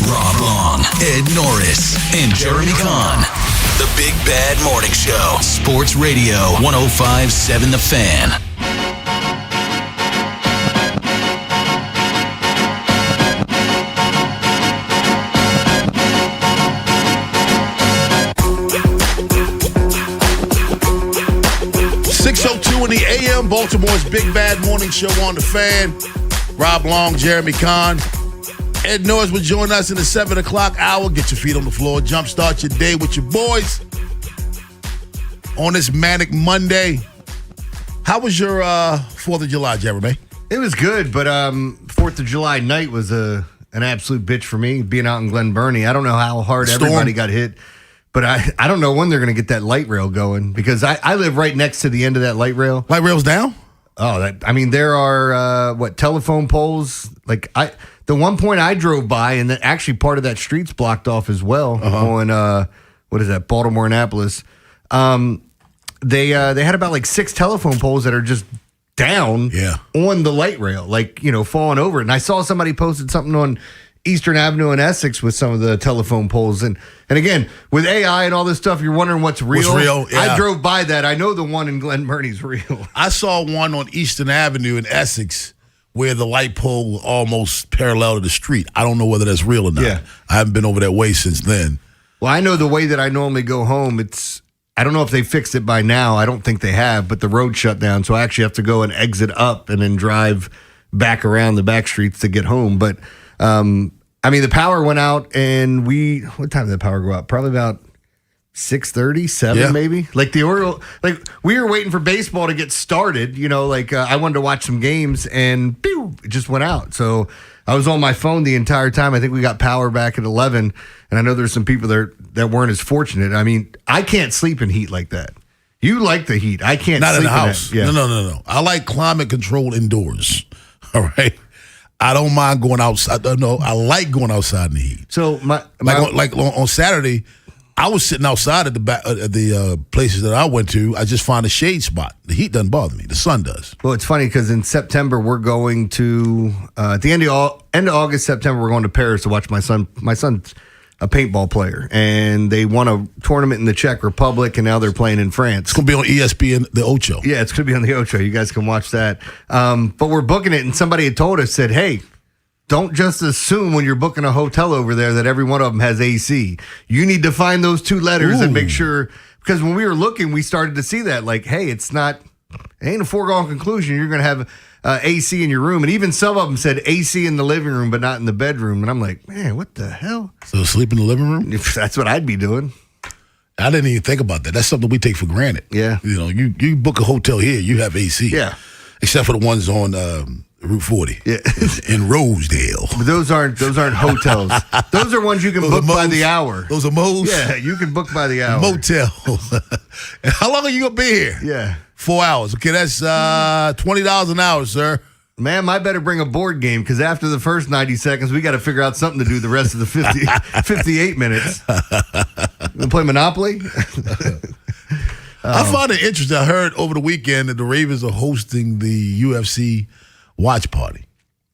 Rob Long, Ed Norris, and Jeremy Kahn. The Big Bad Morning Show. Sports Radio 105.7 The Fan. In the AM, Baltimore's Big Bad Morning Show on the Fan. Rob Long, Jeremy Kahn. Ed Norris will join us in the 7 o'clock hour. Get your feet on the floor. Jumpstart your day with your boys on this manic Monday. How was your 4th of July, Jeremy? It was good, but 4th of July night was an absolute bitch for me, being out in Glen Burnie. I don't know how hard everybody got hit. But I don't know when they're going to get that light rail going, because I live right next to the end of that light rail. Light rail's down? Oh, there are, telephone poles. The one point I drove by, and that actually part of that street's blocked off as well on, Baltimore, Annapolis. They had about 6 telephone poles that are just down on the light rail, falling over. And I saw somebody posted something on Eastern Avenue in Essex with some of the telephone poles. And again, with AI and all this stuff, you're wondering what's real. What's real, yeah. I drove by that. I know the one in Glen Burnie's real. I saw one on Eastern Avenue in Essex where the light pole was almost parallel to the street. I don't know whether that's real or not. Yeah. I haven't been over that way since then. Well, I know the way that I normally go home, I don't know if they fixed it by now. I don't think they have, but the road shut down. So I actually have to go and exit up and then drive back around the back streets to get home. But, the power went out, and what time did the power go out? Probably about 6:30, 7 maybe. We were waiting for baseball to get started. I wanted to watch some games, and pew, it just went out. So I was on my phone the entire time. I think we got power back at 11, and I know there's some people that weren't as fortunate. I can't sleep in heat like that. You like the heat. I can't Not sleep in the house. Yeah. No. I like climate control indoors. All right. I don't mind going outside. No, I like going outside in the heat. So on Saturday, I was sitting outside at the places that I went to. I just found a shade spot. The heat doesn't bother me. The sun does. Well, it's funny because in September we're going to at the end of August, September we're going to Paris to watch my son. My son's a paintball player, and they won a tournament in the Czech Republic, and now they're playing in France. It's going to be on ESPN, the Ocho. Yeah, it's going to be on the Ocho. You guys can watch that. But we're booking it, and somebody had told us, said, hey, don't just assume when you're booking a hotel over there that every one of them has AC. You need to find those 2 letters and make sure, because when we were looking, we started to see that, hey, it ain't a foregone conclusion. You're going to have AC in your room. And even some of them said AC in the living room, but not in the bedroom. And I'm like, man, what the hell? So sleep in the living room? That's what I'd be doing. I didn't even think about that. That's something we take for granted. Yeah. You book a hotel here, you have AC. Yeah. Except for the ones on Route 40 in Rosedale. But those aren't hotels. Those are ones you can book by the hour. Those are Mo's? Yeah, you can book by the hour. Motel. And how long are you going to be here? Yeah. 4 hours. Okay, that's $20 an hour, sir. Ma'am, I better bring a board game, because after the first 90 seconds, we got to figure out something to do the rest of the 58 minutes. You play Monopoly? I find it interesting. I heard over the weekend that the Ravens are hosting the UFC watch party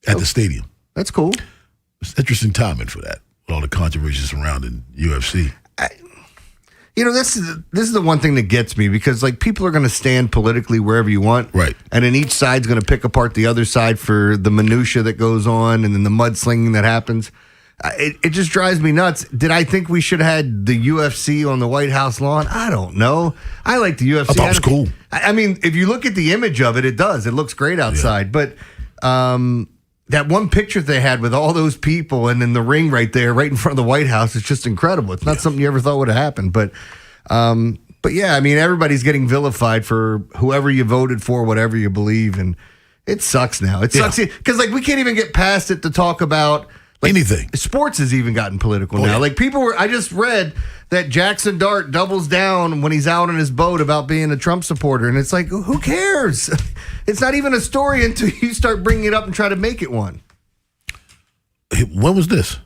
at the stadium. That's cool. It's interesting timing for that, with all the controversy surrounding UFC. This is the one thing that gets me, because people are going to stand politically wherever you want, right? And then each side's going to pick apart the other side for the minutia that goes on, and then the mudslinging that happens. It just drives me nuts. Did I think we should have had the UFC on the White House lawn? I don't know. I like the UFC. I thought it was cool. If you look at the image of it, it does. It looks great outside, but. That one picture they had with all those people and then the ring right there, right in front of the White House, is just incredible. It's not something you ever thought would have happened. But yeah, everybody's getting vilified for whoever you voted for, whatever you believe. And it sucks now. It sucks because we can't even get past it to talk about anything. Sports has even gotten political now. Yeah. I just read that Jackson Dart doubles down when he's out on his boat about being a Trump supporter. And it's who cares? It's not even a story until you start bringing it up and try to make it one. When was this?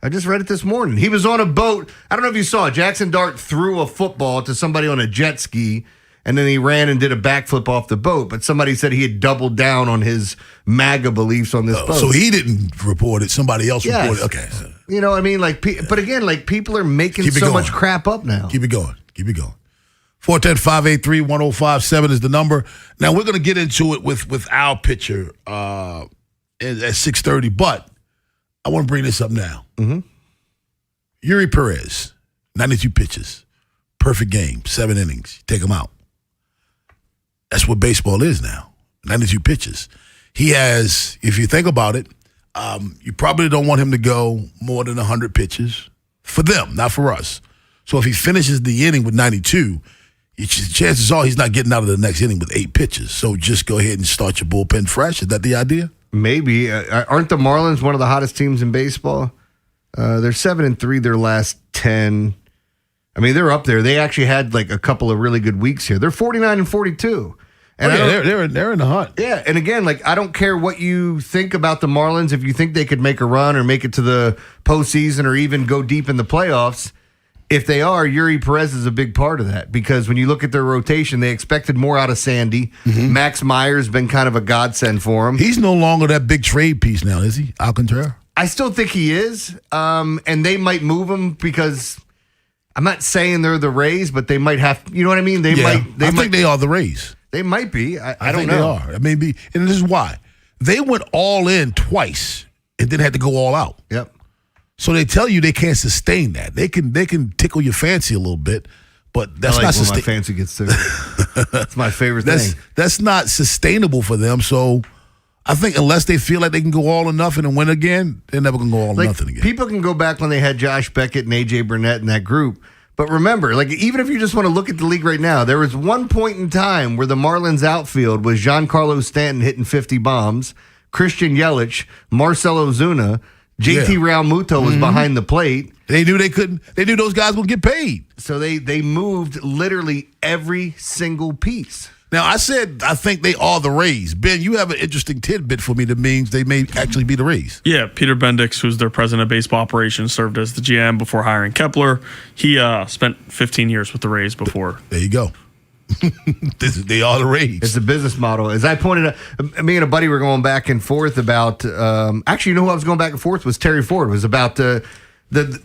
I just read it this morning. He was on a boat. I don't know if you saw it. Jackson Dart threw a football to somebody on a jet ski, and then he ran and did a backflip off the boat. But somebody said he had doubled down on his MAGA beliefs on this boat. So he didn't report it. Somebody else reported it. Okay. You know what I mean? But again, people are making so much crap up now. Keep it going. 410-583-1057 is the number. Now, we're going to get into it with our pitcher at 6:30, but I want to bring this up now. Mm-hmm. Yuri Perez, 92 pitches, perfect game, 7 innings. Take him out. That's what baseball is now, 92 pitches. He has, if you think about it, you probably don't want him to go more than 100 pitches for them, not for us. So if he finishes the inning with 92, chances are he's not getting out of the next inning with 8 pitches. So just go ahead and start your bullpen fresh. Is that the idea? Maybe. Aren't the Marlins one of the hottest teams in baseball? They're 7-3 their last 10. I mean, they're up there. They actually had a couple of really good weeks here. They're 49-42. And they're in the hunt. Yeah, and again, I don't care what you think about the Marlins. If you think they could make a run or make it to the postseason or even go deep in the playoffs, if they are, Yuri Perez is a big part of that because when you look at their rotation, they expected more out of Sandy. Mm-hmm. Max Meyer's been kind of a godsend for him. He's no longer that big trade piece now, is he, Alcantara? I still think he is, and they might move him because I'm not saying they're the Rays, but they might have. You know what I mean? I think they are the Rays. They might be. I don't think know. They are. Maybe, and this is why they went all in twice and then had to go all out. Yep. So they tell you they can't sustain that. They can tickle your fancy a little bit, but that's not sustainable. My fancy gets tickled. That's my favorite thing. That's not sustainable for them. So I think unless they feel like they can go all or nothing and win again, they're never going to go all or nothing again. People can go back when they had Josh Beckett and A.J. Burnett in that group. But remember, even if you just want to look at the league right now, there was one point in time where the Marlins outfield was Giancarlo Stanton hitting 50 bombs, Christian Yelich, Marcell Ozuna, JT Realmuto was behind the plate. They knew they couldn't. They knew those guys would get paid. So they moved literally every single piece. Now, I said I think they are the Rays. Ben, you have an interesting tidbit for me that means they may actually be the Rays. Yeah, Peter Bendix, who's their president of baseball operations, served as the GM before hiring Kepler. He spent 15 years with the Rays before. There you go. They are the Rays. It's a business model. As I pointed out, me and a buddy were going back and forth about actually, you know who I was going back and forth was Terry Ford. It was about the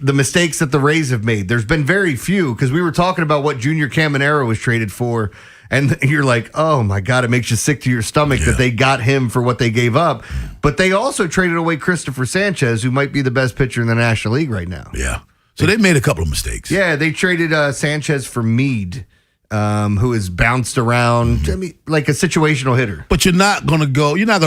mistakes that the Rays have made. There's been very few because we were talking about what Junior Caminero was traded for. And you're like, oh, my God, it makes you sick to your stomach that they got him for what they gave up. But they also traded away Christopher Sanchez, who might be the best pitcher in the National League right now. Yeah. So they made a couple of mistakes. Yeah, they traded Sanchez for Meade, who has bounced around, like a situational hitter. But you're not going to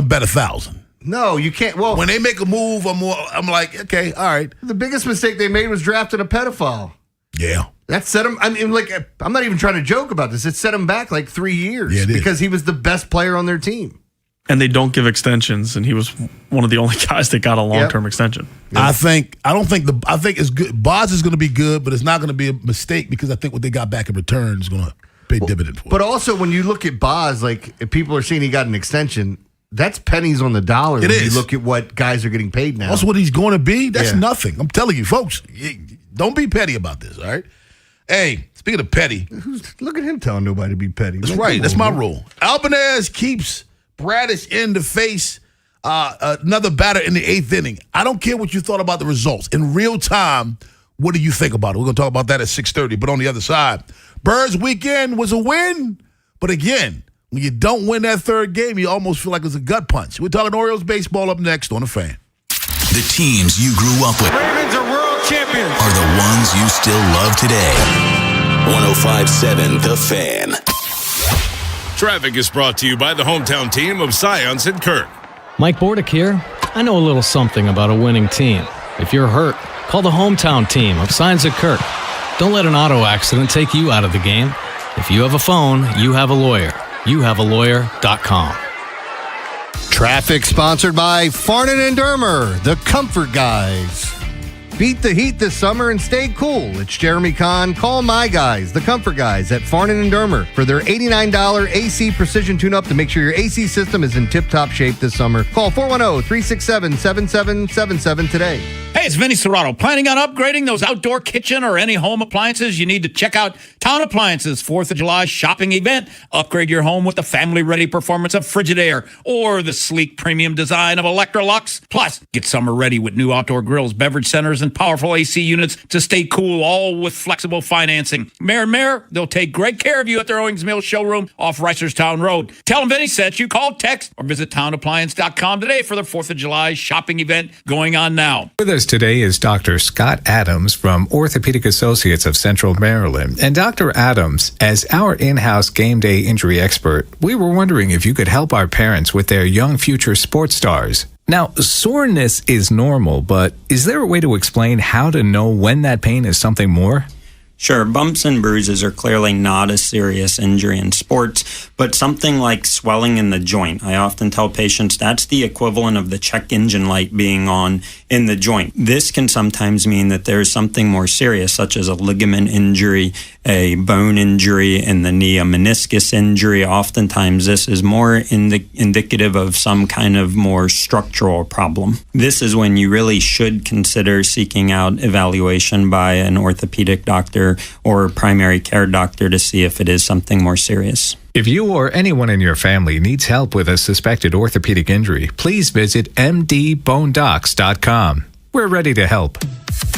bet 1,000. No, you can't. Well, when they make a move, I'm like, okay, all right. The biggest mistake they made was drafting a pedophile. Yeah. That set him. I mean, I'm not even trying to joke about this. It set him back 3 years because he was the best player on their team. And they don't give extensions, and he was one of the only guys that got a long-term extension. Yep. I think it's good. Boz is going to be good, but it's not going to be a mistake because I think what they got back in return is going to pay dividend for. But also, when you look at Boz, if people are saying he got an extension, that's pennies on the dollar. When you look at what guys are getting paid now. That's what he's going to be. That's nothing. I'm telling you, folks. Don't be petty about this. All right. Hey, speaking of petty. Look at him telling nobody to be petty. That's right. That's my rule. Albanez keeps Bradish in to face another batter in the 8th inning. I don't care what you thought about the results. In real time, what do you think about it? We're going to talk about that at 6:30. But on the other side, Birds weekend was a win. But again, when you don't win that third game, you almost feel like it's a gut punch. We're talking Orioles baseball up next on The Fan. The teams you grew up with. Ravens are world champions. Are the ones you still love today. 105.7 The Fan. Traffic is brought to you by the hometown team of Science and Kirk. Mike Bordick here. I know a little something about a winning team. If you're hurt, call the hometown team of Science and Kirk. Don't let an auto accident take you out of the game. If you have a phone, you have a lawyer. YouHaveALawyer.com. Traffic sponsored by Farnan and Dermer, the Comfort Guys. Beat the heat this summer and stay cool. It's Jeremy Kahn. Call my guys, the Comfort Guys at Farnan and Dermer for their $89 AC Precision Tune-Up to make sure your AC system is in tip-top shape this summer. Call 410-367-7777 today. Hey, it's Vinny Serrato. Planning on upgrading those outdoor kitchen or any home appliances? You need to check out Town Appliances' 4th of July shopping event. Upgrade your home with the family-ready performance of Frigidaire or the sleek premium design of Electrolux. Plus, get summer ready with new outdoor grills, beverage centers, and and powerful AC units to stay cool, all with flexible financing. Mayor, they'll take great care of you at their Owings Mills showroom off Reisterstown Road. Tell them Vinny sent you. Call, text, or visit townappliance.com today for the 4th of July shopping event going on now. With us today is Dr. Scott Adams from Orthopedic Associates of Central Maryland. And Dr. Adams, as our in-house game day injury expert, we were wondering if you could help our parents with their young future sports stars. Now, soreness is normal, but is there a way to explain how to know when that pain is something more? Sure, bumps and bruises are clearly not a serious injury in sports, but something like swelling in the joint. I often tell patients that's the equivalent of the check engine light being on in the joint. This can sometimes mean that there's something more serious, such as a ligament injury, a bone injury in the knee, a meniscus injury. Oftentimes, this is more indicative of some kind of more structural problem. This is when you really should consider seeking out evaluation by an orthopedic doctor or a primary care doctor to see if it is something more serious. If you or anyone in your family needs help with a suspected orthopedic injury, please visit mdbonedocs.com. We're ready to help.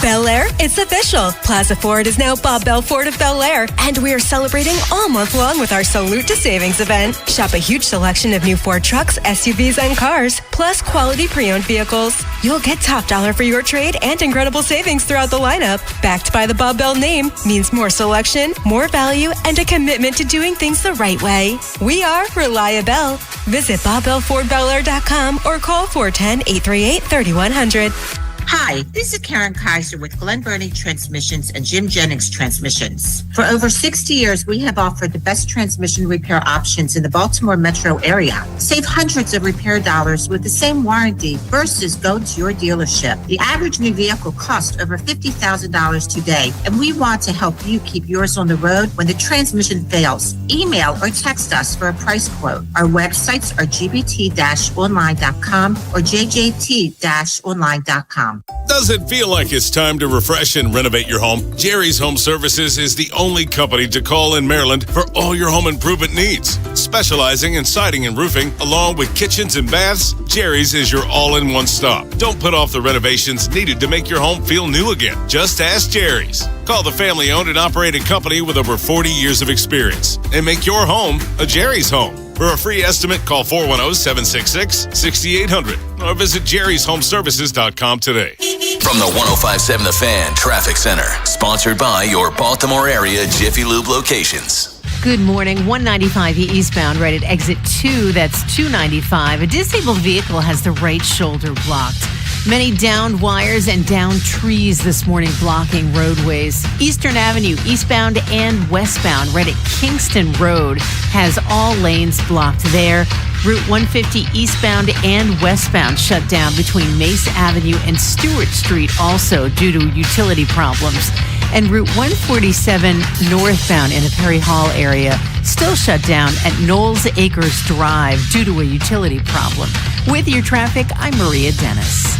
Bel Air, it's official. Plaza Ford is now Bob Bell Ford of Bel Air, and we are celebrating all month long with our Salute to Savings event. Shop a huge selection of new Ford trucks, SUVs, and cars, plus quality pre-owned vehicles. You'll get top dollar for your trade and incredible savings throughout the lineup. Backed by the Bob Bell name means more selection, more value, and a commitment to doing things the right way. We are Reliable. Visit BobBellFordBelAir.com or call 410-838-3100. Hi, this is Karen Kaiser with Glen Burnie Transmissions and Jim Jennings Transmissions. For over 60 years, we have offered the best transmission repair options in the Baltimore metro area. Save hundreds of repair dollars with the same warranty versus go to your dealership. The average new vehicle costs over $50,000 today, and we want to help you keep yours on the road when the transmission fails. Email or text us for a price quote. Our websites are gbt-online.com or jjt-online.com. Does it feel like it's time to refresh and renovate your home? Jerry's Home Services is the only company to call in Maryland for all your home improvement needs. Specializing in siding and roofing, along with kitchens and baths, Jerry's is your all-in-one stop. Don't put off the renovations needed to make your home feel new again. Just ask Jerry's. Call the family-owned and operated company with over 40 years of experience and make your home a Jerry's home. For a free estimate, call 410-766-6800 or visit jerryshomeservices.com today. From the 105.7 The Fan Traffic Center, sponsored by your Baltimore area Jiffy Lube locations. Good morning. 195 eastbound right at exit 2. That's 295. A disabled vehicle has the right shoulder blocked. Many downed wires and downed trees this morning blocking roadways. Eastern Avenue, eastbound and westbound, right at Kingston Road, has all lanes blocked there. Route 150 eastbound and westbound shut down between Mace Avenue and Stewart Street also due to utility problems. And Route 147 northbound in the Perry Hall area still shut down at Knowles Acres Drive due to a utility problem. With your traffic, I'm Maria Dennis.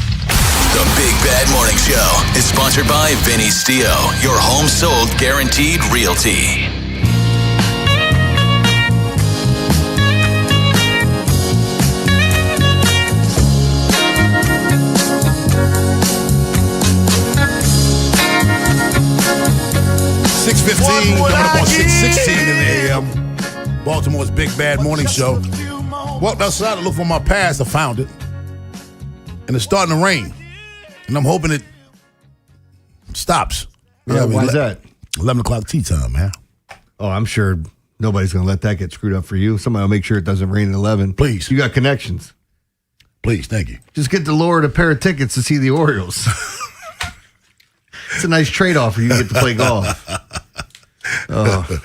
The Big Bad Morning Show is sponsored by Vinny Stio, your home sold guaranteed realty. Coming up on 6:16 in the AM. Baltimore's Big Bad Morning Show. Walked outside to look for my pass. I found it. And it's starting to rain. And I'm hoping it stops. Yeah, why is that? 11 o'clock tea time, man. Oh, I'm sure nobody's going to let that get screwed up for you. Somebody will make sure it doesn't rain at 11. Please. You got connections. Please, thank you. Just get the Lord a pair of tickets to see the Orioles. It's a nice trade-off for you to get to play golf. Oh,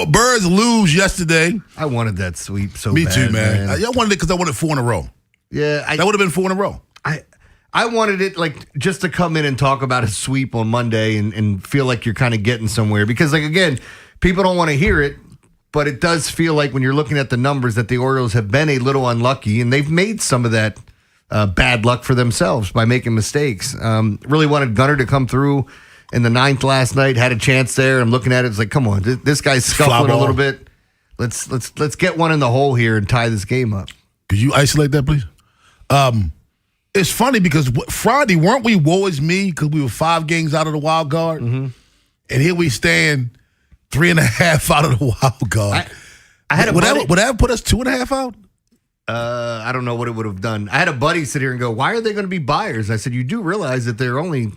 Birds lose yesterday. I wanted that sweep so Me bad. too, man. I wanted it because I wanted 4 in a row. Yeah. That would have been 4 in a row. I wanted it like just to come in and talk about a sweep on Monday and feel like you're kind of getting somewhere. Because, like, again, people don't want to hear it, but it does feel like when you're looking at the numbers that the Orioles have been a little unlucky, and they've made some of that bad luck for themselves by making mistakes. Really wanted Gunnar to come through in the 9th last night, had a chance there. I'm looking at it, it's like, come on, this guy's scuffling a little bit. Let's get one in the hole here and tie this game up. Could you isolate that, please? It's funny because Friday, weren't we woe is me because we were 5 games out of the wild card? Mm-hmm. And here we stand 3.5 out of the wild card. I had a buddy, would that put us 2.5 out? I don't know what it would have done. I had a buddy sit here and go, why are they going to be buyers? I said, you do realize that they're only,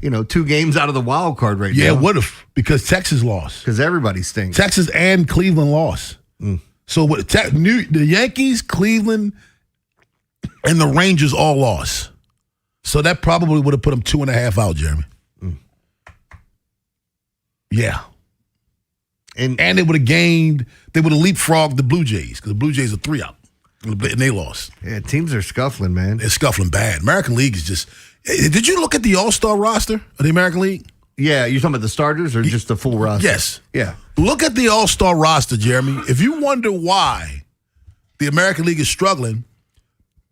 2 games out of the wild card right now. Yeah, would have, because Texas lost. Because everybody stinks. Texas and Cleveland lost. So the Yankees, Cleveland, and the Rangers all lost. So that probably would have put them 2.5 out, Jeremy. Yeah. And they would have leapfrogged the Blue Jays, because the Blue Jays are 3 out. And they lost. Yeah, teams are scuffling, man. They're scuffling bad. American League is just... Did you look at the All-Star roster of the American League? Yeah, you're talking about the starters or just the full roster? Yes. Yeah. Look at the All-Star roster, Jeremy. If you wonder why the American League is struggling,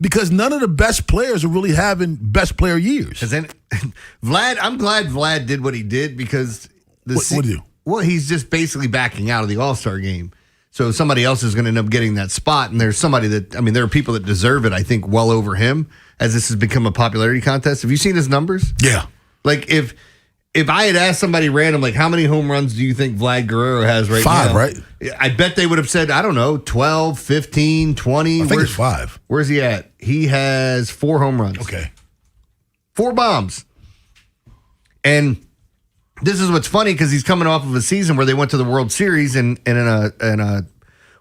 because none of the best players are really having best player years. I'm glad Vlad did what he did, because... What did he do? Well, he's just basically backing out of the All-Star game. So somebody else is going to end up getting that spot, and there's somebody there are people that deserve it, I think, well over him, as this has become a popularity contest. Have you seen his numbers? Yeah. Like, if I had asked somebody random, like, how many home runs do you think Vlad Guerrero has right 5, now? 5, right? I bet they would have said, I don't know, 12, 15, 20. I think it's 5. Where's he at? He has 4 home runs. Okay. 4 bombs. And this is what's funny, because he's coming off of a season where they went to the World Series, and in a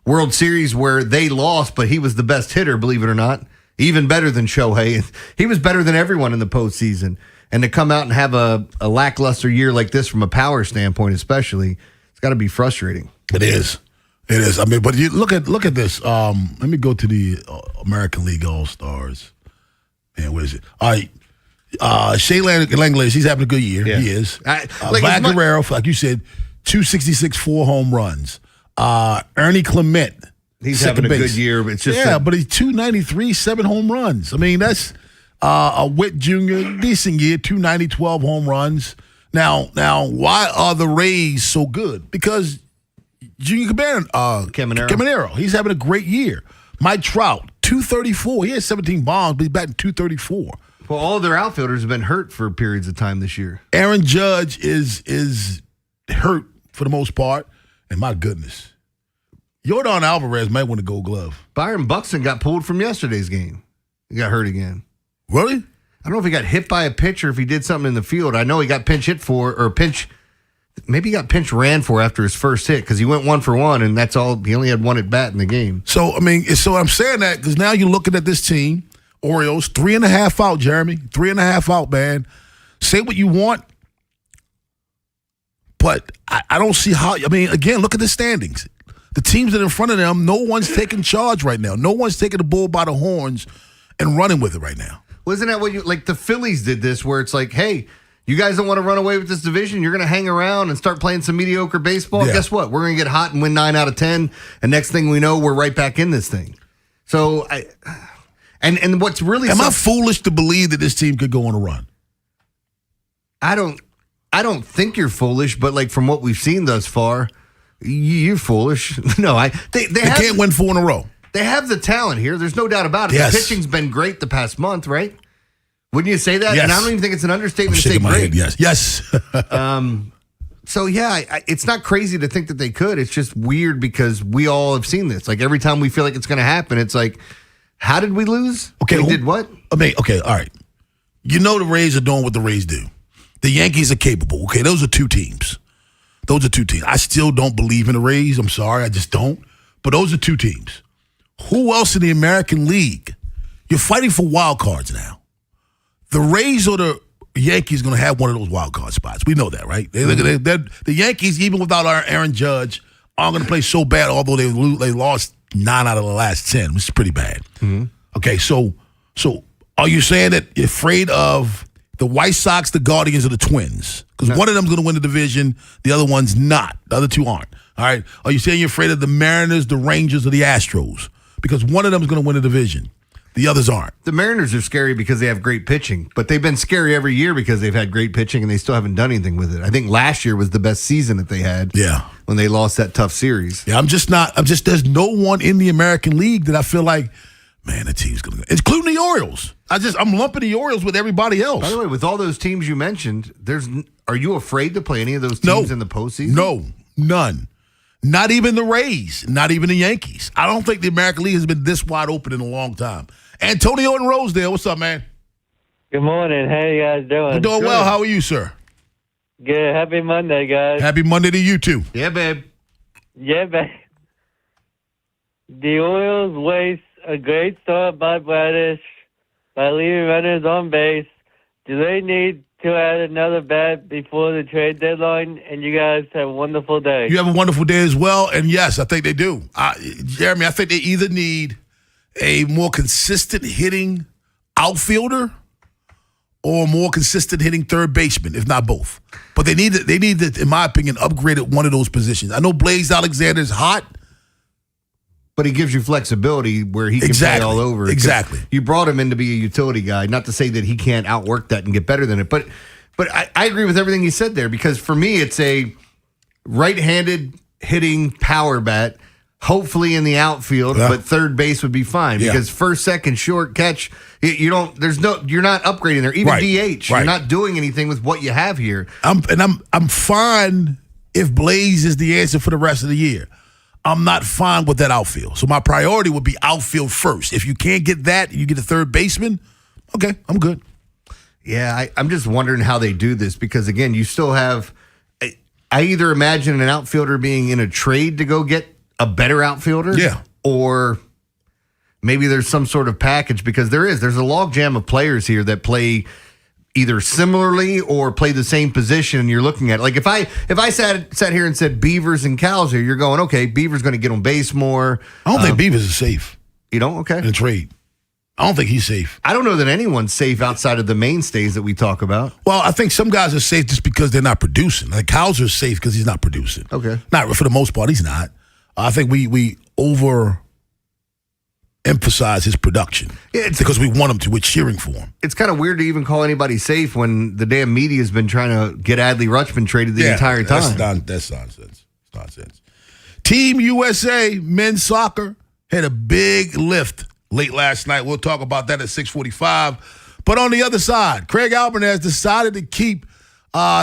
World Series where they lost, but he was the best hitter, believe it or not, even better than Shohei. He was better than everyone in the postseason. And to come out and have a lackluster year like this from a power standpoint, especially, it's got to be frustrating. It is. It is. I mean, but you look at this. Let me go to the American League All-Stars. Man, what is it? All right. Shea Langeliers, he's having a good year. Yeah. He is. Vlad Guerrero, like you said, 266, 4 home runs. Ernie Clement, he's having a good year, but it's just but he's 293, 7 home runs. I mean, that's a Witt Jr. decent year, 290, 12 home runs. Now, why are the Rays so good? Because Junior Caminero, he's having a great year. Mike Trout, 234. He has 17 bombs, but he's batting 234. Well, all of their outfielders have been hurt for periods of time this year. Aaron Judge is hurt for the most part. And my goodness, Yordan Alvarez might win a Gold Glove. Byron Buxton got pulled from yesterday's game. He got hurt again. Really? I don't know if he got hit by a pitch or if he did something in the field. I know he got pinch hit for, or maybe he got pinch ran for after his first hit, because he went 1 for 1, and that's all. He only had 1 at bat in the game. So, I mean, I'm saying that because now you're looking at this team, Orioles, 3.5 out, Jeremy. 3.5 out, man. Say what you want. But I don't see how. I mean, again, look at the standings. The teams that are in front of them, no one's taking charge right now. No one's taking the bull by the horns and running with it right now. Wasn't that what the Phillies did this, where it's like, hey, you guys don't want to run away with this division? You're going to hang around and start playing some mediocre baseball? Yeah. Guess what? We're going to get hot and win 9 out of 10. And next thing we know, we're right back in this thing. So, and what's really... Am I foolish to believe that this team could go on a run? I don't think you're foolish, but like from what we've seen thus far, you're foolish. No, they can't win 4 in a row. They have the talent here. There's no doubt about it. Yes. The pitching's been great the past month, right? Wouldn't you say that? Yes. And I don't even think it's an understatement to say my great. Head. Yes. So yeah, it's not crazy to think that they could. It's just weird because we all have seen this. Like every time we feel like it's going to happen, it's like, how did we lose? Okay, we did what? I mean, okay, all right. You know the Rays are doing what the Rays do. The Yankees are capable. Okay, those are 2 teams. I still don't believe in the Rays. I'm sorry, I just don't. But those are 2 teams. Who else in the American League? You're fighting for wild cards now. The Rays or the Yankees going to have one of those wild card spots. We know that, right? The Yankees, even without Aaron Judge, aren't going to play so bad, although they lost 9 out of the last 10, which is pretty bad. Mm-hmm. Okay, so are you saying that you're afraid of the White Sox, the Guardians, or the Twins? Because one of them's going to win the division, the other one's not. The other 2 aren't. All right? Are you saying you're afraid of the Mariners, the Rangers, or the Astros? Because one of them's going to win the division. The others aren't. The Mariners are scary because they have great pitching, but they've been scary every year because they've had great pitching and they still haven't done anything with it. I think last year was the best season that they had. Yeah. When they lost that tough series. Yeah, there's no one in the American League that I feel like, Man, the team's going to, including the Orioles. I'm lumping the Orioles with everybody else. By the way, with all those teams you mentioned, are you afraid to play any of those teams in the postseason? No, none. Not even the Rays, not even the Yankees. I don't think the American League has been this wide open in a long time. Antonio in Rosedale, what's up, man? Good morning. How you guys doing? I'm doing well. How are you, sir? Good. Happy Monday, guys. Happy Monday to you, too. Yeah, babe. Yeah, babe. The Orioles waste a great start by Bradish by leaving runners on base. Do they need to add another bat before the trade deadline? And you guys have a wonderful day. You have a wonderful day as well. And yes, I think they do. Jeremy, I think they either need a more consistent hitting outfielder or more consistent hitting third baseman, if not both. But they need to, in my opinion, upgrade at one of those positions. I know Blaze Alexander is hot. But he gives you flexibility where he can play all over. Exactly. You brought him in to be a utility guy, not to say that he can't outwork that and get better than it. But I agree with everything he said there, because for me, it's a right-handed hitting power bat, hopefully in the outfield, but third base would be fine, because first, second, short, catch, you're not upgrading there. Even DH, you're not doing anything with what you have here. I'm fine if Blaze is the answer for the rest of the year. I'm not fine with that outfield. So my priority would be outfield first. If you can't get that, you get a third baseman, okay, I'm good. Yeah, I'm just wondering how they do this, because, again, you still have – I either imagine an outfielder being in a trade to go get a better outfielder, or maybe there's some sort of package, because there's a logjam of players here that play – either similarly or play the same position, and you're looking at it. Like if I sat here and said Beavers and Cows here, you're going, okay, Beavers going to get on base more. I don't think Beavers is safe. You don't? Okay. In a trade. I don't think he's safe. I don't know that anyone's safe outside of the mainstays that we talk about. Well, I think some guys are safe just because they're not producing. Like Cows is safe because he's not producing. Okay. Not for the most part, he's not. I think we emphasize his production. It's because we want him to. We're cheering for him. It's kind of weird to even call anybody safe when the damn media has been trying to get Adley Rutschman traded the entire time. That's nonsense. It's nonsense. Team USA men's soccer had a big lift late last night. We'll talk about that at 6:45. But on the other side, Craig Albanese decided to keep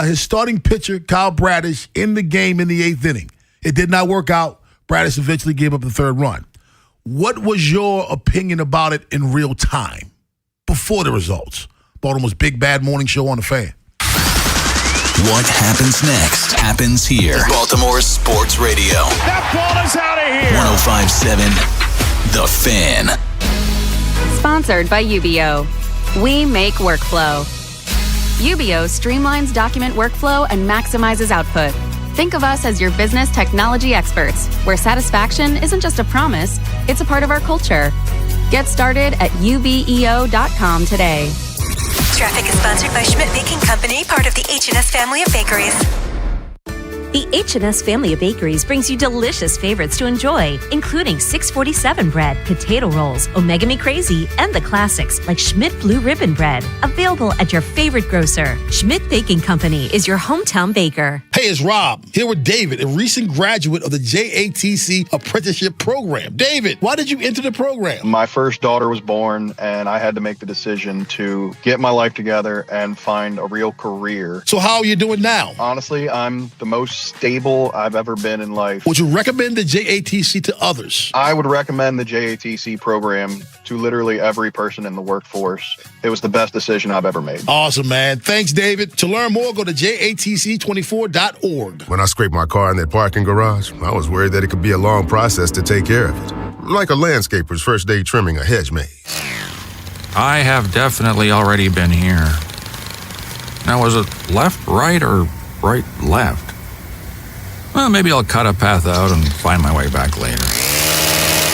his starting pitcher, Kyle Bradish, in the game in the 8th inning. It did not work out. Bradish eventually gave up the third run. What was your opinion about it in real time before the results? Baltimore's Big Bad Morning Show on the Fan. What happens next happens here. Baltimore Sports Radio. That ball is out of here. 105.7 The Fan. Sponsored by UBO. We make workflow. UBO streamlines document workflow and maximizes output. Think of us as your business technology experts, where satisfaction isn't just a promise, it's a part of our culture. Get started at ubeo.com today. Traffic is sponsored by Schmidt Baking Company, part of the H&S family of bakeries. The H&S family of bakeries brings you delicious favorites to enjoy, including 647 bread, potato rolls, Omega Me Crazy, and the classics like Schmidt Blue Ribbon Bread. Available at your favorite grocer. Schmidt Baking Company is your hometown baker. Hey, it's Rob, here with David, a recent graduate of the JATC apprenticeship program. David, why did you enter the program? My first daughter was born, and I had to make the decision to get my life together and find a real career. So how are you doing now? Honestly, I'm the most stable I've ever been in life. Would you recommend the JATC to others? I would recommend the JATC program to literally every person in the workforce. It was the best decision I've ever made. Awesome, man. Thanks, David. To learn more, go to jatc24.org. When I scraped my car in that parking garage, I was worried that it could be a long process to take care of it. Like a landscaper's first day trimming a hedge maze. I have definitely already been here. Now, was it left, right, or right, left? Well, maybe I'll cut a path out and find my way back later.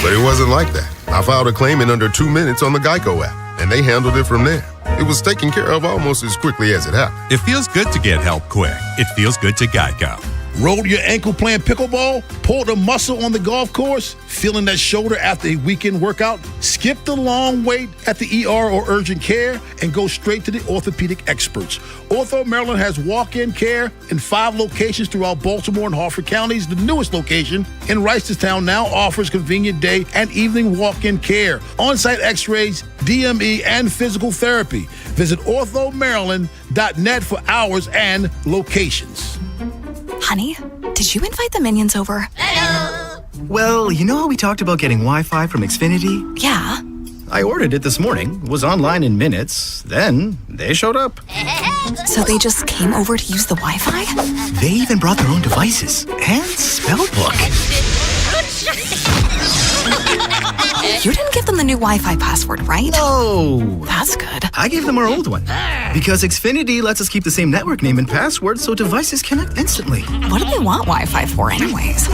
But it wasn't like that. I filed a claim in under 2 minutes on the Geico app, and they handled it from there. It was taken care of almost as quickly as it happened. It feels good to get help quick. It feels good to Geico. Rolled your ankle playing pickleball? Pulled a muscle on the golf course? Feeling that shoulder after a weekend workout? Skip the long wait at the ER or urgent care and go straight to the orthopedic experts. Ortho Maryland has walk-in care in 5 locations throughout Baltimore and Harford counties. The newest location in Reisterstown now offers convenient day and evening walk-in care, on-site x-rays, DME, and physical therapy. Visit orthomaryland.net for hours and locations. Honey, did you invite the minions over? Well, you know how we talked about getting Wi-Fi from Xfinity? Yeah. I ordered it this morning, was online in minutes, then they showed up. So they just came over to use the Wi-Fi? They even brought their own devices and spell book. You didn't give them the new Wi-Fi password, right? No. That's good. I gave them our old one because Xfinity lets us keep the same network name and password so devices connect instantly. What do they want Wi-Fi for anyways?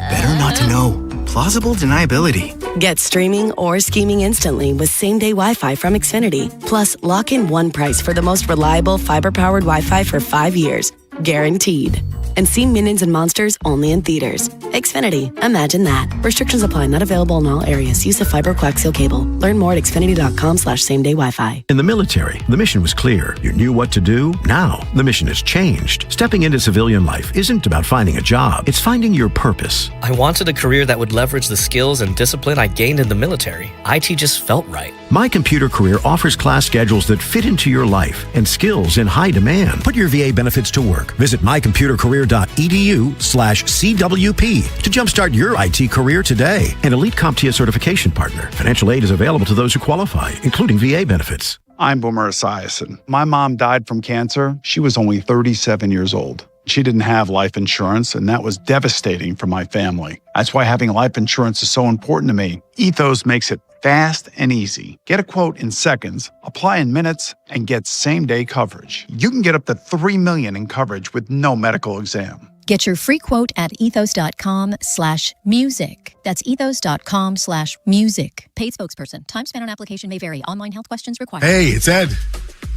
Better not to know. Plausible deniability. Get streaming or scheming instantly with same-day Wi-Fi from Xfinity. Plus, lock in one price for the most reliable fiber-powered Wi-Fi for 5 years. Guaranteed. And see Minions and Monsters only in theaters. Xfinity. Imagine that. Restrictions apply. Not available in all areas. Use of fiber coaxial cable. Learn more at xfinity.com/same-day Wi-Fi. In the military, the mission was clear. You knew what to do. Now, the mission has changed. Stepping into civilian life isn't about finding a job. It's finding your purpose. I wanted a career that would leverage the skills and discipline I gained in the military. IT just felt right. My Computer Career offers class schedules that fit into your life and skills in high demand. Put your VA benefits to work. Visit mycomputercareer.edu/CWP to jumpstart your IT career today. An elite CompTIA certification partner. Financial aid is available to those who qualify, including VA benefits. I'm Boomer Esiason. My mom died from cancer. She was only 37 years old. She didn't have life insurance, and that was devastating for my family. That's why having life insurance is so important to me. Ethos makes it fast and easy. Get a quote in seconds, apply in minutes, and get same-day coverage. You can get up to $3 million in coverage with no medical exam. Get your free quote at ethos.com/music. That's ethos.com/music. Paid spokesperson. Time spent on application may vary. Online health questions required. Hey, it's Ed.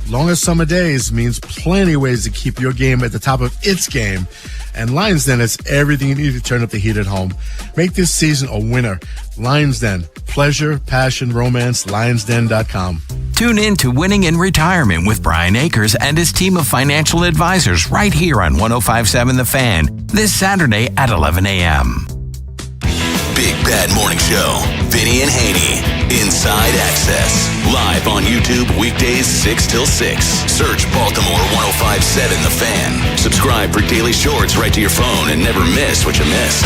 Longest summer days means plenty of ways to keep your game at the top of its game. And Lions Den is everything you need to turn up the heat at home. Make this season a winner. Lions Den. Pleasure, passion, romance. LionsDen.com. Tune in to Winning in Retirement with Brian Akers and his team of financial advisors right here on 105.7 The Fan this Saturday at 11 a.m. Big Bad Morning Show. Vinny and Haynie. Inside Access. Live on YouTube weekdays 6 till 6. Search Baltimore 105.7 The Fan. Subscribe for daily shorts right to your phone and never miss what you missed.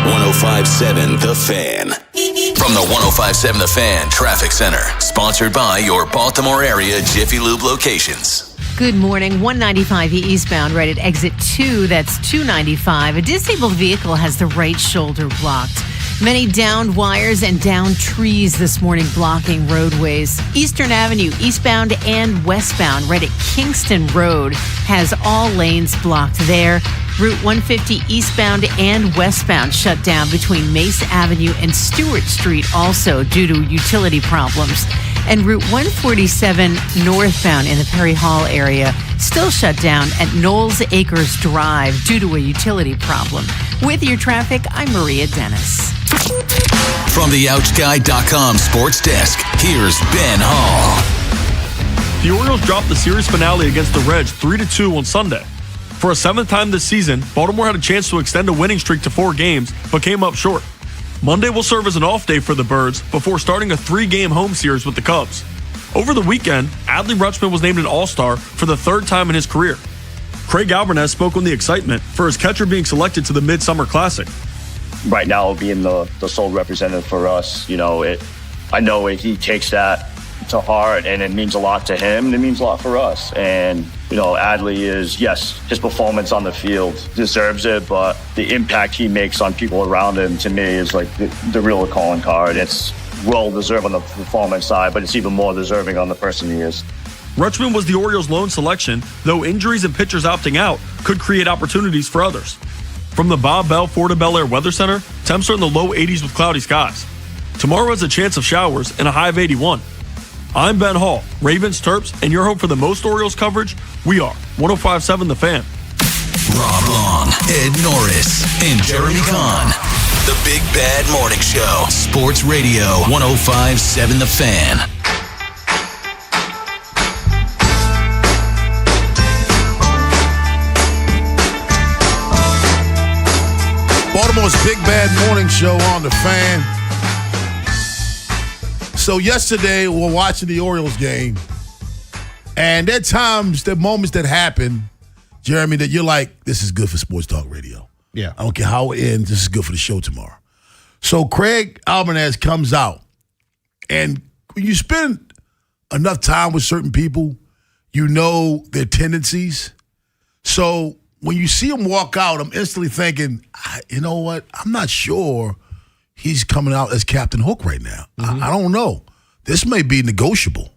105.7 The Fan. From the 105.7 The Fan Traffic Center. Sponsored by your Baltimore area Jiffy Lube locations. Good morning. 195 eastbound right at exit 2. That's 295. A disabled vehicle has the right shoulder blocked. Many downed wires and downed trees this morning blocking roadways. Eastern Avenue eastbound and westbound right at Kingston Road has all lanes blocked there. Route 150 eastbound and westbound shut down between Mace Avenue and Stewart Street also due to utility problems. And Route 147 northbound in the Perry Hall area still shut down at Knowles Acres Drive due to a utility problem. With your traffic, I'm Maria Dennis. From the OutGuide.com sports desk, here's Ben Hall. The Orioles dropped the series finale against the Reds 3-2 on Sunday. For a 7th time this season, Baltimore had a chance to extend a winning streak to 4 games, but came up short. Monday will serve as an off day for the Birds before starting a 3-game home series with the Cubs. Over the weekend, Adley Rutschman was named an All-Star for the 3rd time in his career. Craig Alvarez spoke on the excitement for his catcher being selected to the Midsummer Classic. Right now, being the sole representative for us, he takes that to heart, and it means a lot to him, and it means a lot for us. And, Adley is, yes, his performance on the field deserves it, but the impact he makes on people around him, to me, is like the real calling card. It's well-deserved on the performance side, but it's even more deserving on the person he is. Rutschman was the Orioles' lone selection, though injuries and pitchers opting out could create opportunities for others. From the Bob Bell Florida Bel Air Weather Center, temps are in the low 80s with cloudy skies. Tomorrow has a chance of showers and a high of 81. I'm Ben Hall, Ravens, Terps, and your hope for the most Orioles coverage? We are 105.7 The Fan. Rob Long, Ed Norris, and Jeremy Kahn. The Big Bad Morning Show. Sports Radio 105.7 The Fan. Baltimore's Big Bad Morning Show on The Fan. So yesterday, we were watching the Orioles game, and there are moments that happen, Jeremy, that you're like, this is good for sports talk radio. Yeah. I don't care how it ends, this is good for the show tomorrow. So Craig Albanese comes out, and when you spend enough time with certain people, you know their tendencies. So when you see him walk out, I'm instantly thinking, you know what? I'm not sure he's coming out as Captain Hook right now. I don't know. This may be negotiable.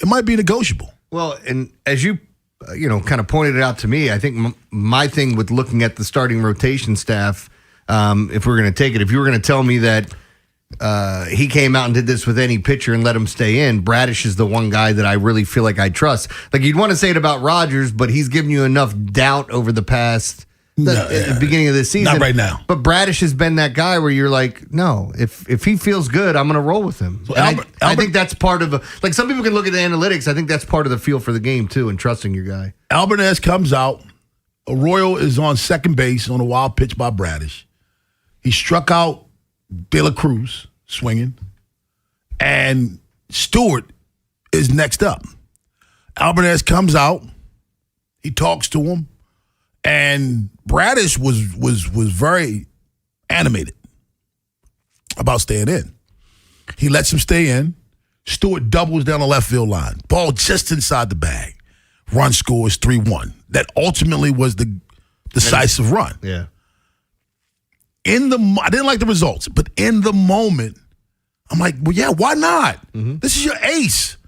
It might be negotiable. Well, and as you kind of pointed it out to me, I think my thing with looking at the starting rotation staff, if we're going to take it, if you were going to tell me that he came out and did this with any pitcher and let him stay in, Bradish is the one guy that I really feel like I trust. Like, you'd want to say it about Rodgers, but he's given you enough doubt over the past at the beginning of this season. Not right now. But Bradish has been that guy where you're like, no, if he feels good, I'm going to roll with him. So I think that's part of like, some people can look at the analytics. I think that's part of the feel for the game too, and trusting your guy. Albanese comes out. Arroyo is on second base on a wild pitch by Bradish. He struck out De La Cruz swinging, and Stewart is next up. Albanese comes out. He talks to him, and Bradish was very animated about staying in. He lets him stay in. Stewart doubles down the left field line. Ball just inside the bag. Run scores 3-1. That ultimately was the decisive run. Yeah. I didn't like the results, but in the moment, I'm like, well, yeah, why not? This is your ace.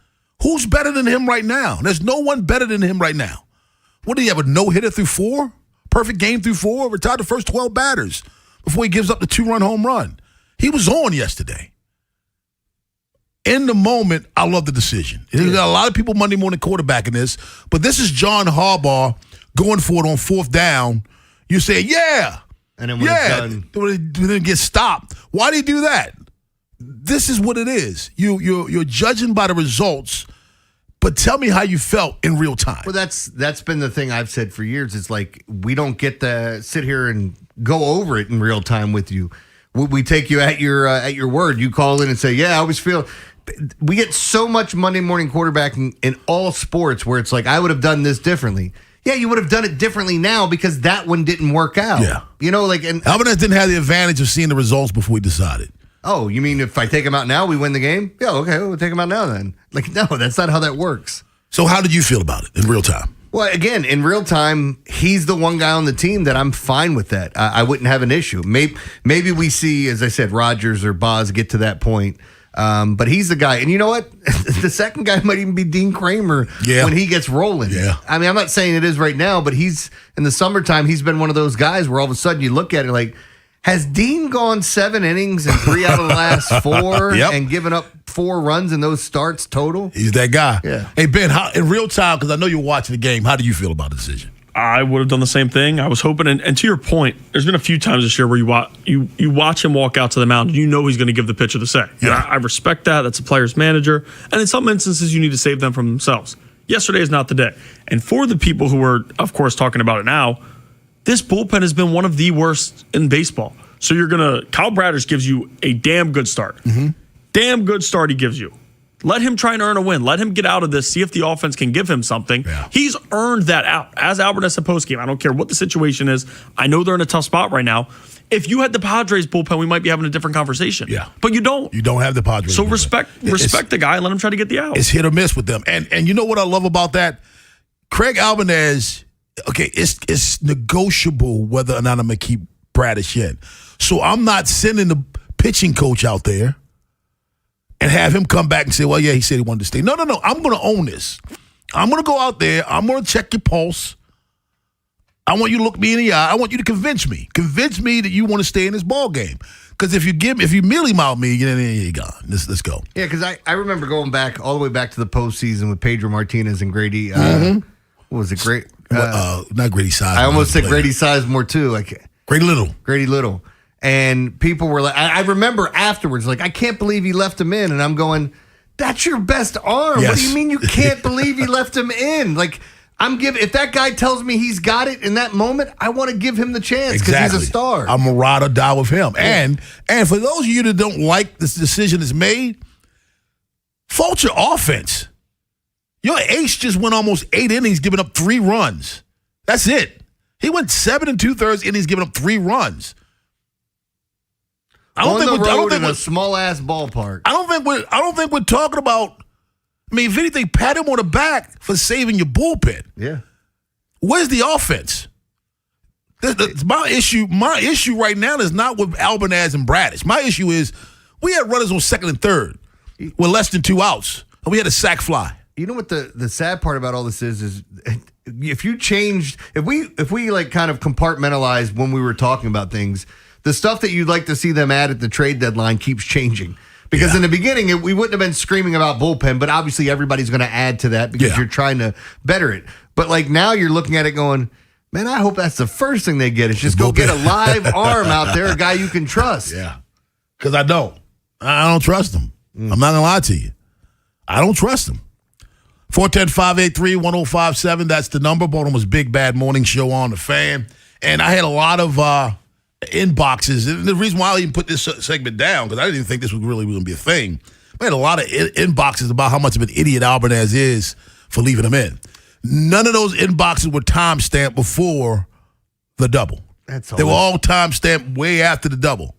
Who's better than him right now? There's no one better than him right now. What, did he have a no-hitter through 4? Perfect game through 4? Retired the first 12 batters before he gives up the 2-run home run. He was on yesterday. In the moment, I love the decision. There's got a lot of people Monday morning quarterbacking this, but this is John Harbaugh going for it on 4th down. You say, yeah. And then when it's done, when it gets stopped. Why do you do that? This is what it is. You're judging by the results, but tell me how you felt in real time. Well, that's been the thing I've said for years. It's like, we don't get to sit here and go over it in real time with you. We take you at your word. You call in and say, yeah, I always feel. We get so much Monday morning quarterbacking in all sports where it's like, I would have done this differently. Yeah, you would have done it differently now because that one didn't work out. Yeah. And Albanese didn't have the advantage of seeing the results before he decided. Oh, you mean if I take him out now, we win the game? Yeah, okay, we'll take him out now then. Like, no, that's not how that works. So how did you feel about it in real time? Well, again, in real time, he's the one guy on the team that I'm fine with that. I wouldn't have an issue. Maybe we see, as I said, Rodgers or Boz get to that point. But he's the guy. And you know what? The second guy might even be Dean Kramer when he gets rolling. Yeah. I mean, I'm not saying it is right now, but he's in the summertime, he's been one of those guys where all of a sudden you look at it like, has Dean gone 7 innings and 3 out of the last 4 and given up 4 runs in those starts total? He's that guy. Yeah. Hey, Ben, in real time, because I know you're watching the game, how do you feel about the decision? I would have done the same thing. I was hoping, and to your point, there's been a few times this year where you watch him walk out to the mound, and you know he's going to give the pitcher the say. Yeah. I respect that. That's a player's manager. And in some instances, you need to save them from themselves. Yesterday is not the day. And for the people who are, of course, talking about it now, this bullpen has been one of the worst in baseball. So Kyle Bradish gives you a damn good start. Damn good start he gives you. Let him try and earn a win. Let him get out of this, see if the offense can give him something. Yeah. He's earned that out. As Albanese said post-game, I don't care what the situation is. I know they're in a tough spot right now. If you had the Padres bullpen, we might be having a different conversation. Yeah. But you don't. You don't have the Padres So bullpen. respect the guy and let him try to get the out. It's hit or miss with them. And you know what I love about that? Craig Albanese, okay, it's negotiable whether or not I'm going to keep Bradish in. So I'm not sending the pitching coach out there and have him come back and say, well, yeah, he said he wanted to stay. No. I'm going to own this. I'm going to go out there. I'm going to check your pulse. I want you to look me in the eye. I want you to convince me. Convince me that you want to stay in this ball game. Because if you mealy mouth me, you're gone. Let's go. Yeah, because I remember going back all the way back to the postseason with Pedro Martinez and Grady. What was it? Not Grady Sizemore. I almost said Grady Sizemore too. Grady Little. Grady Little. And people were like, I remember afterwards, like, I can't believe he left him in. And I'm going, that's your best arm. Yes. What do you mean you can't believe he left him in? Like, if that guy tells me he's got it in that moment, I want to give him the chance because he's a star. I'm a ride or die with him. Yeah. And for those of you that don't like this decision that's made, fault your offense. Your ace just went almost 8 innings, giving up 3 runs. That's it. He went 7 2/3 innings, giving up 3 runs. I don't think in a small ass ballpark. I don't think we're talking about. I mean, if anything, pat him on the back for saving your bullpen. Yeah. Where's the offense? My issue right now is not with Albanaz and Bradish. My issue is we had runners on second and third with less than 2 outs, and we had a sac fly. You know what the sad part about all this is if we like kind of compartmentalize when we were talking about things, the stuff that you'd like to see them add at the trade deadline keeps changing. Because in the beginning, we wouldn't have been screaming about bullpen, but obviously everybody's going to add to that because you're trying to better it. But like now you're looking at it going, man, I hope that's the first thing they get is just go get a live arm out there, a guy you can trust. Yeah, because I don't trust him. I'm not going to lie to you. I don't trust him. 410-583-1057, that's the number. Baltimore's Big Bad Morning Show on the Fan. And I had a lot of inboxes. And the reason why I even put this segment down, because I didn't even think this was really going to be a thing. I had a lot of inboxes about how much of an idiot Albanaz is for leaving him in. None of those inboxes were timestamped before the double. They were all timestamped way after the double.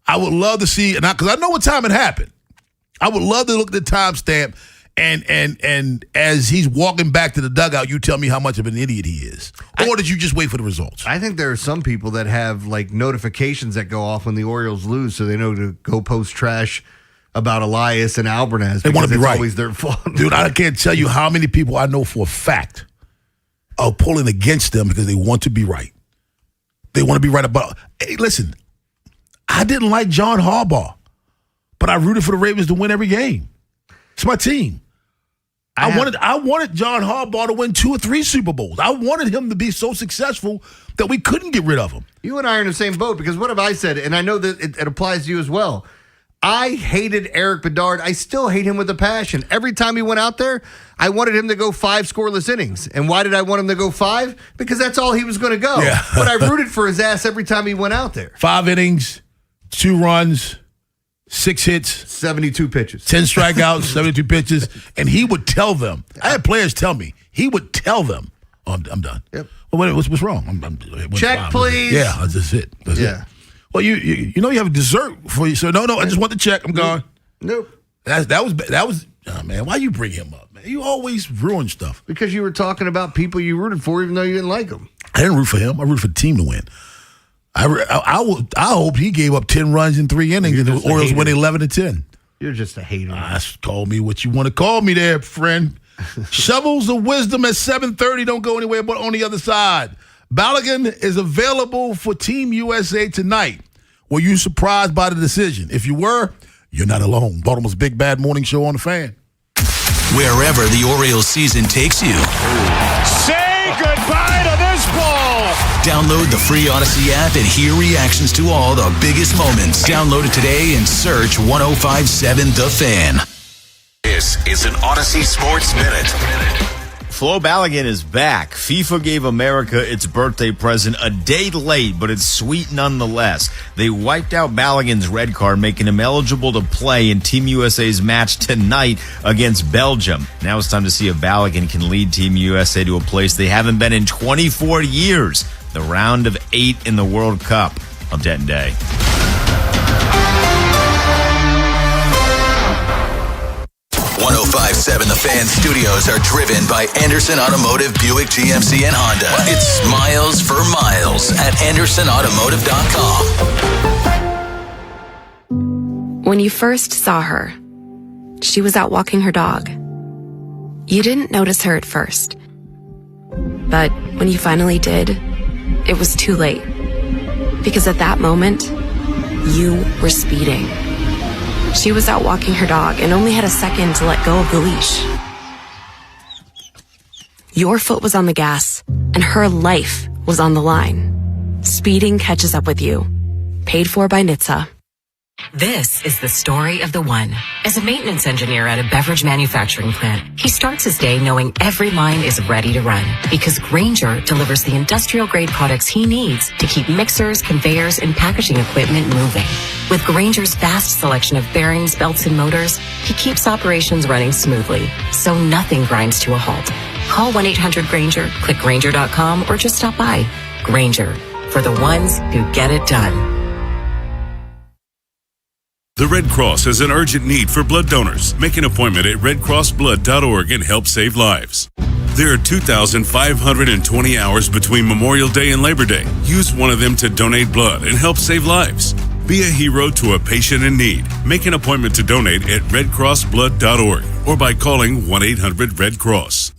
I would love to see, because I know what time it happened. I would love to look at the timestamp. And as he's walking back to the dugout, you tell me how much of an idiot he is. Or did you just wait for the results? I think there are some people that have like notifications that go off when the Orioles lose, so they know to go post trash about Elias and Albanaz. They want to be right. It's always their fault. Dude, I can't tell you how many people I know for a fact are pulling against them because they want to be right. They want to be right about. Hey, listen, I didn't like John Harbaugh, but I rooted for the Ravens to win every game. It's my team. I wanted John Harbaugh to win 2 or 3 Super Bowls. I wanted him to be so successful that we couldn't get rid of him. You and I are in the same boat because what have I said? And I know that it applies to you as well. I hated Eric Bedard. I still hate him with a passion. Every time he went out there, I wanted him to go 5 scoreless innings. And why did I want him to go 5? Because that's all he was going to go. Yeah. But I rooted for his ass every time he went out there. 5 innings, 2 runs, 6 hits, 72 pitches, 10 strikeouts, 72 pitches, and he would tell them. I had players tell me. He would tell them, "Oh, I'm done." Yep. Well, what's wrong? Check, please. Yeah, that's just it. That's it. Well, you know you have a dessert for you. So no, I just want the check. I'm gone. Nope. That was. Oh, man, why you bring him up, man? You always ruin stuff. Because you were talking about people you rooted for, even though you didn't like them. I didn't root for him. I rooted for the team to win. I hope he gave up 10 runs in 3 innings and the Orioles win 11-10. You're just a hater. Call me what you want to call me there, friend. Shovels of Wisdom at 7:30. Don't go anywhere but on the other side. Balogun is available for Team USA tonight. Were you surprised by the decision? If you were, you're not alone. Baltimore's Big Bad Morning Show on the Fan. Wherever the Orioles season takes you. Say goodbye to this ball. Download the free Odyssey app and hear reactions to all the biggest moments. Download it today and search 1057 The Fan. This is an Odyssey Sports Minute. Flo Balogun is back. FIFA gave America its birthday present a day late, but it's sweet nonetheless. They wiped out Balogun's red card, making him eligible to play in Team USA's match tonight against Belgium. Now it's time to see if Balogun can lead Team USA to a place they haven't been in 24 years, the round of 8 in the World Cup. I'm Denton Day. 1057 The Fan studios are driven by Anderson Automotive, Buick, GMC, and Honda. It's miles for miles at AndersonAutomotive.com. When you first saw her, she was out walking her dog. You didn't notice her at first. But when you finally did, it was too late. Because at that moment, You were speeding. She was out walking her dog and only had a second to let go of the leash. Your foot was on the gas, and her life was on the line. Speeding catches up with you. Paid for by NHTSA. This is the story of the one. As a maintenance engineer at a beverage manufacturing plant, he starts his day knowing every line is ready to run because Grainger delivers the industrial-grade products he needs to keep mixers, conveyors, and packaging equipment moving. With Grainger's vast selection of bearings, belts, and motors, he keeps operations running smoothly, so nothing grinds to a halt. Call 1-800-GRAINGER, click Grainger.com, or just stop by. Grainger, for the ones who get it done. The Red Cross has an urgent need for blood donors. Make an appointment at redcrossblood.org and help save lives. There are 2,520 hours between Memorial Day and Labor Day. Use one of them to donate blood and help save lives. Be a hero to a patient in need. Make an appointment to donate at redcrossblood.org or by calling 1-800-RED-CROSS.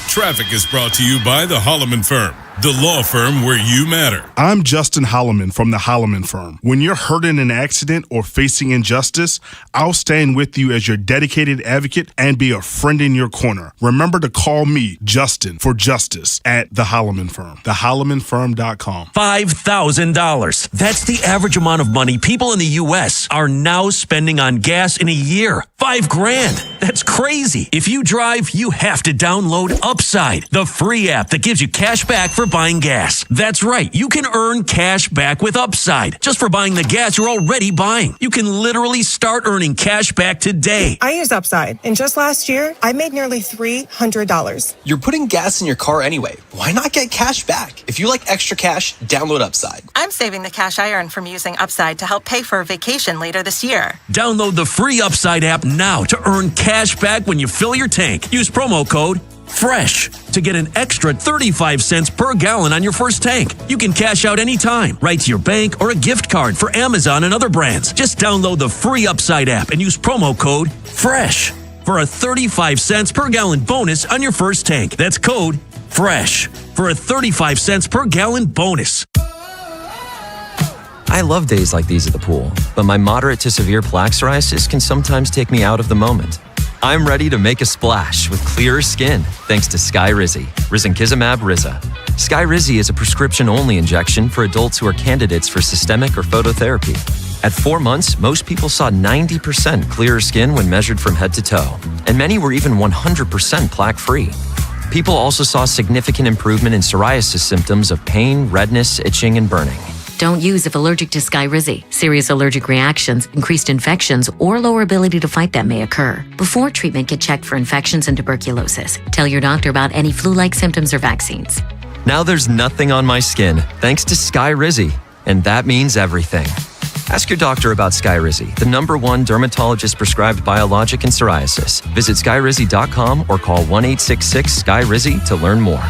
Traffic is brought to you by the Holloman Firm, the law firm where you matter. I'm Justin Holloman from the Holloman Firm. When you're hurt in an accident or facing injustice, I'll stand with you as your dedicated advocate and be a friend in your corner. Remember to call me, Justin, for justice at the Holloman Firm. TheHollomanFirm.com. $5,000. That's the average amount of money people in the U.S. are now spending on gas in a year. $5,000. That's crazy. If you drive, you have to download Upside, the free app that gives you cash back for buying gas. That's right. You can earn cash back with Upside just for buying the gas you're already buying. You can literally start earning cash back today. I use Upside, and just last year, I made nearly $300. You're putting gas in your car anyway. Why not get cash back? If you like extra cash, download Upside. I'm saving the cash I earn from using Upside to help pay for a vacation later this year. Download the free Upside app now to earn cash back when you fill your tank. Use promo code FRESH to get an extra 35 cents per gallon on your first tank. You can cash out anytime, right to your bank or a gift card for Amazon and other brands. Just download the free Upside app and use promo code FRESH for a 35 cents per gallon bonus on your first tank. That's code FRESH for a 35 cents per gallon bonus. I love days like these at the pool, but my moderate to severe plaque psoriasis can sometimes take me out of the moment. I'm ready to make a splash with clearer skin thanks to Skyrizi, risankizumab Riza. Skyrizi is a prescription-only injection for adults who are candidates for systemic or phototherapy. At 4 months, most people saw 90% clearer skin when measured from head to toe, and many were even 100% plaque-free. People also saw significant improvement in psoriasis symptoms of pain, redness, itching, and burning. Don't use if allergic to Skyrizi. Serious allergic reactions, increased infections, or lower ability to fight them may occur. Before treatment, get checked for infections and tuberculosis. Tell your doctor about any flu-like symptoms or vaccines. Now there's nothing on my skin thanks to Skyrizi, and that means everything. Ask your doctor about Skyrizi, the #1 dermatologist-prescribed biologic in psoriasis. Visit Skyrizi.com or call 1-866-SKY-RIZI to learn more.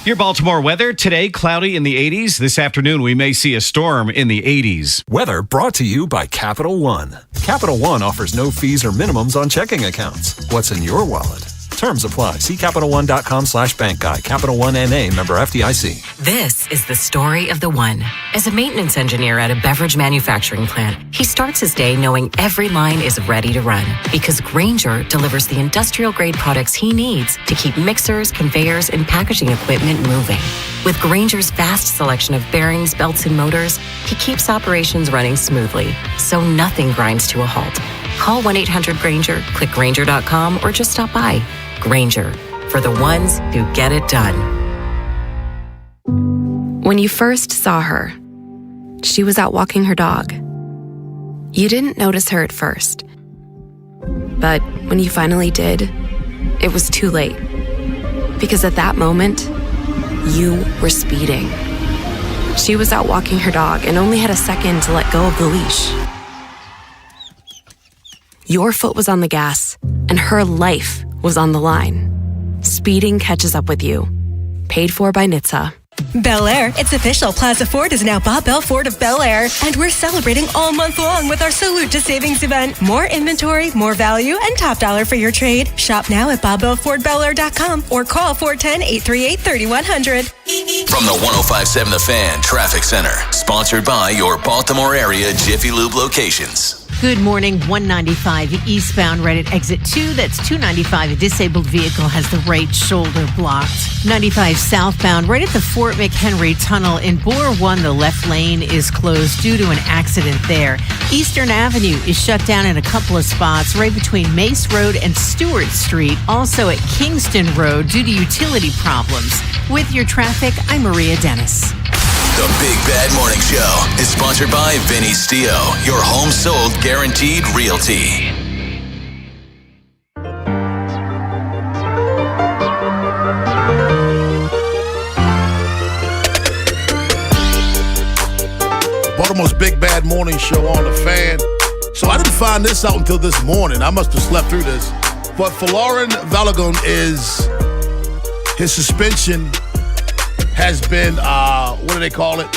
Your Baltimore weather today, cloudy in the 80s. This afternoon, we may see a storm in the 80s. Weather brought to you by Capital One. Capital One offers no fees or minimums on checking accounts. What's in your wallet? Terms apply. See CapitalOne.com/bank guide. Capital One NA, member FDIC. This is the story of the one. As a maintenance engineer at a beverage manufacturing plant, he starts his day knowing every line is ready to run because Grainger delivers the industrial-grade products he needs to keep mixers, conveyors, and packaging equipment moving. With Grainger's vast selection of bearings, belts, and motors, he keeps operations running smoothly, so nothing grinds to a halt. Call 1-800-GRAINGER, click Grainger.com, or just stop by. Grainger, for the ones who get it done. When you first saw her, she was out walking her dog. You didn't notice her at first. But when you finally did, it was too late. Because at that moment, you were speeding. She was out walking her dog and only had a second to let go of the leash. Your foot was on the gas, and her life was on the line. Speeding catches up with you. Paid for by NHTSA. Bel Air, it's official. Plaza Ford is now Bob Bell Ford of Bel Air, and we're celebrating all month long with our Salute to Savings event. More inventory, more value, and top dollar for your trade. Shop now at BobBellFordBelAir.com or call 410-838-3100. From the 105.7 The Fan Traffic Center, sponsored by your Baltimore area Jiffy Lube locations. Good morning. 195 eastbound right at exit 2. That's 295. A disabled vehicle has the right shoulder blocked. 95 southbound right at the Fort McHenry Tunnel in Bore 1. The left lane is closed due to an accident there. Eastern Avenue is shut down in a couple of spots right between Mace Road and Stewart Street. Also at Kingston Road due to utility problems. With your traffic, I'm Maria Dennis. The Big Bad Morning Show is sponsored by Vinny Stio, your home sold guaranteed realty. Baltimore's Big Bad Morning Show on the Fan. So I didn't find this out until this morning. I must have slept through this. But Folarin Balogun his suspension has been, what do they call it?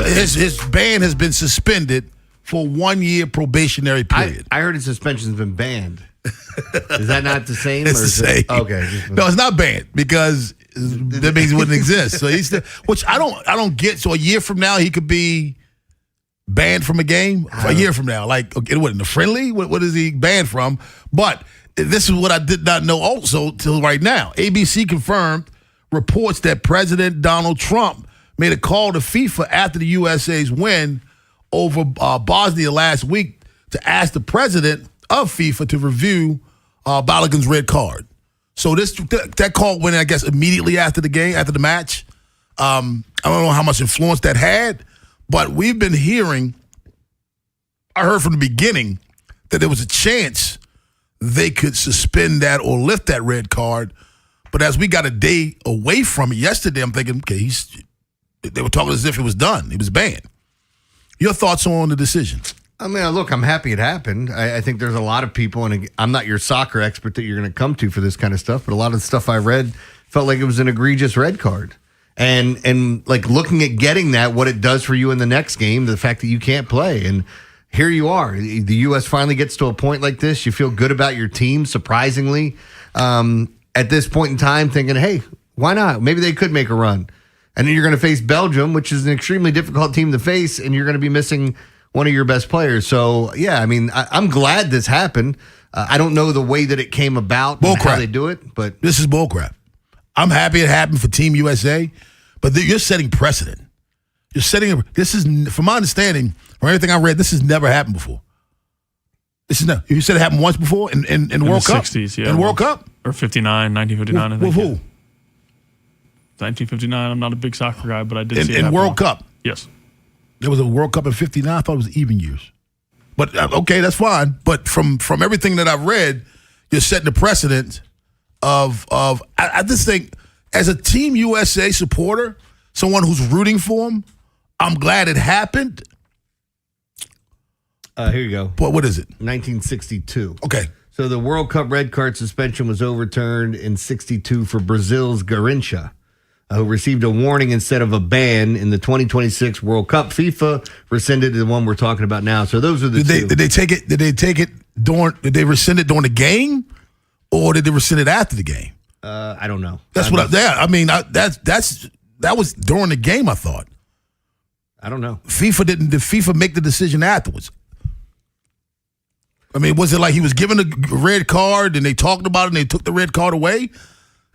His ban has been suspended for 1 year probationary period. I heard his suspension's been banned. Is that not the same? It's the same. Okay. No, it's not banned because that means it wouldn't exist. So he's which I don't get. So a year from now he could be banned from a game. A year from now, like it wasn't a friendly. What is he banned from? But this is what I did not know also till right now. ABC confirmed reports that President Donald Trump made a call to FIFA after the USA's win over Bosnia last week to ask the president of FIFA to review Balogun's red card. So that call went, I guess, immediately after the game, after the match. I don't know how much influence that had, but we've been hearing, I heard from the beginning that there was a chance they could suspend that or lift that red card. But as we got a day away from it yesterday, I'm thinking, okay, they were talking as if it was done. It was banned. Your thoughts on the decision? I mean, look, I'm happy it happened. I think there's a lot of people, and I'm not your soccer expert that you're going to come to for this kind of stuff, but a lot of the stuff I read felt like it was an egregious red card. And like looking at getting that, what it does for you in the next game, the fact that you can't play. And here you are. The U.S. finally gets to a point like this. You feel good about your team, surprisingly. At this point in time, thinking, hey, why not? Maybe they could make a run. And then you're going to face Belgium, which is an extremely difficult team to face, and you're going to be missing one of your best players. So, yeah, I mean, I'm glad this happened. I don't know the way that it came about and how they do it, but this is bullcrap. I'm happy it happened for Team USA, but you're setting precedent. This is, from my understanding, from everything I read, this has never happened before. You said it happened once before in World the Cup? 60s, yeah. In World Cup? Or 1959, I think. With who? 1959, I'm not a big soccer guy, but I did see it in happen. World Cup? Yes. There was a World Cup in 59. I thought it was even years. But, okay, that's fine. But from everything that I've read, you're setting the precedent of I just think, as a Team USA supporter, someone who's rooting for them, I'm glad it happened. Here you go. What is it? 1962. Okay. So the World Cup red card suspension was overturned in 62 for Brazil's Garrincha, who received a warning instead of a ban in the 2026 World Cup. FIFA rescinded the one we're talking about now. So those are the two. Did they take it? Did they rescind it during the game, or did they rescind it after the game? I don't know. That's that was during the game, I thought. I don't know. Did FIFA make the decision afterwards? I mean, was it like he was given a red card and they talked about it and they took the red card away?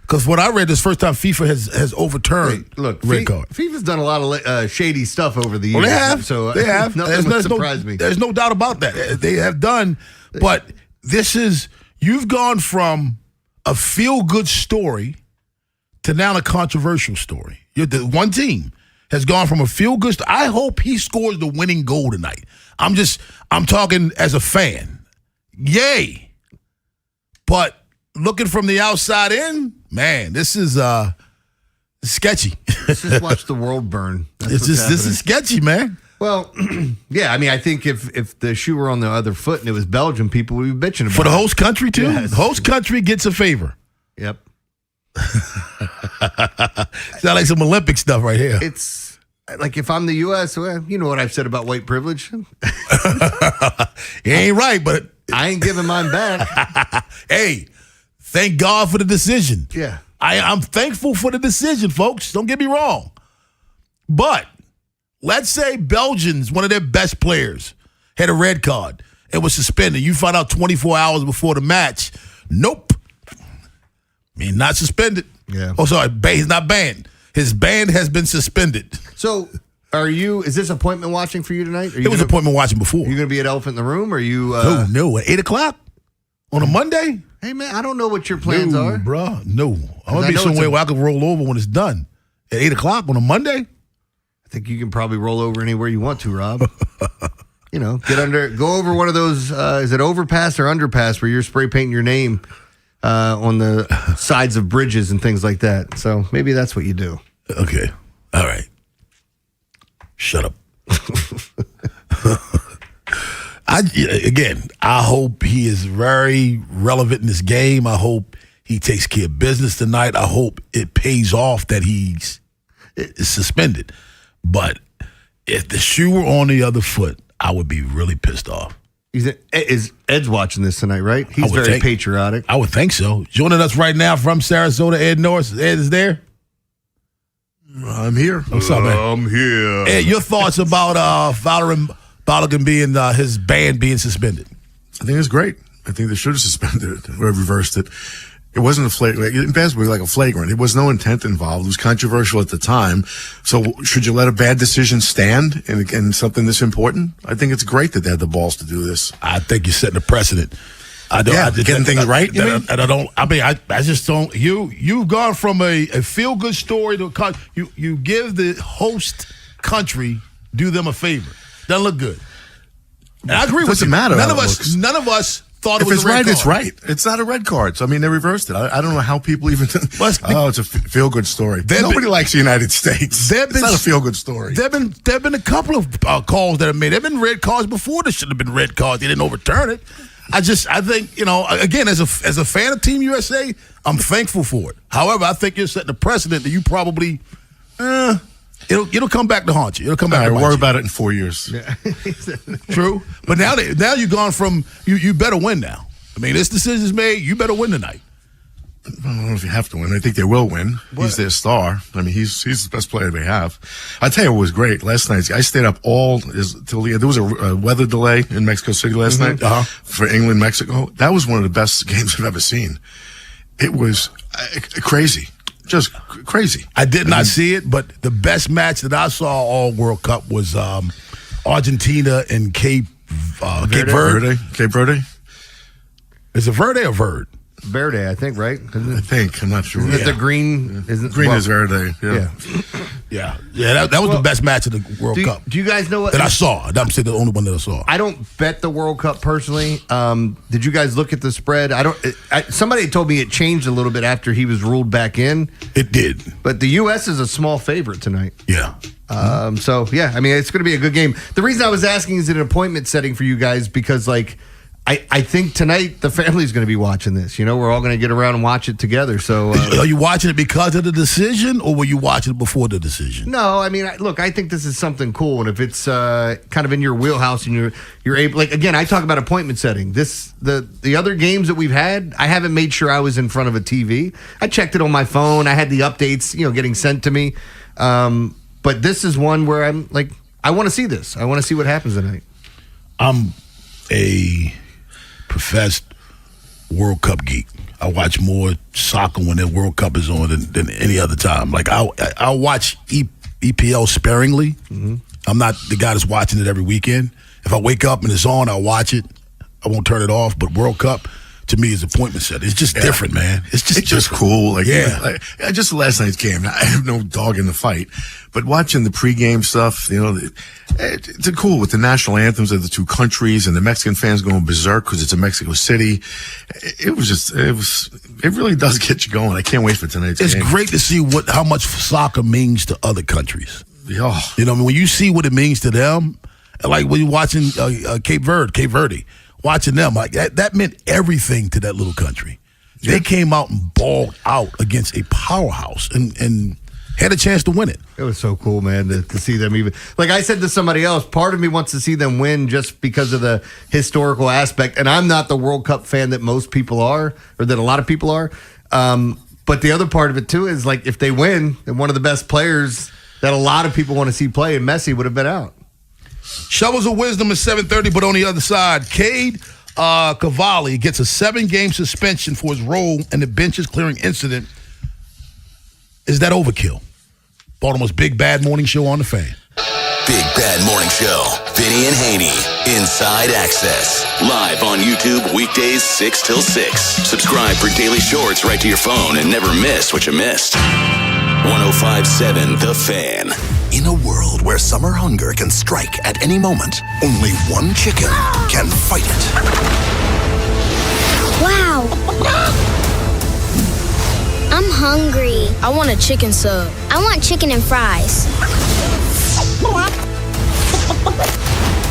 Because what I read, this first time FIFA has overturned red card. FIFA's done a lot of shady stuff over the years. Well, they have. So they have. Nothing would surprise me. There's no doubt about that. They have done. But you've gone from a feel-good story to now a controversial story. The one team has gone from a feel-good story. I hope he scores the winning goal tonight. I'm talking as a fan. Yay. But looking from the outside in, man, this is sketchy. Let's just watch the world burn. This is sketchy, man. Well, yeah, I mean, I think if the shoe were on the other foot and it was Belgium, people would be bitching about it. For the host country, too? Yes. The host country gets a favor. Yep. Sound like some Olympic stuff right here. It's like if I'm the U.S., well, you know what I've said about white privilege. You ain't right, but I ain't giving mine back. Hey, thank God for the decision. Yeah. I'm thankful for the decision, folks. Don't get me wrong. But let's say Belgians, one of their best players, had a red card and was suspended. You find out 24 hours before the match. Nope. Not suspended. Yeah. Oh, sorry. He's not banned. His ban has been suspended. So, is this appointment watching for you tonight? It was appointment watching before. Are you going to be at Elephant in the Room? Or are you? No. At 8 o'clock on a Monday? Hey, man, I don't know what your plans are. Bro. No. I'm going to be somewhere where I can roll over when it's done. At 8 o'clock on a Monday? I think you can probably roll over anywhere you want to, Rob. Go over one of those, is it overpass or underpass, where you're spray painting your name on the sides of bridges and things like that. So maybe that's what you do. Okay. All right. Shut up. I hope he is very relevant in this game. I hope he takes care of business tonight. I hope it pays off that he's suspended. But if the shoe were on the other foot, I would be really pissed off. Is Ed's watching this tonight, right? He's very patriotic. I would think so. Joining us right now from Sarasota, Ed Norris. Ed is there? I'm here. What's up, man? I'm here. Ed, your thoughts about Balogun being his ban being suspended? I think it's great. I think they should have suspended it or reversed it. It wasn't a flagrant. In basketball, like a flagrant. There was no intent involved. It was controversial at the time. So should you let a bad decision stand in something this important? I think it's great that they had the balls to do this. I think you're setting a precedent. Getting things right. I just don't. You've gone from a feel good story to you give the host country, do them a favor. Doesn't look good. And I agree with you. Doesn't matter. None of us thought it was if it's a red right, card. it's right. It's not a red card. So, they reversed it. I don't know how people even it's a feel-good story. Nobody likes the United States. It's not a feel-good story. There have been a couple of calls that have made. There have been red cards before. There should have been red cards. They didn't overturn it. I think, again, as a fan of Team USA, I'm thankful for it. However, I think you're setting a precedent that you probably, it'll come back to haunt you. It'll come back to haunt you. Worry about it in 4 years. Yeah. True. But now you've gone from, you better win now. This decision's made, you better win tonight. I don't know if you have to win. I think they will win. What? He's their star. He's the best player they have. I tell you what was great last night. I stayed up till there was a weather delay in Mexico City last night for England, Mexico. That was one of the best games I've ever seen. It was crazy. Just crazy. I did not see it, but the best match that I saw all World Cup was Argentina and Cape Verde. Cape Verde? Is it Verde or Verde? Verde, I think, right? I think. I'm not sure. Isn't it the green? Green is Verde. Yeah. That was the best match of the World Cup. Do you guys know what? That I saw. I'm saying the only one that I saw. I don't bet the World Cup personally. Did you guys look at the spread? Somebody told me it changed a little bit after he was ruled back in. It did. But the U.S. is a small favorite tonight. Yeah. It's going to be a good game. The reason I was asking is it an appointment setting for you guys because, I think tonight the family's going to be watching this. We're all going to get around and watch it together. So, are you watching it because of the decision, or were you watching it before the decision? No, I think this is something cool, and if it's kind of in your wheelhouse and you're able, again, I talk about appointment setting. The other games that we've had, I haven't made sure I was in front of a TV. I checked it on my phone. I had the updates, getting sent to me. But this is one where I'm I want to see this. I want to see what happens tonight. I'm a professed World Cup geek. I watch more soccer when the World Cup is on than any other time. I'll watch EPL sparingly. Mm-hmm. I'm not the guy that's watching it every weekend. If I wake up and it's on, I'll watch it. I won't turn it off. But World Cup, to me, is appointment set. It's just different, man. It's just cool. Just last night's game. I have no dog in the fight, but watching the pregame stuff, it's cool with the national anthems of the two countries and the Mexican fans going berserk because it's in Mexico City. It really does get you going. I can't wait for tonight's game. It's great to see how much soccer means to other countries. Yeah. When you see what it means to them, like when you're watching Cape Verde. Watching them, that meant everything to that little country. They came out and balled out against a powerhouse and had a chance to win it. It was so cool, man, to see them even. Like I said to somebody else, part of me wants to see them win just because of the historical aspect. And I'm not the World Cup fan that most people are, or that a lot of people are. But the other part of it, too, is like if they win, then one of the best players that a lot of people want to see play, and Messi would have been out. Shovels of Wisdom is 7:30, but on the other side, Cade Cavalli gets a 7-game suspension for his role in the benches clearing incident. Is that overkill? Baltimore's Big Bad Morning Show on the Fan. Big Bad Morning Show. Vinny and Haynie. Inside Access. Live on YouTube weekdays 6 till 6. Subscribe for daily shorts right to your phone and never miss what you missed. 105.7 The Fan. In a world where summer hunger can strike at any moment, only one chicken can fight it. Wow. I'm hungry. I want a chicken sub. I want chicken and fries.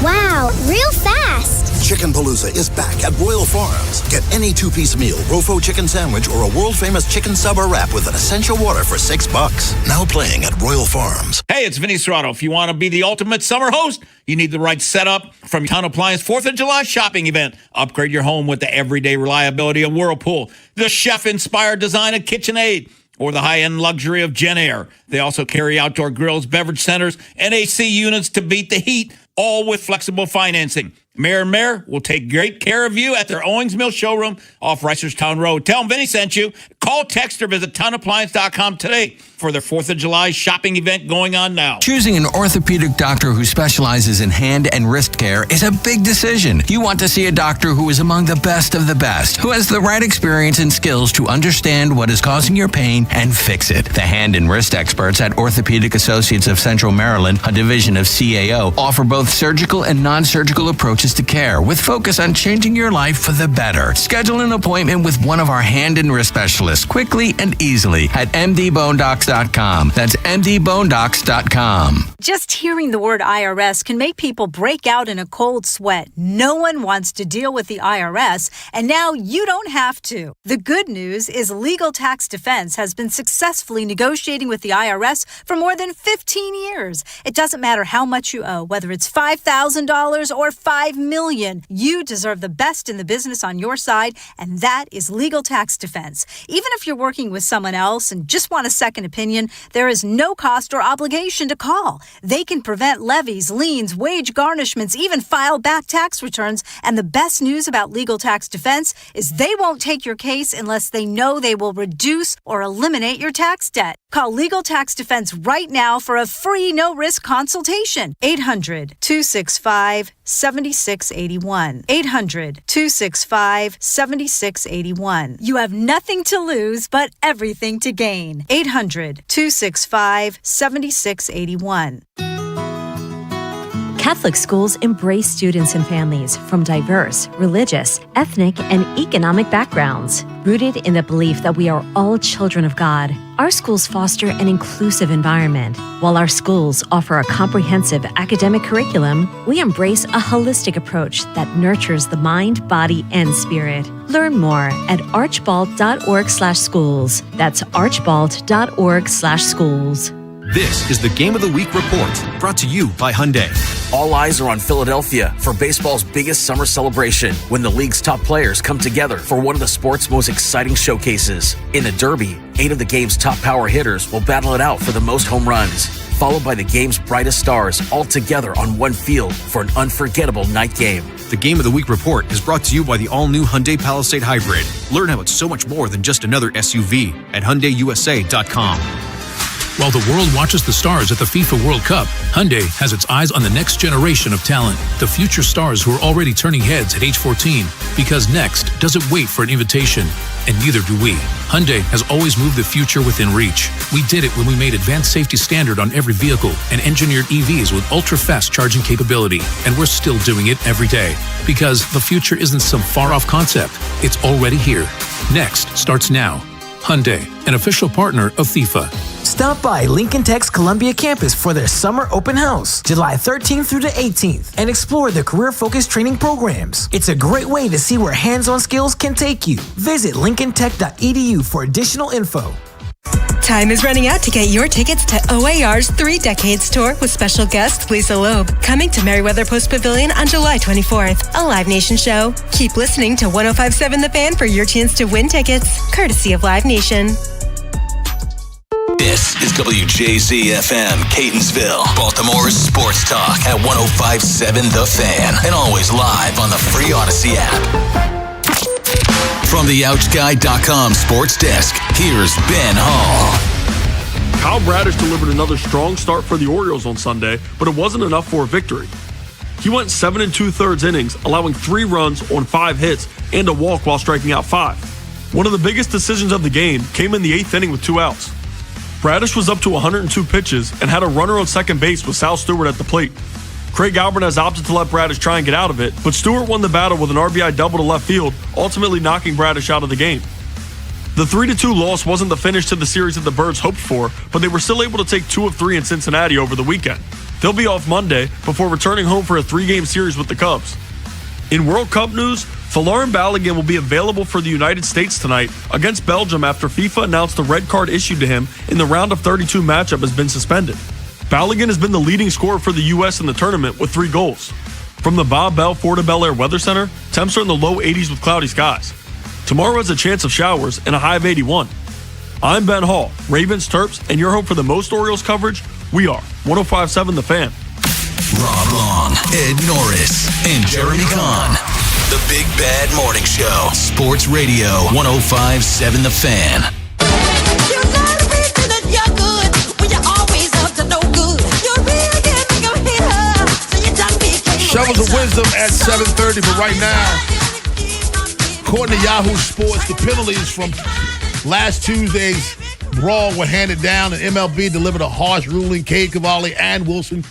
Wow, real fast. Chicken Palooza is back at Royal Farms. Get any 2-piece meal, Rofo chicken sandwich, or a world-famous chicken sub or wrap with an essential water for $6. Now playing at Royal Farms. Hey, it's Vinny Serrato. If you want to be the ultimate summer host, you need the right setup from Town Appliance 4th of July shopping event. Upgrade your home with the everyday reliability of Whirlpool, the chef-inspired design of KitchenAid, or the high-end luxury of Jen Air. They also carry outdoor grills, beverage centers, and AC units to beat the heat, all with flexible financing. Mayor and Mayor will take great care of you at their Owings Mill showroom off Reisterstown Road. Tell them Vinny sent you. Call, text, or visit townappliance.com today for their 4th of July shopping event going on now. Choosing an orthopedic doctor who specializes in hand and wrist care is a big decision. You want to see a doctor who is among the best of the best, who has the right experience and skills to understand what is causing your pain and fix it. The hand and wrist experts at Orthopedic Associates of Central Maryland, a division of CAO, offer both surgical and non-surgical approaches to care with focus on changing your life for the better. Schedule an appointment with one of our hand and wrist specialists quickly and easily at mdbonedocs.com. That's mdbonedocs.com. Just hearing the word IRS can make people break out in a cold sweat. No one wants to deal with the IRS, and now you don't have to. The good news is Legal Tax Defense has been successfully negotiating with the IRS for more than 15 years. It doesn't matter how much you owe, whether it's $5,000 or $5 million. You deserve the best in the business on your side, and that is Legal Tax Defense. Even if you're working with someone else and just want a second opinion, there is no cost or obligation to call. They can prevent levies, liens, wage garnishments, even file back tax returns. And the best news about Legal Tax Defense is they won't take your case unless they know they will reduce or eliminate your tax debt. Call Legal Tax Defense right now for a free no-risk consultation. 800-265-7681. 800-265-7681. You have nothing to lose but everything to gain. 800-265-7681. Catholic schools embrace students and families from diverse, religious, ethnic, and economic backgrounds. Rooted in the belief that we are all children of God, our schools foster an inclusive environment. While our schools offer a comprehensive academic curriculum, we embrace a holistic approach that nurtures the mind, body, and spirit. Learn more at archbald.org/schools. That's archbald.org/schools. This is the Game of the Week report, brought to you by Hyundai. All eyes are on Philadelphia for baseball's biggest summer celebration, when the league's top players come together for one of the sport's most exciting showcases. In the Derby, 8 of the game's top power hitters will battle it out for the most home runs, followed by the game's brightest stars, all together on one field for an unforgettable night game. The Game of the Week report is brought to you by the all-new Hyundai Palisade Hybrid. Learn how it's so much more than just another SUV at HyundaiUSA.com. While the world watches the stars at the FIFA World Cup, Hyundai has its eyes on the next generation of talent, the future stars who are already turning heads at age 14. Because next doesn't wait for an invitation, and neither do we. Hyundai has always moved the future within reach. We did it when we made advanced safety standard on every vehicle and engineered EVs with ultra-fast charging capability. And we're still doing it every day. Because the future isn't some far-off concept. It's already here. Next starts now. Hyundai, an official partner of FIFA. Stop by Lincoln Tech's Columbia campus for their summer open house, July 13th through the 18th, and explore the career-focused training programs. It's a great way to see where hands-on skills can take you. Visit lincolntech.edu for additional info. Time is running out to get your tickets to OAR's 3 Decades Tour with special guest Lisa Loeb, coming to Merriweather Post Pavilion on July 24th, a Live Nation show. Keep listening to 105.7 The Fan for your chance to win tickets, courtesy of Live Nation. This is WJZ-FM, Catonsville, Baltimore's sports talk at 105.7 The Fan, and always live on the free Odyssey app. From the OutGuy.com sports desk, here's Ben Hall. Kyle Bradish delivered another strong start for the Orioles on Sunday, but it wasn't enough for a victory. He went 7 2/3 innings, allowing 3 runs on 5 hits and a walk while striking out 5. One of the biggest decisions of the game came in the 8th inning with 2 outs. Bradish was up to 102 pitches and had a runner on second base with Sal Stewart at the plate. Craig Alvarez opted to let Bradish try and get out of it, but Stewart won the battle with an RBI double to left field, ultimately knocking Bradish out of the game. The 3-2 loss wasn't the finish to the series that the Birds hoped for, but they were still able to take 2 of 3 in Cincinnati over the weekend. They'll be off Monday before returning home for a 3-game series with the Cubs. In World Cup news, Folarin Balogun will be available for the United States tonight against Belgium after FIFA announced the red card issued to him in the round of 32 matchup has been suspended. Balogun has been the leading scorer for the U.S. in the tournament with 3 goals. From the Bob Bell Florida Bel Air Weather Center, temps are in the low 80s with cloudy skies. Tomorrow has a chance of showers and a high of 81. I'm Ben Hall, Ravens, Terps, and your hope for the most Orioles coverage? We are 105.7 The Fan. Rob Long, Ed Norris, and Jeremy Kahn. The Big Bad Morning Show. Sports Radio 105.7 The Fan. Shovels of wisdom at 7:30, but right now, according to Yahoo Sports, the penalties from last Tuesday's brawl were handed down, and MLB delivered a harsh ruling. Cade Cavalli and Wilson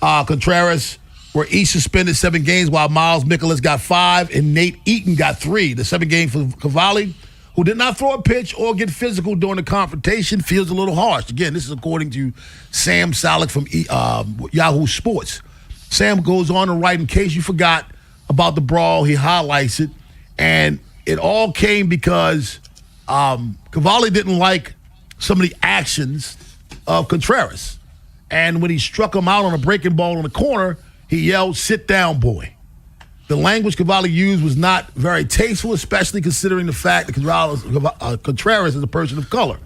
Contreras were each suspended 7 games, while Miles Mikolas got 5 and Nate Eaton got 3. The 7 game for Cavalli, who did not throw a pitch or get physical during the confrontation, feels a little harsh. Again, this is according to Sam Salek from Yahoo Sports. Sam goes on to write, in case you forgot about the brawl, he highlights it, and it all came because Cavalli didn't like some of the actions of Contreras. And when he struck him out on a breaking ball in the corner, he yelled, "Sit down, boy." The language Cavalli used was not very tasteful, especially considering the fact that Contreras is a person of color.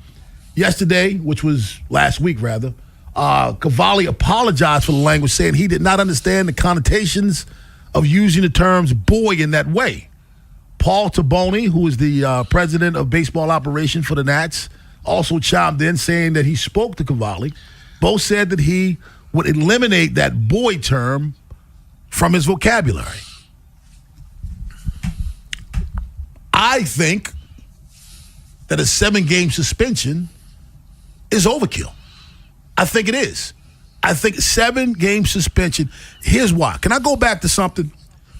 Yesterday, which was last week rather, Cavalli apologized for the language, saying he did not understand the connotations of using the terms boy in that way. Paul Taboni, who is the president of baseball operations for the Nats, also chimed in, saying that he spoke to Cavalli. Both said that he would eliminate that boy term from his vocabulary. I think that a 7-game suspension is overkill. I think it is. I think 7-game suspension. Here's why. Can I go back to something?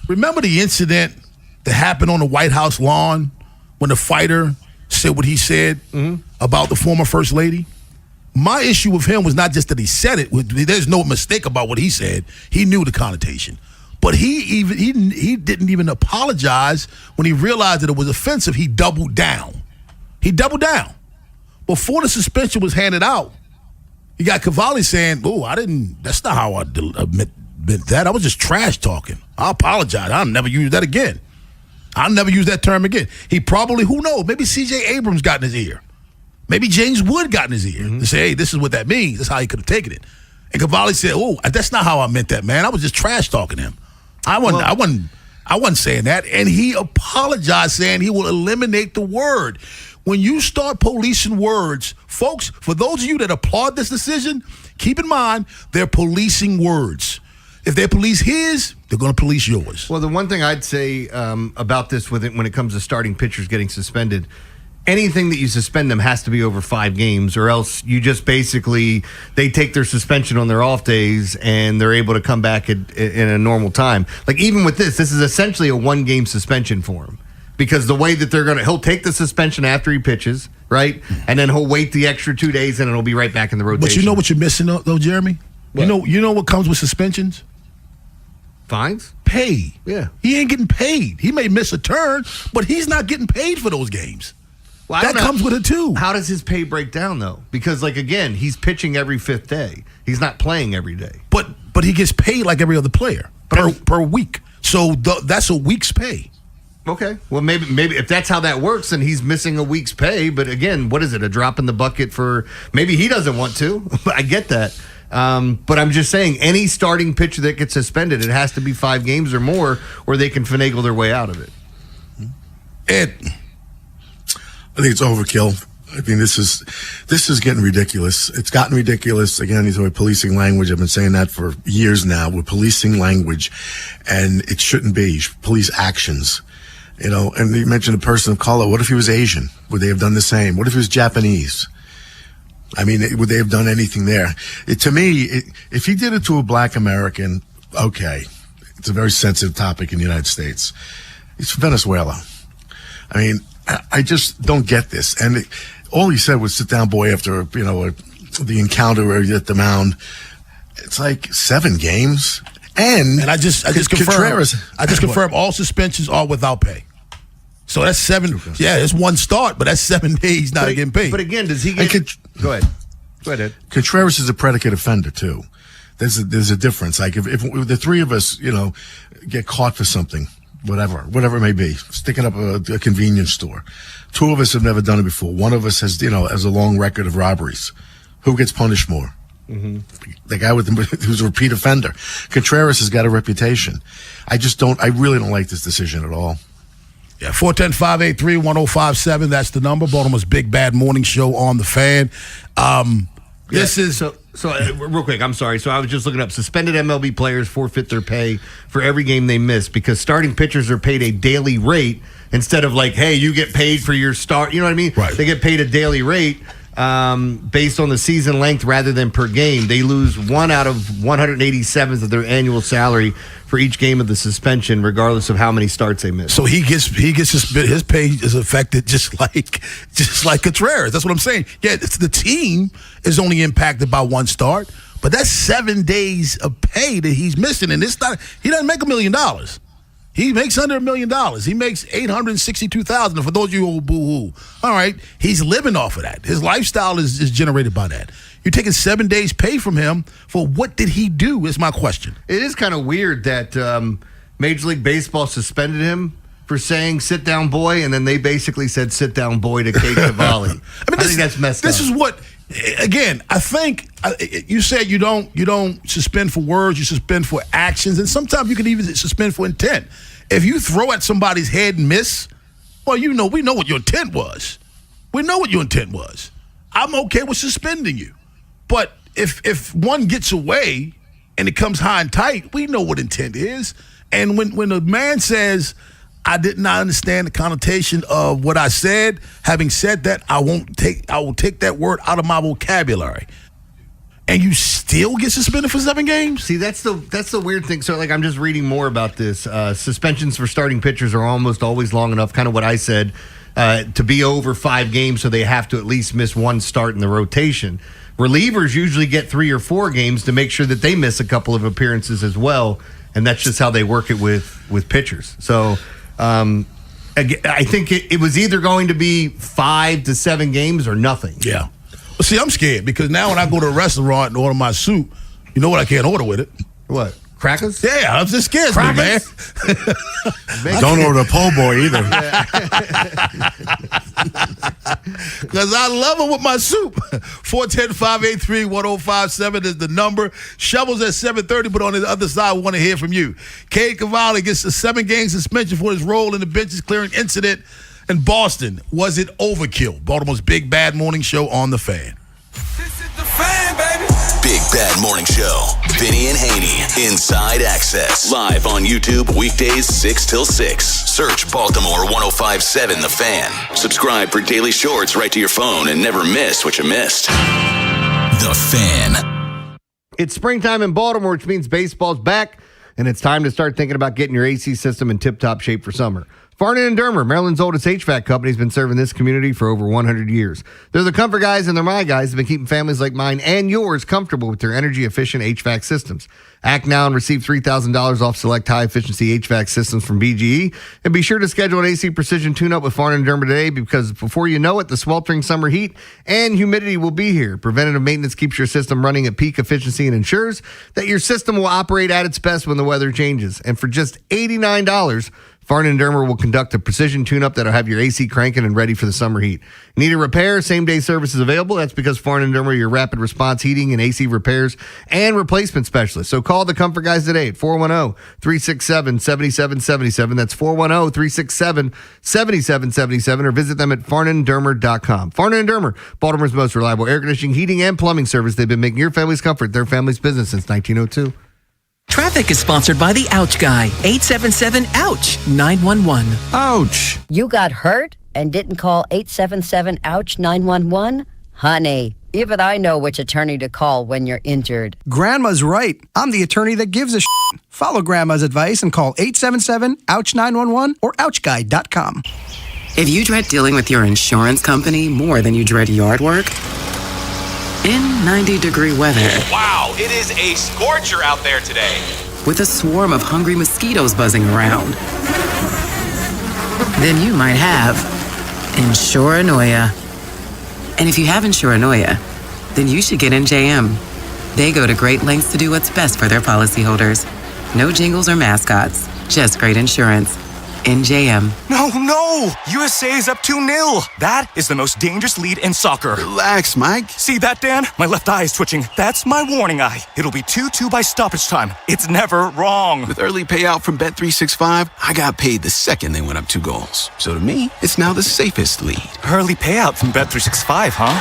Remember the incident that happened on the White House lawn when the fighter said what he said about the former First Lady? My issue with him was not just that he said it. There's no mistake about what he said. He knew the connotation. But he didn't even apologize when he realized that it was offensive. He doubled down. Before the suspension was handed out, you got Cavalli saying, that's not how I meant that. I was just trash talking. I apologize. I'll never use that again. I'll never use that term again. He probably, who knows, maybe C.J. Abrams got in his ear. Maybe James Wood got in his ear to say, hey, this is what that means. That's how he could have taken it. And Cavalli said, that's not how I meant that, man. I was just trash talking him. I wasn't saying that. And he apologized, saying he will eliminate the word. When you start policing words, folks, for those of you that applaud this decision, keep in mind they're policing words. If they police his, they're going to police yours. Well, the one thing I'd say about this when it comes to starting pitchers getting suspended, anything that you suspend them has to be over 5 games, or else you just basically, they take their suspension on their off days and they're able to come back in a normal time. Like even with this is essentially a 1-game suspension for him. Because the way that he'll take the suspension after he pitches, right? And then he'll wait the extra 2 days, and it'll be right back in the rotation. But you know what you're missing, though, Jeremy? What? You know what comes with suspensions? Fines? Pay. Yeah. He ain't getting paid. He may miss a turn, but he's not getting paid for those games. Well, that comes with it, too. How does his pay break down, though? Because, again, he's pitching every fifth day. He's not playing every day. But he gets paid like every other player per week. So that's a week's pay. Okay. Well, maybe if that's how that works, then he's missing a week's pay. But again, what is it? A drop in the bucket for maybe he doesn't want to. I get that. But I'm just saying, any starting pitcher that gets suspended, it has to be 5 games or more, or they can finagle their way out of it. I think it's overkill. I mean, this is getting ridiculous. It's gotten ridiculous. Again, he's with policing language. I've been saying that for years now. We're policing language, and it shouldn't be. Police actions. And you mentioned a person of color. What if he was Asian? Would they have done the same? What if he was Japanese? I mean, would they have done anything there? To me, if he did it to a black American, okay. It's a very sensitive topic in the United States. It's Venezuela. I mean, I just don't get this. And all he said was sit down, boy, after, the encounter at the mound. It's like 7 games. And I just confirmed all suspensions are without pay. So that's 7. Yeah, it's 1 start, but that's 7 days not getting paid. But again, does he get? Go ahead. Go ahead, Ed. Contreras is a predicate offender too. There's a difference. Like if the 3 of us, get caught for something, whatever it may be, sticking up a convenience store. 2 of us have never done it before. 1 of us has a long record of robberies. Who gets punished more? Mm-hmm. The guy who's a repeat offender. Contreras has got a reputation. I really don't like this decision at all. Yeah, 410-583-1057. That's the number. Baltimore's Big Bad Morning Show on the Fan. This is so real quick. I'm sorry. So I was just looking up suspended MLB players forfeit their pay for every game they miss because starting pitchers are paid a daily rate instead of hey, you get paid for your start. You know what I mean? Right. They get paid a daily rate based on the season length rather than per game. They lose 1 out of 187th of their annual salary for each game of the suspension, regardless of how many starts they miss. So he gets his pay is affected just like Contreras. That's what I'm saying. Yeah, the team is only impacted by 1 start, but that's 7 days of pay that he's missing, and it's not. He doesn't make $1 million. He makes under $1 million. He makes $862,000. For those of you who boo-hoo, all right, he's living off of that. His lifestyle is generated by that. You're taking 7 days' pay from him for what did he do? Is my question. It is kind of weird that Major League Baseball suspended him for saying "sit down, boy," and then they basically said "sit down, boy" to Kate Cavalli. I think that's messed up. This is what. Again, I think you said you don't suspend for words, you suspend for actions, and sometimes you can even suspend for intent. If you throw at somebody's head and miss, well, we know what your intent was. We know what your intent was. I'm okay with suspending you. But if one gets away and it comes high and tight, we know what intent is. And when a man says, I did not understand the connotation of what I said. Having said that, I will take that word out of my vocabulary. And you still get suspended for 7 games? See, that's the weird thing. So, I'm just reading more about this. Suspensions for starting pitchers are almost always long enough, kind of what I said, to be over 5 games, so they have to at least miss 1 start in the rotation. Relievers usually get 3 or 4 games to make sure that they miss a couple of appearances as well, and that's just how they work it with pitchers. So, I think it was either going to be 5 to 7 games or nothing. Yeah. Well, see, I'm scared because now when I go to a restaurant and order my soup, you know what I can't order with it? What? Crackers? Yeah, I'm just scared, man. Don't order a po' boy either. Because I love it with my soup. 410-583-1057 is the number. Shovels at 7:30, but on the other side, we want to hear from you. Cade Cavalli gets a 7-game suspension for his role in the benches clearing incident in Boston. Was it overkill? Baltimore's Big Bad Morning Show on the Fan. This is the Fan, baby. Big Bad Morning Show. Vinny and Haynie. Inside Access. Live on YouTube weekdays 6 till 6. Search Baltimore 1057 The Fan. Subscribe for daily shorts right to your phone and never miss what you missed. The Fan. It's springtime in Baltimore, which means baseball's back, and it's time to start thinking about getting your AC system in tip-top shape for summer. Farnan & Dermer, Maryland's oldest HVAC company, has been serving this community for over 100 years. They're the comfort guys, and they're my guys. They've been keeping families like mine and yours comfortable with their energy-efficient HVAC systems. Act now and receive $3,000 off select high-efficiency HVAC systems from BGE. And be sure to schedule an AC Precision tune-up with Farnan & Dermer today, because before you know it, the sweltering summer heat and humidity will be here. Preventative maintenance keeps your system running at peak efficiency and ensures that your system will operate at its best when the weather changes. And for just $89, Farnan & Dermer will conduct a precision tune-up that'll have your AC cranking and ready for the summer heat. Need a repair? Same-day service is available. That's because Farnan & Dermer are your rapid response heating and AC repairs and replacement specialists. So call the Comfort Guys today at 410-367-7777. That's 410-367-7777, or visit them at farnanddermer.com. Farnan & Dermer, Baltimore's most reliable air conditioning, heating, and plumbing service. They've been making your family's comfort their family's business since 1902. Traffic is sponsored by the Ouch Guy. 877-OUCH-911. Ouch! You got hurt and didn't call 877-OUCH-911? Honey, even I know which attorney to call when you're injured. Grandma's right. I'm the attorney that gives a shit. Follow Grandma's advice and call 877-OUCH-911 or OUCHGuy.com. If you dread dealing with your insurance company more than you dread yard work, in 90-degree weather. Wow, it is a scorcher out there today. With a swarm of hungry mosquitoes buzzing around. Then you might have Insuranoia. And if you have Insuranoia, then you should get NJM. They go to great lengths to do what's best for their policyholders. No jingles or mascots, just great insurance. NJM. No! USA is up 2-0. That is the most dangerous lead in soccer. Relax, Mike. See that, Dan? My left eye is twitching. That's my warning eye. It'll be 2-2 by stoppage time. It's never wrong. With early payout from Bet365, I got paid the second they went up 2 goals. So to me, it's now the safest lead. Early payout from Bet365, huh?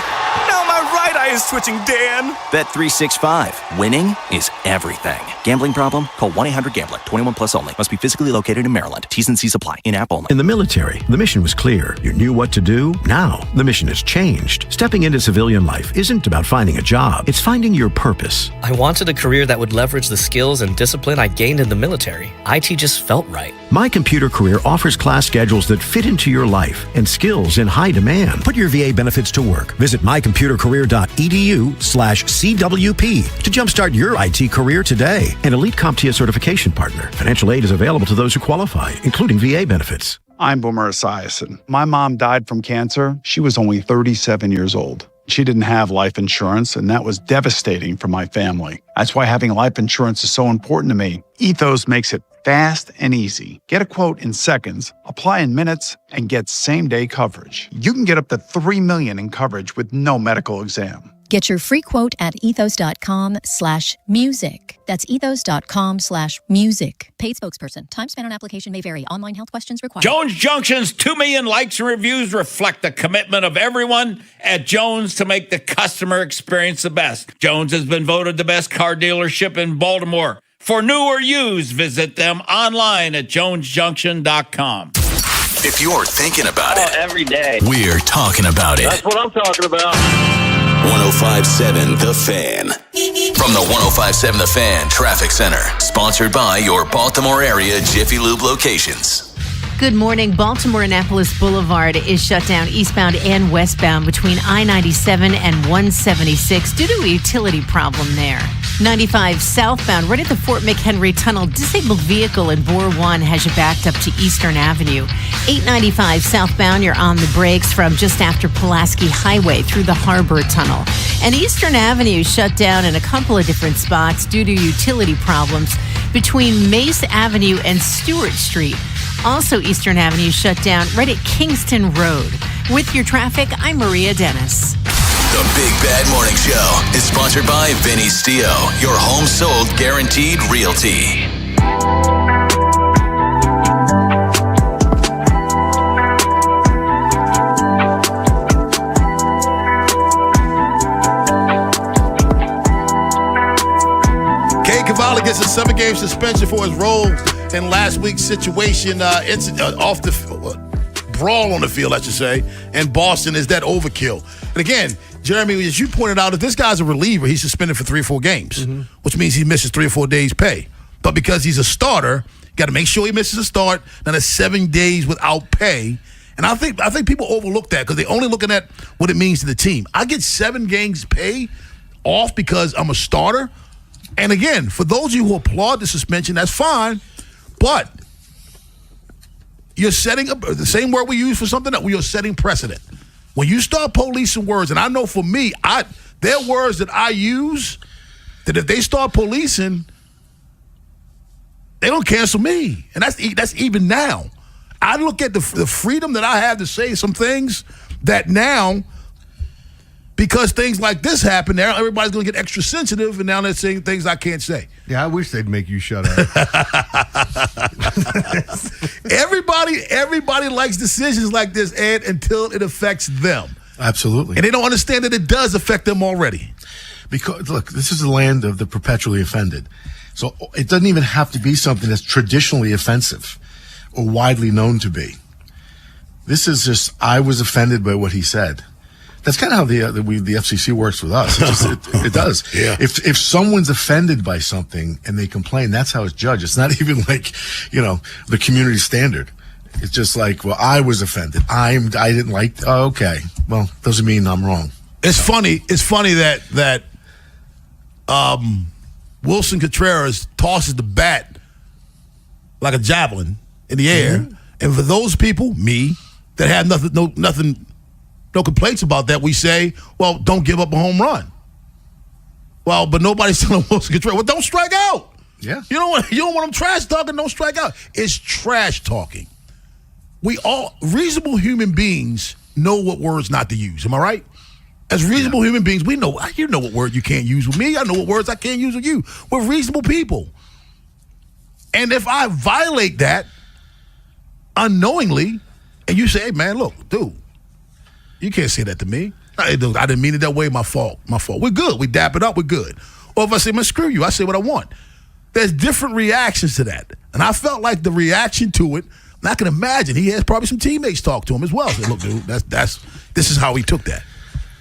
Now my right eye is twitching, Dan. Bet365. Winning is everything. Gambling problem? Call 1-800-GAMBLER. 21 plus only. Must be physically located in Maryland. T's and C's apply. In-app only. In the military, the mission was clear. You knew what to do. Now, the mission has changed. Stepping into civilian life isn't about finding a job. It's finding your purpose. I wanted a career that would leverage the skills and discipline I gained in the military. IT just felt right. My Computer Career offers class schedules that fit into your life and skills in high demand. Put your VA benefits to work. Visit mycomputercareer.edu/CWP to jumpstart your IT career today. An elite CompTIA certification partner. Financial aid is available to those who qualify, including VA benefits. I'm Boomer Esiason. My mom died from cancer. She was only 37 years old. She didn't have life insurance, and that was devastating for my family. That's why having life insurance is so important to me. Ethos makes it fast and easy. Get a quote in seconds, apply in minutes, and get same-day coverage. You can get up to $3 million in coverage with no medical exam. Get your free quote at ethos.com/music. That's ethos.com/music. Paid spokesperson. Time spent on application may vary. Online health questions required. Jones Junction's 2 million likes and reviews reflect the commitment of everyone at Jones to make the customer experience the best. Jones has been voted the best car dealership in Baltimore. For new or used, visit them online at jonesjunction.com. If you're thinking about it, every day, we're talking about it. That's what I'm talking about. 105.7 The Fan. From the 105.7 The Fan Traffic Center. Sponsored by your Baltimore area Jiffy Lube locations. Good morning. Baltimore-Annapolis Boulevard is shut down eastbound and westbound between I-97 and 176 due to a utility problem there. 95 southbound, right at the Fort McHenry Tunnel, disabled vehicle in Bore 1 has you backed up to Eastern Avenue. 895 southbound, you're on the brakes from just after Pulaski Highway through the Harbor Tunnel. And Eastern Avenue shut down in a couple of different spots due to utility problems between Mace Avenue and Stewart Street. Also, Eastern Avenue shut down right at Kingston Road. With your traffic, I'm Maria Dennis. The Big Bad Morning Show is sponsored by Vinny Stio, your home sold guaranteed realty. Cavalli gets a 7-game suspension for his role in last week's situation, off the brawl on the field, I should say. And Boston, is that overkill? And again, Jeremy, as you pointed out, if this guy's a reliever, he's suspended for 3 or 4 games, which means he misses 3 or 4 days' pay. But because he's a starter, Got to make sure he misses a start. Now that's 7 days without pay. And I think people overlook that because they're only looking at what it means to the team. I get 7 games pay off because I'm a starter. And again, for those of you who applaud the suspension, that's fine. But you're setting up the same word we use for something that we are setting precedent. When you start policing words, and I know for me, there are words that I use that if they start policing, they don't cancel me. And that's even now. I look at the freedom that I have to say some things that now, because things like this happen, now everybody's going to get extra sensitive, and now they're saying things I can't say. Yeah, I wish they'd make you shut up. Everybody likes decisions like this, Ed, until it affects them. Absolutely. And they don't understand that it does affect them already. Because, look, this is the land of the perpetually offended. So it doesn't even have to be something that's traditionally offensive or widely known to be. This is just, I was offended by what he said. That's kind of how the FCC works with us. It does. Yeah. If someone's offended by something and they complain, that's how it's judged. It's not even like, the community standard. It's just like, well, I was offended. I didn't like. Oh, okay. Well, doesn't mean I'm wrong. It's funny. It's funny that Wilson Contreras tosses the bat like a javelin in the air, and for those people, me, that have no complaints about that, we say, well, don't give up a home run. Well, but nobody's telling Wilson Contreras, well, don't strike out. Yeah. You don't want them trash talking, don't strike out. It's trash talking. We all, reasonable human beings, know what words not to use. Am I right? As reasonable human beings, we know, you know what word you can't use with me. I know what words I can't use with you. We're reasonable people. And if I violate that unknowingly, and you say, hey, man, look, dude, you can't say that to me. I didn't mean it that way. My fault. We're good. We dap it up. We're good. Or if I say, man, screw you, I say what I want. There's different reactions to that. And I felt like the reaction to it, and I can imagine he has probably some teammates talk to him as well. Say, look, dude, this is how he took that.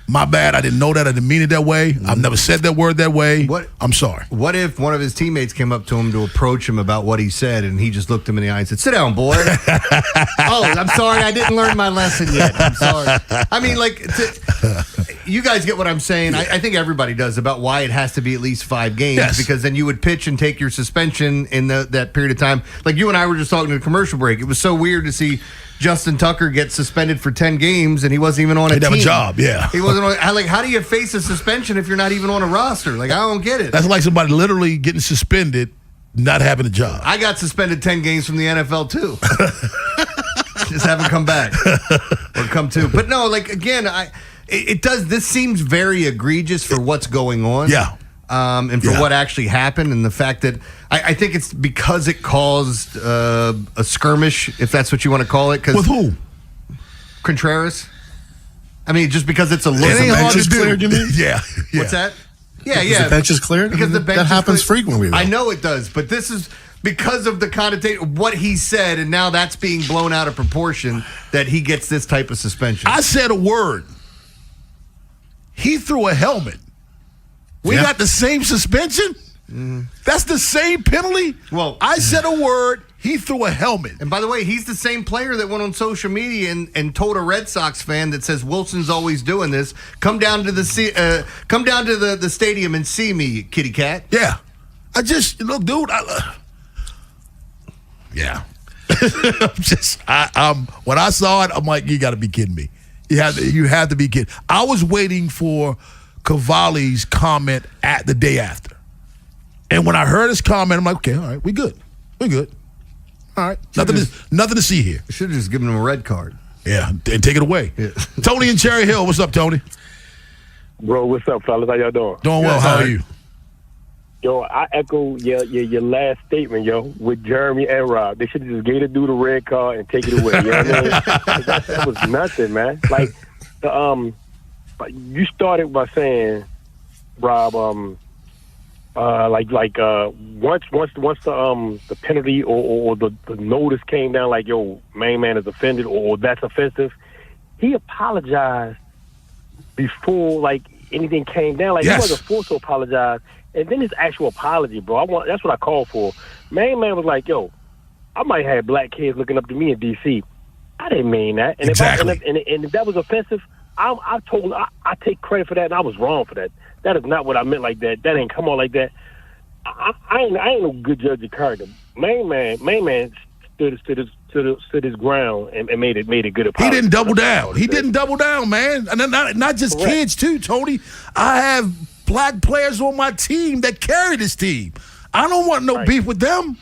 My bad. I didn't know that. I didn't mean it that way. I've never said that word that way. I'm sorry. What if one of his teammates came up to him to approach him about what he said, and he just looked him in the eye and said, sit down, boy. Oh, I'm sorry. I didn't learn my lesson yet. I'm sorry. I mean, you guys get what I'm saying. I think everybody does about why it has to be at least 5 games. Yes. Because then you would pitch and take your suspension in that period of time. Like you and I were just talking to the commercial break. It was so weird to see Justin Tucker get suspended for 10 games and he wasn't even on a team. He didn't have a job, yeah. He wasn't on. How do you face a suspension if you're not even on a roster? Like, I don't get it. That's like somebody literally getting suspended, not having a job. I got suspended 10 games from the NFL too. Just haven't come back or come to. But no, again, it does. This seems very egregious for what's going on. Yeah. And for what actually happened, and the fact that I think it's because it caused a skirmish, if that's what you want to call it. With who? Contreras. I mean, just because it's a look. The bench is cleared, you mean? Yeah. What's that? Yeah. The bench is cleared? Because the bench that happens frequently, though. I know it does, but this is because of the connotation, what he said, and now that's being blown out of proportion that he gets this type of suspension. I said a word. He threw a helmet. We got the same suspension? That's the same penalty? Well, I said a word. He threw a helmet. And by the way, he's the same player that went on social media and told a Red Sox fan that says Wilson's always doing this. Come down to the stadium and see me, kitty cat. Yeah. I just look, dude. Yeah. When I saw it, I'm like, you got to be kidding me. You have to be kidding. I was waiting for Cavalli's comment at the day after. And when I heard his comment, I'm like, okay, all right, we good. We're good. All right. Nothing to see here. You should have just given him a red card. Yeah, and take it away. Yeah. Tony in Cherry Hill. What's up, Tony? Bro, what's up, fellas? How y'all doing? Doing well. How are you? Yo, I echo your last statement, yo, with Jeremy and Rob. They should have just gave the dude a red card and take it away. You know what I mean? that was nothing, man. Like, you started by saying, Rob, once the penalty or the notice came down, like, yo, main man is offended or that's offensive, he apologized before like anything came down. Like, he wasn't forced to apologize. And then his actual apology, bro. That's what I called for. Main man was like, yo, I might have black kids looking up to me in D.C. I didn't mean that. And Exactly. If that was offensive, I take credit for that, and I was wrong for that. That is not what I meant like that. That ain't come on like that. I ain't no good judge of character. Main man stood his ground and made it good. He didn't double down. He didn't double down, man. And not just kids too, Tony. I have black players on my team that carry this team. I don't want no beef with them.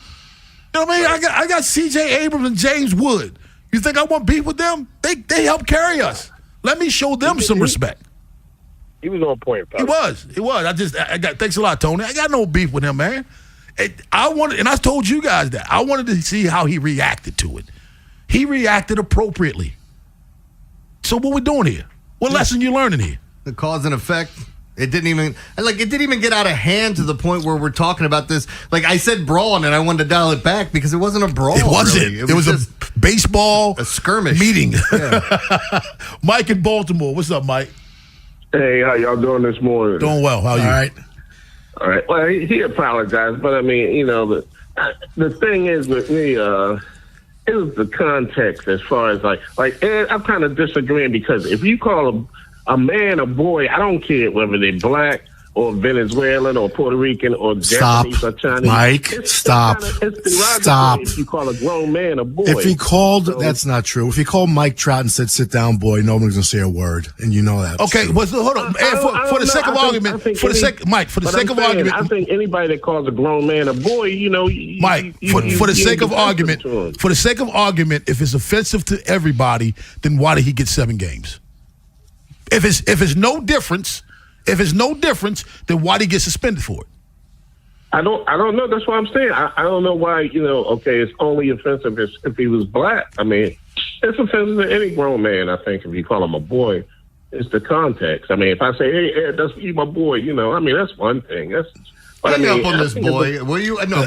You know what I mean? I got C.J. Abrams and James Wood. You think I want beef with them? They help carry us. Let me show them some respect. He was on point, pal. He was. Thanks a lot, Tony. I got no beef with him, man. And I told you guys that. I wanted to see how he reacted to it. He reacted appropriately. So what we doing here? What lesson you learning here? The cause and effect. It didn't even get out of hand to the point where we're talking about this. Like I said brawl, and I wanted to dial it back because it wasn't a brawl. It wasn't. Really. It was a baseball skirmish meeting. Yeah. Mike in Baltimore. What's up, Mike? Hey, how y'all doing this morning? Doing well. How are you? All right. Well, he apologized, but I mean, the thing is with me, it was the context as far as and I'm kind of disagreeing because if you call a man a boy, I don't care whether they're black or Venezuelan or Puerto Rican or Japanese or Chinese. Mike, stop. Stop. If you call a grown man a boy. If he called, that's not true. If he called Mike Trout and said, sit down, boy, nobody's going to say a word. And you know that. Okay, well, so hold on. For the sake of argument, I think anybody that calls a grown man a boy, Mike, for the sake of argument, if it's offensive to everybody, then why did he get 7 games? If it's no difference, then why did he get suspended for it? I don't know. That's what I'm saying. I don't know why, it's only offensive if he was black. I mean, it's offensive to any grown man, I think, if you call him a boy. It's the context. I mean, if I say, hey, Ed, that's you, my boy, that's one thing. Hang up on this boy. Will you? No.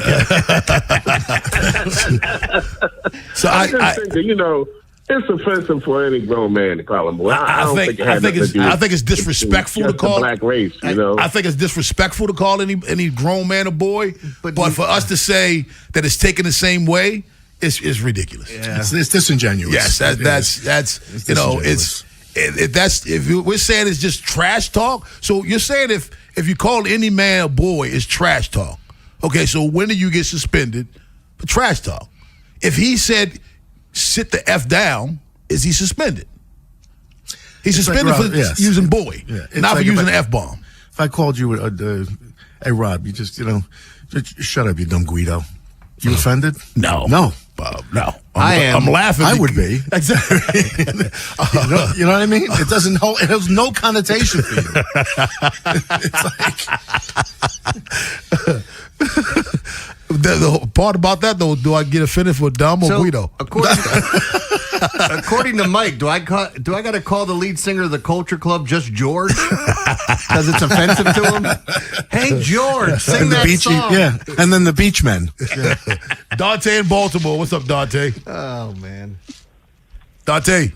So I just think that, it's offensive for any grown man to call him boy. I think it's disrespectful to call the black race. I think it's disrespectful to call any grown man a boy. But for us to say that it's taken the same way, it's ridiculous. Yeah. It's disingenuous. Yes, that's if we're saying it's just trash talk. So you're saying if you call any man a boy, it's trash talk. Okay, so when do you get suspended for trash talk? If he said sit the F down, is he suspended? He's suspended for using boy, not for using an F-bomb. If I called you, hey, Rob, you just shut up, you dumb Guido. You offended? No. No. No. I'm laughing. I would be. Exactly. You know what I mean? It has no connotation for you. It's The part about that, though, do I get offended for dumb or Guido? According to Mike, do I got to call the lead singer of the Culture Club just George? Because it's offensive to him? Hey, George, sing that song. Yeah, and then the Beachmen. Dante in Baltimore. What's up, Dante? Oh, man. Dante.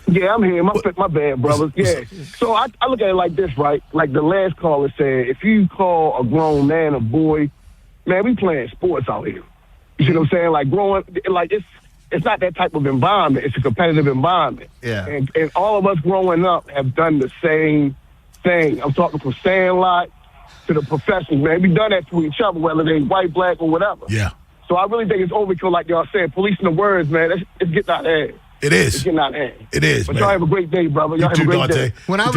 Yeah, I'm here. My bad, brothers. Yeah. So I look at it like this, right? Like the last caller said, if you call a grown man a boy, man, we playing sports out here. You know what I'm saying? Like growing, like it's not that type of environment. It's a competitive environment. Yeah. And all of us growing up have done the same thing. I'm talking from Sandlot to the professionals, man. We done that to each other, whether they white, black, or whatever. Yeah. So I really think it's overkill, like y'all said, policing the words, man. It's getting out of hand. It is. It's getting out of hand. It is, but man. y'all have a great day, brother. Y'all have a great day. When I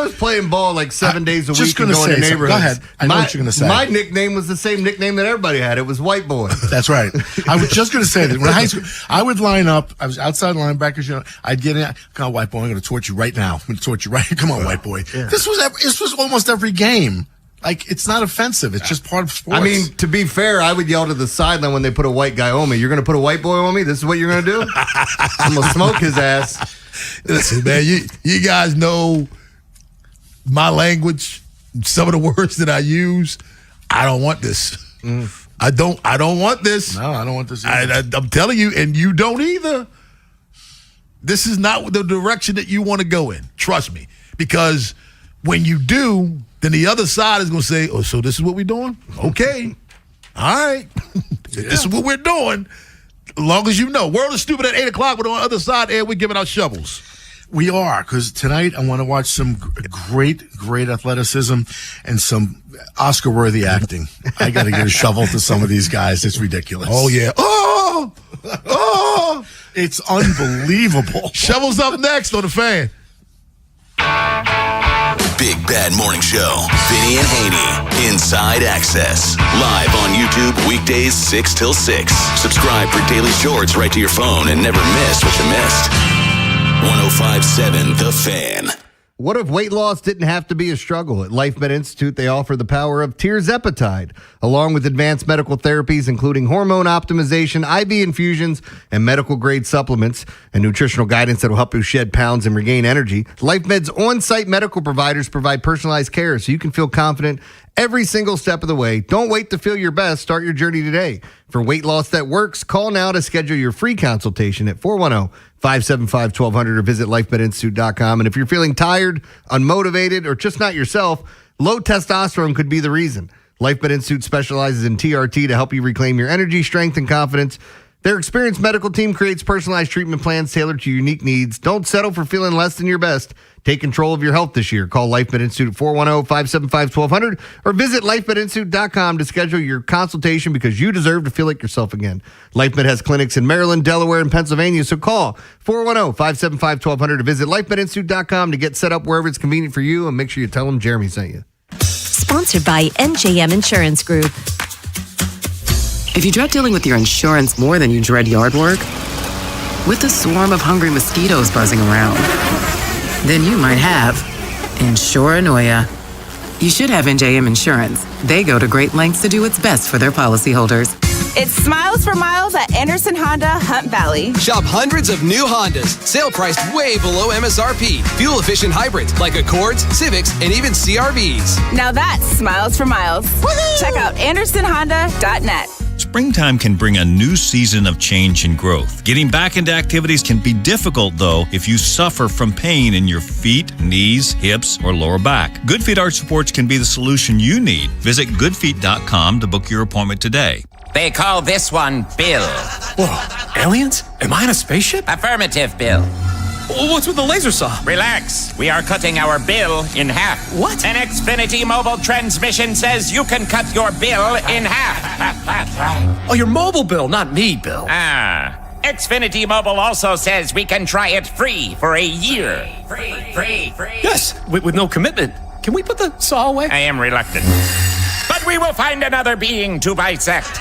was playing ball like 7 days a week and going to neighborhoods, go ahead. I know what you're going to say. My nickname was the same nickname that everybody had. It was White Boy. That's right. I was just going to say that when high school, I would line up. I was outside linebackers. I'd get in. Come on, White Boy. I'm going to torture you right now. I'm going to torture you right. Come on, White Boy. Yeah. This was almost every game. Like, it's not offensive. It's just part of sports. I mean, to be fair, I would yell to the sideline when they put a white guy on me. You're going to put a white boy on me? This is what you're going to do? I'm going to smoke his ass. Listen, man, you guys know my language, some of the words that I use. I don't want this. I don't want this. No, I don't want this either. I'm telling you, and you don't either. This is not the direction that you want to go in. Trust me. Because when you do, then the other side is going to say, oh, so this is what we're doing? Okay. All right. This is what we're doing. As long as you know. World is Stupid at 8 o'clock, but on the other side, we're giving out shovels. We are, because tonight I want to watch some great athleticism and some Oscar-worthy acting. I got to get a shovel to some of these guys. It's ridiculous. Oh, yeah. Oh! It's unbelievable. Shovels up next on the Fan. Big Bad Morning Show. Vinny and Haynie. Inside Access. Live on YouTube weekdays 6 till 6. Subscribe for daily shorts right to your phone and never miss what you missed. 105.7 The Fan. What if weight loss didn't have to be a struggle? At LifeMed Institute, they offer the power of tirzepatide, along with advanced medical therapies, including hormone optimization, IV infusions, and medical-grade supplements, and nutritional guidance that will help you shed pounds and regain energy. LifeMed's on-site medical providers provide personalized care so you can feel confident every single step of the way. Don't wait to feel your best. Start your journey today. For weight loss that works, call now to schedule your free consultation at 410-575-1200 or visit lifemedinstitute.com. And if you're feeling tired, unmotivated, or just not yourself, low testosterone could be the reason. LifeMed Institute specializes in TRT to help you reclaim your energy, strength, and confidence. Their experienced medical team creates personalized treatment plans tailored to your unique needs. Don't settle for feeling less than your best. Take control of your health this year. Call LifeMed Institute at 410-575-1200 or visit lifemedinstitute.com to schedule your consultation because you deserve to feel like yourself again. LifeMed has clinics in Maryland, Delaware, and Pennsylvania, so call 410-575-1200 to visit lifemedinstitute.com to get set up wherever it's convenient for you, and make sure you tell them Jeremy sent you. Sponsored by NJM Insurance Group. If you dread dealing with your insurance more than you dread yard work, with a swarm of hungry mosquitoes buzzing around, then you might have insuranoia. You should have NJM Insurance. They go to great lengths to do what's best for their policyholders. It's Smiles for Miles at Anderson Honda, Hunt Valley. Shop hundreds of new Hondas, sale priced way below MSRP. Fuel-efficient hybrids like Accords, Civics, and even CRVs. Now that's Smiles for Miles. Woo-hoo! Check out AndersonHonda.net. Springtime can bring a new season of change and growth. Getting back into activities can be difficult, though, if you suffer from pain in your feet, knees, hips, or lower back. Good Feet Arch Supports can be the solution you need. Visit goodfeet.com to book your appointment today. They call this one Bill. Whoa, aliens? Am I in a spaceship? Affirmative, Bill. What's with the laser saw? Relax. We are cutting our bill in half. What? An Xfinity mobile transmission says you can cut your bill in half. Oh, your mobile bill, not me, Bill. Xfinity Mobile also says we can try it free for a year. Free. Yes, with no commitment. Can we put the saw away? I am reluctant. But we will find another being to bisect.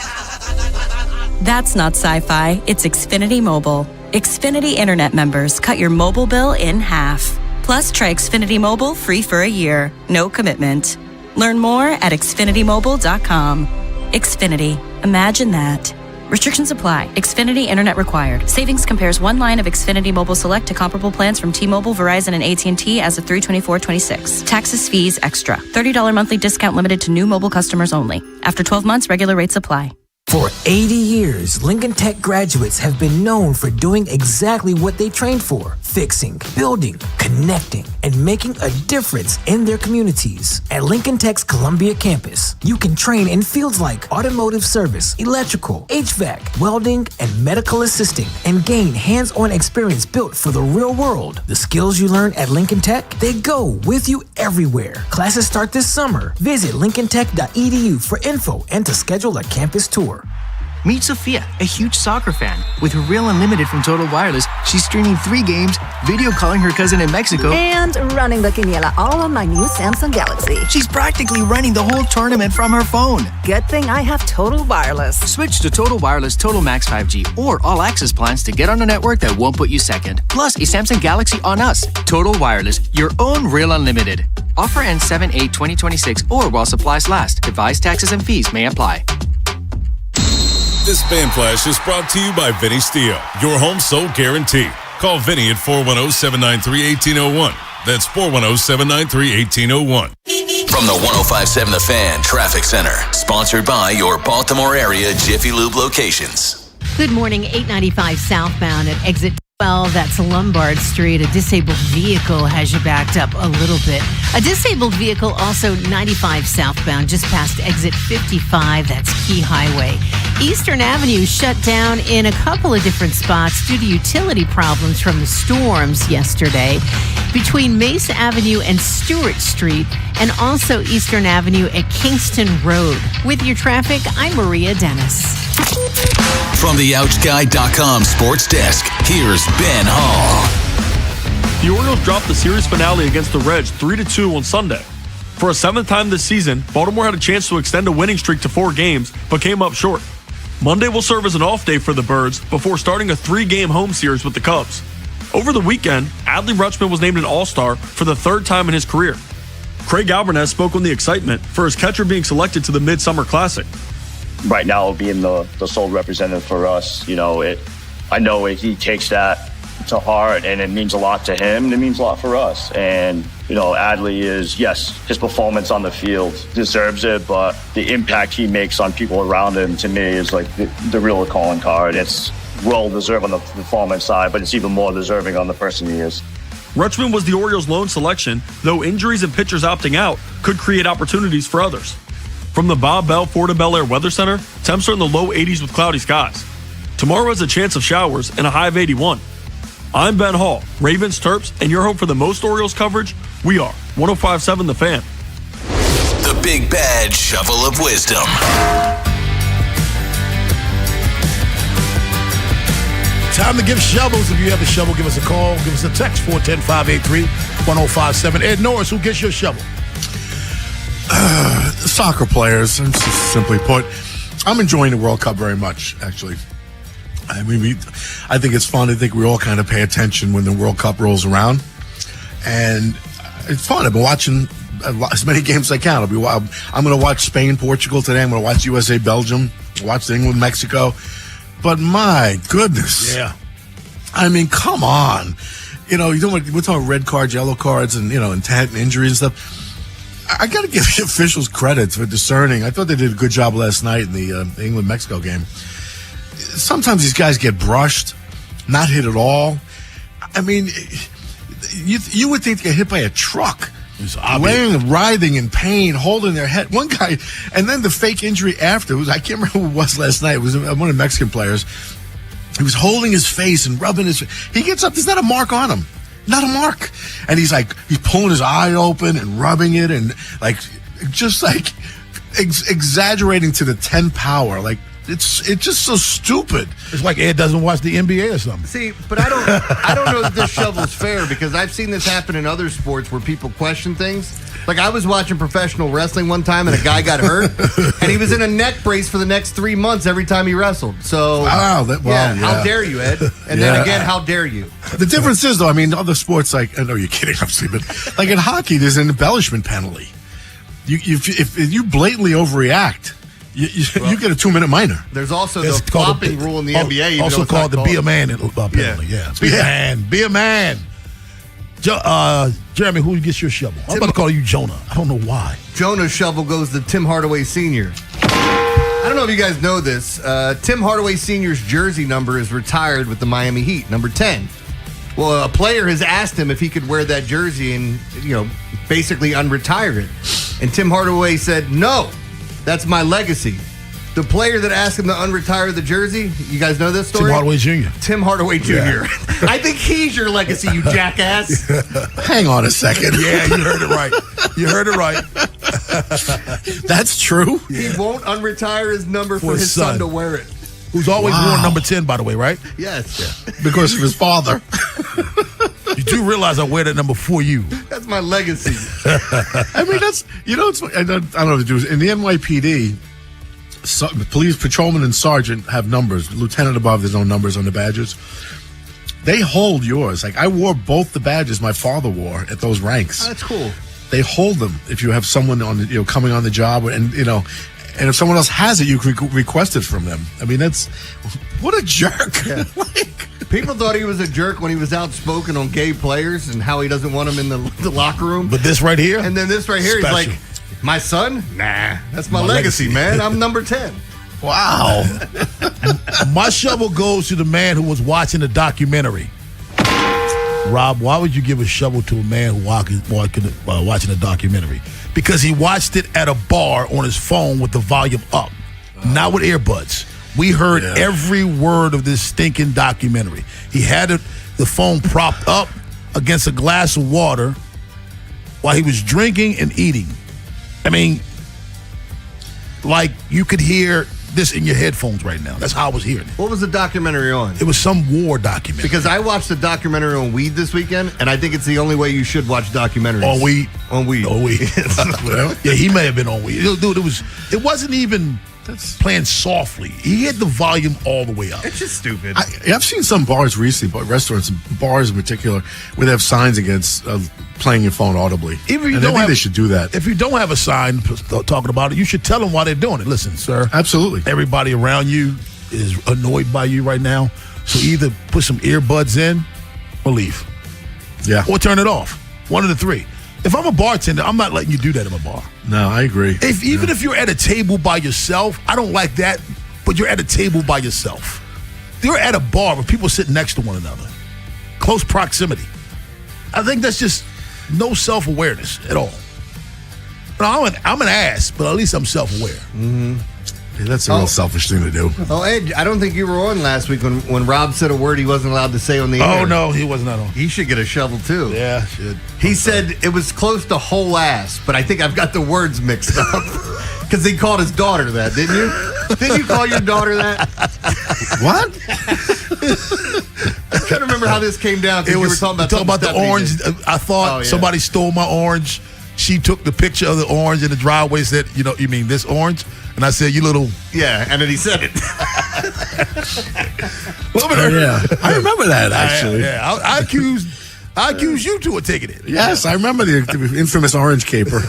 That's not sci-fi. It's Xfinity Mobile. Xfinity Internet members cut your mobile bill in half. Plus, try Xfinity Mobile free for a year. No commitment. Learn more at xfinitymobile.com. Xfinity. Imagine that. Restrictions apply. Xfinity Internet required. Savings compares one line of Xfinity Mobile Select to comparable plans from T-Mobile, Verizon, and AT&T as of 3/24/26. Taxes, fees, extra. $30 monthly discount limited to new mobile customers only. After 12 months, regular rates apply. For 80 years, Lincoln Tech graduates have been known for doing exactly what they trained for: fixing, building, connecting, and making a difference in their communities. At Lincoln Tech's Columbia campus, you can train in fields like automotive service, electrical, HVAC, welding, and medical assisting, and gain hands-on experience built for the real world. The skills you learn at Lincoln Tech, they go with you everywhere. Classes start this summer. Visit lincolntech.edu for info and to schedule a campus tour. Meet Sophia, a huge soccer fan. With her Real Unlimited from Total Wireless, she's streaming 3 games, video calling her cousin in Mexico, and running the quiniela all on my new Samsung Galaxy. She's practically running the whole tournament from her phone. Good thing I have Total Wireless. Switch to Total Wireless Total Max 5G or All Access plans to get on a network that won't put you second. Plus, a Samsung Galaxy on us. Total Wireless, your own Real Unlimited. Offer ends 7/8/2026 or while supplies last. Device taxes and fees may apply. This Fan Flash is brought to you by Vinny Steel, your home sold guarantee. Call Vinny at 410-793-1801. That's 410-793-1801. From the 105.7 The Fan Traffic Center, sponsored by your Baltimore area Jiffy Lube locations. Good morning, 895 southbound at exit Well, that's Lombard Street. A disabled vehicle has you backed up a little bit. A disabled vehicle also 95 southbound, just past exit 55. That's Key Highway. Eastern Avenue shut down in a couple of different spots due to utility problems from the storms yesterday. Between Mace Avenue and Stewart Street, and also Eastern Avenue at Kingston Road. With your traffic, I'm Maria Dennis. From the OutGuy.com sports desk, here's Ben Hall. The Orioles dropped the series finale against the Reds 3-2 on Sunday. For a seventh time this season, Baltimore had a chance to extend a winning streak to 4 games, but came up short. Monday will serve as an off day for the Birds before starting a 3-game home series with the Cubs. Over the weekend, Adley Rutschman was named an All-Star for the 3rd time in his career. Craig Alvarez spoke on the excitement for his catcher being selected to the Midsummer Classic. Right now, being the sole representative for us, I know he takes that to heart, and it means a lot to him, and it means a lot for us. And, Adley is, yes, his performance on the field deserves it, but the impact he makes on people around him, to me, is like the real calling card. It's well-deserved on the performance side, but it's even more deserving on the person he is. Rutschman was the Orioles' lone selection, though injuries and pitchers opting out could create opportunities for others. From the Bob Bell Florida Bel Air Weather Center, temps are in the low 80s with cloudy skies. Tomorrow has a chance of showers and a high of 81. I'm Ben Hall, Ravens, Terps, and your home for the most Orioles coverage. We are 105.7 The Fan. The Big Bad Shovel of Wisdom. Time to give shovels. If you have a shovel, give us a call. Give us a text, 410-583-1057. Ed Norris, who gets your shovel? Soccer players, simply put. I'm enjoying the World Cup very much, actually. I mean, I think it's fun. I think we all kind of pay attention when the World Cup rolls around. And it's fun. I've been watching as many games as I can. I'm going to watch Spain, Portugal today. I'm going to watch USA, Belgium, watch England, Mexico. But my goodness. Yeah. I mean, come on. We're talking red cards, yellow cards, and, intent and injury and stuff. I got to give the officials credit for discerning. I thought they did a good job last night in the England-Mexico game. Sometimes these guys get brushed, not hit at all. I mean, you would think they get hit by a truck. Laying, writhing in pain, holding their head. One guy, and then the fake injury after, I can't remember who it was last night. It was one of the Mexican players. He was holding his face and rubbing his face. He gets up, there's not a mark on him. Not a mark. And he's pulling his eye open and rubbing it and exaggerating to the 10 power. It's just so stupid. It's like Ed doesn't watch the NBA or something. See, but I don't know if this shovel's fair, because I've seen this happen in other sports where people question things. Like, I was watching professional wrestling one time and a guy got hurt and he was in a neck brace for the next 3 months every time he wrestled. So, how dare you, Ed? And then again, how dare you? The difference is, though, I mean, other sports, I know you're kidding, obviously, but in hockey, there's an embellishment penalty. If you blatantly overreact, you get a 2-minute minor. There's also the flopping rule in the NBA. Also called the be a man penalty. Yeah. Be a man. Jeremy, who gets your shovel? I'm about to call you Jonah. I don't know why. Jonah's shovel goes to Tim Hardaway Sr. I don't know if you guys know this. Tim Hardaway Sr.'s jersey number is retired with the Miami Heat, number 10. Well, a player has asked him if he could wear that jersey and, basically unretire it. And Tim Hardaway said, no, that's my legacy. The player that asked him to unretire the jersey, you guys know this story? Tim Hardaway Jr. Tim Hardaway Jr. Yeah. I think he's your legacy, you jackass. Hang on a second. Yeah, you heard it right. That's true. He won't unretire his number for his son to wear it. Who's always worn number 10, by the way, right? Yes. Yeah. Because of his father. You do realize I wear that number for you. That's my legacy. I mean, that's, I don't know if it do. In the NYPD, police patrolman and sergeant have numbers. Lieutenant above, there's no numbers on the badges. They hold yours. Like, I wore both the badges my father wore at those ranks. Oh, that's cool. They hold them if you have someone on coming on the job, and if someone else has it, you can request it from them. I mean, that's what a jerk. Yeah. People thought he was a jerk when he was outspoken on gay players and how he doesn't want them in the locker room. But this right here, and then this right here, special. He's like, my son? Nah, that's my legacy, man. I'm number 10. Wow. My shovel goes to the man who was watching the documentary Rob, why would you give a shovel to a man who watching a documentary? Because he watched it at a bar on his phone with the volume up, not with earbuds. We heard every word of this stinking documentary. He had the phone propped up against a glass of water while he was drinking and eating. I mean, like you could hear this in your headphones right now. That's how I was hearing it. What was the documentary on? It was some war documentary. Because I watched the documentary on weed this weekend, and I think it's the only way you should watch documentaries. On weed? On weed. On weed. Yeah, he may have been on weed. Dude, it wasn't even playing softly. He had the volume all the way up. It's just stupid. I've seen some bars recently, but restaurants, bars in particular, where they have signs against playing your phone audibly. If you and I think they should do that. If you don't have a sign talking about it, you should tell them why they're doing it. Listen, sir. Absolutely. Everybody around you is annoyed by you right now. So either put some earbuds in or leave. Yeah. Or turn it off. One of the three. If I'm a bartender, I'm not letting you do that in a bar. No, I agree. Even if you're at a table by yourself, I don't like that, but you're at a table by yourself. You're at a bar where people sit next to one another. Close proximity. I think that's just no self-awareness at all. No, I'm an ass, but at least I'm self-aware. Mm-hmm. Yeah, that's a real selfish thing to do. Oh, Ed, I don't think you were on last week when Rob said a word he wasn't allowed to say on the air. Oh, no, he was not on. He should get a shovel, too. Yeah, should. He said it was close to whole ass, but I think I've got the words mixed up. Because he called his daughter that, didn't you? Didn't you call your daughter that? What? I'm trying to remember how this came down. It was, you were talking about the orange. I thought somebody stole my orange. She took the picture of the orange in the driveway, said, you mean this orange? And I said, you little... Yeah, and then he said it. Yeah, I remember that, actually. I accused you two of taking it. Yes, I remember the infamous orange caper.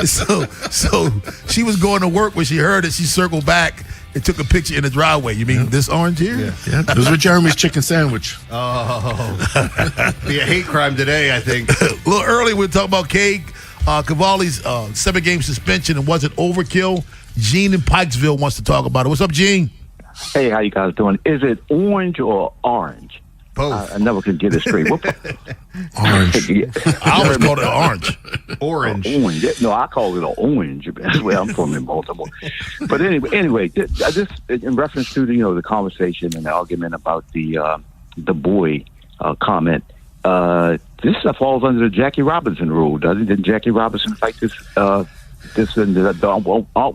So she was going to work when she heard it. She circled back and took a picture in the driveway. You mean this orange here? Yeah. It was with Jeremy's chicken sandwich. Oh. Be a hate crime today, I think. A little early, we were talking about Cavalli's 7-game suspension, and was it overkill? Gene in Pikesville wants to talk about it. What's up, Gene? Hey, how you guys doing? Is it orange or orange? Both. I never could get it straight. Orange. I always called it orange. Orange. Orange. No, I call it an orange. That's where I'm from in Baltimore. But anyway, this in reference to the conversation and the argument about the boy comment. This falls under the Jackie Robinson rule, doesn't it? Didn't Jackie Robinson fight this? Aren't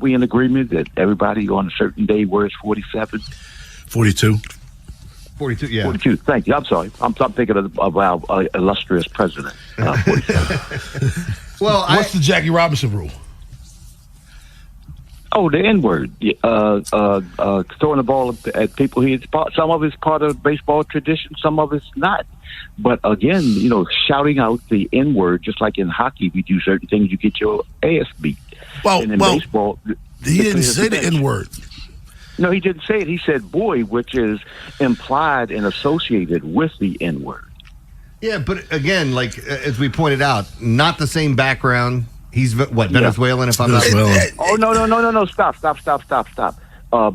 we in agreement that everybody on a certain day wears 47? 42. 42, yeah. 42, thank you. I'm sorry. I'm thinking of our illustrious president. 47. Well, what's the Jackie Robinson rule? Oh, the N-word. Throwing the ball at people here. Some of it's part of baseball tradition. Some of it's not. But again, shouting out the N-word, just like in hockey, if you do certain things, you get your ass beat. And in baseball, he didn't say the N-word. No, he didn't say it. He said boy, which is implied and associated with the N-word. Yeah, but again, like as we pointed out, not the same background. He's Venezuelan, if I'm not mistaken. Oh, no. Stop.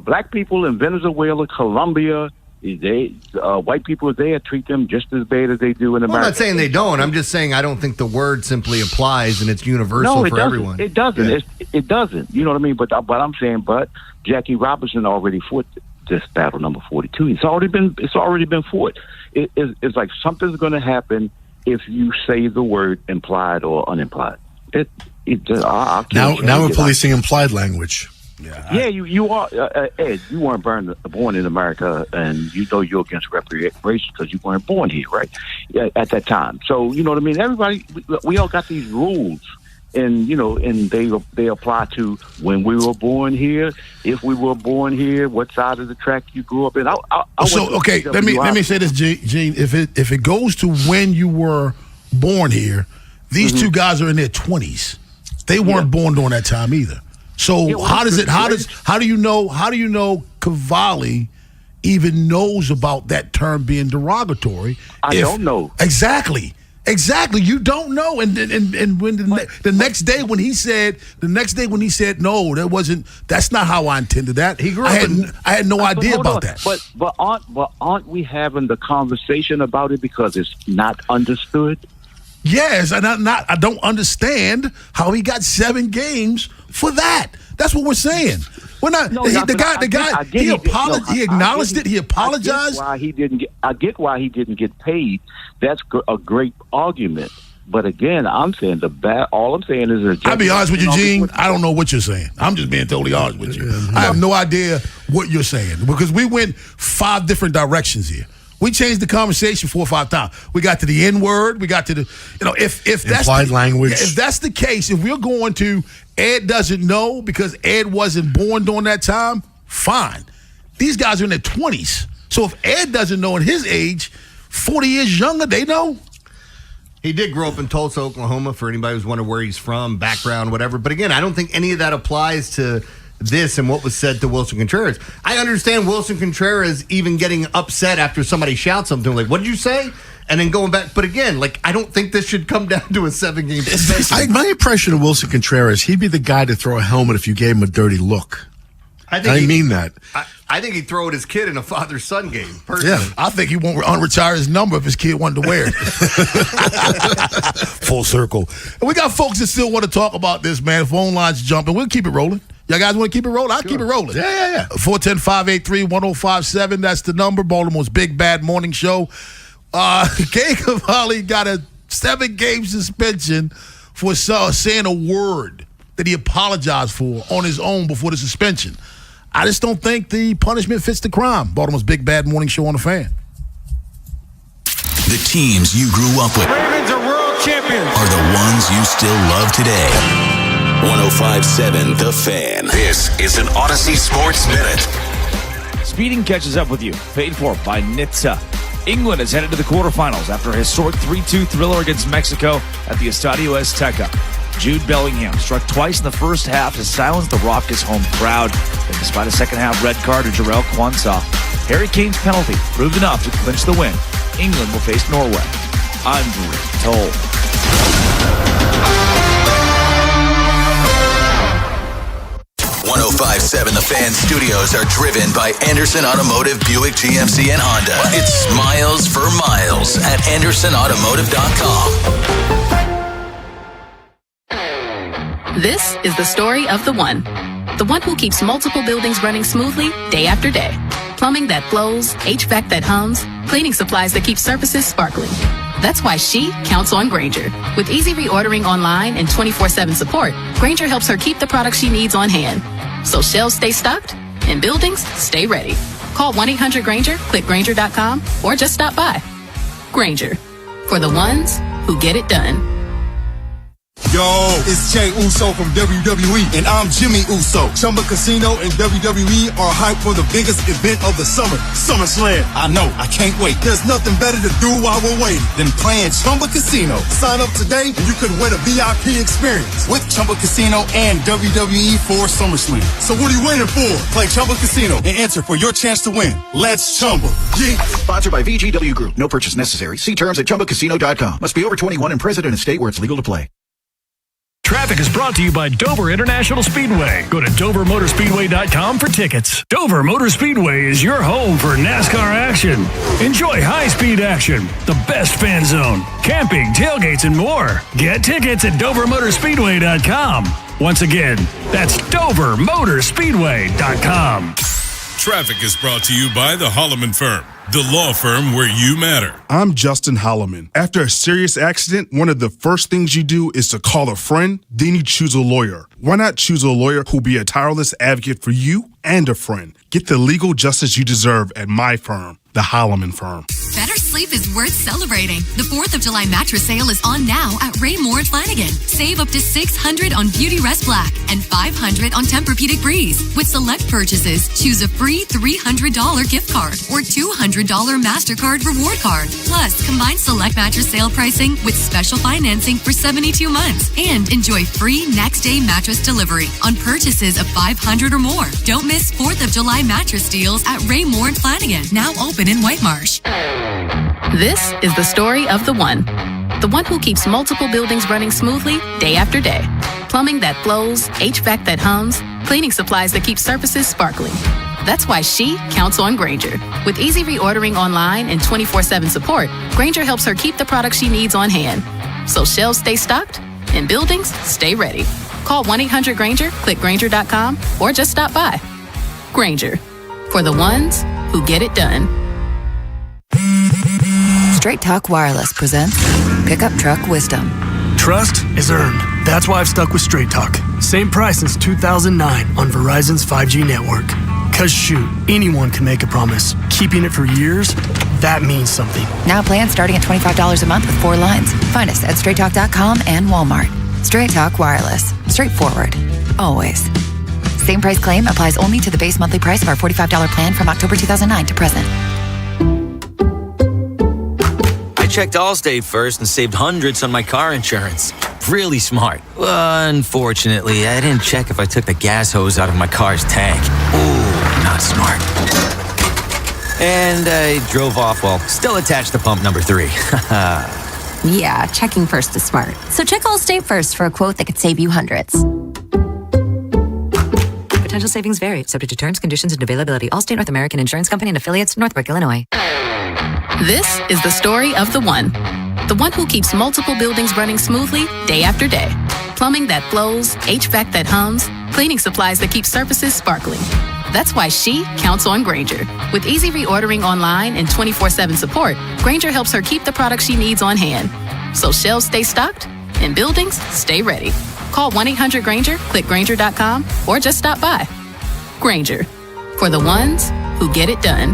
Black people in Venezuela, Colombia, white people there treat them just as bad as they do in America. I'm not saying they don't. I'm just saying I don't think the word simply applies and it's universal for everyone. It doesn't. Yeah. It doesn't. You know what I mean? But I'm saying, Jackie Robinson already fought this battle number 42. It's already been fought. It's like something's going to happen if you say the word implied or unimplied. Now we're policing implied language. Yeah, you are, Ed. You weren't born in America, and you're against reparations because you weren't born here, right? At that time, so you know what I mean. Everybody, we all got these rules, and and they apply to when we were born here, if we were born here, what side of the track you grew up in. Let me say this, Gene. If it goes to when you were born here, these two guys are in their 20s. They weren't born during that time either. So how do you know Cavalli even knows about that term being derogatory? I don't know. Exactly. Exactly. You don't know. And when the next day when he said no, that's not how I intended that. He grew up I had no idea about that. But aren't we having the conversation about it because it's not understood? Yes, and I don't understand how he got 7 games for that. That's what we're saying. We're not. No, the guy. He acknowledged it. He apologized. I get why he didn't get paid. That's a great argument. But again, I'm saying all I'm saying is I'll be honest with you, Gene. I don't know what you're saying. I'm just being totally honest with you. I have no idea what you're saying because we went 5 different directions here. We changed the conversation 4 or 5 times. We got to the N-word. We got to the, if that's implied language. If that's the case, if we're going to Ed doesn't know because Ed wasn't born during that time, fine. These guys are in their 20s. So if Ed doesn't know at his age, 40 years younger, they know. He did grow up in Tulsa, Oklahoma, for anybody who's wondering where he's from, background, whatever. But again, I don't think any of that applies to this and what was said to Wilson Contreras. I understand Wilson Contreras even getting upset after somebody shouts something like, what did you say? And then going back. But again, I don't think this should come down to a 7-game suspension. My impression of Wilson Contreras, he'd be the guy to throw a helmet if you gave him a dirty look. I mean that. I think he'd throw at his kid in a father-son game, personally. Yeah, I think he won't unretire his number if his kid wanted to wear it. Full circle. And we got folks that still want to talk about this, man. Phone lines jumping. We'll keep it rolling. Y'all guys want to keep it rolling? I'll keep it rolling. Yeah. 410-583-1057. That's the number. Baltimore's Big Bad Morning Show. Gay Cavalli got a 7-game suspension for saying a word that he apologized for on his own before the suspension. I just don't think the punishment fits the crime. Baltimore's Big Bad Morning Show on the Fan. The teams you grew up with Ravens are world champions. Are the ones you still love today. 105.7 The Fan. This is an Odyssey Sports Minute. Speeding catches up with you. Paid for by NHTSA. England is headed to the quarterfinals after a historic 3-2 thriller against Mexico at the Estadio Azteca. Jude Bellingham struck twice in the first half to silence the raucous home crowd. And despite a second-half red card to Jarrell Quansah, Harry Kane's penalty proved enough to clinch the win. England will face Norway. I'm Drew Toll. 105.7 The Fan studios are driven by Anderson Automotive, Buick, GMC, and Honda. It's miles for miles at AndersonAutomotive.com. This is the story of the one who keeps multiple buildings running smoothly day after day. Plumbing that flows, HVAC that hums, cleaning supplies that keep surfaces sparkling. That's why she counts on Grainger. With easy reordering online and 24/7 support, Grainger helps her keep the products she needs on hand. So shelves stay stocked and buildings stay ready. Call 1-800-GRAINGER, click Grainger.com, or just stop by. Grainger, for the ones who get it done. Yo, it's Jay Uso from WWE, and I'm Jimmy Uso. Chumba Casino and WWE are hyped for the biggest event of the summer, SummerSlam. I know, I can't wait. There's nothing better to do while we're waiting than playing Chumba Casino. Sign up today and you could win a VIP experience with Chumba Casino and WWE for SummerSlam. So what are you waiting for? Play Chumba Casino and enter for your chance to win. Let's Chumba. Yeah. Sponsored by VGW Group. No purchase necessary. See terms at ChumbaCasino.com. Must be over 21 and present in a state where it's legal to play. Traffic is brought to you by Dover International Speedway. Go to DoverMotorspeedway.com for tickets. Dover Motor Speedway is your home for NASCAR action. Enjoy high-speed action, the best fan zone, camping, tailgates, and more. Get tickets at DoverMotorspeedway.com. Once again, that's DoverMotorspeedway.com. Traffic is brought to you by the Holloman Firm, the law firm where you matter. I'm Justin Holloman. After a serious accident, one of the first things you do is to call a friend, then you choose a lawyer. Why not choose a lawyer who'll be a tireless advocate for you and a friend? Get the legal justice you deserve at my firm, the Holloman Firm. Better sleep is worth celebrating. The 4th of July mattress sale is on now at Raymore and Flanagan. Save up to $600 on Beauty Rest Black and $500 on Tempur-Pedic Breeze. With select purchases, choose a free $300 gift card or $200 MasterCard reward card. Plus, combine select mattress sale pricing with special financing for 72 months and enjoy free next day mattress delivery on purchases of $500 or more. Don't miss 4th of July mattress deals at Raymore and Flanagan, now open in White Marsh. This is the story of the The one who keeps multiple buildings running smoothly day after day. Plumbing that flows, HVAC that hums, cleaning supplies that keep surfaces sparkling. That's why she counts on Grainger. With easy reordering online and 24/7 support, Grainger helps her keep the products she needs on hand. So shelves stay stocked and buildings stay ready. Call 1-800-GRAINGER, click Grainger.com, or just stop by. Grainger, for the ones who get it done. Straight Talk Wireless presents Pickup Truck Wisdom. Trust is earned. That's why I've stuck with Straight Talk. Same price since 2009 on Verizon's 5G network. Cause shoot, anyone can make a promise. Keeping it for years, that means something. Now plans starting at $25 a month with 4 lines. Find us at StraightTalk.com and Walmart. Straight Talk Wireless. Straightforward. Always. Same price claim applies only to the base monthly price of our $45 plan from October 2009 to present. I checked Allstate first and saved hundreds on my car insurance. Really smart. Unfortunately, I didn't check if I took the gas hose out of my car's tank. Ooh, not smart. And I drove off while still attached to pump number 3. Yeah, checking first is smart. So check Allstate first for a quote that could save you hundreds. Potential savings vary, subject to terms, conditions, and availability. Allstate North American Insurance Company and affiliates, Northbrook, Illinois. This is the story of the one who keeps multiple buildings running smoothly day after day. Plumbing that flows, HVAC that hums, cleaning supplies that keep surfaces sparkling. That's why she counts on Grainger. With easy reordering online and 24/7 support, Grainger helps her keep the products she needs on hand. So shelves stay stocked and buildings stay ready. Call 1-800-GRAINGER, click Grainger.com, or just stop by. Grainger, for the ones who get it done.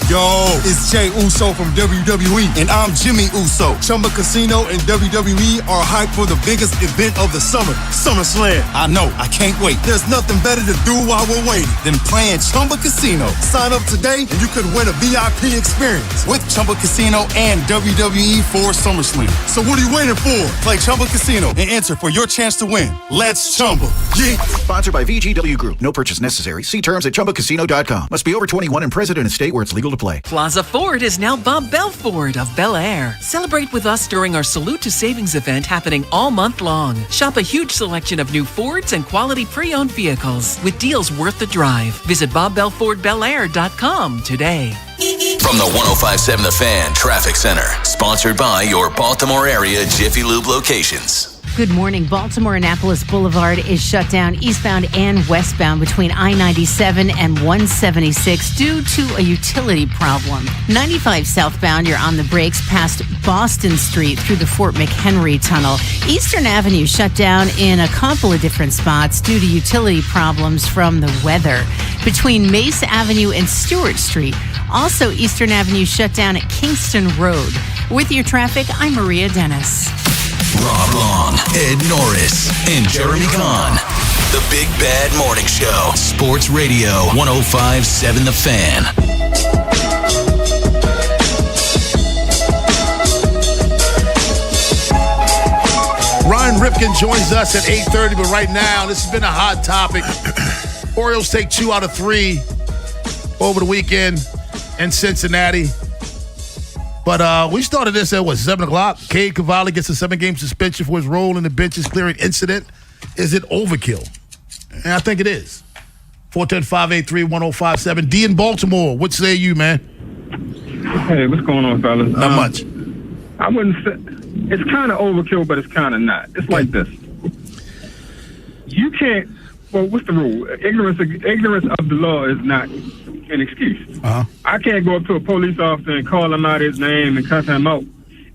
Yo, it's Jay Uso from WWE, and I'm Jimmy Uso. Chumba Casino and WWE are hyped for the biggest event of the summer, SummerSlam. I know, I can't wait. There's nothing better to do while we're waiting than playing Chumba Casino. Sign up today and you could win a VIP experience with Chumba Casino and WWE for SummerSlam. So what are you waiting for? Play Chumba Casino and enter for your chance to win. Let's Chumba. Yeah. Sponsored by VGW Group. No purchase necessary. See terms at ChumbaCasino.com. Must be over 21 and present in a state where it's legal to play. Plaza Ford is now Bob Bell Ford of Bel Air. Celebrate with us during our Salute to Savings event happening all month long. Shop a huge selection of new Fords and quality pre-owned vehicles with deals worth the drive. Visit BobBellFordBelAir.com today. From the 105.7 The Fan Traffic Center, sponsored by your Baltimore area Jiffy Lube locations. Good morning. Baltimore-Annapolis Boulevard is shut down eastbound and westbound between I-97 and 176 due to a utility problem. 95 southbound, you're on the brakes past Boston Street through the Fort McHenry Tunnel. Eastern Avenue shut down in a couple of different spots due to utility problems from the weather. Between Mace Avenue and Stewart Street. Also, Eastern Avenue shut down at Kingston Road. With your traffic, I'm Maria Dennis. Rob Long, Ed Norris, and Jeremy Kahn. The Big Bad Morning Show. Sports Radio 105.7 The Fan. Ryan Ripken joins us at 8:30, but right now, this has been a hot topic. Orioles take 2 out of 3 over the weekend in Cincinnati. But we started this at, 7 o'clock? Cade Cavalli gets a 7-game suspension for his role in the benches clearing incident. Is it overkill? And I think it is. 410-583-1057. D in Baltimore, what say you, man? Hey, what's going on, fellas? Not much. I wouldn't say, it's kind of overkill, but it's kind of not. It's like this. You can't, well, what's the rule? Ignorance of the law is not an excuse. I can't go up to a police officer and call him out his name and cuss him out,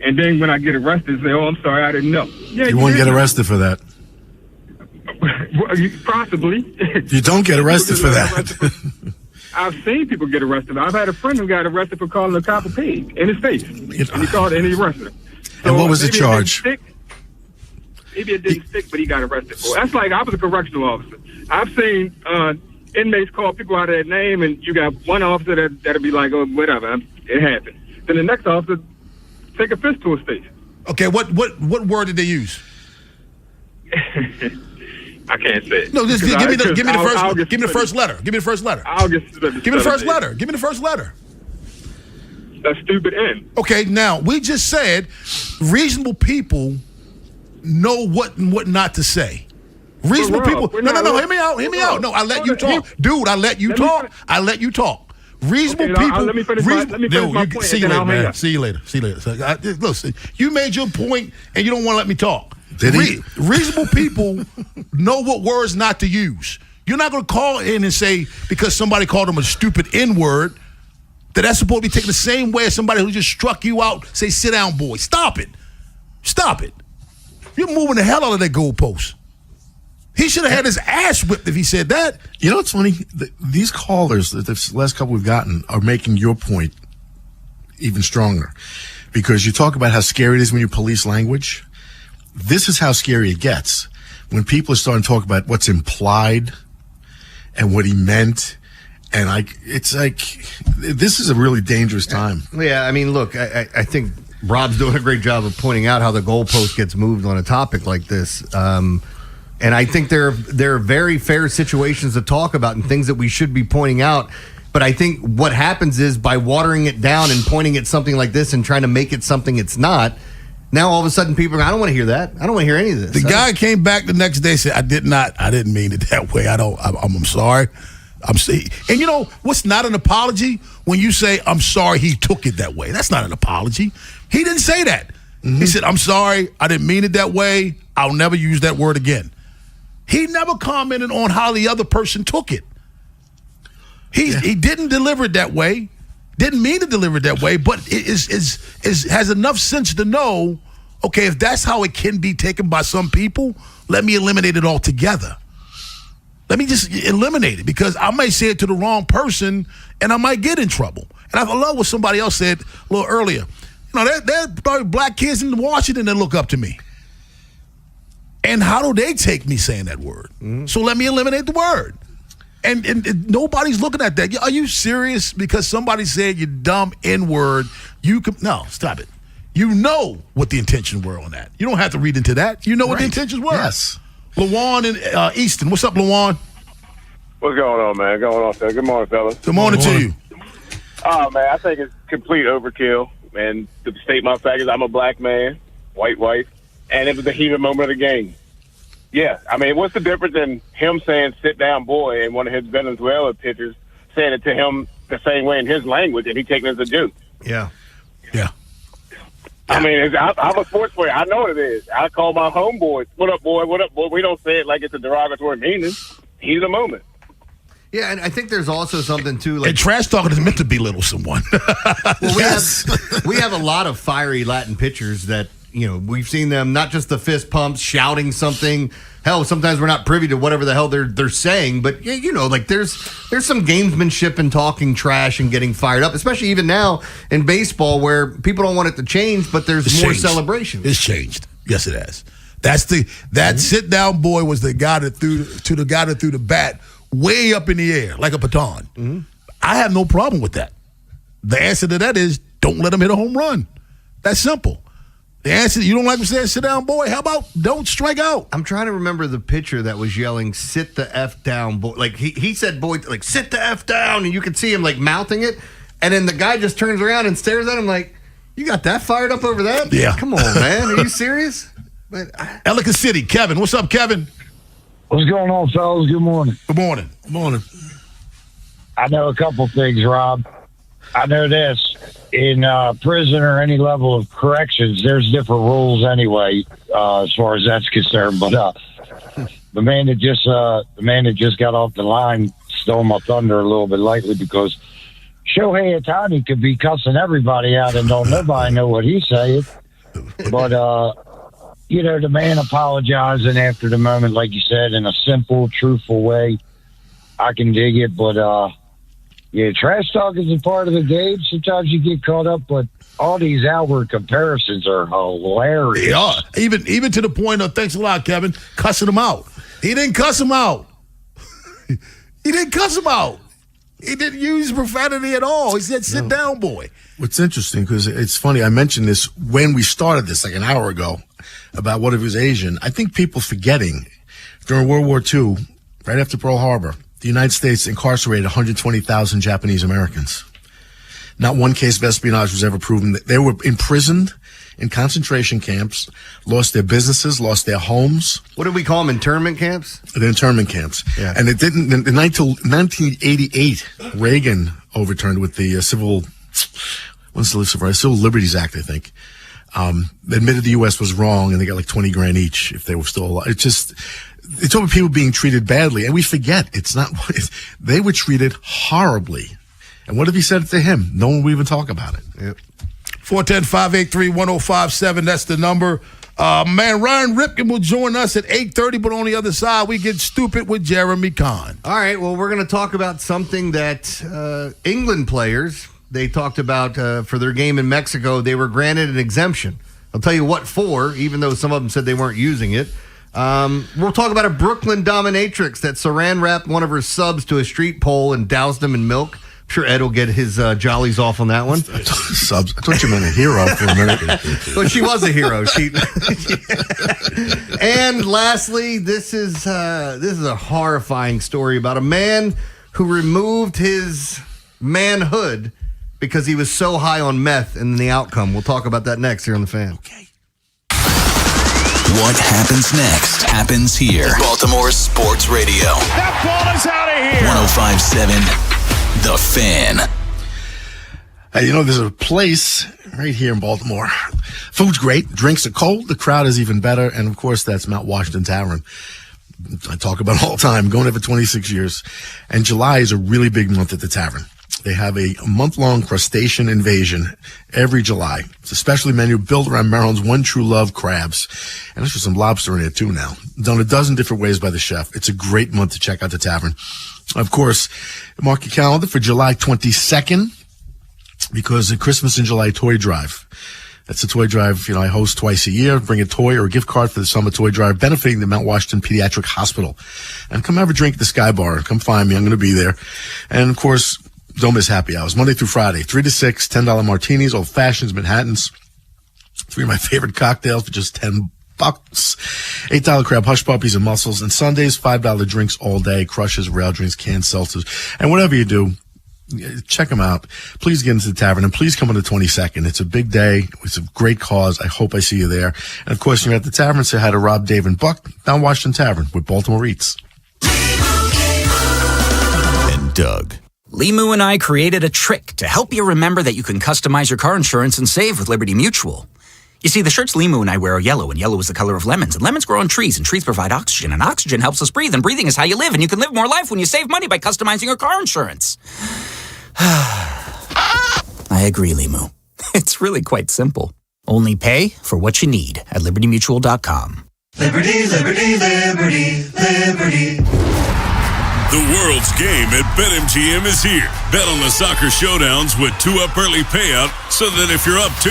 and then when I get arrested, say, "Oh, I'm sorry, I didn't know." Yeah, you won't get arrested for that. Possibly. You don't get arrested for that. I've seen people get arrested. I've had a friend who got arrested for calling a cop a pig in his face, and he arrested him. So and what was the charge? Maybe it didn't stick, but he got arrested for it. That's like I was a correctional officer. I've seen inmates call people out of their name, and you got one officer that'll be like, "Oh, whatever, it happened." Then the next officer take offense to his face. Okay, what word did they use? I can't say it. No, just give me the first letter. Give me the first letter. I'll get Give me the first letter. Give me the first letter. a stupid end. Okay, now we just said reasonable people know what and what not to say. Reasonable people. No. Hear me out. No, I let you talk, dude. I let you talk. Reasonable people. Let me finish my point. See you later, man. See you later. So, listen, you made your point, and you don't want to let me talk. Reasonable people know what words not to use. You're not going to call in and say because somebody called them a stupid N-word that's supposed to be taken the same way as somebody who just struck you out. Say, sit down, boy. Stop it. You're moving the hell out of that goalpost. He should have had his ass whipped if he said that. You know what's funny? These callers, the last couple we've gotten, are making your point even stronger. Because you talk about how scary it is when you police language. This is how scary it gets. When people are starting to talk about what's implied and what he meant. And it's like, this is a really dangerous time. Yeah, I mean, look, I think Rob's doing a great job of pointing out how the goalpost gets moved on a topic like this. And I think there are very fair situations to talk about and things that we should be pointing out. But I think what happens is by watering it down and pointing at something like this and trying to make it something it's not, now all of a sudden people are I don't want to hear that. I don't want to hear any of this. The guy came back the next day and said, I didn't mean it that way. I'm sorry. And you know what's not an apology? When you say, I'm sorry he took it that way. That's not an apology. He didn't say that. Mm-hmm. He said, I'm sorry. I didn't mean it that way. I'll never use that word again. He never commented on how the other person took it. He didn't deliver it that way. Didn't mean to deliver it that way, but it has enough sense to know, okay, if that's how it can be taken by some people, let me eliminate it altogether. Let me just eliminate it because I might say it to the wrong person and I might get in trouble. And I love what somebody else said a little earlier. You know, there are probably black kids in Washington that look up to me. And how do they take me saying that word? Mm-hmm. So let me eliminate the word. And nobody's looking at that. Are you serious? Because somebody said you dumb N-word. No, stop it. You know what the intentions were on that. You don't have to read into that. You know what the intentions were. Yes. LaJuan and Easton. What's up, LaJuan? What's going on, man? Going on, sir. Good morning, fellas. Good morning to you. Oh, man, I think it's complete overkill. And to state my fact is I'm a black man, white wife, and it was the heated moment of the game. Yeah, I mean, what's the difference in him saying sit down, boy, and one of his Venezuela pitchers saying it to him the same way in his language, and he taking it as a joke? Yeah. I mean, I'm a sports player. I know what it is. I call my homeboys, what up, boy, what up, boy? We don't say it like it's a derogatory meaning. He's a moment. Yeah, and I think there's also something, too. Like, and trash talking is meant to belittle someone. Well, we have a lot of fiery Latin pitchers that, you know, we've seen them, not just the fist pumps, shouting something. Hell, sometimes we're not privy to whatever the hell they're saying. But, you know, like there's some gamesmanship in talking trash and getting fired up, especially even now in baseball where people don't want it to change, but there's more celebration. It's changed. Yes, it has. That sit down boy was the guy that threw the bat way up in the air like a baton. Mm-hmm. I have no problem with that. The answer to that is don't let him hit a home run. That's simple. The answer, you don't like him saying sit down, boy? How about don't strike out? I'm trying to remember the pitcher that was yelling, sit the F down, boy. Like, he said, boy, like, sit the F down, and you could see him, like, mouthing it. And then the guy just turns around and stares at him like, you got that fired up over that? Yeah. Come on, man. Are you serious? But Ellicott City, Kevin. What's up, Kevin? What's going on, fellas? Good morning. Good morning. Good morning. I know a couple things, Rob. I know this. In prison or any level of corrections, there's different rules anyway, as far as that's concerned. But the man that just got off the line stole my thunder a little bit lately because Shohei Ohtani could be cussing everybody out and don't nobody know what he's saying. But you know, the man apologizing after the moment, like you said, in a simple, truthful way, I can dig it. But yeah, trash talk is a part of the game. Sometimes you get caught up, but all these outward comparisons are hilarious. They are. Even to the point of, thanks a lot, Kevin, cussing him out. He didn't cuss him out. He didn't cuss him out. He didn't use profanity at all. He said, sit down, boy. What's interesting, because it's funny, I mentioned this when we started this like an hour ago about what if he was Asian. I think people forgetting during World War II, right after Pearl Harbor, the United States incarcerated 120,000 Japanese Americans. Not one case of espionage was ever proven. They were imprisoned in concentration camps, lost their businesses, lost their homes. What do we call them? Internment camps? The internment camps. Yeah. And it didn't, in 1988, Reagan overturned with the Civil Liberties Act, I think. Admitted the U.S. was wrong, and they got like $20,000 each if they were still alive. It's over people being treated badly, and we forget they were treated horribly. And what if he said it to him? No one would even talk about it. Yep. 410-583-1057. That's the number. Man, Ryan Ripken will join us at 8:30, but on the other side, we get stupid with Jeremy Kahn. All right, well, we're going to talk about something that England players, they talked about for their game in Mexico. They were granted an exemption. I'll tell you what for, even though some of them said they weren't using it. We'll talk about a Brooklyn dominatrix that saran wrapped one of her subs to a street pole and doused them in milk. I'm sure Ed will get his jollies off on that one. Subs. I thought you meant a hero for a minute. Well, she was a hero. And lastly, this is a horrifying story about a man who removed his manhood because he was so high on meth and the outcome. We'll talk about that next here on The Fan. Okay. What happens next happens here. Baltimore Sports Radio. That ball is out of here. 105.7 The Fan. Hey, there's a place right here in Baltimore. Food's great. Drinks are cold. The crowd is even better. And, of course, that's Mount Washington Tavern. I talk about it all the time. Going there for 26 years. And July is a really big month at the tavern. They have a month-long crustacean invasion every July. It's a specialty menu built around Maryland's one true love, crabs. And there's some lobster in there, too, now. Done a dozen different ways by the chef. It's a great month to check out the tavern. Of course, mark your calendar for July 22nd because the Christmas in July toy drive. That's a toy drive, I host twice a year. Bring a toy or a gift card for the summer toy drive benefiting the Mount Washington Pediatric Hospital. And come have a drink at the Sky Bar. Come find me. I'm going to be there. And, of course, don't miss happy hours. Monday through Friday, 3 to 6, $10 martinis, old fashions, Manhattans. 3 of my favorite cocktails for just $10. $8 crab hush puppies and mussels. And Sundays, $5 drinks all day. Crushes, rail drinks, canned seltzers. And whatever you do, check them out. Please get into the tavern and please come on the 22nd. It's a big day. It's a great cause. I hope I see you there. And of course, you're at the tavern. Say hi to Rob, Dave, and Buck down Washington Tavern with Baltimore Eats. And Doug. Limu and I created a trick to help you remember that you can customize your car insurance and save with Liberty Mutual. You see, the shirts Limu and I wear are yellow, and yellow is the color of lemons, and lemons grow on trees, and trees provide oxygen, and oxygen helps us breathe, and breathing is how you live, and you can live more life when you save money by customizing your car insurance. I agree, Limu. It's really quite simple. Only pay for what you need at LibertyMutual.com. Liberty, liberty, liberty, liberty. The world's game at BetMGM is here. Bet on the soccer showdowns with 2-up early payout so that if you're up 2,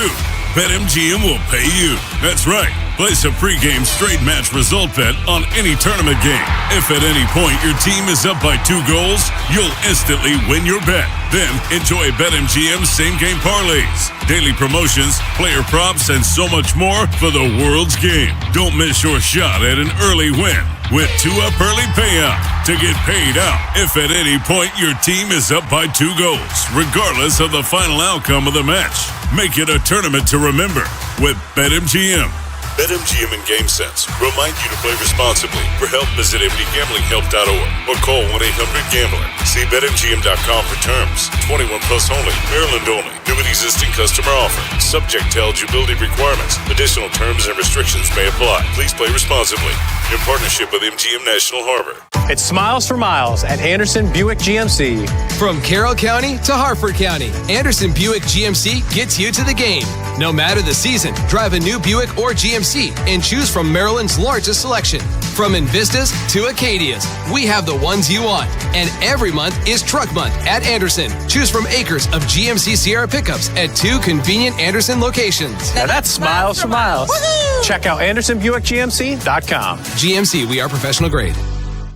BetMGM will pay you. That's right. Place a pregame straight match result bet on any tournament game. If at any point your team is up by 2 goals, you'll instantly win your bet. Then enjoy BetMGM's same-game parlays, daily promotions, player props, and so much more for the world's game. Don't miss your shot at an early win with 2-up early payout to get paid out if at any point your team is up by 2 goals, regardless of the final outcome of the match. Make it a tournament to remember with BetMGM. BetMGM and GameSense remind you to play responsibly. For help, visit mdgamblinghelp.org or call 1-800-GAMBLER. See BetMGM.com for terms. 21 plus only. Maryland only. New and existing customer offer. Subject to eligibility requirements. Additional terms and restrictions may apply. Please play responsibly. In partnership with MGM National Harbor. It's Smiles for Miles at Anderson Buick GMC. From Carroll County to Harford County, Anderson Buick GMC gets you to the game. No matter the season, drive a new Buick or GMC and choose from Maryland's largest selection. From Invistas to Acadias, we have the ones you want. And every month is Truck Month at Anderson. Choose from acres of GMC Sierra pickups at 2 convenient Anderson locations. Now that's Smiles for Miles. Woo-hoo! Check out AndersonBuickGMC.com. GMC, we are professional grade.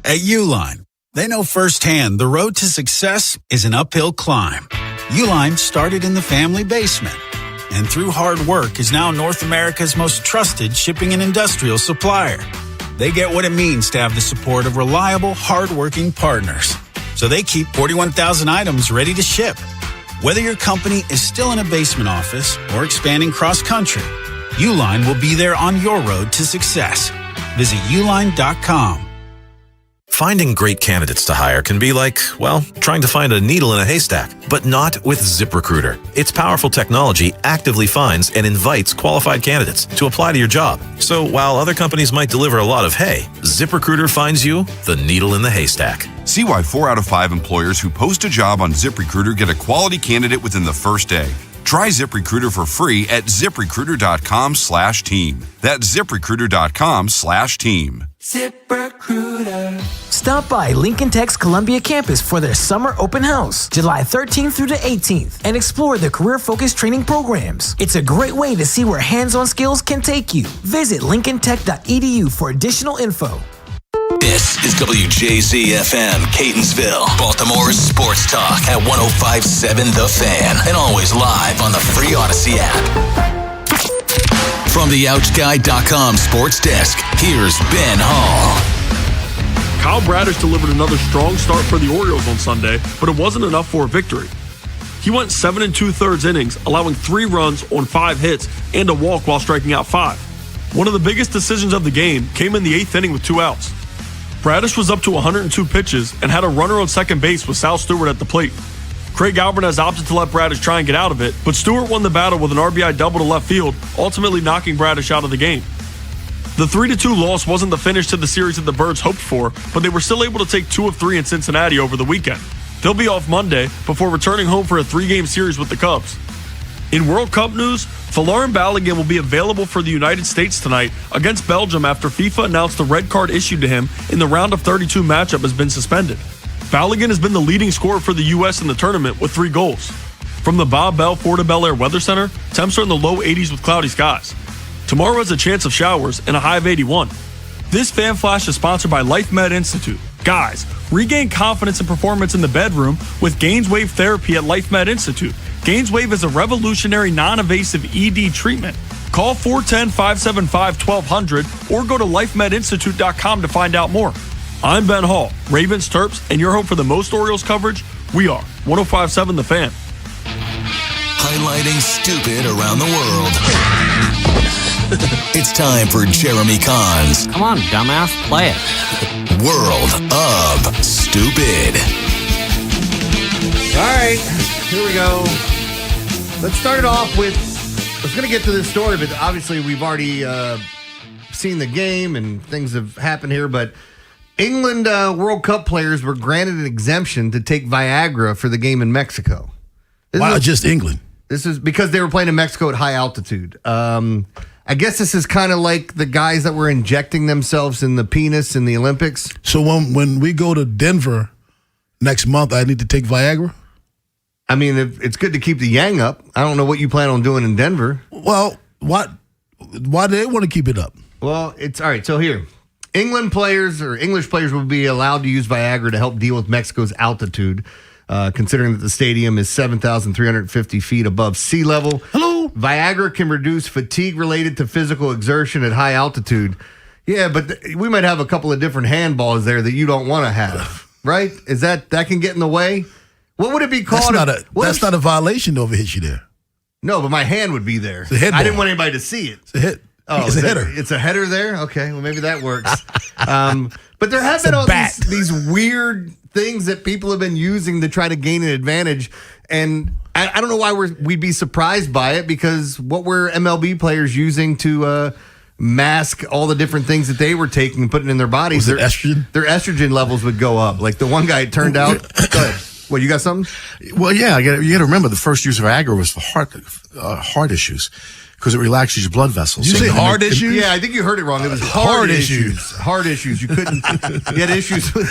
At Uline, they know firsthand the road to success is an uphill climb. Uline started in the family basement, and through hard work is now North America's most trusted shipping and industrial supplier. They get what it means to have the support of reliable, hardworking partners. So they keep 41,000 items ready to ship. Whether your company is still in a basement office or expanding cross-country, Uline will be there on your road to success. Visit uline.com. Finding great candidates to hire can be like, well, trying to find a needle in a haystack, but not with ZipRecruiter. Its powerful technology actively finds and invites qualified candidates to apply to your job. So while other companies might deliver a lot of hay, ZipRecruiter finds you the needle in the haystack. See why 4 out of 5 employers who post a job on ZipRecruiter get a quality candidate within the first day. Try ZipRecruiter for free at ZipRecruiter.com/team. That's ZipRecruiter.com/team. ZipRecruiter. Stop by Lincoln Tech's Columbia campus for their summer open house, July 13th through the 18th, and explore the career-focused training programs. It's a great way to see where hands-on skills can take you. Visit lincolntech.edu for additional info. This is WJZ-FM, Catonsville, Baltimore's sports talk at 105.7 The Fan, and always live on the free Odyssey app. From the OutGuy.com sports desk, here's Ben Hall. Kyle Bradish delivered another strong start for the Orioles on Sunday, but it wasn't enough for a victory. He went 7 2/3 innings, allowing 3 runs on 5 hits and a walk while striking out 5. One of the biggest decisions of the game came in the 8th inning with 2 outs. Bradish was up to 102 pitches and had a runner on second base with Sal Stewart at the plate. Craig Alvarez opted to let Bradish try and get out of it, but Stewart won the battle with an RBI double to left field, ultimately knocking Bradish out of the game. The 3-2 loss wasn't the finish to the series that the Birds hoped for, but they were still able to take 2 of 3 in Cincinnati over the weekend. They'll be off Monday before returning home for a 3-game series with the Cubs. In World Cup news, Folarin Balogun will be available for the United States tonight against Belgium after FIFA announced the red card issued to him in the round of 32 matchup has been suspended. Balogun has been the leading scorer for the U.S. in the tournament with 3 goals. From the Bob Bell Florida Bel Air Weather Center, temps are in the low 80s with cloudy skies. Tomorrow has a chance of showers and a high of 81. This Fan Flash is sponsored by Life Med Institute. Guys, regain confidence and performance in the bedroom with Gainswave therapy at Life Med Institute. Gainswave is a revolutionary non-invasive ED treatment. Call 410-575-1200 or go to lifemedinstitute.com to find out more. I'm Ben Hall, Ravens Terps, and your home for the most Orioles coverage. We are 105.7 The Fan. Highlighting stupid around the world. It's time for Jeremy Kahn's Come on, dumbass, play it. World of Stupid. All right, here we go. Let's start it off with, I was going to get to this story, but obviously we've already seen the game and things have happened here, but England World Cup players were granted an exemption to take Viagra for the game in Mexico. Why just England? This is because they were playing in Mexico at high altitude. I guess this is kind of like the guys that were injecting themselves in the penis in the Olympics. So when we go to Denver next month, I need to take Viagra? I mean, it's good to keep the yang up. I don't know what you plan on doing in Denver. Well, why do they want to keep it up? Well, it's all right. So here, England players or English players will be allowed to use Viagra to help deal with Mexico's altitude, considering that the stadium is 7,350 feet above sea level. Hello. Viagra can reduce fatigue related to physical exertion at high altitude. Yeah, but we might have a couple of different handballs there that you don't want to have, right? Is that can get in the way? What would it be called? That's not a violation though if it hits you there. No, but my hand would be there. It's a head I ball. didn't want anybody to see it. It's a hit. Oh, it's a header. It's a header there? Okay, well, maybe that works. But there have been all these weird things that people have been using to try to gain an advantage. And I don't know why we'd be surprised by it, because what were MLB players using to mask all the different things that they were taking and putting in their bodies? Was it estrogen? Their estrogen levels would go up. Like the one guy, it turned out... Go ahead. What, you got something? Well, yeah, you got to remember the first use of Viagra was for heart issues, because it relaxes your blood vessels. Did you say heart issues? Yeah, I think you heard it wrong. It was heart issues. Heart issues. You couldn't. You had issues with.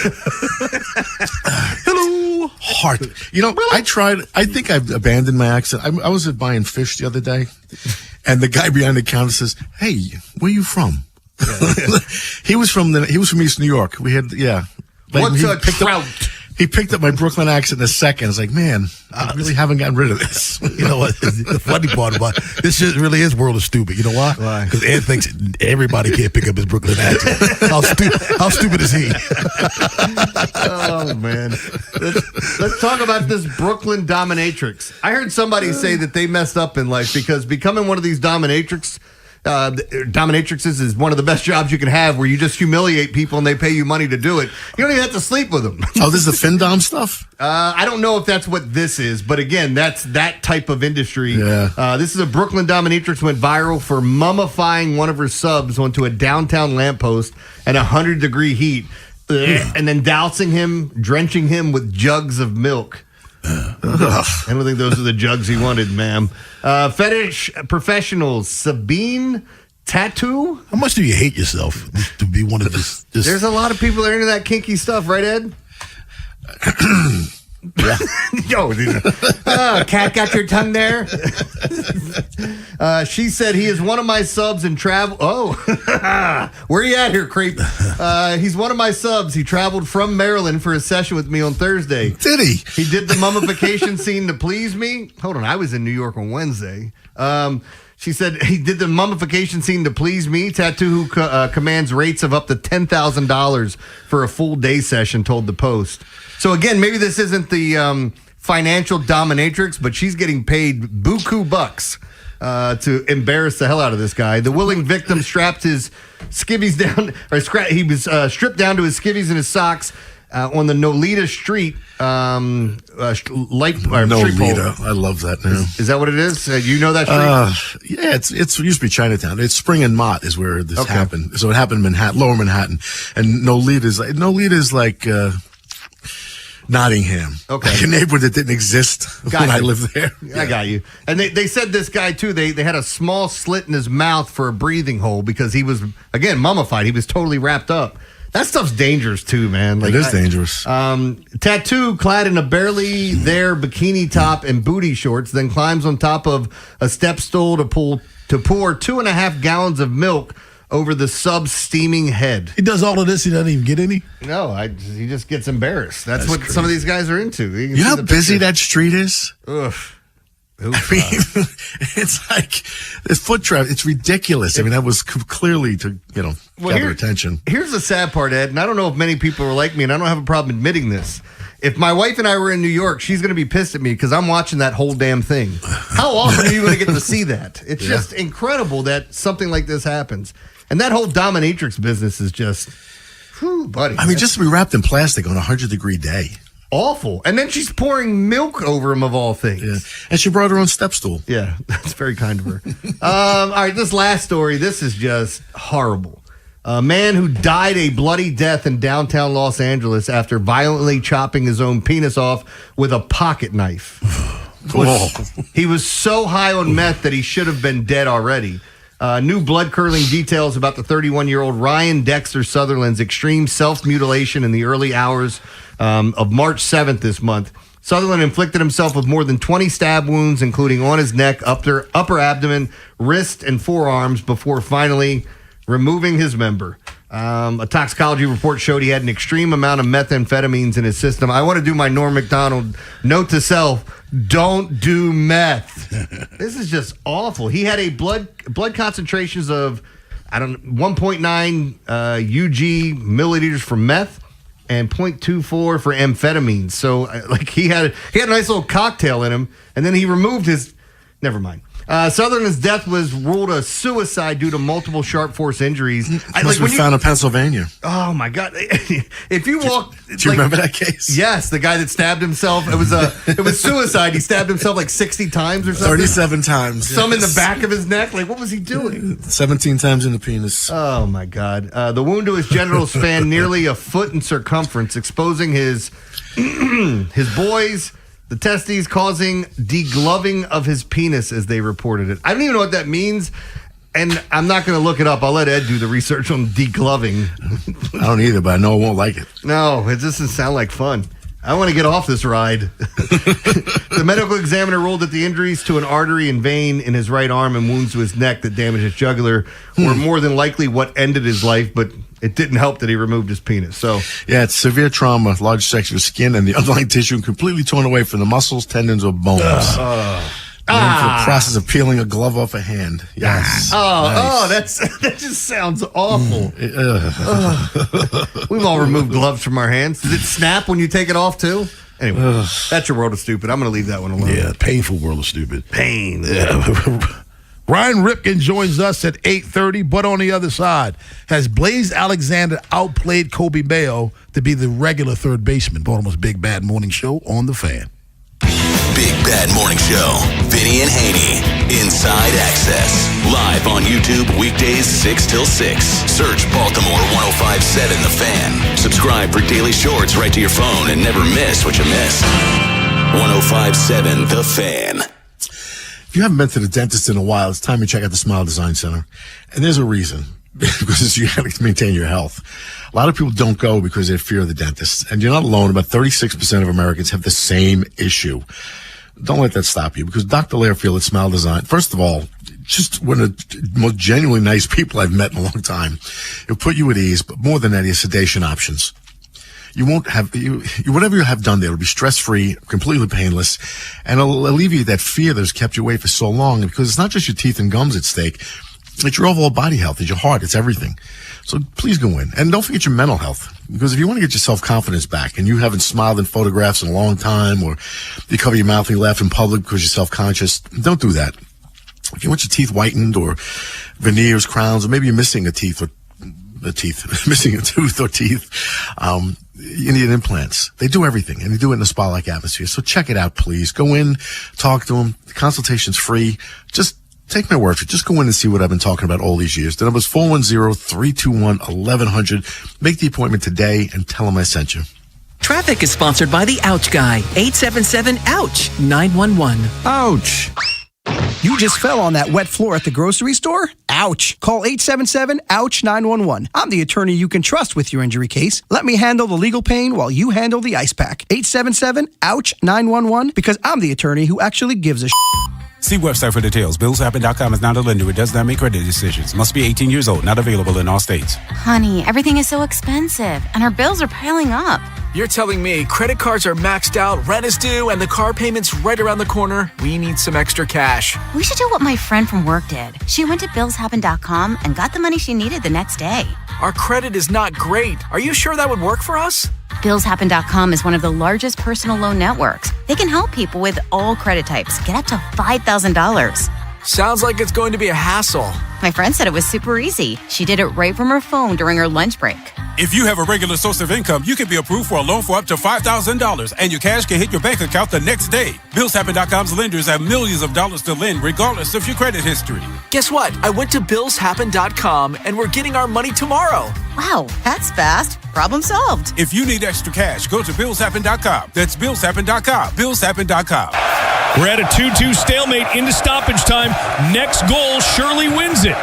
Hello, heart. You know, I tried. I think I've abandoned my accent. I was buying fish the other day, and the guy behind the counter says, "Hey, where are you from?" Yeah. He was from East New York. We had Like What's a trout? He picked up my Brooklyn accent in a second. It's like, man, I really haven't gotten rid of this. You know what? The funny part about this shit really is world of stupid. You know why? Because Ed thinks everybody can't pick up his Brooklyn accent. How stupid is he? Oh, man. Let's talk about this Brooklyn dominatrix. I heard somebody say that they messed up in life because becoming one of these dominatrixes is one of the best jobs you can have, where you just humiliate people and they pay you money to do it. You don't even have to sleep with them. Oh, this is the FinDom stuff? I don't know if that's what this is, but again, that's that type of industry. Yeah. This is a Brooklyn dominatrix went viral for mummifying one of her subs onto a downtown lamppost at 100-degree heat, and then dousing him, drenching him with jugs of milk. I don't think those are the jugs he wanted, ma'am. Fetish professionals, Sabine Tattoo. How much do you hate yourself to be one of this? There's a lot of people that are into that kinky stuff, right, Ed? Yo, cat got your tongue there? She said he is one of my subs and travel. Oh, where you at here, creep? He's one of my subs. He traveled from Maryland for a session with me on Thursday. Did he? He did the mummification scene to please me. Hold on, I was in New York on Wednesday. She said he did the mummification scene to please me. Tattoo who commands rates of up to $10,000 for a full day session, told the Post. So again, maybe this isn't the financial dominatrix, but she's getting paid buku bucks to embarrass the hell out of this guy. The willing victim strapped his skivvies down, he was stripped down to his skivvies and his socks on the Nolita Street street pole. Nolita, I love that now. Is that what it is? You know that street? Yeah, it used to be Chinatown. It's Spring and Mott is where this happened. So it happened in Manhattan, Lower Manhattan, and Nolita is like Nottingham. Okay. Like a neighborhood that didn't exist when I lived there. I got you. And they said this guy, too, they had a small slit in his mouth for a breathing hole because he was, again, mummified. He was totally wrapped up. That stuff's dangerous, too, man. It is dangerous. Tattoo clad in a barely there bikini top and booty shorts, then climbs on top of a step stool to pour 2.5 gallons of milk over the sub's steaming head. He does all of this, he doesn't even get any? No, he just gets embarrassed. That's what crazy. Some of these guys are into. You know how busy that street is? Ugh. I mean, it's like this foot traffic. It's ridiculous. I mean, that was clearly to, gather attention. Here's the sad part, Ed, and I don't know if many people are like me, and I don't have a problem admitting this. If my wife and I were in New York, she's going to be pissed at me because I'm watching that whole damn thing. How often are you going to get to see that? It's just incredible that something like this happens. And that whole dominatrix business is just, buddy. I mean, just to be wrapped in plastic on a 100-degree day. Awful. And then she's pouring milk over him, of all things. Yeah. And she brought her own step stool. Yeah, that's very kind of her. All right, this last story, this is just horrible. A man who died a bloody death in downtown Los Angeles after violently chopping his own penis off with a pocket knife. He was so high on meth that he should have been dead already. New blood-curdling details about the 31-year-old Ryan Dexter Sutherland's extreme self-mutilation in the early hours of March 7th this month. Sutherland inflicted himself with more than 20 stab wounds, including on his neck, upper abdomen, wrist, and forearms, before finally removing his member. A toxicology report showed he had an extreme amount of methamphetamines in his system. I want to do my Norm Macdonald note to self: don't do meth. This is just awful. He had a blood concentrations of 1.9 UG milliliters for meth and 0.24 for amphetamines. So he had a nice little cocktail in him, and then he removed his. Never mind. Sutherland's death was ruled a suicide due to multiple sharp force injuries. Must have been found in Pennsylvania. Oh my God! If you walk, do you remember that case? Yes, the guy that stabbed himself. It was suicide. He stabbed himself like 60 times or something. 37 times. Some in the back of his neck. Like, what was he doing? 17 times in the penis. Oh my God! The wound to his genitals spanned nearly a foot in circumference, exposing his boys. The testes, causing degloving of his penis, as they reported it. I don't even know what that means, and I'm not going to look it up. I'll let Ed do the research on degloving. I don't either, but I know I won't like it. No, it doesn't sound like fun. I want to get off this ride. The medical examiner ruled that the injuries to an artery and vein in his right arm and wounds to his neck that damaged his jugular were more than likely what ended his life, but it didn't help that he removed his penis. So yeah, it's severe trauma, large section of skin and the underlying tissue completely torn away from the muscles, tendons, or bones. The process of peeling a glove off a hand. Yes. That just sounds awful. We've all removed gloves from our hands. Does it snap when you take it off too? Anyway, that's your world of stupid. I'm going to leave that one alone. Yeah, painful world of stupid. Pain. Yeah. Ryan Ripken joins us at 8:30, but on the other side, has Blaze Alexander outplayed Kobe Mayo to be the regular third baseman? Baltimore's Big Bad Morning Show on The Fan. Big Bad Morning Show. Vinny and Haynie. Inside Access. Live on YouTube weekdays 6 till 6. Search Baltimore 105.7 The Fan. Subscribe for daily shorts right to your phone and never miss what you missed. 105.7 The Fan. If you haven't been to the dentist in a while, it's time to check out the Smile Design Center. And there's a reason. Because you have to maintain your health. A lot of people don't go because they fear the dentist. And you're not alone. About 36% of Americans have the same issue. Don't let that stop you, because Dr. Lairfield at Smile Design, first of all, just one of the most genuinely nice people I've met in a long time. He'll put you at ease, but more than that, he has sedation options. You won't have, whatever you have done there, it'll be stress-free, completely painless, and it'll alleviate that fear that's kept you away for so long, because it's not just your teeth and gums at stake. It's your overall body health. It's your heart. It's everything. So please go in. And don't forget your mental health. Because if you want to get your self-confidence back and you haven't smiled in photographs in a long time, or you cover your mouth and you laugh in public because you're self-conscious, don't do that. If you want your teeth whitened, or veneers, crowns, or maybe you're missing a tooth or teeth, you need implants. They do everything, and they do it in a spa-like atmosphere. So check it out, please. Go in, talk to them. The consultation's free. Just take my word for it. Just go in and see what I've been talking about all these years. The number's 410-321-1100. Make the appointment today and tell them I sent you. Traffic is sponsored by the Ouch Guy. 877-OUCH-911. Ouch. You just fell on that wet floor at the grocery store? Ouch. Call 877-OUCH-911. I'm the attorney you can trust with your injury case. Let me handle the legal pain while you handle the ice pack. 877-OUCH-911, because I'm the attorney who actually gives a See website for details. BillsHappen.com is not a lender. It does not make credit decisions. Must be 18 years old. Not available in all states. Honey, everything is so expensive, and our bills are piling up. You're telling me credit cards are maxed out, rent is due, and the car payment's right around the corner? We need some extra cash. We should do what my friend from work did. She went to BillsHappen.com and got the money she needed the next day. Our credit is not great. Are you sure that would work for us? BillsHappen.com is one of the largest personal loan networks. They can help people with all credit types get up to $5,000. Sounds like it's going to be a hassle. My friend said it was super easy. She did it right from her phone during her lunch break. If you have a regular source of income, you can be approved for a loan for up to $5,000, and your cash can hit your bank account the next day. BillsHappen.com's lenders have millions of dollars to lend, regardless of your credit history. Guess what? I went to BillsHappen.com, and we're getting our money tomorrow. Wow, that's fast. Problem solved. If you need extra cash, go to BillsHappen.com. That's BillsHappen.com. BillsHappen.com. We're at a 2-2 stalemate into stoppage time. Next goal surely wins it.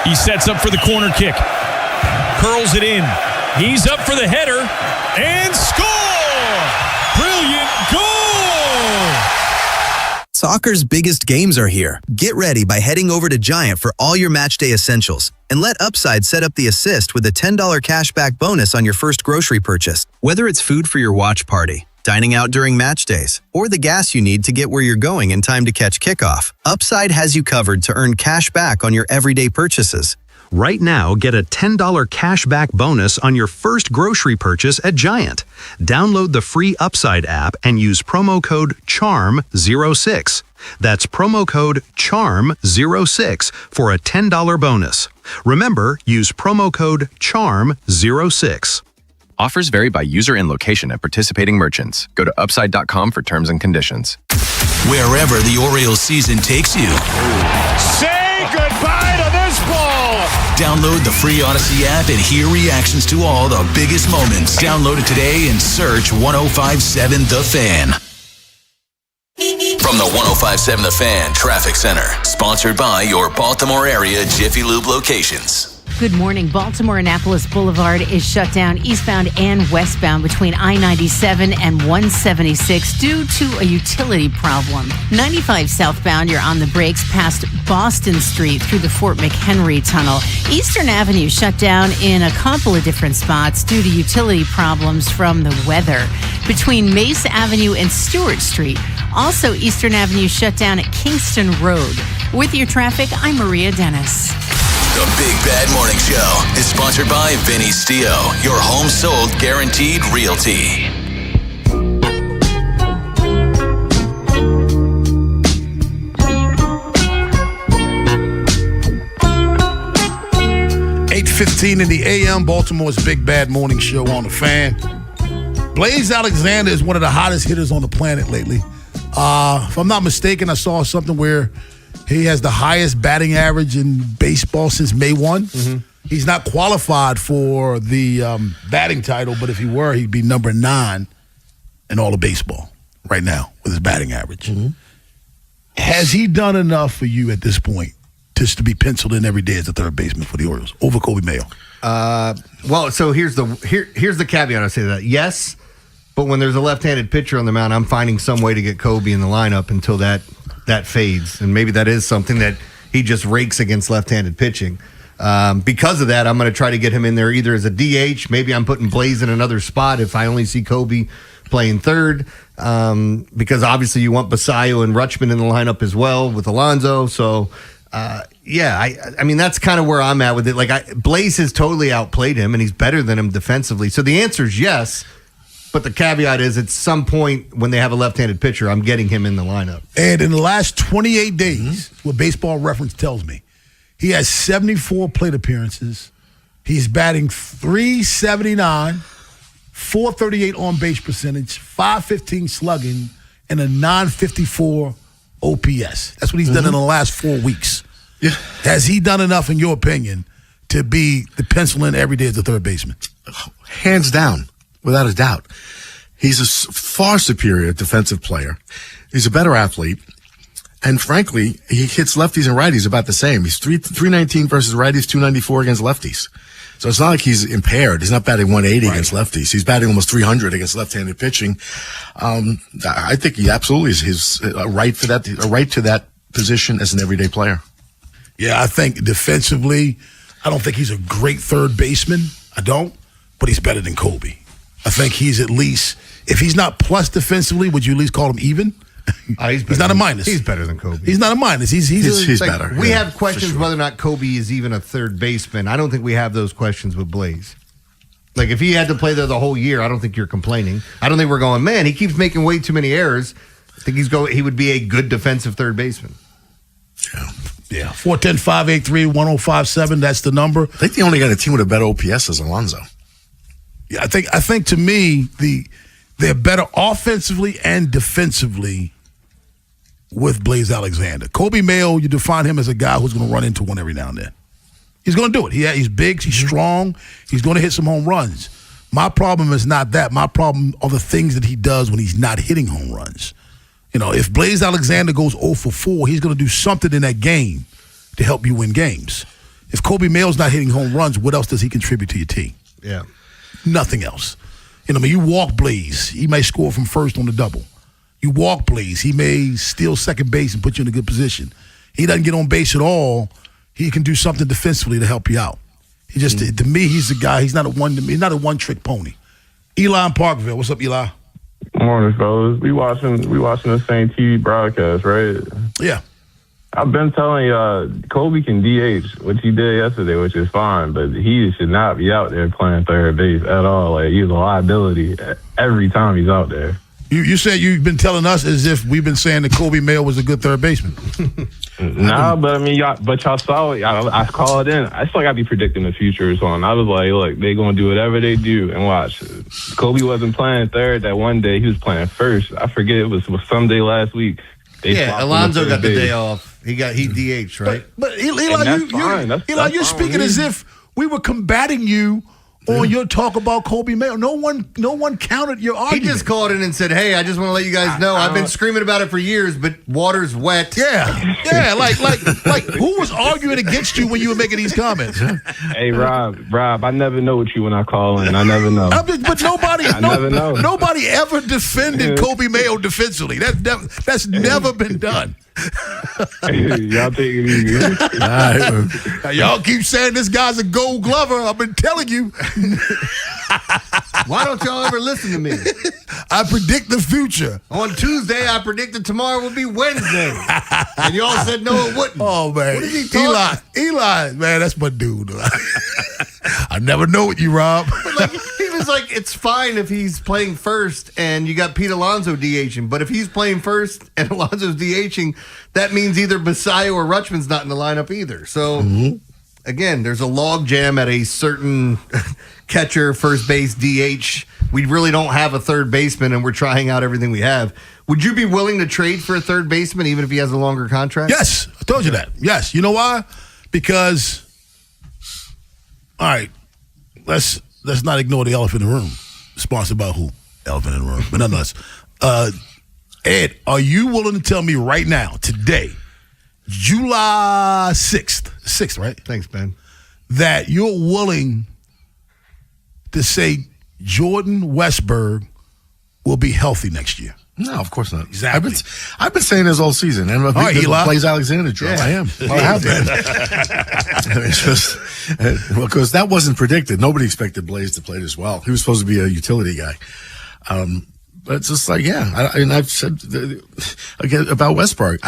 He sets up for the corner kick. Curls it in. He's up for the header. And score! Brilliant goal! Soccer's biggest games are here. Get ready by heading over to Giant for all your matchday essentials. And let Upside set up the assist with a $10 cashback bonus on your first grocery purchase. Whether it's food for your watch party, dining out during match days, or the gas you need to get where you're going in time to catch kickoff, Upside has you covered to earn cash back on your everyday purchases. Right now, get a $10 cashback bonus on your first grocery purchase at Giant. Download the free Upside app and use promo code CHARM06. That's promo code CHARM06 for a $10 bonus. Remember, use promo code CHARM06. Offers vary by user and location at participating merchants. Go to upside.com for terms and conditions. Wherever the Orioles season takes you. Say goodbye to this ball! Download the free Odyssey app and hear reactions to all the biggest moments. Download it today and search 105.7 The Fan. From the 105.7 The Fan Traffic Center, sponsored by your Baltimore area Jiffy Lube locations. Good morning. Baltimore-Annapolis Boulevard is shut down eastbound and westbound between I-97 and 176 due to a utility problem. 95 southbound, you're on the brakes past Boston Street through the Fort McHenry Tunnel. Eastern Avenue shut down in a couple of different spots due to utility problems from the weather. Between Mace Avenue and Stewart Street. Also, Eastern Avenue shut down at Kingston Road. With your traffic, I'm Maria Dennis. The Big Bad Morning Show is sponsored by Vinny Stio, your home sold guaranteed realty. .15 in the AM, Baltimore's Big Bad Morning Show on the Fan. Blaze Alexander is one of the hottest hitters on the planet lately. If I'm not mistaken, I saw something where he has the highest batting average in baseball since May 1. Mm-hmm. He's not qualified for the batting title, but if he were, he'd be number 9 in all of baseball right now with his batting average. Mm-hmm. Has he done enough for you at this point just to be penciled in every day as a third baseman for the Orioles over Kobe Mayo? Well, so here's the caveat I say to that. Yes, but when there's a left-handed pitcher on the mound, I'm finding some way to get Kobe in the lineup until that fades, and maybe that is something that he just rakes against left-handed pitching. Because of that, I'm going to try to get him in there either as a DH. Maybe I'm putting Blaze in another spot if I only see Kobe playing third, because obviously you want Basayo and Rutschman in the lineup as well with Alonso. So, I mean, that's kind of where I'm at with it. Like, Blaze has totally outplayed him, and he's better than him defensively. So the answer is yes. But the caveat is at some point when they have a left-handed pitcher, I'm getting him in the lineup. And in the last 28 days, what Baseball Reference tells me, he has 74 plate appearances. He's batting .379, .438 on-base percentage, .515 slugging, and a .954 OPS. That's what he's done in the last 4 weeks. Yeah. Has he done enough, in your opinion, to be the pencil in every day as a third baseman? Hands down. Without a doubt. He's a far superior defensive player. He's a better athlete. And frankly, he hits lefties and righties about the same. He's 319 versus righties, 294 against lefties. So it's not like he's impaired. He's not batting 180 against lefties. He's batting almost 300 against left-handed pitching. I think he absolutely is his right to that position as an everyday player. Yeah, I think defensively, I don't think he's a great third baseman. I don't, but he's better than Kobe. I think he's at least, if he's not plus defensively, would you at least call him even? He's not a minus. He's better than Kobe. He's not a minus. He's like, better. We have questions whether or not Kobe is even a third baseman. I don't think we have those questions with Blaze. Like, if he had to play there the whole year, I don't think you're complaining. I don't think we're going, man, he keeps making way too many errors. I think he would be a good defensive third baseman. Yeah. 410-583-1057. That's the number. I think the only guy on the team with a better OPS is Alonso. Yeah, I think to me, they're better offensively and defensively with Blaze Alexander. Kobe Mayo, you define him as a guy who's going to run into one every now and then. He's going to do it. He's big, he's strong, he's going to hit some home runs. My problem is not that. My problem are the things that he does when he's not hitting home runs. You know, if Blaze Alexander goes 0 for 4, he's going to do something in that game to help you win games. If Kobe Mayo's not hitting home runs, what else does he contribute to your team? Yeah. Nothing else. You know, you walk Blaze, he may score from first on the double. You walk Blaze, he may steal second base and put you in a good position. He doesn't get on base at all. He can do something defensively to help you out. He just, to me, he's a guy. He's not a one-trick pony. Eli in Parkville, what's up, Eli? Morning, fellas. We watching the same TV broadcast, right? Yeah. I've been telling y'all, Kobe can DH, which he did yesterday, which is fine, but he should not be out there playing third base at all. Like, he's a liability every time he's out there. You said you've been telling us as if we've been saying that Kobe Mayo was a good third baseman. Nah, but I mean, y'all saw it. I called in. I still got to be predicting the future or something. I was like, look, they're going to do whatever they do and watch. Kobe wasn't playing third that one day. He was playing first. I forget, it was Sunday last week. Alonso got the day off. He DH, right? But Eli, you're speaking as if we were combating you on your talk about Kobe Mayo. No one countered your argument. He just called in and said, "Hey, I just want to let you guys know I've been screaming about it for years, but water's wet." Yeah, like who was arguing against you when you were making these comments? Hey, Rob, I never know with you when I call in. I never know. But nobody, never know. Nobody ever defended Kobe Mayo defensively. That's never been done. Y'all take it easy. Now, y'all keep saying this guy's a Gold Glover. I've been telling you. Why don't y'all ever listen to me? I predict the future. On Tuesday, I predicted tomorrow would be Wednesday. And y'all said no, it wouldn't. Oh, man. What is he talking? Eli, man, that's my dude. I never know with you, Rob. But he was like, it's fine if he's playing first and you got Pete Alonso DHing. But if he's playing first and Alonso's DHing, that means either Basayo or Rutschman's not in the lineup either. So, again, there's a log jam at a certain catcher, first base, DH. We really don't have a third baseman, and we're trying out everything we have. Would you be willing to trade for a third baseman, even if he has a longer contract? Yes, I told you that. Yes. You know why? Because, all right, let's not ignore the elephant in the room. Sponsored by who? Elephant in the room. But nonetheless, Ed, are you willing to tell me right now, today, July 6th, right? Thanks, Ben. That you're willing to say Jordan Westberg will be healthy next year? No, of course not. Exactly. I've been saying this all season. And if plays Alexander Joe, I am. Well, I have been. It's just because that wasn't predicted. Nobody expected Blaze to play this well. He was supposed to be a utility guy. But it's just like, I've said again about Westberg.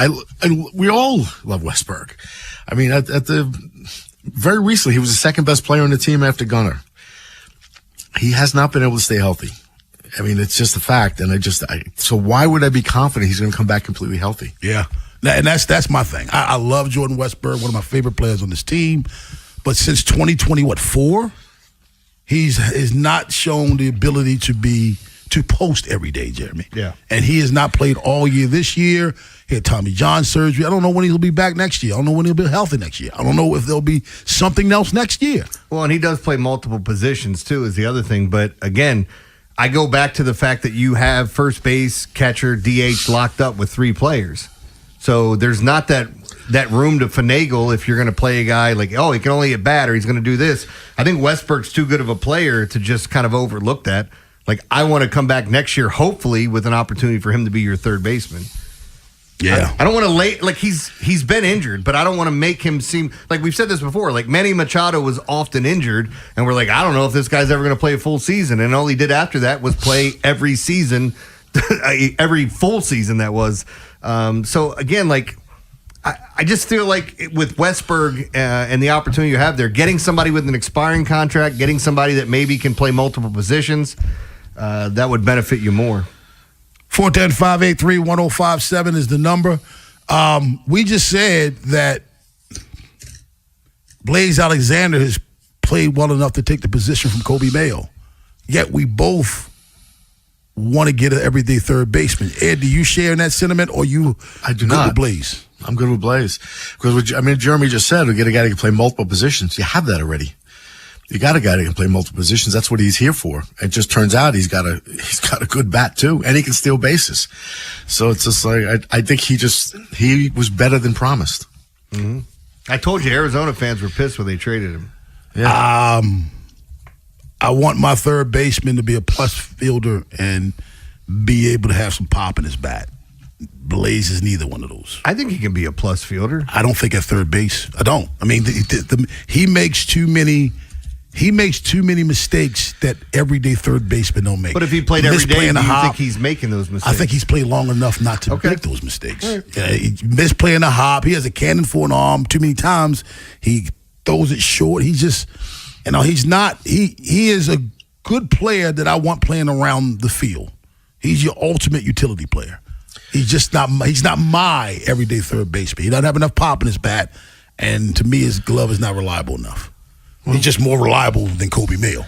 We all love Westberg. I mean, at the very recently, he was the second best player on the team after Gunnar. He has not been able to stay healthy. I mean, it's just a fact. And so why would I be confident he's going to come back completely healthy? Yeah. And that's my thing. I love Jordan Westberg, one of my favorite players on this team. But since 2020, he's not shown the ability to post every day, Jeremy. Yeah. And he has not played all year this year. He had Tommy John surgery. I don't know when he'll be back next year. I don't know when he'll be healthy next year. I don't know if there'll be something else next year. Well, and he does play multiple positions, too, is the other thing. But, again, I go back to the fact that you have first base, catcher, DH locked up with three players. So there's not that room to finagle if you're going to play a guy like, he can only hit bat or he's going to do this. I think Westberg's too good of a player to just kind of overlook that. Like, I want to come back next year, hopefully, with an opportunity for him to be your third baseman. Yeah. I don't want to he's been injured, but I don't want to make him seem like we've said this before. Like Manny Machado was often injured, and we're like, I don't know if this guy's ever going to play a full season. And all he did after that was play every season, every full season that was. So again, like I just feel like with Westberg and the opportunity you have there, getting somebody with an expiring contract, getting somebody that maybe can play multiple positions, that would benefit you more. 410-583-1057 is the number. We just said that Blaze Alexander has played well enough to take the position from Kobe Mayo. Yet we both want to get an everyday third baseman. Ed, do you share in that sentiment, or I do good not. with Blaze? I'm good with Blaze. Because, Jeremy just said, we get a guy that can play multiple positions. You have that already. You got a guy that can play multiple positions. That's what he's here for. It just turns out he's got a good bat too, and he can steal bases. So it's just like I think he was better than promised. Mm-hmm. I told you Arizona fans were pissed when they traded him. Yeah. I want my third baseman to be a plus fielder and be able to have some pop in his bat. Blaze is neither one of those. I think he can be a plus fielder. I don't think at third base. I don't. I mean, he makes too many. He makes too many mistakes that everyday third baseman don't make. But if he played every day, do you think he's making those mistakes? I think he's played long enough not to make those mistakes. Right. He misplaying the hop. He has a cannon for an arm too many times. He throws it short. He's just, he's not. He is a good player that I want playing around the field. He's your ultimate utility player. He's just not. He's not my everyday third baseman. He doesn't have enough pop in his bat, and to me, his glove is not reliable enough. He's just more reliable than Kobe Mayo.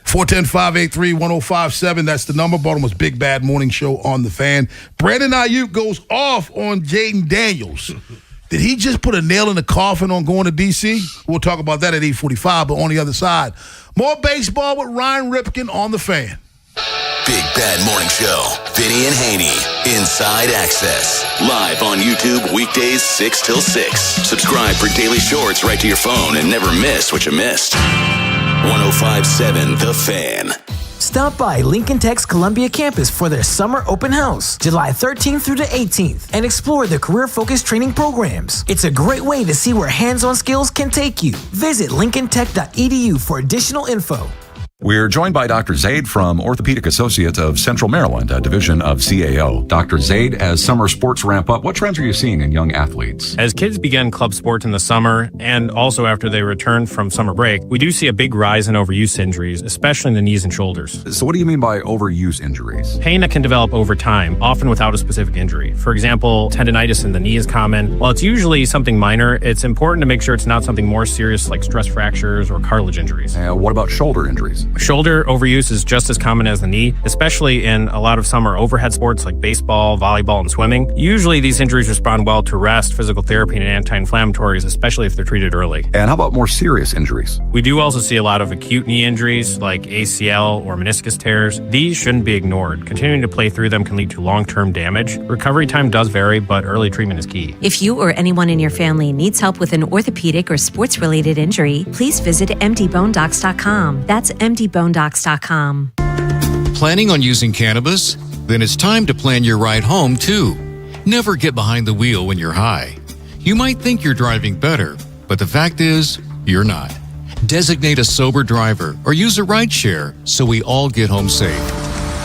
410-583-1057. That's the number. Baltimore's Big Bad Morning Show on the Fan. Brandon Ayuk goes off on Jaden Daniels. Did he just put a nail in the coffin on going to D.C.? We'll talk about that at 8:45, but on the other side, more baseball with Ryan Ripken on the Fan. Big Bad Morning Show. Vinny and Haynie. Inside Access. Live on YouTube weekdays 6 till 6. Subscribe for daily shorts right to your phone and never miss what you missed. 105.7 The Fan. Stop by Lincoln Tech's Columbia campus for their summer open house, July 13th through the 18th, and explore the career-focused training programs. It's a great way to see where hands-on skills can take you. Visit lincolntech.edu for additional info. We're joined by Dr. Zaid from Orthopedic Associates of Central Maryland, a division of CAO. Dr. Zaid, as summer sports ramp up, what trends are you seeing in young athletes? As kids begin club sports in the summer, and also after they return from summer break, we do see a big rise in overuse injuries, especially in the knees and shoulders. So what do you mean by overuse injuries? Pain that can develop over time, often without a specific injury. For example, tendonitis in the knee is common. While it's usually something minor, it's important to make sure it's not something more serious like stress fractures or cartilage injuries. What about shoulder injuries? Shoulder overuse is just as common as the knee, especially in a lot of summer overhead sports like baseball, volleyball, and swimming. Usually these injuries respond well to rest, physical therapy, and anti-inflammatories, especially if they're treated early. And how about more serious injuries? We do also see a lot of acute knee injuries like ACL or meniscus tears. These shouldn't be ignored. Continuing to play through them can lead to long-term damage. Recovery time does vary, but early treatment is key. If you or anyone in your family needs help with an orthopedic or sports-related injury, please visit mdbonedocs.com. That's mdbonedocs.com. Planning on using cannabis? Then it's time to plan your ride home, too. Never get behind the wheel when you're high. You might think you're driving better, but the fact is, you're not. Designate a sober driver or use a rideshare so we all get home safe.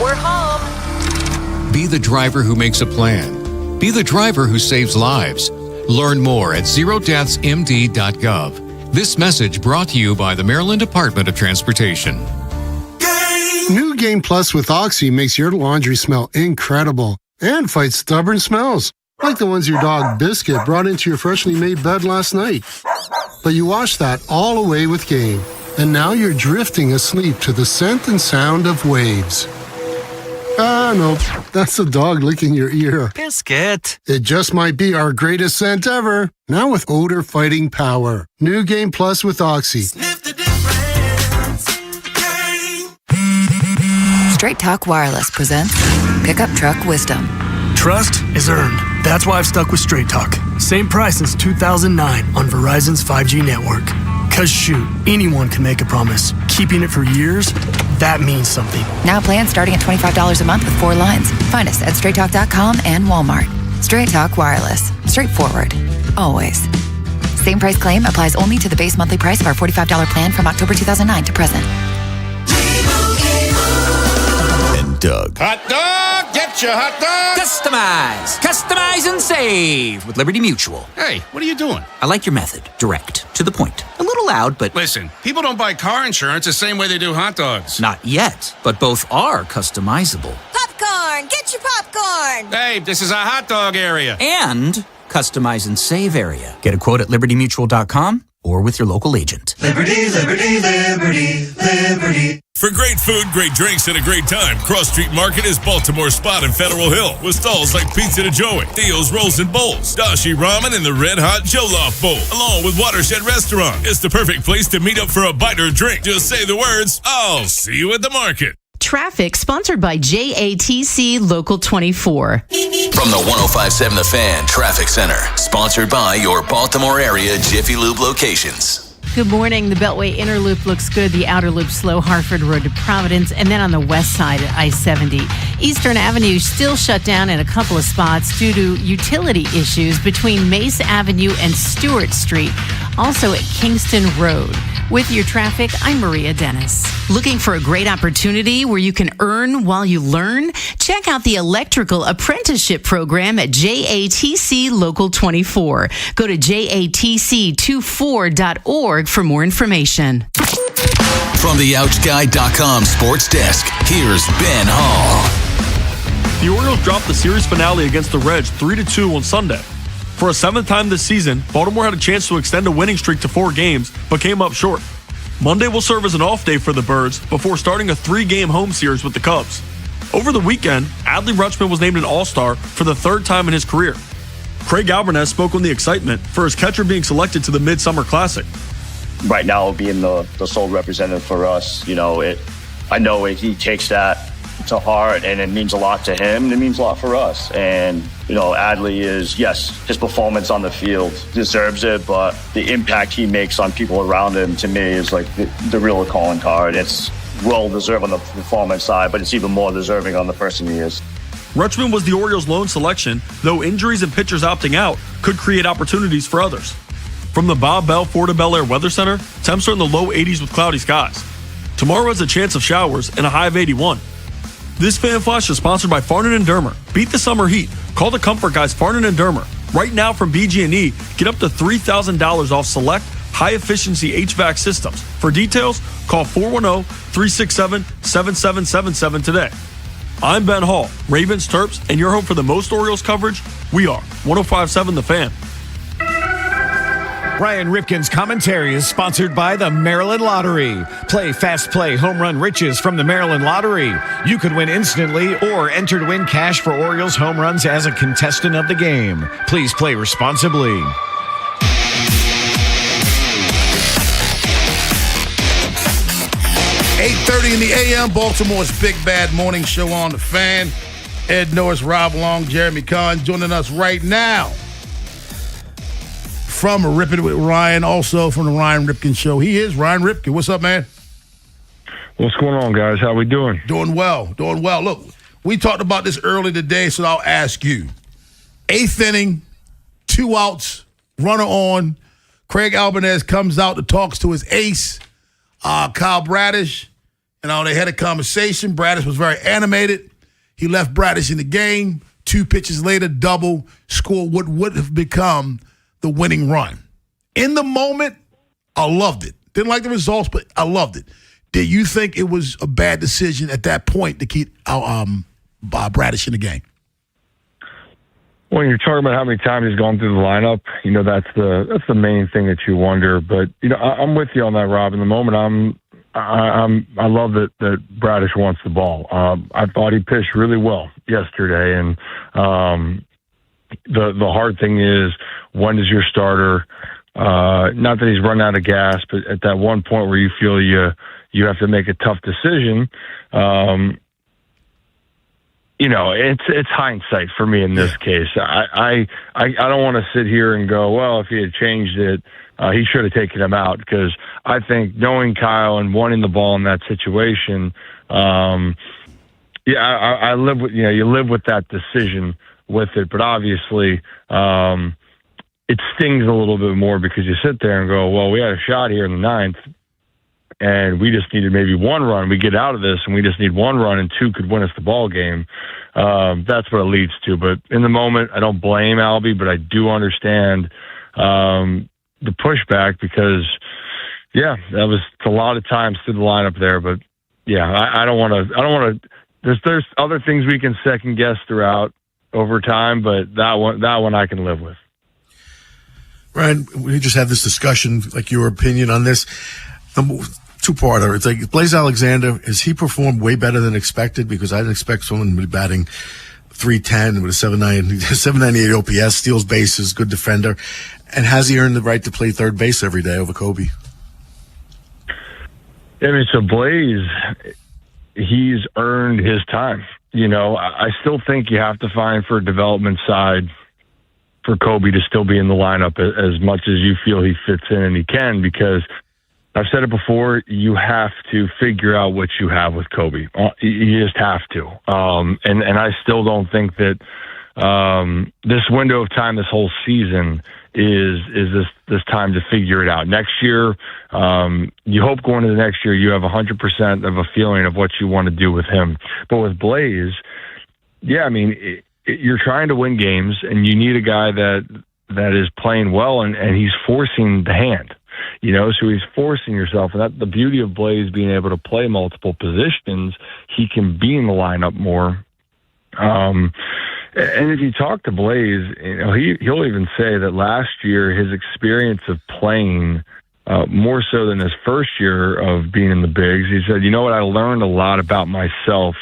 We're home. Be the driver who makes a plan. Be the driver who saves lives. Learn more at zerodeathsmd.gov. This message brought to you by the Maryland Department of Transportation. New Game Plus with Oxy makes your laundry smell incredible and fights stubborn smells, like the ones your dog Biscuit brought into your freshly made bed last night. But you washed that all away with Game, and now you're drifting asleep to the scent and sound of waves. Nope, that's the dog licking your ear. Biscuit. It just might be our greatest scent ever, now with odor-fighting power. New Game Plus with Oxy. Straight Talk Wireless presents Pickup Truck Wisdom. Trust is earned. That's why I've stuck with Straight Talk. Same price since 2009 on Verizon's 5G network. Cause shoot, anyone can make a promise. Keeping it for years, that means something. Now plans starting at $25 a month with 4 lines. Find us at straighttalk.com and Walmart. Straight Talk Wireless. Straightforward. Always. Same price claim applies only to the base monthly price of our $45 plan from October 2009 to present. Doug. Hot dog! Get your hot dog! Customize and save with Liberty Mutual. Hey, what are you doing? I like your method. Direct. To the point. A little loud, but... Listen, people don't buy car insurance the same way they do hot dogs. Not yet, but both are customizable. Popcorn! Get your popcorn! Hey, this is a hot dog area. And customize and save area. Get a quote at libertymutual.com or with your local agent. Liberty, liberty, liberty, liberty. For great food, great drinks, and a great time, Cross Street Market is Baltimore's spot in Federal Hill with stalls like Pizza to Joey, Theo's Rolls and Bowls, Dashi Ramen, and the Red Hot Jollof Bowl, along with Watershed Restaurant. It's the perfect place to meet up for a bite or drink. Just say the words, I'll see you at the market. Traffic sponsored by JATC Local 24. From the 105.7 The Fan Traffic Center, sponsored by your Baltimore area Jiffy Lube locations. Good morning. The Beltway Inner Loop looks good. The Outer Loop slow, Hartford Road to Providence, and then on the west side at I-70. Eastern Avenue still shut down in a couple of spots due to utility issues between Mace Avenue and Stewart Street, also at Kingston Road. With your traffic, I'm Maria Dennis. Looking for a great opportunity where you can earn while you learn? Check out the Electrical Apprenticeship Program at JATC Local 24. Go to jatc24.org for more information. From the OutchGuy.com sports desk, here's Ben Hall. The Orioles dropped the series finale against the Reds 3-2 on Sunday. For a 7th time this season, Baltimore had a chance to extend a winning streak to 4 games, but came up short. Monday will serve as an off day for the Birds before starting a 3-game home series with the Cubs. Over the weekend, Adley Rutschman was named an All-Star for the 3rd time in his career. Craig Albanez spoke on the excitement for his catcher being selected to the Midsummer Classic. Right now, being the sole representative for us, I know he takes that to heart, and it means a lot to him, and it means a lot for us. And, Adley is, yes, his performance on the field deserves it, but the impact he makes on people around him, to me, is like the real calling card. It's well-deserved on the performance side, but it's even more deserving on the person he is. Rutschman was the Orioles' lone selection, though injuries and pitchers opting out could create opportunities for others. From the Bob Bell Florida Bel Air Weather Center, temps are in the low 80s with cloudy skies. Tomorrow has a chance of showers and a high of 81. This Fan Flash is sponsored by Farnan and Dermer. Beat the summer heat. Call the comfort guys Farnan and Dermer. Right now from BG&E, get up to $3,000 off select high-efficiency HVAC systems. For details, call 410-367-7777 today. I'm Ben Hall, Ravens, Terps, and your home for the most Orioles coverage. We are 105.7 The Fan. Ryan Ripken's commentary is sponsored by the Maryland Lottery. Play Fast Play Home Run Riches from the Maryland Lottery. You could win instantly or enter to win cash for Orioles home runs as a contestant of the game. Please play responsibly. $8:30 in the a.m., Baltimore's Big Bad Morning Show on The Fan. Ed Norris, Rob Long, Jeremy Kahn joining us right now from Rip It with Ryan, also from the Ryan Ripken Show. He is Ryan Ripken. What's up, man? What's going on, guys? How we doing? Doing well. Look, we talked about this early today, so I'll ask you. 8th inning, 2 outs, runner on. Craig Albanez comes out and talks to his ace, Kyle Bradish. They had a conversation. Bradish was very animated. He left Bradish in the game. 2 pitches later, double, scored what would have become the winning run. In the moment, I loved it. Didn't like the results, but I loved it. Did you think it was a bad decision at that point to keep Bradish in the game? When you're talking about how many times he's gone through the lineup, that's the main thing that you wonder. But I'm with you on that, Rob. In the moment, I love that Bradish wants the ball. I thought he pitched really well yesterday, and the hard thing is, when does your starter, not that he's run out of gas, but at that one point where you feel you have to make a tough decision, it's hindsight for me in this case. I don't want to sit here and go, well, if he had changed it, he should have taken him out, because I think knowing Kyle and wanting the ball in that situation, I live with, you live with that decision with it, but obviously, it stings a little bit more because you sit there and go, well, we had a shot here in the 9th, and we just needed maybe 1 run. We get out of this, and we just need 1 run, and 2 could win us the ball game. That's what it leads to. But in the moment, I don't blame Albie, but I do understand the pushback, because, that was a lot of times through the lineup there. But I don't want to. There's other things we can second guess throughout over time, but that one I can live with. Ryan, we just had this discussion, like your opinion on this. Two-parter. It's like Blaze Alexander, has he performed way better than expected? Because I didn't expect someone to be batting .310 with a 798 OPS, steals bases, good defender. And has he earned the right to play third base every day over Kobe? So Blaze, he's earned his time. I still think you have to find for a development side for Kobe to still be in the lineup as much as you feel he fits in and he can, because I've said it before, you have to figure out what you have with Kobe. You just have to. And I still don't think that this window of time, this whole season, is this time to figure it out. Next year, you hope going into the next year you have 100% of a feeling of what you want to do with him. But with Blaze, you're trying to win games, and you need a guy that is playing well, and he's forcing the hand. So he's forcing yourself, and that's the beauty of Blaze being able to play multiple positions. He can be in the lineup more. And if you talk to Blaze, he'll even say that last year his experience of playing more so than his first year of being in the bigs, he said, I learned a lot about myself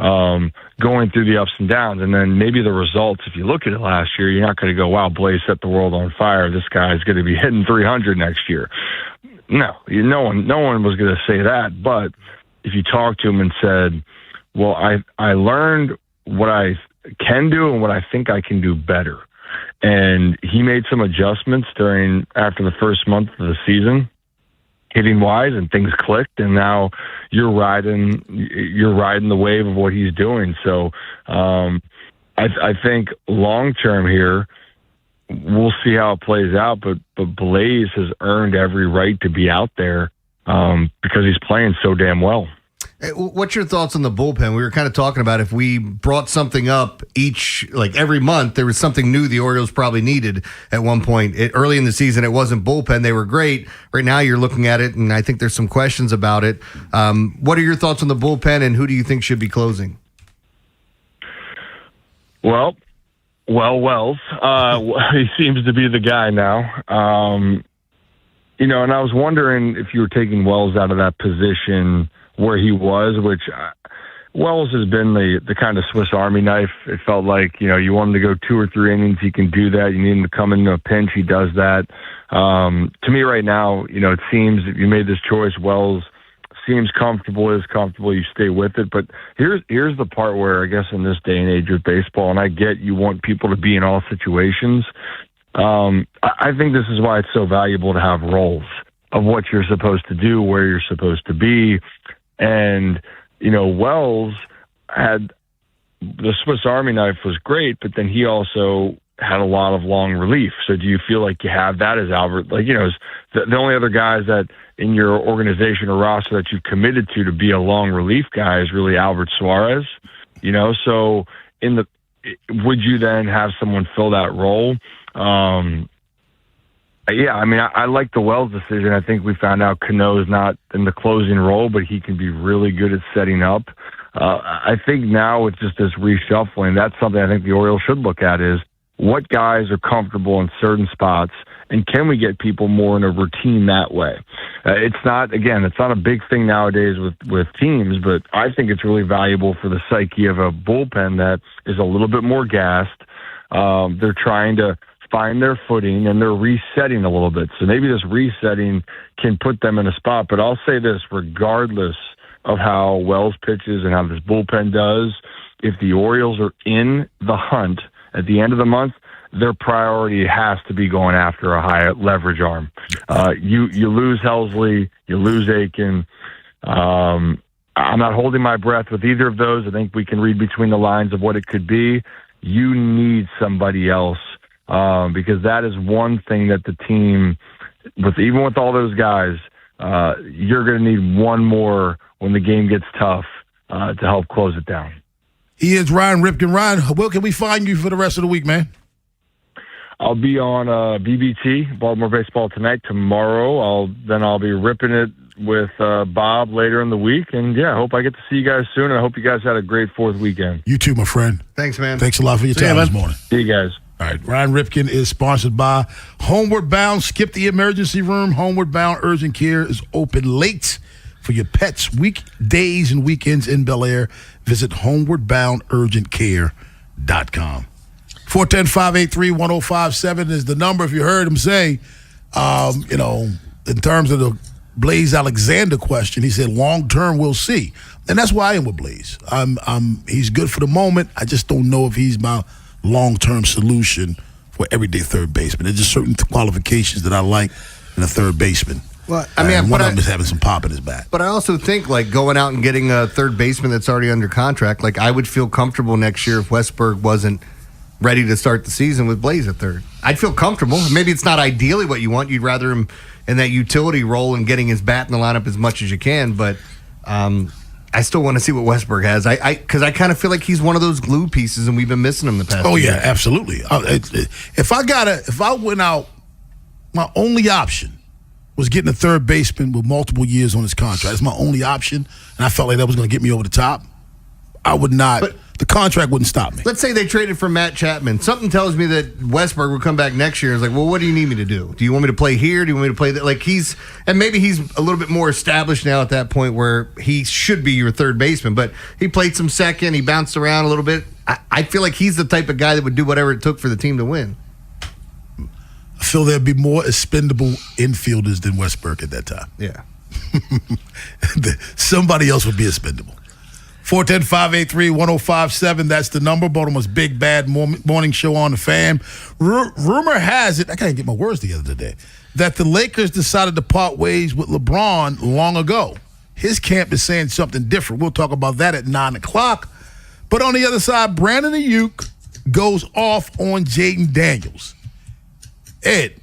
going through the ups and downs. And then maybe the results, if you look at it last year, you're not going to go, wow, Blaze set the world on fire. This guy's going to be hitting 300 next year. No one was going to say that. But if you talk to him and said, well, I learned what I can do and what I think I can do better. And he made some adjustments after the first month of the season, hitting wise, and things clicked, and now you're riding the wave of what he's doing. So I think long term here, we'll see how it plays out, but Blaze has earned every right to be out there because he's playing so damn well. What's your thoughts on the bullpen? We were kind of talking about if we brought something up every month, there was something new the Orioles probably needed at one point. Early in the season, it wasn't bullpen. They were great. Right now, you're looking at it, and I think there's some questions about it. What are your thoughts on the bullpen, and who do you think should be closing? Wells. He seems to be the guy now. And I was wondering if you were taking Wells out of that position where he was, which Wells has been the kind of Swiss Army knife. It felt like, you want him to go 2 or 3 innings, he can do that. You need him to come into a pinch, he does that. To me right now, it seems if you made this choice, Wells seems comfortable, you stay with it. But here's the part where I guess in this day and age of baseball, and I get you want people to be in all situations, I think this is why it's so valuable to have roles of what you're supposed to do, where you're supposed to be. And, Wells had the Swiss Army knife was great, but then he also had a lot of long relief. So do you feel like you have that as Albert? The only other guys that in your organization or roster that you've committed to be a long relief guy is really Albert Suarez, So would you then have someone fill that role? Yeah, I like the Wells decision. I think we found out Cano's not in the closing role, but he can be really good at setting up. I think now with just this reshuffling, that's something I think the Orioles should look at is what guys are comfortable in certain spots, and can we get people more in a routine that way? It's not a big thing nowadays with teams, but I think it's really valuable for the psyche of a bullpen that is a little bit more gassed. They're trying to find their footing, and they're resetting a little bit. So maybe this resetting can put them in a spot. But I'll say this, regardless of how Wells pitches and how this bullpen does, if the Orioles are in the hunt at the end of the month, their priority has to be going after a high leverage arm. You lose Helsley, you lose Aiken. I'm not holding my breath with either of those. I think we can read between the lines of what it could be. You need somebody else. Because that is one thing that the team, even with all those guys, you're going to need one more when the game gets tough to help close it down. He is Ryan Ripken. Ryan, where can we find you for the rest of the week, man? I'll be on BBT, Baltimore Baseball Tonight, tomorrow. I'll be ripping it with Bob later in the week. And, I hope I get to see you guys soon. And I hope you guys had a great 4th weekend. You too, my friend. Thanks, man. Thanks a lot for your time this morning. See you guys. All right, Ryan Ripken is sponsored by Homeward Bound. Skip the emergency room. Homeward Bound Urgent Care is open late for your pets weekdays and weekends in Bel Air. Visit homewardboundurgentcare.com. 410-583-1057 is the number. If you heard him say, in terms of the Blaze Alexander question, he said, long-term, we'll see. And that's why I am with Blaze. He's good for the moment. I just don't know if he's my long-term solution for everyday third baseman. There's just certain qualifications that I like in a third baseman. Well, one of them is having some pop in his bat. But I also think going out and getting a third baseman that's already under contract, I would feel comfortable next year if Westberg wasn't ready to start the season with Blaze at third. I'd feel comfortable. Maybe it's not ideally what you want. You'd rather him in that utility role and getting his bat in the lineup as much as you can, but I still want to see what Westberg has. Because I kind of feel like he's one of those glue pieces, and we've been missing him the past. Oh yeah, years. absolutely. If I went out, my only option was getting a third baseman with multiple years on his contract. That's my only option, and I felt like that was going to get me over the top. I would not The contract wouldn't stop me. Let's say they traded for Matt Chapman. Something tells me that Westberg would come back next year and is like, well, what do you need me to do? Do you want me to play here? Do you want me to play that? Like maybe he's a little bit more established now at that point where he should be your third baseman, but he played some second. He bounced around a little bit. I feel like he's the type of guy that would do whatever it took for the team to win. I feel there'd be more expendable infielders than Westberg at that time. Yeah. Somebody else would be expendable. 410-583-1057. That's the number. Baltimore's Big Bad Morning Show on the Fan. Rumor has it, I can't get my words together today, that the Lakers decided to part ways with LeBron long ago. His camp is saying something different. We'll talk about that at 9 o'clock. But on the other side, Brandon Ayuk goes off on Jaden Daniels. Ed,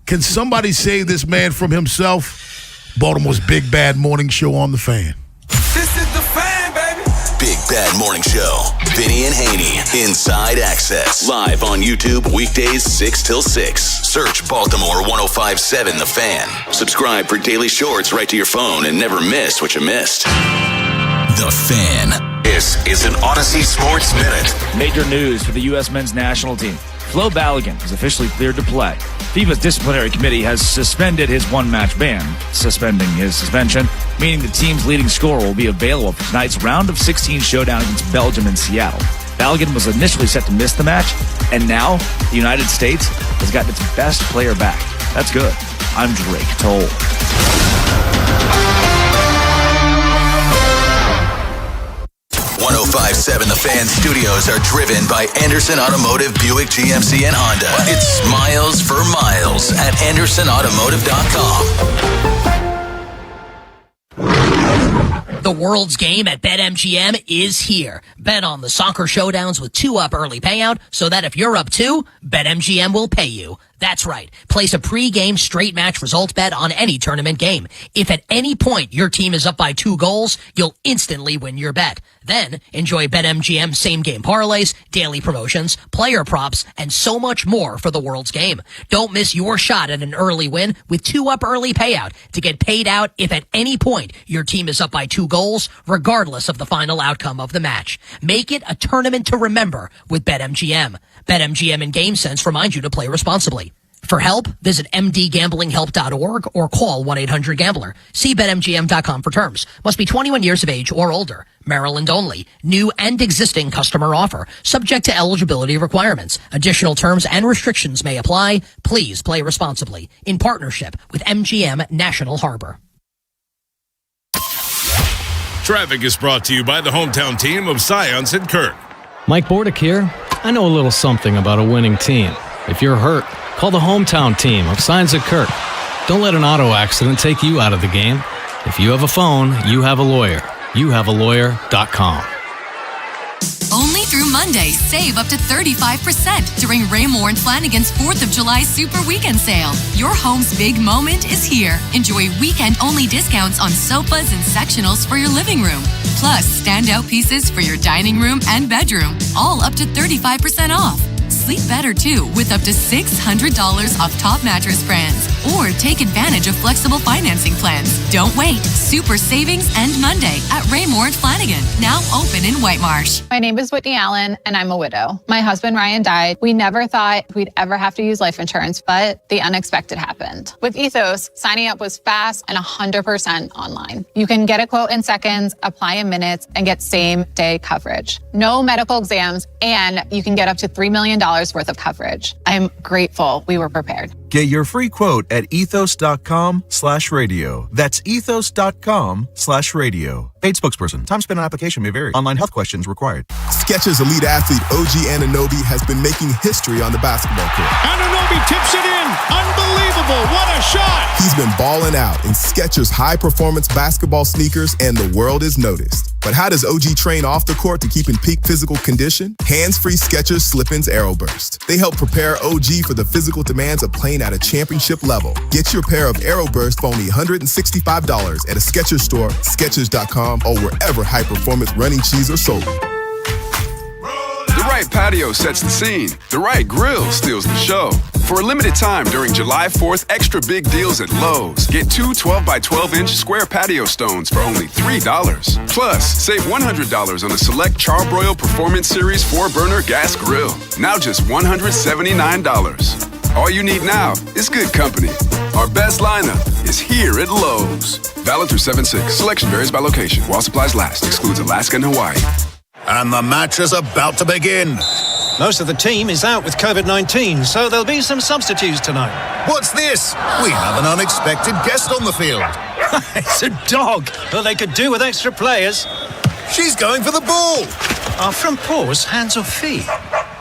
can somebody save this man from himself? Baltimore's Big Bad Morning Show on the Fan. This is the Fan, baby. Big Bad Morning Show. Vinny and Haynie. Inside Access. Live on YouTube weekdays 6 till 6. Search Baltimore 105.7 The Fan. Subscribe for daily shorts right to your phone and never miss what you missed. The Fan. This is an Odyssey Sports Minute. Major news for the U.S. men's national team. Flo Balogun is officially cleared to play. FIFA's disciplinary committee has suspended his one-match ban, suspending his suspension, meaning the team's leading scorer will be available for tonight's round of 16 showdown against Belgium in Seattle. Balogun was initially set to miss the match, and now the United States has gotten its best player back. That's good. I'm Drake Toll. 105.7 The Fan studios are driven by Anderson Automotive, Buick, GMC, and Honda. It's miles for miles at AndersonAutomotive.com. The world's game at BetMGM is here. Bet on the soccer showdowns with 2-up early payout so that if you're up 2, BetMGM will pay you. That's right. Place a pre-game straight match result bet on any tournament game. If at any point your team is up by 2 goals, you'll instantly win your bet. Then enjoy BetMGM same-game parlays, daily promotions, player props, and so much more for the world's game. Don't miss your shot at an early win with 2-up early payout to get paid out if at any point your team is up by 2 goals, regardless of the final outcome of the match. Make it a tournament to remember with BetMGM. BetMGM and GameSense remind you to play responsibly. For help, visit mdgamblinghelp.org or call 1-800-GAMBLER. See BetMGM.com for terms. Must be 21 years of age or older. Maryland only. New and existing customer offer. Subject to eligibility requirements. Additional terms and restrictions may apply. Please play responsibly. In partnership with MGM National Harbor. Traffic is brought to you by the hometown team of Science and Kirk. Mike Bordick here. I know a little something about a winning team. If you're hurt, call the hometown team of Signs at Kirk. Don't let an auto accident take you out of the game. If you have a phone, you have a lawyer. YouHaveALawyer.com. Only through Monday, save up to 35% during Raymore and Flanagan's 4th of July Super Weekend Sale. Your home's big moment is here. Enjoy weekend-only discounts on sofas and sectionals for your living room. Plus, standout pieces for your dining room and bedroom, all up to 35% off. Sleep better, too, with up to $600 off top mattress brands. Or take advantage of flexible financing plans. Don't wait. Super savings end Monday at Raymore and Flanagan, now open in White Marsh. My name is Whitney Allen, and I'm a widow. My husband, Ryan, died. We never thought we'd ever have to use life insurance, but the unexpected happened. With Ethos, signing up was fast and 100% online. You can get a quote in seconds, apply in minutes, and get same-day coverage. No medical exams, and you can get up to $3 million worth of coverage. I'm grateful we were prepared. Get your free quote at ethos.com/radio. That's ethos.com/radio. Paid spokesperson. Time spent on application may vary. Online health questions required. Skechers elite athlete OG Anunoby has been making history on the basketball court. Anunoby tips it in. Unbelievable. What a shot. He's been balling out in Skechers high-performance basketball sneakers, and the world is noticed. But how does OG train off the court to keep in peak physical condition? Hands-free Skechers Slip-ins AeroBurst. They help prepare OG for the physical demands of playing at a championship level. Get your pair of AeroBurst for only $165 at a Skechers store, Skechers.com, or wherever high-performance running shoes are sold. The right right patio sets the scene. The right grill steals the show. For a limited time during July 4th, extra big deals at Lowe's. Get two 12 by 12-inch square patio stones for only $3. Plus, save $100 on a select Charbroil Performance Series 4-burner gas grill. Now just $179. All you need now is good company. Our best lineup is here at Lowe's. Valid through 7/6. Selection varies by location. While supplies last. Excludes Alaska and Hawaii. And the match is about to begin. Most of the team is out with COVID-19, so there'll be some substitutes tonight. What's this? We have an unexpected guest on the field. It's a dog. Well, they could do with extra players. She's going for the ball. Are front paws hands or feet?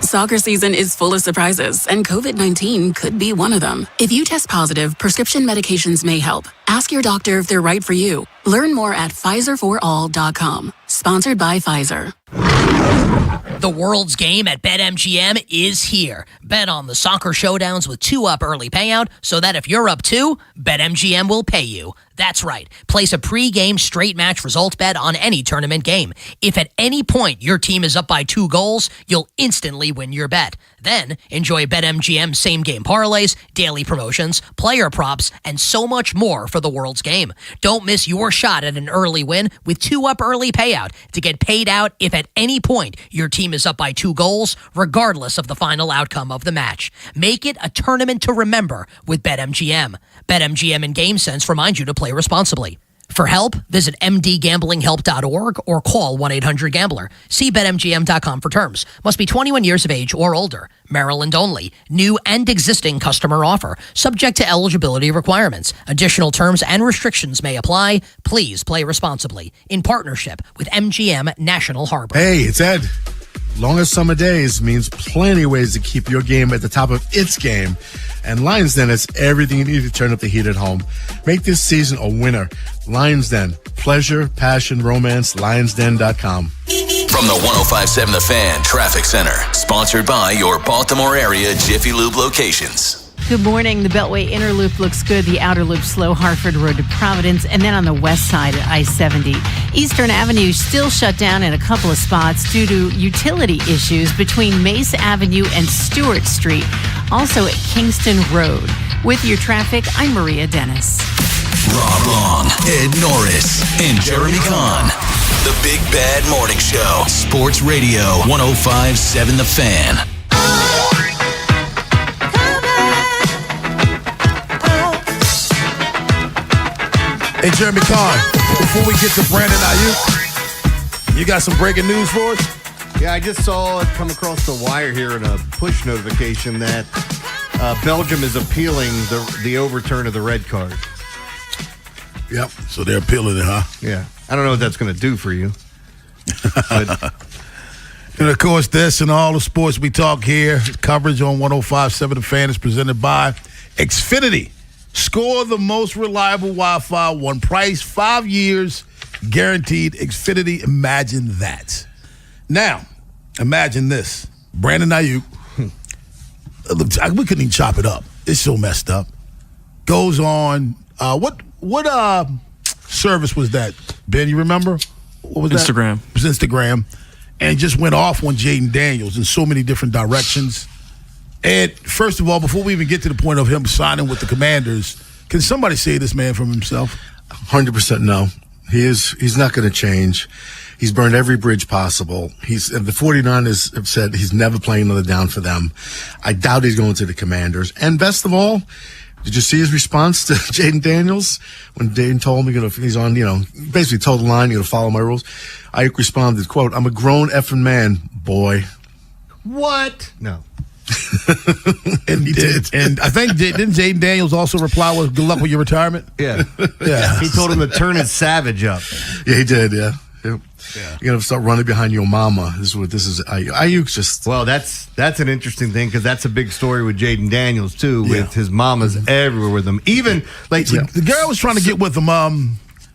Soccer season is full of surprises, and COVID-19 could be one of them. If you test positive, prescription medications may help. Ask your doctor if they're right for you. Learn more at PfizerForAll.com. Sponsored by Pfizer. The world's game at BetMGM is here. Bet on the soccer showdowns with 2-up early payout so that if you're up 2, BetMGM will pay you. That's right. Place a pre-game straight match result bet on any tournament game. If at any point your team is up by 2 goals, you'll instantly win your bet. Then enjoy BetMGM same-game parlays, daily promotions, player props, and so much more for the world's game. Don't miss your shot at an early win with 2-up early payout to get paid out if at any point your team is up by 2 goals, regardless of the final outcome of the match. Make it a tournament to remember with BetMGM. BetMGM and GameSense remind you to play responsibly. For help, visit mdgamblinghelp.org or call 1-800-GAMBLER. See BetMGM.com for terms. Must be 21 years of age or older. Maryland only. New and existing customer offer. Subject to eligibility requirements. Additional terms and restrictions may apply. Please play responsibly. In partnership with MGM National Harbor. Hey, it's Ed. Longest summer days means plenty of ways to keep your game at the top of its game. And Lions Den is everything you need to turn up the heat at home. Make this season a winner. Lions Den. Pleasure, passion, romance. LionsDen.com. From the 105.7 The Fan Traffic Center. Sponsored by your Baltimore area Jiffy Lube locations. Good morning. The Beltway Inner Loop looks good. The Outer Loop slow, Hartford Road to Providence. And then on the west side at I-70. Eastern Avenue still shut down in a couple of spots due to utility issues between Mace Avenue and Stewart Street. Also at Kingston Road. With your traffic, I'm Maria Dennis. Rob Long, Ed Norris, and Jeremy Kahn. The Big Bad Morning Show. Sports Radio 105.7 The Fan. Hey, Jeremy Kahn, before we get to Brandon Ayuk, you got some breaking news for us? Yeah, I just saw it come across the wire here in a push notification that Belgium is appealing the overturn of the red card. Yep, so they're appealing it, huh? Yeah. I don't know what that's going to do for you. But and, of course, this and all the sports we talk here, coverage on 105.7 The Fan is presented by Xfinity. Score the most reliable Wi-Fi, one price, 5 years, guaranteed. Xfinity, imagine that. Now, imagine this. Brandon Ayuk, we couldn't even chop it up. It's so messed up. Goes on, what service was that, Ben, you remember? What was Instagram. That? It was Instagram. And just went off on Jaden Daniels in so many different directions. And first of all, before we even get to the point of him signing with the Commanders, can somebody say this man from himself? 100% no. He's not going to change. He's burned every bridge possible. The 49ers have said he's never playing another down for them. I doubt he's going to the Commanders. And best of all, did you see his response to Jaden Daniels when Jaden told him he's on, basically told the line, you're going to follow my rules? Ayuk responded, quote, "I'm a grown effing man, boy." What? No. And he did. And I think, didn't Jaden Daniels also reply with good luck with your retirement? Yeah. Yeah. He told him to turn his savage up. Yeah, he did, yeah. You're going to start running behind your mama. This is Ayuk's just... Well, that's an interesting thing because that's a big story with Jaden Daniels, too, with his mamas everywhere with him. Even, the girl was trying to get with him,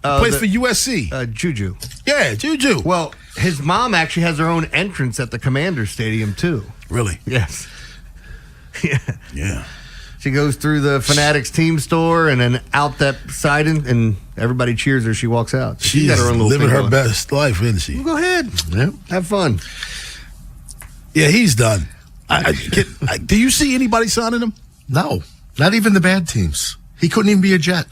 plays for USC. Juju. Yeah, Juju. Well, his mom actually has her own entrance at the Commander Stadium, too. Really? Yes. Yeah. She goes through the Fanatics team store and then out that side and everybody cheers her. She walks out. She's got her own little living her best life, isn't she? Well, go ahead. Yeah. Have fun. Yeah, he's done. Do you see anybody signing him? No, not even the bad teams. He couldn't even be a Jet.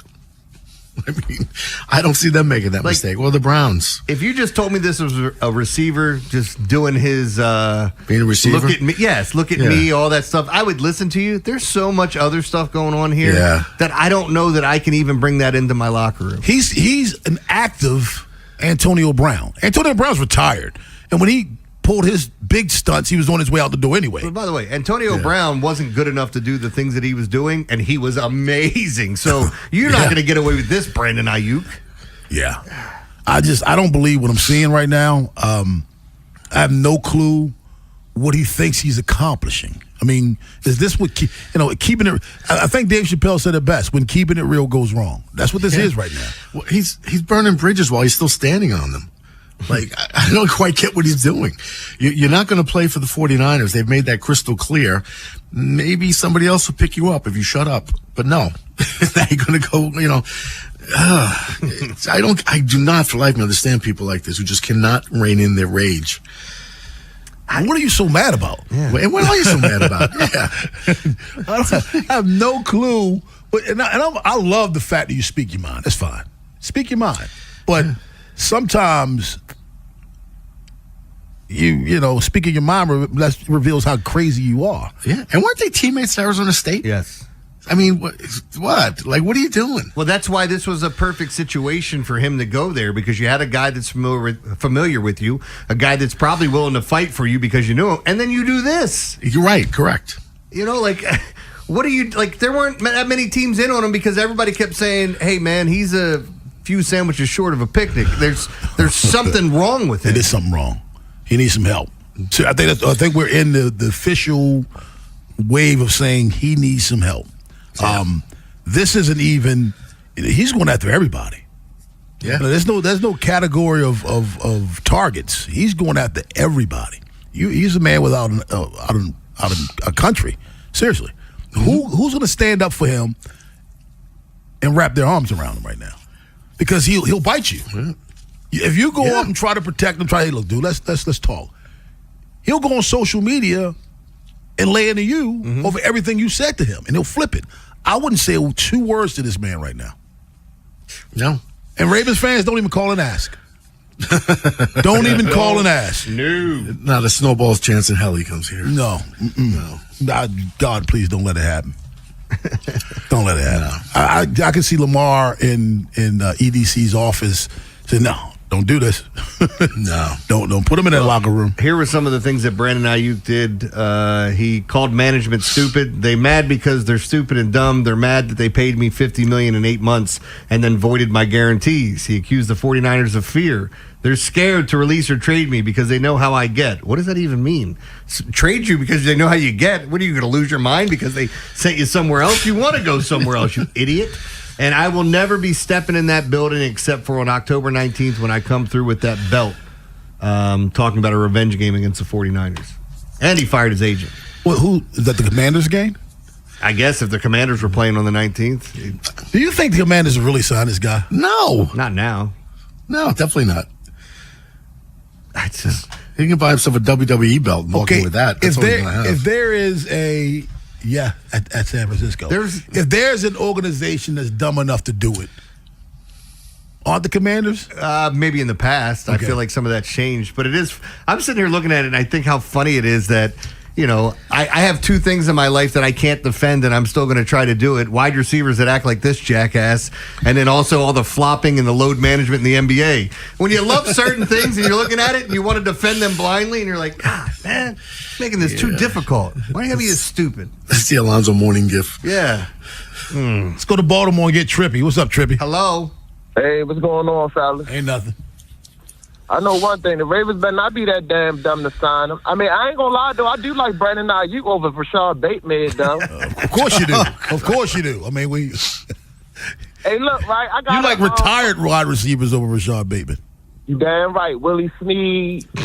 I mean, I don't see them making that mistake. Well, the Browns. If you just told me this was a receiver just doing his being a receiver, look at me, look at me, all that stuff, I would listen to you. There's so much other stuff going on here that I don't know that I can even bring that into my locker room. He's an active Antonio Brown. Antonio Brown's retired, and when he pulled his big stunts, he was on his way out the door anyway. But by the way, Antonio Brown wasn't good enough to do the things that he was doing, and he was amazing. So you're not going to get away with this, Brandon Ayuk. Yeah. I don't believe what I'm seeing right now. I have no clue what he thinks he's accomplishing. I mean, is this what, keeping it, I think Dave Chappelle said it best, when keeping it real goes wrong. That's what this is right now. Well, he's burning bridges while he's still standing on them. Like, I don't quite get what he's doing. You're not going to play for the 49ers. They've made that crystal clear. Maybe somebody else will pick you up if you shut up. But no. Now you're going to go, I do not for life understand people like this who just cannot rein in their rage. What are you so mad about? Yeah. What are you so mad about? Yeah. I have no clue. I love the fact that you speak your mind. That's fine. Speak your mind. But sometimes speaking your mind reveals how crazy you are. Yeah. And weren't they teammates at Arizona State? Yes. I mean, what? Like, what are you doing? Well, that's why this was a perfect situation for him to go there, because you had a guy that's familiar with you, a guy that's probably willing to fight for you because you know him, and then you do this. You're right. Correct. What are you, there weren't that many teams in on him because everybody kept saying, hey, man, he's a few sandwiches short of a picnic. There's something wrong with him. It is something wrong. He needs some help. So I think we're in the official wave of saying he needs some help. Yeah. This isn't even. He's going after everybody. Yeah. There's no category of targets. He's going after everybody. He's a man without a country. Seriously, who's going to stand up for him and wrap their arms around him right now? Because he'll bite you. Yeah. If you go up and try to protect him, hey, look, dude, let's talk. He'll go on social media and lay into you over everything you said to him, and he'll flip it. I wouldn't say 2 words to this man right now. No. And Ravens fans don't even call and ask. Don't even call and ask. No. Not a snowball's chance in hell he comes here. No. No. God, please don't let it happen. Don't let it happen. I can see Lamar in EDC's office saying, no, don't do this. No. Don't put him in that locker room. Here were some of the things that Brandon Ayuk did. He called management stupid. They mad because they're stupid and dumb. They're mad that they paid me $50 million in 8 months and then voided my guarantees. He accused the 49ers of fear. They're scared to release or trade me because they know how I get. What does that even mean? Trade you because they know how you get? What, are you going to lose your mind because they sent you somewhere else? You want to go somewhere else, you idiot. And I will never be stepping in that building except for on October 19th when I come through with that belt, talking about a revenge game against the 49ers. And he fired his agent. Well, who is that, the Commanders game? I guess if the Commanders were playing on the 19th. Do you think the Commanders will really sign this guy? No. Not now. No, definitely not. That's just, he can buy himself a WWE belt and walk in with that. That's if there is a at San Francisco, if there's an organization that's dumb enough to do it, aren't the Commanders? Maybe in the past. Okay. I feel like some of that's changed, but it is. I'm sitting here looking at it, and I think how funny it is that, I have 2 things in my life that I can't defend, and I'm still going to try to do it. Wide receivers that act like this jackass, and then also all the flopping and the load management in the NBA. When you love certain things and you're looking at it and you want to defend them blindly, and you're like, God, man, making this too difficult. Why do you have to be this stupid? That's the Alonzo Mourning gif. Yeah. Let's go to Baltimore and get Trippy. What's up, Trippy? Hello. Hey, what's going on, fellas? Ain't nothing. I know one thing. The Ravens better not be that damn dumb to sign him. I mean, I ain't gonna lie, though. I do like Brandon Ayuk over Rashad Bateman, though. Of course you do. Of course you do. I mean, Hey, look, right? I got you like retired wide receivers over Rashad Bateman. You damn right. Willie Snead. Y'all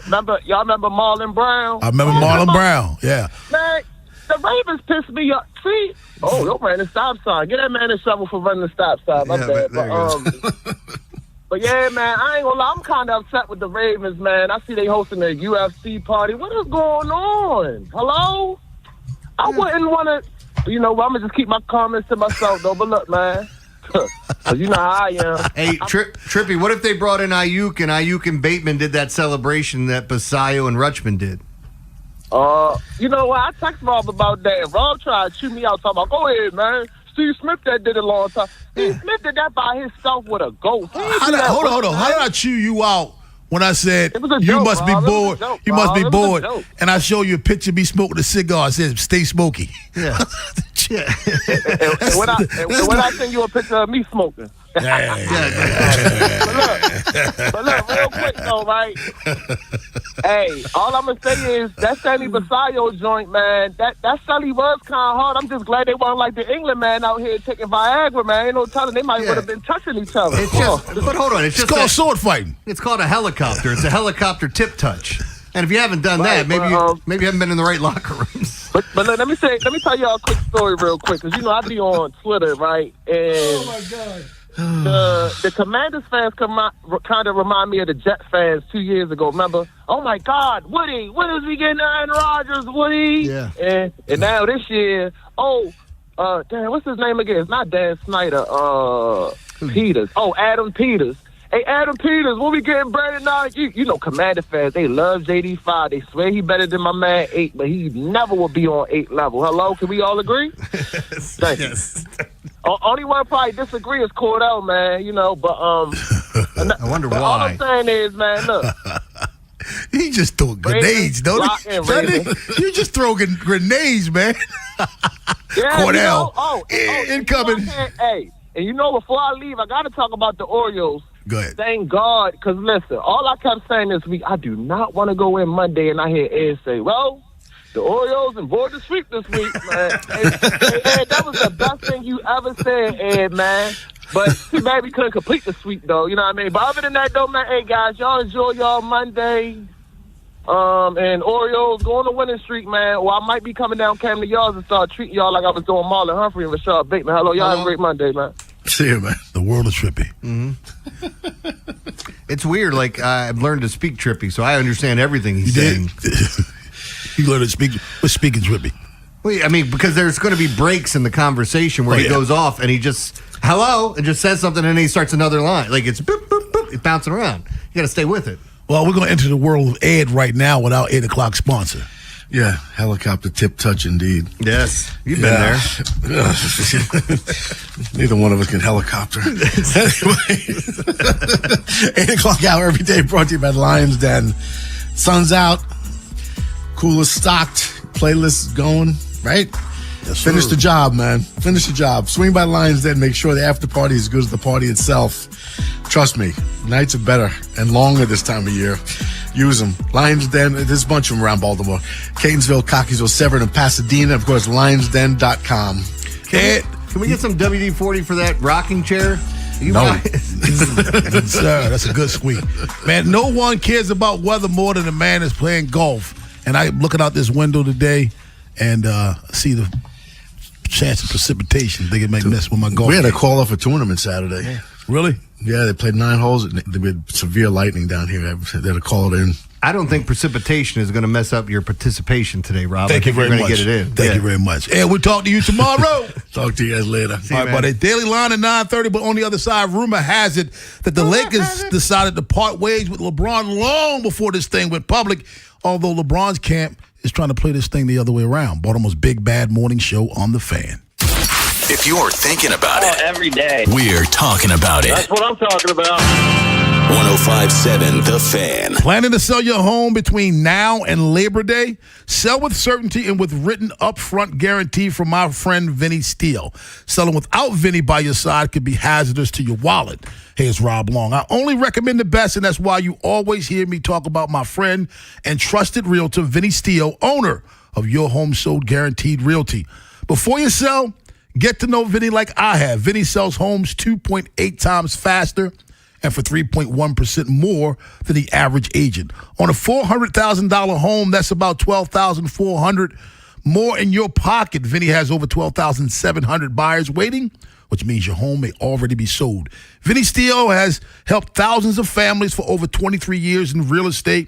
remember Marlon Brown? I remember Marlon Brown. Yeah. Man, the Ravens pissed me off. See? Oh, don't ran the stop sign. Get that man in trouble for running the stop sign. My bad. But yeah, man, I ain't gonna lie. I'm kind of upset with the Ravens, man. I see they hosting a UFC party. What is going on? Hello? I wouldn't want to, I'm going to just keep my comments to myself, though. But look, man, because you know how I am. Hey, Trippy, what if they brought in Ayuk and Bateman did that celebration that Basayo and Rutschman did? You know what? I texted Rob about that. And Rob tried to shoot me out, talking about, go ahead, man. Steve Smith that did it a long time. Steve Smith did that by himself with a ghost. Hold on. How did I chew you out when I said you must be bored? You must be bored. And I show you a picture of me smoking a cigar. It says, stay smoky. Yeah. And when I send you a picture of me smoking. But look, real quick though, right? Hey, all I'm gonna say is that Sammy Basayo joint, man. That Sully was kind of hard. I'm just glad they weren't like the England man out here taking Viagra, man. Ain't no telling they might would have been touching each other. But hold on, it's called sword fighting. It's called a helicopter. It's a helicopter tip touch. And if you haven't done that, maybe you haven't been in the right locker rooms. But look, let me tell y'all a quick story real quick, because I be on Twitter, right? And oh my God. The Commanders fans kind of remind me of the Jets fans 2 years ago. Remember? Oh my God, Woody! When is he getting Aaron Rodgers? Woody! Yeah. And now this year, damn, what's his name again? It's not Dan Snyder. Peters. Oh, Adam Peters. Hey, Adam Peters, when we getting Brandon Knight? You know, Commander fans, they love JD5. They swear he better than my man 8, but he never will be on 8 level. Hello, can we all agree? Thank you. Only one probably disagree is Cordell, man. But I wonder why. All I'm saying is, man, look. He just threw grenades, don't he? You just throw grenades, man. Yeah, Cordell, incoming. Hey, and before I leave, I got to talk about the Orioles. Go ahead. Thank God, because listen, all I kept saying this week, I do not want to go in Monday, and I hear Ed say, well, the Orioles avoid the sweep this week, man. Hey, Ed, that was the best thing you ever said, Ed, man. But too bad we couldn't complete the sweep, though. You know what I mean? But other than that, though, man, hey, guys, y'all enjoy y'all Monday. And Orioles go on the winning streak, man. Or I might be coming down Camden Yards and start treating y'all like I was doing Marlon Humphrey and Rashad Bateman. Hello, y'all have a great Monday, man. See you, man. The world is trippy. Mm-hmm. It's weird. Like, I've learned to speak trippy, so I understand everything he's saying. You learned to speak. What's speaking trippy? Well, I mean, because there's going to be breaks in the conversation where he goes off and he just, hello, and just says something and then he starts another line. Like, it's boop, boop, boop. It's bouncing around. You got to stay with it. Well, we're going to enter the world of Ed right now without 8 o'clock sponsor. Yeah, helicopter tip touch indeed. Yes, you've been there. Neither one of us can helicopter. Anyway, 8 o'clock hour every day brought to you by Lions Den. Sun's out, cooler stocked, playlists going, right? Yes, finish the job, man. Finish the job. Swing by Lions Den. Make sure the after party is as good as the party itself. Trust me, nights are better and longer this time of year. Use them. Lions Den, there's a bunch of them around Baltimore. Catonsville, Cockeysville, Severn, and Pasadena. Of course, lionsden.com. Can we get some WD-40 for that rocking chair? No. Sir, that's a good squeak. Man, no one cares about weather more than a man that's playing golf. And I'm looking out this window today and see the chance of precipitation. They can make mess with my golf. We had a call off a tournament Saturday. Yeah. Really? Yeah, they played 9 holes. They had severe lightning down here. They had to call it in. I don't think precipitation is going to mess up your participation today, Rob. Thank you very much. Get it in. Thank you very much. And we'll talk to you tomorrow. Talk to you guys later. All right, buddy. Daily line at 9:30, but on the other side, rumor has it that the Lakers decided to part ways with LeBron long before this thing went public, although LeBron's camp is trying to play this thing the other way around. Baltimore's Big Bad Morning Show on The Fan. If you're thinking about it, every day. We're talking about it. That's what I'm talking about. 105.7 The Fan. Planning to sell your home between now and Labor Day? Sell with certainty and with written upfront guarantee from my friend Vinny Steele. Selling without Vinny by your side could be hazardous to your wallet. Hey, it's Rob Long. I only recommend the best, and that's why you always hear me talk about my friend and trusted realtor Vinny Steele, owner of Your Home Sold Guaranteed Realty. Before you sell, get to know Vinny like I have. Vinny sells homes 2.8 times faster and for 3.1% more than the average agent. On a $400,000 home, that's about $12,400 more in your pocket. Vinny has over 12,700 buyers waiting which means your home may already be sold. Vinny Steele has helped thousands of families for over 23 years in real estate.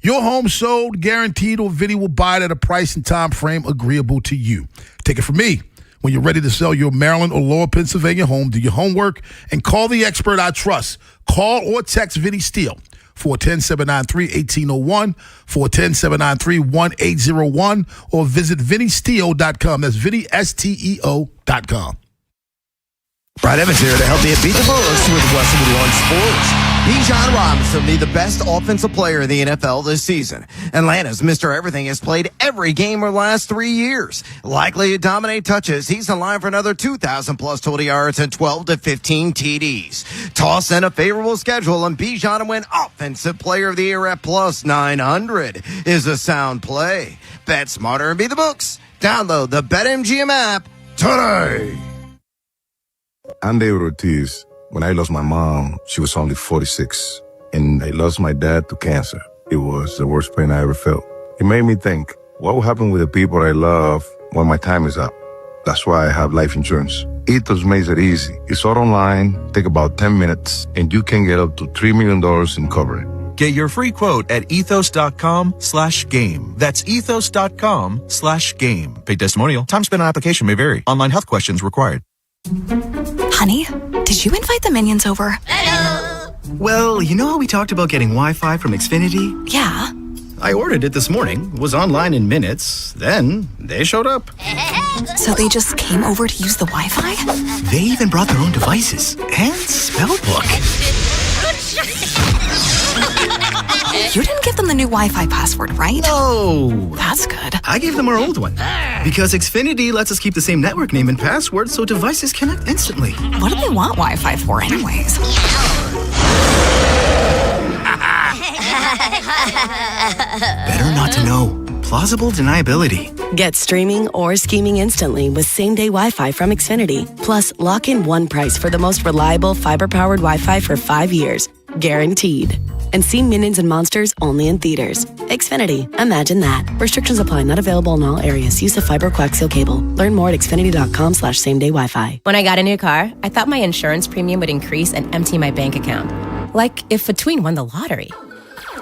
Your home sold, guaranteed, or Vinny will buy it at a price and time frame agreeable to you. Take it from me. When you're ready to sell your Maryland or Lower Pennsylvania home, do your homework and call the expert I trust. Call or text Vinny Steele. 410-793-1801, 410-793-1801, or visit VinnySteel.com. That's VinnySteo.com. Brad Evans here to help you beat the Bullets with Westwood One Sports. Bijan Robinson will be the best offensive player in the NFL this season. Atlanta's Mr. Everything has played every game for the last 3 years. Likely to dominate touches, he's in line for another 2,000-plus total yards and 12 to 15 TDs. Toss in a favorable schedule, and Bijan to win Offensive Player of the Year at plus 900 is a sound play. Bet smarter and beat the books. Download the BetMGM app today. I'm David Ortiz. When I lost my mom, she was only 46. And I lost my dad to cancer. It was the worst pain I ever felt. It made me think, what will happen with the people I love when my time is up? That's why I have life insurance. Ethos makes it easy. It's all online, take about 10 minutes, and you can get up to $3 million in coverage. Get your free quote at ethos.com/game. That's ethos.com/game. Paid testimonial. Time spent on application may vary. Online health questions required. Honey, did you invite the minions over? Hello. Well, you know how we talked about getting Wi-Fi from Xfinity? Yeah. I ordered it this morning, was online in minutes, then they showed up. So they just came over to use the Wi-Fi? They even brought their own devices and spell book. You didn't give them the new Wi-Fi password, right? No. That's good. I gave them our old one. Because Xfinity lets us keep the same network name and password so devices connect instantly. What do they want Wi-Fi for anyways? Better not to know. Plausible deniability. Get streaming or scheming instantly with same-day Wi-Fi from Xfinity. Plus, lock in one price for the most reliable fiber-powered Wi-Fi for 5 years. Guaranteed. And see Minions and Monsters only in theaters. Xfinity. Imagine that. Restrictions apply. Not available in all areas. Use of fiber coaxial cable. Learn more at xfinity.com/same-day Wi-Fi. When I got a new car, I thought my insurance premium would increase and empty my bank account. Like if a tween won the lottery.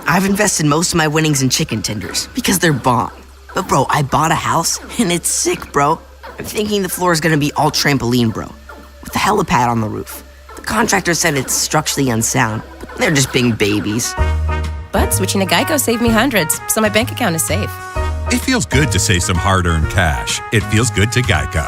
I've invested most of my winnings in chicken tenders because they're bomb. But bro, I bought a house and it's sick, bro. I'm thinking the floor is gonna be all trampoline, bro, with a helipad on the roof. The contractor said it's structurally unsound, but they're just being babies. But switching to Geico saved me hundreds, so my bank account is safe. It feels good to save some hard-earned cash. It feels good to Geico.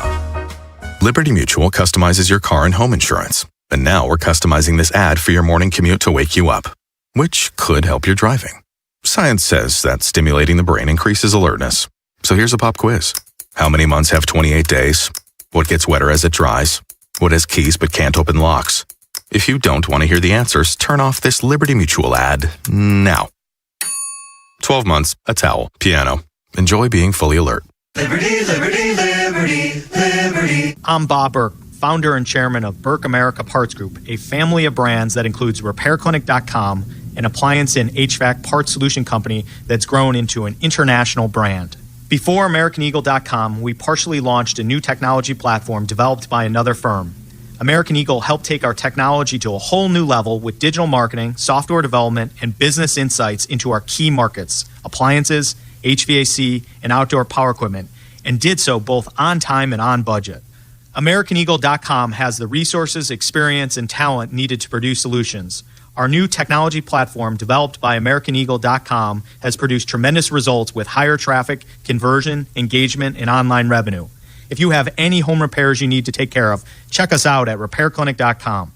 Liberty Mutual customizes your car and home insurance. And now we're customizing this ad for your morning commute to wake you up, which could help your driving. Science says that stimulating the brain increases alertness. So here's a pop quiz. How many months have 28 days? What gets wetter as it dries? What has keys but can't open locks? If you don't want to hear the answers, turn off this Liberty Mutual ad now. 12 months, a towel, piano. Enjoy being fully alert. Liberty, liberty, liberty, liberty. I'm Bob Burke, founder and chairman of Burke America Parts Group, a family of brands that includes RepairClinic.com, an appliance and HVAC parts solution company that's grown into an international brand. Before AmericanEagle.com, we partially launched a new technology platform developed by another firm. American Eagle helped take our technology to a whole new level with digital marketing, software development, and business insights into our key markets, appliances, HVAC, and outdoor power equipment, and did so both on time and on budget. AmericanEagle.com has the resources, experience, and talent needed to produce solutions. Our new technology platform, developed by AmericanEagle.com, has produced tremendous results with higher traffic, conversion, engagement, and online revenue. If you have any home repairs you need to take care of, check us out at RepairClinic.com.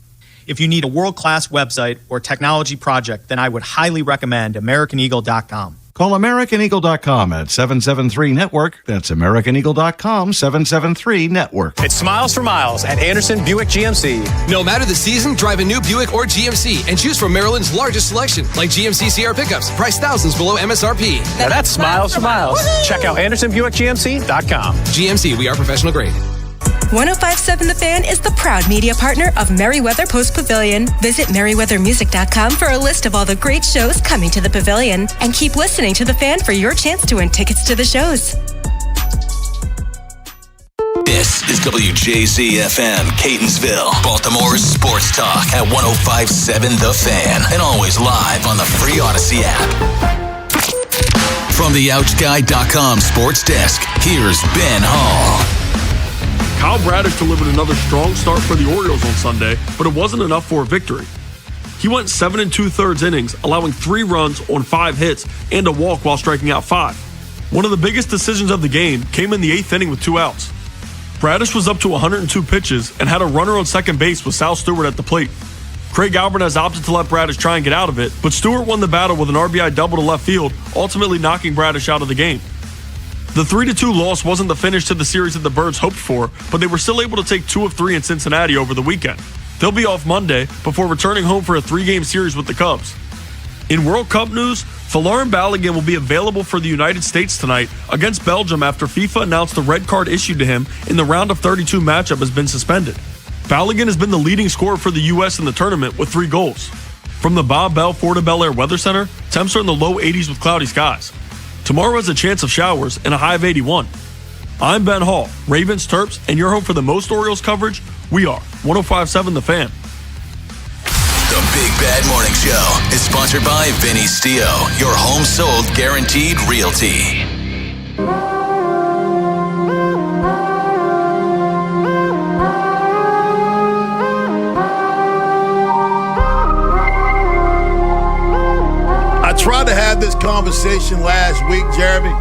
If you need a world-class website or technology project, then I would highly recommend AmericanEagle.com. Call AmericanEagle.com at 773-NETWORK. That's AmericanEagle.com, 773-NETWORK. It's Smiles for Miles at Anderson Buick GMC. No matter the season, drive a new Buick or GMC and choose from Maryland's largest selection, like GMC CR pickups, priced thousands below MSRP. Now that's Smiles for Miles. Check out AndersonBuickGMC.com. GMC, we are professional grade. 105.7 The Fan is the proud media partner of Merriweather Post Pavilion. Visit merriweathermusic.com for a list of all the great shows coming to the pavilion. And keep listening to The Fan for your chance to win tickets to the shows. This is WJZ-FM, Catonsville, Baltimore's sports talk at 105.7 The Fan, and always live on the free Odyssey app. From the OutGuy.com sports desk, here's Ben Hall. Kyle Bradish delivered another strong start for the Orioles on Sunday, but it wasn't enough for a victory. He went 7 2/3 innings, allowing 3 runs on 5 hits and a walk while striking out 5. One of the biggest decisions of the game came in the 8th inning with 2 outs. Bradish was up to 102 pitches and had a runner on second base with Sal Stewart at the plate. Craig Alvarez opted to let Bradish try and get out of it, but Stewart won the battle with an RBI double to left field, ultimately knocking Bradish out of the game. The 3-2 loss wasn't the finish to the series that the Birds hoped for, but they were still able to take 2 of 3 in Cincinnati over the weekend. They'll be off Monday before returning home for a 3-game series with the Cubs. In World Cup news, Folarin Balogun will be available for the United States tonight against Belgium after FIFA announced the red card issued to him in the round of 32 matchup has been suspended. Balogun has been the leading scorer for the U.S. in the tournament with 3 goals. From the Bob Bell Florida Bel Air Weather Center, temps are in the low 80s with cloudy skies. Tomorrow has a chance of showers and a high of 81. I'm Ben Hall, Ravens, Terps, and your home for the most Orioles coverage. We are 105.7 The Fan. The Big Bad Morning Show is sponsored by Vinny Stio, your home sold guaranteed realty. I tried to have this conversation last week, Jeremy,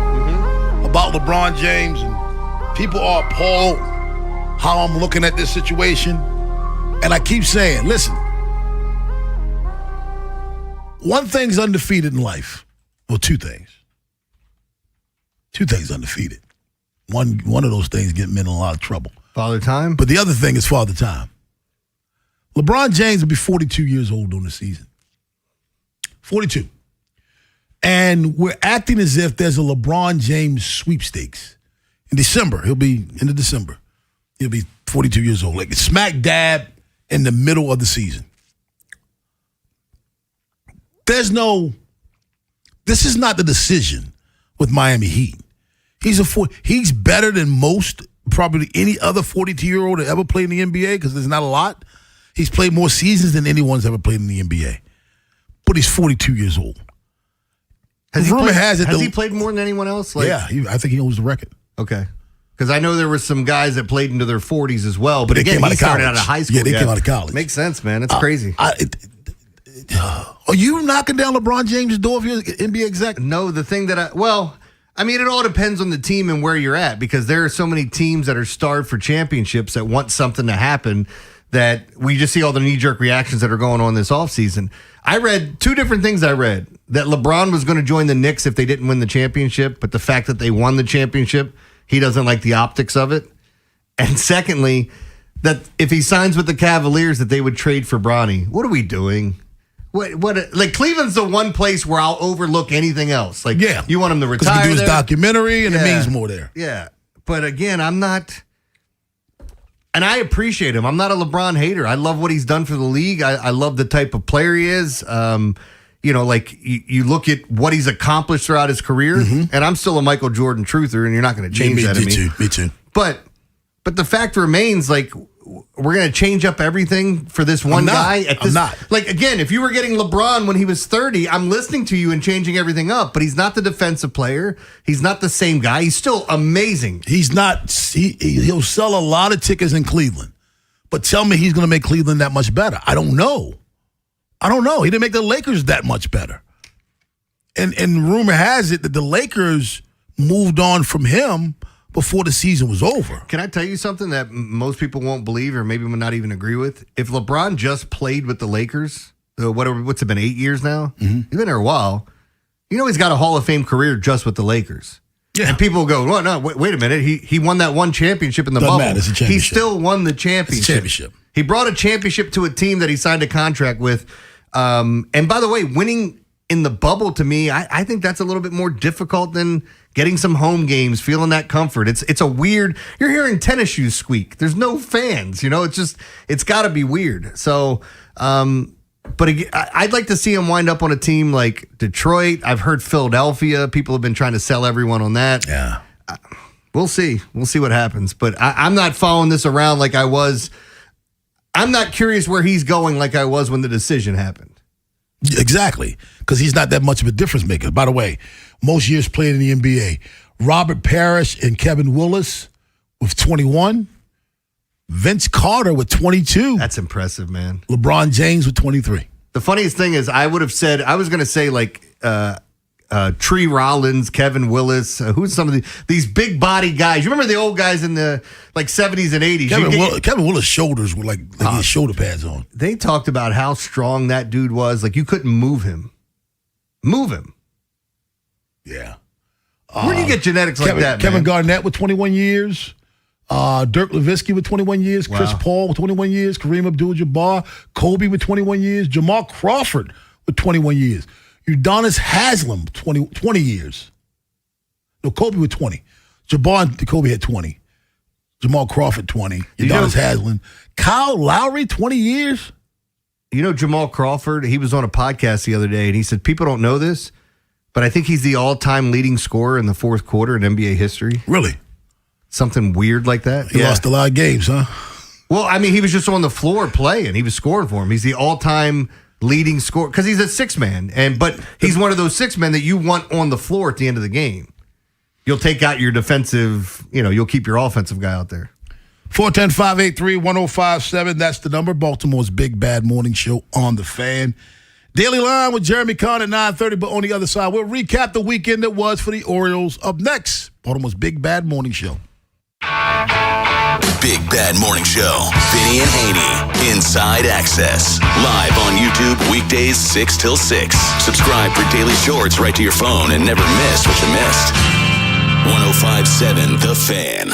about LeBron James, and people are appalled how I'm looking at this situation. And I keep saying, listen, one thing's undefeated in life. Well, 2 things. 2 things undefeated. One of those things get men in a lot of trouble. Father Time? But the other thing is Father Time. LeBron James will be 42 years old during the season. 42. And we're acting as if there's a LeBron James sweepstakes. In December, he'll be, end of December, he'll be 42 years old. Like smack dab in the middle of the season. This is not the decision with Miami Heat. He's better than most, probably any other 42-year-old that ever played in the NBA because there's not a lot. He's played more seasons than anyone's ever played in the NBA. But he's 42 years old. Has he played more than anyone else? Yeah, I think he owns the record. Okay. Because I know there were some guys that played into their 40s as well. But again, he started out of high school. Yeah, they came out of college. Makes sense, man. It's crazy. Are you knocking down LeBron James' door if you're an NBA exec? No, the thing that it all depends on the team and where you're at, because there are so many teams that are starved for championships that want something to happen that we just see all the knee-jerk reactions that are going on this offseason. I read 2 different things. That LeBron was going to join the Knicks if they didn't win the championship, but the fact that they won the championship, he doesn't like the optics of it. And secondly, that if he signs with the Cavaliers, that they would trade for Bronny. What are we doing? Like Cleveland's the one place where I'll overlook anything else. Like, yeah, you want him to retire? Because he can do his documentary, and it means more there. Yeah, but again, I'm not, and I appreciate him. I'm not a LeBron hater. I love what he's done for the league. I love the type of player he is. You look at what he's accomplished throughout his career, and I'm still a Michael Jordan truther, and you're not going to change that in me. Me too. But the fact remains, like, we're going to change up everything for this one guy? I'm not. Like, again, if you were getting LeBron when he was 30, I'm listening to you and changing everything up, but he's not the defensive player. He's not the same guy. He's still amazing. He's not. He'll sell a lot of tickets in Cleveland, but tell me he's going to make Cleveland that much better. I don't know. He didn't make the Lakers that much better. And rumor has it that the Lakers moved on from him before the season was over. Can I tell you something that most people won't believe or maybe will not even agree with? If LeBron just played with the Lakers, what's it been, 8 years now? He's been there a while. You know he's got a Hall of Fame career just with the Lakers. Yeah. And people go, well, no, wait a minute. He won that one championship in the bubble. Matter, it's a championship. He still won the championship. He brought a championship to a team that he signed a contract with. And by the way, winning in the bubble, to me, I think that's a little bit more difficult than getting some home games, feeling that comfort. It's a weird, you're hearing tennis shoes squeak. There's no fans, it's got to be weird. So, but again, I'd like to see him wind up on a team like Detroit. I've heard Philadelphia. People have been trying to sell everyone on that. Yeah. We'll see. We'll see what happens. But I'm not following this around like I was. I'm not curious where he's going like I was when the decision happened. Exactly, because he's not that much of a difference maker. By the way, most years played in the NBA. Robert Parrish and Kevin Willis with 21. Vince Carter with 22. That's impressive, man. LeBron James with 23. The funniest thing is I was going to say like Tree Rollins, Kevin Willis, who's some of these big body guys. You remember the old guys in the like 70s and 80s? Kevin Willis' shoulders were like he had shoulder pads on. They talked about how strong that dude was. Like you couldn't move him. Yeah. Where do you get genetics like that, man? Kevin Garnett with 21 years. Dirk Nowitzki with 21 years. Wow. Chris Paul with 21 years. Kareem Abdul-Jabbar. Kobe with 21 years. Jamal Crawford with 21 years. Udonis Haslem, 20 years. No, Kobe with 20. Jabbar and Kobe had 20. Jamal Crawford, 20. Udonis Haslem. Kyle Lowry, 20 years. You know Jamal Crawford, he was on a podcast the other day, and he said, people don't know this, but I think he's the all-time leading scorer in the fourth quarter in NBA history. Really? Something weird like that? He lost a lot of games, huh? Well, I mean, he was just on the floor playing. He was scoring for him. He's the all-time leading scorer because he's a six-man. But he's one of those six men that you want on the floor at the end of the game. You'll take out your defensive, you'll keep your offensive guy out there. 410-583-1057. That's the number. Baltimore's Big Bad Morning Show on the Fan. Daily Line with Jeremy Kahn at 9:30, but on the other side, we'll recap the weekend that was for the Orioles. Up next, Baltimore's Big Bad Morning Show. Big Bad Morning Show. Vinny and Haynie. Inside Access. Live on YouTube weekdays 6 till 6. Subscribe for daily shorts right to your phone and never miss what you missed. 105.7 The Fan.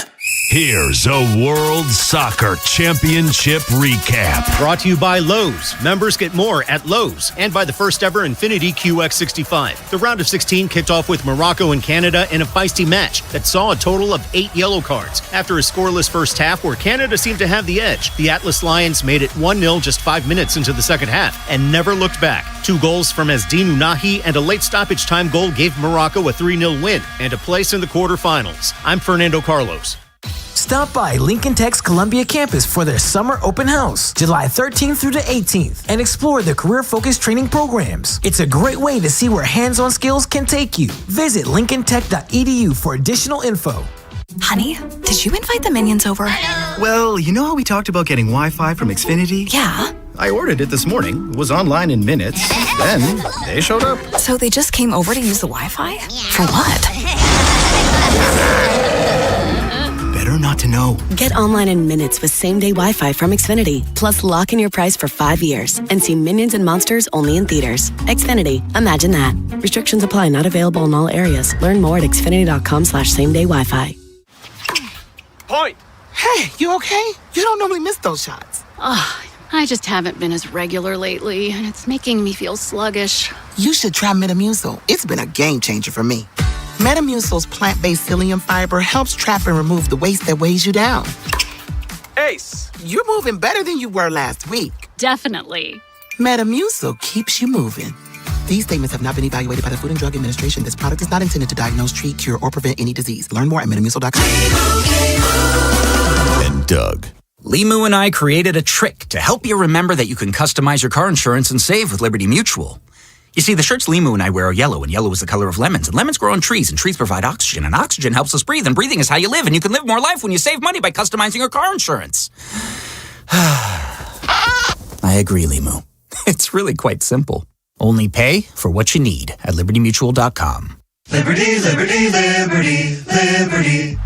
Here's a World Soccer Championship recap. Brought to you by Lowe's. Members get more at Lowe's. And by the first ever Infiniti QX65. The round of 16 kicked off with Morocco and Canada in a feisty match that saw a total of 8 yellow cards. After a scoreless first half where Canada seemed to have the edge, the Atlas Lions made it 1-0 just 5 minutes into the second half and never looked back. 2 goals from Asdin Unahi and a late stoppage time goal gave Morocco a 3-0 win and a place in the quarterfinals. I'm Fernando Carlos. Stop by Lincoln Tech's Columbia campus for their summer open house, July 13th through the 18th, and explore their career-focused training programs. It's a great way to see where hands-on skills can take you. Visit lincolntech.edu for additional info. Honey, did you invite the minions over? Well, you know how we talked about getting Wi-Fi from Xfinity? Yeah. I ordered it this morning, was online in minutes, then they showed up. So they just came over to use the Wi-Fi? For what? Better not to know. Get online in minutes with same-day Wi-Fi from Xfinity. Plus, lock in your price for 5 years and see Minions and Monsters only in theaters. Xfinity. Imagine that. Restrictions apply. Not available in all areas. Learn more at xfinity.com/same-day Wi-Fi. Point. Hey, you okay? You don't normally miss those shots. I just haven't been as regular lately, and it's making me feel sluggish. You should try Metamucil. It's been a game changer for me. Metamucil's plant-based psyllium fiber helps trap and remove the waste that weighs you down. Ace. You're moving better than you were last week. Definitely. Metamucil keeps you moving. These statements have not been evaluated by the Food and Drug Administration. This product is not intended to diagnose, treat, cure, or prevent any disease. Learn more at metamucil.com. And Doug. Limu and I created a trick to help you remember that you can customize your car insurance and save with Liberty Mutual. You see, the shirts Limu and I wear are yellow, and yellow is the color of lemons. And lemons grow on trees, and trees provide oxygen. And oxygen helps us breathe, and breathing is how you live. And you can live more life when you save money by customizing your car insurance. I agree, Limu. It's really quite simple. Only pay for what you need at libertymutual.com. Liberty, liberty, liberty, liberty.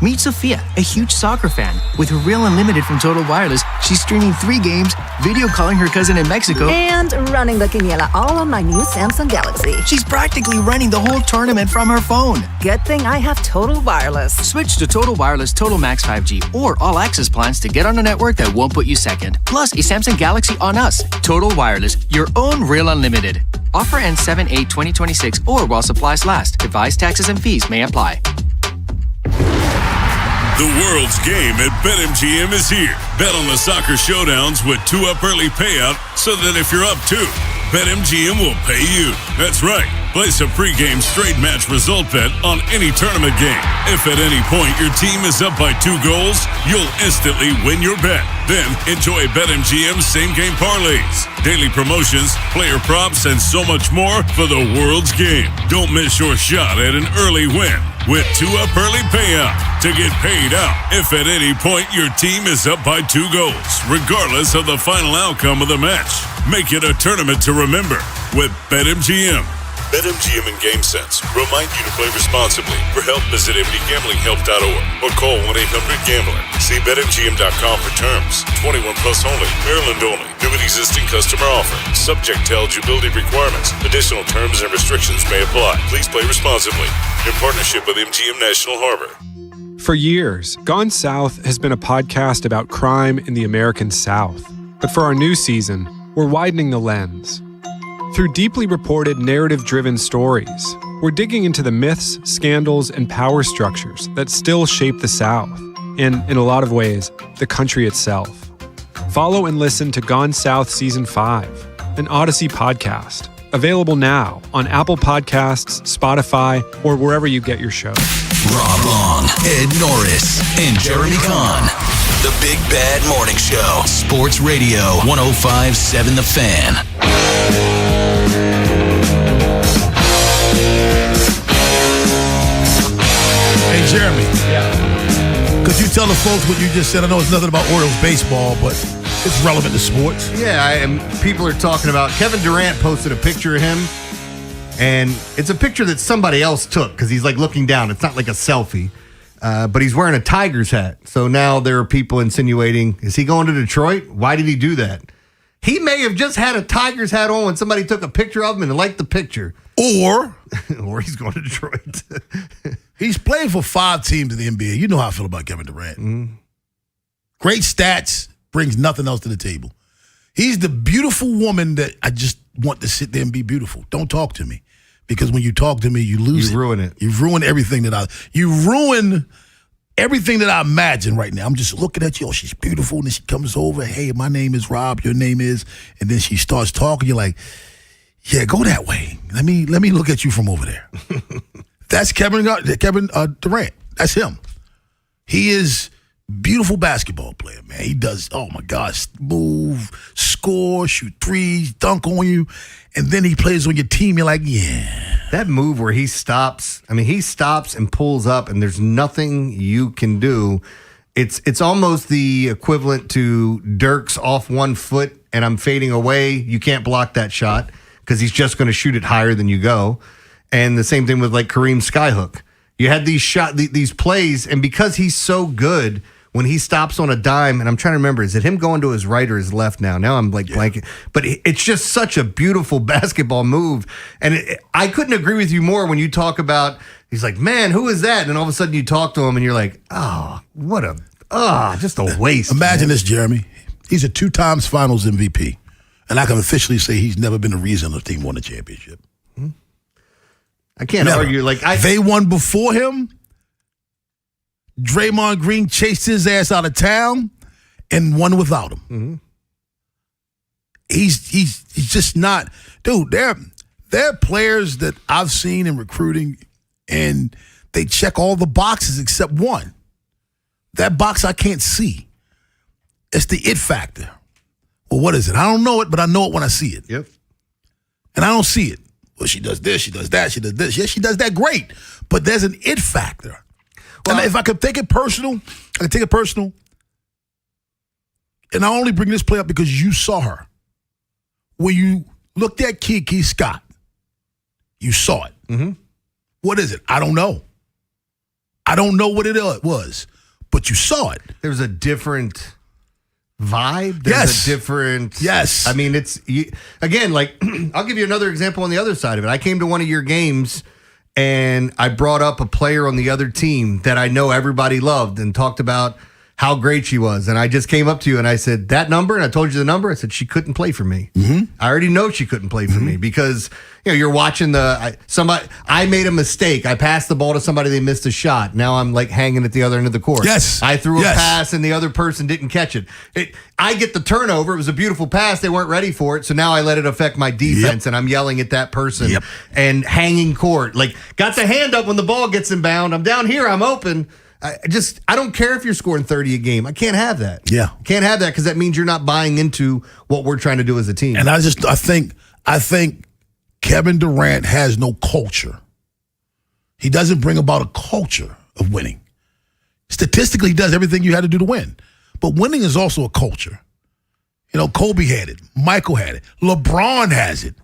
Meet Sophia, a huge soccer fan. With her Real Unlimited from Total Wireless, she's streaming 3 games, video calling her cousin in Mexico, and running the quiniela all on my new Samsung Galaxy. She's practically running the whole tournament from her phone. Good thing I have Total Wireless. Switch to Total Wireless Total Max 5G or All Access plans to get on a network that won't put you second. Plus, a Samsung Galaxy on us. Total Wireless, your own Real Unlimited. Offer ends 7/8/2026 or while supplies last. Device taxes and fees may apply. The world's game at BetMGM is here. Bet on the soccer showdowns with 2 up early payout so that if you're up 2, BetMGM will pay you. That's right. Place a pregame straight match result bet on any tournament game. If at any point your team is up by 2 goals, you'll instantly win your bet. Then enjoy BetMGM's same-game parlays, daily promotions, player props, and so much more for the world's game. Don't miss your shot at an early win with 2-up early payout to get paid out if at any point your team is up by 2 goals, regardless of the final outcome of the match. Make it a tournament to remember with BetMGM. BetMGM and GameSense remind you to play responsibly. For help, visit mdgamblinghelp.org or call 1-800-GAMBLER. See BetMGM.com for terms. 21 plus only. Maryland only. New and existing customer offer. Subject to eligibility requirements. Additional terms and restrictions may apply. Please play responsibly. In partnership with MGM National Harbor. For years, Gone South has been a podcast about crime in the American South. But for our new season, we're widening the lens. Through deeply reported, narrative-driven stories, we're digging into the myths, scandals, and power structures that still shape the South, and, in a lot of ways, the country itself. Follow and listen to Gone South Season 5, an Odyssey podcast, available now on Apple Podcasts, Spotify, or wherever you get your shows. Rob Long, Ed Norris, and Jeremy Kahn. The Big Bad Morning Show. Sports Radio 105.7 The Fan. Hey, Jeremy. Yeah. Could you tell the folks what you just said? I know it's nothing about Orioles baseball, but it's relevant to sports. Yeah, and people are talking about Kevin Durant posted a picture of him, and it's a picture that somebody else took because he's like looking down. It's not like a selfie, but he's wearing a Tigers hat. So now there are people insinuating, is he going to Detroit? Why did he do that? He may have just had a Tigers hat on when somebody took a picture of him and liked the picture. Or he's going to Detroit. He's played for 5 teams in the NBA. You know how I feel about Kevin Durant. Mm-hmm. Great stats, brings nothing else to the table. He's the beautiful woman that I just want to sit there and be beautiful. Don't talk to me. Because when you talk to me, you lose it. You ruin it. You ruin everything you ruin everything that I imagine right now. I'm just looking at you. Oh, she's beautiful. And then she comes over. Hey, my name is Rob. Your name is. And then she starts talking. You're like, yeah, go that way. Let me look at you from over there. That's Kevin Durant. That's him. He is beautiful basketball player, man. He does, oh my gosh, move, score, shoot threes, dunk on you, and then he plays on your team. You're like, yeah. That move where he stops and pulls up, and there's nothing you can do. It's almost the equivalent to Dirk's off one foot, and I'm fading away. You can't block that shot because he's just going to shoot it higher than you go. And the same thing with like Kareem's skyhook. You had these plays, and because he's so good, when he stops on a dime, and I'm trying to remember, is it him going to his right or his left now? Now I'm like blanking. But it's just such a beautiful basketball move. And I couldn't agree with you more when you talk about, he's like, man, who is that? And then all of a sudden you talk to him and you're like, oh, just a waste. Imagine this, Jeremy. He's a 2 times finals MVP. And I can officially say he's never been the reason the team won a championship. I can't argue. They won before him. Draymond Green chased his ass out of town and won without him. Mm-hmm. He's just not, dude. There are players that I've seen in recruiting, and they check all the boxes except one. That box I can't see. It's the it factor. Well, what is it? I don't know it, but I know it when I see it. Yep. And I don't see it. Well, she does this, she does that, she does this. Yeah, she does that great. But there's an it factor. Well, and if I could take it personal, And I only bring this play up because you saw her. When you looked at Kiki Scott, you saw it. Mm-hmm. What is it? I don't know. I don't know what it was, but you saw it. There's a different vibe. Yes. A different. Yes. I mean, again, like, I'll give you another example on the other side of it. I came to one of your games and I brought up a player on the other team that I know everybody loved and talked about how great she was. And I just came up to you and I said, that number? And I told you the number. I said, she couldn't play for me. Mm-hmm. I already know she couldn't play for me because you're watching I made a mistake. I passed the ball to somebody, they missed a shot. Now I'm like hanging at the other end of the court. Yes. I threw a pass and the other person didn't catch it. I get the turnover. It was a beautiful pass. They weren't ready for it. So now I let it affect my defense and I'm yelling at that person and hanging court. Like, got the hand up when the ball gets inbound. I'm down here. I'm open. I don't care if you're scoring 30 a game. I can't have that. Yeah. Can't have that because that means you're not buying into what we're trying to do as a team. And I think Kevin Durant has no culture. He doesn't bring about a culture of winning. Statistically, he does everything you had to do to win. But winning is also a culture. Kobe had it. Michael had it. LeBron has it.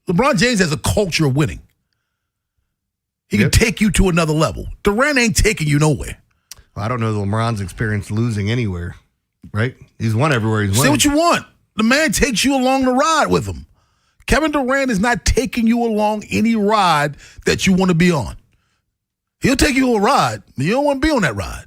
LeBron James has a culture of winning. He can take you to another level. Durant ain't taking you nowhere. Well, I don't know that LeBron's experienced losing anywhere, right? He's won everywhere he's won. Say what you want. The man takes you along the ride with him. Kevin Durant is not taking you along any ride that you want to be on. He'll take you on a ride, but you don't want to be on that ride.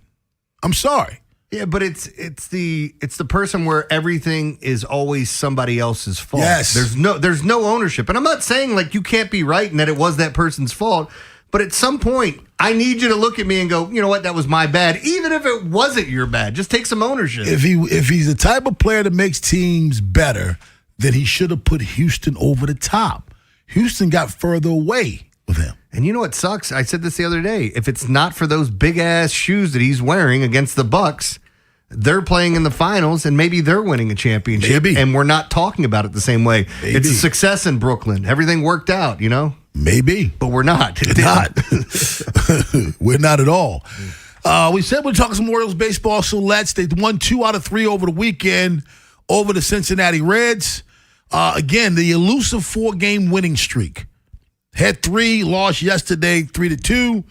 I'm sorry. Yeah, but it's the person where everything is always somebody else's fault. Yes. There's no ownership. And I'm not saying like you can't be right and that it was that person's fault. But at some point, I need you to look at me and go, you know what, that was my bad. Even if it wasn't your bad, just take some ownership. If he's the type of player that makes teams better, then he should have put Houston over the top. Houston got further away with him. And you know what sucks? I said this the other day. If it's not for those big-ass shoes that he's wearing against the Bucks, they're playing in the finals, and maybe they're winning a championship. Maybe. And we're not talking about it the same way. Maybe. It's a success in Brooklyn. Everything worked out, Maybe. But we're not. We're not. We're not at all. We said we're talking some Orioles baseball, so they won 2 out of 3 over the weekend over the Cincinnati Reds. Again, the elusive 4-game winning streak. Had 3, lost yesterday 3-2.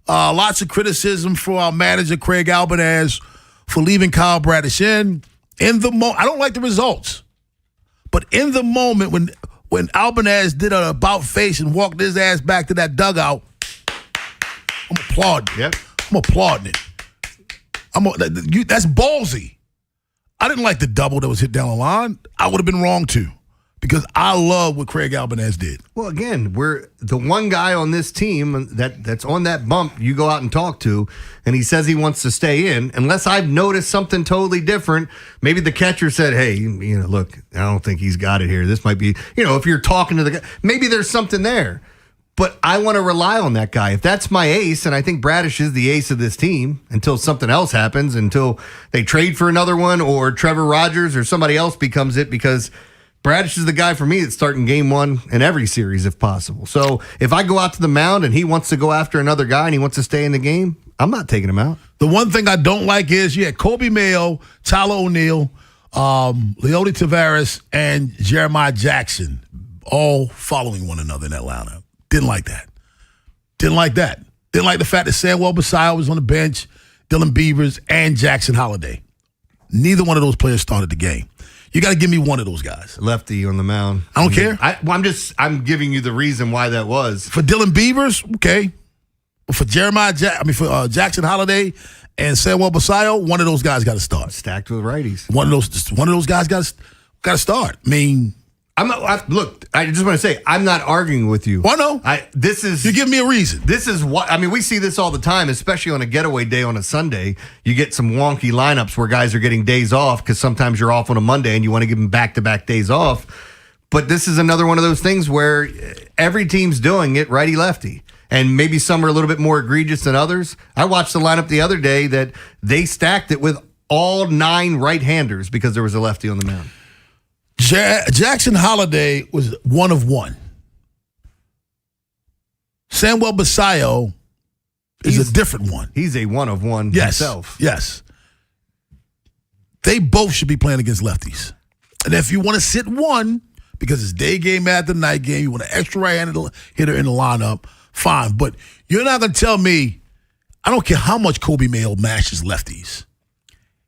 Lots of criticism for our manager, Craig Albanez, for leaving Kyle Bradish in. I don't like the results, but in the moment when Albanez did an about face and walked his ass back to that dugout, I'm applauding. Yep. I'm applauding it. That's ballsy. I didn't like the double that was hit down the line. I would have been wrong too, because I love what Craig Albanez did. Well, again, we're the one guy on this team that's on that bump you go out and talk to, and he says he wants to stay in. Unless I've noticed something totally different, maybe the catcher said, hey, look, I don't think he's got it here. This might be, if you're talking to the guy, maybe there's something there. But I want to rely on that guy. If that's my ace, and I think Bradish is the ace of this team until something else happens, until they trade for another one or Trevor Rogers or somebody else becomes it, because Bradish is the guy for me that's starting game 1 in every series if possible. So if I go out to the mound and he wants to go after another guy and he wants to stay in the game, I'm not taking him out. The one thing I don't like is you had Kobe Mayo, Tyler O'Neill, Leody Taveras, and Jeremiah Jackson all following one another in that lineup. Didn't like that. Didn't like the fact that Samuel Basayo was on the bench, Dylan Beavers, and Jackson Holiday. Neither one of those players started the game. You got to give me one of those guys. Lefty on the mound. I don't care. I'm giving you the reason why that was. For Dylan Beavers, okay. For for Jackson Holiday and Samuel Basayo, one of those guys got to start. Stacked with righties. One of those guys got to start. I mean, look, I just want to say, I'm not arguing with you. Well, no. You give me a reason. This is what, we see this all the time, especially on a getaway day on a Sunday. You get some wonky lineups where guys are getting days off because sometimes you're off on a Monday and you want to give them back-to-back days off. But this is another one of those things where every team's doing it righty-lefty. And maybe some are a little bit more egregious than others. I watched the lineup the other day that they stacked it with all 9 right-handers because there was a lefty on the mound. Jackson Holiday was 1 of 1. Samuel Basayo is a different one. He's a 1 of 1 himself. Yes. They both should be playing against lefties. And if you want to sit one, because it's day game after night game, you want an extra right-handed hitter in the lineup, fine. But you're not going to tell me, I don't care how much Kobe Mayo mashes lefties.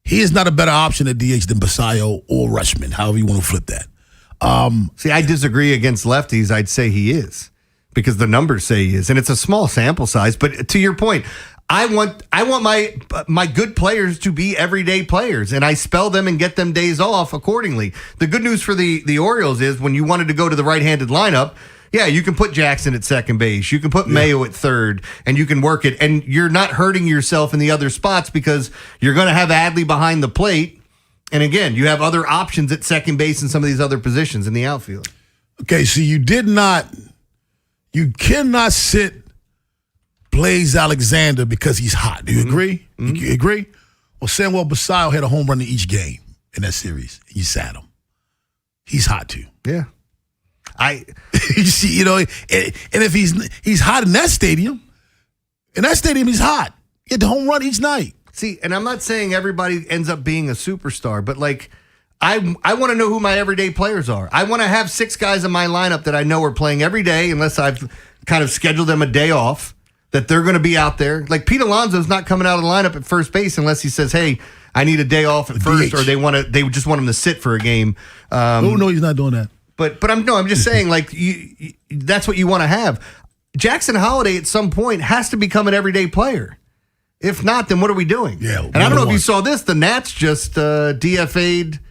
He is not a better option at DH than Basayo or Rushman, however you want to flip that. See, I disagree against lefties. I'd say he is because the numbers say he is. And it's a small sample size. But to your point, I want my good players to be everyday players, and I spell them and get them days off accordingly. The good news for the Orioles is when you wanted to go to the right-handed lineup, yeah, you can put Jackson at second base, you can put Mayo at third, and you can work it, and you're not hurting yourself in the other spots because you're going to have Adley behind the plate, and again, you have other options at second base and some of these other positions in the outfield. Okay, so you cannot sit Blaze Alexander because he's hot. Do you agree? You agree? Well, Samuel Basallo had a home run in each game in that series. You sat him. He's hot too. Yeah. You see, and if he's hot in that stadium, he's hot. He had the home run each night. See, and I'm not saying everybody ends up being a superstar, but like I want to know who my everyday players are. I want to have 6 guys in my lineup that I know are playing every day unless I've kind of scheduled them a day off, that they're going to be out there. Like Pete Alonso's not coming out of the lineup at first base unless he says, hey, I need a day off at first, or they just want him to sit for a game. No, he's not doing that. But I'm just saying, like, that's what you want to have. Jackson Holliday at some point has to become an everyday player. If not, then what are we doing? Yeah, and I don't know if you saw this. The Nats just DFA'd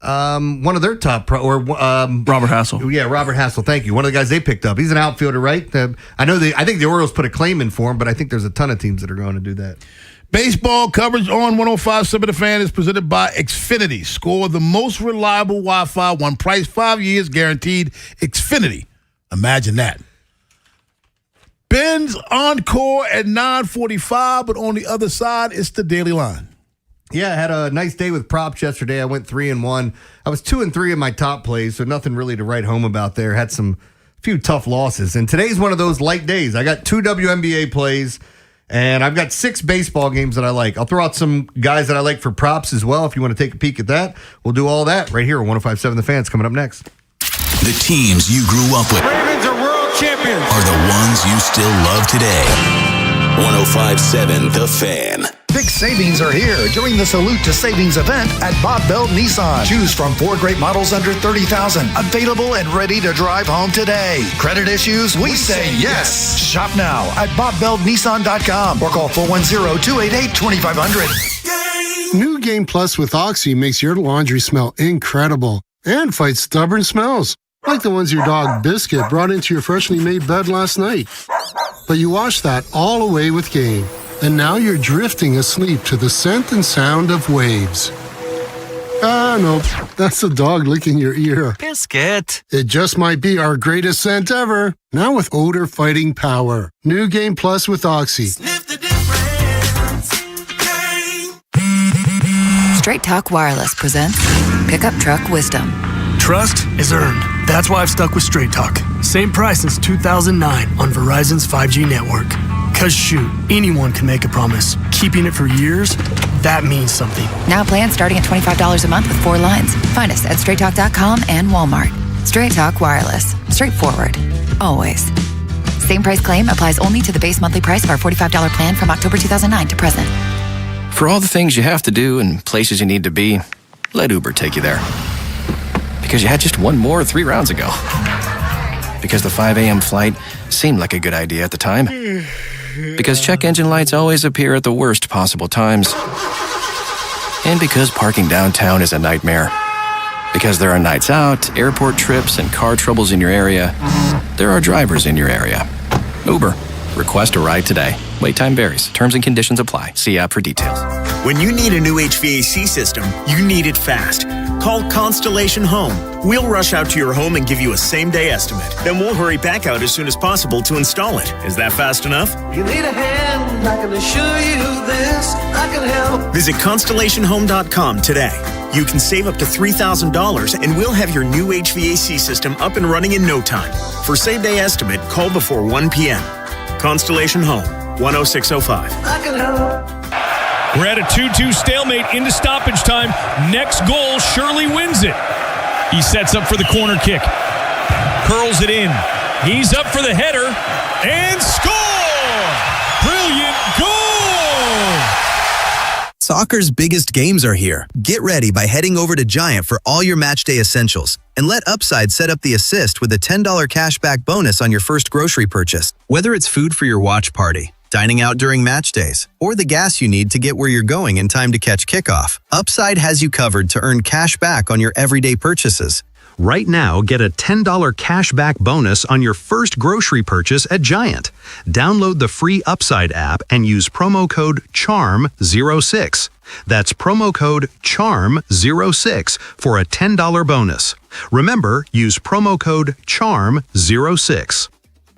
one of their top Robert Hassel. Yeah, Robert Hassel. Thank you. One of the guys they picked up. He's an outfielder, right? I think the Orioles put a claim in for him, but I think there's a ton of teams that are going to do that. Baseball coverage on 105.7 The Fan is presented by Xfinity. Score the most reliable Wi-Fi, one price, 5 years guaranteed. Xfinity. Imagine that. Ben's Encore at 9:45, but on the other side, it's the Daily Line. Yeah, I had a nice day with props yesterday. I went 3-1. I was 2-3 in my top plays, so nothing really to write home about there. Had a few tough losses. And today's one of those light days. I got 2 WNBA plays, and I've got 6 baseball games that I like. I'll throw out some guys that I like for props as well if you want to take a peek at that. We'll do all that right here on 105.7 The Fan's coming up next. The teams you grew up with Ravens are world champions. are the ones you still love today. 105.7 The Fan. Big savings are here during the Salute to Savings event at Bob Bell Nissan. Choose from 4 great models under $30,000. Available and ready to drive home today. Credit issues? We say yes. Shop now at BobBellNissan.com or call 410-288-2500. New Game Plus with Oxy makes your laundry smell incredible and fights stubborn smells, like the ones your dog Biscuit brought into your freshly made bed last night. But you washed that all away with Game, and now you're drifting asleep to the scent and sound of waves. No, that's the dog licking your ear. Biscuit. It just might be our greatest scent ever, now with odor-fighting power. New Game Plus with Oxy. Straight Talk Wireless presents Pickup Truck Wisdom. Trust is earned. That's why I've stuck with Straight Talk. Same price since 2009 on Verizon's 5G network. Cause shoot, anyone can make a promise. Keeping it for years, that means something. Now plans starting at $25 a month with 4 lines. Find us at straighttalk.com and Walmart. Straight Talk Wireless. Straightforward. Always. Same price claim applies only to the base monthly price of our $45 plan from October 2009 to present. For all the things you have to do and places you need to be, let Uber take you there. Because you had just one more 3 rounds ago. Because the 5 a.m. flight seemed like a good idea at the time. Because check engine lights always appear at the worst possible times. And because parking downtown is a nightmare. Because there are nights out, airport trips, and car troubles in your area, there are drivers in your area. Uber. Request a ride today. Wait time varies. Terms and conditions apply. See app for details. When you need a new HVAC system, you need it fast. Call Constellation Home. We'll rush out to your home and give you a same-day estimate. Then we'll hurry back out as soon as possible to install it. Is that fast enough? You need a hand, I can assure you this, I can help. Visit ConstellationHome.com today. You can save up to $3,000 and we'll have your new HVAC system up and running in no time. For same-day estimate, call before 1 p.m. Constellation Home, 10605. I can help. We're at a 2-2 stalemate into stoppage time. Next goal, Shirley wins it. He sets up for the corner kick. Curls it in. He's up for the header. And score! Brilliant goal! Soccer's biggest games are here. Get ready by heading over to Giant for all your matchday essentials. And let Upside set up the assist with a $10 cashback bonus on your first grocery purchase. Whether it's food for your watch party, dining out during match days, or the gas you need to get where you're going in time to catch kickoff, Upside has you covered to earn cash back on your everyday purchases. Right now, get a $10 cash back bonus on your first grocery purchase at Giant. Download the free Upside app and use promo code CHARM06. That's promo code CHARM06 for a $10 bonus. Remember, use promo code CHARM06.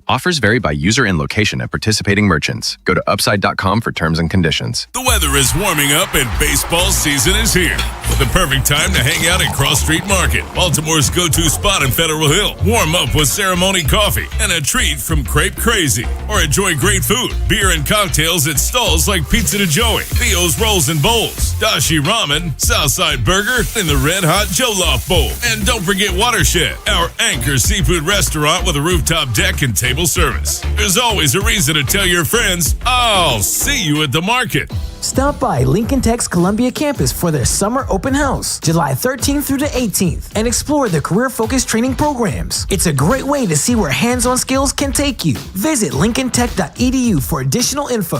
Offers vary by user and location at participating merchants. Go to upside.com for terms and conditions. The weather is warming up and baseball season is here. The perfect time to hang out at Cross Street Market, Baltimore's go-to spot in Federal Hill. Warm up with ceremony coffee and a treat from Crepe Crazy. Or enjoy great food, beer, and cocktails at stalls like Pizza to Joey, Theo's Rolls and Bowls, Dashi Ramen, Southside Burger, and the Red Hot Jollof Bowl. And don't forget Watershed, our anchor seafood restaurant with a rooftop deck and table service. There's always a reason to tell your friends, I'll see you at the market. Stop by Lincoln Tech's Columbia campus for their summer open house, July 13th through the 18th, and explore the career-focused training programs. It's a great way to see where hands-on skills can take you. Visit lincolntech.edu for additional info.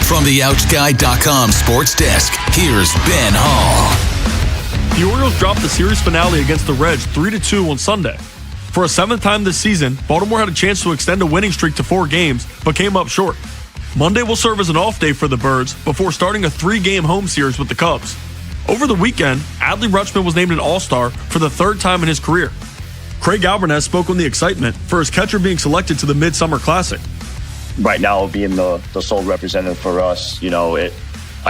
From the OutSky.com sports desk, here's Ben Hall. The Orioles dropped the series finale against the Reds 3-2 on Sunday. For a seventh time this season, Baltimore had a chance to extend a winning streak to 4 games, but came up short. Monday will serve as an off day for the Birds before starting a 3-game home series with the Cubs. Over the weekend, Adley Rutschman was named an All-Star for the 3rd time in his career. Craig Alvarez spoke on the excitement for his catcher being selected to the Midsummer Classic. Right now, being the sole representative for us, I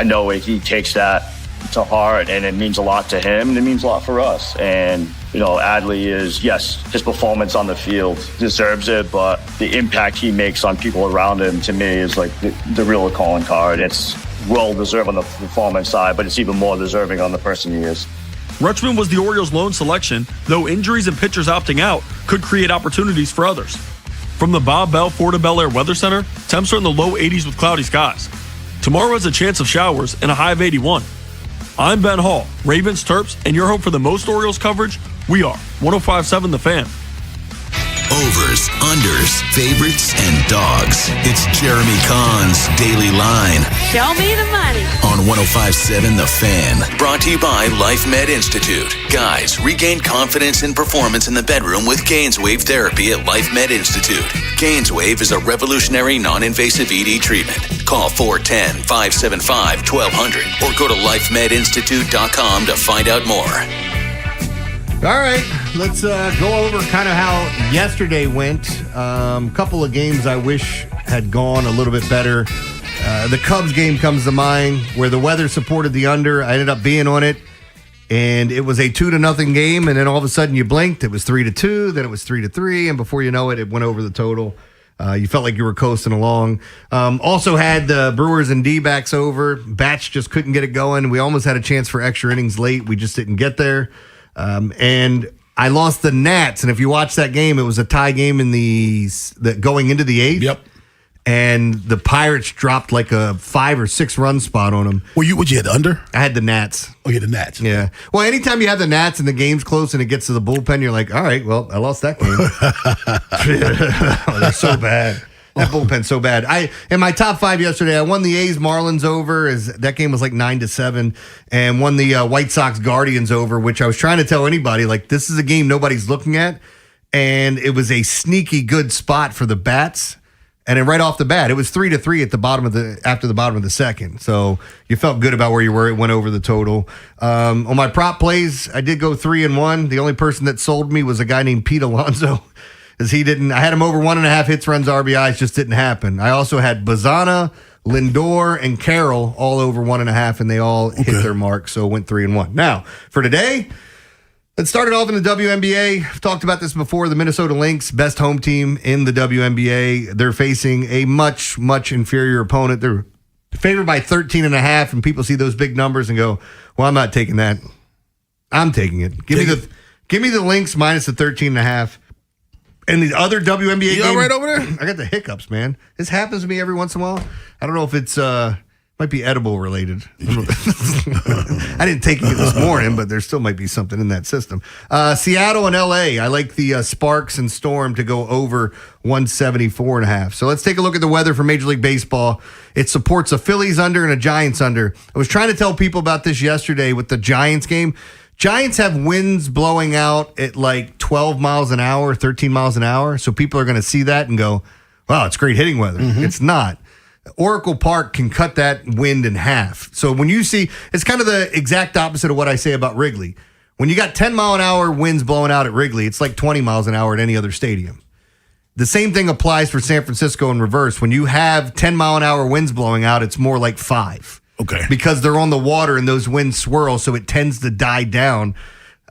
know he takes that to heart, and it means a lot to him, and it means a lot for us. And Adley is, yes, his performance on the field deserves it, but the impact he makes on people around him, to me, is like the real calling card. It's well deserved on the performance side, but it's even more deserving on the person he is. Rutschman was the Orioles' lone selection, though injuries and pitchers opting out could create opportunities for others. From the Bob Bell Florida Bel Air Weather Center, temps are in the low 80s with cloudy skies. Tomorrow has a chance of showers and a high of 81. I'm Ben Hall, Ravens, Terps, and your hope for the most Orioles coverage? We are 105.7 The Fan. Overs, unders, favorites, and dogs. It's Jeremy Kahn's Daily Line. Show me the money. On 105.7 The Fan. Brought to you by Life Med Institute. Guys, regain confidence and performance in the bedroom with Gainswave therapy at Life Med Institute. Gainswave is a revolutionary non-invasive ED treatment. Call 410-575-1200 or go to lifemedinstitute.com to find out more. All right, let's go over kind of how yesterday went. A couple of games I wish had gone a little bit better. The Cubs game comes to mind where the weather supported the under. I ended up being on it, and it was a 2-0 game, and then all of a sudden you blinked. It was 3-2, then it was 3-3, and before you know it, it went over the total. You felt like you were coasting along. Also had the Brewers and D-backs over. Batch just couldn't get it going. We almost had a chance for extra innings late. We just didn't get there. And I lost the Nats, and if you watch that game, it was a tie game in the going into the 8th. Yep. And the Pirates dropped like a 5 or 6 run spot on them. Would you had the under? I had the Nats. Oh, you had the Nats. Yeah. Well, anytime you have the Nats and the game's close and it gets to the bullpen, you're like, all right, well, I lost that game. Oh, they're so bad. That bullpen's so bad. In my top 5 yesterday, I won the A's Marlins over, as that game was like 9-7, and won the White Sox Guardians over, which I was trying to tell anybody, like, this is a game nobody's looking at, and it was a sneaky good spot for the bats. And then right off the bat, it was 3-3 at the bottom after the bottom of the second. So you felt good about where you were. It went over the total. On my prop plays, I did go 3-1. The only person that sold me was a guy named Pete Alonso. Because I had him over 1.5 hits, runs, RBIs, just didn't happen. I also had Bazana, Lindor, and Carroll all over 1.5, and they all hit their mark, so it went 3-1. Now, for today, let's start it off in the WNBA. I've talked about this before. The Minnesota Lynx, best home team in the WNBA. They're facing a much, much inferior opponent. They're favored by 13.5, and people see those big numbers and go, well, I'm not taking that. I'm taking it. Give me the Lynx minus the 13.5. And the other WNBA game. You all right over there? I got the hiccups, man. This happens to me every once in a while. I don't know if it's Might be edible related. I didn't take it this morning, but there still might be something in that system. Seattle and LA. I like the Sparks and Storm to go over 174.5. So let's take a look at the weather for Major League Baseball. It supports a Phillies under and a Giants under. I was trying to tell people about this yesterday with the Giants game. Giants have winds blowing out at like 12 miles an hour, 13 miles an hour. So people are going to see that and go, wow, it's great hitting weather. It's not. Oracle Park can cut that wind in half. So when you see, it's kind of the exact opposite of what I say about Wrigley. When you got 10-mile-an-hour winds blowing out at Wrigley, it's like 20 miles an hour at any other stadium. The same thing applies for San Francisco in reverse. When you have 10-mile-an-hour winds blowing out, it's more like 5. Okay. Because they're on the water and those winds swirl, so it tends to die down.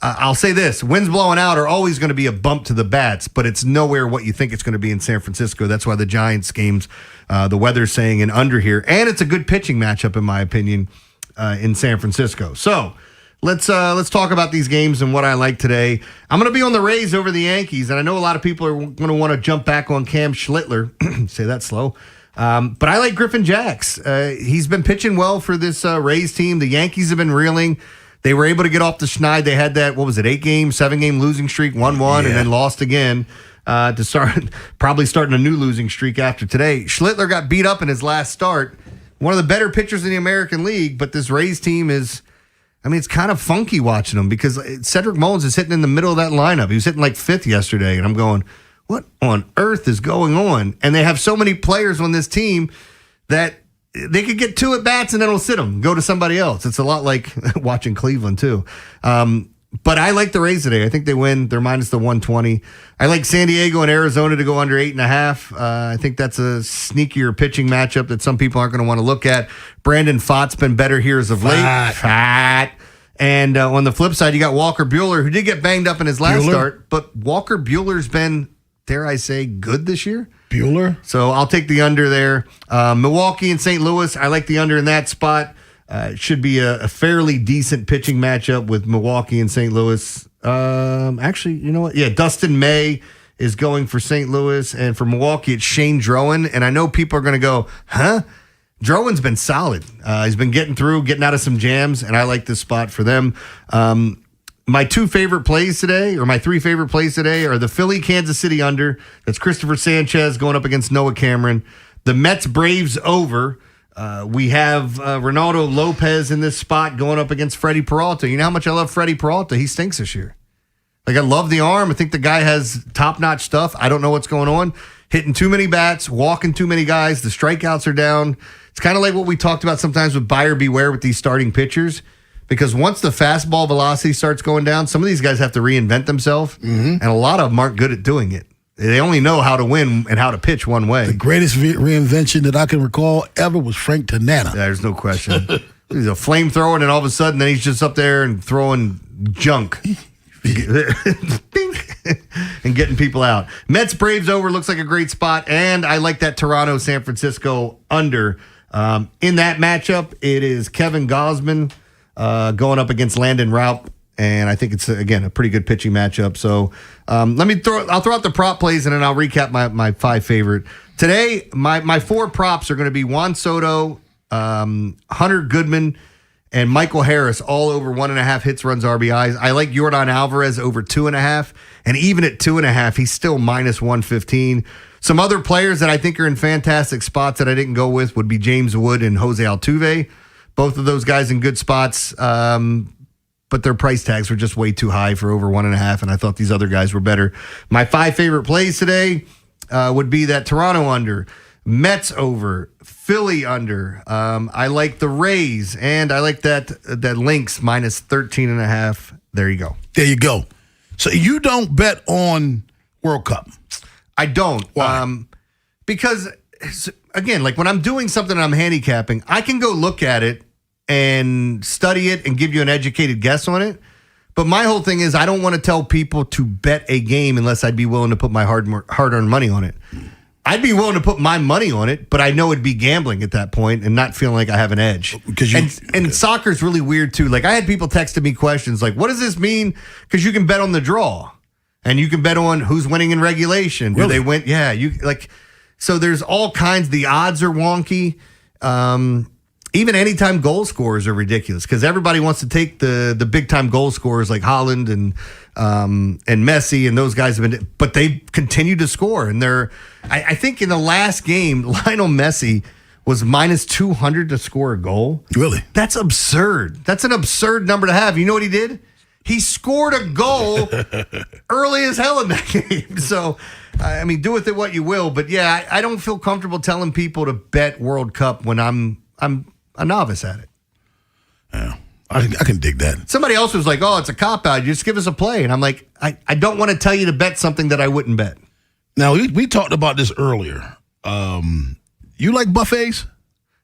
I'll say this, winds blowing out are always going to be a bump to the bats, but it's nowhere what you think it's going to be in San Francisco. That's why the Giants games, the weather's saying an under here. And it's a good pitching matchup, in my opinion, in San Francisco. So let's talk about these games and what I like today. I'm going to be on the Rays over the Yankees, and I know a lot of people are going to want to jump back on Cam Schlittler. Say that slow. But I like Griffin Jacks. He's been pitching well for this Rays team. The Yankees have been reeling. They were able to get off the schneid. They had that, 7-game losing streak, 1-1, and then lost again to start, probably starting a new losing streak after today. Schlittler got beat up in his last start. One of the better pitchers in the American League, but this Rays team is, it's kind of funky watching them because Cedric Mullins is hitting in the middle of that lineup. He was hitting like 5th yesterday, and I'm going, what on earth is going on? And they have so many players on this team that they could get 2 at-bats and then it'll sit them, go to somebody else. It's a lot like watching Cleveland, too. But I like the Rays today. I think they win. They're minus the 120. I like San Diego and Arizona to go under 8.5. I think that's a sneakier pitching matchup that some people aren't going to want to look at. Brandon Pfaadt's been better here as of late. Fat. And on the flip side, you got Walker Buehler, who did get banged up in his last start. But Walker Buehler's been, dare I say, good this year. Bueller. So I'll take the under there. Milwaukee and St. Louis, I like the under in that spot. It should be a fairly decent pitching matchup with Milwaukee and St. Louis. Actually, you know what? Yeah, Dustin May is going for St. Louis. And for Milwaukee, it's Shane Drowan. And I know people are going to go, huh? Drowan's been solid. He's been getting out of some jams, and I like this spot for them. My 3 favorite plays today are the Philly Kansas City under. That's Christopher Sanchez going up against Noah Cameron. The Mets Braves over. We have Ronaldo Lopez in this spot going up against Freddie Peralta. You know how much I love Freddie Peralta? He stinks this year. Like, I love the arm. I think the guy has top-notch stuff. I don't know what's going on. Hitting too many bats, walking too many guys. The strikeouts are down. It's kind of like what we talked about sometimes with buyer beware with these starting pitchers. Because once the fastball velocity starts going down, some of these guys have to reinvent themselves, and a lot of them aren't good at doing it. They only know how to win and how to pitch one way. The greatest reinvention that I can recall ever was Frank Tanana. There's no question. He's a flamethrower, and then all of a sudden, then he's just up there and throwing junk. And getting people out. Mets Braves over looks like a great spot, and I like that Toronto San Francisco under. In that matchup, it is Kevin Gausman going up against Landon Raup, and I think it's, again, a pretty good pitching matchup. So I'll throw out the prop plays, and then I'll recap my 5 favorite. Today, my 4 props are going to be Juan Soto, Hunter Goodman, and Michael Harris all over 1.5 hits, runs, RBIs. I like Yordan Alvarez over 2.5, and even at 2.5, he's still minus 115. Some other players that I think are in fantastic spots that I didn't go with would be James Wood and Jose Altuve. Both of those guys in good spots, but their price tags were just way too high for over 1.5, and I thought these other guys were better. My 5 favorite plays today would be that Toronto under, Mets over, Philly under. I like the Rays, and I like that Lynx minus 13.5. There you go. There you go. So you don't bet on World Cup? I don't. Why? Because, again, like when I'm doing something and I'm handicapping, I can go look at it and study it and give you an educated guess on it. But my whole thing is I don't want to tell people to bet a game unless I'd be willing to put my hard-earned money on it. I'd be willing to put my money on it, but I know it'd be gambling at that point and not feeling like I have an edge. And soccer's really weird, too. Like, I had people texting me questions like, what does this mean? Because you can bet on the draw. And you can bet on who's winning in regulation. Do they win? Yeah. So there's all kinds. The odds are wonky. Even anytime goal scorers are ridiculous because everybody wants to take the big time goal scorers like Haaland and Messi and those guys have been, but they continue to score. And I think in the last game, Lionel Messi was minus 200 to score a goal. Really? That's absurd. That's an absurd number to have. You know what he did? He scored a goal early as hell in that game. So, I mean, do with it what you will. But yeah, I don't feel comfortable telling people to bet World Cup when I'm a novice at it. Yeah, I can dig that. Somebody else was like, "Oh, it's a cop out. Just give us a play," and I'm like, I don't want to tell you to bet something that I wouldn't bet. Now we talked about this earlier. You like buffets?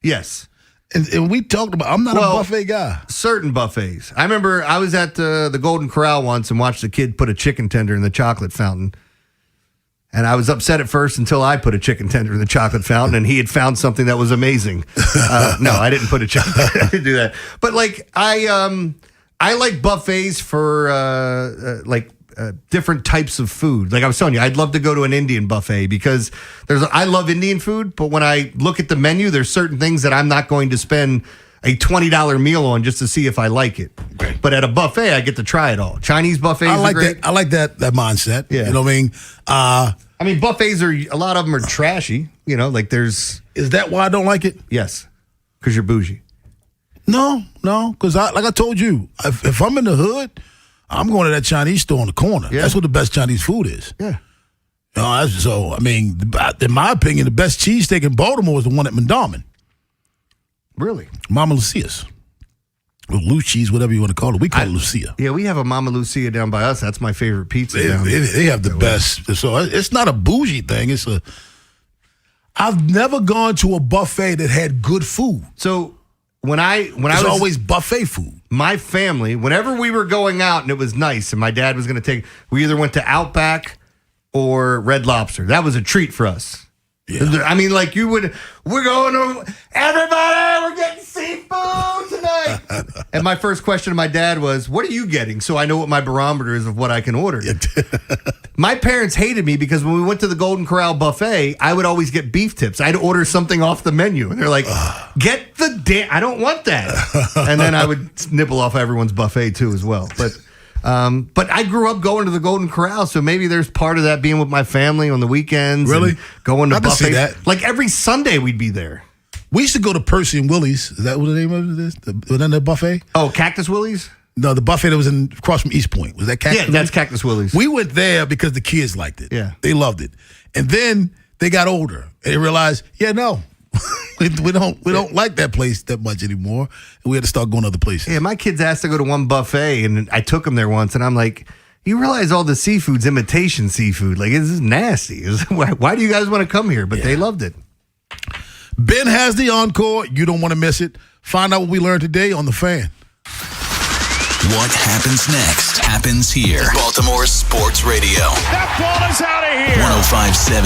Yes. And we talked about, I'm not a buffet guy. Certain buffets. I remember I was at the Golden Corral once and watched a kid put a chicken tender in the chocolate fountain. And I was upset at first until I put a chicken tender in the chocolate fountain and he had found something that was amazing. No, I didn't put I didn't do that. But like, I like buffets for different types of food. Like I was telling you, I'd love to go to an Indian buffet because I love Indian food, but when I look at the menu, there's certain things that I'm not going to spend a $20 meal on just to see if I like it. Okay. But at a buffet, I get to try it all. Chinese buffets are great. I like that mindset. Yeah. You know what I mean? I mean, buffets a lot of them are trashy. You know, like there's... Is that why I don't like it? Yes. Because you're bougie. No. Because like I told you, if I'm in the hood, I'm going to that Chinese store on the corner. Yeah. That's what the best Chinese food is. Yeah. So, I mean, in my opinion, the best cheesesteak in Baltimore is the one at Mondawmin. Really? Mama Lucia's. Or loose cheese, whatever you want to call it. We call it Lucia. Yeah, we have a Mama Lucia down by us. That's my favorite pizza. They have the best. So it's not a bougie thing. I've never gone to a buffet that had good food. So when I was always buffet food. My family, whenever we were going out and it was nice and my dad was going to take, we either went to Outback or Red Lobster. That was a treat for us. Yeah. I mean, like we're going to, everybody, we're getting seafood tonight. And my first question to my dad was, what are you getting? So I know what my barometer is of what I can order. My parents hated me because when we went to the Golden Corral buffet, I would always get beef tips. I'd order something off the menu. And they're like, get the I don't want that. And then I would nibble off everyone's buffet too as well. But I grew up going to the Golden Corral, so maybe there's part of that being with my family on the weekends. Really? And going to buffets. I can see that. Like every Sunday we'd be there. We used to go to Percy and Willie's. Is that what the name of it is? The buffet? Oh, Cactus Willie's? No, the buffet that was across from East Point. Was that Cactus Willie's? Yeah, that's Cactus Willie's. We went there because the kids liked it. Yeah. They loved it. And then they got older and they realized, no. we don't like that place that much anymore, and we had to start going to other places. Yeah, my kids asked to go to one buffet, and I took them there once, and I'm like, you realize all the seafood's imitation seafood. Like, this is nasty. Why do you guys want to come here? But they loved it. Ben has the encore. You don't want to miss it. Find out what we learned today on The Fan. What happens next happens here. Baltimore Sports Radio. That ball is out of here. 105.7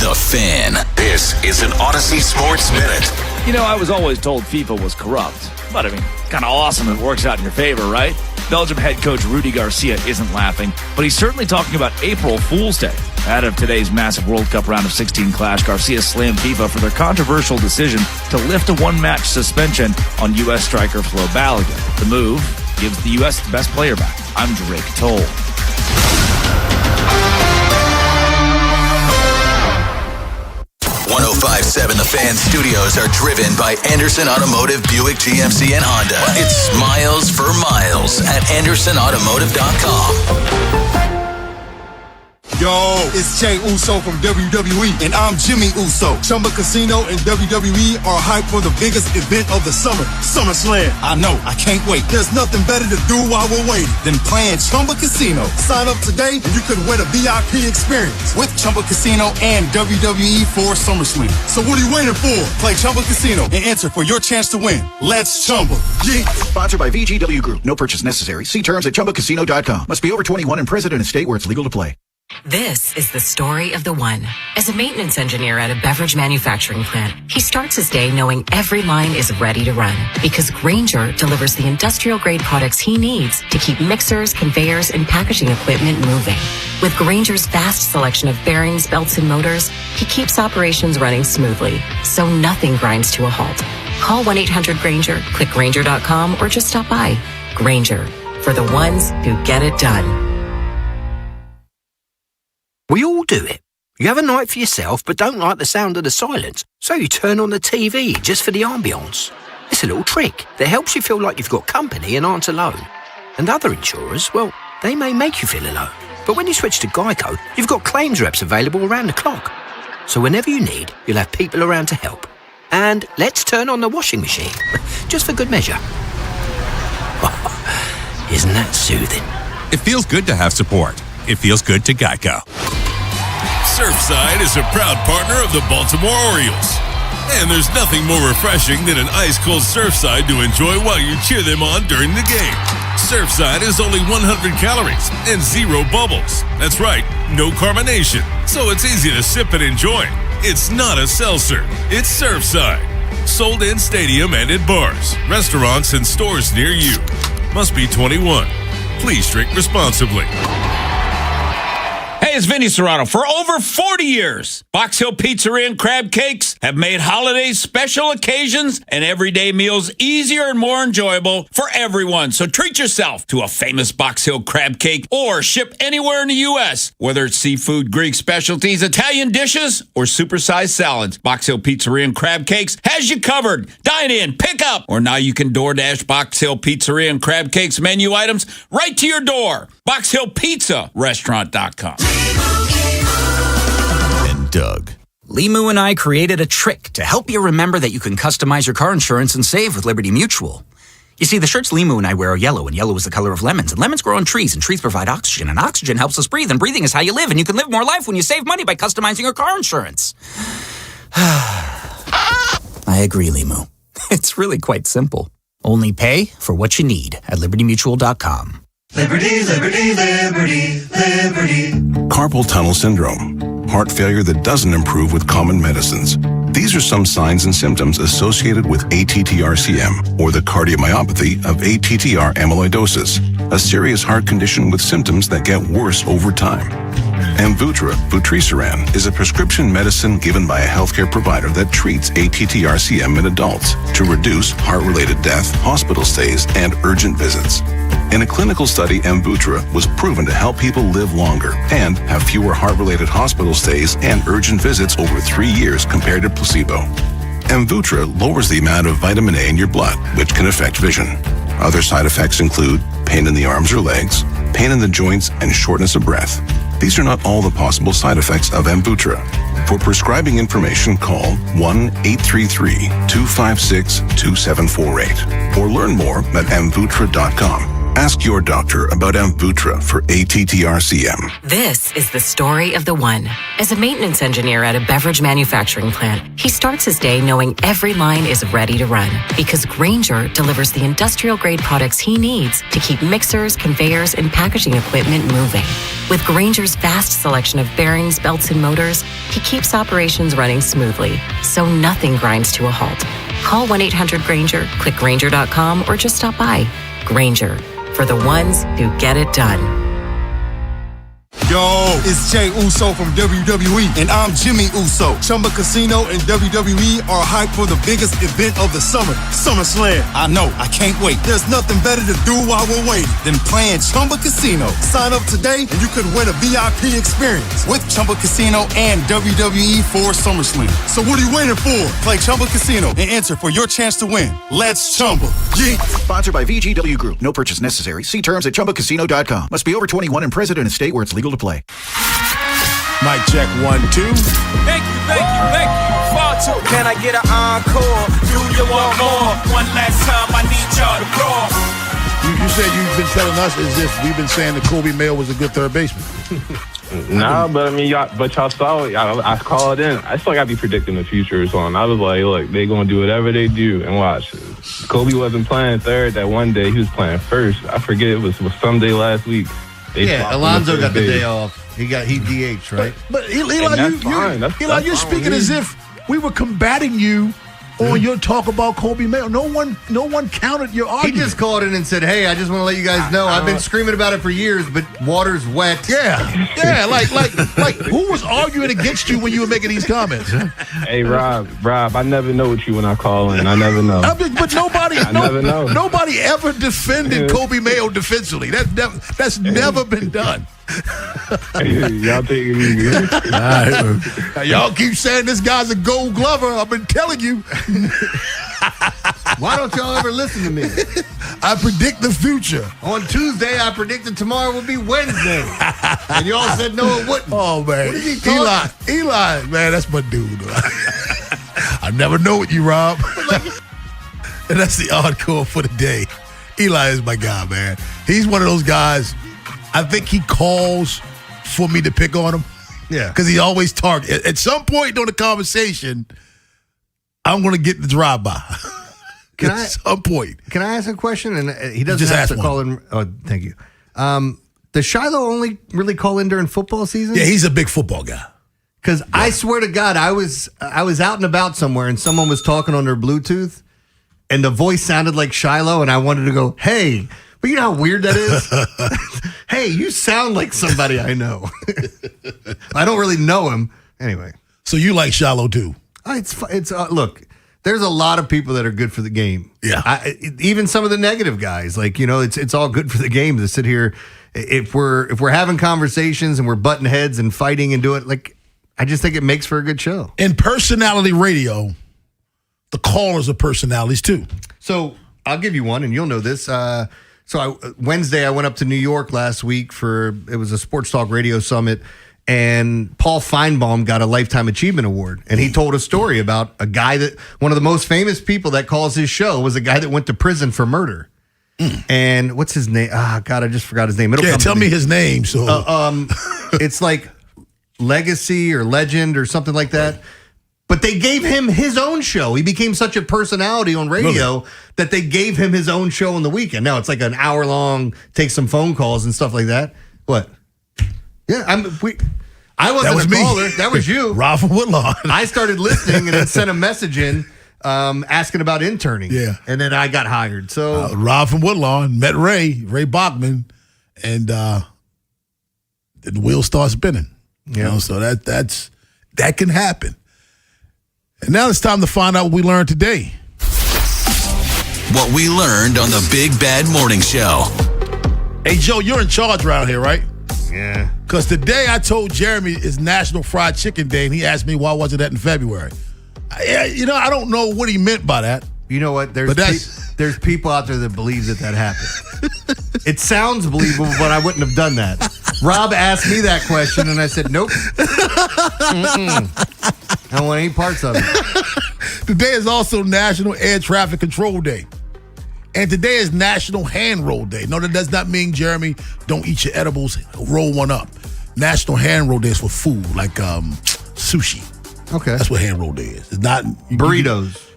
The Fan. This is an Odyssey Sports Minute. You know, I was always told FIFA was corrupt. But, I mean, kind of awesome it works out in your favor, right? Belgium head coach Rudy Garcia isn't laughing, but he's certainly talking about April Fool's Day. Ahead of today's massive World Cup round of 16 clash, Garcia slammed FIFA for their controversial decision to lift a one-match suspension on U.S. striker Flo Balogun. The move gives the U.S. the best player back. I'm Drake Toll. 105.7 The Fan studios are driven by Anderson Automotive, Buick, GMC, and Honda. It's smiles for miles at AndersonAutomotive.com. Yo, it's Jay Uso from WWE, and I'm Jimmy Uso. Chumba Casino and WWE are hyped for the biggest event of the summer, SummerSlam. I know, I can't wait. There's nothing better to do while we're waiting than playing Chumba Casino. Sign up today and you could win a VIP experience with Chumba Casino and WWE for SummerSlam. So what are you waiting for? Play Chumba Casino and enter for your chance to win. Let's Chumba. Yeah. Sponsored by VGW Group. No purchase necessary. See terms at ChumbaCasino.com. Must be over 21 and present in a state where it's legal to play. This is the story of the one. As a maintenance engineer at a beverage manufacturing plant, he starts his day knowing every line is ready to run because Grainger delivers the industrial-grade products he needs to keep mixers, conveyors, and packaging equipment moving. With Grainger's vast selection of bearings, belts, and motors, he keeps operations running smoothly, so nothing grinds to a halt. Call 1-800-GRANGER, click Grainger.com, or just stop by. Grainger, for the ones who get it done. We all do it. You have a night for yourself but don't like the sound of the silence, so you turn on the TV just for the ambience. It's a little trick that helps you feel like you've got company and aren't alone. And other insurers, well, they may make you feel alone. But when you switch to Geico, you've got claims reps available around the clock. So whenever you need, you'll have people around to help. And let's turn on the washing machine, just for good measure. Isn't that soothing? It feels good to have support. It feels good to Geico. Surfside is a proud partner of the Baltimore Orioles. And there's nothing more refreshing than an ice-cold Surfside to enjoy while you cheer them on during the game. Surfside is only 100 calories and 0 bubbles. That's right, no carbonation. So it's easy to sip and enjoy. It's not a seltzer. It's Surfside. Sold in stadium and at bars, restaurants, and stores near you. Must be 21. Please drink responsibly. Hey, it's Vinny Serrano. For over 40 years, Box Hill Pizzeria and Crab Cakes have made holidays, special occasions, and everyday meals easier and more enjoyable for everyone. So treat yourself to a famous Box Hill crab cake or ship anywhere in the U.S. Whether it's seafood, Greek specialties, Italian dishes, or supersized salads, Box Hill Pizzeria and Crab Cakes has you covered. Dine in, pick up, or now you can DoorDash Box Hill Pizzeria and Crab Cakes menu items right to your door. BoxHillPizzaRestaurant.com. And Doug. Limu and I created a trick to help you remember that you can customize your car insurance and save with Liberty Mutual. You see, the shirts Limu and I wear are yellow, and yellow is the color of lemons. And lemons grow on trees, and trees provide oxygen, and oxygen helps us breathe, and breathing is how you live, and you can live more life when you save money by customizing your car insurance. I agree, Limu. It's really quite simple. Only pay for what you need at libertymutual.com. Liberty, liberty, liberty, liberty. Carpal tunnel syndrome, heart failure that doesn't improve with common medicines. These are some signs and symptoms associated with ATTR-CM, or the cardiomyopathy of ATTR amyloidosis, a serious heart condition with symptoms that get worse over time. Amvuttra, vutrisiran, is a prescription medicine given by a healthcare provider that treats ATTR-CM in adults to reduce heart-related death, hospital stays, and urgent visits. In a clinical study, Amvuttra was proven to help people live longer and have fewer heart-related hospital stays and urgent visits over 3 years compared to placebo. Amvuttra lowers the amount of vitamin A in your blood, which can affect vision. Other side effects include pain in the arms or legs, pain in the joints, and shortness of breath. These are not all the possible side effects of Amvuttra. For prescribing information, call 1-833-256-2748 or learn more at amvuttra.com. Ask your doctor about Amvuttra for ATTR-CM. This is the story of the one. As a maintenance engineer at a beverage manufacturing plant, he starts his day knowing every line is ready to run because Grainger delivers the industrial-grade products he needs to keep mixers, conveyors, and packaging equipment moving. With Grainger's vast selection of bearings, belts, and motors, he keeps operations running smoothly, so nothing grinds to a halt. Call 1-800-GRAINGER, click Grainger.com, or just stop by. Grainger, for the ones who get it done. Yo, it's Jay Uso from WWE, and I'm Jimmy Uso. Chumba Casino and WWE are hyped for the biggest event of the summer, SummerSlam. I know, I can't wait. There's nothing better to do while we're waiting than playing Chumba Casino. Sign up today and you could win a VIP experience with Chumba Casino and WWE for SummerSlam. So what are you waiting for? Play Chumba Casino and enter for your chance to win. Let's Chumba. Yeah. Sponsored by VGW Group. No purchase necessary. See terms at ChumbaCasino.com. Must be over 21 and present in a state where it's legal to play. Mic check 1, 2. Thank you. Far too. Can I get an encore? Do you want more? One last time, I need y'all to roar. You said you've been telling us as if we've been saying that Kobe Mayo was a good third baseman. Nah, but I mean, y'all saw it. I called in. I still got to be predicting the future or something. I was like, look, they going to do whatever they do and watch. Kobe wasn't playing third that one day. He was playing first. I forget, it was Sunday last week. Alonzo got the day off. He DH, right? But Eli, you're speaking as if we were combating you on your talk about Kobe Mayo. No one countered your argument. He just called in and said, "Hey, I just want to let you guys know I've been screaming about it for years, but water's wet." Yeah, like who was arguing against you when you were making these comments? Hey, Rob, I never know with you when I call in. I never know. But nobody, never know. Nobody ever defended Kobe Mayo defensively. That's never been done. Y'all take it easy. All right, y'all keep saying this guy's a Gold Glover. I've been telling you. Why don't y'all ever listen to me? I predict the future. On Tuesday, I predicted tomorrow would be Wednesday. And y'all said no, it wouldn't. Oh, man. What is he Eli, man, that's my dude. I never know with you, Rob. And that's the hardcore for the day. Eli is my guy, man. He's one of those guys, I think he calls for me to pick on him. Yeah. Because he always target. At some point during the conversation, I'm going to get the drive-by. At some point. Can I ask a question? And he doesn't Just have ask to one. call in. Oh, thank you. Does Shiloh only really call in during football season? Yeah, he's a big football guy. Because I swear to God, I was out and about somewhere and someone was talking on their Bluetooth and the voice sounded like Shiloh and I wanted to go, hey, but you know how weird that is? Hey, you sound like somebody I know. I don't really know him. Anyway. So you like Shiloh too? Look, there's a lot of people that are good for the game. Yeah. Even some of the negative guys, like, you know, it's all good for the game to sit here. If we're having conversations and we're butting heads and fighting and doing like, I just think it makes for a good show. In personality radio, the callers are personalities too. So I'll give you one, and you'll know this. Wednesday, I went up to New York last week it was a Sports Talk Radio Summit, and Paul Feinbaum got a Lifetime Achievement Award. And he told a story about a guy one of the most famous people that calls his show was a guy that went to prison for murder. And what's his name? God, I just forgot his name. Tell me his name. So it's like Legacy or Legend or something like that. But they gave him his own show. He became such a personality on radio that they gave him his own show on the weekend. Now it's like an hour long, take some phone calls and stuff like that. What? Yeah, I wasn't a caller. That was you. Rob from Woodlawn. I started listening and then sent a message in asking about interning. Yeah. And then I got hired. So Rob from Woodlawn met Ray Bachman, and the wheels start spinning. You know, so that can happen. And now it's time to find out what we learned today. What we learned on the Big Bad Morning Show. Hey, Joe, you're in charge around here, right? Yeah. Because today I told Jeremy it's National Fried Chicken Day, and he asked me why wasn't that in February. I don't know what he meant by that. You know what? There's people out there that believe that happened. It sounds believable, but I wouldn't have done that. Rob asked me that question, and I said, nope. I don't want any parts of it. Today is also National Air Traffic Control Day. And today is National Hand Roll Day. No, that does not mean, Jeremy, don't eat your edibles, roll one up. National Hand Roll Day is for food, like sushi. Okay. That's what Hand Roll Day is. It's not burritos.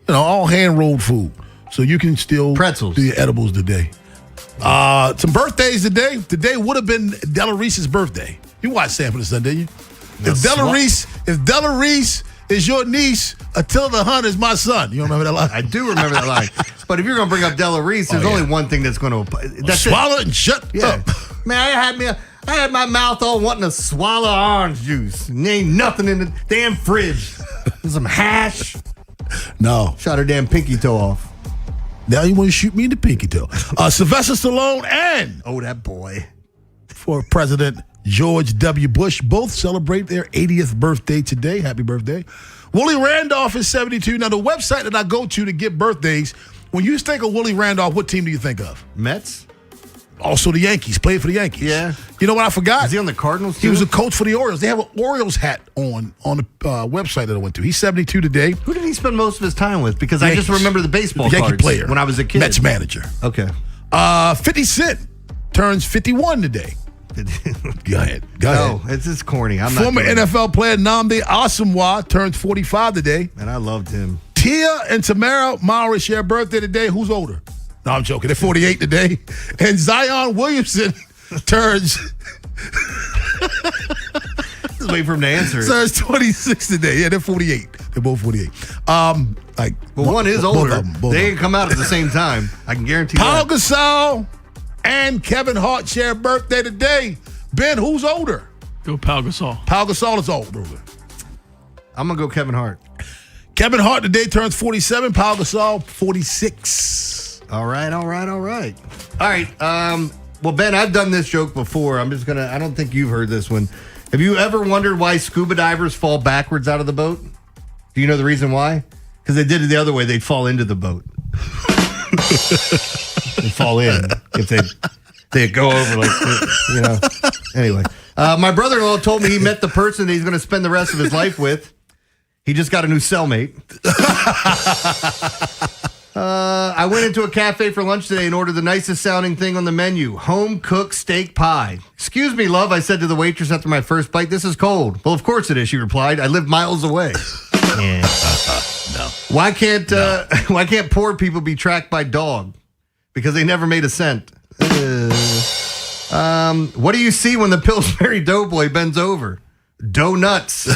All hand-rolled food. So you can still pretzels. Do your edibles today. Some birthdays today. Today would have been Della Reese's birthday. You watched Sanford and Son, didn't you? If Della Reese is your niece, Attila the Hun is my son. You remember that line? I do remember that line. But if you're going to bring up Della Reese, there's only one thing that's going to... Swallow it and shut up. Man, I had my mouth all wanting to swallow orange juice. And there ain't nothing in the damn fridge. There's some hash. No. Shot her damn pinky toe off. Now you want to shoot me in the pinky toe. Sylvester Stallone and... Oh, that boy. For President George W. Bush. Both celebrate their 80th birthday today. Happy birthday. Willie Randolph is 72. Now, the website that I go to get birthdays, when you think of Willie Randolph, what team do you think of? Mets? Also the Yankees. Played for the Yankees. Yeah. You know what I forgot? Is he on the Cardinals too? He was a coach for the Orioles. They have an Orioles hat on the website that I went to. He's 72 today. Who did he spend most of his time with? Because Yankees. I just remember the baseball Yankee cards player. When I was a kid. Mets manager. Okay. 50 Cent turns 51 today. Go ahead. No, it's just corny. Former NFL player Nnamdi Asomugha turns 45 today. And I loved him. Tia and Tamara Mowry share a birthday today. Who's older? No, I'm joking. They're 48 today. And Zion Williamson turns... Just wait for him to answer it. Turns 26 today. Yeah, they're 48. They're both 48. One is older. They didn't come out at the same time. I can guarantee Paul that. Gasol and Kevin Hart share a birthday today. Ben, who's older? Go Pau Gasol. Pau Gasol is older. I'm going to go Kevin Hart. Kevin Hart today turns 47. Pau Gasol, 46. All right. All right. Well, Ben, I've done this joke before. I don't think you've heard this one. Have you ever wondered why scuba divers fall backwards out of the boat? Do you know the reason why? Because they did it the other way. They'd fall into the boat. They'd fall in if they'd go over Anyway, my brother-in-law told me he met the person that he's going to spend the rest of his life with. He just got a new cellmate. I went into a cafe for lunch today and ordered the nicest sounding thing on the menu, home-cooked steak pie. Excuse me, love, I said to the waitress after my first bite. This is cold. Well, of course it is, she replied. I live miles away. No. Why can't poor people be tracked by dog? Because they never made a cent. What do you see when the Pillsbury Doughboy bends over? Donuts.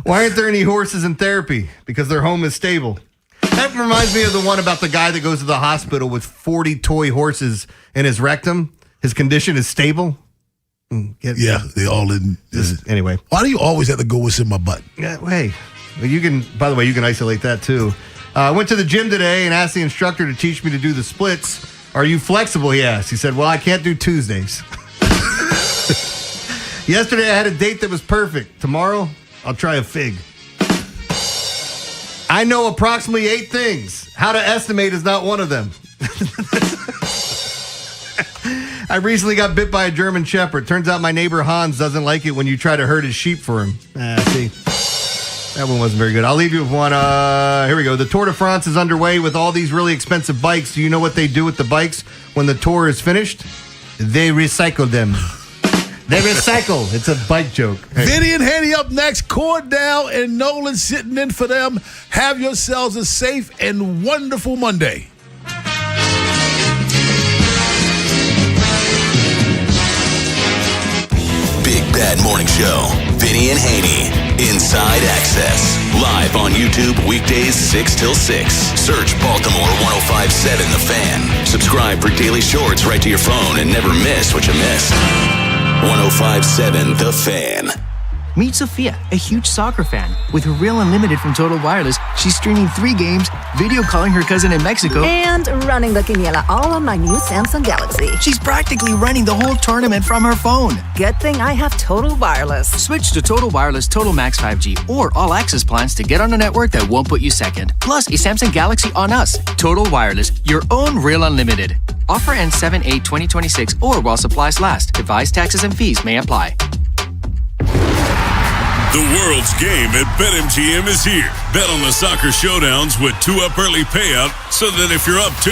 Why aren't there any horses in therapy? Because their home is stable. That reminds me of the one about the guy that goes to the hospital with 40 toy horses in his rectum. His condition is stable. They all in. Anyway. Why do you always have to go what's in my butt? Yeah, hey, you can isolate that too. I went to the gym today and asked the instructor to teach me to do the splits. Are you flexible, he asked. He said, well, I can't do Tuesdays. Yesterday, I had a date that was perfect. Tomorrow, I'll try a fig. I know approximately 8 things. How to estimate is not one of them. I recently got bit by a German Shepherd. Turns out my neighbor Hans doesn't like it when you try to herd his sheep for him. See? That one wasn't very good. I'll leave you with one. Here we go. The Tour de France is underway with all these really expensive bikes. Do you know what they do with the bikes when the tour is finished? They recycle them. They recycle. It's a bike joke. Hey. Vinny and Haynie up next. Cordell and Nolan sitting in for them. Have yourselves a safe and wonderful Monday. Big Bad Morning Show. Vinny and Haynie. Inside Access. Live on YouTube weekdays 6 till 6. Search Baltimore 105.7 The Fan. Subscribe for daily shorts right to your phone and never miss what you missed. 105.7 The Fan. Meet Sophia, a huge soccer fan. With her Real Unlimited from Total Wireless, she's streaming 3 games, video calling her cousin in Mexico, and running the quiniela all on my new Samsung Galaxy. She's practically running the whole tournament from her phone. Good thing I have Total Wireless. Switch to Total Wireless Total Max 5G or All Access plans to get on a network that won't put you second. Plus, a Samsung Galaxy on us. Total Wireless, your own Real Unlimited. Offer ends 7/8/2026 or while supplies last. Device taxes and fees may apply. The world's game at BetMGM is here. Bet on the soccer showdowns with 2-up early payout so that if you're up 2,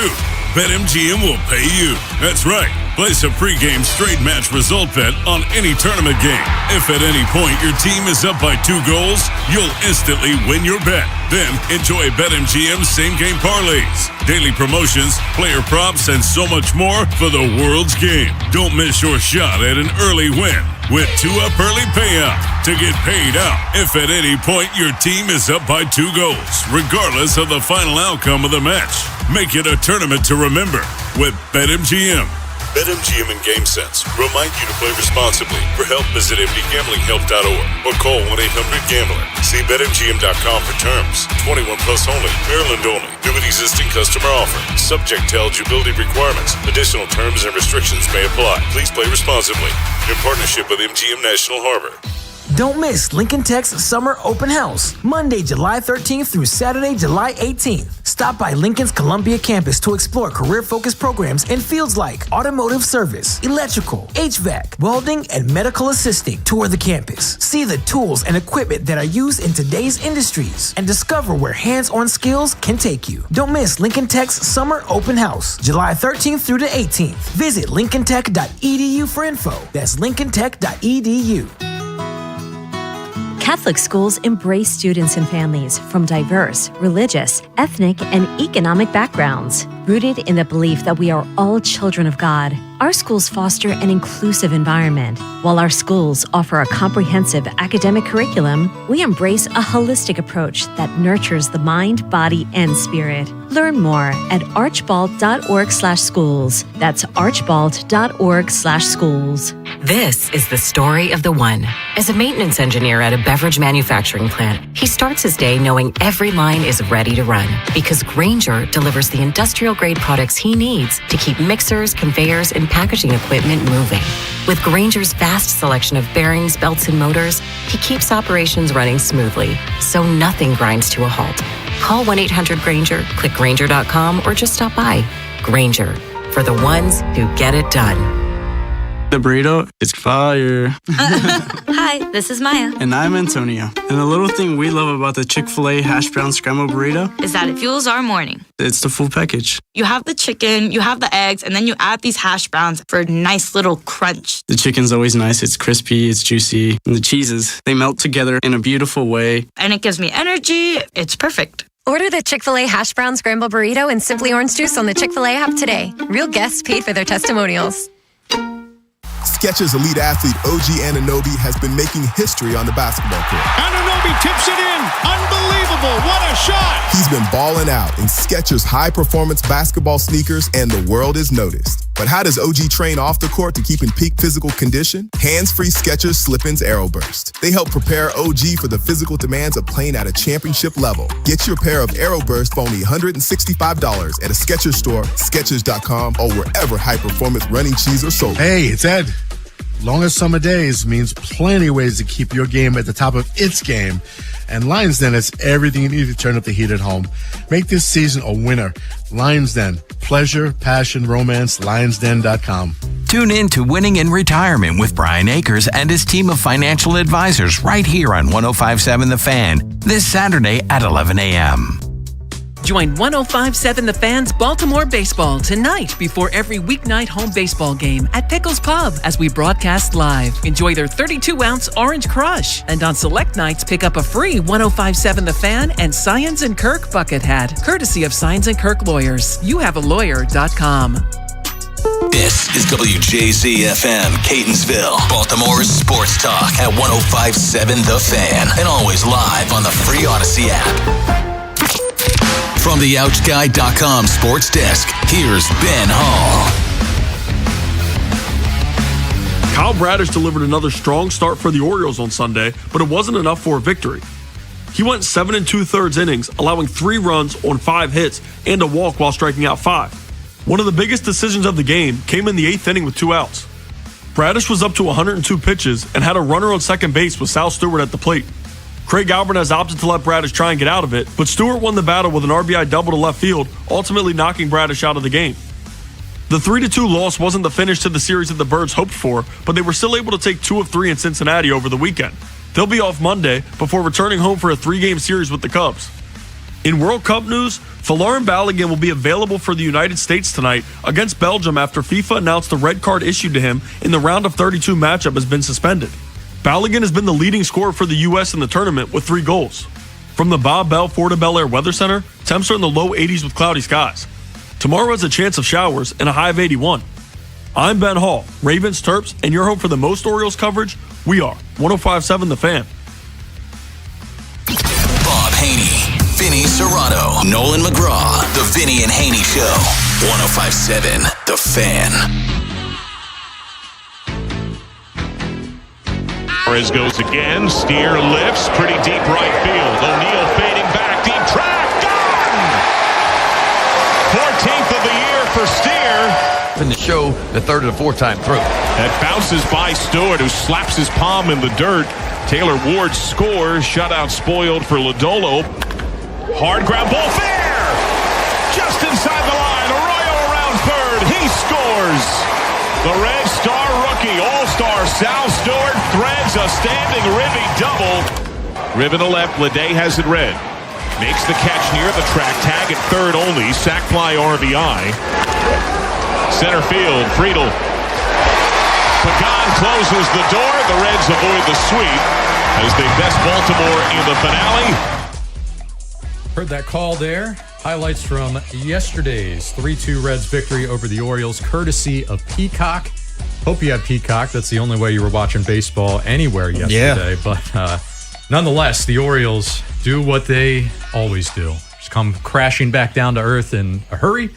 BetMGM will pay you. That's right. Place a pregame straight match result bet on any tournament game. If at any point your team is up by 2 goals, you'll instantly win your bet. Then enjoy BetMGM's same-game parlays, daily promotions, player props, and so much more for the world's game. Don't miss your shot at an early win with 2-up early payout to get paid out if at any point your team is up by 2 goals, regardless of the final outcome of the match. Make it a tournament to remember with BetMGM. BetMGM and GameSense remind you to play responsibly. For help, visit mdgamblinghelp.org or call 1-800-GAMBLER. See BetMGM.com for terms. 21 plus only. Maryland only. New and existing customer offer. Subject to eligibility requirements. Additional terms and restrictions may apply. Please play responsibly. In partnership with MGM National Harbor. Don't miss Lincoln Tech's Summer Open House, Monday, July 13th through Saturday, July 18th. Stop by Lincoln's Columbia campus to explore career-focused programs in fields like automotive service, electrical, HVAC, welding, and medical assisting. Tour the campus. See the tools and equipment that are used in today's industries and discover where hands-on skills can take you. Don't miss Lincoln Tech's Summer Open House, July 13th through the 18th. Visit lincolntech.edu for info. That's lincolntech.edu. Catholic schools embrace students and families from diverse, religious, ethnic, and economic backgrounds. Rooted in the belief that we are all children of God, Our schools foster an inclusive environment. While our schools offer a comprehensive academic curriculum, we embrace a holistic approach that nurtures the mind, body, and spirit. Learn more at archbald.org/schools. That's archbald.org/schools. This is the story of the one. As a maintenance engineer at a beverage manufacturing plant, he starts his day knowing every line is ready to run because Grainger delivers the industrial-grade products he needs to keep mixers, conveyors, and packaging equipment moving. With Grainger's vast selection of bearings, belts, and motors, he keeps operations running smoothly, so nothing grinds to a halt. Call 1-800-GRAINGER, click Grainger.com, or just stop by. Grainger, for the ones who get it done. The burrito is fire. Hi, this is Maya. And I'm Antonio. And the little thing we love about the Chick-fil-A hash brown scrambled burrito is that it fuels our morning. It's the full package. You have the chicken, you have the eggs, and then you add these hash browns for a nice little crunch. The chicken's always nice. It's crispy, it's juicy. And the cheeses, they melt together in a beautiful way. And it gives me energy. It's perfect. Order the Chick-fil-A hash brown scrambled burrito and Simply Orange Juice on the Chick-fil-A app today. Real guests paid for their testimonials. Skechers elite athlete OG Anunoby has been making history on the basketball court. Anunoby tips it in. Unbelievable. What a shot. He's been balling out in Skechers high-performance basketball sneakers, and the world is noticed. But how does OG train off the court to keep in peak physical condition? Hands-free Skechers Slip-ins Aeroburst. They help prepare OG for the physical demands of playing at a championship level. Get your pair of Aeroburst for only $165 at a Skechers store, Skechers.com, or wherever high-performance running shoes are sold. Hey, it's Ed. Longer summer days means plenty of ways to keep your game at the top of its game. And Lions Den is everything you need to turn up the heat at home. Make this season a winner. Lions Den. Pleasure, passion, romance, lionsden.com. Tune in to Winning in Retirement with Brian Akers and his team of financial advisors right here on 105.7 The Fan this Saturday at 11 a.m. Join 105.7 The Fan's Baltimore Baseball tonight before every weeknight home baseball game at Pickles Pub as we broadcast live. Enjoy their 32-ounce Orange Crush. And on select nights, pick up a free 105.7 The Fan and Science & Kirk bucket hat, courtesy of Science & Kirk Lawyers. YouHaveALawyer.com. This is WJZ-FM, Catonsville, Baltimore's sports talk at 105.7 The Fan, and always live on the free Odyssey app. From the OutGuy.com sports desk, here's Ben Hall. Kyle Bradish delivered another strong start for the Orioles on Sunday, but it wasn't enough for a victory. He went 7 2/3 innings, allowing 3 runs on 5 hits and a walk while striking out 5. One of the biggest decisions of the game came in the 8th inning with 2 outs. Bradish was up to 102 pitches and had a runner on second base with Sal Stewart at the plate. Craig Alvarez opted to let Bradish try and get out of it, but Stewart won the battle with an RBI double to left field, ultimately knocking Bradish out of the game. The 3-2 loss wasn't the finish to the series that the Birds hoped for, but they were still able to take 2 of 3 in Cincinnati over the weekend. They'll be off Monday before returning home for a 3-game series with the Cubs. In World Cup news, Folarin Balogun will be available for the United States tonight against Belgium after FIFA announced the red card issued to him in the round of 32 matchup has been suspended. Balogun has been the leading scorer for the U.S. in the tournament with 3 goals. From the Bob Bell Florida Bel Air Weather Center, temps are in the low 80s with cloudy skies. Tomorrow has a chance of showers and a high of 81. I'm Ben Hall, Ravens, Terps, and your home for the most Orioles coverage. We are 105.7 The Fan. Bob Haynie, Vinny Serrano, Nolan McGraw, The Vinny and Haynie Show. 105.7 The Fan. Torres goes again. Steer lifts. Pretty deep right field. O'Neal fading back. Deep track. Gone! 14th of the year for Steer. In the show, the 3rd and 4th time through. That bounces by Stewart, who slaps his palm in the dirt. Taylor Ward scores. Shutout spoiled for Lodolo. Hard ground ball fair! Just inside the line. Arroyo around third. He scores. The Red Star rookie, all-star Sal Stewart threads a standing Ribby double. Rib in the left, Leday has it red. Makes the catch near the track, tag at third only, sac fly RBI. Center field, Friedel. Pagan closes the door, the Reds avoid the sweep as they best Baltimore in the finale. Heard that call there. Highlights from yesterday's 3-2 Reds victory over the Orioles, courtesy of Peacock. Hope you have Peacock. That's the only way you were watching baseball anywhere yesterday. Yeah. But nonetheless, the Orioles do what they always do. Just come crashing back down to earth in a hurry.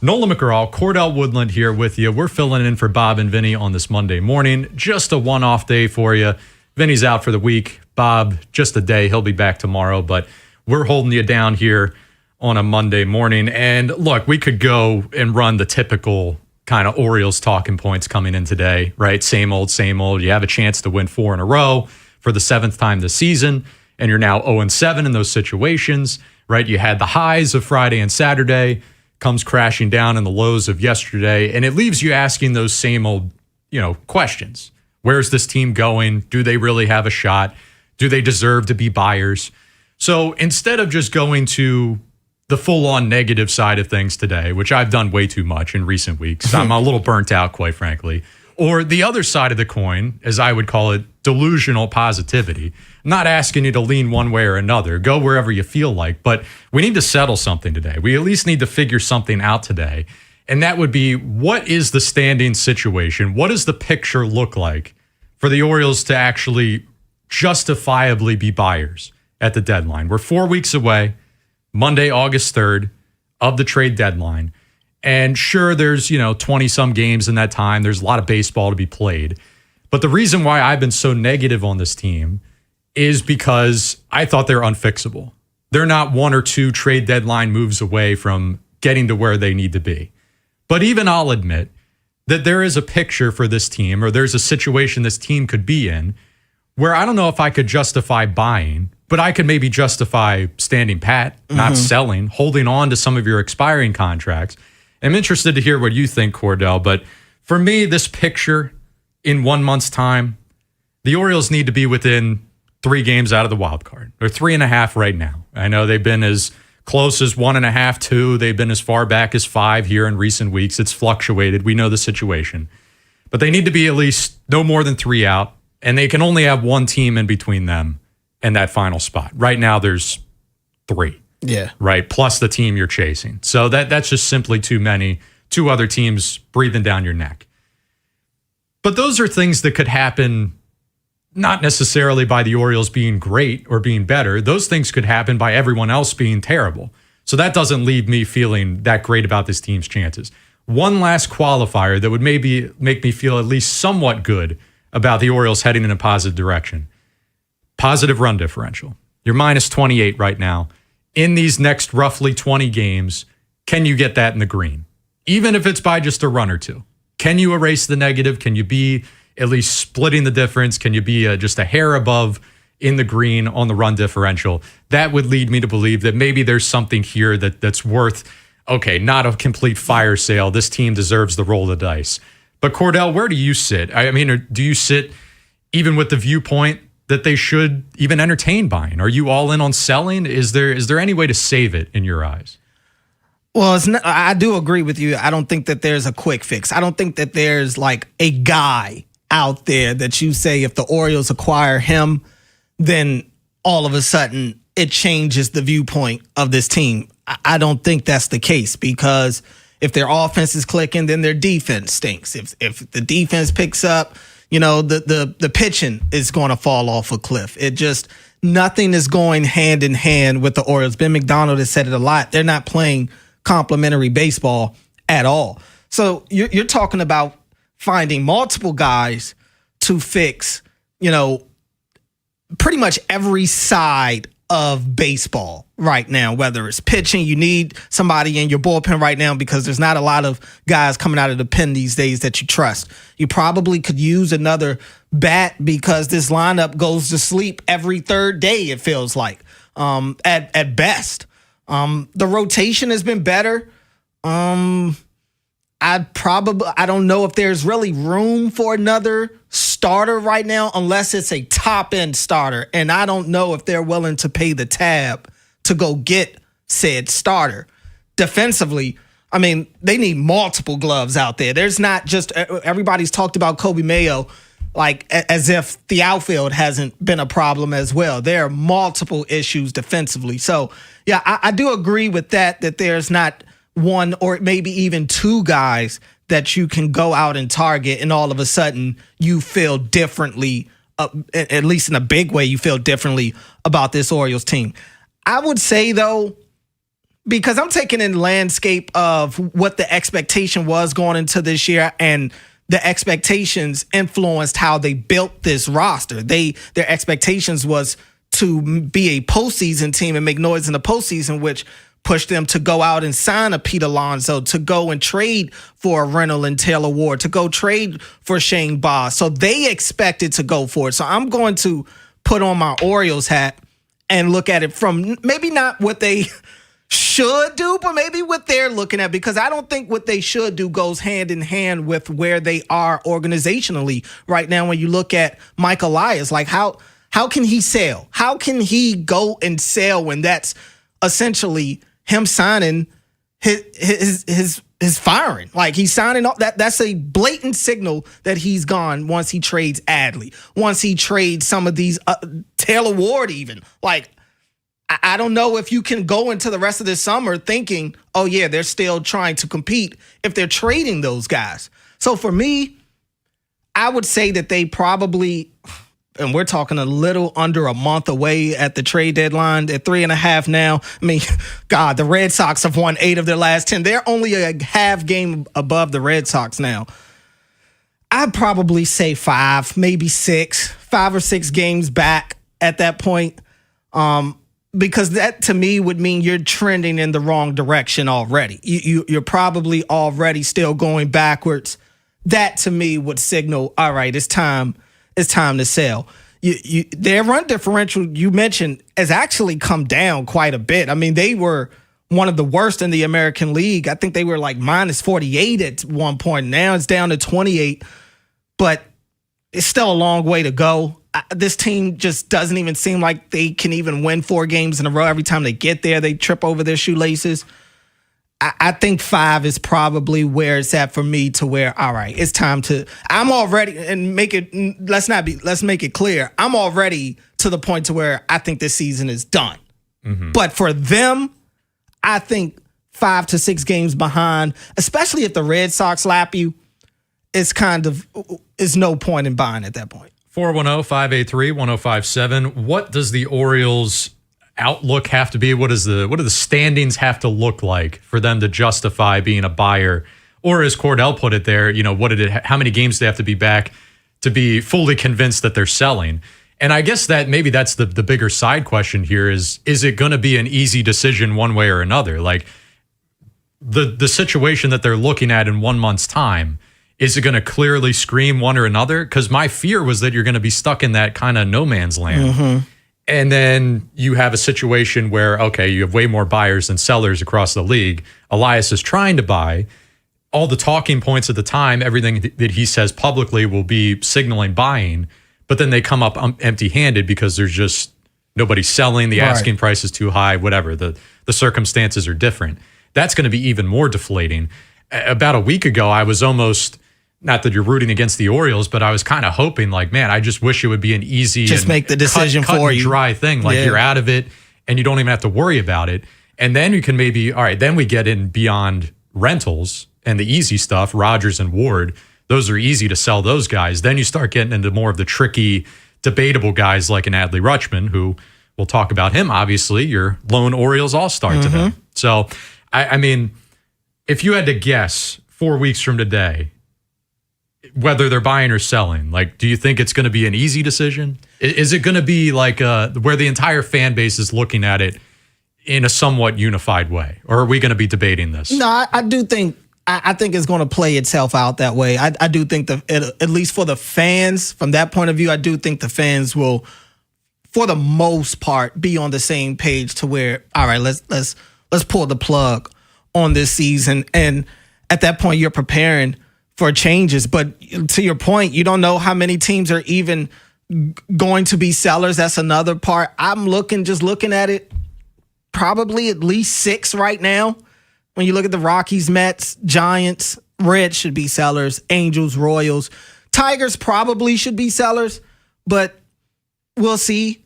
Nolan McGraw, Cordell Woodland here with you. We're filling in for Bob and Vinny on this Monday morning. Just a one-off day for you. Vinny's out for the week. Bob, just a day. He'll be back tomorrow. But we're holding you down here on a Monday morning. And look, we could go and run the typical kind of Orioles talking points coming in today, right? Same old, same old. You have a chance to win 4 in a row for the 7th time this season, and you're now 0-7 in those situations, right? You had the highs of Friday and Saturday, comes crashing down in the lows of yesterday, and it leaves you asking those same old, questions. Where's this team going? Do they really have a shot? Do they deserve to be buyers? So instead of just going to the full-on negative side of things today, which I've done way too much in recent weeks. I'm a little burnt out, quite frankly. Or the other side of the coin, as I would call it, delusional positivity. I'm not asking you to lean one way or another. Go wherever you feel like. But we need to settle something today. We at least need to figure something out today. And that would be, what is the standing situation? What does the picture look like for the Orioles to actually justifiably be buyers at the deadline? We're 4 weeks away. Monday, August 3rd, of the trade deadline. And sure, there's, 20-some games in that time. There's a lot of baseball to be played. But the reason why I've been so negative on this team is because I thought they're unfixable. They're not 1 or 2 trade deadline moves away from getting to where they need to be. But even I'll admit that there is a picture for this team, or there's a situation this team could be in, where I don't know if I could justify buying, but I could maybe justify standing pat, not selling, holding on to some of your expiring contracts. I'm interested to hear what you think, Cordell. But for me, this picture in 1 month's time, the Orioles need to be within 3 games out of the wild card. They're 3.5 right now. I know they've been as close as 1.5, 2. They've been as far back as 5 here in recent weeks. It's fluctuated. We know the situation. But they need to be at least no more than 3 out, and they can only have 1 team in between them and that final spot. Right now, there's 3. Yeah. Right, plus the team you're chasing. So that's just simply too many. 2 other teams breathing down your neck. But those are things that could happen not necessarily by the Orioles being great or being better. Those things could happen by everyone else being terrible. So that doesn't leave me feeling that great about this team's chances. One last qualifier that would maybe make me feel at least somewhat good about the Orioles heading in a positive direction. Positive run differential. You're minus 28 right now. In these next roughly 20 games, can you get that in the green? Even if it's by just a run or 2. Can you erase the negative? Can you be at least splitting the difference? Can you be just a hair above in the green on the run differential? That would lead me to believe that maybe there's something here that's worth, okay, not a complete fire sale. This team deserves the roll of the dice. But Cordell, where do you sit? I mean, do you sit even with the viewpoint that they should even entertain buying? Are you all in on selling? Is there any way to save it in your eyes? Well, I do agree with you. I don't think that there's a quick fix. I don't think that there's like a guy out there that you say if the Orioles acquire him, then all of a sudden it changes the viewpoint of this team. I don't think that's the case, because if their offense is clicking, then their defense stinks. If the defense picks up, the pitching is going to fall off a cliff. Nothing is going hand in hand with the Orioles. Ben McDonald has said it a lot. They're not playing complimentary baseball at all. So you're talking about finding multiple guys to fix, pretty much every side of baseball right now. Whether it's pitching, you need somebody in your bullpen right now because there's not a lot of guys coming out of the pen these days that you trust. You probably could use another bat because this lineup goes to sleep every third day, it feels like, at best. The rotation has been better. I don't know if there's really room for another starter right now unless it's a top-end starter. And I don't know if they're willing to pay the tab to go get said starter. Defensively, I mean, they need multiple gloves out there. There's not just – everybody's talked about Kobe Mayo like as if the outfield hasn't been a problem as well. There are multiple issues defensively. So, yeah, I do agree with that there's not one or maybe even two guys that you can go out and target and all of a sudden you feel differently, at least in a big way, you feel differently about this Orioles team. I would say, though, because I'm taking in the landscape of what the expectation was going into this year, and the expectations influenced how they built this roster. Their expectations was to be a postseason team and make noise in the postseason, which pushed them to go out and sign a Pete Alonso, to go and trade for a Reynolds and Taylor Ward, to go trade for Shane Baz. So they expected to go for it. So I'm going to put on my Orioles hat and look at it from maybe not what they should do, but maybe what they're looking at, because I don't think what they should do goes hand in hand with where they are organizationally right now. When you look at Mike Elias, like how can he sell? How can he go and sell when that's essentially him signing his firing? Like, he's signing up. That's a blatant signal that he's gone once he trades Adley, once he trades some of these Taylor Ward even. Like, I don't know if you can go into the rest of this summer thinking, oh, yeah, they're still trying to compete if they're trading those guys. So for me, I would say that they probably, and we're talking a little under a month away at the trade deadline. They're 3.5 now. I mean, God, the Red Sox have won 8 of their last 10. They're only a half game above the Red Sox now. I'd probably say 5, maybe 6, 5 or 6 games back at that point. Because that, to me, would mean you're trending in the wrong direction already. You're probably already still going backwards. That, to me, would signal, all right, it's time to sell. Their run differential, you mentioned, has actually come down quite a bit. I mean, they were one of the worst in the American League. I think they were like minus 48 at one point. Now it's down to 28, but it's still a long way to go. This team just doesn't even seem like they can even win 4 games in a row. Every time they get there, they trip over their shoelaces. I think 5 is probably where it's at for me, to where, all right, it's time to, I'm already, and let's make it clear, I'm already to the point to where I think this season is done. Mm-hmm. But for them, I think 5 to 6 games behind, especially if the Red Sox lap you, is no point in buying at that point. 410-583-1057. What does the Orioles' outlook have to be? What do the standings have to look like for them to justify being a buyer? Or as Cordell put it there, how many games do they have to be back to be fully convinced that they're selling? And I guess that maybe that's the bigger side question here is it going to be an easy decision one way or another? Like, the situation that they're looking at in 1 month's time, is it going to clearly scream one or another? Because my fear was that you're going to be stuck in that kind of no man's land. Mm-hmm. And then you have a situation where, okay, you have way more buyers than sellers across the league. Elias is trying to buy. All the talking points at the time, everything that he says publicly will be signaling buying. But then they come up empty-handed because there's just nobody selling. The asking price is too high, whatever. The circumstances are different. That's going to be even more deflating. About a week ago, I was almost... Not that you're rooting against the Orioles, but I was kind of hoping, like, man, I just wish it would be an easy, just make the decision cut for and you, dry thing. Like, you're out of it, and you don't even have to worry about it. And then you can maybe, all right, then we get in beyond rentals and the easy stuff. Rodgers and Ward, those are easy to sell those guys. Then you start getting into more of the tricky, debatable guys like an Adley Rutschman, who we'll talk about him. Obviously, your lone Orioles all-star today. So, I mean, if you had to guess 4 weeks from today, whether they're buying or selling, like, do you think it's going to be an easy decision? Is it going to be like where the entire fan base is looking at it in a somewhat unified way? Or are we going to be debating this? No, I do think it's going to play itself out that way. I do think at least for the fans, from that point of view, I do think the fans will, for the most part, be on the same page to where, all right, let's pull the plug on this season. And at that point, you're preparing for changes. But to your point, you don't know how many teams are even going to be sellers. That's another part. I'm looking at it, probably at least 6 right now. When you look at the Rockies, Mets, Giants, Reds should be sellers, Angels, Royals, Tigers probably should be sellers, but we'll see.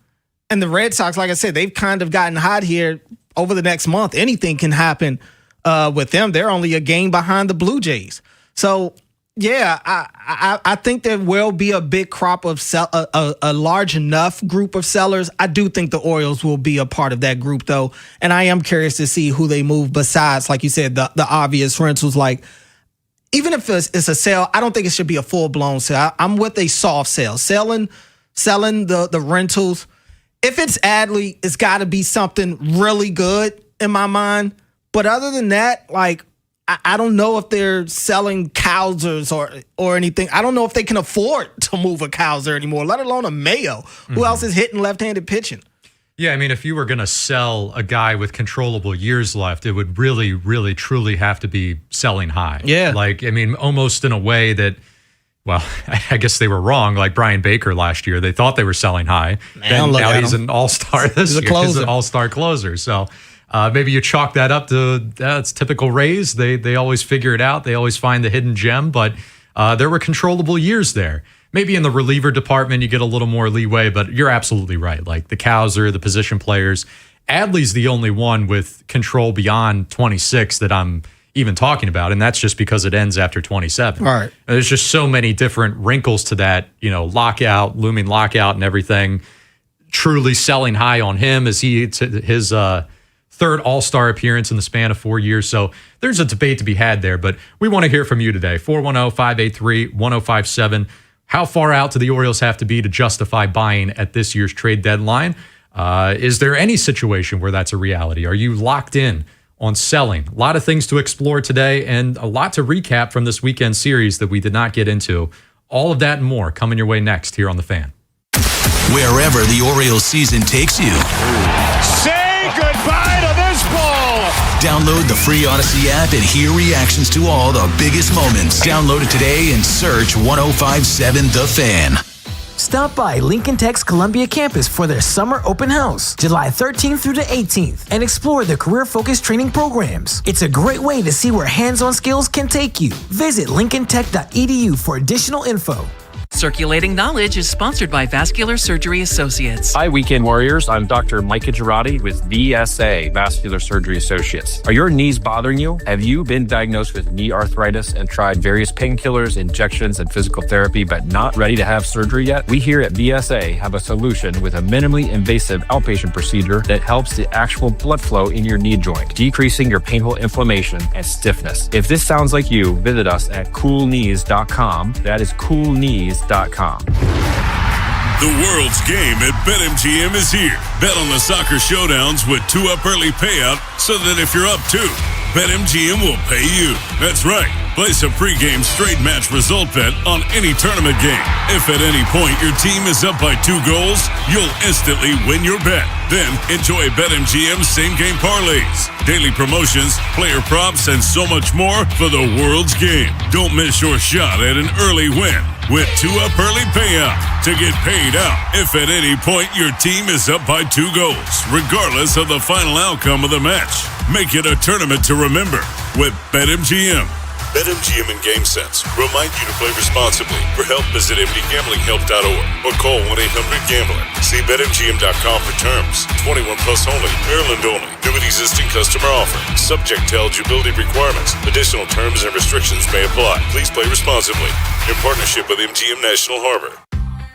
And the Red Sox, like I said, they've kind of gotten hot here over the next month. Anything can happen with them. They're only a game behind the Blue Jays. So, yeah, I think there will be a big crop of a large enough group of sellers. I do think the Orioles will be a part of that group, though. And I am curious to see who they move besides, like you said, the obvious rentals. Like, even if it's a sale, I don't think it should be a full-blown sale. I'm with a soft sale. Selling the rentals. If it's Adley, it's got to be something really good in my mind. But other than that, like, I don't know if they're selling Cowsers or anything. I don't know if they can afford to move a Cowser anymore, let alone a Mayo. Who else is hitting left-handed pitching? Yeah, I mean, if you were going to sell a guy with controllable years left, it would really, really, truly have to be selling high. Yeah. Like, I mean, almost in a way that, well, I guess they were wrong. Like Brian Baker last year, they thought they were selling high. Now he's an all-star this year. He's an all-star closer. So maybe you chalk that up to it's typical Rays. They always figure it out. They always find the hidden gem. But there were controllable years there. Maybe in the reliever department, you get a little more leeway. But you're absolutely right. Like the Cowser, the position players. Adley's the only one with control beyond 26 that I'm even talking about, and that's just because it ends after 27. All right. There's just so many different wrinkles to that, looming lockout and everything. Truly selling high on him as his third All-Star appearance in the span of 4 years. So there's a debate to be had there, but we want to hear from you today. 410-583-1057. How far out do the Orioles have to be to justify buying at this year's trade deadline? Is there any situation where that's a reality? Are you locked in on selling? A lot of things to explore today and a lot to recap from this weekend series that we did not get into. All of that and more coming your way next here on The Fan. Wherever the Orioles season takes you. Say goodbye to this ball. Download the free Odyssey app and hear reactions to all the biggest moments. Download it today and search 1057 The Fan. Stop by Lincoln Tech's Columbia campus for their summer open house, July 13th through the 18th, and explore the career-focused training programs. It's a great way to see where hands-on skills can take you. Visit lincolntech.edu for additional info. Circulating Knowledge is sponsored by Vascular Surgery Associates. Hi, Weekend Warriors. I'm Dr. Micah Girardi with VSA, Vascular Surgery Associates. Are your knees bothering you? Have you been diagnosed with knee arthritis and tried various painkillers, injections, and physical therapy, but not ready to have surgery yet? We here at VSA have a solution with a minimally invasive outpatient procedure that helps the actual blood flow in your knee joint, decreasing your painful inflammation and stiffness. If this sounds like you, visit us at coolknees.com. That is coolknees.com. The world's game at BetMGM is here. Bet on the soccer showdowns with 2-up early payout so that if you're up 2, BetMGM will pay you. That's right. Place a pregame straight match result bet on any tournament game. If at any point your team is up by 2 goals, you'll instantly win your bet. Then enjoy BetMGM's same-game parlays, daily promotions, player props, and so much more for the world's game. Don't miss your shot at an early win with 2-up early payout to get paid out if at any point your team is up by 2 goals, regardless of the final outcome of the match. Make it a tournament to remember with BetMGM. BetMGM and GameSense remind you to play responsibly. For help, visit mdgamblinghelp.org or call 1-800-GAMBLER. See BetMGM.com for terms. 21 plus only. Maryland only. New and existing customer offer. Subject to eligibility requirements. Additional terms and restrictions may apply. Please play responsibly. In partnership with MGM National Harbor.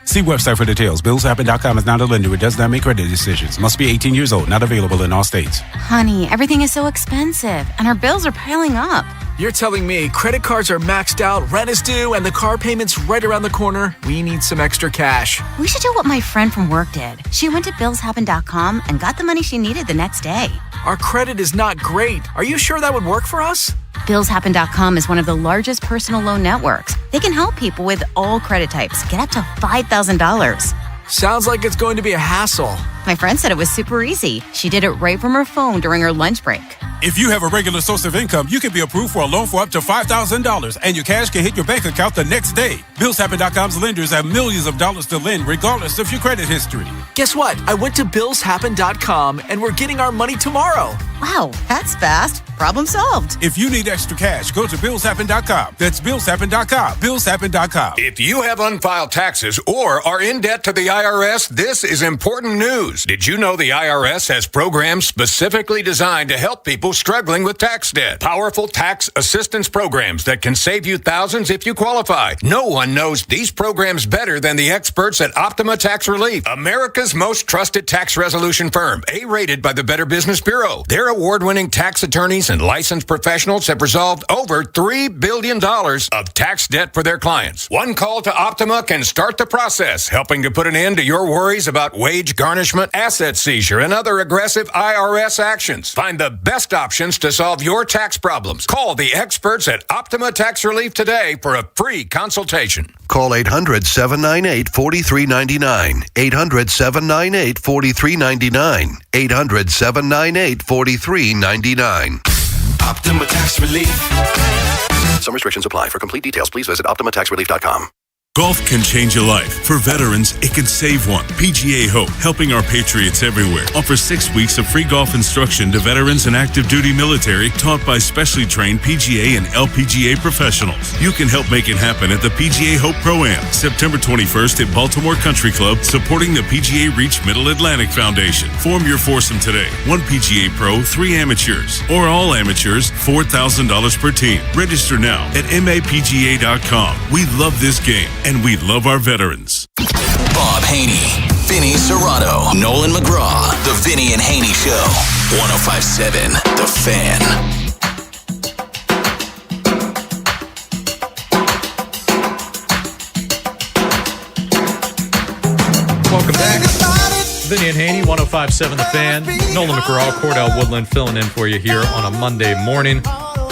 See website for details. BillsHappen.com is not a lender. It does not make credit decisions. Must be 18 years old. Not available in all states. Honey, everything is so expensive, and our bills are piling up. You're telling me credit cards are maxed out, rent is due, and the car payment's right around the corner? We need some extra cash. We should do what my friend from work did. She went to BillsHappen.com and got the money she needed the next day. Our credit is not great. Are you sure that would work for us? BillsHappen.com is one of the largest personal loan networks. They can help people with all credit types get up to $5,000. Sounds like it's going to be a hassle. My friend said it was super easy. She did it right from her phone during her lunch break. If you have a regular source of income, you can be approved for a loan for up to $5,000, and your cash can hit your bank account the next day. BillsHappen.com's lenders have millions of dollars to lend, regardless of your credit history. Guess what? I went to BillsHappen.com, and we're getting our money tomorrow. Wow, that's fast. Problem solved. If you need extra cash, go to BillsHappen.com. That's BillsHappen.com. BillsHappen.com. If you have unfiled taxes or are in debt to the IRS, this is important news. Did you know the IRS has programs specifically designed to help people struggling with tax debt? Powerful tax assistance programs that can save you thousands if you qualify. No one knows these programs better than the experts at Optima Tax Relief, America's most trusted tax resolution firm, A-rated by the Better Business Bureau. Their award-winning tax attorneys and licensed professionals have resolved over $3 billion of tax debt for their clients. One call to Optima can start the process, helping to put an end to your worries about wage garnishment, asset seizure, and other aggressive IRS actions. Find the best options to solve your tax problems. Call the experts at Optima Tax Relief today for a free consultation. Call 800-798-4399. 800-798-4399. 800-798-4399. Optima Tax Relief. Some restrictions apply. For complete details, please visit OptimaTaxRelief.com. Golf can change a life. For veterans, it can save one. PGA Hope, helping our patriots everywhere, offers 6 weeks of free golf instruction to veterans and active duty military taught by specially trained PGA and LPGA professionals. You can help make it happen at the PGA Hope Pro-Am, September 21st at Baltimore Country Club, supporting the PGA Reach Middle Atlantic Foundation. Form your foursome today. 1 PGA Pro, 3 amateurs, or all amateurs, $4,000 per team. Register now at mapga.com. We love this game, and we love our veterans. Bob Haynie, Vinny Serrato, Nolan McGraw. The Vinny and Haynie Show. 105.7 The Fan. Welcome back. Vinny and Haynie, 105.7 The Fan. Nolan McGraw, Cordell Woodland filling in for you here on a Monday morning.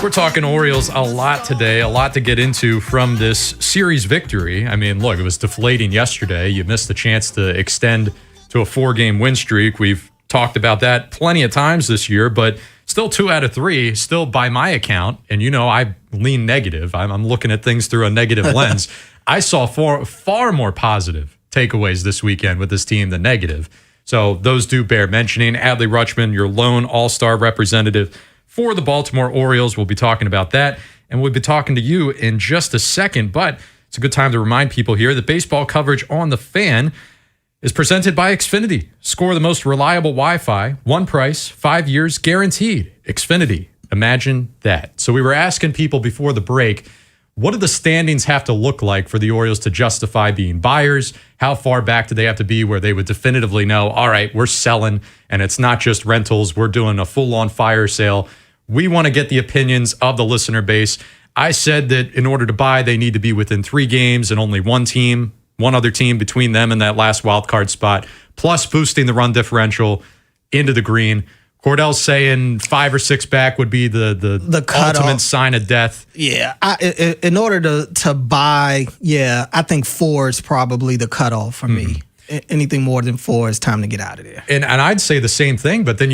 We're talking Orioles a lot today, a lot to get into from this series victory. I mean, look, it was deflating yesterday. You missed the chance to extend to a 4-game win streak. We've talked about that plenty of times this year, but still 2 out of 3, still by my account. And you know, I lean negative. I'm looking at things through a negative lens. I saw far more positive takeaways this weekend with this team than negative. So those do bear mentioning. Adley Rutschman, your lone all-star representative for the Baltimore Orioles. We'll be talking about that, and we'll be talking to you in just a second. But it's a good time to remind people here that baseball coverage on The Fan is presented by Xfinity. Score the most reliable Wi-Fi, one price, 5 years guaranteed. Xfinity, imagine that. So we were asking people before the break, what do the standings have to look like for the Orioles to justify being buyers? How far back do they have to be where they would definitively know, all right, we're selling, and it's not just rentals, we're doing a full-on fire sale. We want to get the opinions of the listener base. I said that in order to buy, they need to be within 3 games and only one other team between them and that last wild card spot, plus boosting the run differential into the green. Cordell's saying 5 or 6 back would be the ultimate sign of death. Yeah, in order to buy, I think 4 is probably the cutoff for me. Anything more than 4 is time to get out of there. And I'd say the same thing, but then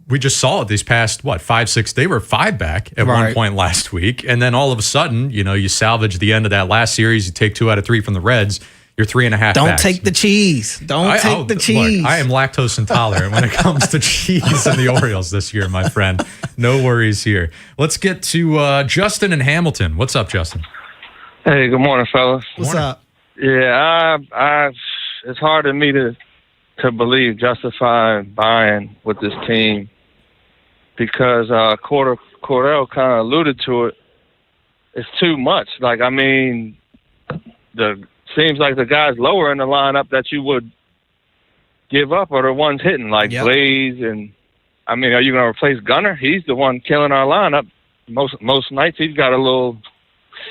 we just saw it these past, 5, 6, they were 5 back at one point last week. And then all of a sudden, you salvage the end of that last series, you take 2 out of 3 from the Reds, you're 3.5 Don't backs. take the cheese. Don't take the cheese. Look, I am lactose intolerant when it comes to cheese and the Orioles this year, my friend. No worries here. Let's get to Justin in Hamilton. What's up, Justin? Hey, good morning, fellas. What's up? Yeah, it's hard for me to believe justifying buying with this team because Cordell kind of alluded to it. It's too much. Seems like the guys lower in the lineup that you would give up are the ones hitting, Blaze. And, are you going to replace Gunnar? He's the one killing our lineup. Most nights he's got a little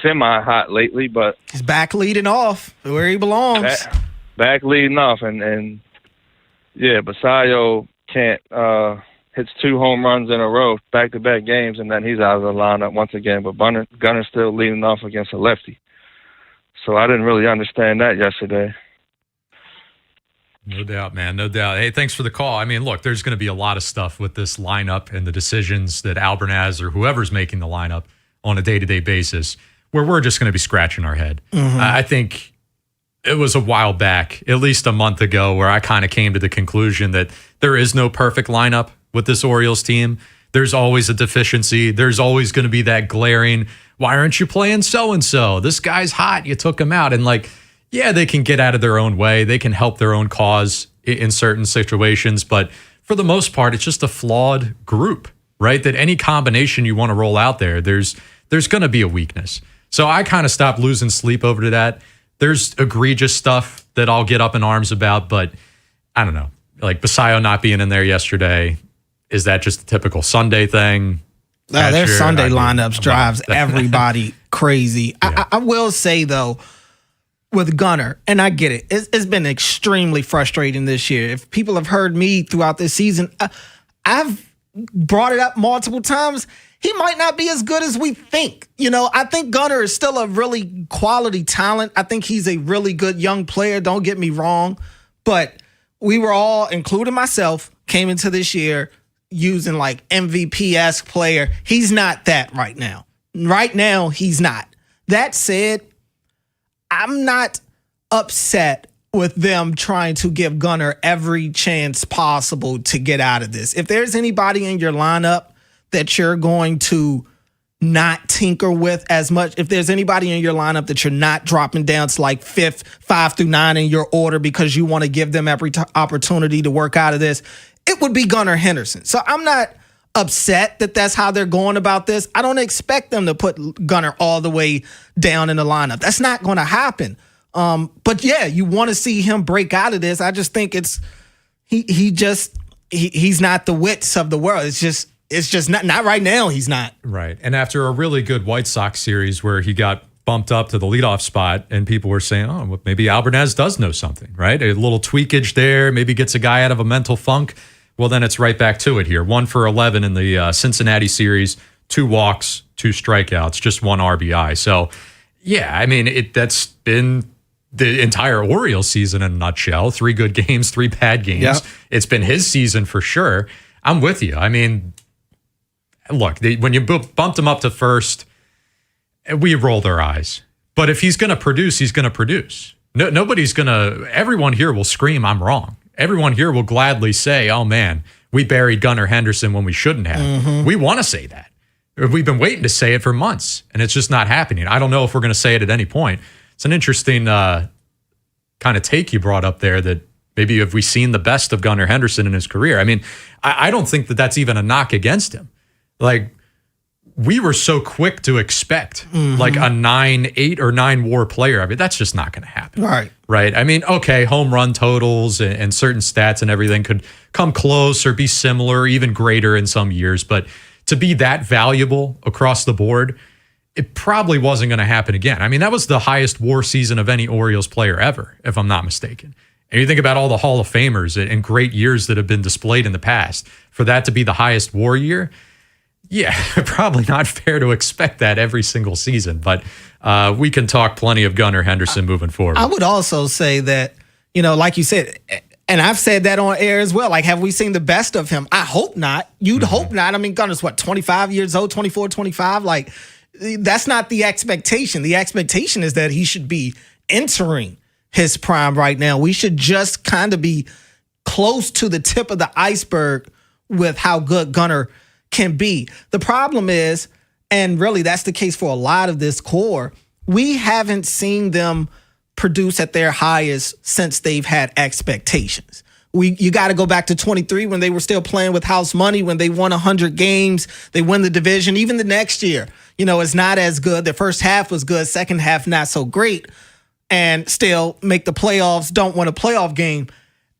semi-hot lately, but... He's back leading off where he belongs. Back leading off. And Basayo can't... hits 2 home runs in a row, back-to-back games, and then he's out of the lineup once again. But Gunner's still leading off against a lefty. So I didn't really understand that yesterday. No doubt, man. No doubt. Hey, thanks for the call. I mean, look, there's going to be a lot of stuff with this lineup and the decisions that Albernaz or whoever's making the lineup on a day-to-day basis where we're just going to be scratching our head. I think it was a while back, at least a month ago, where I kind of came to the conclusion that there is no perfect lineup with this Orioles team. There's always a deficiency. There's always going to be that glaring, why aren't you playing so-and-so? This guy's hot. You took him out. And like, yeah, they can get out of their own way. They can help their own cause in certain situations. But for the most part, it's just a flawed group, right? That any combination you want to roll out there, there's going to be a weakness. So I kind of stopped losing sleep over to that. There's egregious stuff that I'll get up in arms about, but I don't know. Like Basayo not being in there yesterday, is that just a typical Sunday thing? Their Sunday lineups drives everybody crazy. Yeah. I will say, though, with Gunnar, and I get it, it's been extremely frustrating this year. If people have heard me throughout this season, I've brought it up multiple times. He might not be as good as we think. I think Gunnar is still a really quality talent. I think he's a really good young player. Don't get me wrong. But we were all, including myself, came into this year using like MVP-esque player. He's not that right now. Right now, he's not. That said, I'm not upset with them trying to give Gunnar every chance possible to get out of this. If there's anybody in your lineup that you're going to not tinker with as much, if there's anybody in your lineup that you're not dropping down to like 5th, 5 through 9 in your order because you want to give them every opportunity to work out of this, it would be Gunnar Henderson. So I'm not upset that that's how they're going about this. I don't expect them to put Gunnar all the way down in the lineup. That's not going to happen. But yeah, you want to see him break out of this. I just think he's not the wits of the world. It's just not right now. He's not. Right. And after a really good White Sox series where he got bumped up to the leadoff spot and people were saying, oh, well, maybe Albernaz does know something, right? A little tweakage there, maybe gets a guy out of a mental funk. Well, then it's right back to it here. 1 for 11 in the Cincinnati series, 2 walks, 2 strikeouts, just 1 RBI. So, yeah, I mean, that's been the entire Orioles season in a nutshell. 3 good games, 3 bad games. Yep. It's been his season for sure. I'm with you. I mean, look, when you bumped him up to first, we rolled our eyes. But if he's going to produce, he's going to produce. Nobody's going to, everyone here will scream, I'm wrong. Everyone here will gladly say, oh man, we buried Gunnar Henderson when we shouldn't have. Mm-hmm. We want to say that. We've been waiting to say it for months, and it's just not happening. I don't know if we're going to say it at any point. It's an interesting kind of take you brought up there that maybe have we seen the best of Gunnar Henderson in his career? I mean, I don't think that that's even a knock against him. Like, we were so quick to expect like a 8 or 9 WAR player. I mean, that's just not going to happen. Right. I mean, okay, home run totals and certain stats and everything could come close or be similar, even greater in some years. But to be that valuable across the board, it probably wasn't going to happen again. I mean, that was the highest WAR season of any Orioles player ever, if I'm not mistaken. And you think about all the Hall of Famers and great years that have been displayed in the past, for that to be the highest WAR year, yeah, probably not fair to expect that every single season, but we can talk plenty of Gunnar Henderson moving forward. I would also say that, like you said, and I've said that on air as well, like, have we seen the best of him? I hope not. You'd hope not. I mean, Gunnar's 25 years old, 24, 25? Like, that's not the expectation. The expectation is that he should be entering his prime right now. We should just kind of be close to the tip of the iceberg with how good Gunnar can be. The problem is, and really that's the case for a lot of this core, we haven't seen them produce at their highest since they've had expectations. You got to go back to 23 when they were still playing with house money, when they won 100 games, they win the division. Even the next year, it's not as good. The first half was good, second half not so great, and still make the playoffs, don't win a playoff game.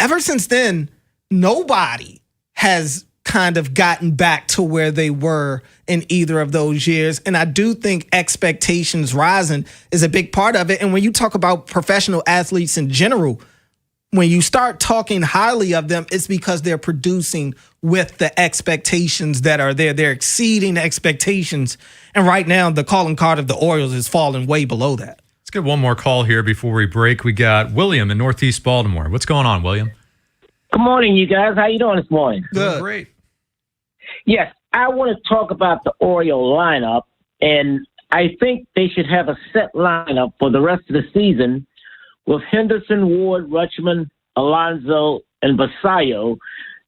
Ever since then, nobody has kind of gotten back to where they were in either of those years. And I do think expectations rising is a big part of it. And when you talk about professional athletes in general, when you start talking highly of them, it's because they're producing with the expectations that are there. They're exceeding expectations. And right now, the calling card of the Orioles is falling way below that. Let's get one more call here before we break. We got William in Northeast Baltimore. What's going on, William? Good morning, you guys. How you doing this morning? Good. Great. Yes, I want to talk about the Oriole lineup, and I think they should have a set lineup for the rest of the season with Henderson, Ward, Rutschman, Alonso, and Basayo.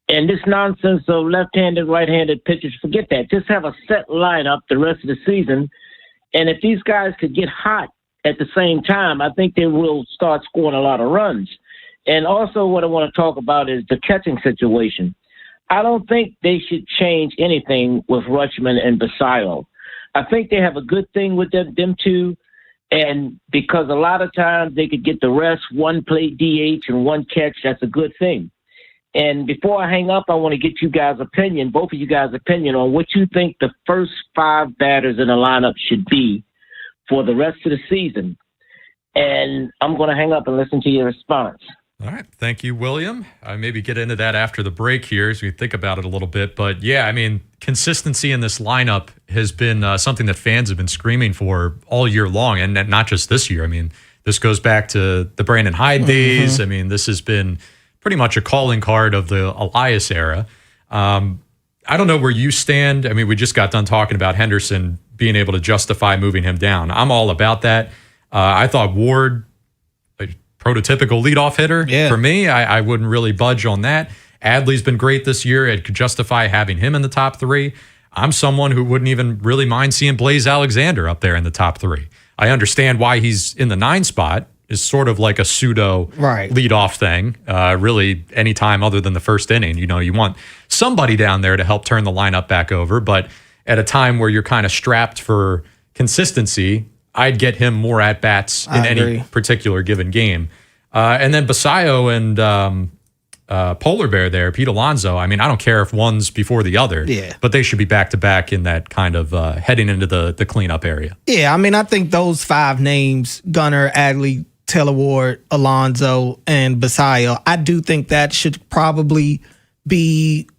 And this nonsense of left-handed, right-handed pitchers, forget that. Just have a set lineup the rest of the season. And if these guys could get hot at the same time, I think they will start scoring a lot of runs. And also what I want to talk about is the catching situation. I don't think they should change anything with Rutschman and Basayo. I think they have a good thing with them two, and because a lot of times they could get the rest, one play DH and one catch, that's a good thing. And before I hang up, I want to get you guys' opinion, both of you guys' opinion on what you think the first 5 batters in the lineup should be for the rest of the season. And I'm going to hang up and listen to your response. All right. Thank you, William. Maybe get into that after the break here as we think about it a little bit. But, yeah, I mean, consistency in this lineup has been something that fans have been screaming for all year long, and not just this year. I mean, this goes back to the Brandon Hyde days. I mean, this has been pretty much a calling card of the Elias era. I don't know where you stand. I mean, we just got done talking about Henderson being able to justify moving him down. I'm all about that. I thought Ward, prototypical leadoff hitter. For me, I wouldn't really budge on that. Adley's been great this year. It could justify having him in the top 3. I'm someone who wouldn't even really mind seeing Blaze Alexander up there in the top 3. I understand why he's in the 9 spot. Is sort of like a pseudo leadoff thing. Really, any time other than the first inning, you want somebody down there to help turn the lineup back over. But at a time where you're kind of strapped for consistency, I'd get him more at bats in any particular given game. And then Basayo and Polar Bear there, Pete Alonso. I mean, I don't care if one's before the other, but they should be back to back in that kind of heading into the cleanup area. Yeah, I mean, I think those 5 names, Gunnar, Adley, Taylor Ward, Alonso, and Basayo, I do think that should probably be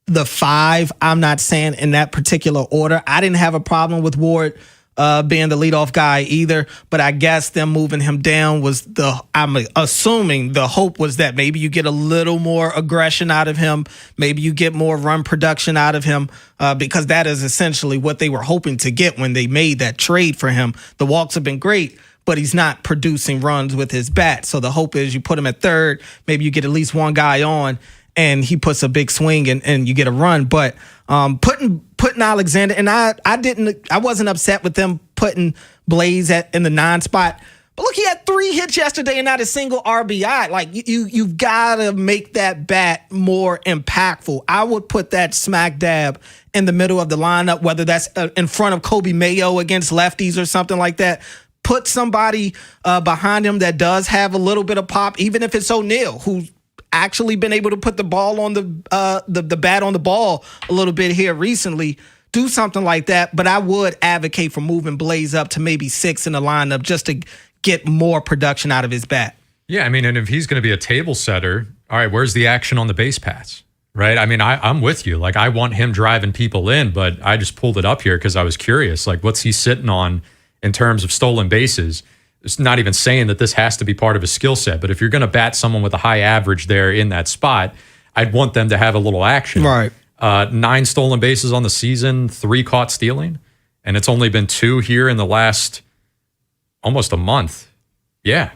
the 5. I'm not saying in that particular order. I didn't have a problem with Ward being the leadoff guy either, but I guess them moving him down was I'm assuming the hope was that maybe you get a little more aggression out of him, maybe you get more run production out of him, because that is essentially what they were hoping to get when they made that trade for him. The walks have been great, but he's not producing runs with his bat. So the hope is you put him at third, maybe you get at least one guy on, and he puts a big swing and you get a run. But putting Alexander, and I wasn't upset with them putting Blaze in the 9 spot. But look, he had 3 hits yesterday and not a single RBI. Like you've got to make that bat more impactful. I would put that smack dab in the middle of the lineup, whether that's in front of Kobe Mayo against lefties or something like that. Put somebody behind him that does have a little bit of pop, even if it's O'Neal, who's actually been able to put the ball on the bat on the ball a little bit here recently. Do something like that, but I would advocate for moving Blaze up to maybe 6 in the lineup just to get more production out of his bat. Yeah, I mean, and if he's going to be a table setter, all right, where's the action on the base paths? Right? I mean, I'm with you. Like, I want him driving people in, but I just pulled it up here because I was curious. Like, what's he sitting on in terms of stolen bases? It's not even saying that this has to be part of his skill set, but if you're going to bat someone with a high average there in that spot, I'd want them to have a little action. Right. 9 stolen bases on the season, 3 caught stealing, and it's only been 2 here in the last almost a month. Yeah.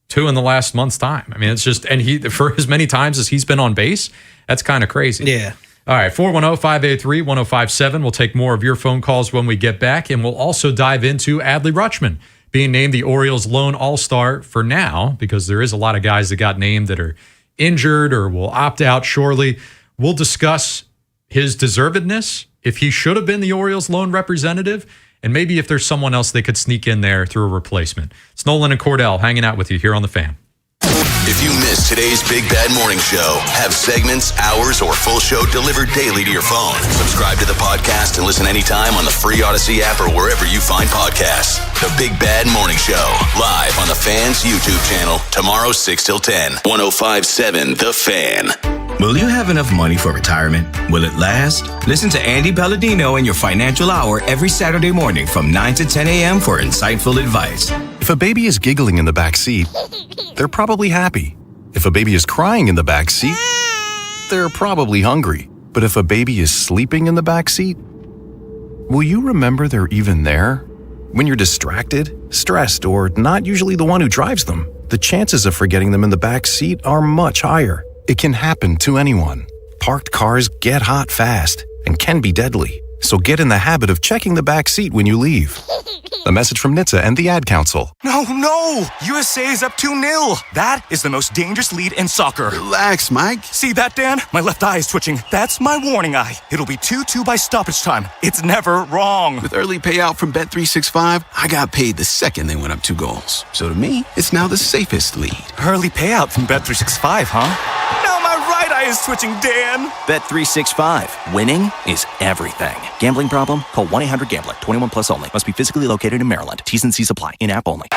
2 in the last month's time. I mean, it's just, and he, for as many times as he's been on base, that's kind of crazy. Yeah. All right, 410-583-1057. We'll take more of your phone calls when we get back, and we'll also dive into Adley Rutschman being named the Orioles' lone all-star for now, because there is a lot of guys that got named that are injured or will opt out shortly. We'll discuss his deservedness, if he should have been the Orioles' lone representative, and maybe if there's someone else they could sneak in there through a replacement. It's Nolan and Cordell hanging out with you here on The Fan. If you missed today's Big Bad Morning Show, have segments, hours, or full show delivered daily to your phone. Subscribe to the podcast and listen anytime on the free Odyssey app or wherever you find podcasts. The Big Bad Morning Show, live on the Fan's YouTube channel, tomorrow 6 till 10, 105.7 The Fan. Will you have enough money for retirement? Will it last? Listen to Andy Palladino in your Financial Hour every Saturday morning from 9 to 10 a.m. for insightful advice. If a baby is giggling in the back seat, they're probably happy. If a baby is crying in the back seat, they're probably hungry. But if a baby is sleeping in the back seat, will you remember they're even there? When you're distracted, stressed, or not usually the one who drives them, the chances of forgetting them in the back seat are much higher. It can happen to anyone. Parked cars get hot fast and can be deadly. So get in the habit of checking the back seat when you leave. A message from NHTSA and the Ad Council. No! USA is up 2-0. That is the most dangerous lead in soccer. Relax, Mike. See that, Dan? My left eye is twitching. That's my warning eye. It'll be 2-2 by stoppage time. It's never wrong. With early payout from Bet365, I got paid the second they went up 2 goals. So to me, it's now the safest lead. Early payout from Bet365, huh? Now my right eye is twitching, Dan. Bet365. Winning is everything. Gambling problem? Call 1-800-GAMBLER. 21 plus only. Must be physically located in Maryland. T's and C's apply. In-app only.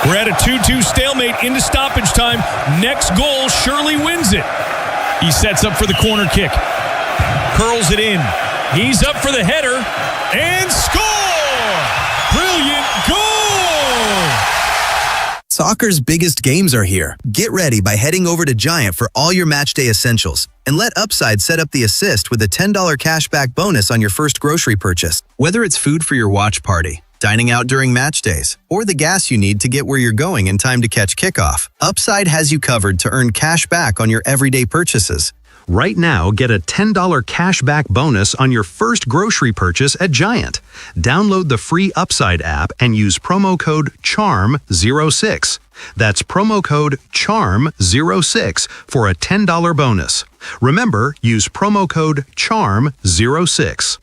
We're at a 2-2 stalemate into stoppage time. Next goal surely wins it. He sets up for the corner kick. Curls it in. He's up for the header. And score! Brilliant goal! Soccer's biggest games are here. Get ready by heading over to Giant for all your matchday essentials. And let Upside set up the assist with a $10 cashback bonus on your first grocery purchase. Whether it's food for your watch party, dining out during match days, or the gas you need to get where you're going in time to catch kickoff, Upside has you covered to earn cash back on your everyday purchases. Right now, get a $10 cashback bonus on your first grocery purchase at Giant. Download the free Upside app and use promo code CHARM06. That's promo code CHARM06 for a $10 bonus. Remember, use promo code CHARM06.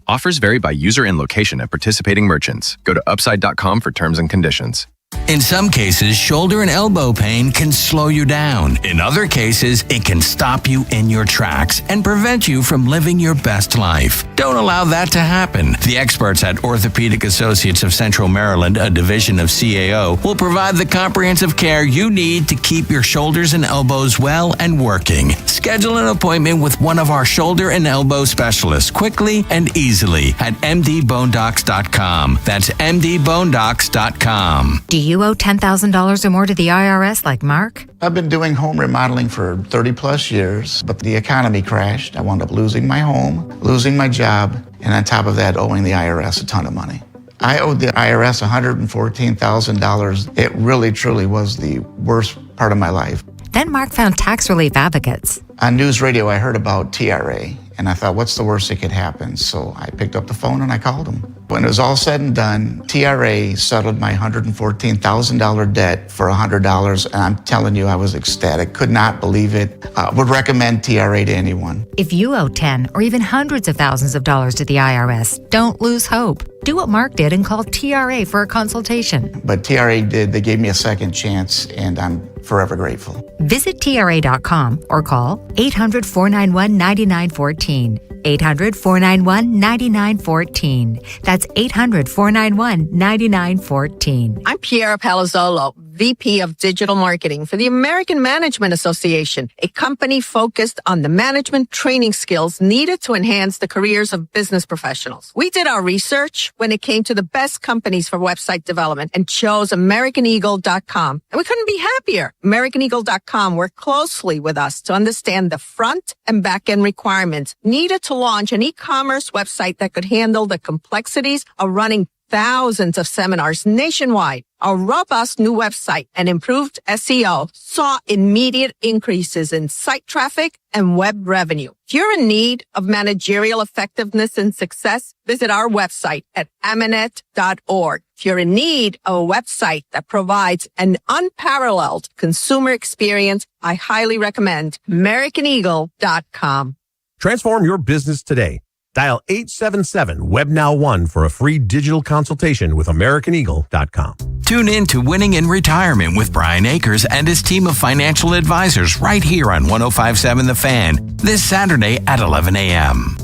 Offers vary by user and location at participating merchants. Go to upside.com for terms and conditions. In some cases, shoulder and elbow pain can slow you down. In other cases, it can stop you in your tracks and prevent you from living your best life. Don't allow that to happen. The experts at Orthopedic Associates of Central Maryland, a division of CAO, will provide the comprehensive care you need to keep your shoulders and elbows well and working. Schedule an appointment with one of our shoulder and elbow specialists quickly and easily at mdbonedocs.com. That's mdbonedocs.com. Do you owe $10,000 or more to the IRS like Mark? I've been doing home remodeling for 30 plus years, but the economy crashed. I wound up losing my home, losing my job, and on top of that, owing the IRS a ton of money. I owed the IRS $114,000. It really, truly was the worst part of my life. Then Mark found tax relief advocates. On news radio, I heard about TRA, and I thought, what's the worst that could happen? So I picked up the phone and I called them. When it was all said and done, TRA settled my $114,000 debt for $100, and I'm telling you, I was ecstatic. Could not believe it. Would recommend TRA to anyone. If you owe 10 or even hundreds of thousands of dollars to the IRS, don't lose hope. Do what Mark did and call TRA for a consultation. But TRA did. They gave me a second chance, and I'm forever grateful. Visit TRA.com or call 800-491-9914. 800-491-9914. That's 800-491-9914. I'm Piera Palazzolo, VP of Digital Marketing for the American Management Association, a company focused on the management training skills needed to enhance the careers of business professionals. We did our research when it came to the best companies for website development and chose AmericanEagle.com. And we couldn't be happier. AmericanEagle.com worked closely with us to understand the front and back end requirements needed to launch an e-commerce website that could handle the complexities of running thousands of seminars nationwide. Our robust new website and improved SEO saw immediate increases in site traffic and web revenue. If you're in need of managerial effectiveness and success, visit our website at amanet.org. If you're in need of a website that provides an unparalleled consumer experience, I highly recommend AmericanEagle.com. Transform your business today. Dial 877-WebNow1 for a free digital consultation with AmericanEagle.com. Tune in to Winning in Retirement with Brian Akers and his team of financial advisors right here on 105.7 The Fan this Saturday at 11 a.m.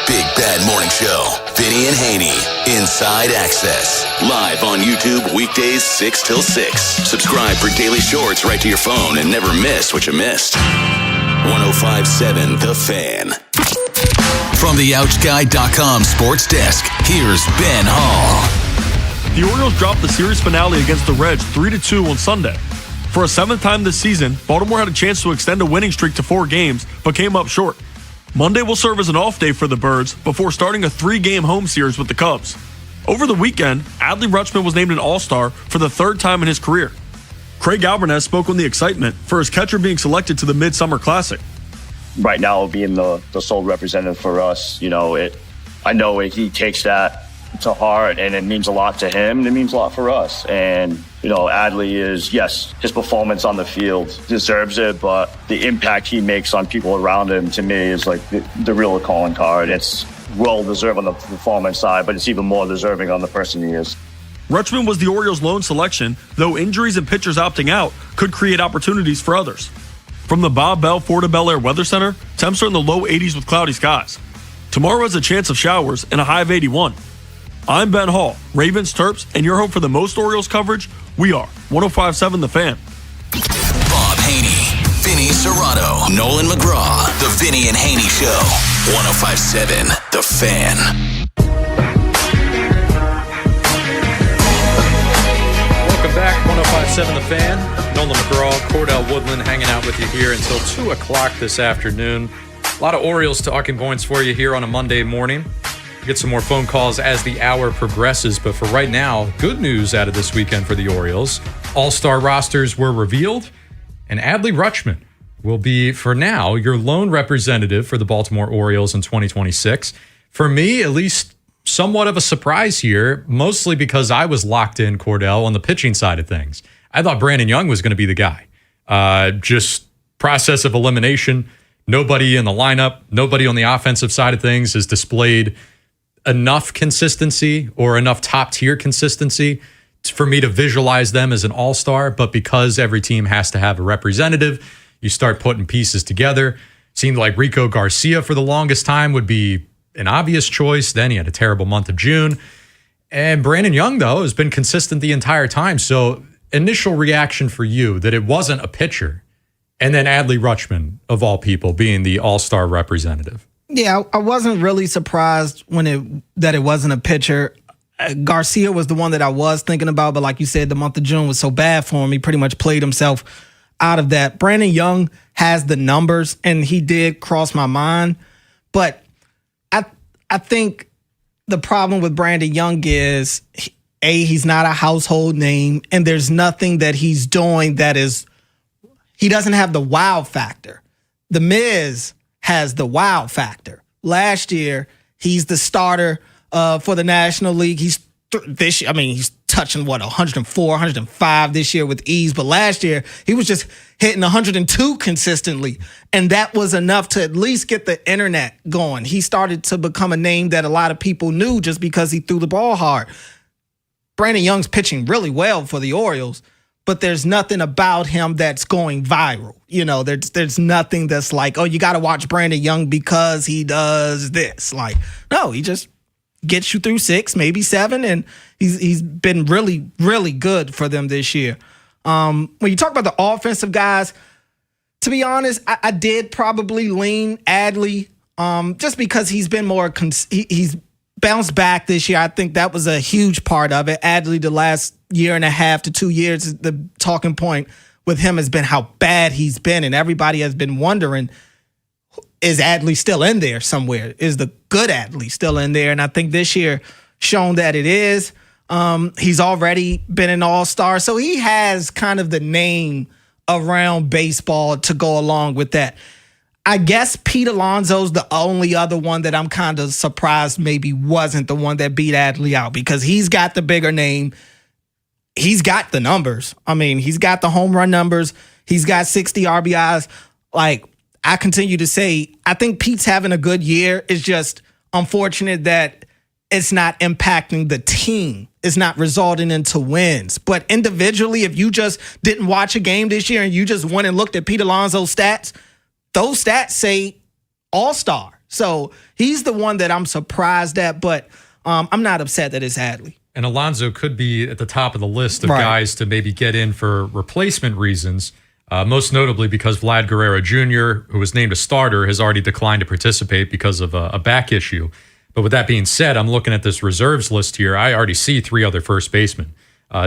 Big Bad Morning Show. Vinny and Haynie. Inside Access. Live on YouTube weekdays 6 till 6. Subscribe for daily shorts right to your phone and never miss what you missed. 105.7 The Fan. From the OutGuide.com sports desk, here's Ben Hall. The Orioles dropped the series finale against the Reds 3-2 on Sunday. For a 7th time this season, Baltimore had a chance to extend a winning streak to 4 games, but came up short. Monday will serve as an off day for the Birds before starting a 3-game home series with the Cubs. Over the weekend, Adley Rutschman was named an All-Star for the 3rd time in his career. Craig Alvarez spoke on the excitement for his catcher being selected to the Midsummer Classic. Right now, being the sole representative for us, he takes that to heart, and it means a lot to him, and it means a lot for us. And, Adley is, yes, his performance on the field deserves it, but the impact he makes on people around him, to me, is like the real calling card. It's well-deserved on the performance side, but it's even more deserving on the person he is. Rutschman was the Orioles' lone selection, though injuries and pitchers opting out could create opportunities for others. From the Bob Bell Florida Bel Air Weather Center, temps are in the low 80s with cloudy skies. Tomorrow has a chance of showers and a high of 81. I'm Ben Hall, Ravens, Terps, and your home for the most Orioles coverage, we are 105.7 The Fan. Bob Haynie, Vinny Serrato, Nolan McGraw, The Vinny and Haynie Show, 105.7 The Fan. Welcome back, 105.7 The Fan. Nolan McGraw, Cordell Woodland hanging out with you here until 2 o'clock this afternoon. A lot of Orioles talking points for you here on a Monday morning. Get some more phone calls as the hour progresses, but for right now, good news out of this weekend for the Orioles. All-star rosters were revealed, and Adley Rutschman will be, for now, your lone representative for the Baltimore Orioles in 2026. For me, at least somewhat of a surprise here, mostly because I was locked in, Cordell, on the pitching side of things. I thought Brandon Young was going to be the guy. Just process of elimination, nobody in the lineup, nobody on the offensive side of things has displayed enough consistency or enough top-tier consistency for me to visualize them as an all-star. But because every team has to have a representative, you start putting pieces together. Seemed like Rico Garcia for the longest time would be an obvious choice. Then he had a terrible month of June. And Brandon Young, though, has been consistent the entire time. So initial reaction for you that it wasn't a pitcher, and then Adley Rutschman, of all people, being the all-star representative. Yeah, I wasn't really surprised that it wasn't a pitcher. Garcia was the one that I was thinking about, but like you said, the month of June was so bad for him. He pretty much played himself out of that. Brandon Young has the numbers, and he did cross my mind. But I think the problem with Brandon Young is, he's not a household name, and there's nothing that he's doing he doesn't have the wow factor. The Miz has the wow factor. Last year, he's the starter for the National League. He's touching 104, 105 this year with ease. But last year, he was just hitting 102 consistently. And that was enough to at least get the internet going. He started to become a name that a lot of people knew just because he threw the ball hard. Brandon Young's pitching really well for the Orioles, but there's nothing about him that's going viral. There's nothing that's like, oh, you got to watch Brandon Young because he does this. Like, no, he just gets you through 6, maybe 7, and he's been really, really good for them this year. When you talk about the offensive guys, to be honest, I did probably lean Adley just because he's been more he's bounced back this year. I think that was a huge part of it. Adley, the last year and a half to 2 years, the talking point with him has been how bad he's been, and everybody has been wondering, is Adley still in there somewhere? Is the good Adley still in there? And I think this year shown that it is. He's already been an all-star, so he has kind of the name around baseball to go along with that. I guess Pete Alonso's the only other one that I'm kind of surprised maybe wasn't the one that beat Adley out, because he's got the bigger name. He's got the numbers. I mean, he's got the home run numbers. He's got 60 RBIs. Like, I continue to say, I think Pete's having a good year. It's just unfortunate that it's not impacting the team. It's not resulting into wins. But individually, if you just didn't watch a game this year and you just went and looked at Pete Alonso's stats, those stats say all-star. So he's the one that I'm surprised at, but I'm not upset that it's Adley. And Alonso could be at the top of the list of guys to maybe get in for replacement reasons, most notably because Vlad Guerrero Jr., who was named a starter, has already declined to participate because of a back issue. But with that being said, I'm looking at this reserves list here. I already see 3 other first basemen.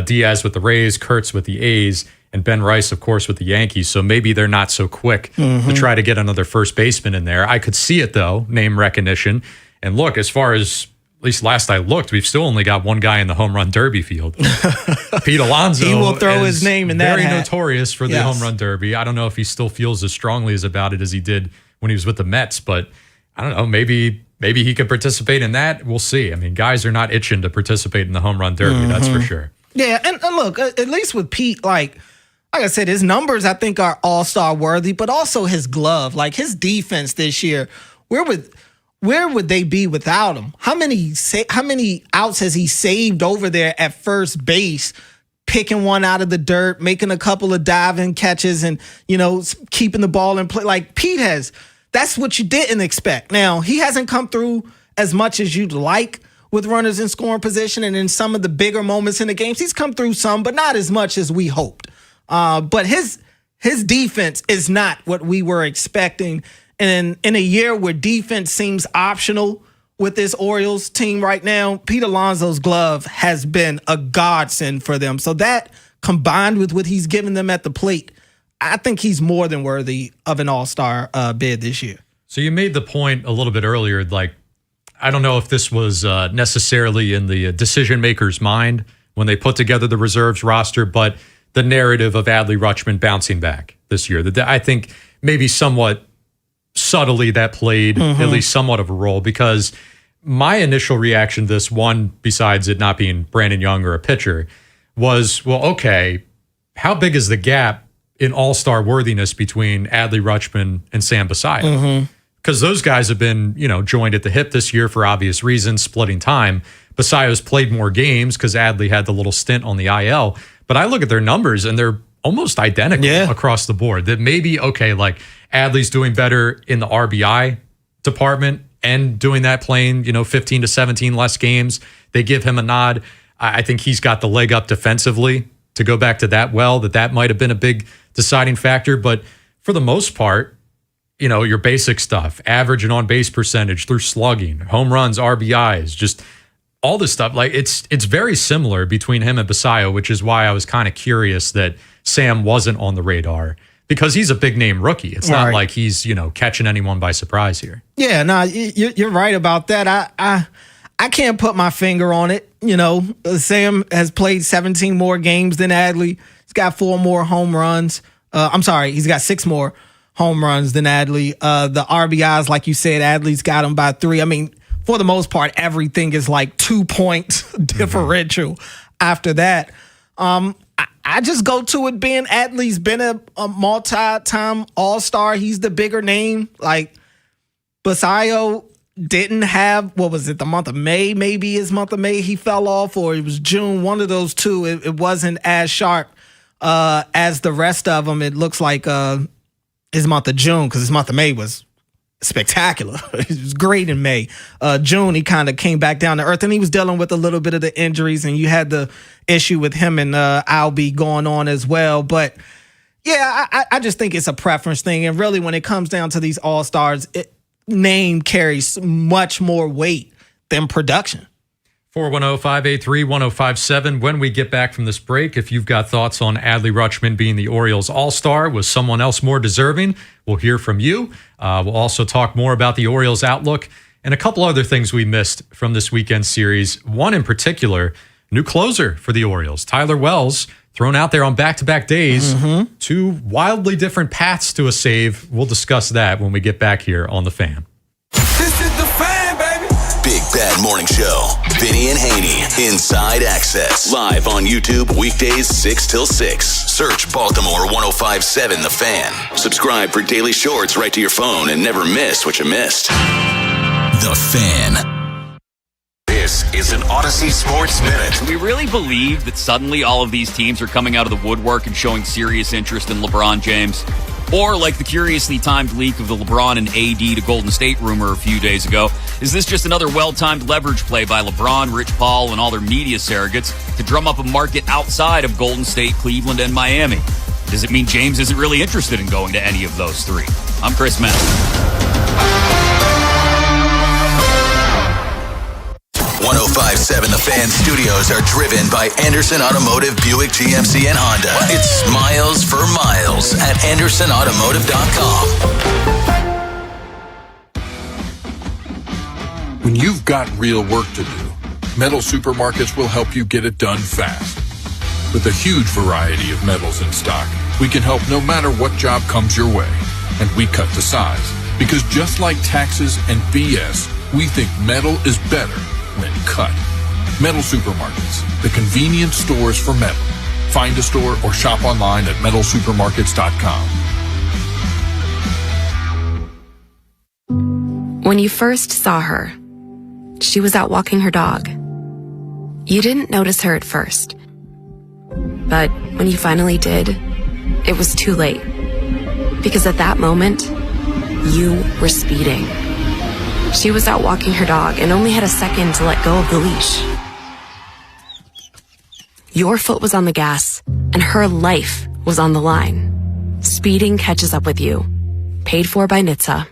Diaz with the Rays, Kurtz with the A's, and Ben Rice, of course, with the Yankees. So maybe they're not so quick to try to get another first baseman in there. I could see it, though, name recognition. And look, as far as, at least last I looked, we've still only got one guy in the home run derby field. Pete Alonso. He will throw his name in that very hat. notorious for the home run derby. I don't know if he still feels as strongly about it as he did when he was with the Mets, but I don't know, maybe he could participate in that. We'll see. I mean, guys are not itching to participate in the home run derby, that's for sure. Yeah, and look, at least with Pete, like I said, his numbers I think are all-star worthy, but also his glove, like his defense this year. Where would they be without him? How many outs has he saved over there at first base, picking one out of the dirt, making a couple of diving catches, and keeping the ball in play? Like Pete has. That's what you didn't expect. Now he hasn't come through as much as you'd like with runners in scoring position, and in some of the bigger moments in the games, he's come through some, but not as much as we hoped. But his defense is not what we were expecting. And in a year where defense seems optional with this Orioles team right now, Pete Alonso's glove has been a godsend for them. So that, combined with what he's given them at the plate, I think he's more than worthy of an all-star bid this year. So you made the point a little bit earlier, like, I don't know if this was necessarily in the decision maker's mind when they put together the reserves roster, but the narrative of Adley Rutschman bouncing back this year, I think maybe somewhat subtly that played at least somewhat of a role, because my initial reaction to this, one, besides it not being Brandon Young or a pitcher, was, well, okay, how big is the gap in all-star worthiness between Adley Rutschman and Sam Basayo? Because those guys have been, joined at the hip this year for obvious reasons, splitting time. Basayo's played more games because Adley had the little stint on the IL. But I look at their numbers and they're almost identical across the board. That maybe, okay, like Adley's doing better in the RBI department and doing that, playing, 15 to 17 less games. They give him a nod. I think he's got the leg up defensively to go back to that that might have been a big deciding factor. But for the most part, your basic stuff, average and on-base percentage through slugging, home runs, RBIs, just all this stuff. Like it's very similar between him and Basayo, which is why I was kind of curious that Sam wasn't on the radar, because he's a big name rookie. It's not like he's, catching anyone by surprise here. Yeah, no, you're right about that. I can't put my finger on it. Sam has played 17 more games than Adley. He's got 4 more home runs. He's got 6 more home runs than Adley. The RBIs, like you said, Adley's got him by 3. I mean, for the most part, everything is like 2-point differential after that. I just go to it being Adley's been a multi-time all-star. He's the bigger name. Like, Basayo didn't have, the month of May, maybe his month of May he fell off, or it was June, one of those two. It wasn't as sharp as the rest of them. It looks like his month of June, because his month of May was spectacular. It was great in May. June, he kind of came back down to earth, and he was dealing with a little bit of the injuries, and you had the issue with him and Albie going on as well. But yeah, I just think it's a preference thing. And really, when it comes down to these all-stars, name carries much more weight than production. 410-583-1057. When we get back from this break, if you've got thoughts on Adley Rutschman being the Orioles All-Star, was someone else more deserving? We'll hear from you. We'll also talk more about the Orioles outlook and a couple other things we missed from this weekend series. One in particular, new closer for the Orioles, Tyler Wells, thrown out there on back-to-back days. 2 wildly different paths to a save. We'll discuss that when we get back here on The Fan. This is The Fan, baby. Big Bad Morning Show. Vinny and Haynie. Inside Access. Live on YouTube weekdays 6 till 6. Search Baltimore 105.7 The Fan. Subscribe for daily shorts right to your phone and never miss what you missed. The Fan. This is an Odyssey Sports Minute. Do we really believe that suddenly all of these teams are coming out of the woodwork and showing serious interest in LeBron James? Or like the curiously timed leak of the LeBron and AD to Golden State rumor a few days ago, is this just another well-timed leverage play by LeBron, Rich Paul, and all their media surrogates to drum up a market outside of Golden State, Cleveland, and Miami? Does it mean James isn't really interested in going to any of those 3? I'm Chris Mack. 1057 The Fan studios are driven by Anderson Automotive, Buick, GMC, and Honda. It's miles for miles at AndersonAutomotive.com. When you've got real work to do, Metal Supermarkets will help you get it done fast. With a huge variety of metals in stock, we can help no matter what job comes your way. And we cut to size. Because just like taxes and BS, we think metal is better when cut. Metal Supermarkets, the convenience stores for metal. Find a store or shop online at metalsupermarkets.com. When you first saw her, she was out walking her dog. You didn't notice her at first. But when you finally did, it was too late. Because at that moment, you were speeding. She was out walking her dog and only had a second to let go of the leash. Your foot was on the gas, and her life was on the line. Speeding catches up with you. Paid for by NHTSA.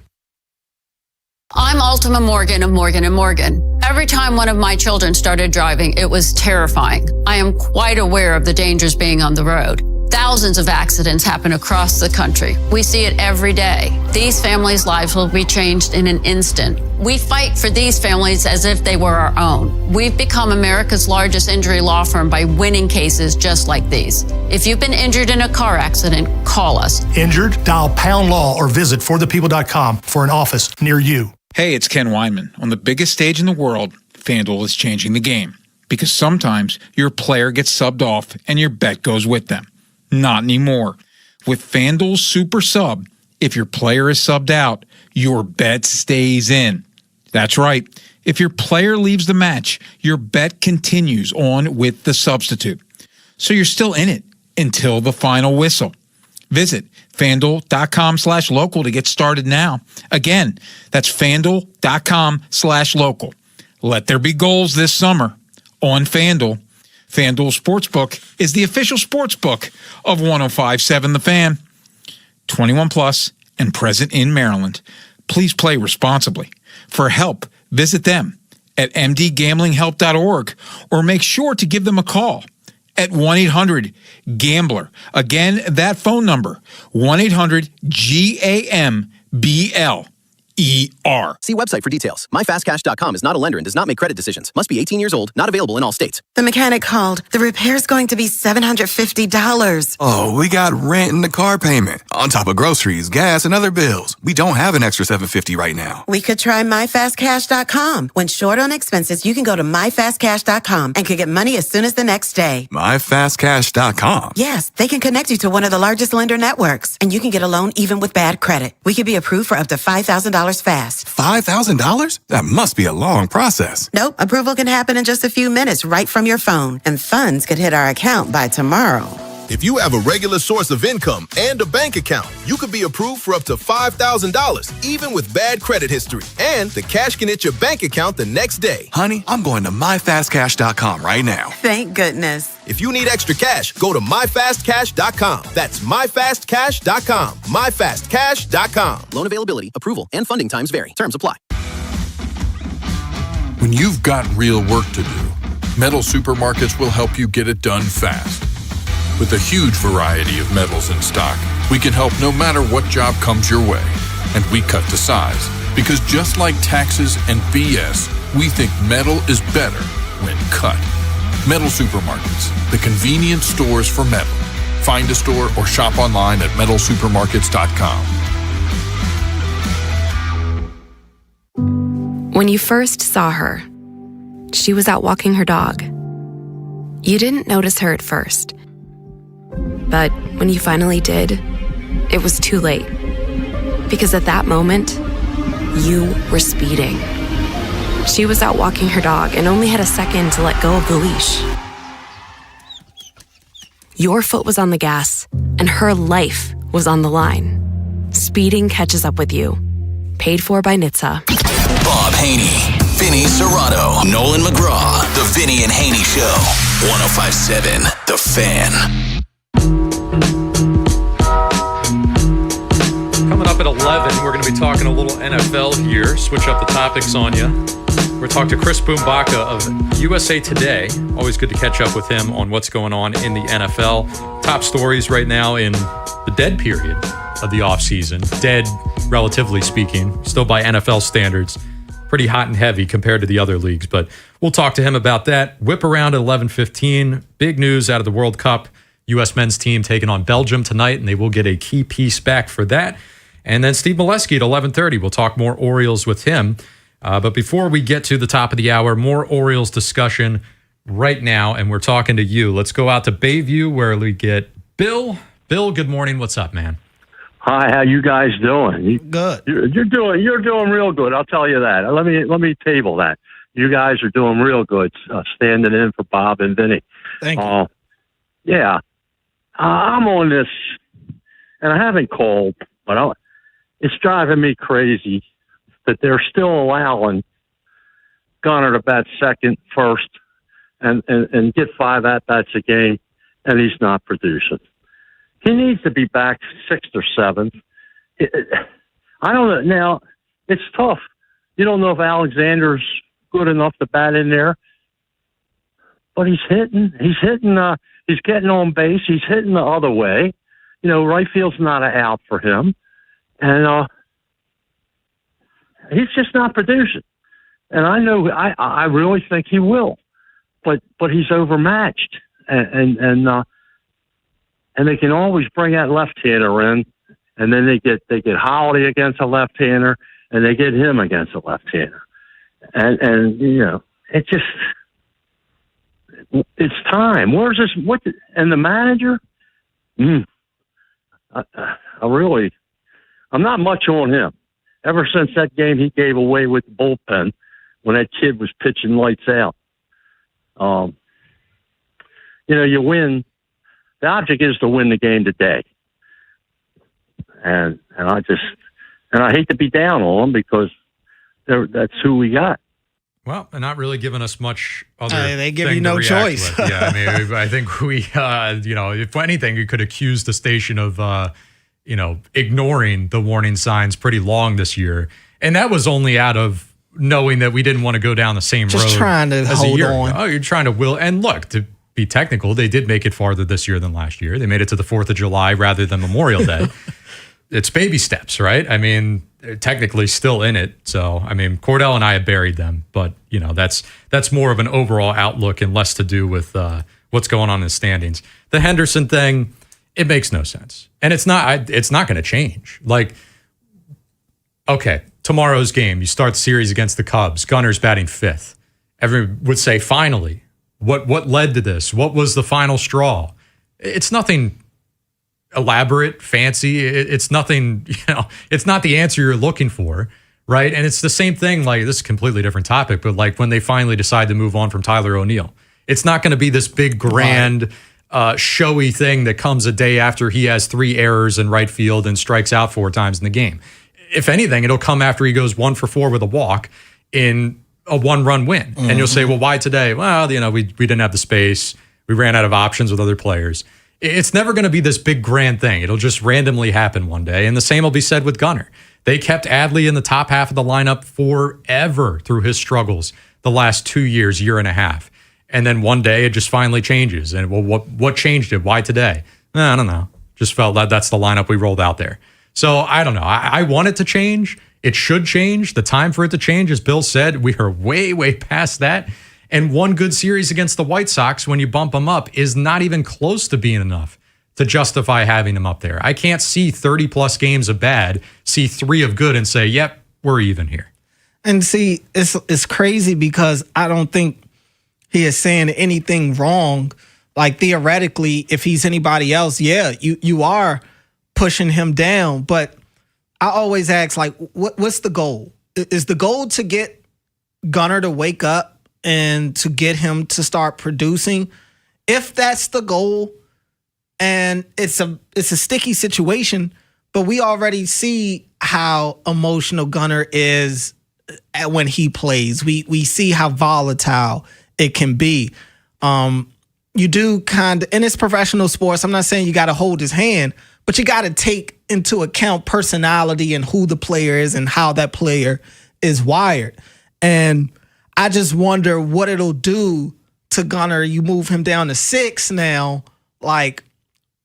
I'm Ultima Morgan of Morgan & Morgan. Every time one of my children started driving, it was terrifying. I am quite aware of the dangers being on the road. Thousands of accidents happen across the country. We see it every day. These families' lives will be changed in an instant. We fight for these families as if they were our own. We've become America's largest injury law firm by winning cases just like these. If you've been injured in a car accident, call us. Injured? Dial #law or visit forthepeople.com for an office near you. Hey, it's Ken Weinman. On the biggest stage in the world, FanDuel is changing the game. Because sometimes your player gets subbed off and your bet goes with them. Not anymore. With FanDuel's Super Sub, if your player is subbed out, your bet stays in. That's right. If your player leaves the match, your bet continues on with the substitute. So you're still in it until the final whistle. Visit FanDuel.com/local to get started now. Again, that's FanDuel.com/local. Let there be goals this summer on FanDuel. FanDuel Sportsbook is the official sportsbook of 1057 The Fan. 21 plus and present in Maryland. Please play responsibly. For help, visit them at mdgamblinghelp.org or make sure to give them a call at 1-800-GAMBLER. Again, that phone number, 1-800-GAMBL. See website for details. MyFastCash.com is not a lender and does not make credit decisions. Must be 18 years old. Not available in all states. The mechanic called. The repair's going to be $750. Oh, we got rent and the car payment. On top of groceries, gas, and other bills. We don't have an extra $750 right now. We could try MyFastCash.com. When short on expenses, you can go to MyFastCash.com and can get money as soon as the next day. MyFastCash.com? Yes, they can connect you to one of the largest lender networks. And you can get a loan even with bad credit. We could be approved for up to $5,000 fast. $5,000? That must be a long process. Nope. Approval can happen in just a few minutes right from your phone. And funds could hit our account by tomorrow. If you have a regular source of income and a bank account, you could be approved for up to $5,000, even with bad credit history. And the cash can hit your bank account the next day. Honey, I'm going to MyFastCash.com right now. Thank goodness. If you need extra cash, go to MyFastCash.com. That's MyFastCash.com. MyFastCash.com. Loan availability, approval, and funding times vary. Terms apply. When you've got real work to do, Metal Supermarkets will help you get it done fast. With a huge variety of metals in stock, we can help no matter what job comes your way. And we cut to size. Because just like taxes and BS, we think metal is better when cut. Metal Supermarkets, the convenience stores for metal. Find a store or shop online at metalsupermarkets.com. When you first saw her, she was out walking her dog. You didn't notice her at first. But when you finally did, it was too late. Because at that moment, you were speeding. She was out walking her dog and only had a second to let go of the leash. Your foot was on the gas, and her life was on the line. Speeding catches up with you. Paid for by NHTSA. Bob Haynie, Vinny Serrato, Nolan McGraw, The Vinny and Haynie Show. 1057 The Fan. Coming up at 11, we're going to be talking a little NFL here. Switch up the topics on you. We're talking to Chris Boumbaka of USA Today. Always good to catch up with him on what's going on in the NFL. Top stories right now in the dead period of the offseason. Dead, relatively speaking, still by NFL standards. Pretty hot and heavy compared to the other leagues, but we'll talk to him about that. Whip around at 11:15. Big news out of the World Cup. U.S. men's team taking on Belgium tonight, and they will get a key piece back for that. And then Steve Molesky at 11:30. We'll talk more Orioles with him. But before we get to the top of the hour, more Orioles discussion right now, and we're talking to you. Let's go out to Bayview where we get Bill. Bill, good morning. What's up, man? Hi, how you guys doing? Good. You're doing real good. I'll tell you that. Let me table that. You guys are doing real good, standing in for Bob and Vinny. Thank you. Yeah, I'm on this, and I haven't called, but it's driving me crazy that they're still allowing Gunnar to bat second, first, and get 5 at-bats a game, and he's not producing. He needs to be back 6th or 7th. I don't know. Now, it's tough. You don't know if Alexander's good enough to bat in there, but he's hitting. He's getting on base. He's hitting the other way. Right field's not an out for him. And he's just not producing. And I know, I really think he will, but he's overmatched. And they can always bring that left-hander in, and then they get Holiday against a left-hander, and they get him against a left-hander. And it just, it's time. Where's this? And the manager? I'm not much on him. Ever since that game he gave away with the bullpen when that kid was pitching lights out. You win. The object is to win the game today. And I hate to be down on them because that's who we got. Well, they're not really giving us much other they give thing you to no react choice. with. Yeah, I mean, I think we, if anything, you could accuse the station of, ignoring the warning signs pretty long this year. And that was only out of knowing that we didn't want to go down the same road. Just trying to hold on. Oh, you're trying to will. And look, to be technical, they did make it farther this year than last year. They made it to the 4th of July rather than Memorial Day. It's baby steps, right? I mean, they're technically still in it. So, I mean, Cordell and I have buried them, but that's more of an overall outlook and less to do with what's going on in the standings. The Henderson thing, it makes no sense. And it's not going to change. Like, okay, tomorrow's game, you start the series against the Cubs. Gunner's batting 5th. Everyone would say, finally, what led to this? What was the final straw? It's nothing elaborate, fancy. It's nothing, it's not the answer you're looking for, right? And it's the same thing, like, this is a completely different topic, but like when they finally decide to move on from Tyler O'Neill, it's not going to be this big, grand, showy thing that comes a day after he has 3 errors in right field and strikes out 4 times in the game. If anything, it'll come after he goes 1 for 4 with a walk in a 1-run win. Mm-hmm. And you'll say, well, why today? Well, we didn't have the space. We ran out of options with other players. It's never going to be this big grand thing. It'll just randomly happen one day. And the same will be said with Gunnar. They kept Adley in the top half of the lineup forever through his struggles the last 2 years, year and a half. And then one day it just finally changes. And well, what changed it? Why today? I don't know. Just felt that that's the lineup we rolled out there. So I don't know. I want it to change. It should change. The time for it to change, as Bill said, we are way, way past that. And one good series against the White Sox, when you bump them up, is not even close to being enough to justify having them up there. I can't see 30-plus games of bad, see 3 of good, and say, yep, we're even here. And see, it's crazy because I don't think he is saying anything wrong. Like, theoretically, if he's anybody else, yeah, you are pushing him down. But I always ask, like, what's the goal? Is the goal to get Gunnar to wake up and to get him to start producing? If that's the goal, and it's a sticky situation, but we already see how emotional Gunnar is when he plays. We see how volatile it can be. You do kind of, and it's professional sports. I'm not saying you got to hold his hand, but you got to take into account personality and who the player is and how that player is wired. And I just wonder what it'll do to Gunnar. You move him down to 6 now. Like,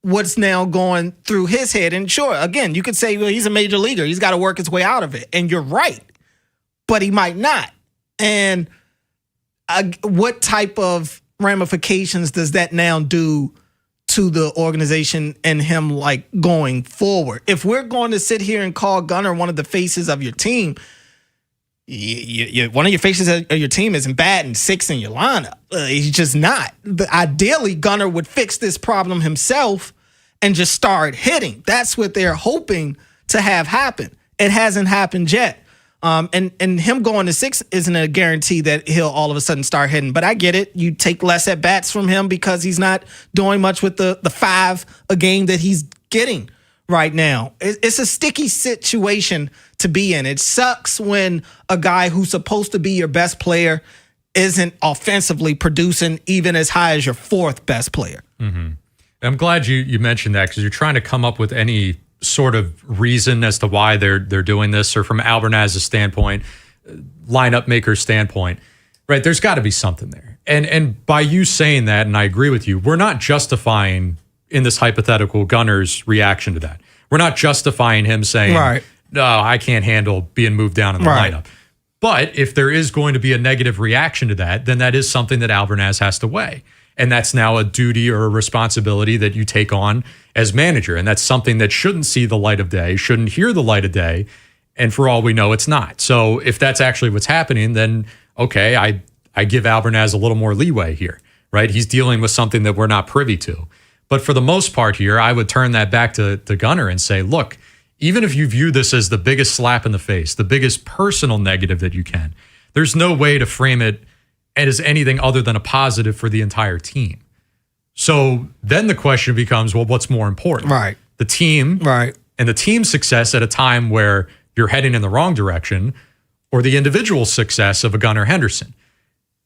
what's now going through his head? And sure, again, you could say, well, he's a major leaguer. He's got to work his way out of it. And you're right. But he might not. And what type of ramifications does that now do to the organization and him, like, going forward? If we're going to sit here and call Gunnar one of the faces of your team, one of your faces of your team isn't batting 6 in your lineup. He's just not. But ideally, Gunnar would fix this problem himself and just start hitting. That's what they're hoping to have happen. It hasn't happened yet. And him going to 6 isn't a guarantee that he'll all of a sudden start hitting. But I get it. You take less at bats from him because he's not doing much with the 5 a game that he's getting right now. It's a sticky situation to be in. It sucks when a guy who's supposed to be your best player isn't offensively producing even as high as your 4th best player. Mm-hmm. I'm glad you mentioned that, because you're trying to come up with any sort of reason as to why they're doing this, or from Albernaz's standpoint, lineup maker's standpoint, right? There's got to be something there. And by you saying that, and I agree with you, we're not justifying in this hypothetical Gunnar's reaction to that. We're not justifying him saying, right, no, I can't handle being moved down in the right. lineup. But if there is going to be a negative reaction to that, then that is something that Albernaz has to weigh. And that's now a duty or a responsibility that you take on as manager. And that's something that shouldn't see the light of day, shouldn't hear the light of day. And for all we know, it's not. So if that's actually what's happening, then okay, I give Albernaz a little more leeway here, right? He's dealing with something that we're not privy to. But for the most part here, I would turn that back to Gunnar and say, look, even if you view this as the biggest slap in the face, the biggest personal negative that you can, there's no way to frame it as anything other than a positive for the entire team. So then the question becomes, well, what's more important? Right. The team, right, and the team's success at a time where you're heading in the wrong direction, or the individual success of a Gunnar Henderson.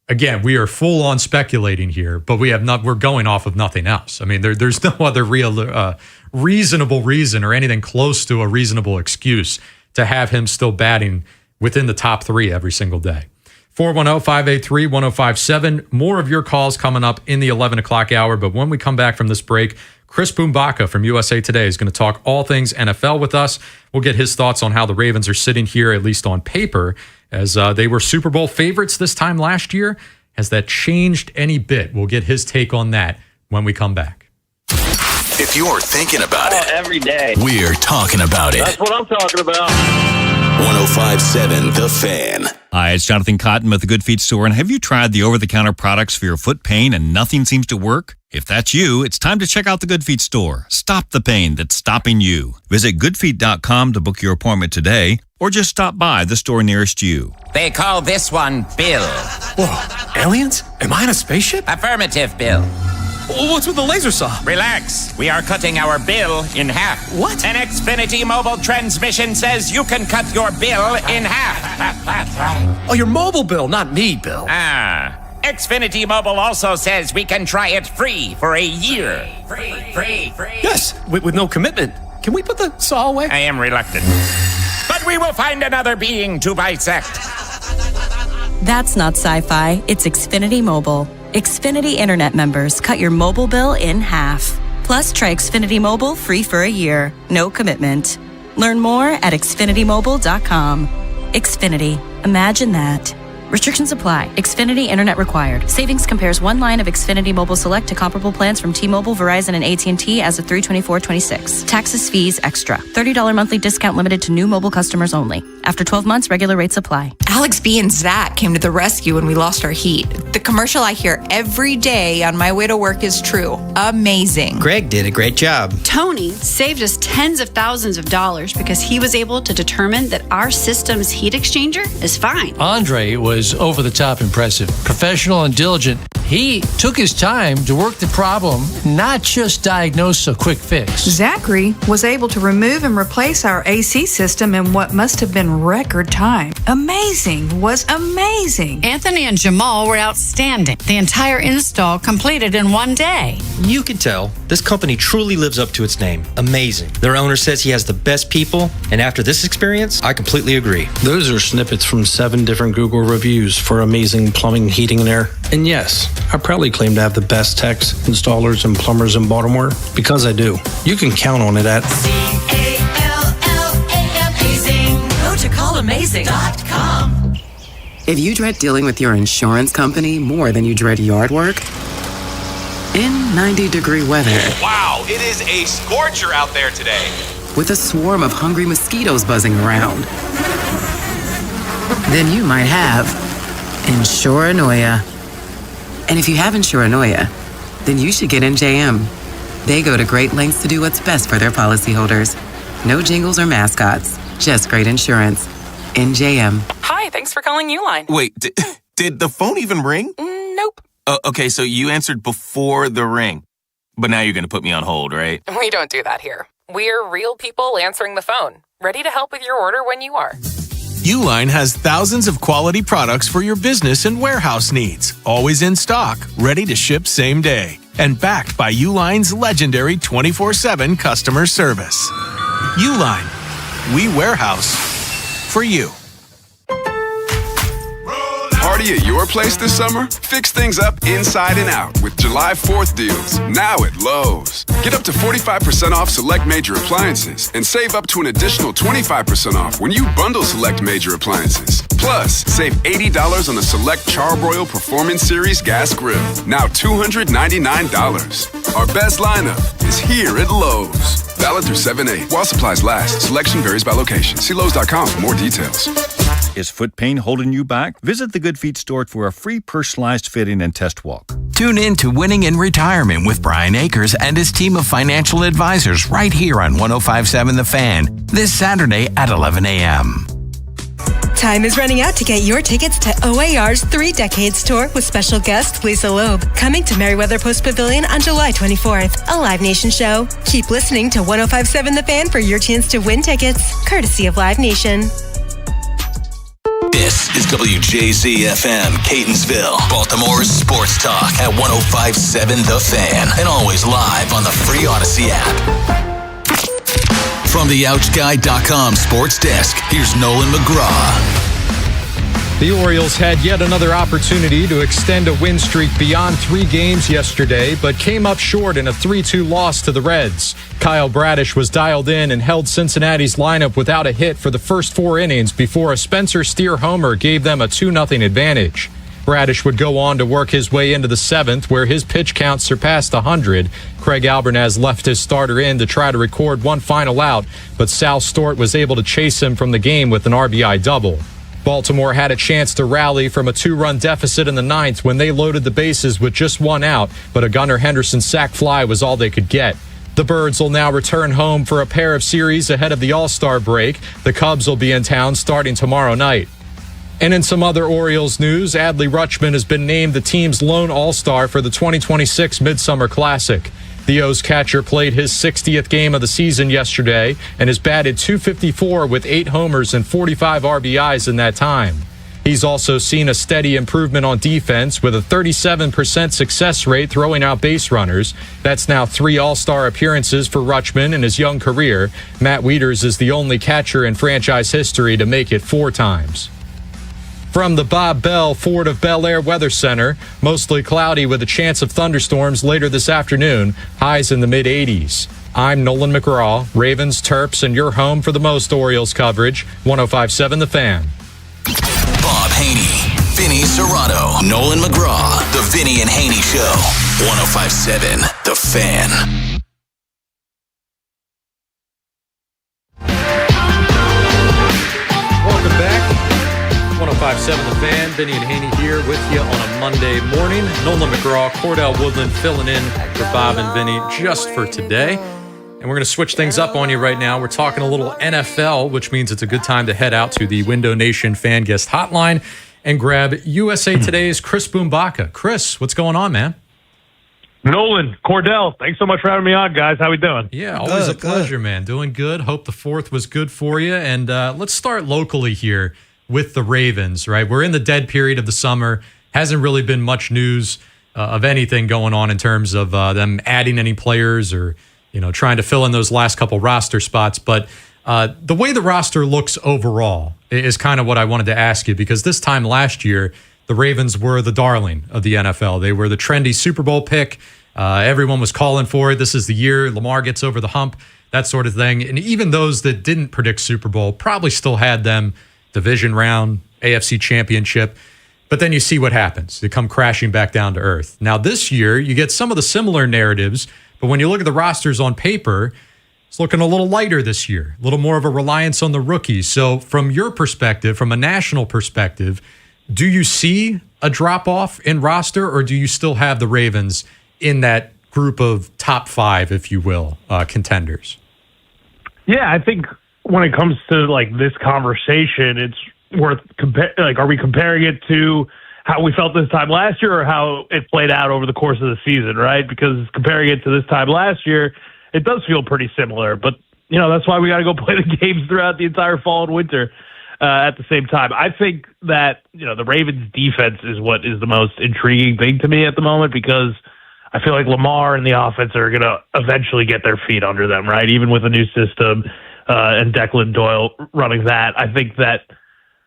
Again, we are full on speculating here, but we're going off of nothing else. I mean, there's no other real reasonable reason or anything close to a reasonable excuse to have him still batting within the top 3 every single day. 410-583-1057. More of your calls coming up in the 11 o'clock hour. But when we come back from this break, Chris Boumbaka from USA Today is going to talk all things NFL with us. We'll get his thoughts on how the Ravens are sitting here, at least on paper, as they were Super Bowl favorites this time last year. Has that changed any bit? We'll get his take on that when we come back. If you're thinking about it every day, we're talking about it. That's what I'm talking about. 105.7 The Fan. Hi, it's Jonathan Cotton with the Good Feet Store. And have you tried the over-the-counter products for your foot pain and nothing seems to work? If that's you, it's time to check out the Good Feet Store. Stop the pain that's stopping you. Visit goodfeet.com to book your appointment today, or just stop by the store nearest you. They call this one Bill. Whoa, aliens? Am I in a spaceship? Affirmative, Bill. What's with the laser saw? Relax. We are cutting our bill in half. What? An Xfinity mobile transmission says you can cut your bill in half. Oh, your mobile bill, not me, Bill. Xfinity Mobile also says we can try it free for a year. Free. Yes, with no commitment. Can we put the saw away? I am reluctant. But we will find another being to bisect. That's not sci-fi. It's Xfinity Mobile. Xfinity Internet members cut your mobile bill in half. Plus, try Xfinity Mobile free for a year. No commitment. Learn more at xfinitymobile.com. Xfinity. Imagine that. Restrictions apply. Xfinity Internet required. Savings compares one line of Xfinity Mobile Select to comparable plans from T-Mobile, Verizon, and AT&T as of 3/24/26. Taxes, fees, extra. $30 monthly discount limited to new mobile customers only. After 12 months, regular rates apply. Alex B and Zach came to the rescue when we lost our heat. The commercial I hear every day on my way to work is true. Amazing. Greg did a great job. Tony saved us tens of thousands of dollars because he was able to determine that our system's heat exchanger is fine. Andre was over the top impressive, professional and diligent. He took his time to work the problem, not just diagnose a quick fix. Zachary was able to remove and replace our AC system in what must have been record time. Amazing, was amazing. Anthony and Jamal were outstanding. The entire install completed in one day. You can tell this company truly lives up to its name. Amazing. Their owner says he has the best people, and after this experience, I completely agree. Those are snippets from 7 different Google reviews for amazing plumbing, heating, and air. And yes, I proudly claim to have the best techs, installers, and plumbers in Baltimore because I do. You can count on it at Amazing. Go to callamazing.com. If you dread dealing with your insurance company more than you dread yard work, in 90-degree weather, wow, it is a scorcher out there today. with a swarm of hungry mosquitoes buzzing around, then you might have Insuranoia. And if you have Insuranoia, then you should get NJM. They go to great lengths to do what's best for their policyholders. No jingles or mascots, just great insurance. NJM. Hi, thanks for calling Uline. Wait, did the phone even ring? Nope. Okay, so you answered before the ring. But now you're going to put me on hold, right? We don't do that here. We're real people answering the phone, ready to help with your order when you are. Uline has thousands of quality products for your business and warehouse needs, always in stock, ready to ship same day, and backed by Uline's legendary 24/7 customer service. Uline, we warehouse for you. Party at your place this summer? Fix things up inside and out with July 4th deals, now at Lowe's. Get up to 45% off select major appliances and save up to an additional 25% off when you bundle select major appliances. Plus, save $80 on a select Charbroil Performance Series gas grill, now $299. Our best lineup is here at Lowe's. Valid through 7/8 while supplies last. Selection varies by location. See Lowe's.com for more details. Is foot pain holding you back? Visit the Good Feet store for a free personalized fitting and test walk. Tune in to Winning in Retirement with Brian Akers and his team of financial advisors right here on 105.7 The Fan this Saturday at 11 a.m. Time is running out to get your tickets to OAR's 3 Decades Tour with special guest Lisa Loeb, coming to Merriweather Post Pavilion on July 24th, a Live Nation show. Keep listening to 105.7 The Fan for your chance to win tickets, courtesy of Live Nation. This is WJZ-FM, Catonsville, Baltimore's sports talk at 105.7 The Fan, and always live on the free Odyssey app. From the OutchGuy.com sports desk, here's Nolan McGraw. The Orioles had yet another opportunity to extend a win streak beyond 3 games yesterday, but came up short in a 3-2 loss to the Reds. Kyle Bradish was dialed in and held Cincinnati's lineup without a hit for the first 4 innings before a Spencer Steer homer gave them a 2-0 advantage. Bradish would go on to work his way into the 7th, where his pitch count surpassed 100. Craig Albernaz left his starter in to try to record one final out, but Sal Stort was able to chase him from the game with an RBI double. Baltimore had a chance to rally from a 2-run deficit in the 9th when they loaded the bases with just 1 out, but a Gunnar Henderson sac fly was all they could get. The Birds will now return home for a pair of series ahead of the All-Star break. The Cubs will be in town starting tomorrow night. And in some other Orioles news, Adley Rutschman has been named the team's lone All-Star for the 2026 Midsummer Classic. The O's catcher played his 60th game of the season yesterday and has batted .254 with 8 homers and 45 RBIs in that time. He's also seen a steady improvement on defense with a 37% success rate throwing out base runners. That's now 3 All-Star appearances for Rutschman in his young career. Matt Wieters is the only catcher in franchise history to make it 4 times. From the Bob Bell Ford of Bel Air Weather Center, mostly cloudy with a chance of thunderstorms later this afternoon, highs in the mid-80s. I'm Nolan McGraw, Ravens, Terps, and your home for the most Orioles coverage, 105.7 The Fan. Bob Haynie, Vinny Serrano, Nolan McGraw, The Vinny and Haynie Show, 105.7 The Fan. Welcome back. 105.7 The Fan, Vinny and Haynie here with you on a Monday morning. Nolan McGraw, Cordell Woodland filling in for Bob and Vinny just for today. And we're going to switch things up on you right now. We're talking a little NFL, which means it's a good time to head out to the Window Nation Fan Guest Hotline and grab USA Today's Chris Boombaka. Chris, what's going on, man? Nolan, Cordell, thanks so much for having me on, guys. How we doing? Yeah, always a pleasure, man. Doing good. Hope the 4th was good for you. And let's start locally here with the Ravens, right? We're in the dead period of the summer. Hasn't really been much news of anything going on in terms of them adding any players or, trying to fill in those last couple roster spots. But the way the roster looks overall is kind of what I wanted to ask you, because this time last year, the Ravens were the darling of the NFL. They were the trendy Super Bowl pick. Everyone was calling for it. This is the year Lamar gets over the hump, that sort of thing. And even those that didn't predict Super Bowl probably still had them division round, AFC championship. But then you see what happens. They come crashing back down to earth. Now this year, you get some of the similar narratives, but when you look at the rosters on paper, it's looking a little lighter this year, a little more of a reliance on the rookies. So from your perspective, from a national perspective, do you see a drop-off in roster, or do you still have the Ravens in that group of top 5, if you will, contenders? Yeah, I think when it comes to this conversation, it's worth are we comparing it to how we felt this time last year or how it played out over the course of the season, right? Because comparing it to this time last year, it does feel pretty similar. But, that's why we got to go play the games throughout the entire fall and winter. At the same time, I think that, the Ravens defense is what is the most intriguing thing to me at the moment, because I feel like Lamar and the offense are going to eventually get their feet under them, right? Even with a new system and Declan Doyle running that. I think that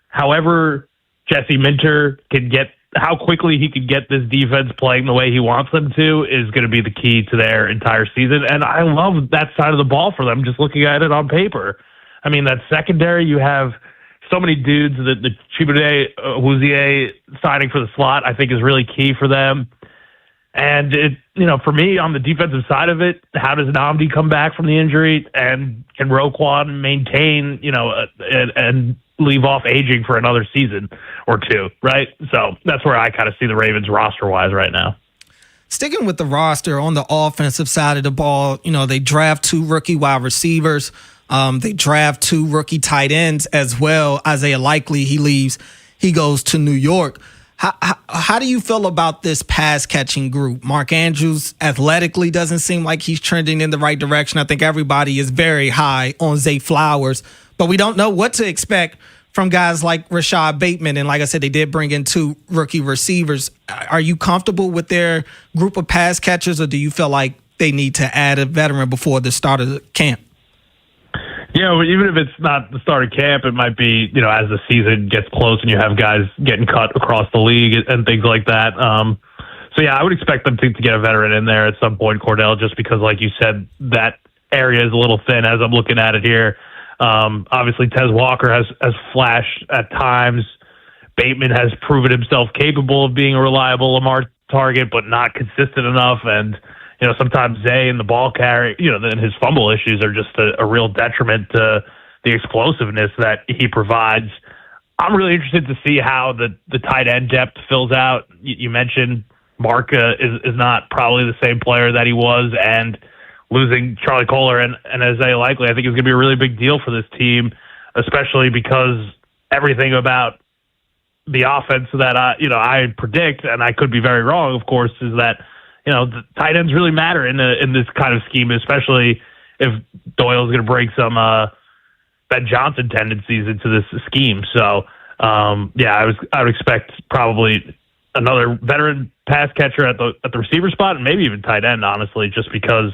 however Jesse Minter can how quickly he can get this defense playing the way he wants them to is going to be the key to their entire season. And I love that side of the ball for them, just looking at it on paper. I mean, that secondary, you have so many dudes. The Chiboude Awuzie signing for the slot, I think, is really key for them. And for me, on the defensive side of it, how does Nnamdi come back from the injury, and can Roquan maintain, and leave off aging for another season or two, right? So that's where I kind of see the Ravens roster-wise right now. Sticking with the roster on the offensive side of the ball, they draft 2 rookie wide receivers. They draft 2 rookie tight ends as well. Isaiah Likely, he leaves. He goes to New York. How do you feel about this pass-catching group? Mark Andrews athletically doesn't seem like he's trending in the right direction. I think everybody is very high on Zay Flowers, but we don't know what to expect from guys like Rashad Bateman. And like I said, they did bring in 2 rookie receivers. Are you comfortable with their group of pass catchers, or do you feel like they need to add a veteran before the start of the camp? Yeah, even if it's not the start of camp, it might be, as the season gets close and you have guys getting cut across the league and things like that. So, yeah, I would expect them to get a veteran in there at some point, Cordell, just because, like you said, that area is a little thin as I'm looking at it here. Obviously, Tez Walker has flashed at times. Bateman has proven himself capable of being a reliable Lamar target, but not consistent enough. And sometimes Zay and the ball carry, then his fumble issues are just a real detriment to the explosiveness that he provides. I'm really interested to see how the tight end depth fills out. You mentioned Mark is not probably the same player that he was, and losing Charlie Kohler and Isaiah Likely, I think, is going to be a really big deal for this team, especially because everything about the offense that I predict, and I could be very wrong, of course, is that the tight ends really matter in this kind of scheme, especially if Doyle's going to bring some Ben Johnson tendencies into this scheme. So, I would expect probably another veteran pass catcher at the receiver spot, and maybe even tight end, honestly, just because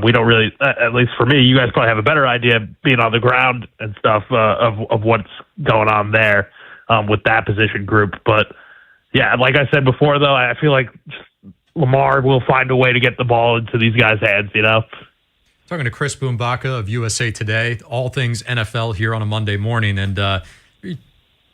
we don't really, at least for me, you guys probably have a better idea being on the ground and stuff of what's going on there with that position group. But yeah, like I said before, though, I feel like Lamar will find a way to get the ball into these guys' hands, Talking to Chris Boombaka of USA Today, all things NFL here on a Monday morning, and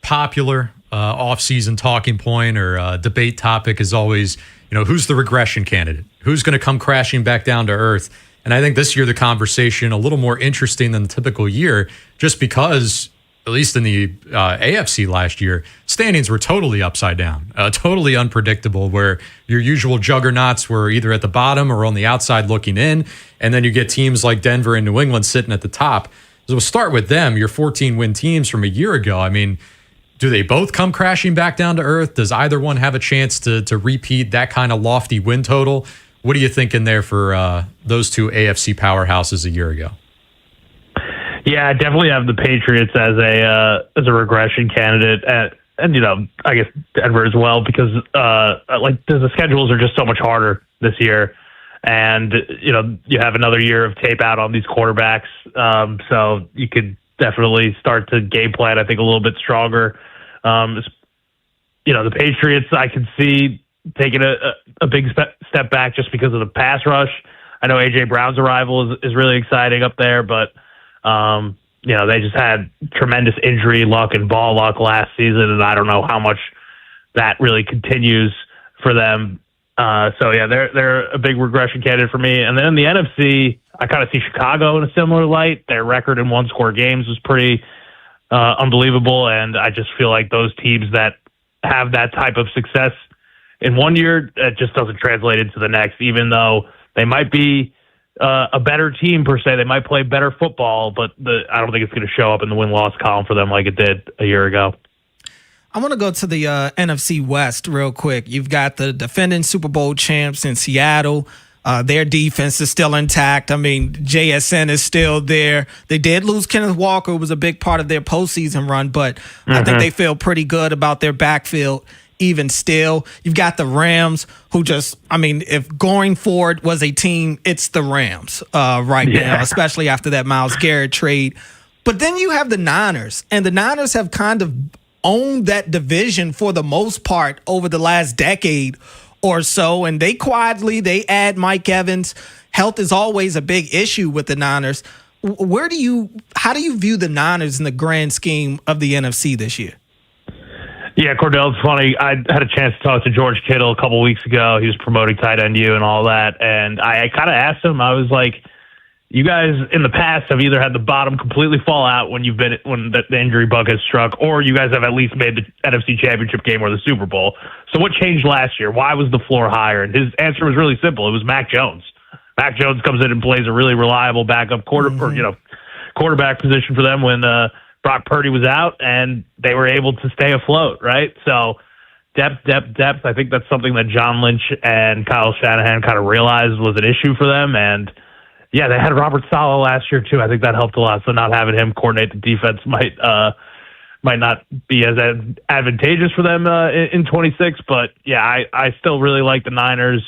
popular off-season talking point or debate topic is always, who's the regression candidate? Who's going to come crashing back down to earth? And I think this year the conversation a little more interesting than the typical year, just because, at least in the AFC last year, standings were totally upside down, totally unpredictable, where your usual juggernauts were either at the bottom or on the outside looking in, and then you get teams like Denver and New England sitting at the top. So we'll start with them, your 14-win teams from a year ago. I mean, Do they both come crashing back down to earth? Does either one have a chance to repeat that kind of lofty win total? What are you thinking there for those two AFC powerhouses a year ago? Yeah, I definitely have the Patriots as a regression candidate, and I guess Denver as well, because the schedules are just so much harder this year, and you have another year of tape out on these quarterbacks, so you could definitely start to game plan, I think, a little bit stronger. The Patriots, I can see taking a big step back just because of the pass rush. I know A.J. Brown's arrival is really exciting up there, but they just had tremendous injury luck and ball luck last season, and I don't know how much that really continues for them. They're a big regression candidate for me. And then in the NFC, I kind of see Chicago in a similar light. Their record in one-score games was pretty unbelievable, and I just feel like those teams that have that type of success in one year, it just doesn't translate into the next, even though they might be a better team per se. They might play better football, but I don't think it's going to show up in the win-loss column for them like it did a year ago. I want to go to the NFC West real quick. You've got the defending Super Bowl champs in Seattle. Their defense is still intact. I mean, JSN is still there. They did lose Kenneth Walker, who was a big part of their postseason run, but I think they feel pretty good about their backfield even still. You've got the Rams, who if going forward was a team, it's the Rams now, especially after that Myles Garrett trade. But then you have the Niners, and the Niners have kind of owned that division for the most part over the last decade or so, and they add Mike Evans. Health is always a big issue with the Niners. How do you view the Niners in the grand scheme of the NFC this year? Yeah, Cordell, it's funny. I had a chance to talk to George Kittle a couple weeks ago. He was promoting tight end U and all that, and I kind of asked him, I was like, you guys in the past have either had the bottom completely fall out when the injury bug has struck, or you guys have at least made the NFC Championship game or the Super Bowl. So what changed last year? Why was the floor higher? And his answer was really simple. It was Mac Jones. Mac Jones comes in and plays a really reliable backup quarterback position for them when Brock Purdy was out, and they were able to stay afloat, right? So depth. I think that's something that John Lynch and Kyle Shanahan kind of realized was an issue for them, and yeah, they had Robert Saleh last year too. I think that helped a lot. So not having him coordinate the defense might not be as advantageous for them in 26. But yeah, I still really like the Niners.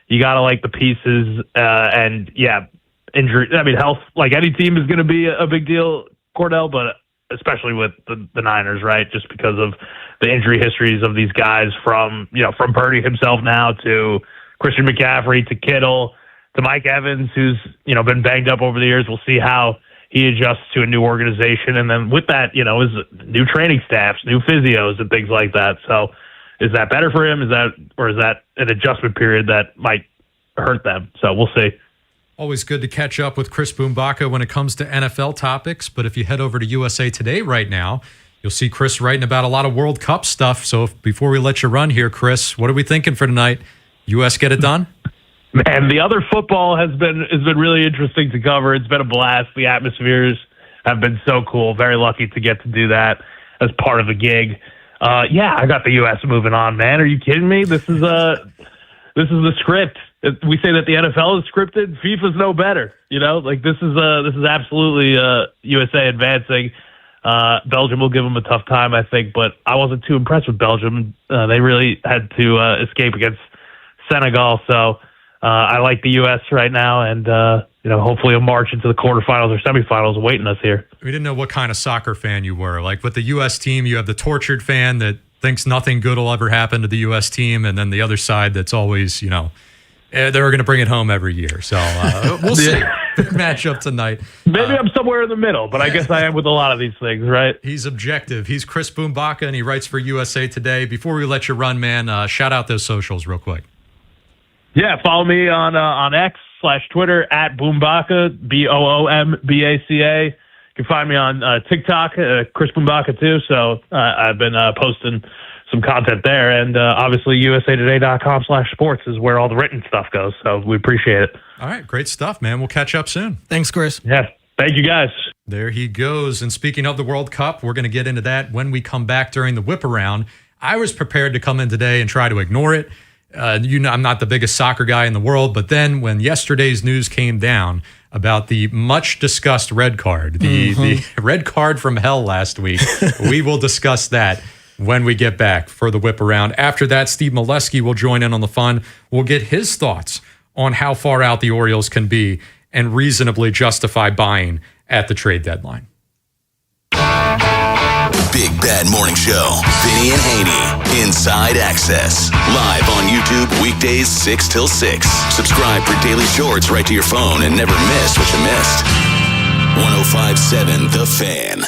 You gotta like the pieces, and yeah, injury. I mean, health. Like any team is going to be a big deal, Cordell, but especially with the Niners, right? Just because of the injury histories of these guys, from Purdy himself now to Christian McCaffrey to Kittle to Mike Evans, who's been banged up over the years. We'll see how he adjusts to a new organization, and then with that, is new training staffs, new physios, and things like that. So, is that better for him? Is that an adjustment period that might hurt them? So we'll see. Always good to catch up with Chris Boombaka when it comes to NFL topics. But if you head over to USA Today right now, you'll see Chris writing about a lot of World Cup stuff. So before we let you run here, Chris, what are we thinking for tonight? U.S. get it done? Man, the other football has been really interesting to cover. It's been a blast. The atmospheres have been so cool. Very lucky to get to do that as part of the gig. I got the U.S. moving on, man. Are you kidding me? This is the script. We say that the NFL is scripted. FIFA's no better. This is absolutely USA advancing. Belgium will give them a tough time, I think, but I wasn't too impressed with Belgium. They really had to escape against Senegal. So I like the U.S. right now, and hopefully a march into the quarterfinals or semifinals awaiting us here. We didn't know what kind of soccer fan you were. Like with the U.S. team, you have the tortured fan that thinks nothing good will ever happen to the U.S. team, and then the other side that's always, they're going to bring it home every year. So we'll see. Big matchup tonight. Maybe I'm somewhere in the middle, but I guess I am with a lot of these things, right? He's objective. He's Chris Boombaka, and he writes for USA Today. Before we let you run, man, shout out those socials real quick. Yeah, follow me on X/Twitter at Boombaka, BOOMBACA. You can find me on TikTok, Chris Boombaka too. So I've been posting some content there, and obviously usatoday.com/sports is where all the written stuff goes. So we appreciate it. All right, great stuff, man. We'll catch up soon. Thanks, Chris. Yeah, thank you guys. There he goes. And speaking of the World Cup, we're going to get into that when we come back during the whip around. I was prepared to come in today and try to ignore it. I'm not the biggest soccer guy in the world, but then when yesterday's news came down about the much discussed red card, the red card from hell last week, we will discuss that when we get back for the whip around. After that, Steve Molesky will join in on the fun. We'll get his thoughts on how far out the Orioles can be and reasonably justify buying at the trade deadline. Big Bad Morning Show. Vinny and Haynie. Inside Access. Live on YouTube weekdays 6 till 6. Subscribe for daily shorts right to your phone and never miss what you missed. 105.7 The Fan.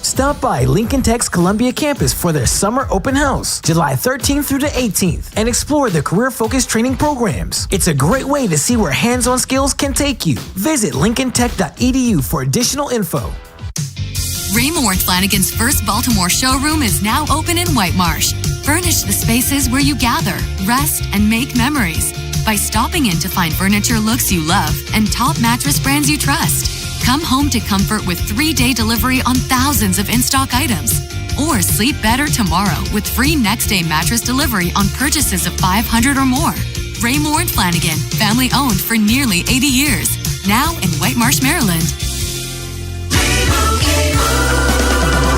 Stop by Lincoln Tech's Columbia campus for their summer open house, July 13th through the 18th, and explore the career-focused training programs. It's a great way to see where hands-on skills can take you. Visit lincolntech.edu for additional info. Raymore Flanagan's first Baltimore showroom is now open in White Marsh. Furnish the spaces where you gather, rest, and make memories by stopping in to find furniture looks you love and top mattress brands you trust. Come home to comfort with 3-day delivery on thousands of in-stock items. Or sleep better tomorrow with free next-day mattress delivery on purchases of $500 or more. Raymore and Flanagan, family-owned for nearly 80 years. Now in White Marsh, Maryland.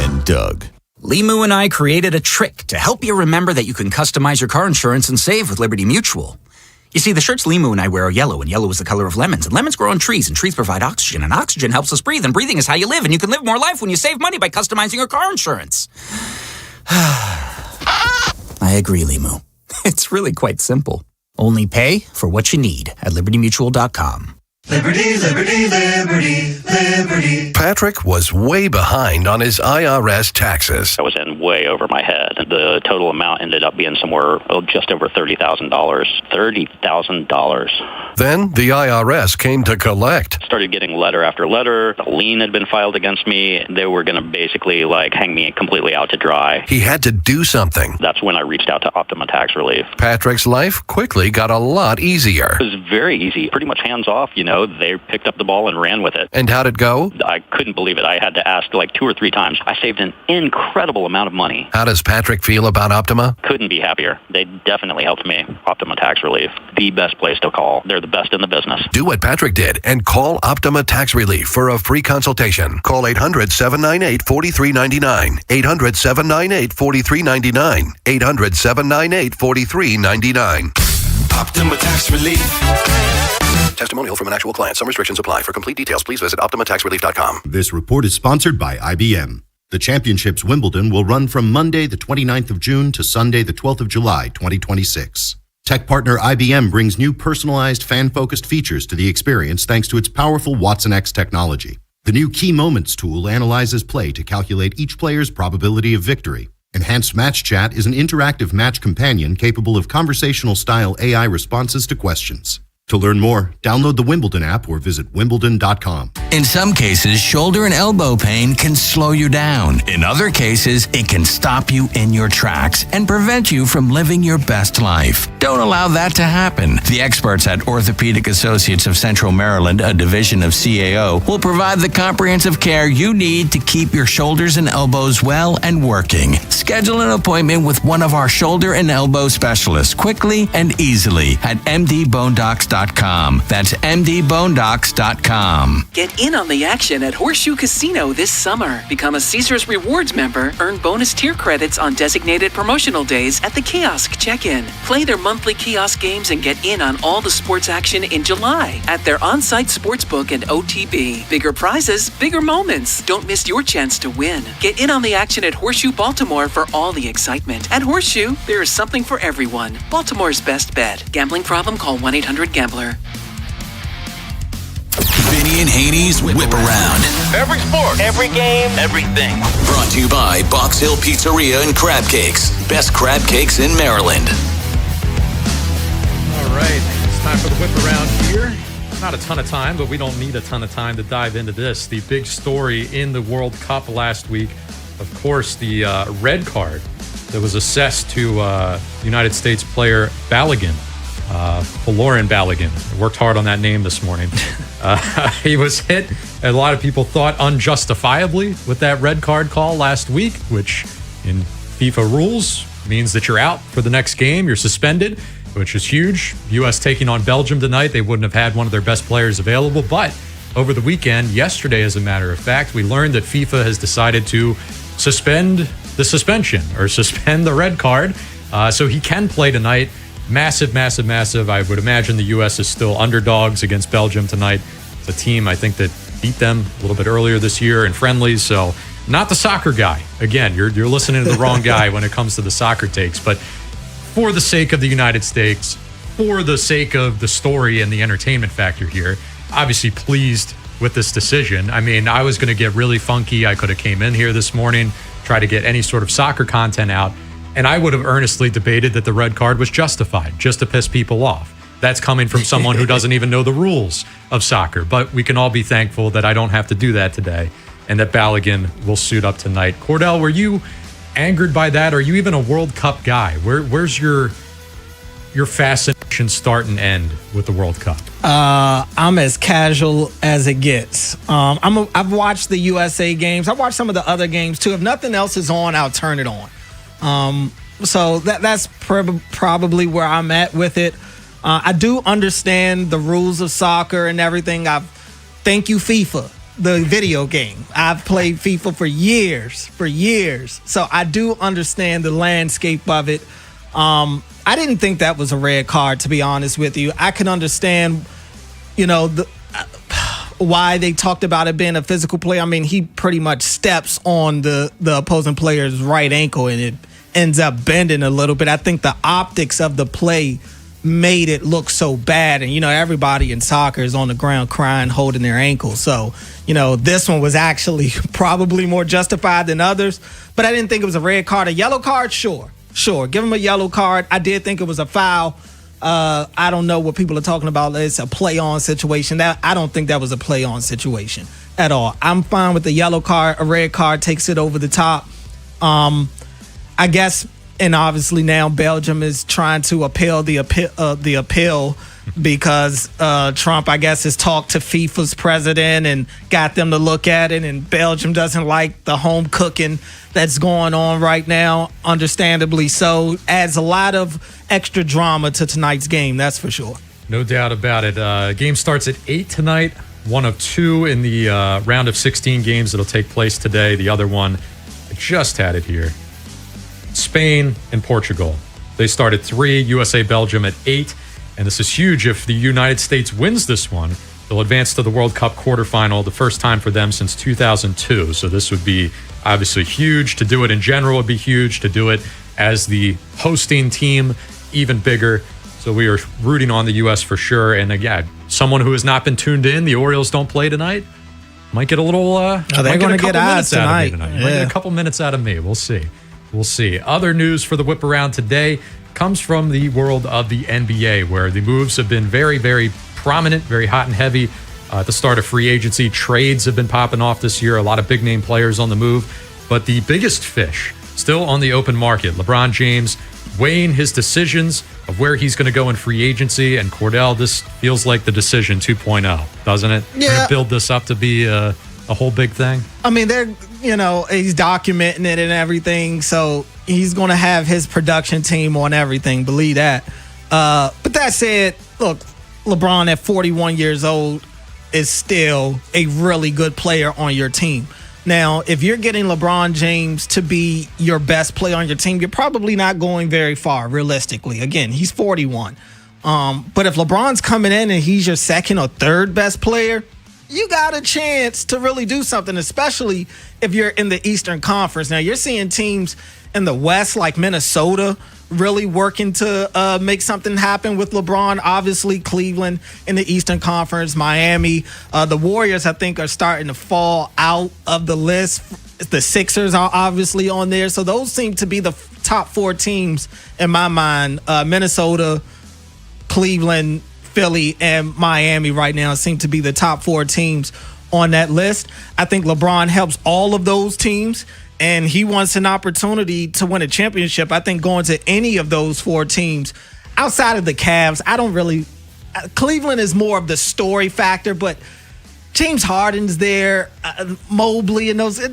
And Doug. Limu and I created a trick to help you remember that you can customize your car insurance and save with Liberty Mutual. You see, the shirts Limu and I wear are yellow, and yellow is the color of lemons. And lemons grow on trees, and trees provide oxygen, and oxygen helps us breathe, and breathing is how you live, and you can live more life when you save money by customizing your car insurance. I agree, Limu. It's really quite simple. Only pay for what you need at libertymutual.com. Liberty, liberty, liberty, liberty. Patrick was way behind on his IRS taxes. I was in way over my head. The total amount ended up being somewhere just over $30,000. $30,000. Then the IRS came to collect. Started getting letter after letter. A lien had been filed against me. They were going to basically hang me completely out to dry. He had to do something. That's when I reached out to Optima Tax Relief. Patrick's life quickly got a lot easier. It was very easy. Pretty much hands off, They picked up the ball and ran with it. And how'd it go? I couldn't believe it. I had to ask 2 or 3 times. I saved an incredible amount of money. How does Patrick feel about Optima? Couldn't be happier. They definitely helped me. Optima Tax Relief. The best place to call. They're the best in the business. Do what Patrick did and call Optima Tax Relief for a free consultation. Call 800-798-4399. 800-798-4399. 800-798-4399. Optima Tax Relief. Testimonial from an actual client. Some restrictions apply. For complete details, please visit OptimaTaxRelief.com. This report is sponsored by IBM. The Championships Wimbledon will run from Monday the 29th of June to Sunday the 12th of July, 2026. Tech partner IBM brings new personalized, fan-focused features to the experience thanks to its powerful Watson X technology. The new Key Moments tool analyzes play to calculate each player's probability of victory. Enhanced Match Chat is an interactive match companion capable of conversational-style AI responses to questions. To learn more, download the Wimbledon app or visit wimbledon.com. In some cases, shoulder and elbow pain can slow you down. In other cases, it can stop you in your tracks and prevent you from living your best life. Don't allow that to happen. The experts at Orthopedic Associates of Central Maryland, a division of CAO, will provide the comprehensive care you need to keep your shoulders and elbows well and working. Schedule an appointment with one of our shoulder and elbow specialists quickly and easily at mdbonedocs.com. That's mdbonedocs.com. Get in on the action at Horseshoe Casino this summer. Become a Caesars Rewards member, earn bonus tier credits on designated promotional days at the kiosk check-in. Play their monthly kiosk games and get in on all the sports action in July at their on-site sportsbook and OTB. Bigger prizes, bigger moments. Don't miss your chance to win. Get in on the action at Horseshoe Baltimore for all the excitement. At Horseshoe, there is something for everyone. Baltimore's best bet. Gambling problem? Call 1-800-GAMBLER. Vinny and Haynie's Whip Around. Every sport, every game, everything. Brought to you by Box Hill Pizzeria and Crab Cakes. Best crab cakes in Maryland. All right, it's time for the Whip Around here. Not a ton of time, but we don't need a ton of time to dive into this. The big story in the World Cup last week, of course, the red card that was assessed to United States player Balogun Lauren Balogun. I worked hard on that name this morning. He was hit, a lot of people thought unjustifiably, with that red card call last week, which in FIFA rules means that you're out for the next game. You're suspended, which is huge. U.S. taking on Belgium tonight. They wouldn't have had one of their best players available. But over the weekend, yesterday as a matter of fact, we learned that FIFA has decided to suspend the suspension or suspend the red card. So he can play tonight. Massive, massive, massive. I would imagine the U.S. is still underdogs against Belgium tonight. It's a team, I think, that beat them a little bit earlier this year in friendlies. So not the soccer guy. Again, you're listening to the wrong guy when it comes to the soccer takes. But for the sake of the United States, for the sake of the story and the entertainment factor here, obviously pleased with this decision. I mean, I was going to get really funky. I could have came in here this morning, try to get any sort of soccer content out. And I would have earnestly debated that the red card was justified just to piss people off. That's coming from someone who doesn't even know the rules of soccer. But we can all be thankful that I don't have to do that today and that Balogun will suit up tonight. Cordell, were you angered by that? Are you even a World Cup guy? Where's your fascination start and end with the World Cup? I'm as casual as it gets. I've watched the USA games. I've watched some of the other games too. If nothing else is on, I'll turn it on. So that's probably where I'm at with it. I do understand the rules of soccer and everything. Thank you, FIFA, the video game. I've played FIFA for years. So I do understand the landscape of it. I didn't think that was a red card, to be honest with you. I can understand, why they talked about it being a physical play. I mean, he pretty much steps on the opposing player's right ankle and it ends up bending a little bit. I think the optics of the play made it look so bad. And, everybody in soccer is on the ground crying, holding their ankles. So, this one was actually probably more justified than others. But I didn't think it was a red card. A yellow card, sure. Give him a yellow card. I did think it was a foul. I don't know what people are talking about. It's a play-on situation. I don't think that was a play-on situation at all. I'm fine with the yellow card. A red card takes it over the top. I guess, and obviously now Belgium is trying to appeal the appeal because Trump, I guess, has talked to FIFA's president and got them to look at it, and Belgium doesn't like the home cooking that's going on right now, understandably so. Adds a lot of extra drama to tonight's game, that's for sure. No doubt about it. Game starts at 8 tonight, one of two in the round of 16 games that'll take place today. The other one, I just had it here. Spain and Portugal. They start at 3, USA, Belgium at 8. And this is huge. If the United States wins this one, they'll advance to the World Cup quarterfinal, the first time for them since 2002. So this would be obviously huge. To do it in general would be huge. To do it as the hosting team, even bigger. So we are rooting on the U.S. for sure. And again, someone who has not been tuned in, the Orioles don't play tonight, might get a little... they're going to get odds tonight. Might get a couple minutes out of me. We'll see. Other news for the whip around today comes from the world of the NBA, where the moves have been very, very prominent, very hot and heavy. At the start of free agency, trades have been popping off this year. A lot of big-name players on the move. But the biggest fish still on the open market, LeBron James, weighing his decisions of where he's going to go in free agency. And Cordell, this feels like the decision 2.0, doesn't it? Yeah. We're going to build this up to be a whole big thing. I mean, he's documenting it and everything, so he's going to have his production team on everything, believe that. But that said, look, LeBron at 41 years old is still a really good player on your team. Now, if you're getting LeBron James to be your best player on your team, you're probably not going very far, realistically. Again, he's 41. But if LeBron's coming in and he's your second or third best player, you got a chance to really do something, especially if you're in the Eastern Conference. Now, you're seeing teams in the West like Minnesota really working to make something happen with LeBron. Obviously, Cleveland in the Eastern Conference, Miami. The Warriors, I think, are starting to fall out of the list. The Sixers are obviously on there. So those seem to be the top 4 teams in my mind. Minnesota, Cleveland, Philly, and Miami right now seem to be the top 4 teams on that list. I think LeBron helps all of those teams, and he wants an opportunity to win a championship. I think going to any of those 4 teams, outside of the Cavs, I don't really. Cleveland is more of the story factor, but James Harden's there, Mobley, and those.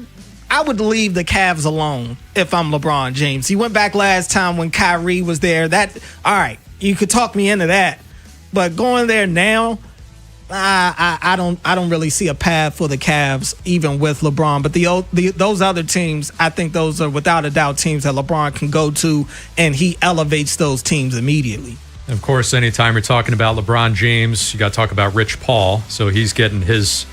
I would leave the Cavs alone if I'm LeBron James. He went back last time when Kyrie was there. All right, you could talk me into that, but going there now, I don't really see a path for the Cavs, even with LeBron. But those other teams, I think those are without a doubt teams that LeBron can go to, and he elevates those teams immediately. Of course, anytime you're talking about LeBron James, you got to talk about Rich Paul. So he's getting his,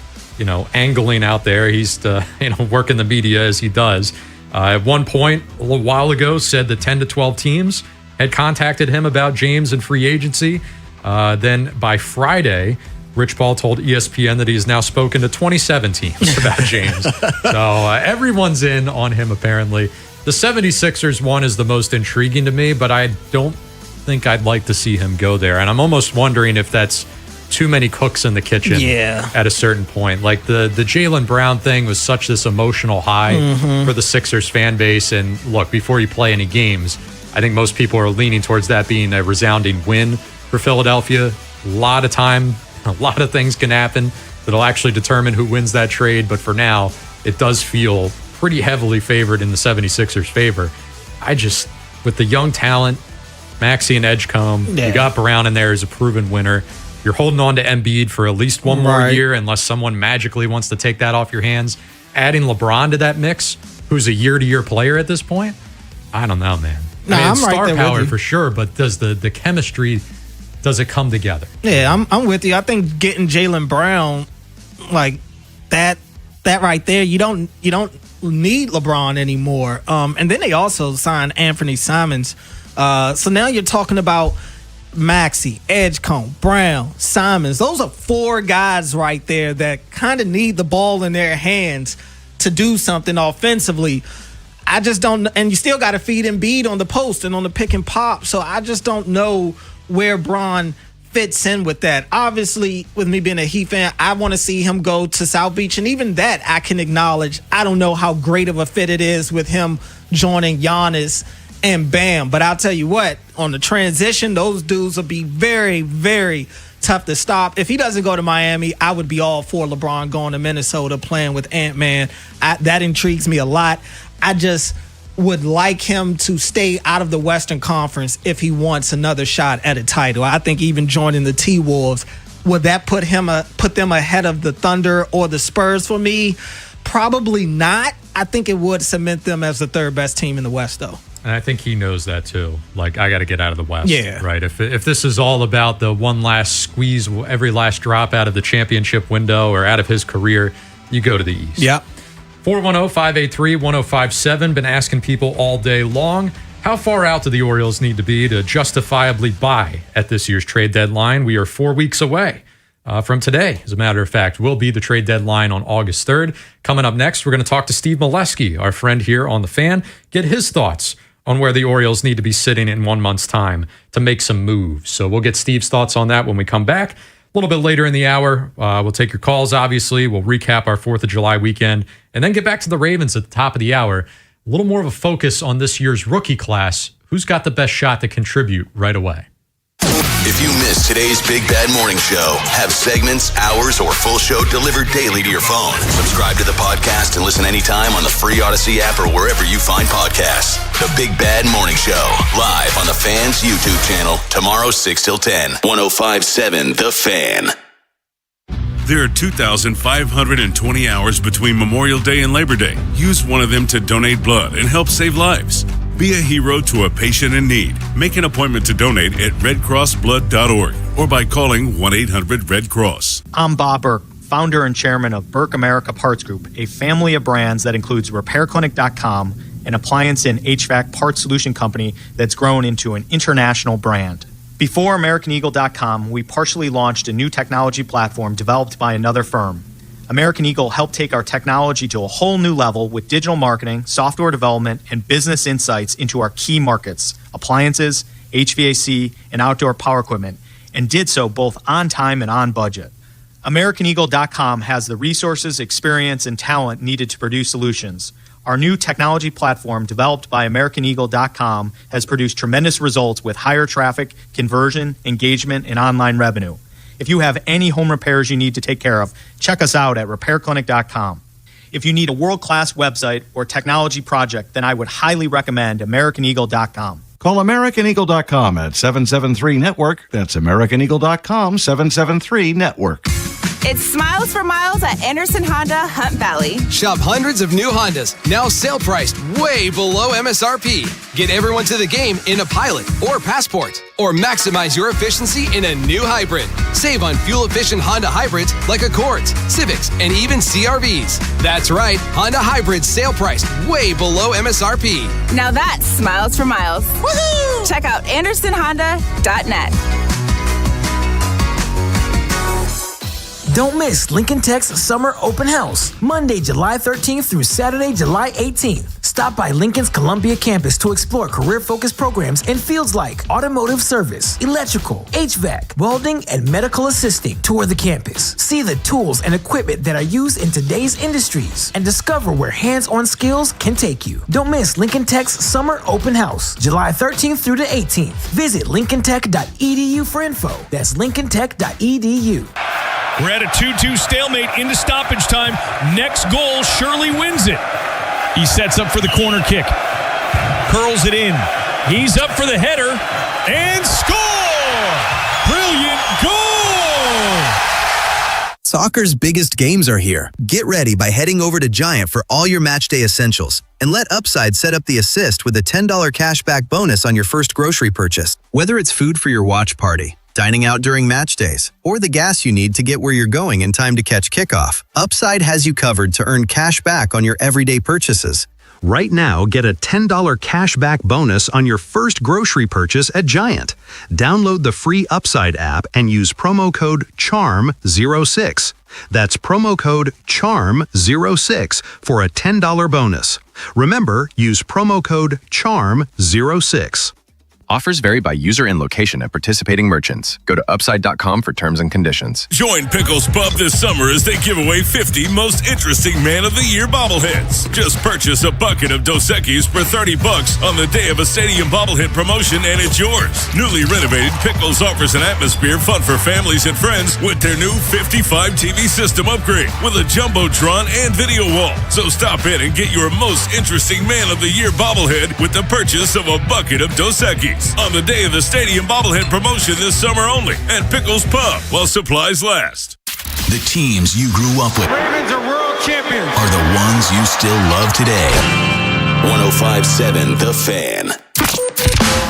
angling out there. He's, working the media as he does. At one point, a little while ago, said that 10 to 12 teams had contacted him about James and free agency. Then by Friday, Rich Paul told ESPN that he has now spoken to 27 teams about James. So everyone's in on him, apparently. The 76ers one is the most intriguing to me, but I don't think I'd like to see him go there. And I'm almost wondering if that's too many cooks in the kitchen at a certain point. Like the Jaylen Brown thing was such this emotional high for the Sixers fan base. And look, before you play any games, I think most people are leaning towards that being a resounding win for Philadelphia. A lot of time, a lot of things can happen that'll actually determine who wins that trade. But for now, it does feel pretty heavily favored in the 76ers' favor. With the young talent, Maxey and Edgecombe, you got Brown in there as a proven winner. You're holding on to Embiid for at least one more year unless someone magically wants to take that off your hands. Adding LeBron to that mix, who's a year-to-year player at this point, I don't know, man. I'm star right power for sure, but does the chemistry, does it come together? Yeah, I'm with you. I think getting Jaylen Brown, like that right there, you don't need LeBron anymore. And then they also signed Anthony Simons. So now you're talking about Maxey, Edgecombe, Brown, Simons. Those are 4 guys right there that kind of need the ball in their hands to do something offensively. I just don't, and you still got to feed Embiid on the post and on the pick and pop. So I just don't know where Bron fits in with that. Obviously, with me being a Heat fan, I want to see him go to South Beach. And even that I can acknowledge. I don't know how great of a fit it is with him joining Giannis and Bam. But I'll tell you what, on the transition, those dudes will be very, very tough to stop. If he doesn't go to Miami, I would be all for LeBron going to Minnesota, playing with Ant-Man. That intrigues me a lot. I just would like him to stay out of the Western Conference if he wants another shot at a title. I think even joining the T-Wolves, would that put them ahead of the Thunder or the Spurs for me? Probably not. I think it would cement them as the 3rd best team in the West, though. And I think he knows that too. Like, I got to get out of the West. Yeah. Right. If this is all about the one last squeeze, every last drop out of the championship window or out of his career, you go to the East. Yep. 410-583-1057. Been asking people all day long, how far out do the Orioles need to be to justifiably buy at this year's trade deadline? We are 4 weeks away from today. As a matter of fact, will be the trade deadline on August 3rd. Coming up next, we're going to talk to Steve Molesky, our friend here on The Fan, get his thoughts on where the Orioles need to be sitting in 1 month's time to make some moves. So we'll get Steve's thoughts on that when we come back. A little bit later in the hour, we'll take your calls, obviously. We'll recap our 4th of July weekend and then get back to the Ravens at the top of the hour. A little more of a focus on this year's rookie class. Who's got the best shot to contribute right away? If you missed today's Big Bad Morning Show, have segments, hours, or full show delivered daily to your phone. Subscribe to the podcast and listen anytime on the free Odyssey app or wherever you find podcasts. The Big Bad Morning Show, live on the Fan's YouTube channel, tomorrow 6 till 10, 105.7 The Fan. There are 2,520 hours between Memorial Day and Labor Day. Use one of them to donate blood and help save lives. Be a hero to a patient in need. Make an appointment to donate at redcrossblood.org or by calling 1-800-RED-CROSS. I'm Bob Burke, founder and chairman of Burke America Parts Group, a family of brands that includes RepairClinic.com, an appliance and HVAC parts solution company that's grown into an international brand. Before AmericanEagle.com, we partially launched a new technology platform developed by another firm. American Eagle helped take our technology to a whole new level with digital marketing, software development, and business insights into our key markets, appliances, HVAC, and outdoor power equipment, and did so both on time and on budget. AmericanEagle.com has the resources, experience, and talent needed to produce solutions. Our new technology platform, developed by AmericanEagle.com, has produced tremendous results with higher traffic, conversion, engagement, and online revenue. If you have any home repairs you need to take care of, check us out at RepairClinic.com. If you need a world-class website or technology project, then I would highly recommend AmericanEagle.com. Call AmericanEagle.com at 773-NETWORK. That's AmericanEagle.com, 773-NETWORK. It's Smiles for Miles at Anderson Honda Hunt Valley. Shop hundreds of new Hondas, now sale priced way below MSRP. Get everyone to the game in a Pilot or Passport, or maximize your efficiency in a new hybrid. Save on fuel-efficient Honda hybrids like Accords, Civics, and even CR-Vs. That's right, Honda hybrids sale priced way below MSRP. Now that's Smiles for Miles. Woohoo! Check out AndersonHonda.net. Don't miss Lincoln Tech's Summer Open House, Monday, July 13th through Saturday, July 18th. Stop by Lincoln's Columbia campus to explore career-focused programs in fields like automotive service, electrical, HVAC, welding, and medical assisting. Tour the campus. See the tools and equipment that are used in today's industries and discover where hands-on skills can take you. Don't miss Lincoln Tech's Summer Open House, July 13th through the 18th. Visit lincolntech.edu for info. That's lincolntech.edu. We're at a 2-2 stalemate into stoppage time. Next goal surely wins it. He sets up for the corner kick. Curls it in. He's up for the header. And score! Brilliant goal! Soccer's biggest games are here. Get ready by heading over to Giant for all your matchday essentials. And let Upside set up the assist with a $10 cashback bonus on your first grocery purchase. Whether it's food for your watch party, dining out during match days, or the gas you need to get where you're going in time to catch kickoff, Upside has you covered to earn cash back on your everyday purchases. Right now, get a $10 cash back bonus on your first grocery purchase at Giant. Download the free Upside app and use promo code CHARM06. That's promo code CHARM06 for a $10 bonus. Remember, use promo code CHARM06. Offers vary by user and location at participating merchants. Go to Upside.com for terms and conditions. Join Pickles Pub this summer as they give away 50 most interesting Man of the Year bobbleheads. Just purchase a bucket of Dos Equis for $30 on the day of a stadium bobblehead promotion and it's yours. Newly renovated, Pickles offers an atmosphere fun for families and friends with their new 55 TV system upgrade with a Jumbotron and video wall. So stop in and get your most interesting Man of the Year bobblehead with the purchase of a bucket of Dos Equis. On the day of the stadium bobblehead promotion this summer only at Pickles Pub while supplies last. The teams you grew up with Ravens are world champions. are the ones you still love today. 105.7 The Fan.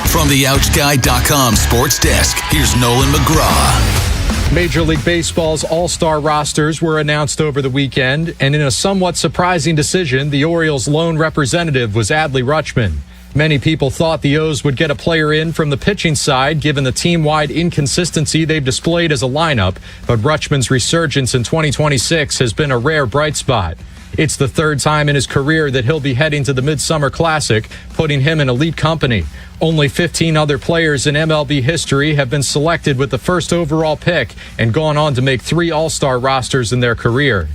From the OutGuy.com sports desk, here's Nolan McGraw. Major League Baseball's all-star rosters were announced over the weekend, and in a somewhat surprising decision, the Orioles' lone representative was Adley Rutschman. Many people thought the O's would get a player in from the pitching side given the team-wide inconsistency they've displayed as a lineup, but Rutschman's resurgence in 2026 has been a rare bright spot. It's the third time in his career that he'll be heading to the Midsummer Classic, putting him in elite company. Only 15 other players in MLB history have been selected with the first overall pick and gone on to make 3 all-star rosters in their career.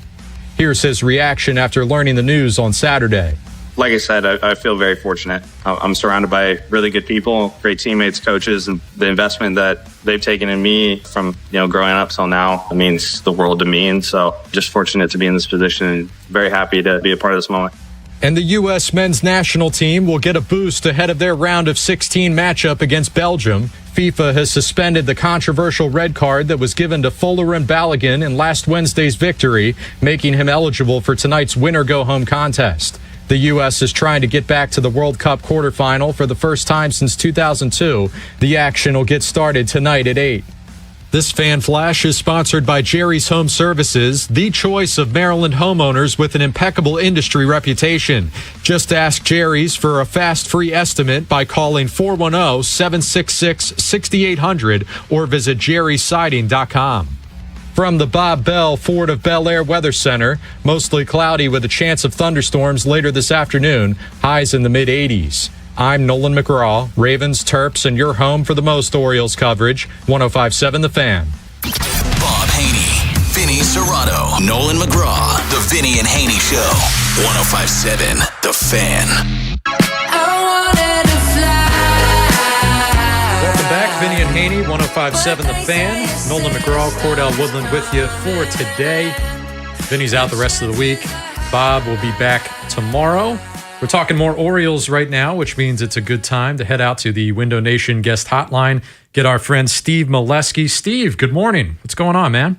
Here's his reaction after learning the news on Saturday. Like I said, I feel very fortunate. I'm surrounded by really good people, great teammates, coaches, and the investment that they've taken in me from growing up till now, it means the world to me. And so just fortunate to be in this position and very happy to be a part of this moment. And the U.S. men's national team will get a boost ahead of their round of 16 matchup against Belgium. FIFA has suspended the controversial red card that was given to Folarin Balogun in last Wednesday's victory, making him eligible for tonight's winner-go-home contest. The U.S. is trying to get back to the World Cup quarterfinal for the first time since 2002. The action will get started tonight at 8. This Fan Flash is sponsored by Jerry's Home Services, the choice of Maryland homeowners with an impeccable industry reputation. Just ask Jerry's for a fast, free estimate by calling 410-766-6800 or visit jerrysiding.com. From the Bob Bell Ford of Bel Air Weather Center, mostly cloudy with a chance of thunderstorms later this afternoon, highs in the mid-80s. I'm Nolan McGraw, Ravens, Terps, and your home for the most Orioles coverage, 105.7 The Fan. Bob Haynie, Vinny Serrano, Nolan McGraw. The Vinny and Haynie Show. 105.7 The Fan. Welcome back, Vinny and Haynie, 105.7 The Fan. Nolan McGraw, Cordell Woodland with you for today. Vinny's out the rest of the week. Bob will be back tomorrow. We're talking more Orioles right now, which means it's a good time to head out to the Window Nation guest hotline, get our friend Steve Molesky. Steve, good morning. What's going on, man?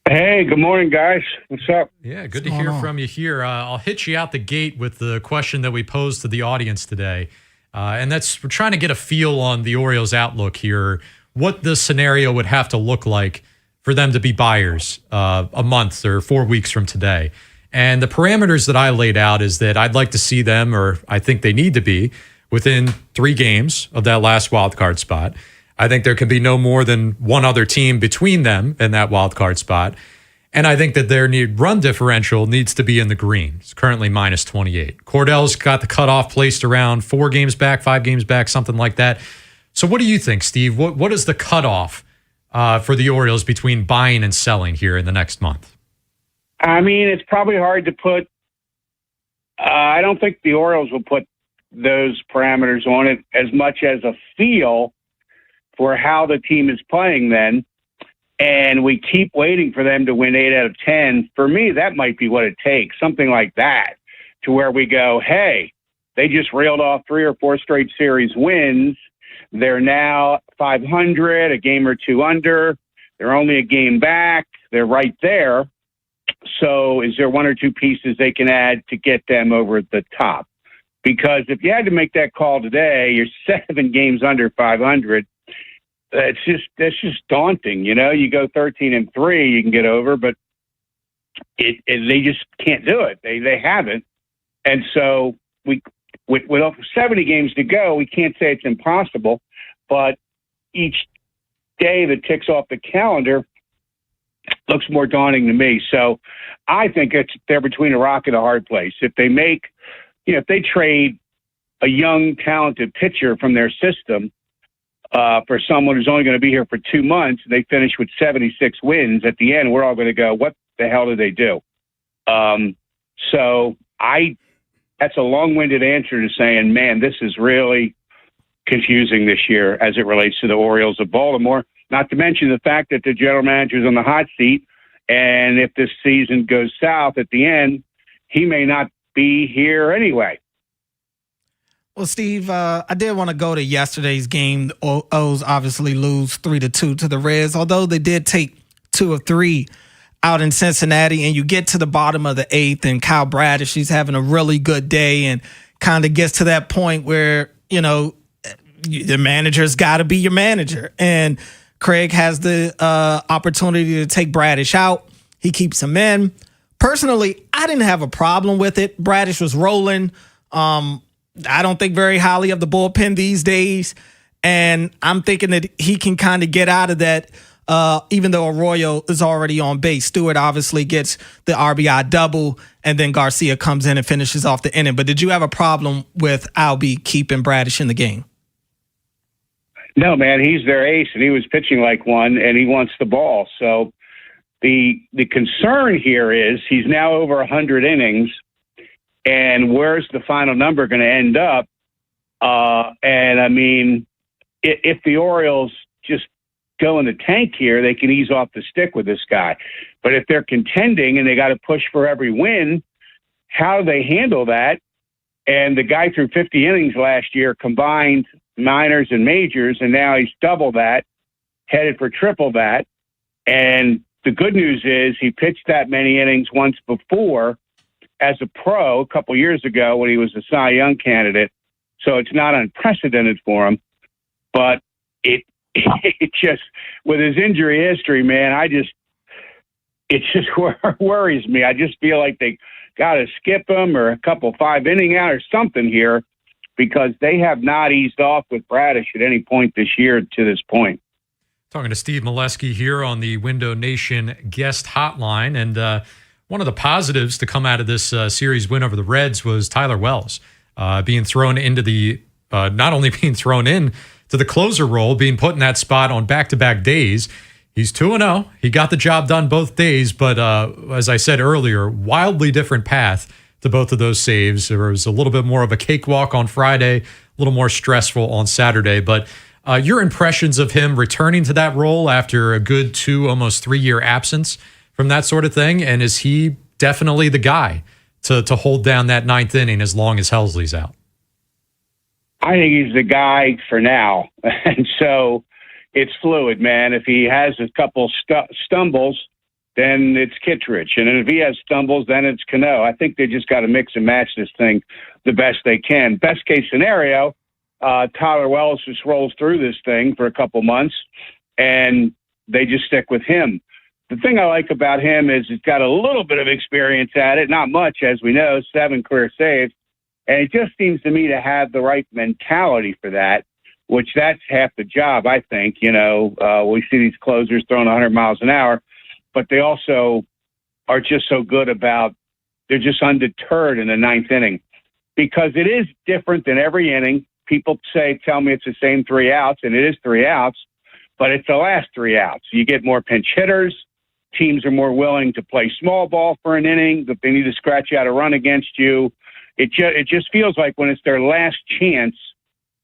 Hey, good morning, guys. What's up? Yeah, good to hear from you here. I'll hit you out the gate with the question that we posed to the audience today. And that's, we're trying to get a feel on the Orioles' outlook here, what the scenario would have to look like for them to be buyers a month or 4 weeks from today. And the parameters that I laid out is that I'd like to see them, or I think they need to be, within 3 games of that last wild card spot. I think there can be no more than one other team between them and that wild card spot. And I think that their run differential needs to be in the green. It's currently minus 28. Cordell's got the cutoff placed around 4 games back, 5 games back, something like that. So what do you think, Steve? What is the cutoff for the Orioles between buying and selling here in the next month? I mean, it's probably hard to put. I don't think the Orioles will put those parameters on it as much as a feel for how the team is playing then. And we keep waiting for them to win 8 out of 10. For me, that might be what it takes, something like that, to where we go, hey, they just reeled off 3 or 4 straight series wins. They're now 500, a game or 2 under. They're only a game back. They're right there. So is there 1 or 2 pieces they can add to get them over the top? Because if you had to make that call today, you're 7 games under 500. That's just daunting. You know, you go 13-3, you can get over, but they just can't do it. They haven't. And so with 70 games to go, we can't say it's impossible, but each day that ticks off the calendar looks more daunting to me. So I think they're between a rock and a hard place. If they make, if they trade a young, talented pitcher from their system for someone who's only going to be here for 2 months, and they finish with 76 wins at the end, we're all going to go, what the hell did they do? That's a long-winded answer to saying, man, this is really confusing this year as it relates to the Orioles of Baltimore. Not to mention the fact that the general manager's on the hot seat, and if this season goes south at the end, he may not be here anyway. Well, Steve, I did want to go to yesterday's game. The O's obviously lose 3-2 to the Reds, although they did take 2 of 3 out in Cincinnati, and you get to the bottom of the 8th, and Kyle Bradish, he's having a really good day and kind of gets to that point where, the manager's got to be your manager. And Craig has the opportunity to take Bradish out. He keeps him in. Personally, I didn't have a problem with it. Bradish was rolling. I don't think very highly of the bullpen these days. And I'm thinking that he can kind of get out of that, even though Arroyo is already on base. Stewart obviously gets the RBI double, and then Garcia comes in and finishes off the inning. But did you have a problem with Albie keeping Bradish in the game? No, man, he's their ace, and he was pitching like one, and he wants the ball. So the concern here is he's now over 100 innings, and where's the final number going to end up? And, I mean, if the Orioles just go in the tank here, they can ease off the stick with this guy. But if they're contending and they got to push for every win, how do they handle that? And the guy threw 50 innings last year combined minors and majors, and now he's double that, headed for triple that. And the good news is he pitched that many innings once before as a pro a couple years ago when he was a Cy Young candidate. So it's not unprecedented for him, but it just, with his injury history, man, it just worries me. I just feel like they got to skip him or a couple 5-inning out or something here, because they have not eased off with Bradish at any point this year to this point. Talking to Steve Molesky here on the Window Nation guest hotline. And one of the positives to come out of this series win over the Reds was Tyler Wells being thrown into the, not only being thrown in to the closer role, being put in that spot on back-to-back days. He's 2-0. He got the job done both days, but as I said earlier, wildly different path to both of those saves. There was a little bit more of a cakewalk on Friday, a little more stressful on Saturday. But your impressions of him returning to that role after a good 2, almost 3-year absence from that sort of thing, and is he definitely the guy to hold down that 9th inning as long as Helsley's out? I think he's the guy for now. And so it's fluid, man. If he has a couple stumbles, then it's Kittredge. And if he has stumbles, then it's Cano. I think they just got to mix and match this thing the best they can. Best case scenario, Tyler Wells just rolls through this thing for a couple months, and they just stick with him. The thing I like about him is he's got a little bit of experience at it, not much, as we know, 7 career saves. And it just seems to me to have the right mentality for that, which that's half the job, I think. You know, we see these closers throwing 100 miles an hour, but they also are just so good about, they're just undeterred in the 9th inning because it is different than every inning. People tell me it's the same 3 outs, and it is 3 outs, but it's the last 3 outs. You get more pinch hitters. Teams are more willing to play small ball for an inning, but they need to scratch out a run against you. It just feels like when it's their last chance,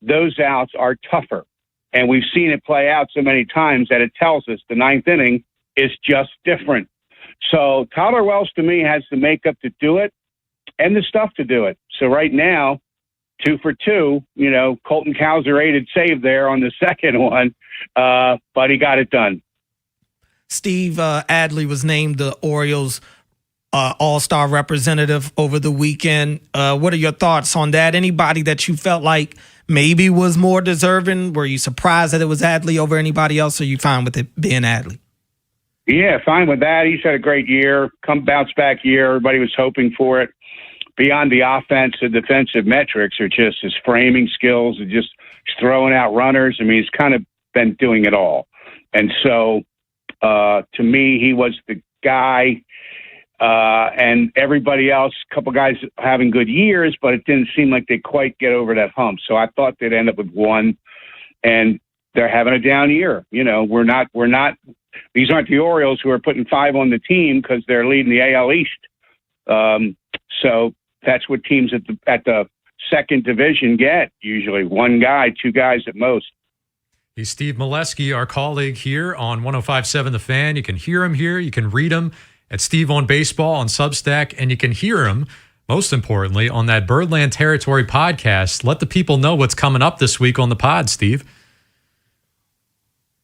those outs are tougher. And we've seen it play out so many times that it tells us the 9th inning is just different. So Tyler Wells, to me, has the makeup to do it and the stuff to do it. So right now, 2 for 2, you know, Colton Cowser aided save there on the second one, but he got it done. Steve Adley was named the Orioles all-star representative over the weekend. What are your thoughts on that? Anybody that you felt like maybe was more deserving? Were you surprised that it was Adley over anybody else, or are you fine with it being Adley? Yeah, fine with that. He's had a great year, bounce back year. Everybody was hoping for it. Beyond the offense, the defensive metrics are just his framing skills and just throwing out runners. I mean, he's kind of been doing it all. And so, to me, he was the guy. And everybody else, a couple guys having good years, but it didn't seem like they quite get over that hump. So I thought they'd end up with 1, and they're having a down year. You know, we're not. These aren't the Orioles who are putting 5 on the team because they're leading the AL East. So that's what teams at the second division get usually: 1 guy, 2 guys at most. He's Steve Molesky, our colleague here on 105.7 The Fan. You can hear him here. You can read him at Steve on Baseball on Substack, and you can hear him, most importantly, on that Birdland Territory podcast. Let the people know what's coming up this week on the pod, Steve.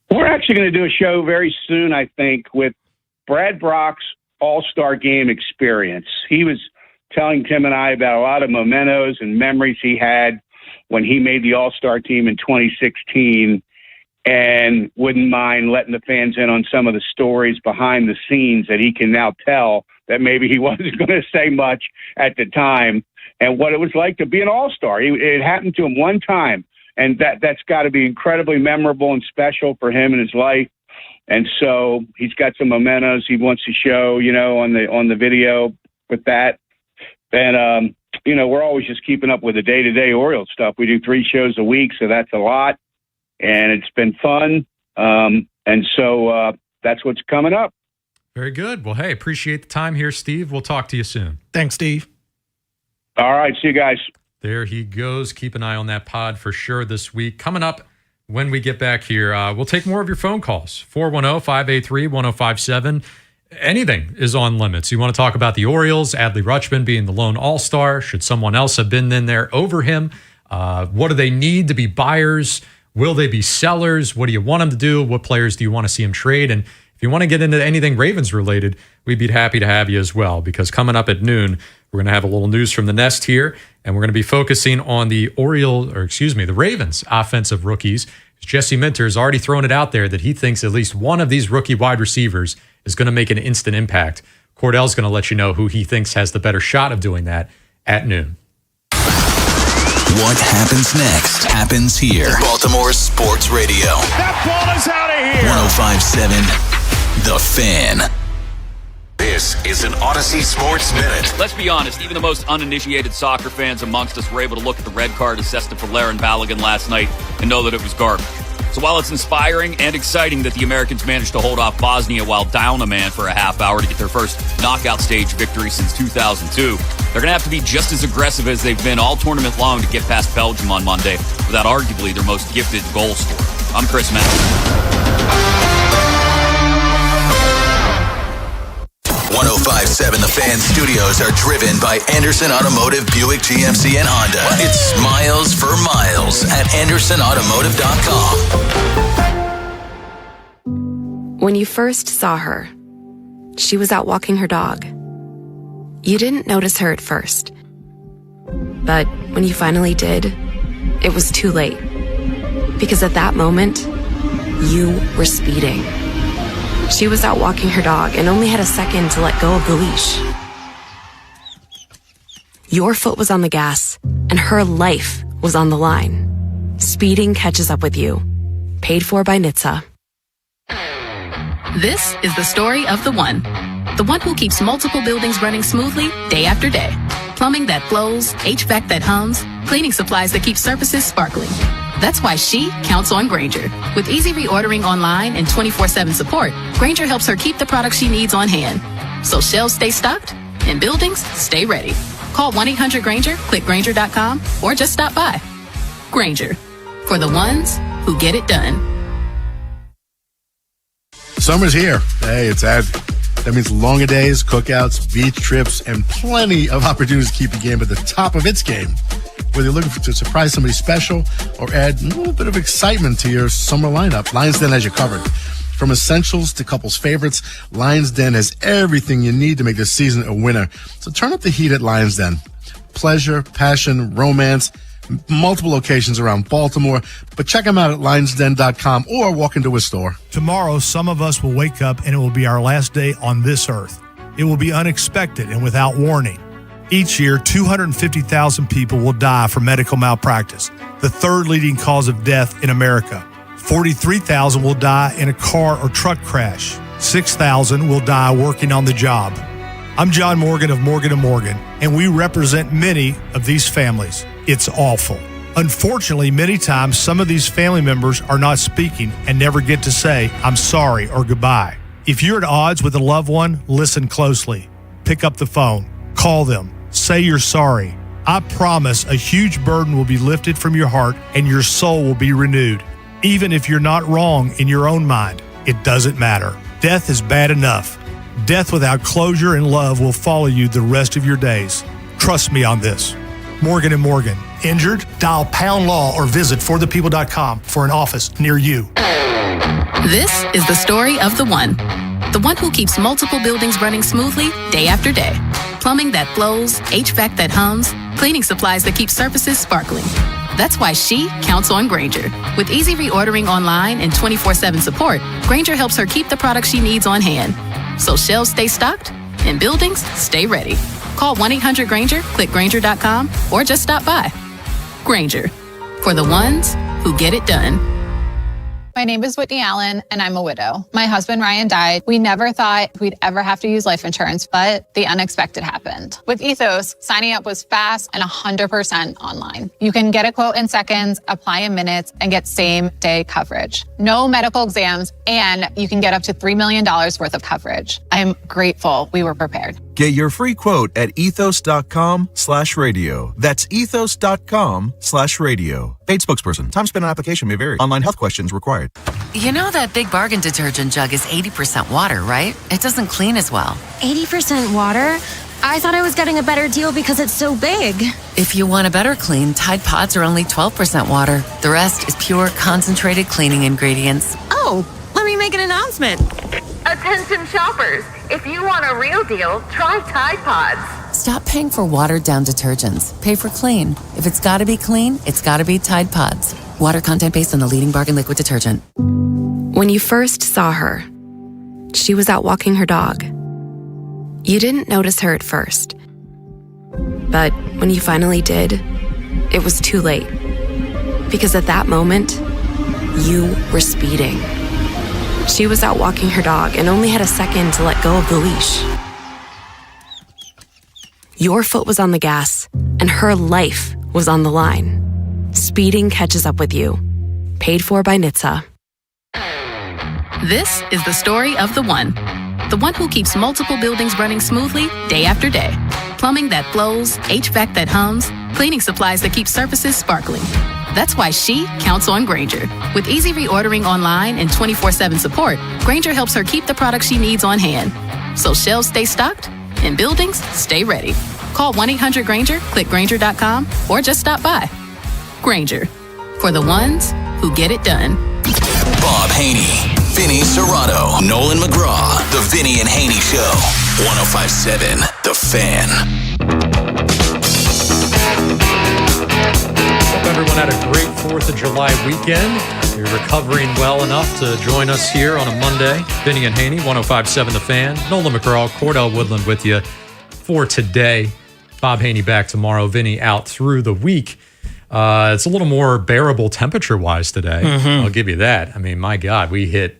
We're actually going to do a show very soon, I think, with Brad Brock's All-Star Game experience. He was telling Tim and I about a lot of mementos and memories he had when he made the All-Star team in 2016, and wouldn't mind letting the fans in on some of the stories behind the scenes that he can now tell that maybe he wasn't going to say much at the time, and what it was like to be an all-star. It happened to him one time, and that's got to be incredibly memorable and special for him in his life. And so he's got some mementos he wants to show, you know, on the video with that. And, you know, we're always just keeping up with the day-to-day Orioles stuff. We do 3 shows a week, so that's a lot. And it's been fun. And so that's what's coming up. Very good. Well, hey, appreciate the time here, Steve. We'll talk to you soon. Thanks, Steve. All right. See you guys. There he goes. Keep an eye on that pod for sure this week. Coming up when we get back here, we'll take more of your phone calls. 410-583-1057. Anything is on limits. You want to talk about the Orioles, Adley Rutschman being the lone all-star. Should someone else have been in there over him? What do they need to be buyers? Will they be sellers? What do you want them to do? What players do you want to see them trade? And if you want to get into anything Ravens related, we'd be happy to have you as well, because coming up at noon, we're going to have a little news from the nest here, and we're going to be focusing on the Ravens offensive rookies. Jesse Minter has already thrown it out there that he thinks at least one of these rookie wide receivers is going to make an instant impact. Cordell's going to let you know who he thinks has the better shot of doing that at noon. What happens next happens here. Baltimore Sports Radio. That ball is out of here. 105.7 The Fan. This is an Odyssey Sports Minute. Let's be honest, even the most uninitiated soccer fans amongst us were able to look at the red card assessed to Valère and Balogun last night and know that it was garbage. So while it's inspiring and exciting that the Americans managed to hold off Bosnia while down a man for a half hour to get their first knockout stage victory since 2002, they're going to have to be just as aggressive as they've been all tournament long to get past Belgium on Monday without arguably their most gifted goal scorer. I'm Chris Matthews. 105.7 The Fan studios are driven by Anderson Automotive, Buick, GMC, and Honda. It's miles for miles at AndersonAutomotive.com. When you first saw her, she was out walking her dog. You didn't notice her at first. But when you finally did, it was too late. Because at that moment, you were speeding. She was out walking her dog and only had a second to let go of the leash. Your foot was on the gas, and her life was on the line. Speeding catches up with you. Paid for by NHTSA. This is the story of the one who keeps multiple buildings running smoothly day after day. Plumbing that flows, HVAC that hums, cleaning supplies that keep surfaces sparkling. That's why she counts on Grainger. With easy reordering online and 24/7 support, Grainger helps her keep the products she needs on hand. So shelves stay stocked and buildings stay ready. Call 1-800-GRAINGER, click Grainger.com, or just stop by. Grainger, for the ones who get it done. Summer's here. Hey, it's that means longer days, cookouts, beach trips, and plenty of opportunities to keep your game at the top of its game. Whether you're looking to surprise somebody special or add a little bit of excitement to your summer lineup, Lions Den has you covered. From essentials to couples' favorites, Lions Den has everything you need to make this season a winner. So turn up the heat at Lions Den. Pleasure, passion, romance, multiple locations around Baltimore. But check them out at lionsden.com or walk into a store. Tomorrow, some of us will wake up and it will be our last day on this earth. It will be unexpected and without warning. Each year, 250,000 people will die from medical malpractice, the third leading cause of death in America. 43,000 will die in a car or truck crash. 6,000 will die working on the job. I'm John Morgan of Morgan & Morgan, and we represent many of these families. It's awful. Unfortunately, many times, some of these family members are not speaking and never get to say, I'm sorry or goodbye. If you're at odds with a loved one, listen closely. Pick up the phone. Call them. Say you're sorry. I promise a huge burden will be lifted from your heart and your soul will be renewed. Even if you're not wrong in your own mind, it doesn't matter. Death is bad enough. Death without closure and love will follow you the rest of your days. Trust me on this. Morgan & Morgan. Injured? Dial #law or visit forthepeople.com for an office near you. This is the story of the one who keeps multiple buildings running smoothly day after day. Plumbing that flows, HVAC that hums, cleaning supplies that keep surfaces sparkling. That's why she counts on Grainger. With easy reordering online and 24/7 support, Grainger helps her keep the products she needs on hand. So shelves stay stocked and buildings stay ready. Call 1-800-GRAINGER, click Grainger.com, or just stop by. Grainger, for the ones who get it done. My name is Whitney Allen, and I'm a widow. My husband, Ryan, died. We never thought we'd ever have to use life insurance, but the unexpected happened. With Ethos, signing up was fast and 100% online. You can get a quote in seconds, apply in minutes, and get same-day coverage. No medical exams, and you can get up to $3 million worth of coverage. I'm grateful we were prepared. Get your free quote at ethos.com/radio. That's ethos.com/radio. Paid spokesperson. Time spent on application may vary. Online health questions required. You know that Big Bargain detergent jug is 80% water, right? It doesn't clean as well. 80% water? I thought I was getting a better deal because it's so big. If you want a better clean, Tide Pods are only 12% water. The rest is pure, concentrated cleaning ingredients. Oh, let me make an announcement. Attention shoppers, if you want a real deal, try Tide Pods. Stop paying for watered-down detergents. Pay for clean. If it's gotta be clean, it's gotta be Tide Pods. Water content based on the leading bargain liquid detergent. When you first saw her, she was out walking her dog. You didn't notice her at first. But when you finally did, it was too late. Because at that moment, you were speeding. She was out walking her dog and only had a second to let go of the leash. Your foot was on the gas, and her life was on the line. Speeding catches up with you. Paid for by NHTSA. This is the story of the one who keeps multiple buildings running smoothly day after day. Plumbing that flows, HVAC that hums, cleaning supplies that keep surfaces sparkling. That's why she counts on Grainger. With easy reordering online and 24/7 support, Grainger helps her keep the products she needs on hand. So shelves stay stocked and buildings stay ready. Call 1-800-GRAINGER, click Grainger.com, or just stop by. Grainger, for the ones who get it done. Bob Haynie, Vinny Serrato, Nolan McGraw, The Vinny and Haynie Show. 105.7 The Fan. Hope everyone had a great 4th of July weekend. You're recovering well enough to join us here on a Monday. Vinny and Haynie, 105.7 The Fan. Nolan McGraw, Cordell Woodland with you for today. Bob Haynie back tomorrow. Vinny out through the week. It's a little more bearable temperature-wise today. I'll give you that. I mean, my God, we hit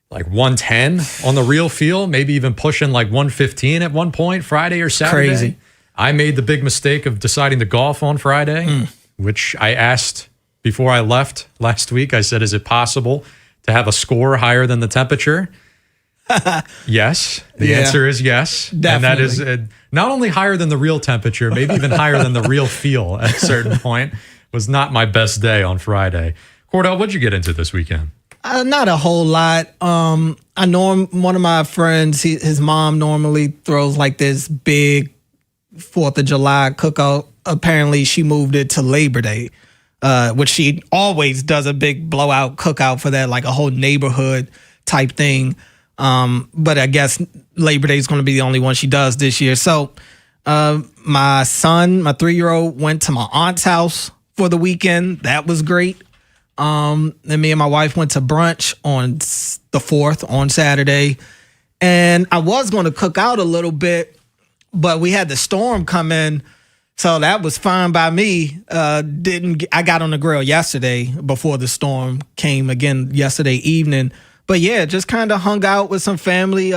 like 110 on the real feel, maybe even pushing like 115 at one point, Friday or Saturday. Crazy. I made the big mistake of deciding to golf on Friday, which I asked before I left last week. I said, is it possible to have a score higher than the temperature? Yes. The answer is yes. Definitely. And that is not only higher than the real temperature, maybe even higher than the real feel at a certain point. Was not my best day on Friday. Cordell, what'd you get into this weekend? Not a whole lot. One of my friends, his mom normally throws like this big 4th of July cookout. Apparently, she moved it to Labor Day, which she always does a big blowout cookout for that, like a whole neighborhood type thing. But I guess Labor Day is going to be the only one she does this year. So my son, my 3-year-old, went to my aunt's house for the weekend. That was great. Then me and my wife went to brunch on the 4th on Saturday. And I was going to cook out a little bit, but we had the storm come in. So that was fine by me. I got on the grill yesterday before the storm came again yesterday evening. But yeah, just kind of hung out with some family.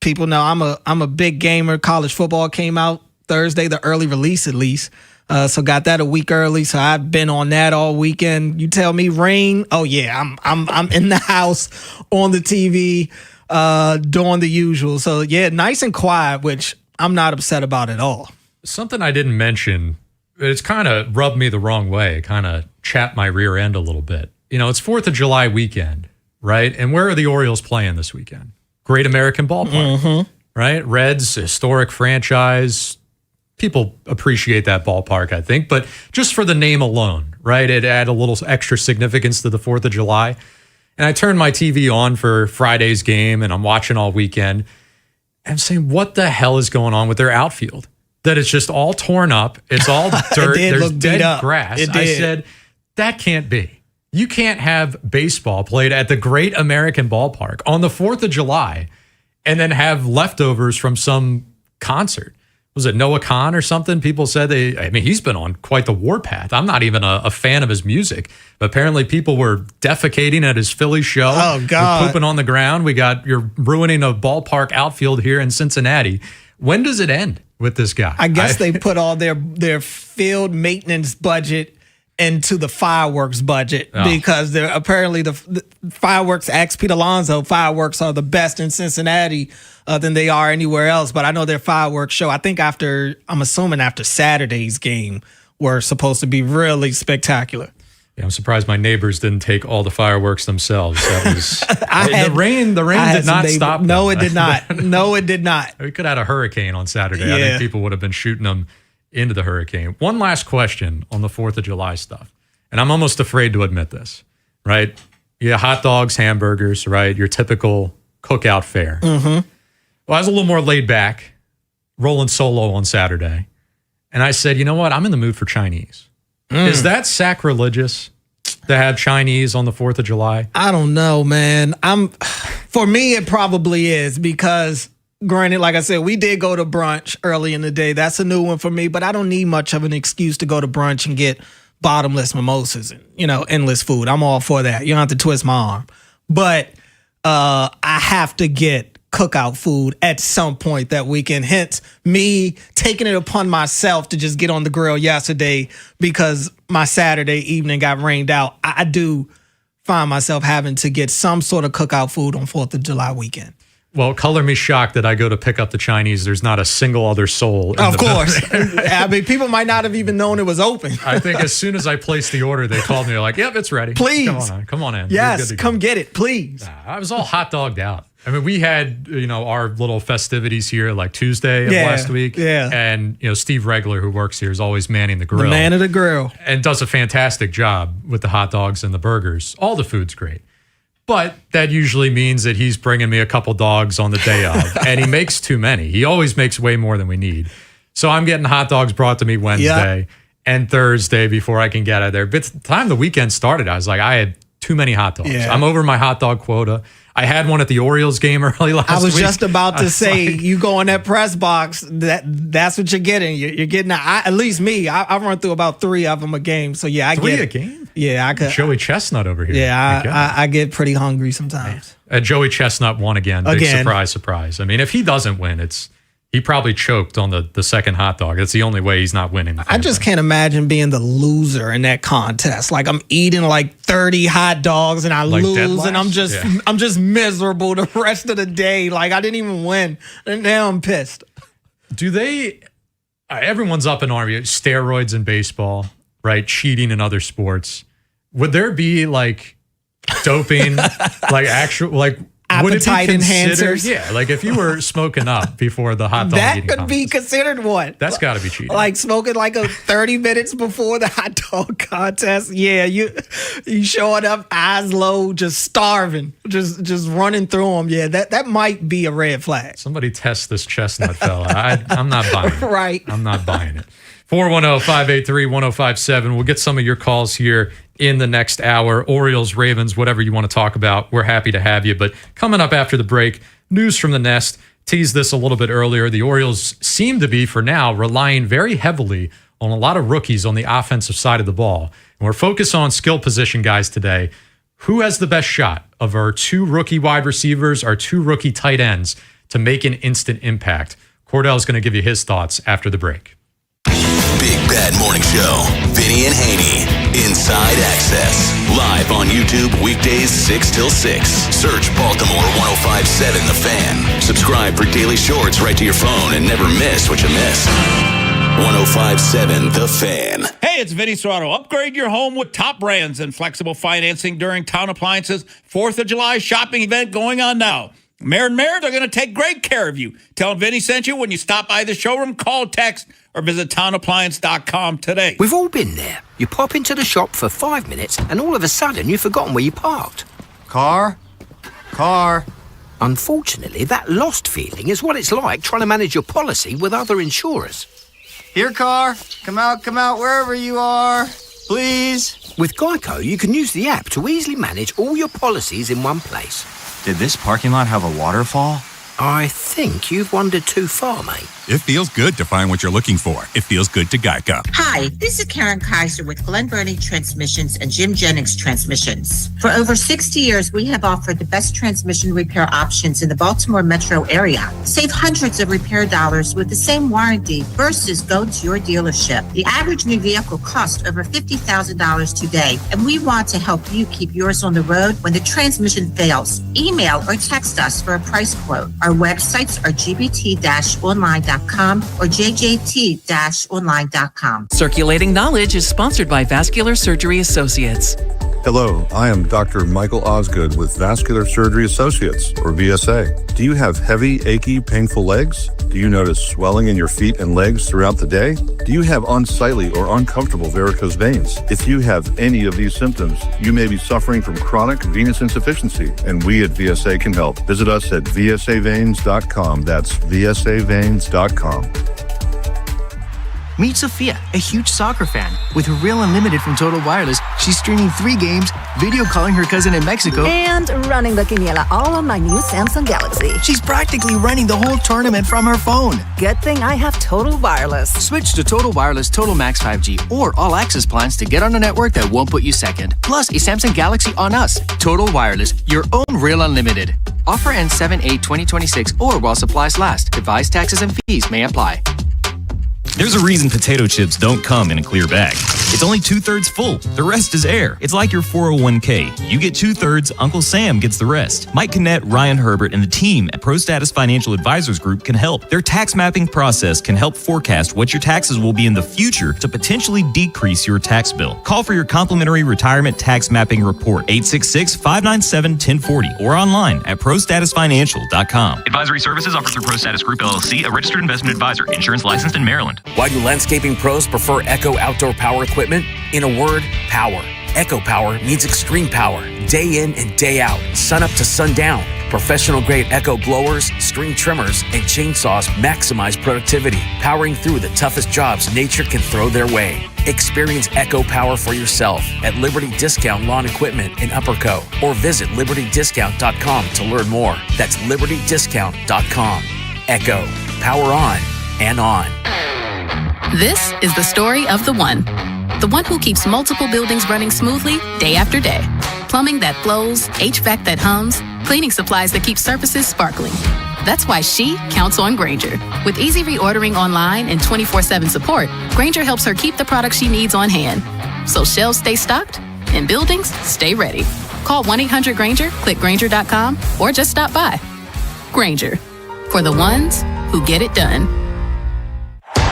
People know I'm a big gamer. College football came out Thursday, the early release at least. So got that a week early. So I've been on that all weekend. You tell me rain. Oh yeah, I'm in the house on the TV doing the usual. So yeah, nice and quiet, which I'm not upset about at all. Something I didn't mention, it's kind of rubbed me the wrong way. Kind of chapped my rear end a little bit. You know, it's 4th of July weekend, right? And where are the Orioles playing this weekend? Great American Ballpark, right? Reds, historic franchise. People appreciate that ballpark, I think. But just for the name alone, right? It add a little extra significance to the 4th of July. And I turned my TV on for Friday's game, and I'm watching all weekend. I'm saying, what the hell is going on with their outfield? That it's just all torn up. It's all dirt. There's dead grass. I said, that can't be. You can't have baseball played at the Great American Ballpark on the 4th of July and then have leftovers from some concert. Was it Noah Khan or something? People said he's been on quite the warpath. I'm not even a fan of his music. But apparently people were defecating at his Philly show. Oh, God. We're pooping on the ground. You're ruining a ballpark outfield here in Cincinnati. When does it end with this guy? I guess they put all their field maintenance budget into the fireworks budget because they're apparently the fireworks. Ask Pete Alonso, fireworks are the best in Cincinnati than they are anywhere else. But I know their fireworks show, I think I'm assuming after Saturday's game, were supposed to be really spectacular. Yeah, I'm surprised my neighbors didn't take all the fireworks themselves. That was the rain did not stop them. No, it did not. No, it did not. We could have had a hurricane on Saturday. Yeah. I think people would have been shooting them into the hurricane. One last question on the 4th of July stuff. And I'm almost afraid to admit this, right? Yeah, hot dogs, hamburgers, right? Your typical cookout fare. Well, I was a little more laid back, rolling solo on Saturday. And I said, you know what? I'm in the mood for Chinese. Is that sacrilegious to have Chinese on the 4th of July? I don't know, man. For me, it probably is because, granted, like I said, we did go to brunch early in the day. That's a new one for me, but I don't need much of an excuse to go to brunch and get bottomless mimosas and, endless food. I'm all for that. You don't have to twist my arm. But I have to get cookout food at some point that weekend. Hence, me taking it upon myself to just get on the grill yesterday because my Saturday evening got rained out. I do find myself having to get some sort of cookout food on 4th of July weekend. Well, color me shocked that I go to pick up the Chinese. There's not a single other soul. Of course. I mean, people might not have even known it was open. I think as soon as I placed the order, they called me. They're like, yep, it's ready. Please. Come on in. Yes, come get it, please. I was all hot dogged out. I mean, we had, our little festivities here like Tuesday of last week. Yeah. And, Steve Regler, who works here, is always manning the grill. The man of the grill. And does a fantastic job with the hot dogs and the burgers. All the food's great. But that usually means that he's bringing me a couple dogs on the day of, and he makes too many. He always makes way more than we need. So I'm getting hot dogs brought to me Wednesday and Thursday before I can get out of there. But by the time the weekend started, I was like, I had too many hot dogs. Yeah. I'm over my hot dog quota. I had one at the Orioles game early last week. I was just about to say, you go in that press box, that's what you're getting. You're getting, at least me, I run through about 3 of them a game. So yeah, I get it. 3 a game? Yeah, I could. Joey Chestnut over here. Yeah, I get pretty hungry sometimes. Joey Chestnut won again. Big surprise. I mean, if he doesn't win, he probably choked on the second hot dog. That's the only way he's not winning. I just can't imagine being the loser in that contest. Like I'm eating like 30 hot dogs and I lose and I'm just miserable the rest of the day. Like I didn't even win. And now I'm pissed. Do they everyone's up in army, steroids in baseball, right? Cheating in other sports. Would there be like doping, like actual like appetite enhancers? Yeah, like if you were smoking up before the hot dog that eating could contest, be considered what? That's got to be cheating. Like smoking like 30 minutes before the hot dog contest. Yeah, you showing up eyes low, just starving, just running through them. Yeah, that might be a red flag. Somebody test this Chestnut fella. I'm not buying it. Right. I'm not buying it. 410-583-1057. We'll get some of your calls here in the next hour. Orioles, Ravens, whatever you want to talk about. We're happy to have you. But coming up after the break, news from the nest. Teased this a little bit earlier. The Orioles seem to be, for now, relying very heavily on a lot of rookies on the offensive side of the ball. And we're focused on skill position guys today. Who has the best shot of our 2 rookie wide receivers, our 2 rookie tight ends to make an instant impact? Cordell's going to give you his thoughts after the break. Big Bad Morning Show. Vinny and Haynie. Inside Access. Live on YouTube weekdays 6 till 6. Search Baltimore 105.7 The Fan. Subscribe for daily shorts right to your phone and never miss what you miss. 105.7 The Fan. Hey, it's Vinny Serrato. Upgrade your home with top brands and flexible financing during Town Appliance's 4th of July shopping event going on now. Mayor and Mayor, they're going to take great care of you. Tell them Vinny sent you when you stop by the showroom, call, text, or visit townappliance.com today. We've all been there. You pop into the shop for 5 minutes and all of a sudden you've forgotten where you parked. Car. Unfortunately, that lost feeling is what it's like trying to manage your policy with other insurers. Here, car. Come out, wherever you are. Please. With Geico, you can use the app to easily manage all your policies in one place. Did this parking lot have a waterfall? I think you've wandered too far, mate. It feels good to find what you're looking for. It feels good to Geico. Hi, this is Karen Kaiser with Glen Burnie Transmissions and Jim Jennings Transmissions. For over 60 years, we have offered the best transmission repair options in the Baltimore metro area. Save hundreds of repair dollars with the same warranty versus go to your dealership. The average new vehicle costs over $50,000 today, and we want to help you keep yours on the road when the transmission fails. Email or text us for a price quote. Our websites are gbt-online.com or jjt-online.com. Circulating Knowledge is sponsored by Vascular Surgery Associates. Hello, I am Dr. Michael Osgood with Vascular Surgery Associates, or VSA. Do you have heavy, achy, painful legs? Do you notice swelling in your feet and legs throughout the day? Do you have unsightly or uncomfortable varicose veins? If you have any of these symptoms, you may be suffering from chronic venous insufficiency, and we at VSA can help. Visit us at vsaveins.com. That's vsaveins.com. Meet Sophia, a huge soccer fan. With her Real Unlimited from Total Wireless, She's streaming 3 games, video calling her cousin in Mexico, and running the quiniela all on my new Samsung Galaxy. She's practically running the whole tournament from her phone. Good thing I have Total Wireless. Switch to Total Wireless Total Max 5G or All Access plans to get on a network that won't put you second. Plus, a Samsung Galaxy on us. Total Wireless, your own real unlimited. Offer ends 7/8/2026 or while supplies last. Device taxes and fees may apply. There's a reason potato chips don't come in a clear bag. It's only 2/3 full. The rest is air. It's like your 401k. You get 2/3, Uncle Sam gets the rest. Mike Kinnett, Ryan Herbert, and the team at ProStatus Financial Advisors Group can help. Their tax mapping process can help forecast what your taxes will be in the future to potentially decrease your tax bill. Call for your complimentary retirement tax mapping report, 866-597-1040, or online at prostatusfinancial.com. Advisory services offered through ProStatus Group, LLC, a registered investment advisor, insurance licensed in Maryland. Why do landscaping pros prefer Echo outdoor power equipment? In a word, power. Echo Power means extreme power, day in and day out, sun up to sundown. Professional grade Echo blowers, string trimmers, and chainsaws maximize productivity, powering through the toughest jobs nature can throw their way. Experience Echo Power for yourself at Liberty Discount Lawn Equipment in Upper Co. or visit libertydiscount.com to learn more. That's libertydiscount.com. Echo, power on and on. This is the story of the one who keeps multiple buildings running smoothly day after day. Plumbing that flows, HVAC that hums, cleaning supplies that keep surfaces sparkling. That's why she counts on Grainger. With easy reordering online and 24/7 support, Grainger helps her keep the products she needs on hand. So shelves stay stocked and buildings stay ready. Call 1-800-GRAINGER, click Grainger.com, or just stop by. Grainger, for the ones who get it done.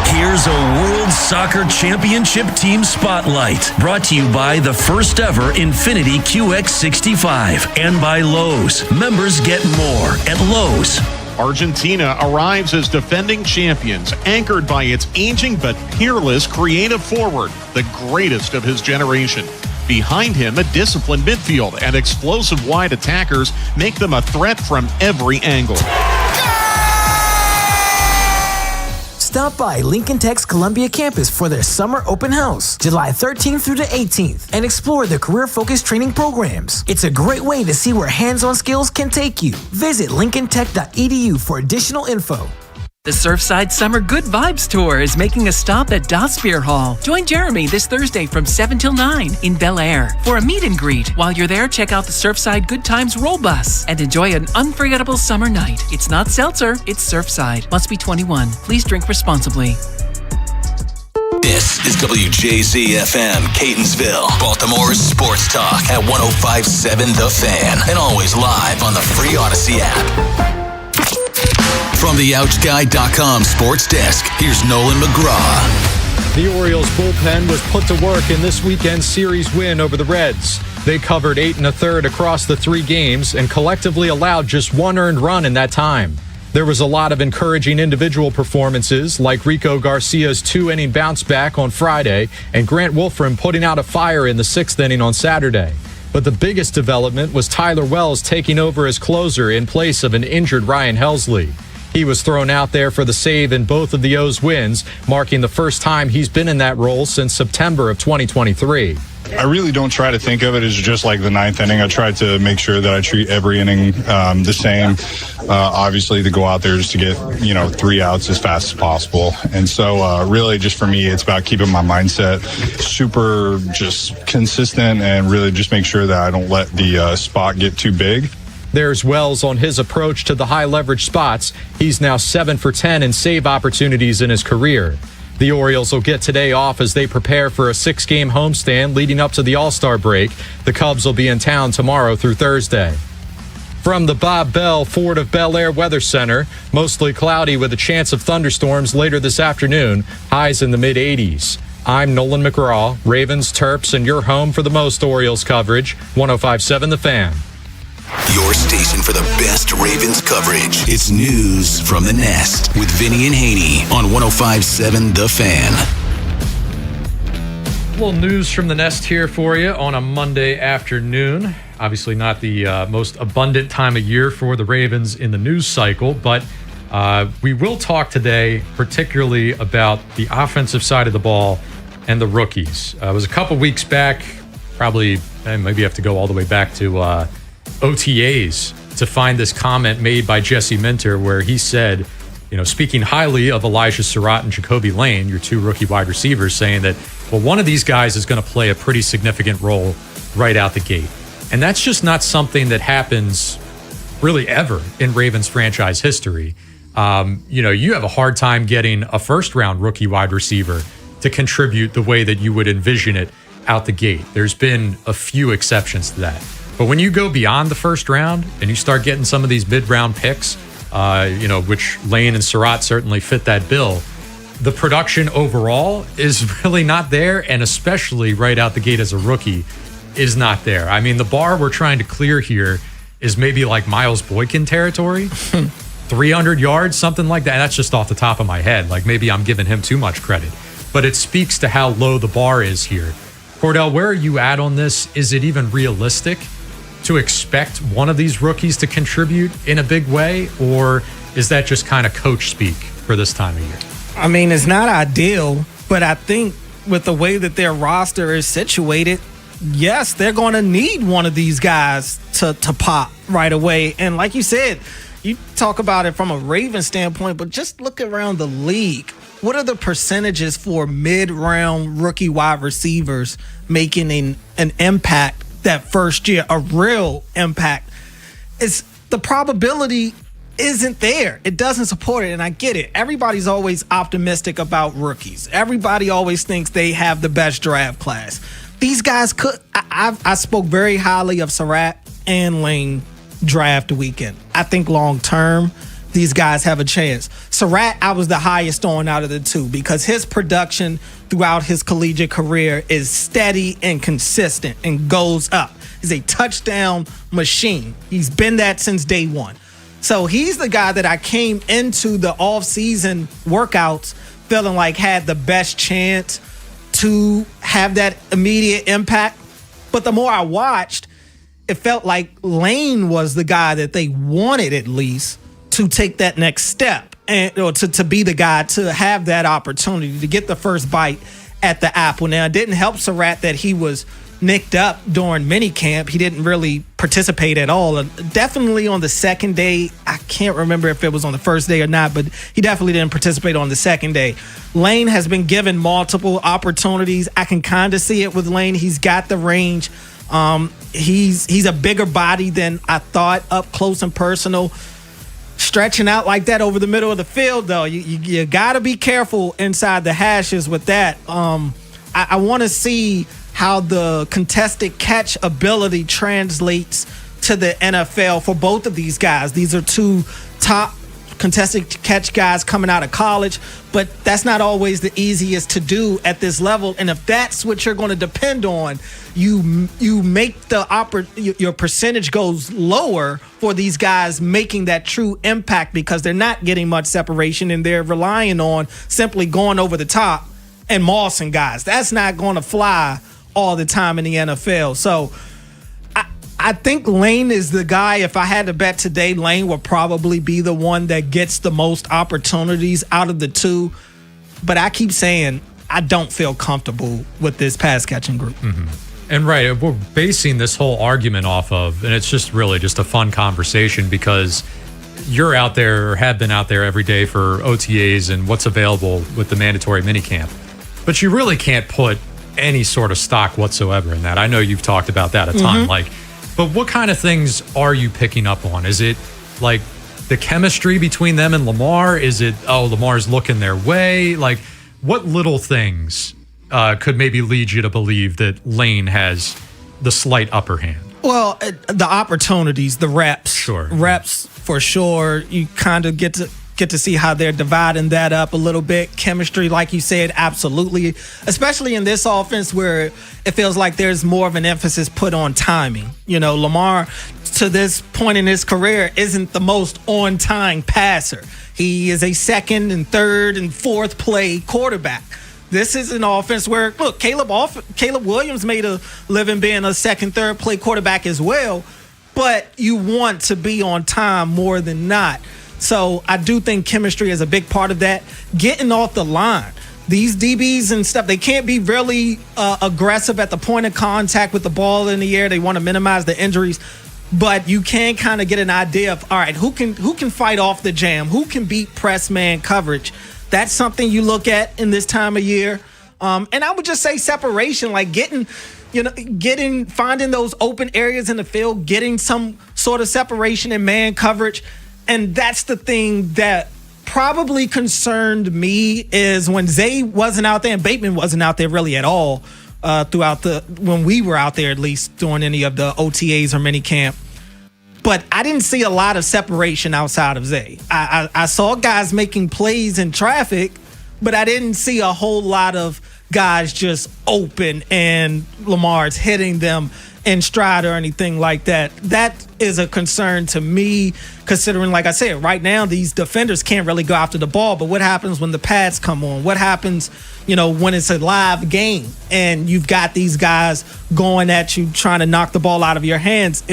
Here's a World Soccer Championship Team Spotlight, brought to you by the first ever Infiniti QX65 and by Lowe's. Members get more at Lowe's. Argentina arrives as defending champions, anchored by its aging but peerless creative forward, the greatest of his generation. Behind him, a disciplined midfield and explosive wide attackers make them a threat from every angle. Stop by Lincoln Tech's Columbia campus for their summer open house, July 13th through the 18th, and explore their career-focused training programs. It's a great way to see where hands-on skills can take you. Visit lincolntech.edu for additional info. The Surfside Summer Good Vibes Tour is making a stop at Dosphere Hall. Join Jeremy this Thursday from 7 till 9 in Bel Air for a meet and greet. While you're there, check out the Surfside Good Times Roll Bus and enjoy an unforgettable summer night. It's not seltzer, it's Surfside. Must be 21. Please drink responsibly. This is WJZ-FM, Catonsville, Baltimore's sports talk at 105.7 The Fan, and always live on the free Odyssey app. From the OutGuy.com sports desk, here's Nolan McGraw. The Orioles bullpen was put to work in this weekend's series win over the Reds. They covered 8 1/3 across the 3 games and collectively allowed just 1 earned run in that time. There was a lot of encouraging individual performances, like Rico Garcia's 2-inning bounce back on Friday and Grant Wolfram putting out a fire in the 6th inning on Saturday. But the biggest development was Tyler Wells taking over as closer in place of an injured Ryan Helsley. He was thrown out there for the save in both of the O's wins, marking the first time he's been in that role since September of 2023. I really don't try to think of it as just like the 9th inning. I try to make sure that I treat every inning the same. Obviously, to go out there just to get 3 outs as fast as possible. And so really just for me, it's about keeping my mindset super just consistent and really just make sure that I don't let the spot get too big. There's Wells on his approach to the high-leverage spots. He's now 7 for 10 in save opportunities in his career. The Orioles will get today off as they prepare for a 6-game homestand leading up to the All-Star break. The Cubs will be in town tomorrow through Thursday. From the Bob Bell Ford of Bel Air Weather Center, mostly cloudy with a chance of thunderstorms later this afternoon, highs in the mid-80s. I'm Nolan McGraw, Ravens, Terps, and your home for the most Orioles coverage, 105.7 The Fan. Your station for the best Ravens coverage. It's News from the Nest with Vinny and Haynie on 105.7 The Fan. A little news from the Nest here for you on a Monday afternoon. Obviously not the most abundant time of year for the Ravens in the news cycle, but we will talk today particularly about the offensive side of the ball and the rookies. It was a couple weeks back, probably maybe have to go all the way back to OTAs to find this comment made by Jesse Minter where he said, speaking highly of Elijah Surratt and Jacoby Lane, your 2 rookie wide receivers, saying that, well, one of these guys is going to play a pretty significant role right out the gate. And that's just not something that happens really ever in Ravens franchise history. You have a hard time getting a first-round rookie wide receiver to contribute the way that you would envision it out the gate. There's been a few exceptions to that. But when you go beyond the first round and you start getting some of these mid-round picks, which Lane and Surratt certainly fit that bill, the production overall is really not there, and especially right out the gate as a rookie is not there. I mean, the bar we're trying to clear here is maybe like Miles Boykin territory, 300 yards, something like that. That's just off the top of my head. Like maybe I'm giving him too much credit, but it speaks to how low the bar is here. Cordell, where are you at on this? Is it even realistic to expect one of these rookies to contribute in a big way, or is that just kind of coach speak for this time of year? I mean, it's not ideal, but I think with the way that their roster is situated, yes, they're going to need one of these guys to pop right away. And like you said, you talk about it from a Ravens standpoint, but just look around the league. What are the percentages for mid-round rookie wide receivers making an impact that first year, a real impact? It's the probability isn't there. It doesn't support it, and I get it. Everybody's always optimistic about rookies. Everybody always thinks they have the best draft class. These guys could. I spoke very highly of Surratt and Lane draft weekend. I think long term, these guys have a chance. Surratt, I was the highest on out of the 2 because his production throughout his collegiate career is steady and consistent and goes up. He's a touchdown machine. He's been that since day 1. So he's the guy that I came into the offseason workouts feeling like had the best chance to have that immediate impact. But the more I watched, it felt like Lane was the guy that they wanted at least to take that next step and to be the guy to have that opportunity to get the first bite at the apple. Now, it didn't help Surratt that he was nicked up during minicamp. He didn't really participate at all. Definitely on the second day. I can't remember if it was on the first day or not, but he definitely didn't participate on the second day. Lane has been given multiple opportunities. I can kind of see it with Lane. He's got the range. He's a bigger body than I thought up close and personal. Stretching out like that over the middle of the field, though, you got to be careful inside the hashes with that. I want to see how the contested catch ability translates to the NFL for both of these guys. These are 2 top contested catch guys coming out of college, but that's not always the easiest to do at this level. And if that's what you're going to depend on, you make your percentage goes lower for these guys making that true impact because they're not getting much separation and they're relying on simply going over the top and mossing guys. That's not going to fly all the time in the NFL. So I think Lane is the guy. If I had to bet today, Lane will probably be the one that gets the most opportunities out of the 2. But I keep saying I don't feel comfortable with this pass catching group. Mm-hmm. And right, we're basing this whole argument off of, and it's just really just a fun conversation because you're out there or have been out there every day for OTAs and what's available with the mandatory minicamp. But you really can't put any sort of stock whatsoever in that. I know you've talked about that a ton. But what kind of things are you picking up on? Is it like the chemistry between them and Lamar? Is it, Lamar's looking their way? Like, what little things could maybe lead you to believe that Lane has the slight upper hand? Well, the opportunities, the reps. Sure. Reps, for sure. You kind of get to see how they're dividing that up a little bit. Chemistry, like you said, absolutely. Especially in this offense where it feels like there's more of an emphasis put on timing. Lamar, to this point in his career, isn't the most on-time passer. He is a second and third and fourth play quarterback. This is an offense where, look, Caleb Williams made a living being a second, third play quarterback as well, but you want to be on time more than not. So I do think chemistry is a big part of that. Getting off the line. these DBs and stuff, they can't be really aggressive at the point of contact with the ball in the air. They want to minimize the injuries. But you can kind of get an idea of, all right, who can fight off the jam? Who can beat press man coverage? That's something you look at in this time of year. And I would just say separation, like finding those open areas in the field, getting some sort of separation in man coverage. And that's the thing that probably concerned me is when Zay wasn't out there and Bateman wasn't out there really at all when we were out there, at least during any of the OTAs or mini camp. But I didn't see a lot of separation outside of Zay. I saw guys making plays in traffic, but I didn't see a whole lot of guys just open and Lamar's hitting them in stride or anything like that. That is a concern to me, considering, like I said, right now these defenders can't really go after the ball. But what happens when the pads come on? What happens, when it's a live game and you've got these guys going at you trying to knock the ball out of your hands?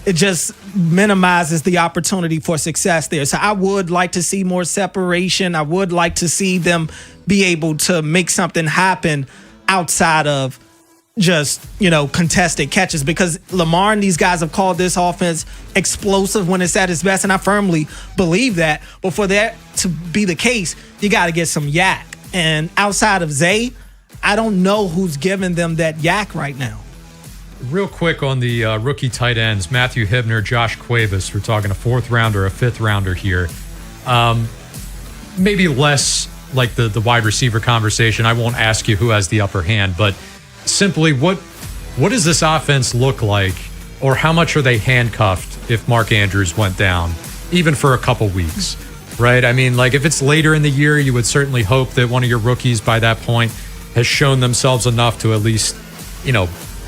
It just minimizes the opportunity for success there. So I would like to see more separation. I would like to see them be able to make something happen outside of just, contested catches, because Lamar and these guys have called this offense explosive when it's at its best, and I firmly believe that. But for that to be the case, you got to get some yak. And outside of Zay, I don't know who's giving them that yak right now. Real quick on the rookie tight ends, Matthew Hibner, Josh Cuevas. We're talking a 4th rounder, a 5th rounder here. Maybe less like the wide receiver conversation. I won't ask you who has the upper hand, but simply what does this offense look like, or how much are they handcuffed if Mark Andrews went down, even for a couple weeks, right? I mean, like if it's later in the year, you would certainly hope that one of your rookies by that point has shown themselves enough to at least,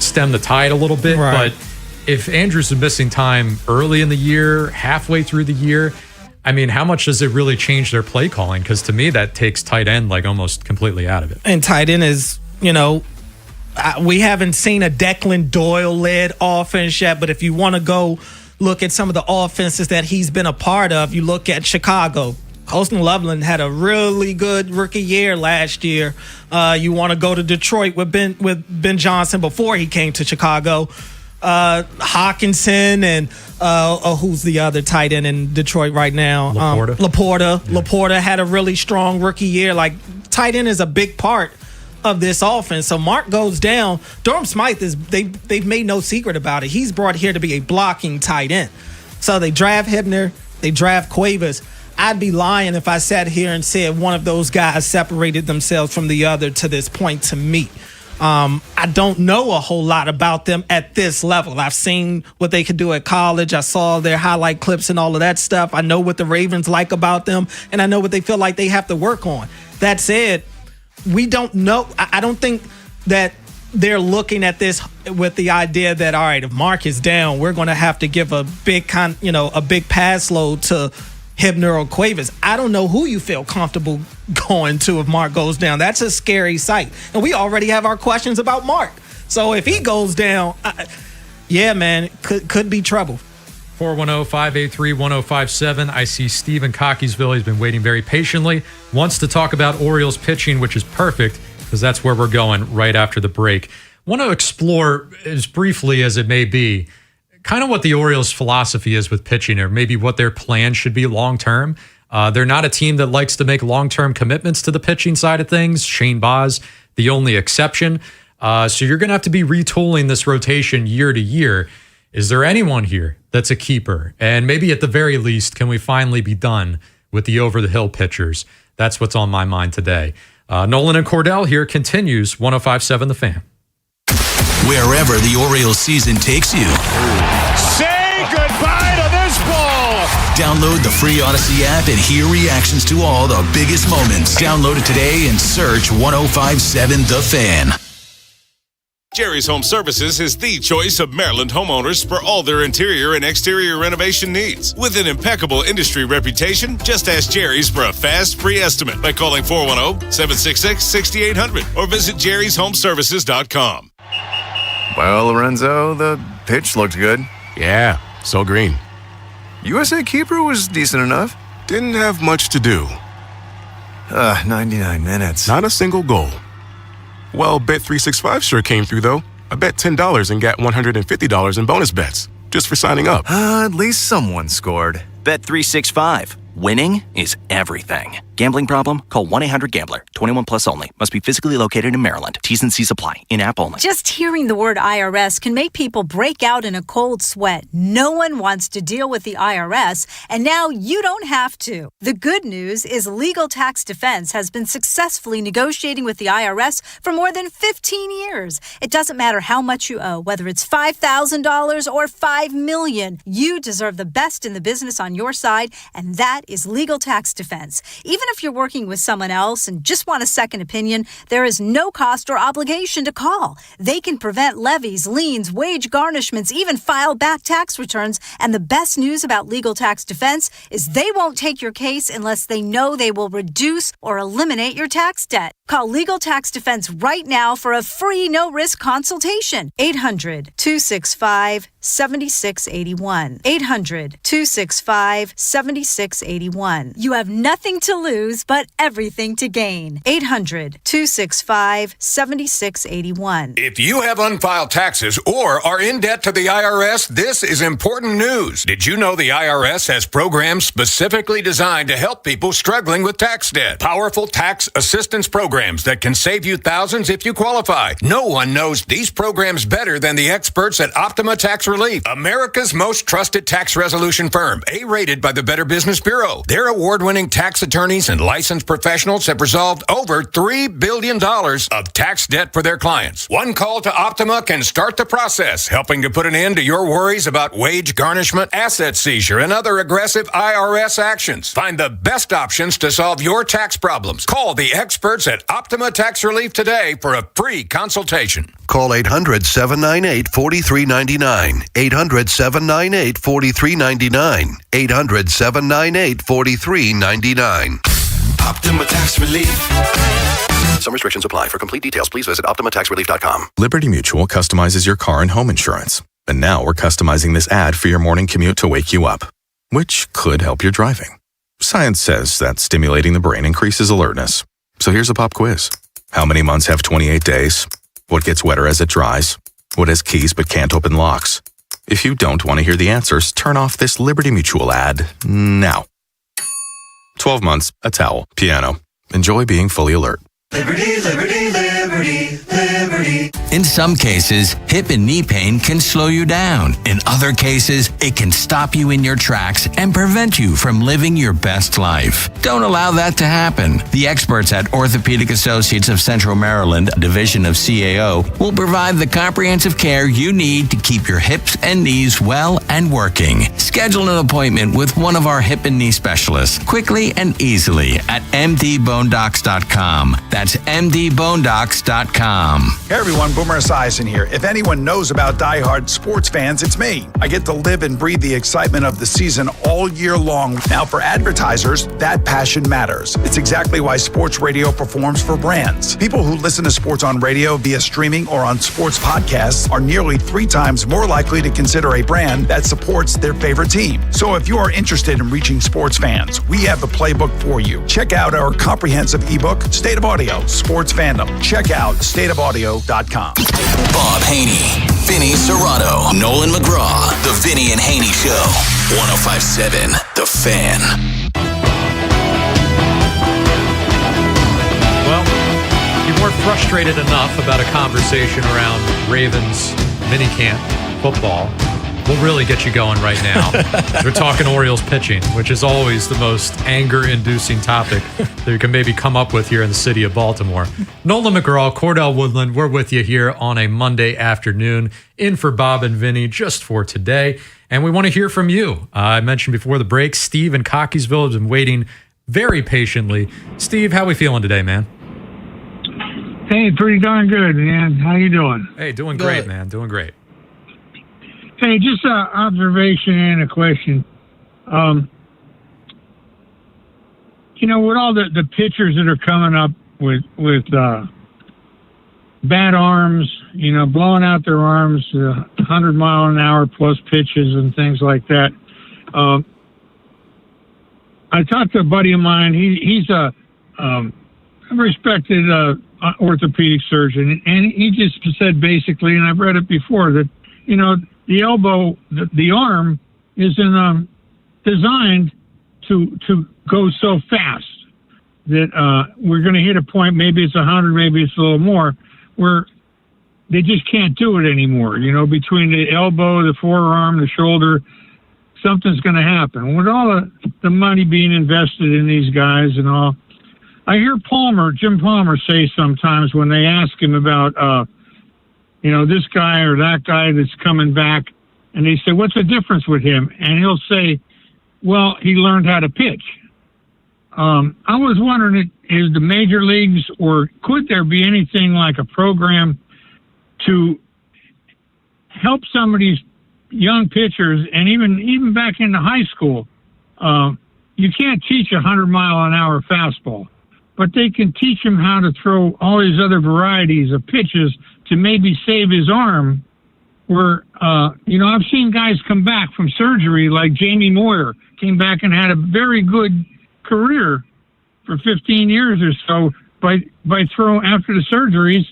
stem the tide a little bit. Right. But if Andrews is missing time early in the year, halfway through the year, I mean, how much does it really change their play calling? Because to me, that takes tight end like almost completely out of it. And tight end is, we haven't seen a Declan Doyle-led offense yet, but if you want to go look at some of the offenses that he's been a part of, you look at Chicago. Colston Loveland had a really good rookie year last year. You want to go to Detroit with Ben Johnson before he came to Chicago. Hawkinson and who's the other tight end in Detroit right now? Laporta. Yeah. Laporta had a really strong rookie year. Like, tight end is a big part of this offense. So Mark goes down. Durham Smythe they've made no secret about it. He's brought here to be a blocking tight end. So they draft Hibner, they draft Cuevas. I'd be lying if I sat here and said one of those guys separated themselves from the other to this point to me. I don't know a whole lot about them at this level. I've seen what they could do at college. I saw their highlight clips and all of that stuff. I know what the Ravens like about them, and I know what they feel like they have to work on. That said, we don't know. I don't think that they're looking at this with the idea that, all right, if Mark is down, we're going to have to give a big pass load to Hibner or Cuevas. I don't know who you feel comfortable going to if Mark goes down. That's a scary sight. And we already have our questions about Mark. So if he goes down, could be trouble. 410-583-1057. I see Steve in Cockeysville. He's been waiting very patiently. Wants to talk about Orioles pitching, which is perfect because that's where we're going right after the break. Want to explore, as briefly as it may be, kind of what the Orioles' philosophy is with pitching, or maybe what their plan should be long-term. They're not a team that likes to make long-term commitments to the pitching side of things. Shane Baz, the only exception. So you're going to have to be retooling this rotation year to year. Is there anyone here that's a keeper? And maybe at the very least, can we finally be done with the over-the-hill pitchers? That's what's on my mind today. Nolan and Cordell here continues 105.7 The Fan. Wherever the Orioles season takes you. Say goodbye to this ball. Download the free Odyssey app and hear reactions to all the biggest moments. Download it today and search 105.7 The Fan. Jerry's Home Services is the choice of Maryland homeowners for all their interior and exterior renovation needs. With an impeccable industry reputation, just ask Jerry's for a fast, free estimate by calling 410-766-6800 or visit jerryshomeservices.com. Well, Lorenzo, the pitch looked good. Yeah, so green. USA keeper was decent enough. Didn't have much to do. 99 minutes. Not a single goal. Well, Bet365 sure came through, though. I bet $10 and got $150 in bonus bets just for signing up. At least someone scored. Bet365. Winning is everything. Gambling problem? Call 1-800-GAMBLER. 21 plus only. Must be physically located in Maryland. T's and C's apply. In-app only. Just hearing the word IRS can make people break out in a cold sweat. No one wants to deal with the IRS, and now you don't have to. The good news is Legal Tax Defense has been successfully negotiating with the IRS for more than 15 years. It doesn't matter how much you owe, whether it's $5,000 or $5 million. You deserve the best in the business on your side, and that is Legal Tax Defense. Even if you're working with someone else and just want a second opinion, there is no cost or obligation to call. They can prevent levies, liens, wage garnishments, even file back tax returns. And the best news about Legal Tax Defense is they won't take your case unless they know they will reduce or eliminate your tax debt. Call Legal Tax Defense right now for a free no-risk consultation. 800-265-7681. 800-265-7681. You have nothing to lose, but everything to gain. 800-265-7681. If you have unfiled taxes or are in debt to the IRS, this is important news. Did you know the IRS has programs specifically designed to help people struggling with tax debt? Powerful tax assistance programs that can save you thousands if you qualify. No one knows these programs better than the experts at Optima Tax Relief, America's most trusted tax resolution firm, A-rated by the Better Business Bureau. Their award-winning tax attorneys and licensed professionals have resolved over $3 billion of tax debt for their clients. One call to Optima can start the process, helping to put an end to your worries about wage garnishment, asset seizure, and other aggressive IRS actions. Find the best options to solve your tax problems. Call the experts at Optima Tax Relief today for a free consultation. Call 800-798-4399. 800-798-4399. 800-798-4399. Optima Tax Relief. Some restrictions apply. For complete details, please visit OptimaTaxRelief.com. Liberty Mutual customizes your car and home insurance. And now we're customizing this ad for your morning commute to wake you up, which could help your driving. Science says that stimulating the brain increases alertness. So here's a pop quiz. How many months have 28 days? What gets wetter as it dries? What has keys but can't open locks? If you don't want to hear the answers, turn off this Liberty Mutual ad now. 12 months, a towel, piano. Enjoy being fully alert. Liberty, liberty, liberty, liberty. In some cases, hip and knee pain can slow you down. In other cases, it can stop you in your tracks and prevent you from living your best life. Don't allow that to happen. The experts at Orthopedic Associates of Central Maryland, a division of CAO, will provide the comprehensive care you need to keep your hips and knees well and working. Schedule an appointment with one of our hip and knee specialists quickly and easily at mdbonedocs.com. That's mdbonedocs.com. Hey everyone, Boomer Esiason here. If anyone knows about diehard sports fans, it's me. I get to live and breathe the excitement of the season all year long. Now for advertisers, that passion matters. It's exactly why sports radio performs for brands. People who listen to sports on radio via streaming or on sports podcasts are nearly 3 times more likely to consider a brand that supports their favorite team. So if you are interested in reaching sports fans, we have the playbook for you. Check out our comprehensive ebook, State of Audio, Sports Fandom. Check out stateofaudio.com. Bob Haynie, Vinny Serrato, Nolan McGraw, The Vinny and Haynie Show. 105.7 The Fan. Well, you weren't frustrated enough about a conversation around Ravens minicamp football. We'll really get you going right now. We're talking Orioles pitching, which is always the most anger-inducing topic that you can maybe come up with here in the city of Baltimore. Nolan McGraw, Cordell Woodland, we're with you here on a Monday afternoon, in for Bob and Vinny just for today. And we want to hear from you. I mentioned before the break, Steve in Cockeysville has been waiting very patiently. Steve, how we feeling today, man? Hey, pretty darn good, man. How you doing? Hey, doing great, man. Doing great. Hey, just an observation and a question. You know, with all the pitchers that are coming up with bad arms, you know, blowing out their arms, 100-mile-an-hour plus pitches and things like that. I talked to a buddy of mine. He's a a respected orthopedic surgeon, and he just said basically, and I've read it before, that, you know, the elbow, the arm isn't designed to go so fast that we're going to hit a point, maybe it's 100, maybe it's a little more, where they just can't do it anymore. You know, between the elbow, the forearm, the shoulder, something's going to happen. With all the money being invested in these guys and all, I hear Jim Palmer say sometimes when they ask him about, you know, this guy or that guy that's coming back, and they say, what's the difference with him? And he'll say, well, he learned how to pitch. I was wondering, is the major leagues, or could there be anything like a program to help some of these young pitchers, and even back into high school? You can't teach a 100-mile-an-hour fastball, but they can teach him how to throw all these other varieties of pitches to maybe save his arm. Where, you know, I've seen guys come back from surgery, like Jamie Moyer came back and had a very good career for 15 years or so by throwing, after the surgeries,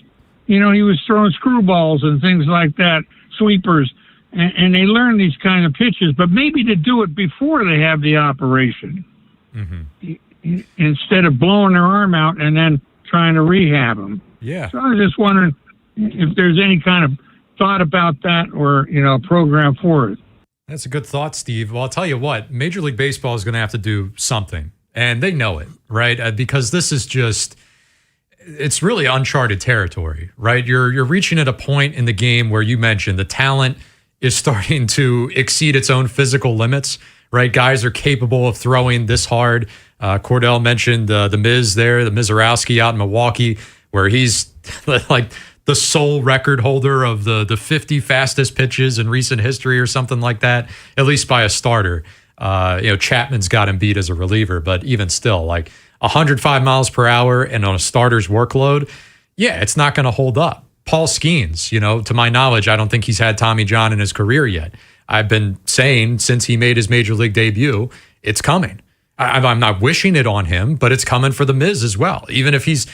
you know, he was throwing screwballs and things like that, sweepers, and they learn these kind of pitches, but maybe to do it before they have the operation, instead of blowing their arm out and then trying to rehab them. Yeah. So I was just wondering if there's any kind of thought about that, or, you know, a program for it. That's a good thought, Steve. Well, I'll tell you what, Major League Baseball is going to have to do something, and they know it, right? Because this is just, it's really uncharted territory, right? You're reaching at a point in the game where you mentioned the talent is starting to exceed its own physical limits, right? Guys are capable of throwing this hard. Cordell mentioned the Miz there, the Mizorowski out in Milwaukee, where he's like the sole record holder of the 50 fastest pitches in recent history or something like that, at least by a starter. You know, Chapman's got him beat as a reliever, but even still, like 105 miles per hour and on a starter's workload, yeah, it's not going to hold up. Paul Skeens, you know, to my knowledge, I don't think he's had Tommy John in his career yet. I've been saying since he made his major league debut, it's coming. I'm not wishing it on him, but it's coming for the Miz as well. Even if these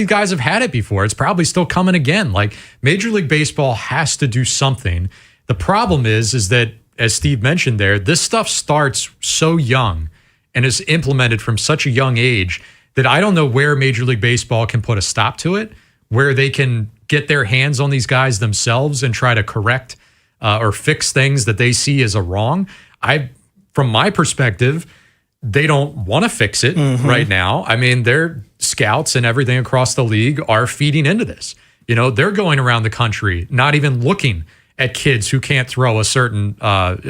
guys have had it before, it's probably still coming again. Like, Major League Baseball has to do something. The problem is that, as Steve mentioned there, this stuff starts so young and is implemented from such a young age that I don't know where Major League Baseball can put a stop to it, where they can get their hands on these guys themselves and try to correct or fix things that they see as a wrong. From my perspective, they don't want to fix it right now. I mean, their scouts and everything across the league are feeding into this. You know, they're going around the country, not even looking at kids who can't throw a certain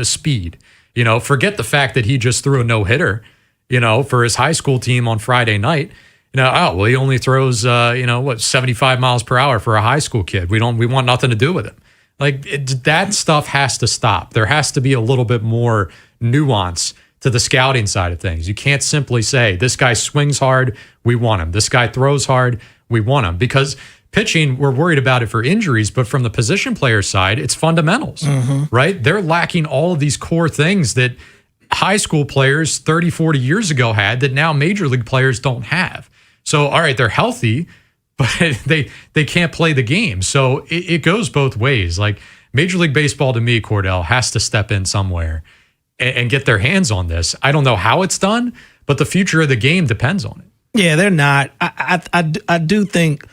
speed. You know, forget the fact that he just threw a no-hitter, you know, for his high school team on Friday night. You know, he only throws, 75 miles per hour for a high school kid. We want nothing to do with him. Like, that stuff has to stop. There has to be a little bit more nuance to the scouting side of things. You can't simply say, this guy swings hard, we want him. This guy throws hard, we want him. Because pitching, we're worried about it for injuries, but from the position player side, it's fundamentals, right? They're lacking all of these core things that high school players 30, 40 years ago had that now major league players don't have. So, all right, they're healthy, but they can't play the game. So it goes both ways. Like, Major League Baseball, to me, Cordell, has to step in somewhere and get their hands on this. I don't know how it's done, but the future of the game depends on it. Yeah, they're not. I do think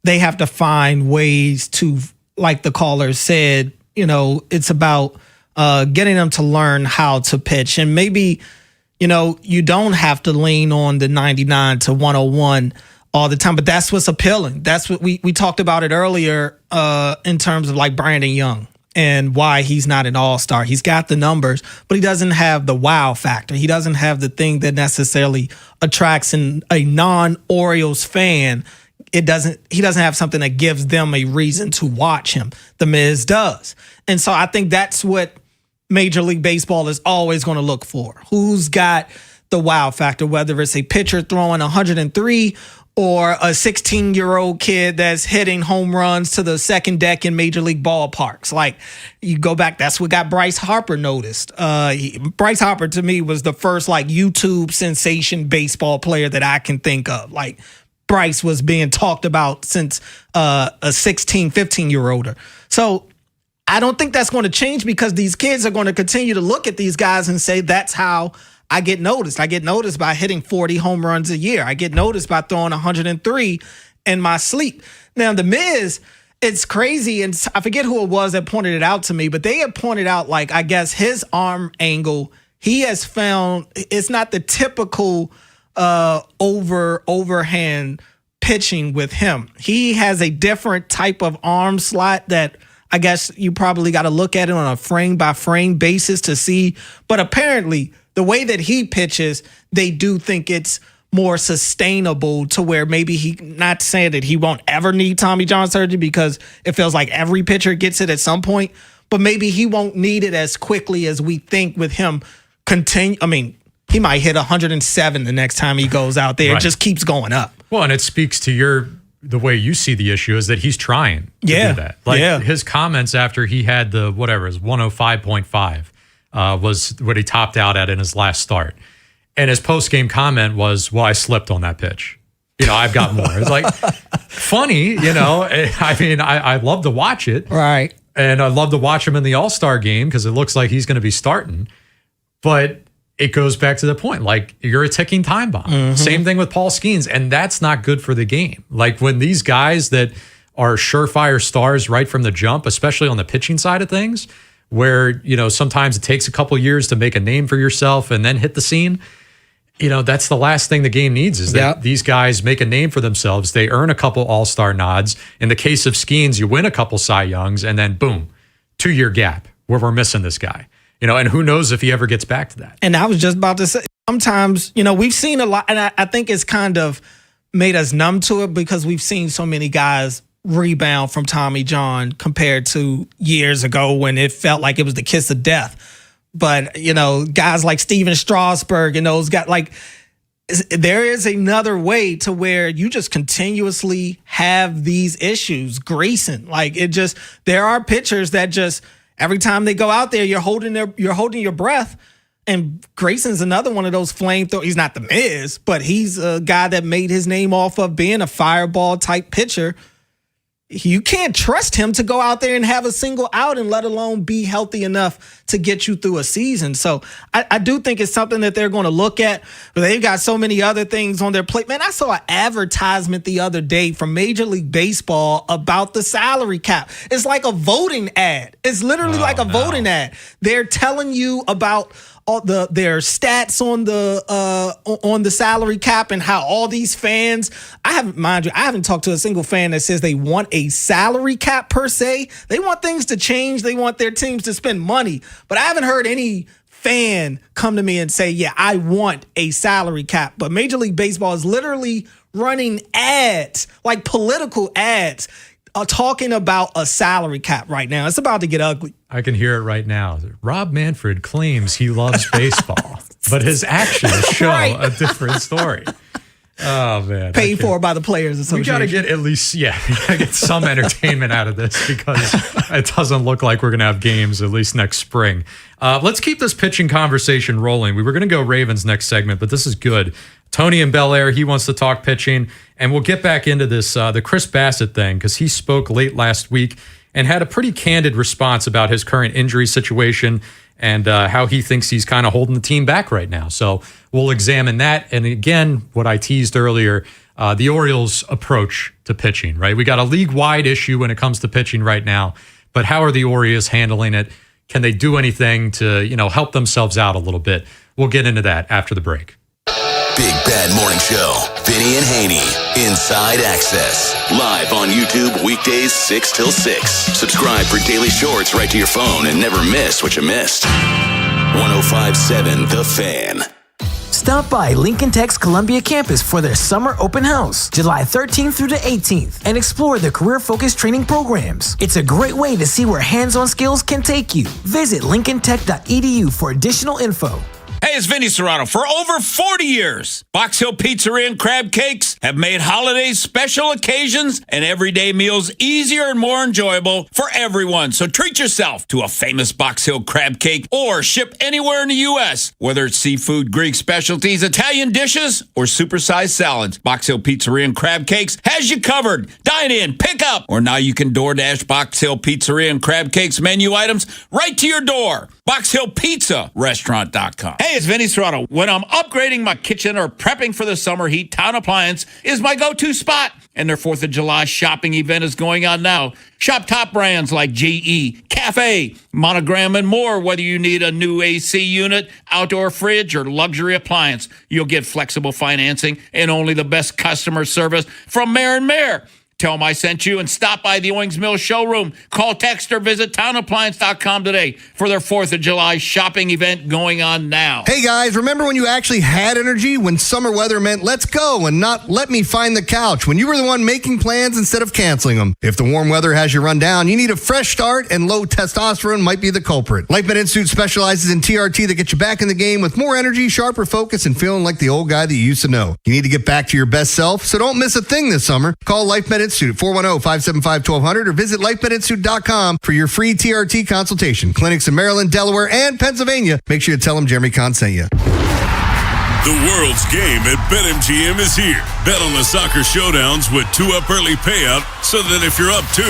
they have to find ways to, like the caller said, you know, it's about getting them to learn how to pitch. And maybe, you know, you don't have to lean on the 99 to 101 all the time, but that's what's appealing. That's what we talked about it earlier in terms of like Brandon Young and why he's not an all-star. He's got the numbers, but he doesn't have the wow factor. He doesn't have the thing that necessarily attracts a non-Orioles fan. He doesn't have something that gives them a reason to watch him. The Miz does. And so I think that's what Major League Baseball is always going to look for. Who's got the wow factor, whether it's a pitcher throwing 103 or a 16-year-old kid that's hitting home runs to the second deck in major league ballparks. Like, you go back, that's what got Bryce Harper noticed. Bryce Harper, to me, was the first, like, YouTube sensation baseball player that I can think of. Like, Bryce was being talked about since a 16, 15-year-older. So I don't think that's going to change, because these kids are going to continue to look at these guys and say, that's how I get noticed. I get noticed by hitting 40 home runs a year. I get noticed by throwing 103 in my sleep. Now, The Miz, it's crazy, and I forget who it was that pointed it out to me, but they had pointed out, like, I guess his arm angle, he has found it's not the typical overhand pitching with him. He has a different type of arm slot that I guess you probably got to look at it on a frame-by-frame basis to see. But apparently, the way that he pitches, they do think it's more sustainable to where maybe he, not saying that he won't ever need Tommy John surgery, because it feels like every pitcher gets it at some point, but maybe he won't need it as quickly as we think with him continue. I mean, he might hit 107 the next time he goes out there. Right. It just keeps going up. Well, and it speaks to the way you see the issue is that he's trying to do that. Like his comments after he had the, whatever, his 105.5 was what he topped out at in his last start. And his post-game comment was, well, I slipped on that pitch. I've got more. It's like, funny, I mean, I love to watch it. Right. And I love to watch him in the All-Star game because it looks like he's going to be starting. But it goes back to the point, like, you're a ticking time bomb. Mm-hmm. Same thing with Paul Skeens, and that's not good for the game. Like, when these guys that are surefire stars right from the jump, especially on the pitching side of things, where, sometimes it takes a couple years to make a name for yourself and then hit the scene, that's the last thing the game needs, is that these guys make a name for themselves. They earn a couple All-Star nods. In the case of Skeens, you win a couple Cy Youngs, and then boom, 2-year gap where we're missing this guy. And who knows if he ever gets back to that. And I was just about to say, sometimes, we've seen a lot, and I think it's kind of made us numb to it because we've seen so many guys rebound from Tommy John compared to years ago when it felt like it was the kiss of death. But, guys like Steven Strasburg and those guys, like, there is another way to where you just continuously have these issues. Grayson, like, there are pitchers that just, every time they go out there, you're holding your breath. And Grayson's another one of those flamethrower. He's not the Miz, but he's a guy that made his name off of being a fireball type pitcher. You can't trust him to go out there and have a single out, and let alone be healthy enough to get you through a season. So I do think it's something that they're going to look at, but they've got so many other things on their plate. Man, I saw an advertisement the other day from Major League Baseball about the salary cap. It's like a voting ad. It's literally voting ad. They're telling you about all their stats on the salary cap and how all these fans, I haven't talked to a single fan that says they want a salary cap per se. They want things to change. They want their teams to spend money. But I haven't heard any fan come to me and say, yeah, I want a salary cap. But Major League Baseball is literally running ads, like political ads, talking about a salary cap right now. It's about to get ugly. I can hear it right now. Rob Manfred claims he loves baseball, but his actions show a different story. Oh, man. Paid for by the Players Association. We got to get at least, we got to get some entertainment out of this, because it doesn't look like we're going to have games at least next spring. Let's keep this pitching conversation rolling. We were going to go Ravens next segment, but this is good. Tony in Bel Air, he wants to talk pitching, and we'll get back into this, the Chris Bassett thing, because he spoke late last week and had a pretty candid response about his current injury situation and how he thinks he's kind of holding the team back right now. So we'll examine that. And again, what I teased earlier, the Orioles' approach to pitching, right? We got a league-wide issue when it comes to pitching right now, but how are the Orioles handling it? Can they do anything to, help themselves out a little bit? We'll get into that after the break. Big Bad Morning Show, Vinny and Haynie, Inside Access, live on YouTube weekdays 6 till 6. Subscribe for daily shorts right to your phone and never miss what you missed. 105.7 The Fan. Stop by Lincoln Tech's Columbia campus for their summer open house, July 13th through the 18th, and explore the career-focused training programs. It's a great way to see where hands-on skills can take you. Visit lincolntech.edu for additional info. Hey, it's Vinny Serrano. For over 40 years, Box Hill Pizzeria and Crab Cakes have made holidays, special occasions, and everyday meals easier and more enjoyable for everyone. So treat yourself to a famous Box Hill crab cake or ship anywhere in the U.S. Whether it's seafood, Greek specialties, Italian dishes, or supersized salads, Box Hill Pizzeria and Crab Cakes has you covered. Dine in, pick up, or now you can DoorDash Box Hill Pizzeria and Crab Cakes menu items right to your door. BoxHillPizzaRestaurant.com. Hey, it's Vinny Serrato. When I'm upgrading my kitchen or prepping for the summer heat, Town Appliance is my go-to spot. And their 4th of July shopping event is going on now. Shop top brands like GE, Cafe, Monogram, and more. Whether you need a new AC unit, outdoor fridge, or luxury appliance, you'll get flexible financing and only the best customer service from Mayor and Mayor. Tell them I sent you and stop by the Owings Mills showroom. Call, text, or visit townappliance.com today for their 4th of July shopping event going on now. Hey guys, remember when you actually had energy? When summer weather meant let's go and not let me find the couch? When you were the one making plans instead of canceling them? If the warm weather has you run down, you need a fresh start, and low testosterone might be the culprit. LifeMed Institute specializes in TRT that gets you back in the game with more energy, sharper focus, and feeling like the old guy that you used to know. You need to get back to your best self, so don't miss a thing this summer. Call LifeMed Institute 410-575-1200 or visit lifemedinstitute.com for your free TRT consultation. Clinics in Maryland, Delaware, and Pennsylvania. Make sure you tell them Jeremy Kahn sent you. The world's game at BetMGM is here. Bet on the soccer showdowns with 2-up early payout so that if you're up 2,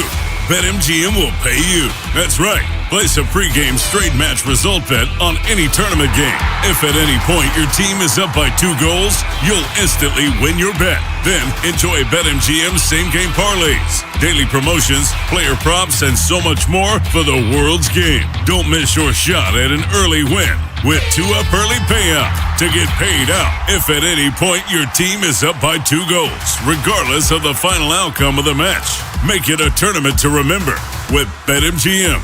BetMGM will pay you. That's right. Place a pregame straight match result bet on any tournament game. If at any point your team is up by 2 goals, you'll instantly win your bet. Then enjoy BetMGM's same-game parlays, daily promotions, player props, and so much more for the world's game. Don't miss your shot at an early win with 2-up early payout to get paid out if at any point your team is up by 2 goals, regardless of the final outcome of the match. Make it a tournament to remember with BetMGM.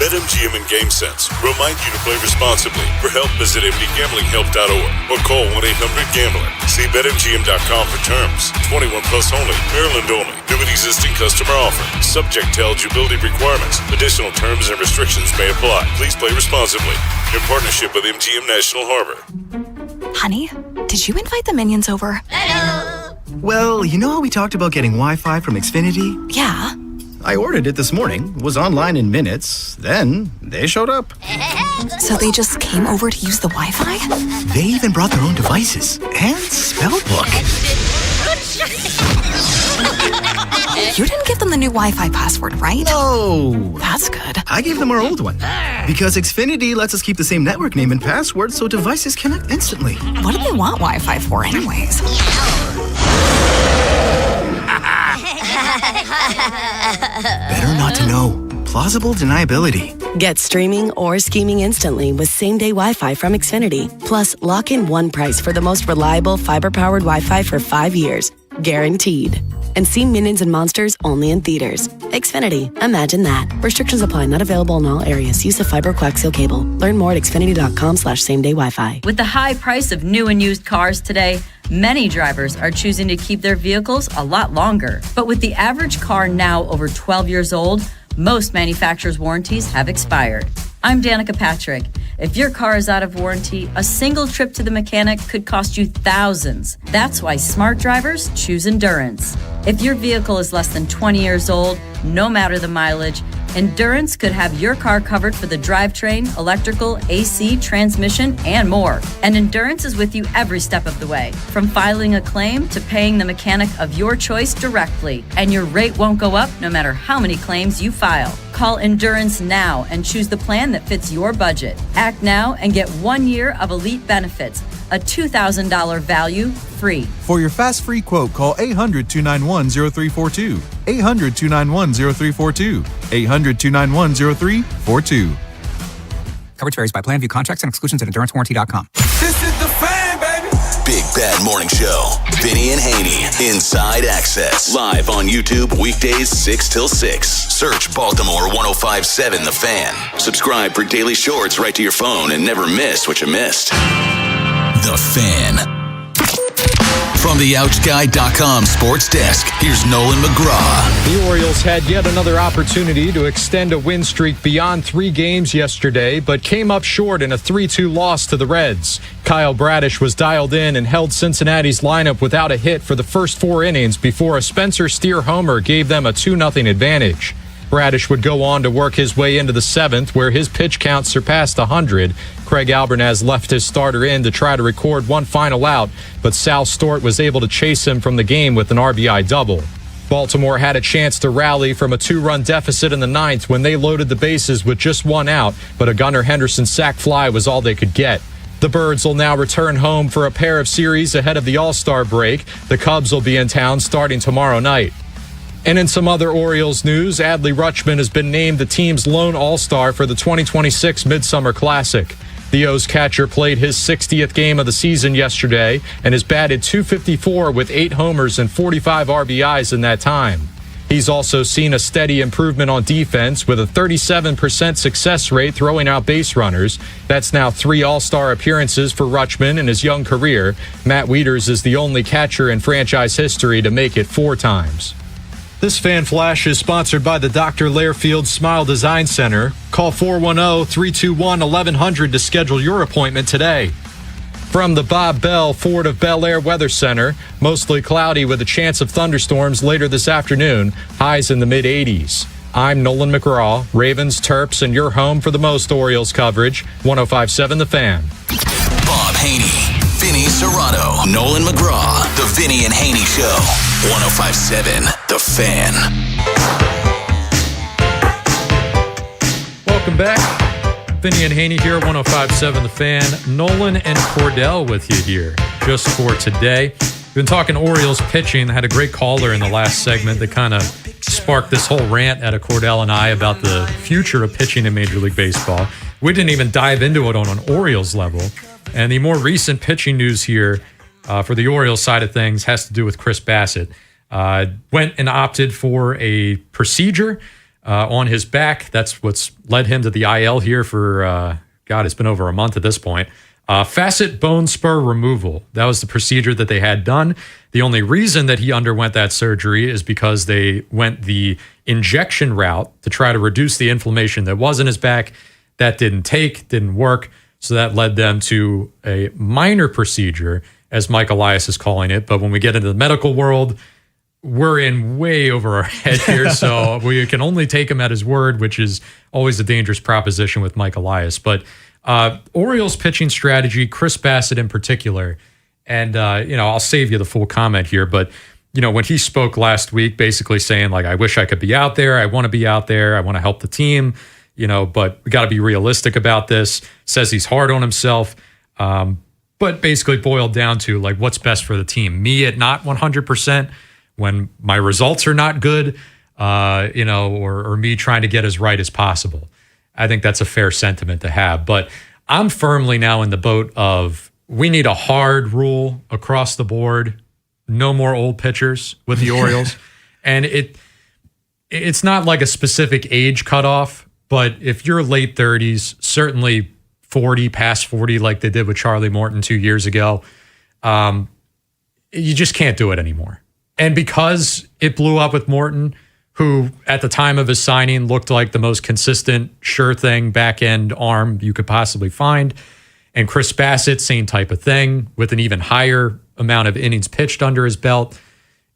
BetMGM and GameSense remind you to play responsibly. For help, visit mdgamblinghelp.org or call 1-800-GAMBLER. See BetMGM.com for terms. 21 plus only. Maryland only. New and existing customer offer. Subject to eligibility requirements. Additional terms and restrictions may apply. Please play responsibly. In partnership with MGM National Harbor. Honey, did you invite the minions over? Hello. Well, you know how we talked about getting Wi-Fi from Xfinity? Yeah. I ordered it this morning, was online in minutes, then they showed up. So they just came over to use the Wi-Fi? They even brought their own devices and spell book. You didn't give them the new Wi-Fi password, right? No. That's good. I gave them our old one because Xfinity lets us keep the same network name and password so devices connect instantly. What do they want Wi-Fi for anyways? Better not to know. Plausible deniability. Get streaming or scheming instantly with same-day Wi-Fi from Xfinity. Plus, lock in one price for the most reliable fiber-powered Wi-Fi for 5 years. Guaranteed. And see Minions and Monsters only in theaters. Xfinity. Imagine that. Restrictions apply. Not available in all areas. Use of fiber coaxial cable. Learn more at xfinity.com/same-day Wi-Fi. With the high price of new and used cars today, many drivers are choosing to keep their vehicles a lot longer. But with the average car now over 12 years old, most manufacturers' warranties have expired. I'm Danica Patrick. If your car is out of warranty, a single trip to the mechanic could cost you thousands. That's why smart drivers choose Endurance. If your vehicle is less than 20 years old, no matter the mileage, Endurance could have your car covered for the drivetrain, electrical, AC, transmission, and more. And Endurance is with you every step of the way, from filing a claim to paying the mechanic of your choice directly. And your rate won't go up no matter how many claims you file. Call Endurance now and choose the plan that fits your budget. Act now and get 1 year of elite benefits, a $2,000 value free. For your fast free quote, call 800-291-0342. 800-291-0342. 800-291-0342. Coverage varies by plan. View contracts and exclusions at EnduranceWarranty.com. This is the Fan, baby. Big Bad Morning Show. Vinny and Haynie. Inside Access. Live on YouTube weekdays 6 till 6. Search Baltimore 105.7 The Fan. Subscribe for daily shorts right to your phone and never miss what you missed. The Fan. From the OutchGuy.com sports desk, here's Nolan McGraw. The Orioles had yet another opportunity to extend a win streak beyond 3 games yesterday, but came up short in a 3-2 loss to the Reds. Kyle Bradish was dialed in and held Cincinnati's lineup without a hit for the first 4 innings before a Spencer Steer homer gave them a 2-0 advantage. Bradish would go on to work his way into the 7th, where his pitch count surpassed 100. Craig Albernaz left his starter in to try to record one final out, but Sal Stort was able to chase him from the game with an RBI double. Baltimore had a chance to rally from a 2-run deficit in the 9th when they loaded the bases with just 1 out, but a Gunnar Henderson sac fly was all they could get. The Birds will now return home for a pair of series ahead of the All-Star break. The Cubs will be in town starting tomorrow night. And in some other Orioles news, Adley Rutschman has been named the team's lone All-Star for the 2026 Midsummer Classic. The O's catcher played his 60th game of the season yesterday and has batted .254 with 8 homers and 45 RBIs in that time. He's also seen a steady improvement on defense with a 37% success rate throwing out base runners. That's now 3 All-Star appearances for Rutschman in his young career. Matt Wieters is the only catcher in franchise history to make it 4 times. This Fan Flash is sponsored by the Dr. Lairfield Smile Design Center. Call 410-321-1100 to schedule your appointment today. From the Bob Bell Ford of Bel Air Weather Center, mostly cloudy with a chance of thunderstorms later this afternoon, highs in the mid-80s. I'm Nolan McGraw, Ravens, Terps, and your home for the most Orioles coverage, 105.7 The Fan. Bob Haynie, Vinny Serrano, Nolan McGraw, The Vinny and Haynie Show, 105.7 The Fan. Welcome back. Vinny and Haynie here, 105.7 The Fan. Nolan and Cordell with you here just for today. We've been talking Orioles pitching. I had a great caller in the last segment that kind of sparked this whole rant out of Cordell and I about the future of pitching in Major League Baseball. We didn't even dive into it on an Orioles level. And the more recent pitching news here for the Orioles side of things has to do with Chris Bassett. Went and opted for a procedure on his back. That's what's led him to the IL here for, it's been over a month at this point. Facet bone spur removal. That was the procedure that they had done. The only reason that he underwent that surgery is because they went the injection route to try to reduce the inflammation that was in his back. That didn't work. So that led them to a minor procedure, as Mike Elias is calling it. But when we get into the medical world, we're in way over our head here. So we can only take him at his word, which is always a dangerous proposition with Mike Elias. But Orioles pitching strategy, Chris Bassett in particular, and, I'll save you the full comment here. But, when he spoke last week, basically saying, like, I wish I could be out there. I want to be out there. I want to help the team. But we got to be realistic about this. Says he's hard on himself, but basically boiled down to like what's best for the team. Me at not 100% when my results are not good, or me trying to get as right as possible. I think that's a fair sentiment to have. But I'm firmly now in the boat of we need a hard rule across the board. No more old pitchers with the Orioles, and it's not like a specific age cutoff. But if you're late 30s, certainly 40, past 40, like they did with Charlie Morton 2 years ago, you just can't do it anymore. And because it blew up with Morton, who at the time of his signing looked like the most consistent, sure thing, back-end arm you could possibly find, and Chris Bassett, same type of thing, with an even higher amount of innings pitched under his belt,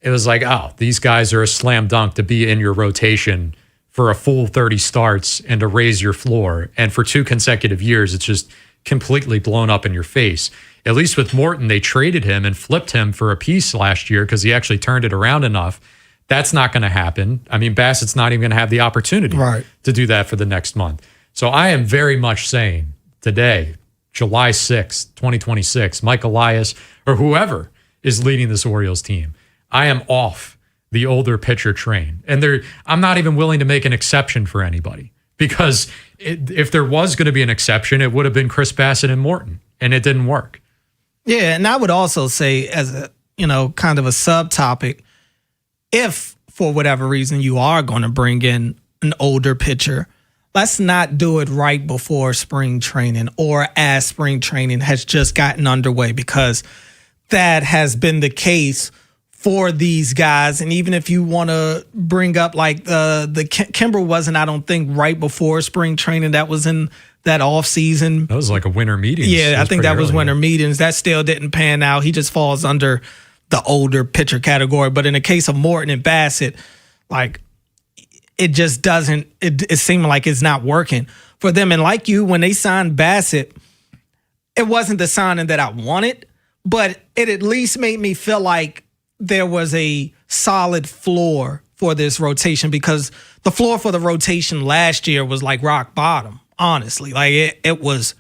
it was like, these guys are a slam dunk to be in your rotation for a full 30 starts and to raise your floor. And for 2 consecutive years, it's just completely blown up in your face. At least with Morton, they traded him and flipped him for a piece last year because he actually turned it around enough. That's not going to happen. I mean, Bassett's not even going to have the opportunity to do that for the next month. So I am very much saying today, July 6th, 2026, Mike Elias or whoever is leading this Orioles team, I am off the older pitcher train. And I'm not even willing to make an exception for anybody because if there was going to be an exception, it would have been Chris Bassett and Morton, and it didn't work. Yeah, and I would also say as a, kind of a subtopic, if for whatever reason you are going to bring in an older pitcher, let's not do it right before spring training or as spring training has just gotten underway because that has been the case for these guys. And even if you want to bring up like the Kimbrel wasn't, I don't think, right before spring training. That was in that off season. That was like a winter meetings. Yeah, I think that was winter meetings. That still didn't pan out. He just falls under the older pitcher category. But in the case of Morton and Bassett, like it just doesn't, it seemed like it's not working for them. And like you, when they signed Bassett, it wasn't the signing that I wanted, but it at least made me feel like there was a solid floor for this rotation, because the floor for the rotation last year was like rock bottom, honestly. Like it was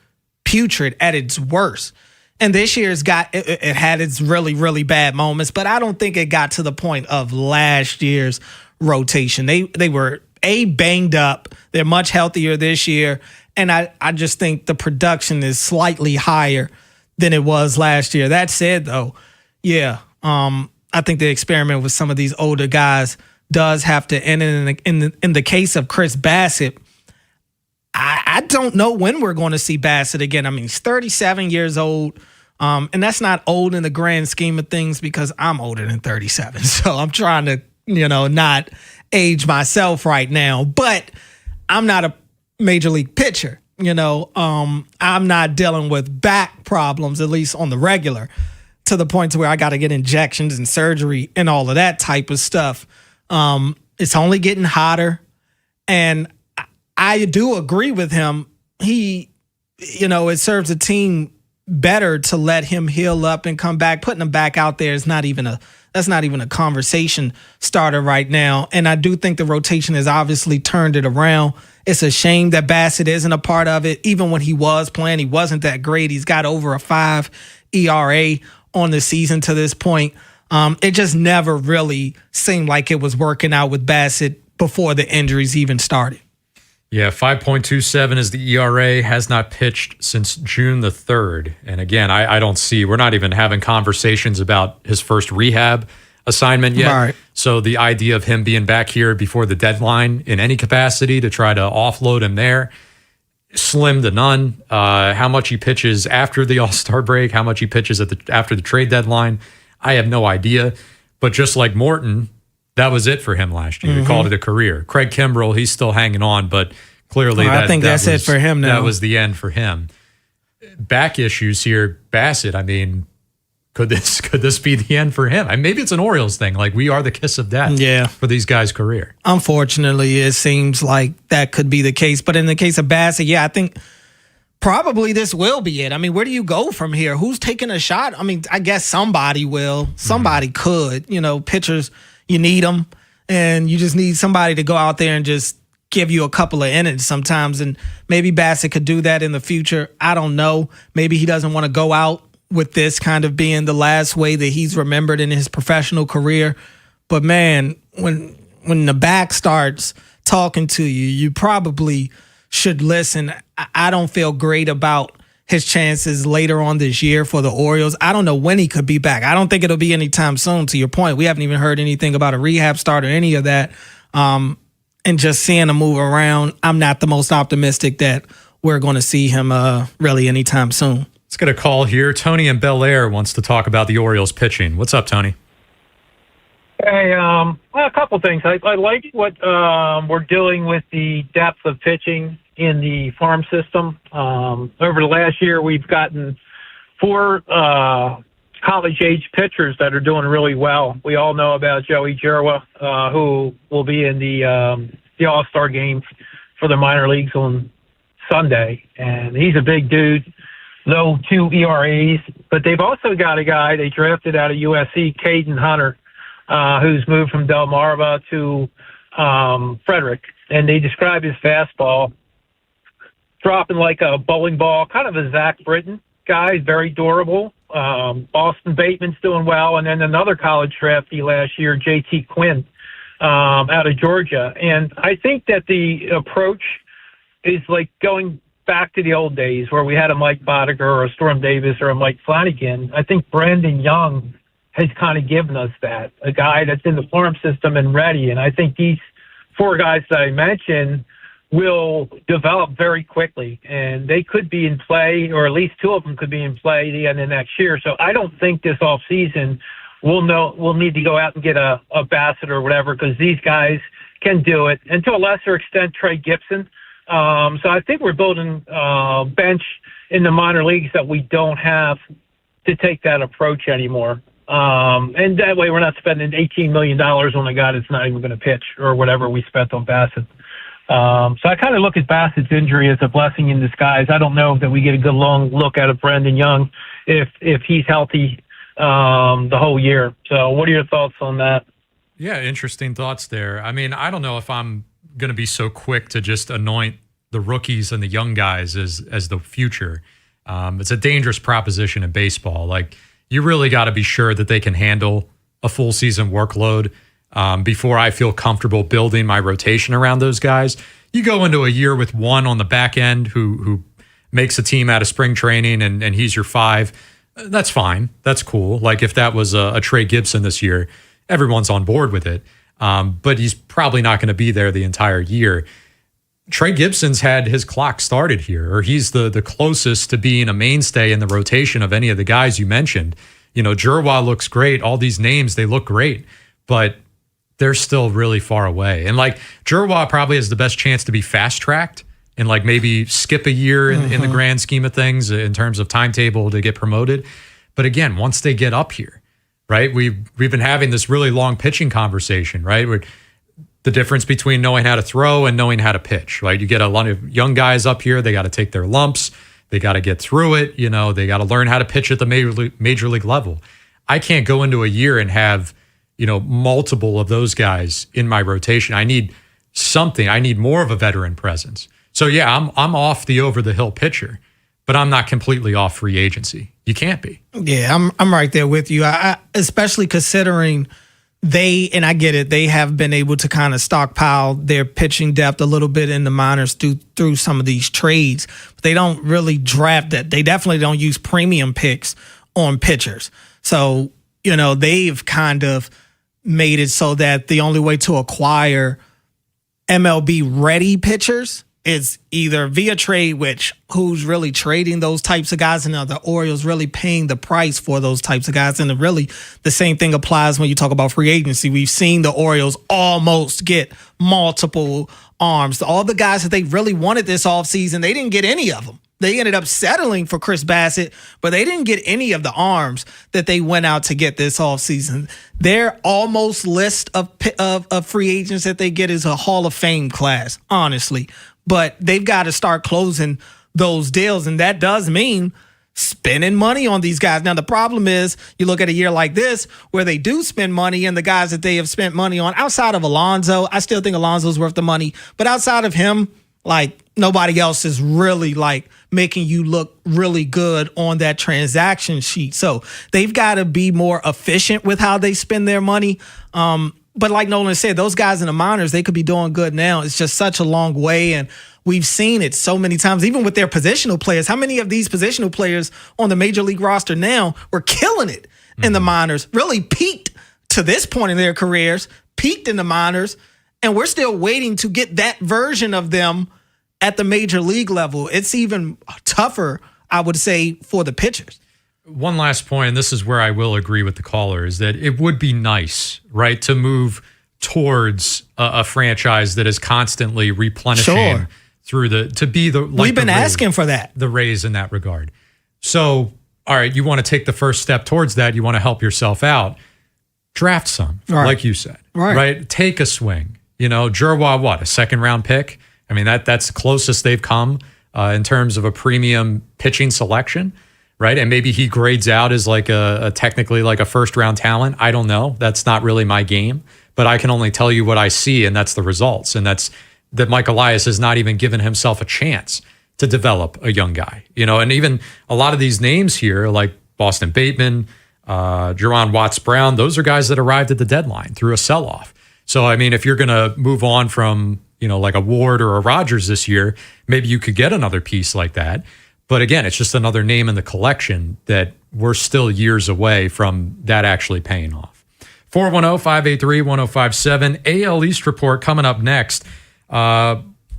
putrid at its worst. And this year's it had its really, really bad moments, but I don't think it got to the point of last year's rotation. They were banged up. They're much healthier this year. And I just think the production is slightly higher than it was last year. That said, though, yeah, I think the experiment with some of these older guys does have to end. In the case of Chris Bassett, I don't know when we're going to see Bassett again. I mean, he's 37 years old, and that's not old in the grand scheme of things because I'm older than 37. So I'm trying to, not age myself right now. But I'm not a major league pitcher. I'm not dealing with back problems, at least on the regular, to the point to where I got to get injections and surgery and all of that type of stuff. It's only getting hotter. And I do agree with him. He, it serves the team better to let him heal up and come back. Putting him back out there is that's not even a conversation starter right now. And I do think the rotation has obviously turned it around. It's a shame that Bassett isn't a part of it. Even when he was playing, he wasn't that great. He's got over a 5 ERA on the season to this point. It just never really seemed like it was working out with Bassett before the injuries even started. Yeah, 5.27 is the ERA, has not pitched since June the 3rd. And again, I don't see, we're not even having conversations about his first rehab assignment yet. Right. So the idea of him being back here before the deadline in any capacity to try to offload him there, slim to none. How much he pitches after the All-Star break, how much he pitches after the trade deadline, I have no idea. But just like Morton, that was it for him last year. He called it a career. Craig Kimbrel, he's still hanging on, but clearly I think that's it for him now. That was the end for him. Back issues here, Bassett, I mean, could this be the end for him? I mean, maybe it's an Orioles thing. Like, we are the kiss of death for these guys' career. Unfortunately, it seems like that could be the case. But in the case of Bassett, I think probably this will be it. I mean, where do you go from here? Who's taking a shot? I mean, I guess somebody will. Somebody could. Pitchers, you need them, and you just need somebody to go out there and just give you a couple of innings sometimes. And maybe Bassett could do that in the future. I don't know. Maybe he doesn't want to go out with this kind of being the last way that he's remembered in his professional career. But man, when the back starts talking to you, you probably should listen. I don't feel great about his chances later on this year for the Orioles. I don't know when he could be back. I don't think it'll be anytime soon, to your point. We haven't even heard anything about a rehab start or any of that. And just seeing him move around, I'm not the most optimistic that we're going to see him really anytime soon. Let's get a call here. Tony in Bel Air wants to talk about the Orioles pitching. What's up, Tony? Hey, a couple things. I like what we're doing with the depth of pitching in the farm system. Over the last year, we've gotten 4 college-age pitchers that are doing really well. We all know about Joey Jerwa, who will be in the All-Star game for the minor leagues on Sunday. And he's a big dude, low 2 ERAs. But they've also got a guy they drafted out of USC, Caden Hunter, who's moved from Delmarva to Frederick. And they describe his fastball dropping like a bowling ball, kind of a Zach Britton guy, very durable. Austin Bateman's doing well. And then another college draftee last year, JT Quinn, out of Georgia. And I think that the approach is like going back to the old days where we had a Mike Boddicker or a Storm Davis or a Mike Flanagan. I think Brandon Young has kind of given us that, a guy that's in the farm system and ready. And I think these 4 guys that I mentioned will develop very quickly, and they could be in play, or at least two of them could be in play the end of next year. So I don't think this off season we'll need to go out and get a Bassett or whatever, because these guys can do it, and to a lesser extent Trey Gibson. So I think we're building a bench in the minor leagues that we don't have to take that approach anymore. And that way we're not spending $18 million on a guy that's not even going to pitch, or whatever we spent on Bassett. So I kind of look at Bassett's injury as a blessing in disguise. I don't know that we get a good long look out of Brendan Young if he's healthy the whole year. So what are your thoughts on that? Yeah, interesting thoughts there. I mean, I don't know if I'm going to be so quick to just anoint the rookies and the young guys as the future. It's a dangerous proposition in baseball. Like, you really got to be sure that they can handle a full season workload before I feel comfortable building my rotation around those guys. You go into a year with one on the back end who makes a team out of spring training and he's your 5. That's fine. That's cool. Like, if that was a Trey Gibson this year, everyone's on board with it. But he's probably not going to be there the entire year. Trey Gibson's had his clock started here, or he's the closest to being a mainstay in the rotation of any of the guys you mentioned. You know, Jerwa looks great. All these names, they look great, but they're still really far away. And like, Jerwa probably has the best chance to be fast-tracked and like maybe skip a year in the grand scheme of things in terms of timetable to get promoted. But again, once they get up here, right, we've been having this really long pitching conversation, right? The difference between knowing how to throw and knowing how to pitch, right? You get a lot of young guys up here, they got to take their lumps, they got to get through it, you know, they got to learn how to pitch at the major league level. I can't go into a year and have, you know, multiple of those guys in my rotation. I need something. I need more of a veteran presence. So yeah, I'm off the over-the-hill pitcher, but I'm not completely off free agency. You can't be. Yeah, I'm right there with you. I especially considering and I get it, they have been able to kind of stockpile their pitching depth a little bit in the minors through some of these trades. But they don't really draft that. They definitely don't use premium picks on pitchers. So, you know, they've kind of made it so that the only way to acquire MLB-ready pitchers is either via trade, which who's really trading those types of guys, and are the Orioles really paying the price for those types of guys? And really the same thing applies when you talk about free agency. We've seen the Orioles almost get multiple arms. All the guys that they really wanted this offseason, they didn't get any of them. They ended up settling for Chris Bassett, but they didn't get any of the arms that they went out to get this offseason. Their almost list of free agents that they get is a Hall of Fame class, honestly. But they've got to start closing those deals, and that does mean spending money on these guys. Now, the problem is you look at a year like this where they do spend money, and the guys that they have spent money on, outside of Alonso, I still think Alonso's worth the money, but outside of him, like, nobody else is really like making you look really good on that transaction sheet. So they've got to be more efficient with how they spend their money. But like Nolan said, those guys in the minors, they could be doing good now. It's just such a long way, and we've seen it so many times, even with their positional players. How many of these positional players on the major league roster now were killing it in the minors, really peaked to this point in their careers, peaked in the minors, and we're still waiting to get that version of them at the major league level. It's even tougher, I would say, for the pitchers. One last point, and this is where I will agree with the caller, is that it would be nice, right, to move towards a franchise that is constantly replenishing to be the. Like we've been asking for that. The Rays in that regard. So, all right, you want to take the first step towards that. You want to help yourself out. Draft some, like you said, right? Take a swing. You know, Jerwa, what, a second-round pick? I mean, that's the closest they've come in terms of a premium pitching selection. Right. And maybe he grades out as like a technically like a first round talent. I don't know. That's not really my game, but I can only tell you what I see, and that's the results. And that's that Mike Elias has not even given himself a chance to develop a young guy, you know, and even a lot of these names here, like Boston Bateman, Jerron Watts Brown, those are guys that arrived at the deadline through a sell-off. So, I mean, if you're going to move on from, you know, like a Ward or a Rogers this year, maybe you could get another piece like that. But again, it's just another name in the collection that we're still years away from that actually paying off. 410-583-1057. AL East report coming up next.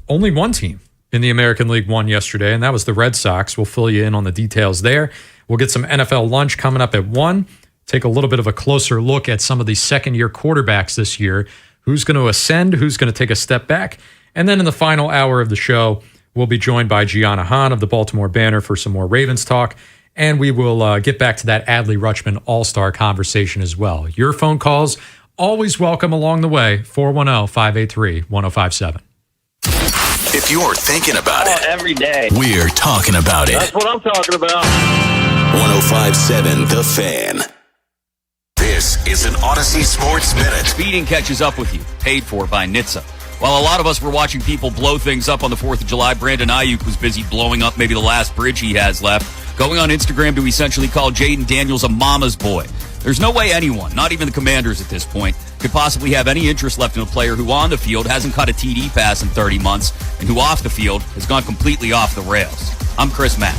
only one team in the American League won yesterday, and that was the Red Sox. We'll fill you in on the details there. We'll get some NFL lunch coming up at 1. Take a little bit of a closer look at some of the second-year quarterbacks this year. Who's going to ascend? Who's going to take a step back? And then in the final hour of the show, we'll be joined by Gianna Hahn of the Baltimore Banner for some more Ravens talk. And we will get back to that Adley Rutschman All-Star conversation as well. Your phone calls, always welcome along the way. 410-583-1057. If you're thinking about it every day, we're talking about it. That's what I'm talking about. 105.7 The Fan. This is an Odyssey Sports Minute. Speeding catches up with you, paid for by NHTSA. While a lot of us were watching people blow things up on the 4th of July, Brandon Ayuk was busy blowing up maybe the last bridge he has left, going on Instagram to essentially call Jaden Daniels a mama's boy. There's no way anyone, not even the Commanders at this point, could possibly have any interest left in a player who on the field hasn't caught a TD pass in 30 months and who off the field has gone completely off the rails. I'm Chris Mack.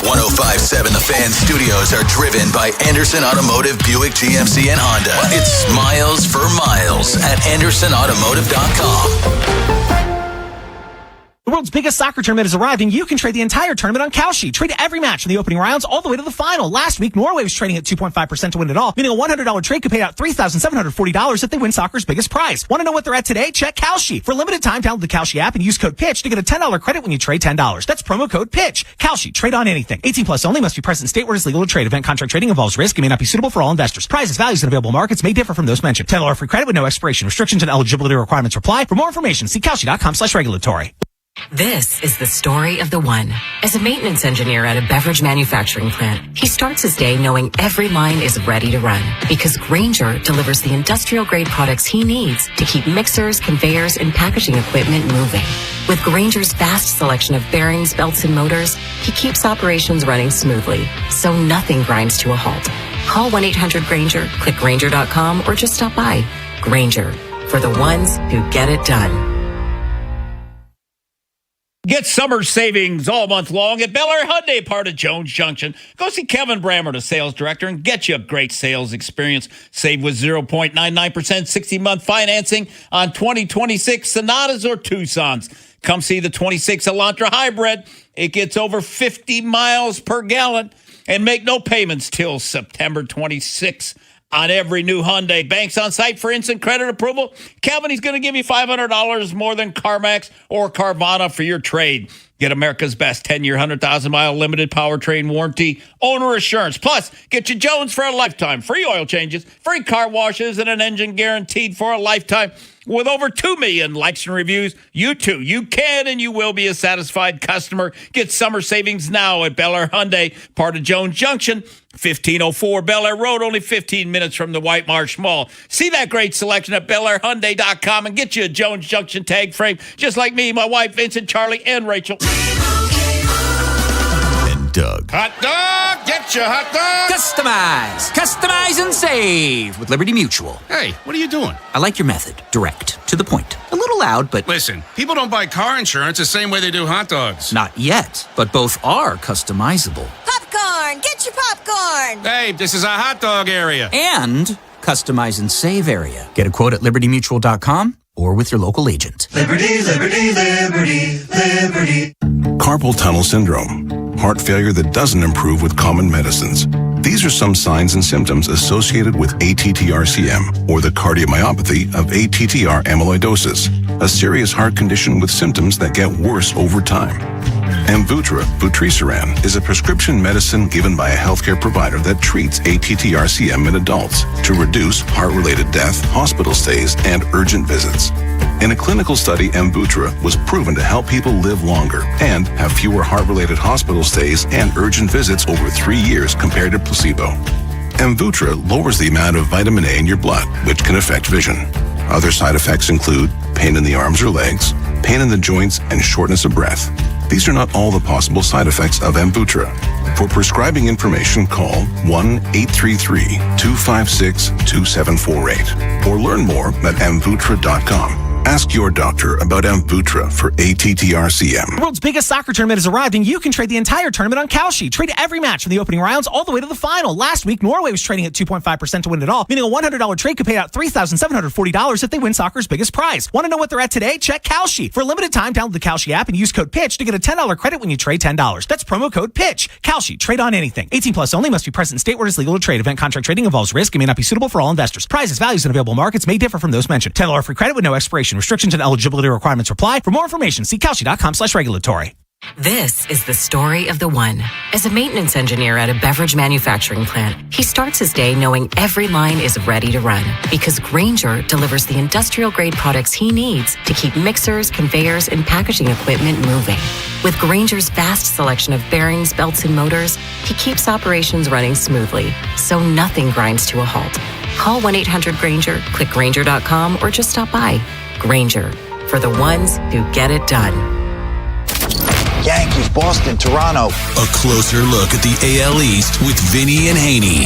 105.7 The Fan studios are driven by Anderson Automotive, Buick, GMC, and Honda. It's miles for miles at AndersonAutomotive.com. The world's biggest soccer tournament has arrived, and you can trade the entire tournament on Kalshi. Trade every match from the opening rounds all the way to the final. Last week, Norway was trading at 2.5% to win it all, meaning a $100 trade could pay out $3,740 if they win soccer's biggest prize. Want to know what they're at today? Check Kalshi. For a limited time, download the Kalshi app and use code PITCH to get a $10 credit when you trade $10. That's promo code PITCH. Kalshi. Trade on anything. 18 plus only. Must be present in state where it's legal to trade. Event contract trading involves risk and may not be suitable for all investors. Prizes, values, and available markets may differ from those mentioned. $10 free credit with no expiration. Restrictions and eligibility requirements apply. For more information, see Kalshi.com/regulatory. This is the story of the one. As a maintenance engineer at a beverage manufacturing plant, he starts his day knowing every line is ready to run because Grainger delivers the industrial-grade products he needs to keep mixers, conveyors, and packaging equipment moving. With Grainger's vast selection of bearings, belts, and motors, he keeps operations running smoothly, so nothing grinds to a halt. Call 1-800-GRAINGER, click Grainger.com, or just stop by. Grainger, for the ones who get it done. Get summer savings all month long at Bel Air Hyundai, part of Jones Junction. Go see Kevin Brammer, the sales director, and get you a great sales experience. Save with 0.99% 60-month financing on 2026 Sonatas or Tucsons. Come see the 26 Elantra Hybrid. It gets over 50 miles per gallon and make no payments till September 26 on every new Hyundai. Banks on site for instant credit approval. Calvin, he's going to give you $500 more than CarMax or Carvana for your trade. Get America's best 10-year, 100,000-mile limited powertrain warranty, owner assurance. Plus, get you Jones for a lifetime. Free oil changes, free car washes, and an engine guaranteed for a lifetime. With over 2 million likes and reviews, you too, you can and you will be a satisfied customer. Get summer savings now at Bel Air Hyundai, part of Jones Junction, 1504 Bel Air Road, only 15 minutes from the White Marsh Mall. See that great selection at BelAirHyundai.com and get you a Jones Junction tag frame, just like me, my wife, Vincent, Charlie, and Rachel. And Doug. Hot dog! Get your hot dog! Customize and save with Liberty Mutual. Hey, what are you doing? I like your method. Direct. To the point. A little loud, but... Listen, people don't buy car insurance the same way they do hot dogs. Not yet, but both are customizable. Popcorn! Get your popcorn! Hey, this is a hot dog area. And customize and save area. Get a quote at libertymutual.com or with your local agent. Liberty, liberty, liberty, liberty. Carpal tunnel syndrome. Heart failure that doesn't improve with common medicines. These are some signs and symptoms associated with ATTR-CM, or the cardiomyopathy of ATTR amyloidosis, a serious heart condition with symptoms that get worse over time. Amvuttra, vutrisiran, is a prescription medicine given by a healthcare provider that treats ATTR-CM in adults to reduce heart-related death, hospital stays, and urgent visits. In a clinical study, Amvuttra was proven to help people live longer and have fewer heart-related hospital stays and urgent visits over 3 years compared to placebo. Amvuttra lowers the amount of vitamin A in your blood, which can affect vision. Other side effects include pain in the arms or legs, pain in the joints, and shortness of breath. These are not all the possible side effects of Amvuttra. For prescribing information, call 1-833-256-2748 or learn more at amvuttra.com. Ask your doctor about Amvuttra for ATTRCM. The world's biggest soccer tournament has arrived, and you can trade the entire tournament on Kalshi. Trade every match from the opening rounds all the way to the final. Last week, Norway was trading at 2.5% to win it all, meaning a $100 trade could pay out $3,740 if they win soccer's biggest prize. Want to know what they're at today? Check Kalshi. For a limited time, download the Kalshi app and use code PITCH to get a $10 credit when you trade $10. That's promo code PITCH. Kalshi. Trade on anything. 18 plus only. Must be present in state where it is legal to trade. Event contract trading involves risk and may not be suitable for all investors. Prizes, values, and available markets may differ from those mentioned. $10 free credit with no expiration. Restrictions and eligibility requirements apply. For more information, see Kalshi.com/regulatory. This is the story of the one. As a maintenance engineer at a beverage manufacturing plant, he starts his day knowing every line is ready to run because Grainger delivers the industrial-grade products he needs to keep mixers, conveyors, and packaging equipment moving. With Grainger's vast selection of bearings, belts, and motors, he keeps operations running smoothly, so nothing grinds to a halt. Call 1-800-GRAINGER, click Grainger.com, or just stop by. Grainger, for the ones who get it done. Yankees, Boston, Toronto. A closer look at the AL East with Vinny and Haynie.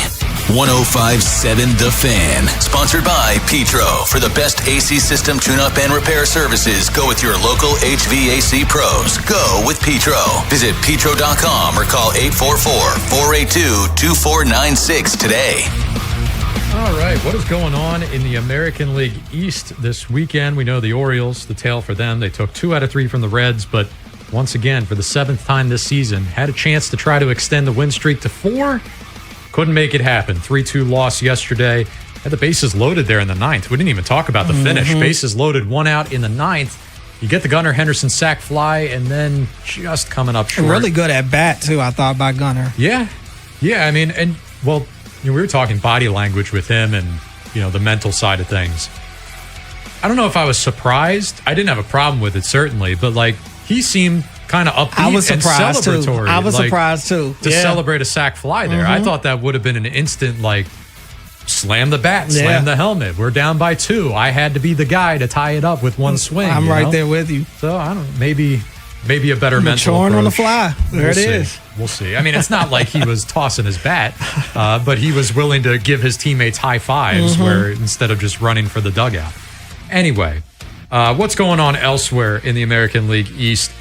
105.7 The Fan. Sponsored by Petro. For the best AC system tune-up and repair services, go with your local HVAC pros. Go with Petro. Visit Petro.com or call 844-482-2496 today. All right, what is going on in the American League East this weekend? We know the Orioles, the tale for them. They took 2 out of 3 from the Reds, but once again, for the 7th time this season, had a chance to try to extend the win streak to 4. Couldn't make it happen. 3-2 loss yesterday. Had the bases loaded there in the 9th. We didn't even talk about the finish. Bases loaded, 1 out in the 9th. You get the Gunnar Henderson sac fly, and then just coming up short. Really good at bat, too, I thought, by Gunnar. Yeah. Yeah, I mean, and, well, we were talking body language with him and, the mental side of things. I don't know if I was surprised. I didn't have a problem with it, certainly, but, he seemed kind of upbeat and celebratory. I was surprised, too. To celebrate a sac fly there. I thought that would have been an instant, slam the bat, slam the helmet. We're down by 2. I had to be the guy to tie it up with one swing. I'm right there with you. So, I don't know. Maybe a better mental approach. On the fly. There it is. We'll see. I mean, it's not like he was tossing his bat, but he was willing to give his teammates high fives where instead of just running for the dugout. Anyway, what's going on elsewhere in the American League East?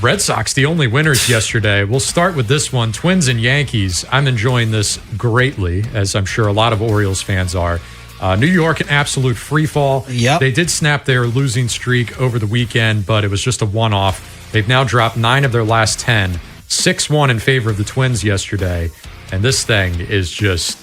Red Sox, the only winners yesterday. We'll start with this one. Twins and Yankees. I'm enjoying this greatly, as I'm sure a lot of Orioles fans are. New York, an absolute free fall. Yep. They did snap their losing streak over the weekend, but it was just a one-off. They've now dropped 9 of their last 10. 6-1 in favor of the Twins yesterday. And this thing is just,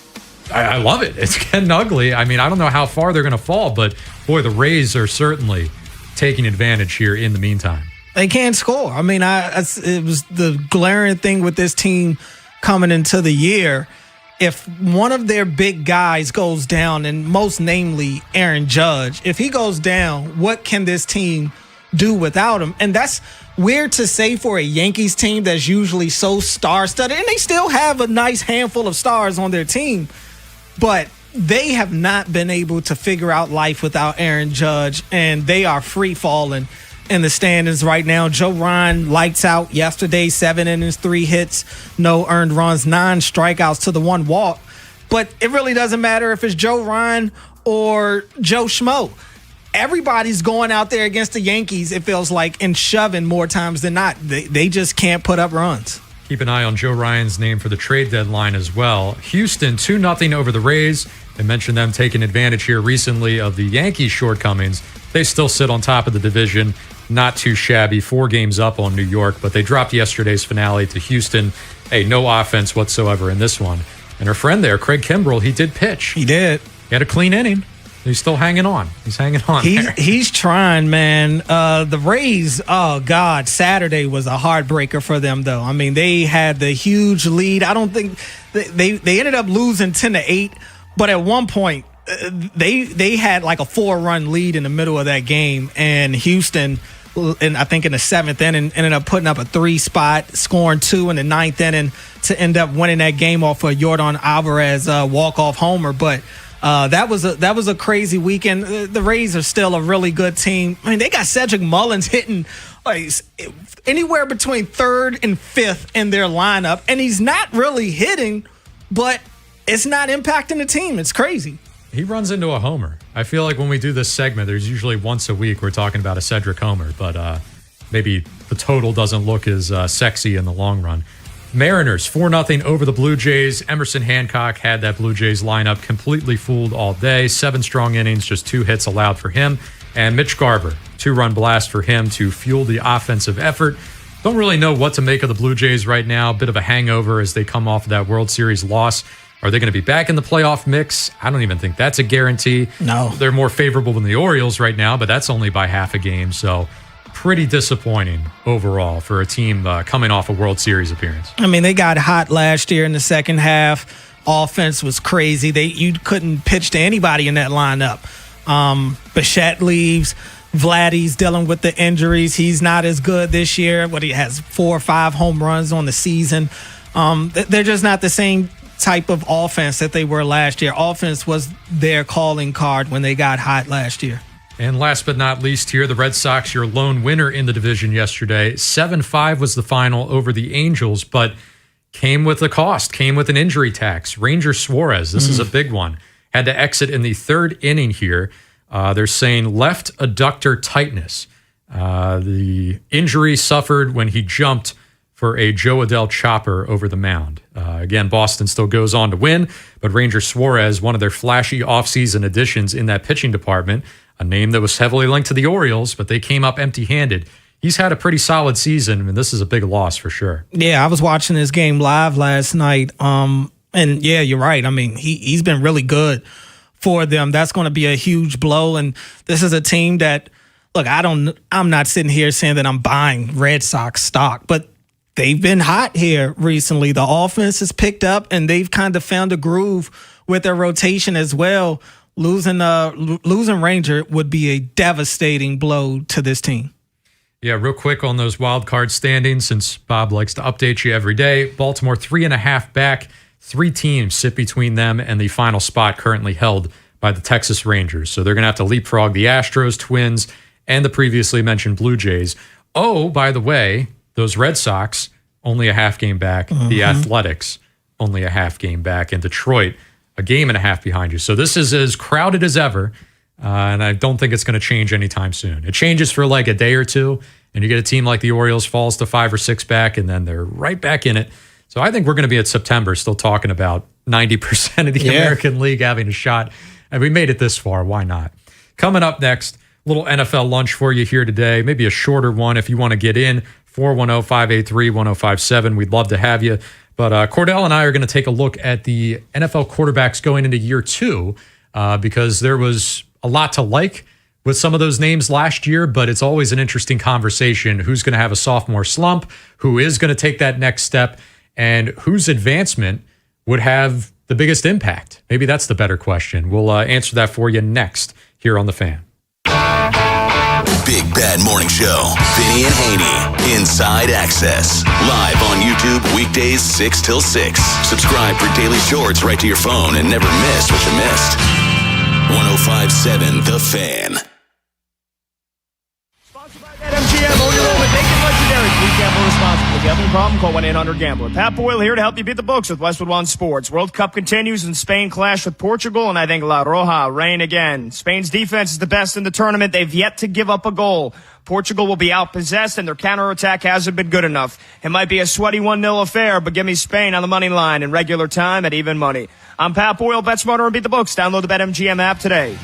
I love it. It's getting ugly. I mean, I don't know how far they're going to fall, but boy, the Rays are certainly taking advantage here in the meantime. They can't score. I mean, it was the glaring thing with this team coming into the year. If one of their big guys goes down, and most namely Aaron Judge, if he goes down, what can this team do without him? And that's weird to say for a Yankees team that's usually so star-studded, and they still have a nice handful of stars on their team, but they have not been able to figure out life without Aaron Judge, and they are free-falling in the standings right now. Joe Ryan lights out yesterday, 7 innings, 3 hits, no earned runs, 9 strikeouts to the 1 walk. But it really doesn't matter if it's Joe Ryan or Joe Schmo. Everybody's going out there against the Yankees, it feels like, and shoving more times than not. They just can't put up runs. Keep an eye on Joe Ryan's name for the trade deadline as well. Houston 2-0 over the Rays. I mentioned them taking advantage here recently of the Yankees' shortcomings. They still sit on top of the division. Not too shabby. 4 games up on New York, but they dropped yesterday's finale to Houston. Hey, no offense whatsoever in this one. And our friend there, Craig Kimbrell, he did pitch. He did. He had a clean inning. He's still hanging on. He's hanging on. He's trying, man. The Rays, oh, God, Saturday was a heartbreaker for them, though. I mean, they had the huge lead. I don't think they ended up losing 10-8, but at one point, they had like a 4-run lead in the middle of that game, and Houston, and I think in the 7th inning, ended up putting up a 3-spot, scoring 2 in the 9th inning to end up winning that game off of Yordan Alvarez walk-off homer. But that was a crazy weekend. The Rays are still a really good team. I mean, they got Cedric Mullins hitting anywhere between 3rd and 5th in their lineup, and he's not really hitting, but it's not impacting the team. It's crazy. He runs into a homer. I feel like when we do this segment, there's usually once a week we're talking about a Cedric homer, but maybe the total doesn't look as sexy in the long run. Mariners 4-0 over the Blue Jays. Emerson Hancock had that Blue Jays lineup completely fooled all day. 7 strong innings, just 2 hits allowed for him. And Mitch Garver, 2-run blast for him to fuel the offensive effort. Don't really know what to make of the Blue Jays right now. Bit of a hangover as they come off of that World Series loss. Are they going to be back in the playoff mix? I don't even think that's a guarantee. No. They're more favorable than the Orioles right now, but that's only by half a game. So pretty disappointing overall for a team coming off a World Series appearance. I mean, they got hot last year in the second half. Offense was crazy. You couldn't pitch to anybody in that lineup. Bichette leaves. Vladdy's dealing with the injuries. He's not as good this year. He has 4 or 5 home runs on the season. They're just not the same type of offense that they were last year. Offense was their calling card when they got hot last year. And last but not least here, the Red Sox, your lone winner in the division yesterday. 7-5 was the final over the Angels, but came with a cost, came with an injury tax. Ranger Suarez, this is a big one, had to exit in the 3rd inning here. They're saying left adductor tightness. The injury suffered when he jumped for a Joe Adell chopper over the mound. Again, Boston still goes on to win, but Ranger Suarez, one of their flashy offseason additions in that pitching department, a name that was heavily linked to the Orioles, but they came up empty-handed. He's had a pretty solid season, and this is a big loss for sure. Yeah, I was watching this game live last night, and yeah, you're right. I mean, he's been really good for them. That's going to be a huge blow, and this is a team that, look, I'm not sitting here saying that I'm buying Red Sox stock, but they've been hot here recently. The offense has picked up, and they've kind of found a groove with their rotation as well. Losing Ranger would be a devastating blow to this team. Yeah, real quick on those wild card standings, since Bob likes to update you every day. Baltimore 3.5 back. 3 teams sit between them and the final spot currently held by the Texas Rangers. So they're going to have to leapfrog the Astros, Twins, and the previously mentioned Blue Jays. Oh, by the way, those Red Sox, only a half game back. The Athletics, only a half game back. And Detroit, a game and a half behind you. So this is as crowded as ever. And I don't think it's going to change anytime soon. It changes for like a day or two, and you get a team like the Orioles falls to 5 or 6 back, and then they're right back in it. So I think we're going to be at September still talking about 90% of the American League having a shot. And we made it this far. Why not? Coming up next, a little NFL lunch for you here today. Maybe a shorter one if you want to get in. 410-583-1057. We'd love to have you. But Cordell and I are going to take a look at the NFL quarterbacks going into year 2 because there was a lot to like with some of those names last year, but it's always an interesting conversation. Who's going to have a sophomore slump? Who is going to take that next step? And whose advancement would have the biggest impact? Maybe that's the better question. We'll answer that for you next here on The Fan. Big Bad Morning Show. Vinny and Haynie. Inside Access. Live on YouTube weekdays 6 till 6. Subscribe for daily shorts right to your phone and never miss what you missed. 105.7 The Fan. MGM, own your own with Naked Legendary. Please gamble responsibly. Gambling problem? Call 1-800-GAMBLER. Pat Boyle here to help you beat the books with Westwood One Sports. World Cup continues and Spain clash with Portugal, and I think La Roja reign again. Spain's defense is the best in the tournament. They've yet to give up a goal. Portugal will be outpossessed, and their counterattack hasn't been good enough. It might be a sweaty 1-0 affair, but give me Spain on the money line in regular time at even money. I'm Pat Boyle. Bet smarter and beat the books. Download the BetMGM app today.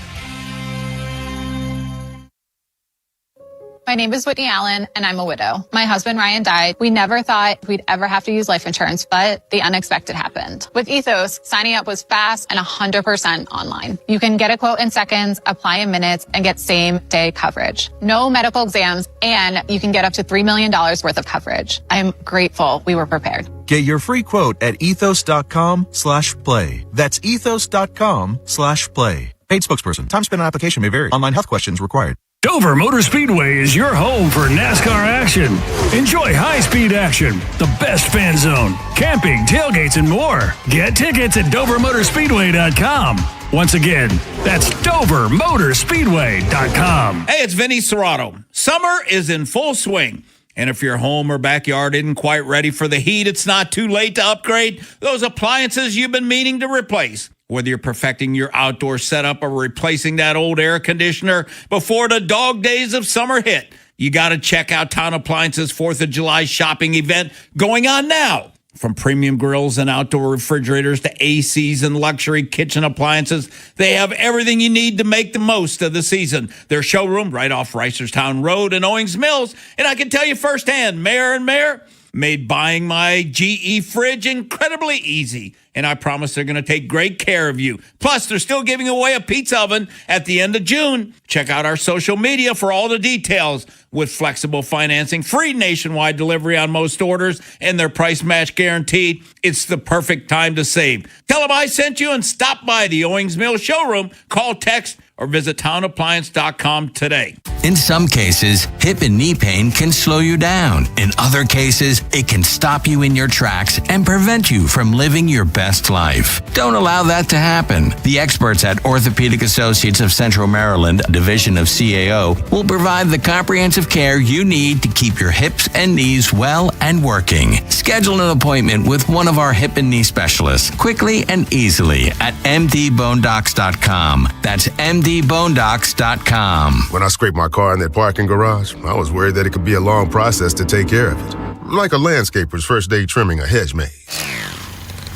My name is Whitney Allen, and I'm a widow. My husband, Ryan, died. We never thought we'd ever have to use life insurance, but the unexpected happened. With Ethos, signing up was fast and 100% online. You can get a quote in seconds, apply in minutes, and get same-day coverage. No medical exams, and you can get up to $3 million worth of coverage. I'm grateful we were prepared. Get your free quote at ethos.com/play. That's ethos.com/play. Paid spokesperson. Time spent on application may vary. Online health questions required. Dover Motor Speedway is your home for NASCAR action. Enjoy high-speed action, the best fan zone, camping, tailgates, and more. Get tickets at DoverMotorspeedway.com. Once again, that's DoverMotorspeedway.com. Hey, it's Vinny Serrato. Summer is in full swing. And if your home or backyard isn't quite ready for the heat, it's not too late to upgrade those appliances you've been meaning to replace. Whether you're perfecting your outdoor setup or replacing that old air conditioner before the dog days of summer hit, you got to check out Town Appliance's 4th of July shopping event going on now. From premium grills and outdoor refrigerators to ACs and luxury kitchen appliances, they have everything you need to make the most of the season. Their showroom right off Reisterstown Road in Owings Mills. And I can tell you firsthand, Mayor and Mayor made buying my GE fridge incredibly easy. And I promise they're going to take great care of you. Plus, they're still giving away a pizza oven at the end of June. Check out our social media for all the details. With flexible financing, free nationwide delivery on most orders, and their price match guaranteed, it's the perfect time to save. Tell them I sent you and stop by the Owings Mill showroom. Call, text, or visit townappliance.com today. In some cases, hip and knee pain can slow you down. In other cases, it can stop you in your tracks and prevent you from living your best life. Don't allow that to happen. The experts at Orthopedic Associates of Central Maryland, a division of CAO, will provide the comprehensive care you need to keep your hips and knees well and working. Schedule an appointment with one of our hip and knee specialists quickly and easily at mdbonedocs.com. That's mdbonedocs.com. When I scraped my car in that parking garage, I was worried that it could be a long process to take care of it. Like a landscaper's first day trimming a hedge maze.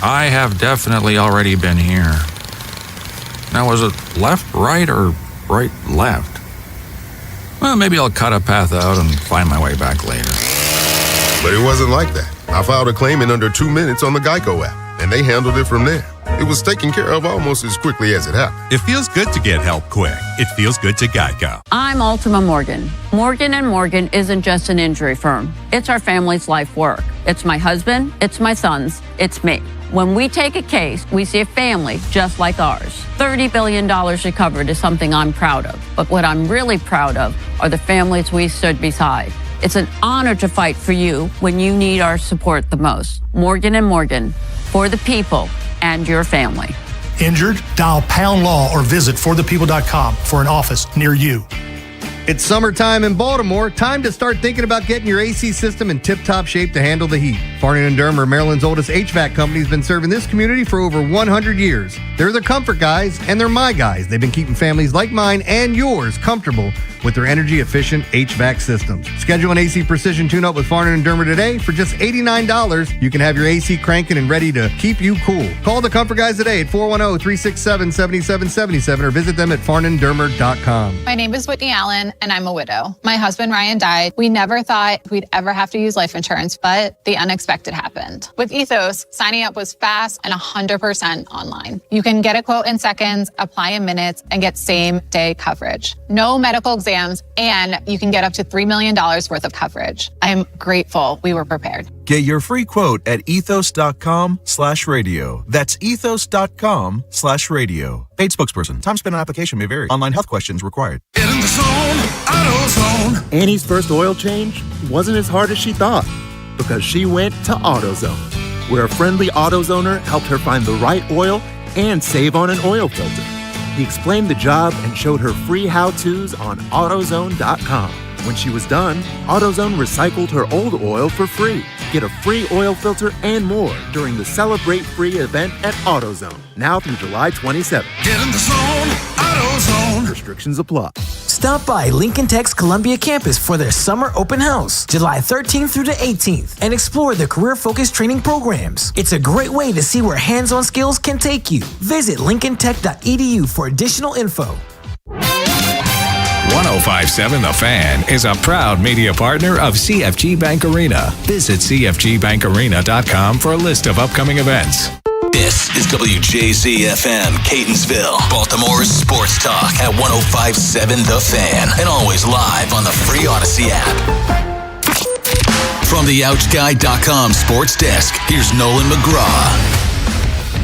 I have definitely already been here. Now, was it left, right, or right, left? Well, maybe I'll cut a path out and find my way back later. But it wasn't like that. I filed a claim in under 2 minutes on the Geico app, and they handled it from there. It was taken care of almost as quickly as it happened. It feels good to get help quick. It feels good to Geico. I'm Ultima Morgan. Morgan & Morgan isn't just an injury firm. It's our family's life work. It's my husband, it's my sons, it's me. When we take a case, we see a family just like ours. $30 billion recovered is something I'm proud of. But what I'm really proud of are the families we stood beside. It's an honor to fight for you when you need our support the most. Morgan & Morgan, for the people and your family. Injured? Dial Pound Law or visit forthepeople.com for an office near you. It's summertime in Baltimore. Time to start thinking about getting your AC system in tip-top shape to handle the heat. Farnan & Durmer, Maryland's oldest HVAC company, has been serving this community for over 100 years. They're the comfort guys, and they're my guys. They've been keeping families like mine and yours comfortable with their energy-efficient HVAC systems. Schedule an AC Precision tune-up with Farnan & Durmer today for just $89. You can have your AC cranking and ready to keep you cool. Call the comfort guys today at 410-367-7777 or visit them at farnanddurmer.com. My name is Whitney Allen, and I'm a widow. My husband, Ryan, died. We never thought we'd ever have to use life insurance, but the unexpected happened. With Ethos, signing up was fast and 100% online. You can get a quote in seconds, apply in minutes, and get same-day coverage. No medical exams, and you can get up to $3 million worth of coverage. I'm grateful we were prepared. Get your free quote at ethos.com/radio. That's ethos.com/radio. Paid spokesperson. Time spent on application may vary. Online health questions required. Get in the zone, AutoZone. Annie's first oil change wasn't as hard as she thought because she went to AutoZone, where a friendly AutoZoner helped her find the right oil and save on an oil filter. He explained the job and showed her free how-tos on AutoZone.com. When she was done, AutoZone recycled her old oil for free. Get a free oil filter and more during the Celebrate Free event at AutoZone, now through July 27th. Get in the zone, AutoZone. Restrictions apply. Stop by Lincoln Tech's Columbia campus for their summer open house, July 13th through the 18th, and explore the career-focused training programs. It's a great way to see where hands-on skills can take you. Visit lincolntech.edu for additional info. 1057 The Fan is a proud media partner of CFG Bank Arena. Visit cfgbankarena.com for a list of upcoming events. This is WJZ-FM, Catonsville, Baltimore's sports talk at 1057 The Fan, and always live on the free Odyssey app. From the OutGuide.com sports desk, here's Nolan McGraw.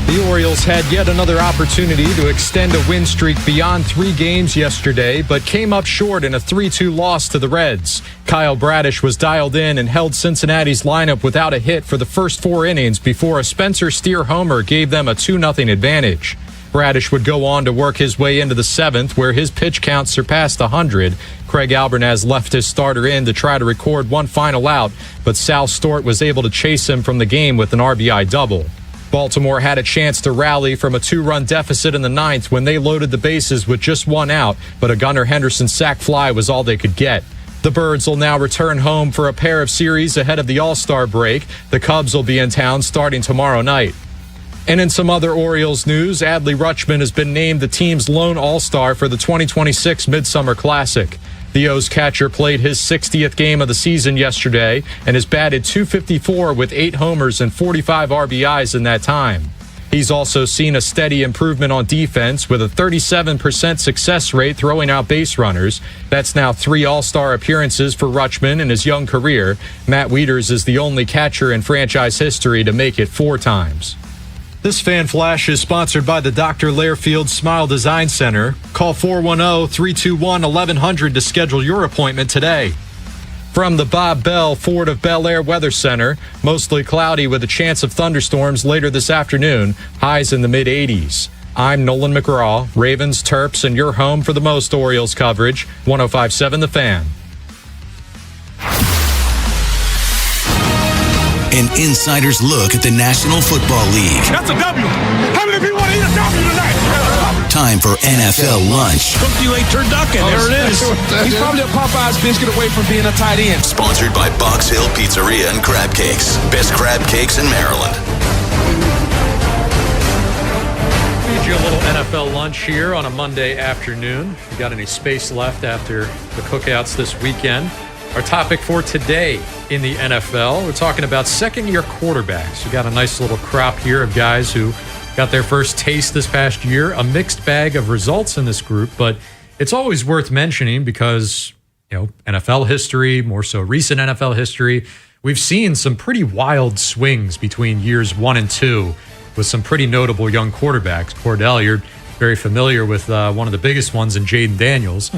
The Orioles had yet another opportunity to extend a win streak beyond 3 games yesterday, but came up short in a 3-2 loss to the Reds. Kyle Bradish was dialed in and held Cincinnati's lineup without a hit for the first 4 innings before a Spencer Steer homer gave them a 2-0 advantage. Bradish would go on to work his way into the 7th, where his pitch count surpassed 100. Craig Albernaz left his starter in to try to record one final out, but Sal Stort was able to chase him from the game with an RBI double. Baltimore had a chance to rally from a 2-run deficit in the 9th when they loaded the bases with just one out, but a Gunnar Henderson sac fly was all they could get. The Birds will now return home for a pair of series ahead of the All-Star break. The Cubs will be in town starting tomorrow night. And in some other Orioles news, Adley Rutschman has been named the team's lone All-Star for the 2026 Midsummer Classic. The O's catcher played his 60th game of the season yesterday and has batted .254 with 8 homers and 45 RBIs in that time. He's also seen a steady improvement on defense with a 37% success rate throwing out base runners. That's now 3 All-Star appearances for Rutschman in his young career. Matt Wieters is the only catcher in franchise history to make it 4 times. This Fan Flash is sponsored by the Dr. Lairfield Smile Design Center. Call 410-321-1100 to schedule your appointment today. From the Bob Bell Ford of Bel Air Weather Center, mostly cloudy with a chance of thunderstorms later this afternoon, highs in the mid-80s. I'm Nolan McGraw, Ravens, Terps, and your home for the most Orioles coverage, 105.7 The Fan. An insider's look at the National Football League. That's a W. How many people want to eat a W tonight? Time for NFL lunch. Cooked you a turducken. There it is. He's probably a Popeye's biscuit away from being a tight end. Sponsored by Box Hill Pizzeria and Crab Cakes. Best crab cakes in Maryland. Feed you a little NFL lunch here on a Monday afternoon. If you got any space left after the cookouts this weekend. Our topic for today in the NFL, we're talking about second-year quarterbacks. We got a nice little crop here of guys who got their first taste this past year. A mixed bag of results in this group, but it's always worth mentioning because, NFL history, more so recent NFL history, we've seen some pretty wild swings between years 1 and 2 with some pretty notable young quarterbacks. Cordell, you're very familiar with one of the biggest ones in Jaden Daniels.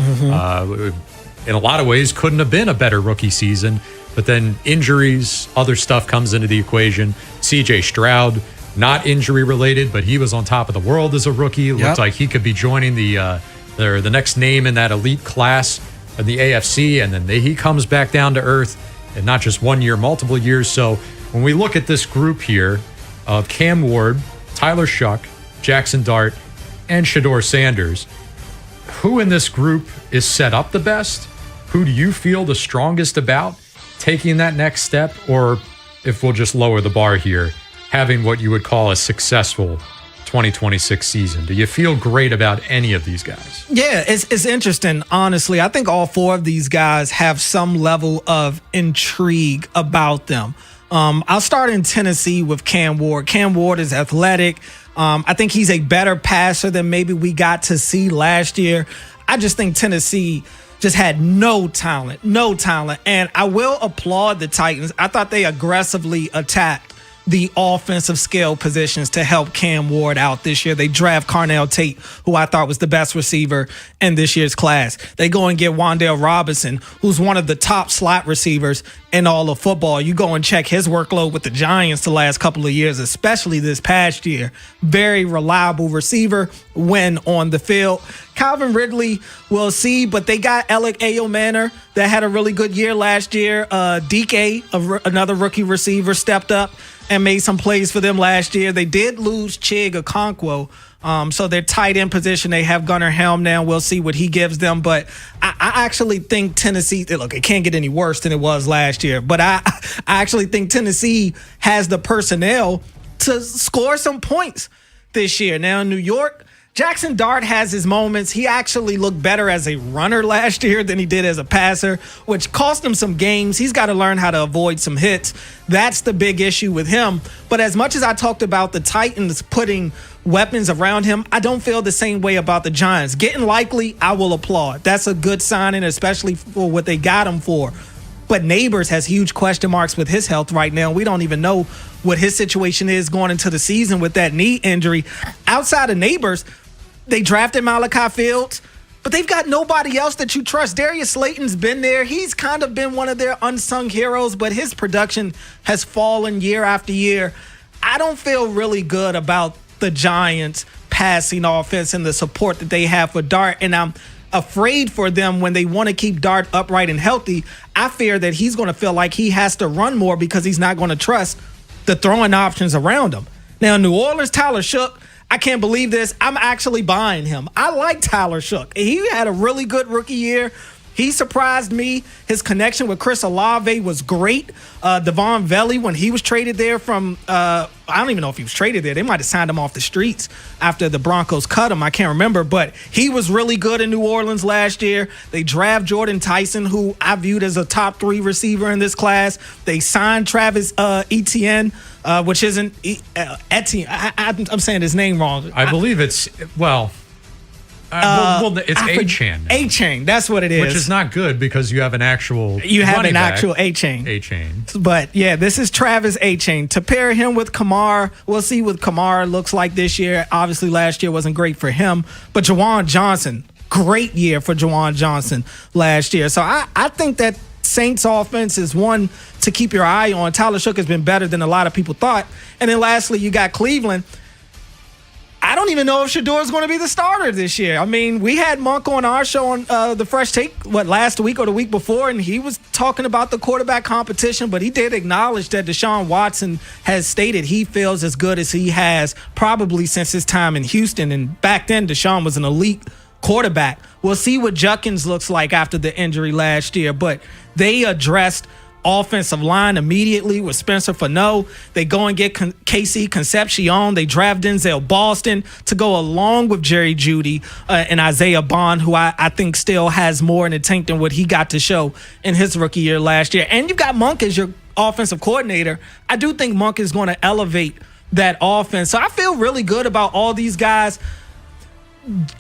In a lot of ways, couldn't have been a better rookie season. But then injuries, other stuff comes into the equation. C.J. Stroud, not injury related, but he was on top of the world as a rookie. Looked like he could be joining the next name in that elite class in the AFC. And then he comes back down to earth, and not just 1 year, multiple years. So when we look at this group here of Cam Ward, Tyler Shuck, Jackson Dart, and Shedeur Sanders, who in this group is set up the best? Who do you feel the strongest about taking that next step? Or if we'll just lower the bar here, having what you would call a successful 2026 season. Do you feel great about any of these guys? Yeah, it's interesting. Honestly, I think all 4 of these guys have some level of intrigue about them. I'll start in Tennessee with Cam Ward. Cam Ward is athletic. I think he's a better passer than maybe we got to see last year. I just think Tennessee just had no talent. And I will applaud the Titans. I thought they aggressively attacked the offensive skill positions to help Cam Ward out this year. They draft Carnell Tate, who I thought was the best receiver in this year's class. They go and get Wan'Dale Robinson, who's one of the top slot receivers in all of football. You go and check his workload with the Giants the last couple of years, especially this past year. Very reliable receiver when on the field. Calvin Ridley, we'll see, but they got Alec Ayomanor that had a really good year last year. DK, another rookie receiver, stepped up and made some plays for them last year. They did lose Chig Okonkwo, so their tight end position, they have Gunnar Helm now. We'll see what he gives them, but I actually think Tennessee, look, it can't get any worse than it was last year, but I actually think Tennessee has the personnel to score some points this year. Now in New York, Jackson Dart has his moments. He actually looked better as a runner last year than he did as a passer, which cost him some games. He's got to learn how to avoid some hits. That's the big issue with him. But as much as I talked about the Titans putting weapons around him, I don't feel the same way about the Giants. Getting Likely, I will applaud. That's a good signing, especially for what they got him for. But Neighbors has huge question marks with his health right now. We don't even know what his situation is going into the season with that knee injury. Outside of Neighbors, they drafted Malachi Fields, but they've got nobody else that you trust. Darius Slayton's been there. He's kind of been one of their unsung heroes, but his production has fallen year after year. I don't feel really good about the Giants' passing offense and the support that they have for Dart, and I'm afraid for them when they want to keep Dart upright and healthy. I fear that he's going to feel like he has to run more because he's not going to trust the throwing options around him. Now, New Orleans, Tyler Shook, I can't believe this. I'm actually buying him. I like Tyler Shook. He had a really good rookie year. He surprised me. His connection with Chris Olave was great. Devon Velley, when he was traded there from, I don't even know if he was traded there. They might have signed him off the streets after the Broncos cut him. I can't remember. But he was really good in New Orleans last year. They draft Jordan Tyson, who I viewed as a top 3 receiver in this class. They signed Travis Etienne, which isn't Etienne. I'm saying his name wrong. I believe it's, it's A-Chain. A-Chain, that's what it is. Which is not good because you have an actual actual A-Chain. A-Chain. But, yeah, this is Travis A-Chain. To pair him with Kamar, we'll see what Kamar looks like this year. Obviously, last year wasn't great for him. But Juwan Johnson, great year for Juwan Johnson last year. So I think that Saints offense is one to keep your eye on. Tyler Shook has been better than a lot of people thought. And then lastly, you got Cleveland. I don't even know if Shedeur is going to be the starter this year. I mean, we had Monk on our show on the Fresh Take, last week or the week before, and he was talking about the quarterback competition, but he did acknowledge that Deshaun Watson has stated he feels as good as he has probably since his time in Houston, and back then Deshaun was an elite quarterback. We'll see what Judkins looks like after the injury last year, but they addressed offensive line immediately with Spencer Fano. They go and get KC Concepcion. They draft Denzel Boston to go along with Jerry Jeudy and Isaiah Bond, who I think still has more in the tank than what he got to show in his rookie year last year. And you've got Monk as your offensive coordinator. I do think Monk is going to elevate that offense. So I feel really good about all these guys.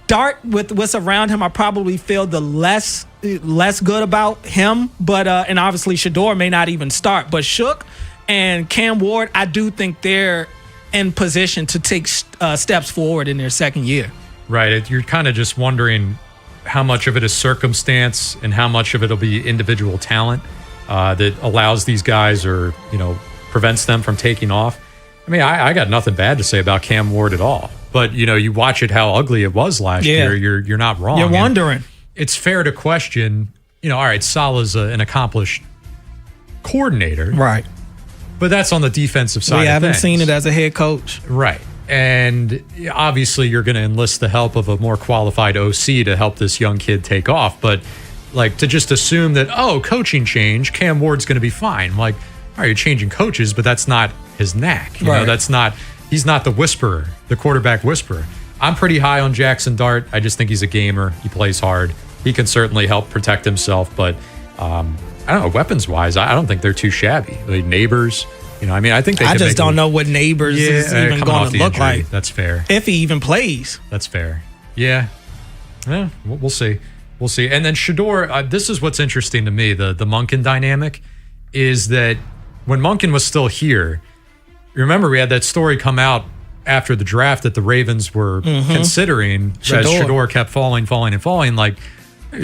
Dart, with what's around him, I probably feel the less good about him, but and obviously Shedeur may not even start. But Shook and Cam Ward, I do think they're in position to take steps forward in their second year. Right. You're kind of just wondering how much of it is circumstance and how much of it will be individual talent that allows these guys or prevents them from taking off. I mean, I got nothing bad to say about Cam Ward at all. But, you watch it how ugly it was last year. You're not wrong. You're wondering. It's fair to question, all right, Salah's an accomplished coordinator. Right. But that's on the defensive side of things. We haven't seen it as a head coach. Right. And obviously you're going to enlist the help of a more qualified OC to help this young kid take off. But, to just assume that, coaching change, Cam Ward's going to be fine. All right, you're changing coaches, but that's not his knack. He's not the whisperer, the quarterback whisperer. I'm pretty high on Jackson Dart. I just think he's a gamer. He plays hard. He can certainly help protect himself. But I don't know, weapons-wise, I don't think they're too shabby. Neighbors, I think they I just don't know what Neighbors is even going to look like. That's fair. If he even plays. That's fair. Yeah. We'll see. We'll see. And then Shedeur, this is what's interesting to me, the Monken dynamic, is that when Monken was still here, remember, we had that story come out after the draft that the Ravens were considering as Shedeur kept falling.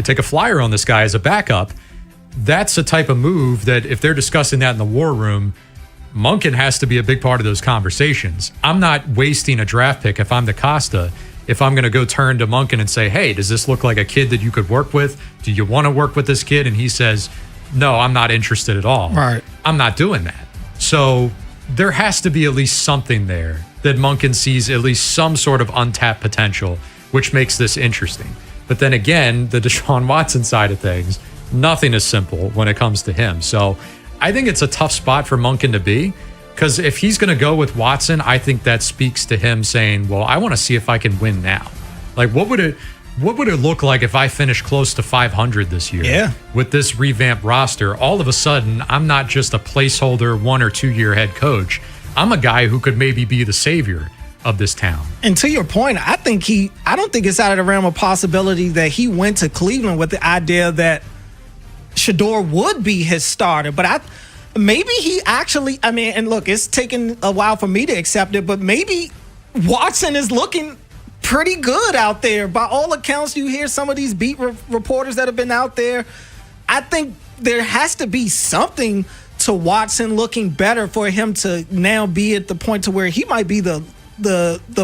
Take a flyer on this guy as a backup. That's a type of move that if they're discussing that in the war room, Monken has to be a big part of those conversations. I'm not wasting a draft pick if I'm DeCosta, if I'm going to go turn to Monken and say, hey, does this look like a kid that you could work with? Do you want to work with this kid? And he says, no, I'm not interested at all. Right. I'm not doing that. So there has to be at least something there that Monken sees at least some sort of untapped potential, which makes this interesting. But then again, the Deshaun Watson side of things, nothing is simple when it comes to him. So I think it's a tough spot for Monken to be, because if he's going to go with Watson, I think that speaks to him saying, well, I want to see if I can win now. What would it look like if I finish close to 500 this year? Yeah. With this revamped roster, all of a sudden, I'm not just a placeholder 1 or 2 year head coach. I'm a guy who could maybe be the savior of this town. And to your point, I don't think it's out of the realm of possibility that he went to Cleveland with the idea that Shedeur would be his starter. But maybe he actually, and look, it's taken a while for me to accept it, but maybe Watson is looking pretty good out there. By all accounts, you hear some of these beat reporters that have been out there. I think there has to be something to Watson looking better for him to now be at the point to where he might be the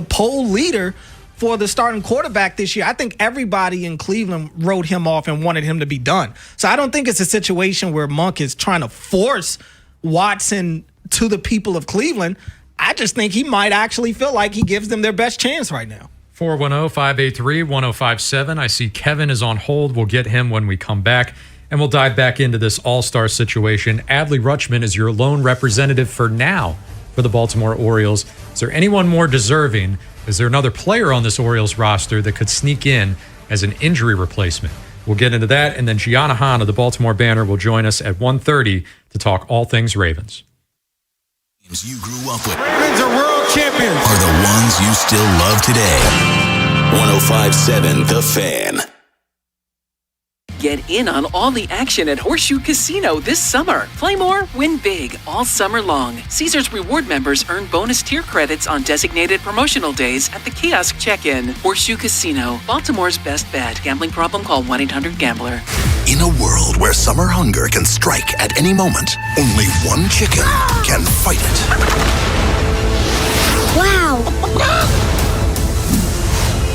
poll leader for the starting quarterback this year. I think everybody in Cleveland wrote him off and wanted him to be done. So I don't think it's a situation where Monk is trying to force Watson to the people of Cleveland. I just think he might actually feel like he gives them their best chance right now. 410-583-1057. I see Kevin is on hold. We'll get him when we come back, and we'll dive back into this all-star situation. Adley Rutschman is your lone representative for now for the Baltimore Orioles. Is there anyone more deserving? Is there another player on this Orioles roster that could sneak in as an injury replacement? We'll get into that, and then Gianna Hahn of the Baltimore Banner will join us at 1:30 to talk all things Ravens. You grew up with Ravens are world champions. Are the ones you still love today. 105.7 The Fan. Get in on all the action at Horseshoe Casino this summer. Play more, win big all summer long. Caesars Reward members earn bonus tier credits on designated promotional days at the kiosk check-in. Horseshoe Casino, Baltimore's best bet. Gambling problem? Call 1-800-GAMBLER. In a world where summer hunger can strike at any moment, only one chicken can fight it. Wow.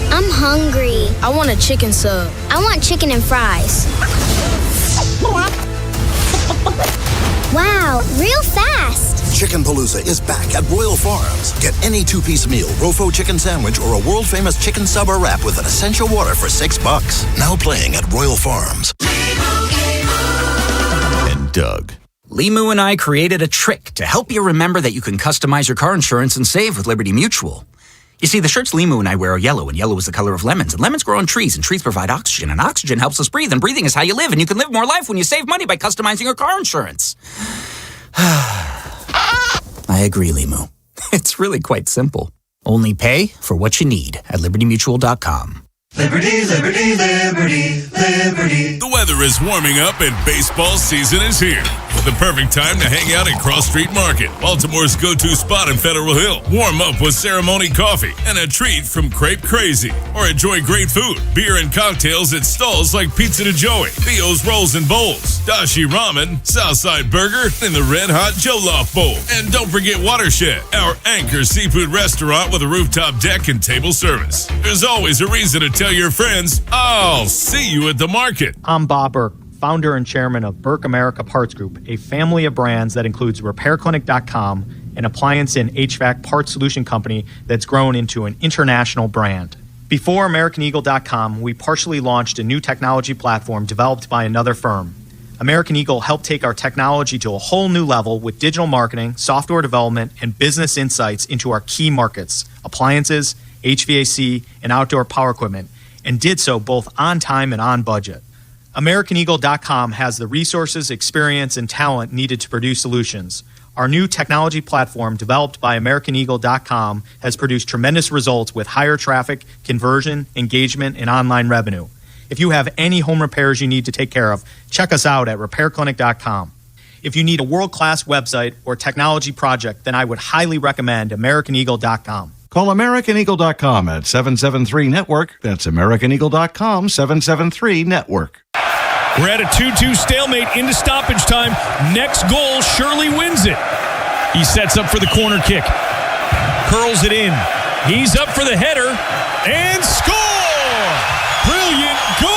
I'm hungry. I want a chicken sub. I want chicken and fries. Wow, real fast. Chicken Palooza is back at Royal Farms. Get any two-piece meal, Rofo chicken sandwich, or a world-famous chicken sub or wrap with an essential water for $6. Now playing at Royal Farms. And Doug. Limu and I created a trick to help you remember that you can customize your car insurance and save with Liberty Mutual. You see, the shirts Limu and I wear are yellow, and yellow is the color of lemons, and lemons grow on trees, and trees provide oxygen, and oxygen helps us breathe, and breathing is how you live, and you can live more life when you save money by customizing your car insurance. I agree, Limu. It's really quite simple. Only pay for what you need at LibertyMutual.com. Liberty, liberty, liberty, liberty. The weather is warming up and baseball season is here. The perfect time to hang out at Cross Street Market, Baltimore's go-to spot in Federal Hill. Warm up with ceremony coffee and a treat from Crepe Crazy. Or enjoy great food, beer, and cocktails at stalls like Pizza to Joey, Theo's Rolls and Bowls, Dashi Ramen, Southside Burger, and the Red Hot Jollof Bowl. And don't forget Watershed, our anchor seafood restaurant with a rooftop deck and table service. There's always a reason to tell your friends, I'll see you at the market. I'm Bob Burke, founder and chairman of Burke America Parts Group, a family of brands that includes RepairClinic.com, an appliance and HVAC parts solution company that's grown into an international brand. Before AmericanEagle.com, we partially launched a new technology platform developed by another firm. American Eagle helped take our technology to a whole new level with digital marketing, software development, and business insights into our key markets, appliances, HVAC, and outdoor power equipment, and did so both on time and on budget. AmericanEagle.com has the resources, experience, and talent needed to produce solutions. Our new technology platform, developed by AmericanEagle.com, has produced tremendous results with higher traffic, conversion, engagement, and online revenue. If you have any home repairs you need to take care of, check us out at RepairClinic.com. If you need a world-class website or technology project, then I would highly recommend AmericanEagle.com. Call AmericanEagle.com at 773-NETWORK. That's AmericanEagle.com, 773-NETWORK. We're at a 2-2 stalemate into stoppage time. Next goal, Shirley wins it. He sets up for the corner kick. Curls it in. He's up for the header. And score! Brilliant goal!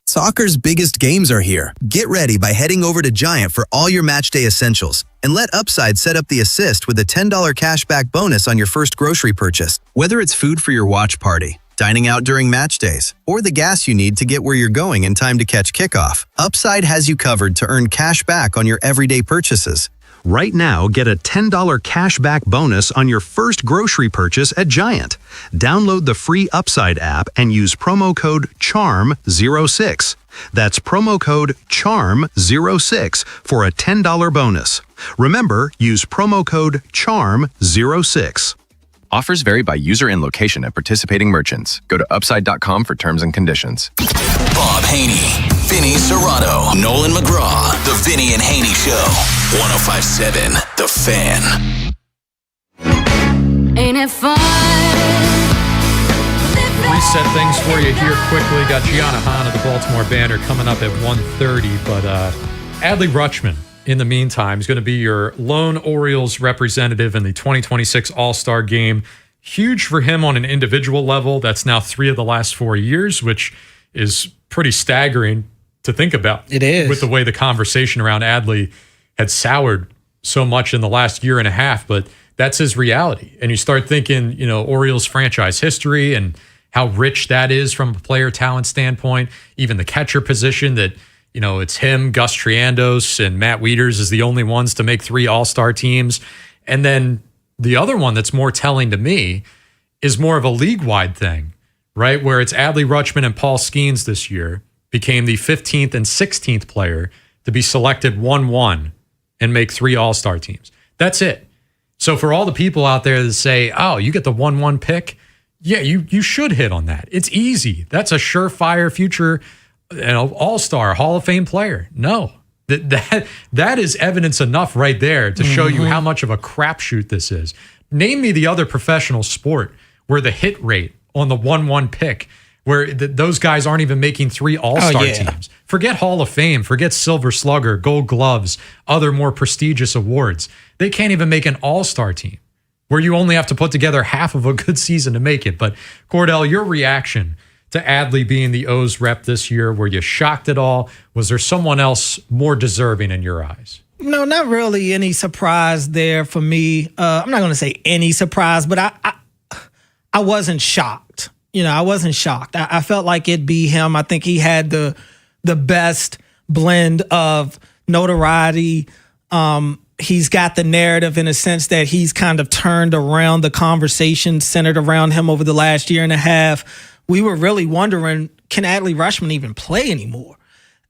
Soccer's biggest games are here. Get ready by heading over to Giant for all your matchday essentials. And let Upside set up the assist with a $10 cashback bonus on your first grocery purchase. Whether it's food for your watch party, dining out during match days, or the gas you need to get where you're going in time to catch kickoff, Upside has you covered to earn cash back on your everyday purchases. Right now, get a $10 cashback bonus on your first grocery purchase at Giant. Download the free Upside app and use promo code CHARM06. That's promo code CHARM06 for a $10 bonus. Remember, use promo code CHARM06. Offers vary by user and location at participating merchants. Go to upside.com for terms and conditions. Bob Haynie, Vinny Serrato, Nolan McGraw. The Vinny and Haynie Show. 105.7 The Fan. Ain't it fun? Reset things for you here quickly. Got Gianna Hahn of the Baltimore Banner coming up at 1:30, but Adley Rutschman, in the meantime, is going to be your lone Orioles representative in the 2026 All-Star Game. Huge for him on an individual level. That's now 3 of the last 4 years, which is pretty staggering to think about. It is. With the way the conversation around Adley had soured so much in the last year and a half, but that's his reality. And you start thinking, Orioles franchise history and how rich that is from a player talent standpoint, even the catcher position that, it's him, Gus Triandos, and Matt Wieters is the only ones to make 3 all-star teams. And then the other one that's more telling to me is more of a league-wide thing, right? Where it's Adley Rutschman and Paul Skeens this year became the 15th and 16th player to be selected 1-1 and make 3 all-star teams. That's it. So for all the people out there that say, oh, you get the 1-1 pick, yeah, you should hit on that. It's easy. That's a surefire future all-star Hall of Fame player. No, that is evidence enough right there to show you how much of a crapshoot this is. Name me the other professional sport where the hit rate on the 1-1 pick, where those guys aren't even making 3 all-star teams. Forget Hall of Fame, forget Silver Slugger, Gold Gloves, other more prestigious awards. They can't even make an all-star team where you only have to put together half of a good season to make it. But Cordell, your reaction to Adley being the O's rep this year, were you shocked at all? Was there someone else more deserving in your eyes? No, not really any surprise there for me. I'm not going to say any surprise, but I wasn't shocked. I wasn't shocked. I felt like it'd be him. I think he had the best blend of notoriety. He's got the narrative in a sense that he's kind of turned around the conversation centered around him over the last year and a half. We were really wondering, can Adley Rutschman even play anymore?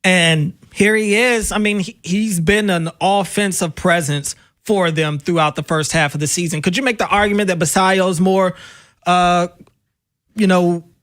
And here he is. I mean, he's been an offensive presence for them throughout the first half of the season. Could you make the argument that Basayo's more,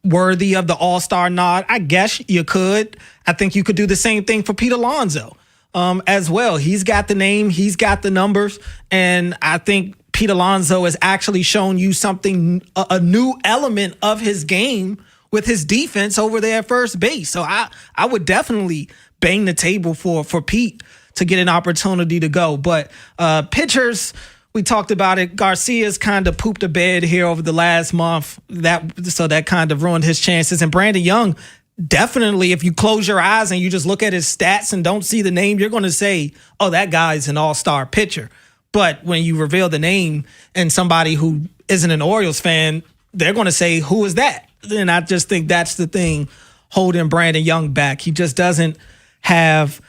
worthy of the all-star nod? I guess you could. I think you could do the same thing for Pete Alonso as well. He's got the name, he's got the numbers, and I think Pete Alonso has actually shown you something, a new element of his game with his defense over there at first base. So I would definitely bang the table for Pete to get an opportunity to go. But pitchers, we talked about it. Garcia's kind of pooped a bed here over the last month. That kind of ruined his chances. And Brandon Young, definitely, if you close your eyes and you just look at his stats and don't see the name, you're going to say, oh, that guy's an all-star pitcher. But when you reveal the name and somebody who isn't an Orioles fan, they're going to say, who is that? And I just think that's the thing holding Brandon Young back. He just doesn't have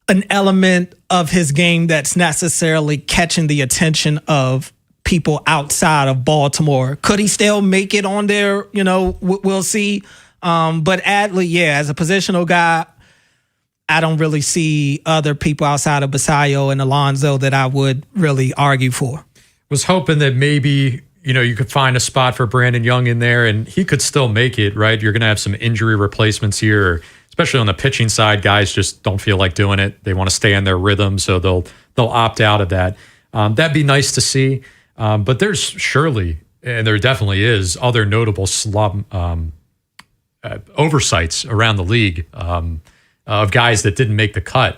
an element of his game that's necessarily catching the attention of people outside of Baltimore. Could he still make it on there? We'll see. But Adley, as a positional guy, I don't really see other people outside of Basayo and Alonso that I would really argue for. Was hoping that maybe, you could find a spot for Brandon Young in there and he could still make it, right? You're going to have some injury replacements here, especially on the pitching side. Guys just don't feel like doing it. They want to stay in their rhythm, so they'll opt out of that. That'd be nice to see. But there's surely, and there definitely is, other notable oversights around the league of guys that didn't make the cut.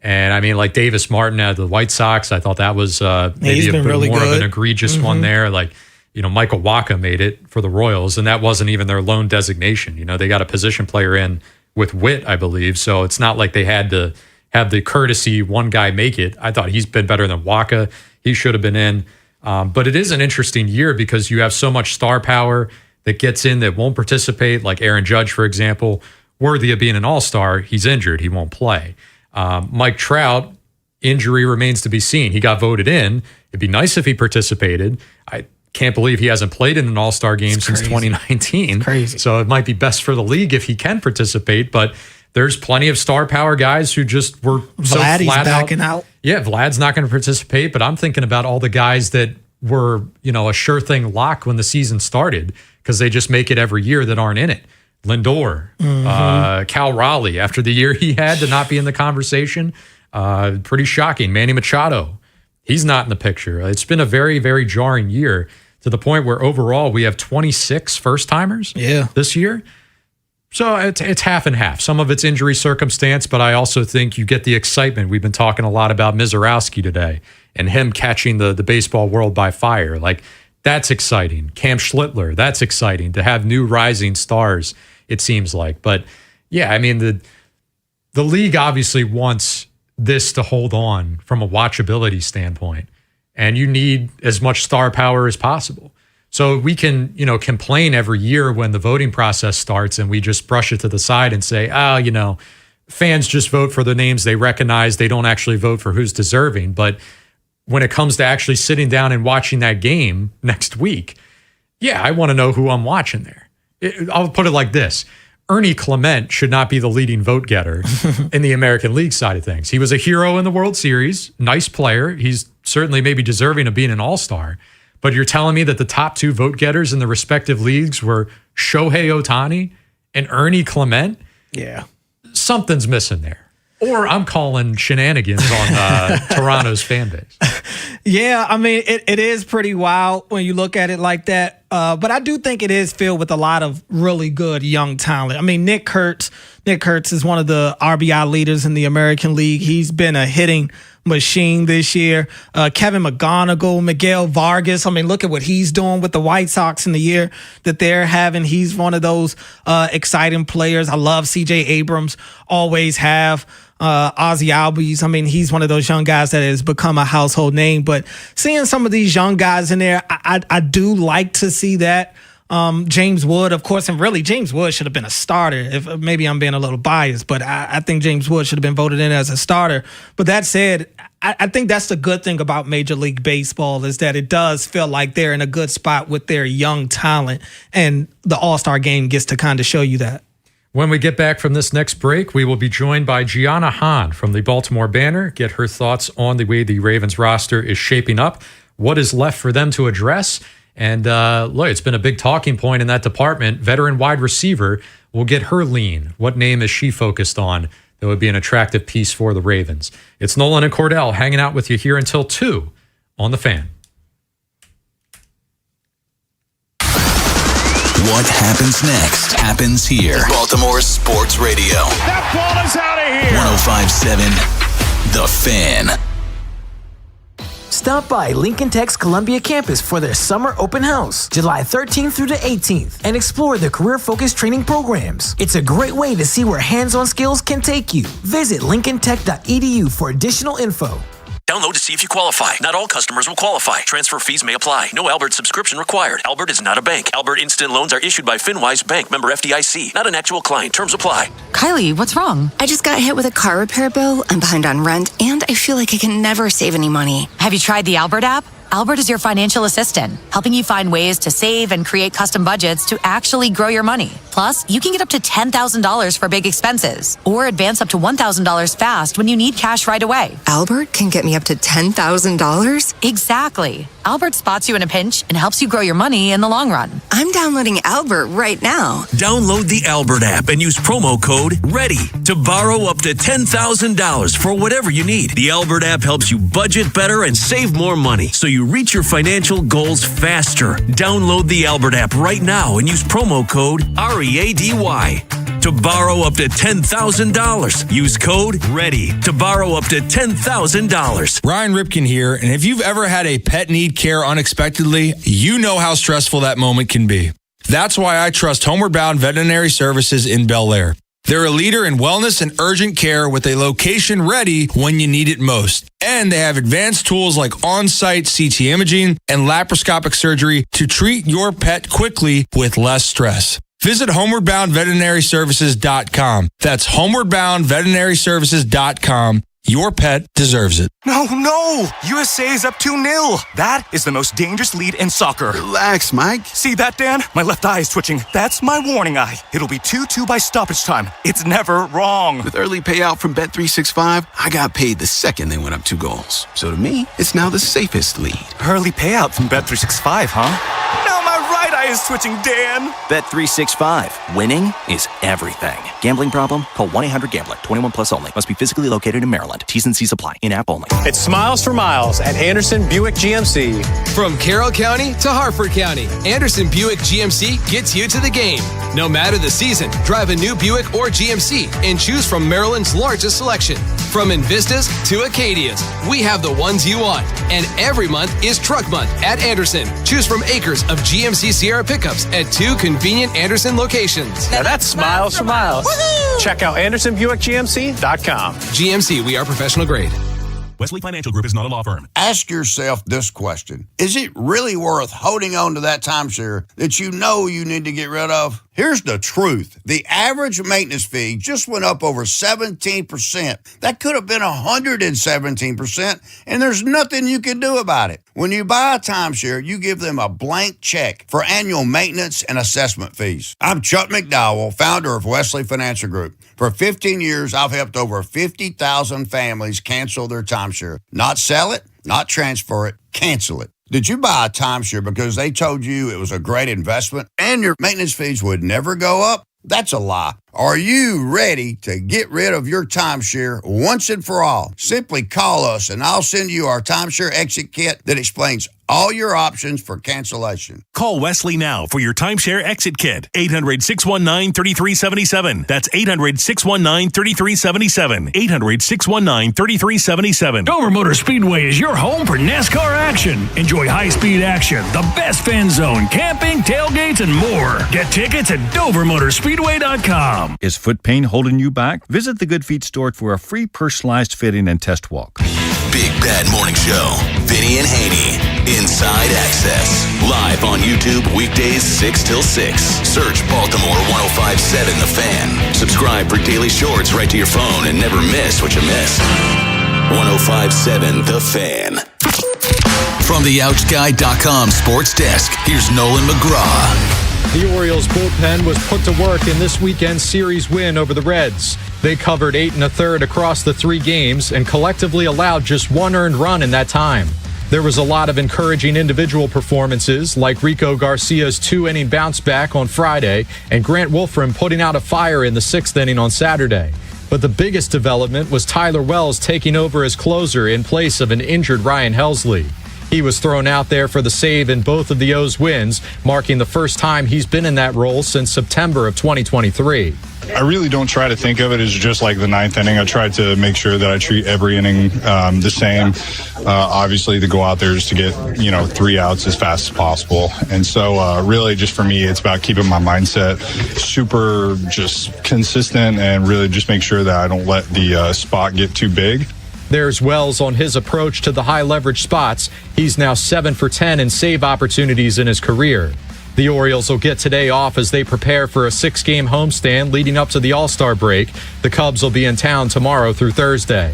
And I mean, like Davis Martin out of the White Sox, I thought that was maybe a bit really more good. Of an egregious one there. Like, Michael Wacha made it for the Royals, and that wasn't even their lone designation. They got a position player in with Witt, I believe. So it's not like they had to have the courtesy one guy make it. I thought he's been better than Wacha. He should have been in. But it is an interesting year because you have so much star power that gets in that won't participate, like Aaron Judge, for example, worthy of being an all-star. He's injured. He won't play. Mike Trout, injury remains to be seen. He got voted in. It'd be nice if he participated. I can't believe he hasn't played in an all-star game since 2019. It's crazy. So it might be best for the league if he can participate, but there's plenty of star power guys who just were so flat backing out. Yeah, Vlad's not going to participate, but I'm thinking about all the guys that were, a sure thing lock when the season started because they just make it every year that aren't in it. Lindor, Cal Raleigh, after the year he had to not be in the conversation, pretty shocking. Manny Machado, he's not in the picture. It's been a very, very jarring year to the point where overall we have 26 first-timers this year. So it's half and half. Some of it's injury circumstance, but I also think you get the excitement. We've been talking a lot about Mizorowski today and him catching the baseball world by fire. Like, that's exciting. Cam Schlittler, that's exciting to have new rising stars, it seems like. But, yeah, I mean, the league obviously wants this to hold on from a watchability standpoint. And you need as much star power as possible. So we can, complain every year when the voting process starts and we just brush it to the side and say, fans just vote for the names they recognize. They don't actually vote for who's deserving. But when it comes to actually sitting down and watching that game next week, yeah, I want to know who I'm watching there. I'll put it like this. Ernie Clement should not be the leading vote getter in the American League side of things. He was a hero in the World Series, nice player. He's certainly maybe deserving of being an all-star. But you're telling me that the top 2 vote getters in the respective leagues were Shohei Ohtani and Ernie Clement? Yeah. Something's missing there. Or I'm calling shenanigans on Toronto's fan base. Yeah, I mean, it is pretty wild when you look at it like that. But I do think it is filled with a lot of really good young talent. I mean, Nick Kurtz is one of the RBI leaders in the American League. He's been a hitting machine this year. Kevin McGonigal, Miguel Vargas. I mean, look at what he's doing with the White Sox in the year that they're having. He's one of those exciting players. I love C.J. Abrams, always have. Ozzy Albies. I mean, he's one of those young guys that has become a household name. But seeing some of these young guys in there, I do like to see that. James Wood, of course, and really James Wood should have been a starter. If maybe I'm being a little biased, but I think James Wood should have been voted in as a starter. But that said, I think that's the good thing about Major League Baseball is that it does feel like they're in a good spot with their young talent, and the All-Star Game gets to kind of show you that. When we get back from this next break, we will be joined by Gianna Hahn from the Baltimore Banner, get her thoughts on the way the Ravens roster is shaping up, what is left for them to address. And look, it's been a big talking point in that department. Veteran wide receiver will get her lean. What name is she focused on that would be an attractive piece for the Ravens? It's Nolan and Cordell hanging out with you here until 2 on The Fan. What happens next happens here. Baltimore Sports Radio. That ball is out of here. 105.7 The Fan. Stop by Lincoln Tech's Columbia campus for their summer open house, July 13th through the 18th, and explore the career-focused training programs. It's a great way to see where hands-on skills can take you. Visit lincolntech.edu for additional info. Download to see if you qualify. Not all customers will qualify. Transfer fees may apply. No Albert subscription required. Albert is not a bank. Albert Instant Loans are issued by FinWise Bank, member FDIC. Not an actual client. Terms apply. Kylie, what's wrong? I just got hit with a car repair bill. I'm behind on rent, and I feel like I can never save any money. Have you tried the Albert app? Albert is your financial assistant, helping you find ways to save and create custom budgets to actually grow your money. Plus, you can get up to $10,000 for big expenses or advance up to $1,000 fast when you need cash right away. Albert can get me up to $10,000? Exactly. Albert spots you in a pinch and helps you grow your money in the long run. I'm downloading Albert right now. Download the Albert app and use promo code READY to borrow up to $10,000 for whatever you need. The Albert app helps you budget better and save more money so you reach your financial goals faster. Download the Albert app right now and use promo code READY to borrow up to $10,000. Use code READY to borrow up to $10,000. Ryan Ripken here, and if you've ever had a pet need care unexpectedly, you know how stressful that moment can be. That's why I trust Homeward Bound Veterinary Services in Bel Air. They're a leader in wellness and urgent care with a location ready when you need it most. And they have advanced tools like on-site CT imaging and laparoscopic surgery to treat your pet quickly with less stress. Visit homewardboundveterinaryservices.com. That's homewardboundveterinaryservices.com. Your pet deserves it. No! USA is up 2-0. That is the most dangerous lead in soccer. Relax, Mike. See that, Dan? My left eye is twitching. That's my warning eye. It'll be 2-2 by stoppage time. It's never wrong. With early payout from Bet365, I got paid the second they went up 2 goals. So to me, it's now the safest lead. Early payout from Bet365, huh? Now my right eye is twitching, Dan. Bet365. Winning is everything. Gambling problem? Call 1-800-GAMBLER. 21 plus only. Must be physically located in Maryland. T's and C's apply. In-app only. It's Smiles for Miles at Anderson Buick GMC. From Carroll County to Harford County, Anderson Buick GMC gets you to the game. No matter the season, drive a new Buick or GMC and choose from Maryland's largest selection. From Invistas to Acadias, we have the ones you want. And every month is Truck Month at Anderson. Choose from acres of GMC Sierra share pickups at 2 convenient Anderson locations. Now that's smiles for miles. Woo-hoo! Check out AndersonBuickGMC.com. GMC, we are professional grade. Wesley Financial Group is not a law firm. Ask yourself this question. Is it really worth holding on to that timeshare that you know you need to get rid of? Here's the truth. The average maintenance fee just went up over 17%. That could have been 117%, and there's nothing you can do about it. When you buy a timeshare, you give them a blank check for annual maintenance and assessment fees. I'm Chuck McDowell, founder of Wesley Financial Group. For 15 years, I've helped over 50,000 families cancel their timeshare. Not sell it, not transfer it, cancel it. Did you buy a timeshare because they told you it was a great investment and your maintenance fees would never go up? That's a lie. Are you ready to get rid of your timeshare once and for all? Simply call us and I'll send you our timeshare exit kit that explains all your options for cancellation. Call Wesley now for your timeshare exit kit. 800-619-3377. That's 800-619-3377. 800-619-3377. Dover Motor Speedway is your home for NASCAR action. Enjoy high-speed action, the best fan zone, camping, tailgates, and more. Get tickets at DoverMotorspeedway.com. Is foot pain holding you back? Visit the Good Feet store for a free personalized fitting and test walk. Big Bad Morning Show. Vinny and Haynie. Inside Access. Live on YouTube weekdays 6 till 6. Search Baltimore 105.7 The Fan. Subscribe for daily shorts right to your phone and never miss what you missed. 105.7 The Fan. From the OutGuy.com sports desk, here's Nolan McGraw. The Orioles bullpen was put to work in this weekend's series win over the Reds. They covered 8 1/3 across the 3 games and collectively allowed just 1 earned run in that time. There was a lot of encouraging individual performances, like Rico Garcia's 2-inning bounce back on Friday and Grant Wolfram putting out a fire in the 6th inning on Saturday. But the biggest development was Tyler Wells taking over as closer in place of an injured Ryan Helsley. He was thrown out there for the save in both of the O's wins, marking the first time he's been in that role since September of 2023. I really don't try to think of it as just like the 9th inning. I try to make sure that I treat every inning the same. Obviously, to go out there is to get 3 outs as fast as possible. And so really just for me, it's about keeping my mindset super just consistent and really just make sure that I don't let the spot get too big. There's Wells on his approach to the high leverage spots. He's now 7 for 10 in save opportunities in his career. The Orioles will get today off as they prepare for a 6-game homestand leading up to the All-Star break. The Cubs will be in town tomorrow through Thursday.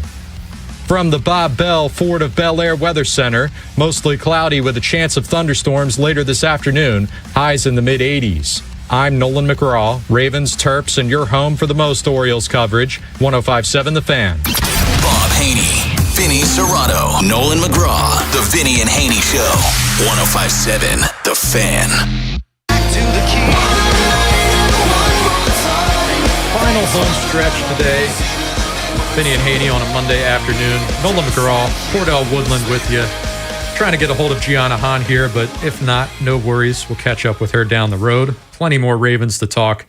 From the Bob Bell Ford of Bel Air Weather Center, mostly cloudy with a chance of thunderstorms later this afternoon, highs in the mid-80s. I'm Nolan McGraw, Ravens, Terps, and your home for the most Orioles coverage, 105.7 The Fan. Bob Haynie, Vinny Serrato, Nolan McGraw, The Vinny and Haynie Show, 105.7 The Fan. Final home stretch today. Vinny and Haynie on a Monday afternoon. Nolan McGraw, Cordell Woodland with you. Trying to get a hold of Gianna Hahn here, but if not, no worries. We'll catch up with her down the road. Plenty more Ravens to talk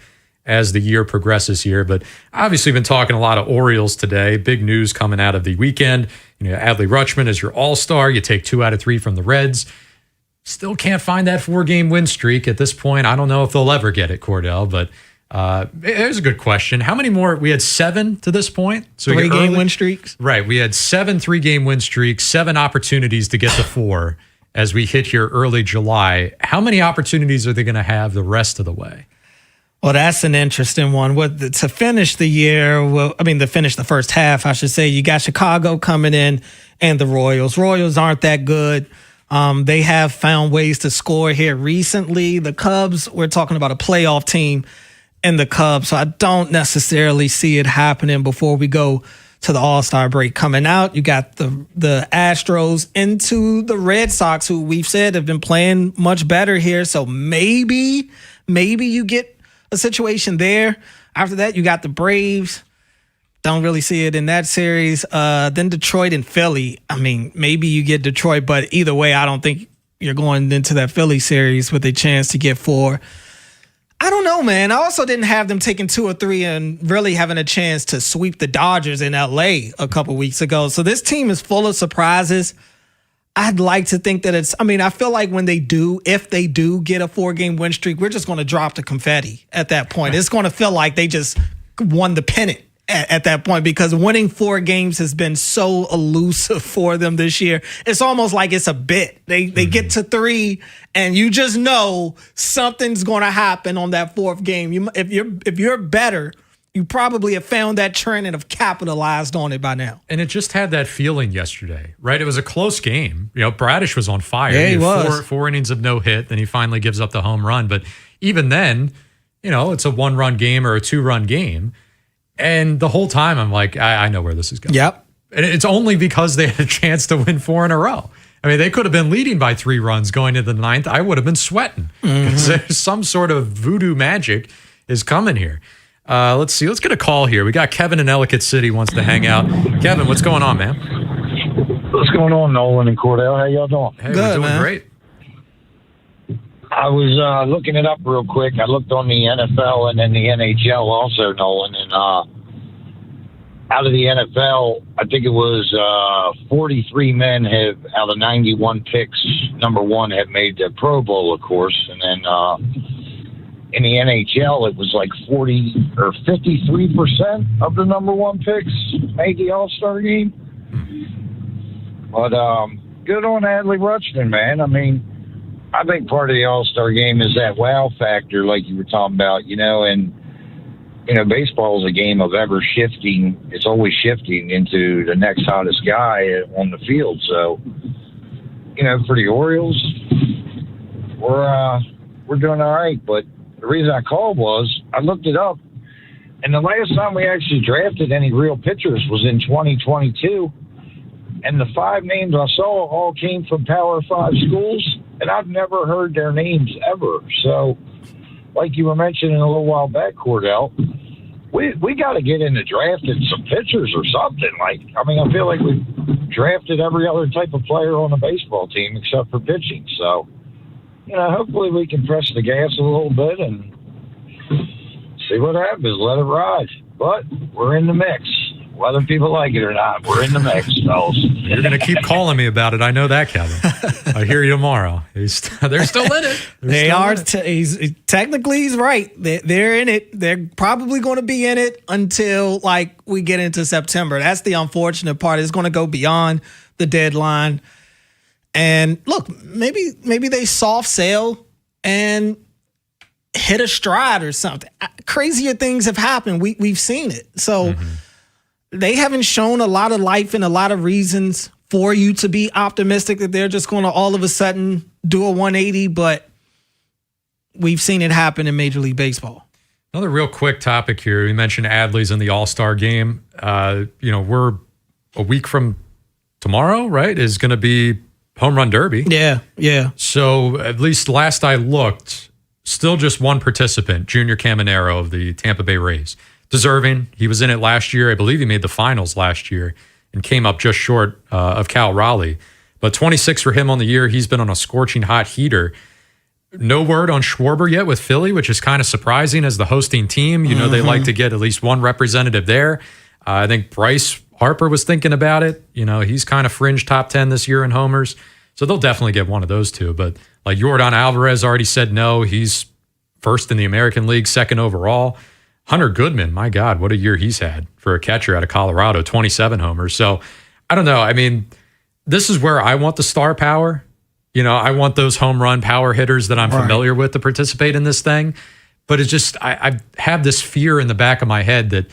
as the year progresses here, but obviously been talking a lot of Orioles today. Big news coming out of the weekend. Adley Rutschman is your all-star. You take 2 out of 3 from the Reds. Still can't find that 4-game win streak at this point. I don't know if they'll ever get it, Cordell, but here's a good question. How many more? We had 7 to this point. So 3-game win streaks? Right. We had 7 3-game win streaks, 7 opportunities to get to 4 as we hit here early July. How many opportunities are they going to have the rest of the way? Well, that's an interesting one. To finish the year, to finish the first half, I should say, you got Chicago coming in and the Royals. Royals aren't that good. They have found ways to score here recently. The Cubs, we're talking about a playoff team in the Cubs, so I don't necessarily see it happening before we go to the All-Star break coming out. You got the Astros into the Red Sox, who we've said have been playing much better here. So maybe you get a situation there. After that, you got the Braves. Don't really see it in that series. Then Detroit and Philly. Maybe you get Detroit, but either way, I don't think you're going into that Philly series with a chance to get 4. I don't know, man. I also didn't have them taking 2 or 3 and really having a chance to sweep the Dodgers in LA a couple weeks ago. So this team is full of surprises. I'd like to think that I feel like if they do get a 4-game win streak, we're just going to drop the confetti at that point. It's going to feel like they just won the pennant at that point, because winning 4 games has been so elusive for them this year. It's almost like it's a bit. They get to 3 and you just know something's going to happen on that 4th game. If you're better, you probably have found that trend and have capitalized on it by now. And it just had that feeling yesterday, right? It was a close game. Bradish was on fire. Yeah, he was. Four innings of no hit, then he finally gives up the home run. But even then, it's a 1-run game or a 2-run game. And the whole time I'm like, I know where this is going. Yep. And it's only because they had a chance to win 4 in a row. I mean, they could have been leading by 3 runs going into the 9th. I would have been sweating. Because there's some sort of voodoo magic is coming here. Let's see. Let's get a call here. We got Kevin in Ellicott City wants to hang out. Kevin, what's going on, man? What's going on, Nolan and Cordell? How y'all doing? Hey, we're doing great. I was looking it up real quick. I looked on the NFL and then the NHL also, Nolan. And out of the NFL, I think it was 43 men out of 91 picks, number 1, have made the Pro Bowl, of course. And then in the NHL, it was like 40 or 53% of the number 1 picks made the All-Star game. But good on Adley Rutschman, man. I mean, I think part of the All-Star game is that wow factor, like you were talking about, and baseball is a game of ever shifting. It's always shifting into the next hottest guy on the field. So, for the Orioles, we're doing all right. But the reason I called was I looked it up, and the last time we actually drafted any real pitchers was in 2022. And the 5 names I saw all came from Power 5 schools, and I've never heard their names ever. So, like you were mentioning a little while back, Cordell, we got to get into drafting some pitchers or something. I feel like we've drafted every other type of player on the baseball team except for pitching. So, hopefully we can press the gas a little bit and see what happens. Let it ride. But we're in the mix. Whether people like it or not, we're in the mix, fellas. You're going to keep calling me about it. I know that, Kevin. I hear you tomorrow. They're still in it. They are. Technically, he's right. They're in it. They're probably going to be in it until we get into September. That's the unfortunate part. It's going to go beyond the deadline. And look, maybe they soft sail and hit a stride or something. Crazier things have happened. We've seen it. So. They haven't shown a lot of life and a lot of reasons for you to be optimistic that they're just going to all of a sudden do a 180, but we've seen it happen in Major League Baseball. Another real quick topic here. You mentioned Adley's in the All-Star game. We're a week from tomorrow, right, is going to be Home Run Derby. Yeah. So at least last I looked, still just one participant, Junior Caminero of the Tampa Bay Rays. Deserving. He was in it last year. I believe he made the finals last year and came up just short of Cal Raleigh. But 26 for him on the year. He's been on a scorching hot heater. No word on Schwarber yet with Philly, which is kind of surprising as the hosting team. They like to get at least one representative there. I think Bryce Harper was thinking about it. He's kind of fringe top 10 this year in homers. So they'll definitely get one of those two. But like Yordan Alvarez already said no. He's first in the American League, second overall. Hunter Goodman, my God, what a year he's had for a catcher out of Colorado, 27 homers. So I don't know. I mean, this is where I want the star power. I want those home run power hitters that I'm familiar with to participate in this thing. But it's just, I have this fear in the back of my head that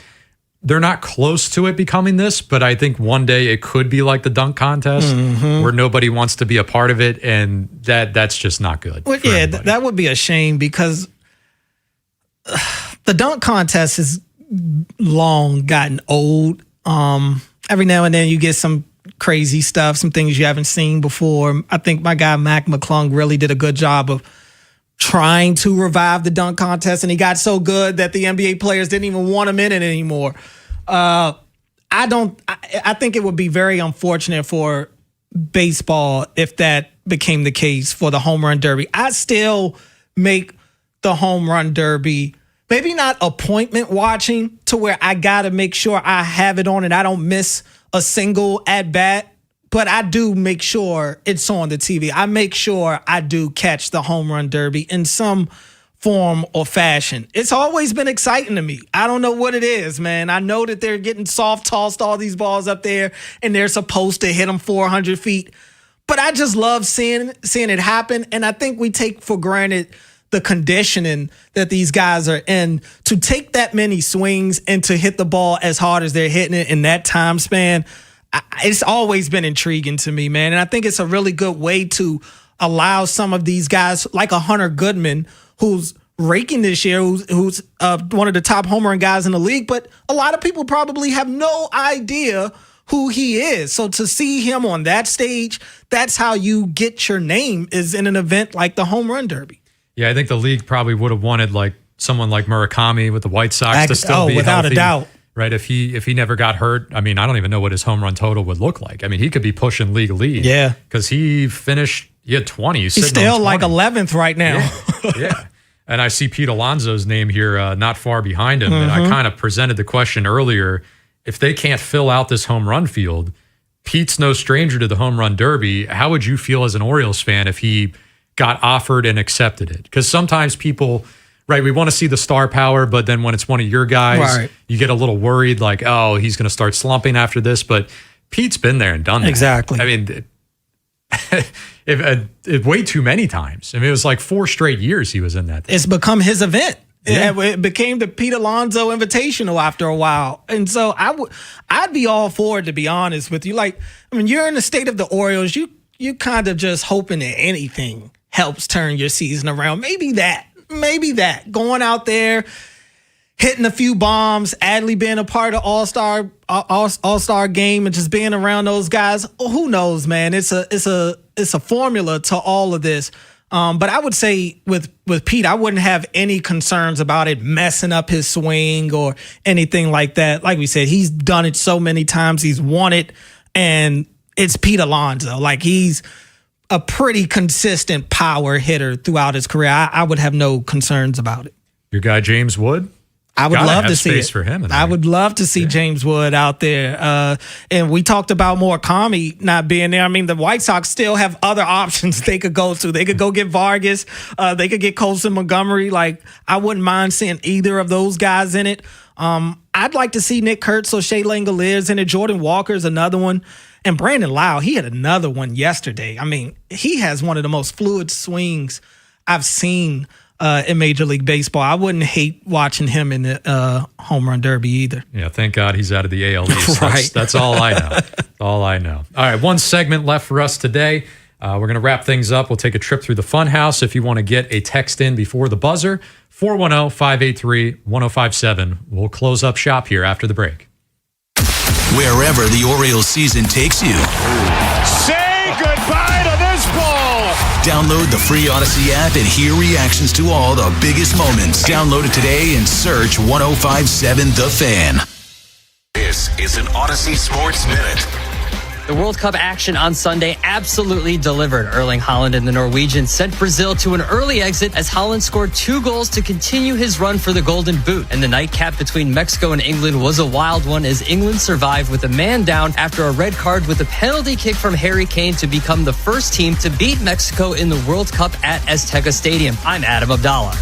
they're not close to it becoming this, but I think one day it could be like the dunk contest where nobody wants to be a part of it. And that's just not good. Well, yeah, that would be a shame because the dunk contest has long gotten old. Every now and then you get some crazy stuff, some things you haven't seen before. I think my guy Mac McClung really did a good job of trying to revive the dunk contest, and he got so good that the NBA players didn't even want him in it anymore. I think it would be very unfortunate for baseball if that became the case for the home run derby. I still make the home run derby maybe not appointment watching to where I got to make sure I have it on and I don't miss a single at bat but I do make sure it's on the TV. I make sure I do catch the home run derby in some form or fashion. It's always been exciting to me. I don't know what it is, man. I know that they're getting soft tossed all these balls up there and they're supposed to hit them 400 feet. But I just love seeing it happen. And I think we take for granted the conditioning that these guys are in to take that many swings and to hit the ball as hard as they're hitting it in that time span. It's always been intriguing to me, man. And I think it's a really good way to allow some of these guys like a Hunter Goodman, who's raking this year, who's one of the top home run guys in the league, but a lot of people probably have no idea who he is. So to see him on that stage, that's how you get your name, is in an event like the home run derby. Yeah, I think the league probably would have wanted like someone like Murakami with the White Sox to still be without healthy, a doubt. Right? If he never got hurt, I mean, I don't even know what his home run total would look like. I mean, he could be pushing league lead. Yeah. Because he had 20. He's still like 11th right now. Yeah. And I see Pete Alonso's name here not far behind him. And I kind of presented the question earlier. If they can't fill out this home run field, Pete's no stranger to the home run derby. How would you feel as an Orioles fan if he got offered and accepted it? Because sometimes people, right, we want to see the star power, but then when it's one of your guys, you get a little worried like, oh, he's going to start slumping after this. But Pete's been there and done that. Exactly. I mean, way too many times. I mean, it was like 4 straight years he was in that thing. It's become his event. Yeah. It became the Pete Alonso Invitational after a while. And so I'd be all for it, to be honest with you. Like, I mean, you're in the state of the Orioles. You kind of just hoping that anything helps turn your season around. Maybe that. Going out there, hitting a few bombs, Adley being a part of All-Star game and just being around those guys. Who knows, man? It's a formula to all of this. But I would say with Pete, I wouldn't have any concerns about it messing up his swing or anything like that. Like we said, he's done it so many times. He's won it, and it's Pete Alonso. Like, he's a pretty consistent power hitter throughout his career. I would have no concerns about it. Your guy, James Wood? I would love to see space it for him. I would love to see James Wood out there. And we talked about Murakami not being there. I mean, the White Sox still have other options they could go to. They could go get Vargas. They could get Colson Montgomery. Like, I wouldn't mind seeing either of those guys in it. I'd like to see Nick Kurtz or Shea Langoliers in it. Jordan Walker's another one. And Brandon Lau, he had another one yesterday. I mean, he has one of the most fluid swings I've seen in Major League Baseball. I wouldn't hate watching him in the home run derby either. Yeah, thank God he's out of the AL East. Right. That's all I know. All I know. All right, one segment left for us today. We're going to wrap things up. We'll take a trip through the Funhouse. If you want to get a text in before the buzzer, 410-583-1057. We'll close up shop here after the break. Wherever the Orioles season takes you. Say goodbye to this ball. Download the free Odyssey app and hear reactions to all the biggest moments. Download it today and search 1057 The Fan. This is an Odyssey Sports Minute. The World Cup action on Sunday absolutely delivered. Erling Haaland and the Norwegians sent Brazil to an early exit as Haaland scored 2 goals to continue his run for the Golden Boot. And the nightcap between Mexico and England was a wild one as England survived with a man down after a red card with a penalty kick from Harry Kane to become the first team to beat Mexico in the World Cup at Azteca Stadium. I'm Adam Abdallah.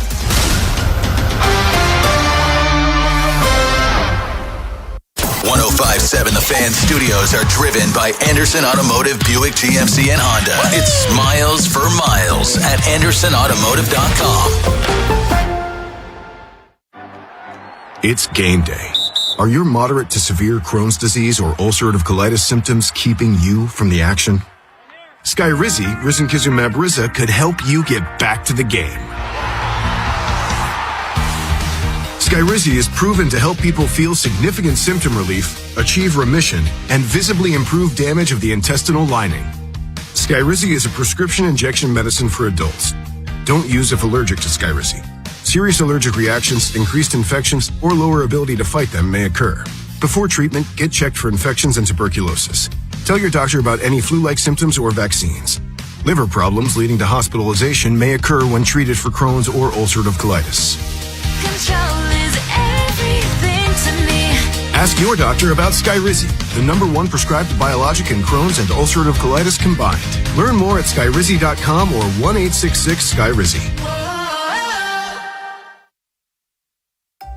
1057 The Fan studios are driven by Anderson Automotive, Buick, GMC, and Honda. It's miles for miles at AndersonAutomotive.com. It's game day. Are your moderate to severe Crohn's disease or ulcerative colitis symptoms keeping you from the action? Skyrizi, risankizumab Riza, could help you get back to the game. Skyrizi is proven to help people feel significant symptom relief, achieve remission, and visibly improve damage of the intestinal lining. Skyrizi is a prescription injection medicine for adults. Don't use if allergic to Skyrizi. Serious allergic reactions, increased infections, or lower ability to fight them may occur. Before treatment, get checked for infections and tuberculosis. Tell your doctor about any flu-like symptoms or vaccines. Liver problems leading to hospitalization may occur when treated for Crohn's or ulcerative colitis. Ask your doctor about Skyrizi, the #1 prescribed biologic in Crohn's and ulcerative colitis combined. Learn more at skyrizi.com or 1-866-SKYRIZI.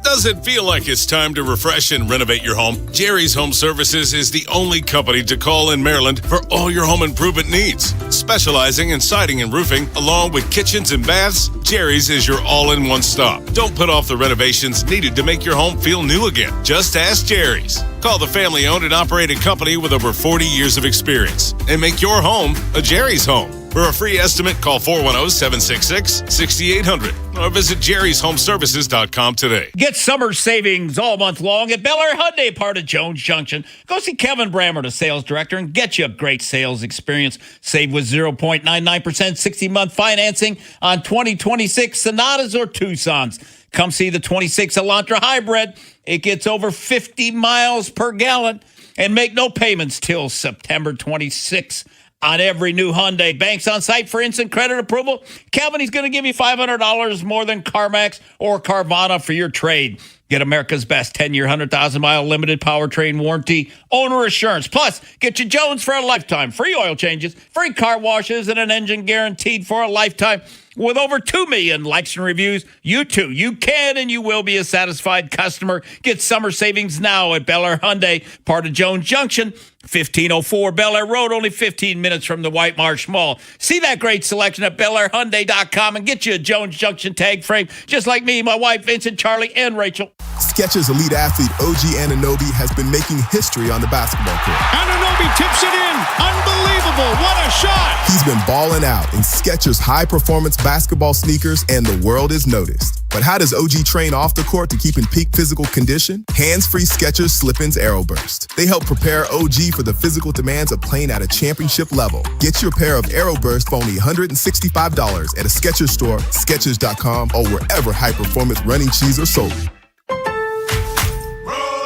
Does it feel like it's time to refresh and renovate your home? Jerry's Home Services is the only company to call in Maryland for all your home improvement needs. Specializing in siding and roofing, along with kitchens and baths, Jerry's is your all-in-one stop. Don't put off the renovations needed to make your home feel new again. Just ask Jerry's. Call the family-owned and operated company with over 40 years of experience and make your home a Jerry's home. For a free estimate, call 410-766-6800 or visit jerryshomeservices.com today. Get summer savings all month long at Bel Air Hyundai, part of Jones Junction. Go see Kevin Brammer, the sales director, and get you a great sales experience. Save with 0.99% 60-month financing on 2026 Sonatas or Tucsons. Come see the 26 Elantra Hybrid. It gets over 50 miles per gallon and make no payments till September 26th. On every new Hyundai. Banks on site for instant credit approval. Calvin, he's going to give you $500 more than CarMax or Carvana for your trade. Get America's best 10-year, 100,000-mile limited powertrain warranty, owner assurance. Plus, get you Jones for a lifetime. Free oil changes, free car washes, and an engine guaranteed for a lifetime. With over 2 million likes and reviews, you too, you can and you will be a satisfied customer. Get summer savings now at Bel Air Hyundai, part of Jones Junction, 1504 Bel Air Road, only 15 minutes from the White Marsh Mall. See that great selection at BelAirHyundai.com and get you a Jones Junction tag frame, just like me, my wife, Vincent, Charlie, and Rachel. Skechers elite athlete OG Anunoby has been making history on the basketball court. Anunoby tips it in. Unbelievable. What a shot. He's been balling out in Skechers high-performance basketball sneakers, and the world is noticed. But how does OG train off the court to keep in peak physical condition? Hands-free Skechers Slip-ins Aeroburst. They help prepare OG for the physical demands of playing at a championship level. Get your pair of Aeroburst for only $165 at a Skechers store, Skechers.com, or wherever high-performance running shoes are sold.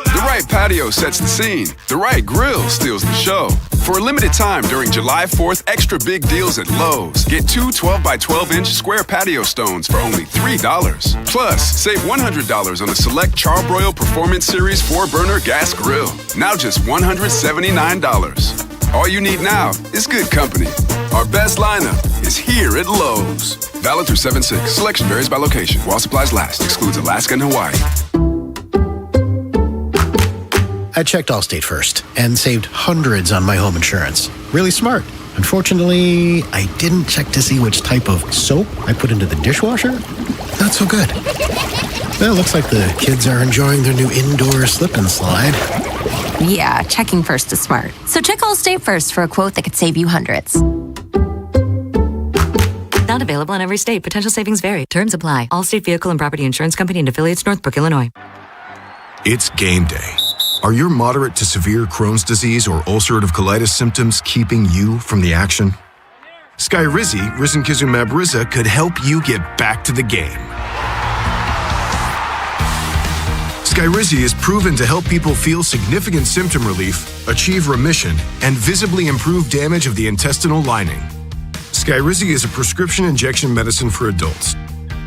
The right patio sets the scene. The right grill steals the show. For a limited time during July 4th, extra big deals at Lowe's. Get 2 12-by-12-inch square patio stones for only $3. Plus, save $100 on a select Charbroil Performance Series 4-burner gas grill. Now just $179. All you need now is good company. Our best lineup is here at Lowe's. Valid through 7/6. Selection varies by location. While supplies last. Excludes Alaska and Hawaii. I checked Allstate first and saved hundreds on my home insurance. Really smart. Unfortunately, I didn't check to see which type of soap I put into the dishwasher. Not so good. Well, looks like the kids are enjoying their new indoor slip and slide. Yeah, checking first is smart. So check Allstate first for a quote that could save you hundreds. Not available in every state. Potential savings vary. Terms apply. Allstate Vehicle and Property Insurance Company and affiliates, Northbrook, Illinois. It's game day. Are your moderate to severe Crohn's disease or ulcerative colitis symptoms keeping you from the action? Skyrizi, risankizumab Riza, could help you get back to the game. Skyrizi is proven to help people feel significant symptom relief, achieve remission, and visibly improve damage of the intestinal lining. Skyrizi is a prescription injection medicine for adults.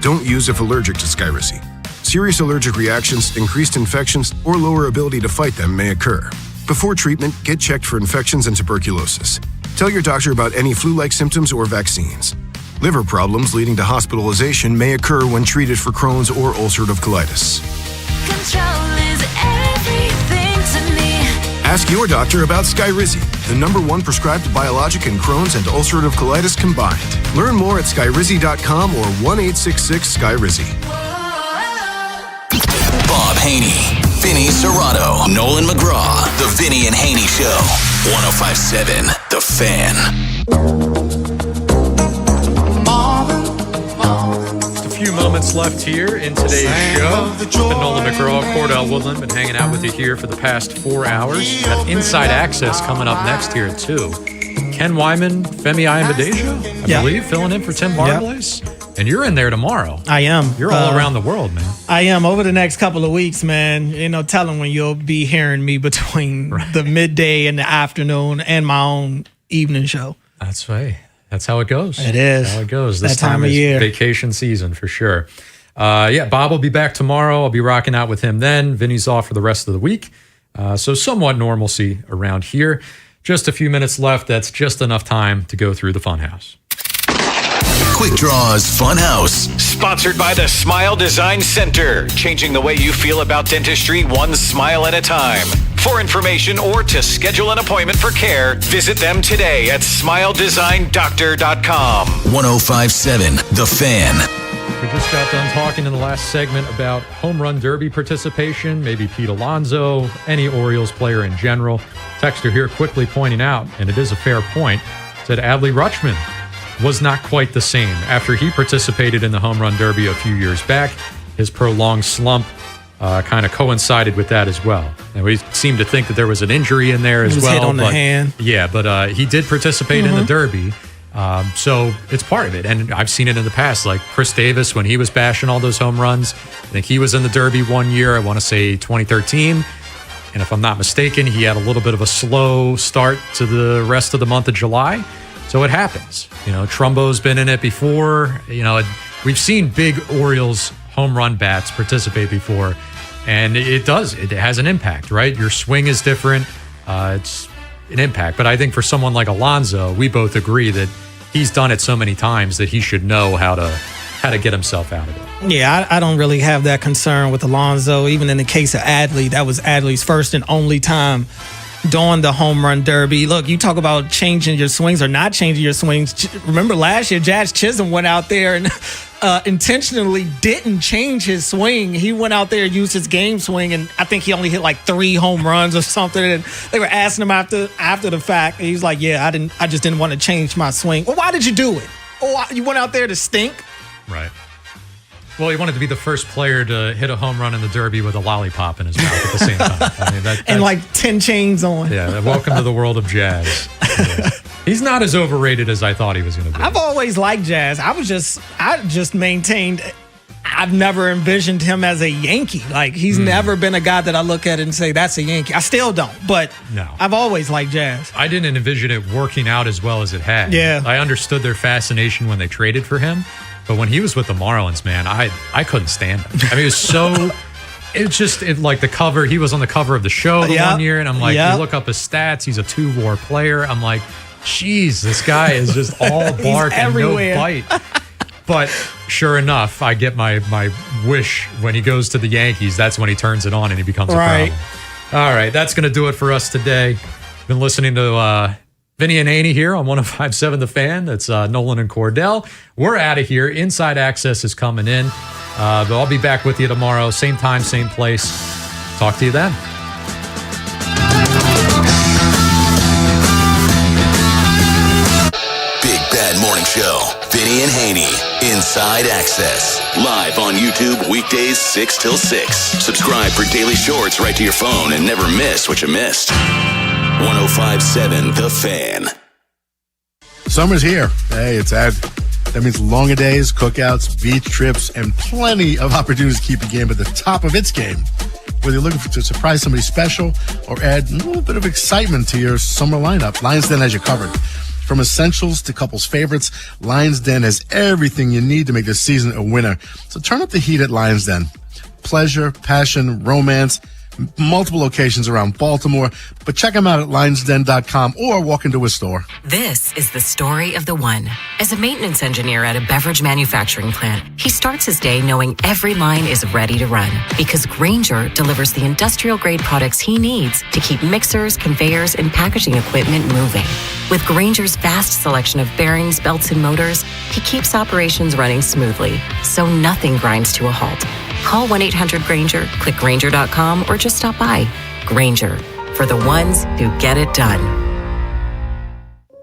Don't use if allergic to Skyrizi. Serious allergic reactions, increased infections, or lower ability to fight them may occur. Before treatment, get checked for infections and tuberculosis. Tell your doctor about any flu-like symptoms or vaccines. Liver problems leading to hospitalization may occur when treated for Crohn's or ulcerative colitis. Control is everything to me. Ask your doctor about Skyrizi, the #1 prescribed biologic in Crohn's and ulcerative colitis combined. Learn more at skyrizi.com or 1-866-SKYRIZI. Bob Haynie, Vinny Serrato, Nolan McGraw, The Vinny and Haynie Show. 105.7 The Fan. Just a few moments left here in today's show. Been Nolan McGraw, Cordell Woodland, been hanging out with you here for the past 4 hours. Got Inside Access coming up next here at 2. Ken Wyman, Femi Ayambadejo, I believe, filling in for Tim Bartles. And you're in there tomorrow. I am. You're all around the world, man. I am. Over the next couple of weeks, man, tell them when you'll be hearing me between the midday and the afternoon and my own evening show. That's right. That's how it goes. It is. That's how it goes. This that time of year. Vacation season for sure. Bob will be back tomorrow. I'll be rocking out with him then. Vinny's off for the rest of the week. So somewhat normalcy around here. Just a few minutes left. That's just enough time to go through the Funhouse. Quick Draws Funhouse. Sponsored by the Smile Design Center, changing the way you feel about dentistry one smile at a time. For information or to schedule an appointment for care, visit them today at smiledesigndoctor.com. 105.7 The Fan. We just got done talking in the last segment about home run derby participation, maybe Pete Alonso, any Orioles player in general. Texter here quickly pointing out, and it is a fair point, said Adley Rutschman was not quite the same. After he participated in the home run derby a few years back, his prolonged slump kind of coincided with that as well. And we seem to think that there was an injury in there as well. Hit on the hand. Yeah, but he did participate in the derby. So it's part of it. And I've seen it in the past, like Chris Davis, when he was bashing all those home runs. I think he was in the derby one year, I want to say 2013. And if I'm not mistaken, he had a little bit of a slow start to the rest of the month of July. So it happens. You know, Trumbo's been in it before. You know, we've seen big Orioles home run bats participate before. And it has an impact, right? Your swing is different. It's an impact. But I think for someone like Alonso, we both agree that he's done it so many times that he should know how to get himself out of it. Yeah, I don't really have that concern with Alonso. Even in the case of Adley, that was Adley's first and only time during the home run derby. Look, you talk about changing your swings or not changing your swings. Remember last year, Jazz Chisholm went out there and intentionally didn't change his swing. He went out there and used his game swing, and I think he only hit like 3 home runs or something. And they were asking him after the fact, and he's like, "Yeah, I just didn't want to change my swing." Well, why did you do it? Oh, you went out there to stink? Right. Well, he wanted to be the first player to hit a home run in the derby with a lollipop in his mouth at the same time. I mean, and like 10 chains on. Yeah, welcome to the world of Jazz. Yeah. He's not as overrated as I thought he was going to be. I've always liked Jazz. I just maintained I've never envisioned him as a Yankee. Like, he's never been a guy that I look at and say, that's a Yankee. I still don't, but no. I've always liked Jazz. I didn't envision it working out as well as it had. Yeah. I understood their fascination when they traded for him. But when he was with the Marlins, man, I couldn't stand him. I mean, it was so... like the cover. He was on the cover of the show the one year, and I'm like, you look up his stats. He's a 2-WAR player. I'm like, geez, this guy is just all bark and no bite. But sure enough, I get my wish when he goes to the Yankees. That's when he turns it on and he becomes a problem. All right, that's going to do it for us today. Been listening to Vinny and Haynie here on 105.7 The Fan. That's Nolan and Cordell. We're out of here. Inside Access is coming in. But I'll be back with you tomorrow. Same time, same place. Talk to you then. Big Bad Morning Show. Vinny and Haynie. Inside Access. Live on YouTube weekdays 6 till 6. Subscribe for daily shorts right to your phone and never miss what you missed. 105.7 The Fan. Summer's here. Hey, it's Ed. That means longer days, cookouts, beach trips, and plenty of opportunities to keep your game at the top of its game. Whether you're looking to surprise somebody special or add a little bit of excitement to your summer lineup, Lions Den has you covered. From essentials to couples favorites, Lions Den has everything you need to make this season a winner. So turn up the heat at Lions Den. Pleasure, passion, romance, multiple locations around Baltimore, but check them out at lionsden.com or walk into a store. This is the story of the one. As a maintenance engineer at a beverage manufacturing plant, he starts his day knowing every line is ready to run because Grainger delivers the industrial-grade products he needs to keep mixers, conveyors, and packaging equipment moving. With Grainger's vast selection of bearings, belts, and motors, he keeps operations running smoothly, so nothing grinds to a halt. Call 1-800-GRAINGER, click Grainger.com, or just stop by. Grainger, for the ones who get it done.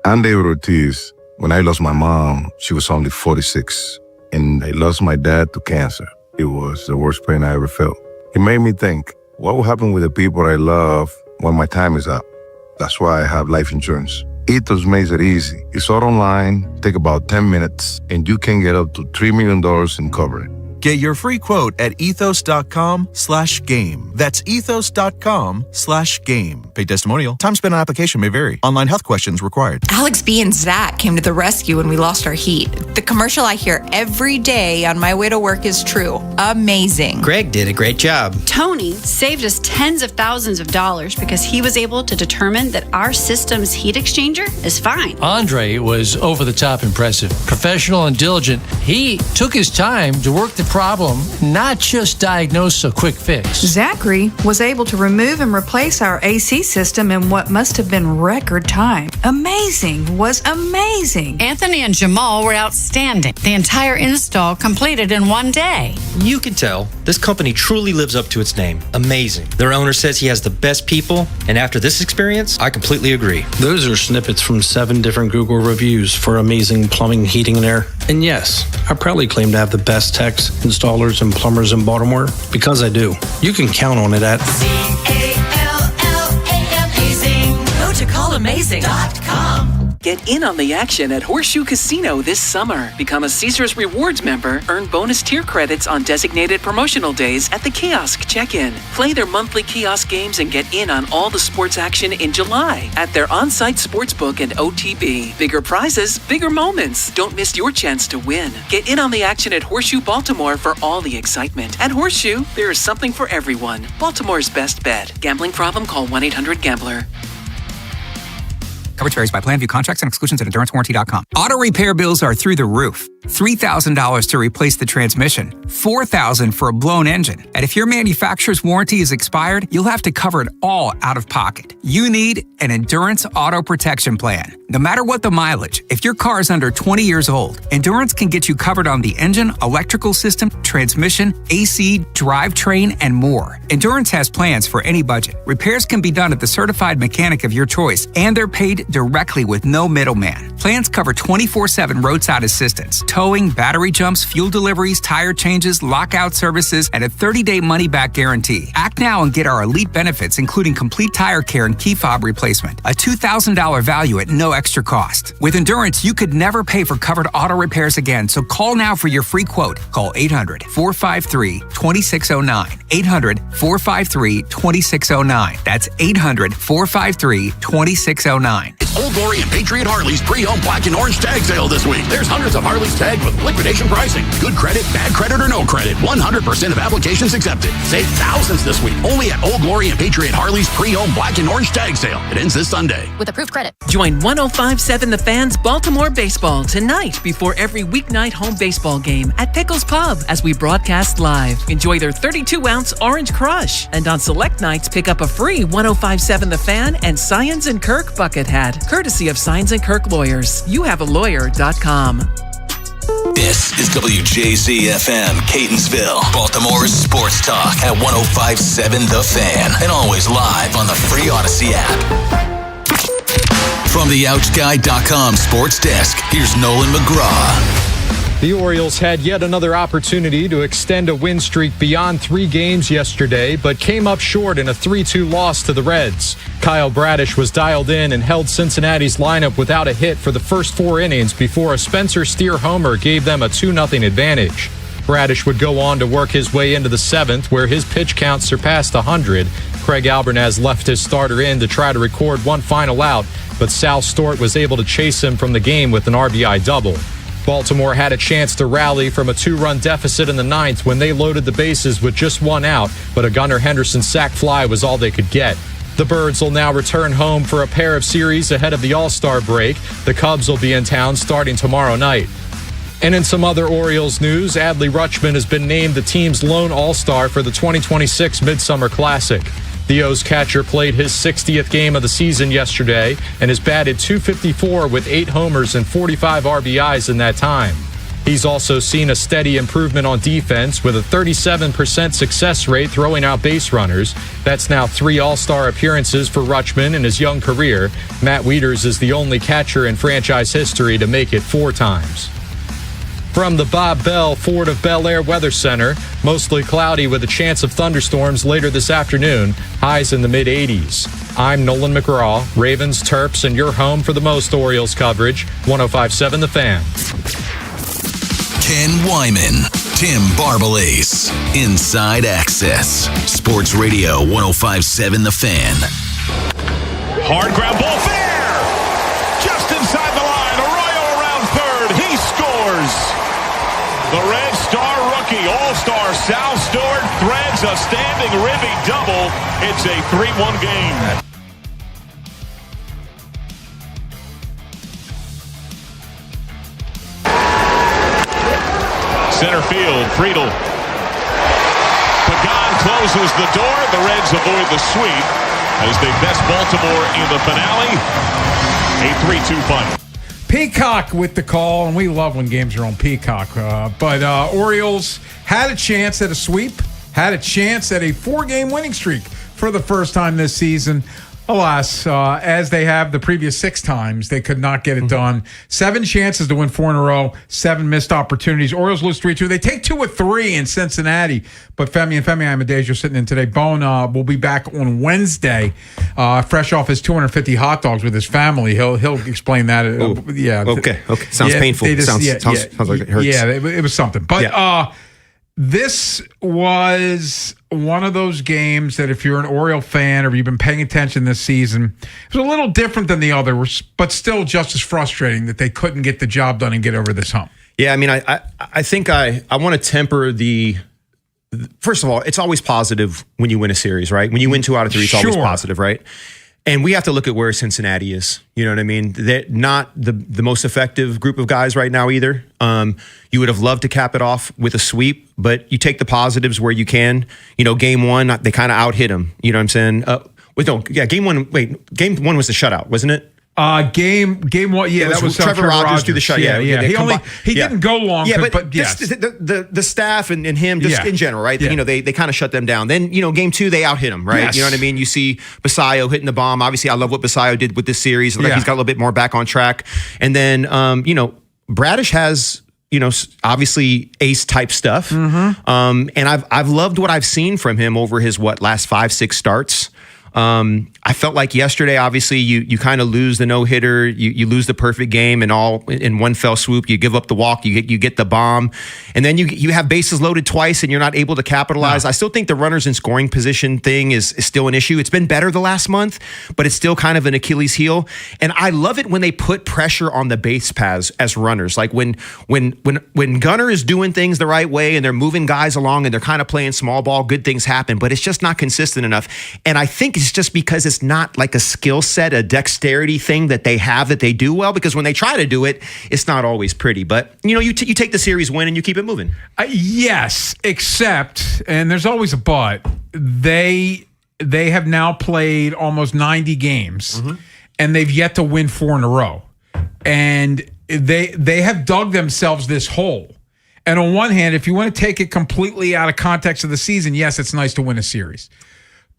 I'm David Ortiz. When I lost my mom, she was only 46, and I lost my dad to cancer. It was the worst pain I ever felt. It made me think, what will happen with the people I love when my time is up? That's why I have life insurance. Ethos makes it easy. It's all online, take about 10 minutes, and you can get up to $3 million in coverage. Get your free quote at ethos.com/game. That's ethos.com/game. Paid testimonial. Time spent on application may vary. Online health questions required. Alex B and Zach came to the rescue when we lost our heat. The commercial I hear every day on my way to work is true. Amazing. Greg did a great job. Tony saved us tens of thousands of dollars because he was able to determine that our system's heat exchanger is fine. Andre was over the top impressive. Professional and diligent. He took his time to work the problem, not just diagnose a quick fix. Zachary was able to remove and replace our AC system in what must have been record time. Amazing. Was amazing. Anthony and Jamal were outstanding. The entire install completed in one day. You can tell this company truly lives up to its name. Amazing. Their owner says he has the best people, and after this experience, I completely agree. Those are snippets from 7 different Google reviews for amazing plumbing, heating, and air. And yes, I proudly claim to have the best techs, installers, and plumbers in Baltimore because I do. You can count on it at CALLAMAZING. Go to callamazing.com. Get in on the action at Horseshoe Casino this summer. Become a Caesars Rewards member, earn bonus tier credits on designated promotional days at the kiosk check-in. Play their monthly kiosk games and get in on all the sports action in July at their on-site sportsbook and OTB. Bigger prizes, bigger moments. Don't miss your chance to win. Get in on the action at Horseshoe Baltimore for all the excitement. At Horseshoe, there is something for everyone. Baltimore's best bet. Gambling problem? Call 1-800-GAMBLER. Coverage varies by plan. View contracts and exclusions at endurancewarranty.com. Auto repair bills are through the roof. $3,000 to replace the transmission. $4,000 for a blown engine. And if your manufacturer's warranty is expired, you'll have to cover it all out of pocket. You need an Endurance Auto Protection Plan. No matter what the mileage, if your car is under 20 years old, Endurance can get you covered on the engine, electrical system, transmission, AC, drivetrain, and more. Endurance has plans for any budget. Repairs can be done at the certified mechanic of your choice, and they're paid directly with no middleman. Plans cover 24/7 roadside assistance, towing, battery jumps, fuel deliveries, tire changes, lockout services, and a 30-day money-back guarantee. Act now and get our elite benefits, including complete tire care and key fob replacement. A $2,000 value at no extra cost. With Endurance, you could never pay for covered auto repairs again, so call now for your free quote. Call 800-453-2609. 800-453-2609. That's 800-453-2609. It's Old Glory and Patriot Harley's pre-owned black and orange tag sale this week. There's hundreds of Harleys tagged with liquidation pricing. Good credit, bad credit, or no credit. 100% of applications accepted. Save thousands this week. Only at Old Glory and Patriot Harley's pre-owned black and orange tag sale. It ends this Sunday. With approved credit. Join 105.7 The Fan's Baltimore Baseball tonight before every weeknight home baseball game at Pickles Pub as we broadcast live. Enjoy their 32-ounce Orange Crush. And on select nights, pick up a free 105.7 The Fan and Science & Kirk bucket hat, courtesy of Science & Kirk Lawyers. YouHaveALawyer.com. This is WJZ-FM, Catonsville, Baltimore's sports talk at 105.7 The Fan, and always live on the free Odyssey app. From the OutSky.com sports desk, here's Nolan McGraw. The Orioles had yet another opportunity to extend a win streak beyond 3 games yesterday, but came up short in a 3-2 loss to the Reds. Kyle Bradish was dialed in and held Cincinnati's lineup without a hit for the first 4 innings before a Spencer Steer homer gave them a 2-0 advantage. Bradish would go on to work his way into the 7th, where his pitch count surpassed 100. Craig Albernaz left his starter in to try to record one final out, but Sal Stort was able to chase him from the game with an RBI double. Baltimore had a chance to rally from a 2-run deficit in the 9th when they loaded the bases with just 1 out, but a Gunnar Henderson sac fly was all they could get. The Birds will now return home for a pair of series ahead of the All-Star break. The Cubs will be in town starting tomorrow night. And in some other Orioles news, Adley Rutschman has been named the team's lone All-Star for the 2026 Midsummer Classic. The O's catcher played his 60th game of the season yesterday and has batted .254 with 8 homers and 45 RBIs in that time. He's also seen a steady improvement on defense with a 37% success rate throwing out base runners. That's now 3 All-Star appearances for Rutschman in his young career. Matt Wieters is the only catcher in franchise history to make it 4 times. From the Bob Bell Ford of Bel Air Weather Center, mostly cloudy with a chance of thunderstorms later this afternoon, highs in the mid-80s. I'm Nolan McGraw, Ravens, Terps, and your home for the most Orioles coverage, 105.7 The Fan. Ken Wyman. Tim Barbalace, Inside Access, Sports Radio 105.7 The Fan. Hard ground ball fair! Just inside the line, Arroyo around third, he scores! The Red Star rookie, All-Star Sal Stewart threads a standing Ribby double. It's a 3-1 game. Center field, Friedel. Pagan closes the door. The Reds avoid the sweep as they best Baltimore in the finale. A 3-2 punt. Peacock with the call, and we love when games are on Peacock. But Orioles had a chance at a sweep, had a chance at a 4-game winning streak for the first time this season. Alas, as they have the previous 6 times, they could not get it done. 7 chances to win 4 in a row, 7 missed opportunities. Orioles lose 3-2. They take 2 of 3 in Cincinnati. But Femi Amadeus, you're sitting in today. Bone will be back on Wednesday, fresh off his 250 hot dogs with his family. He'll explain that. Yeah. Okay. Sounds painful. Sounds like it hurts. Yeah, it was something. But this was one of those games that if you're an Oriole fan or you've been paying attention this season, it was a little different than the others, but still just as frustrating that they couldn't get the job done and get over this hump. Yeah, I mean, I think I want to temper the first of all, it's always positive when you win a series, right? When you win 2 out of 3, it's always positive, right? And we have to look at where Cincinnati is. You know what I mean? They're not the most effective group of guys right now either. You would have loved to cap it off with a sweep, but you take the positives where you can. You know, game 1, they kind of out-hit them. You know what I'm saying? Game 1 was the shutout, wasn't it? Game 1, yeah, that was Trevor Rogers through the shot. Yeah. He didn't go long. Yeah, but yes. The staff and him just in general, right? Yeah. You know, they kind of shut them down. Then, you know, game 2, they out hit him, right? Yes. You know what I mean? You see Basayo hitting the bomb. Obviously, I love what Basayo did with this series. Like he's got a little bit more back on track. And then, you know, Bradish has, you know, obviously ace type stuff. And I've loved what I've seen from him over his last 5-6 starts. I felt like yesterday, obviously, you kind of lose the no-hitter, you lose the perfect game, and all in one fell swoop. You give up the walk, you get the bomb, and then you have bases loaded twice, and you're not able to capitalize. No. I still think the runners in scoring position thing is still an issue. It's been better the last month, but it's still kind of an Achilles heel. And I love it when they put pressure on the base paths as runners, like when Gunnar is doing things the right way and they're moving guys along and they're kind of playing small ball. Good things happen, but it's just not consistent enough. And I think it's just because it's not like a skill set, a dexterity thing that they have that they do well, because when they try to do it, it's not always pretty. But, you know, you take the series win and you keep it moving. Yes, except, and there's always a but, they have now played almost 90 games, and they've yet to win 4 in a row. And they have dug themselves this hole. And on one hand, if you want to take it completely out of context of the season, yes, it's nice to win a series.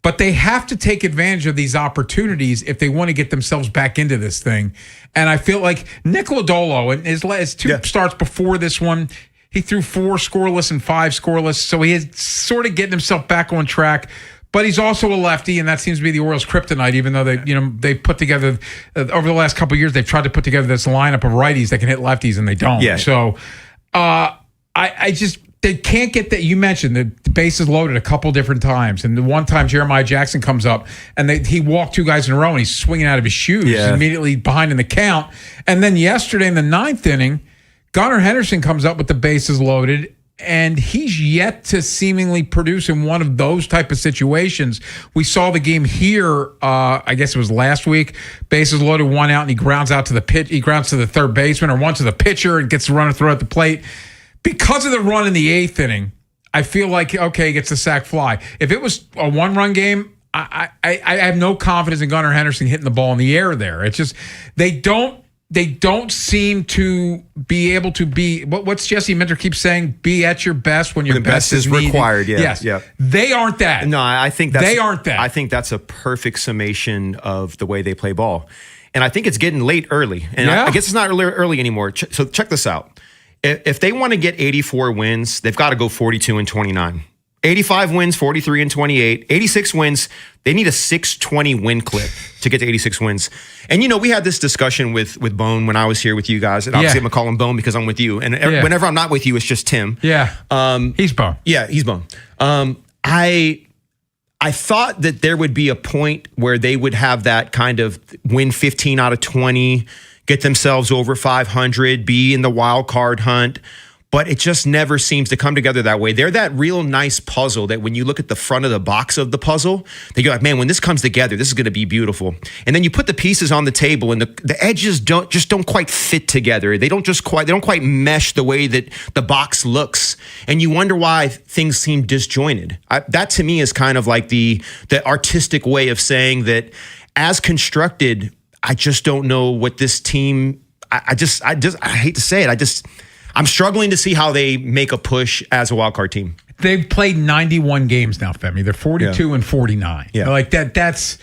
But they have to take advantage of these opportunities if they want to get themselves back into this thing. And I feel like Nick Lodolo, in his 2 starts before this one, he threw 4 scoreless and 5 scoreless. So he is sort of getting himself back on track. But he's also a lefty, and that seems to be the Orioles' kryptonite, even though they put together, over the last couple of years, they've tried to put together this lineup of righties that can hit lefties, and they don't. Yeah. So I just... They can't get that. You mentioned the bases loaded a couple different times, and the one time Jeremiah Jackson comes up and he walked 2 guys in a row and he's swinging out of his shoes immediately behind in the count. And then yesterday in the 9th inning, Gunnar Henderson comes up with the bases loaded, and he's yet to seemingly produce in one of those type of situations. We saw the game here. I guess it was last week. Bases loaded, 1 out, and he grounds out to the pitch. He grounds to the third baseman or 1 to the pitcher and gets the runner throw at the plate. Because of the run in the 8th inning, I feel like, okay, he gets the sac fly. If it was a 1-run game, I have no confidence in Gunnar Henderson hitting the ball in the air there. It's just they don't seem to be able to be what's Jesse Minter keeps saying, be at your best when your best is required. Yeah. Yes. Yeah. They aren't that. No, I think they aren't that. I think that's a perfect summation of the way they play ball. And I think it's getting late early. And I guess it's not early anymore. So check this out. If they want to get 84 wins, they've got to go 42-29. 85 wins, 43-28. 86 wins, they need a 620 win clip to get to 86 wins. And, we had this discussion with Bone when I was here with you guys. And obviously I'm going to call him Bone because I'm with you. And whenever I'm not with you, it's just Tim. Yeah. He's Bone. Yeah, he's Bone. I thought that there would be a point where they would have that kind of win 15 out of 20, get themselves over 500, be in the wild card hunt. But it just never seems to come together that way. They're that real nice puzzle that when you look at the front of the box of the puzzle, they go like, man, when this comes together, this is going to be beautiful. And then you put the pieces on the table and the edges don't quite fit together. They don't quite mesh the way that the box looks. And you wonder why things seem disjointed. That to me is kind of like the artistic way of saying that as constructed, I just don't know what this team, I hate to say it. I'm struggling to see how they make a push as a wild card team. They've played 91 games now, Femi. They're 42 and 49. Yeah. Like that's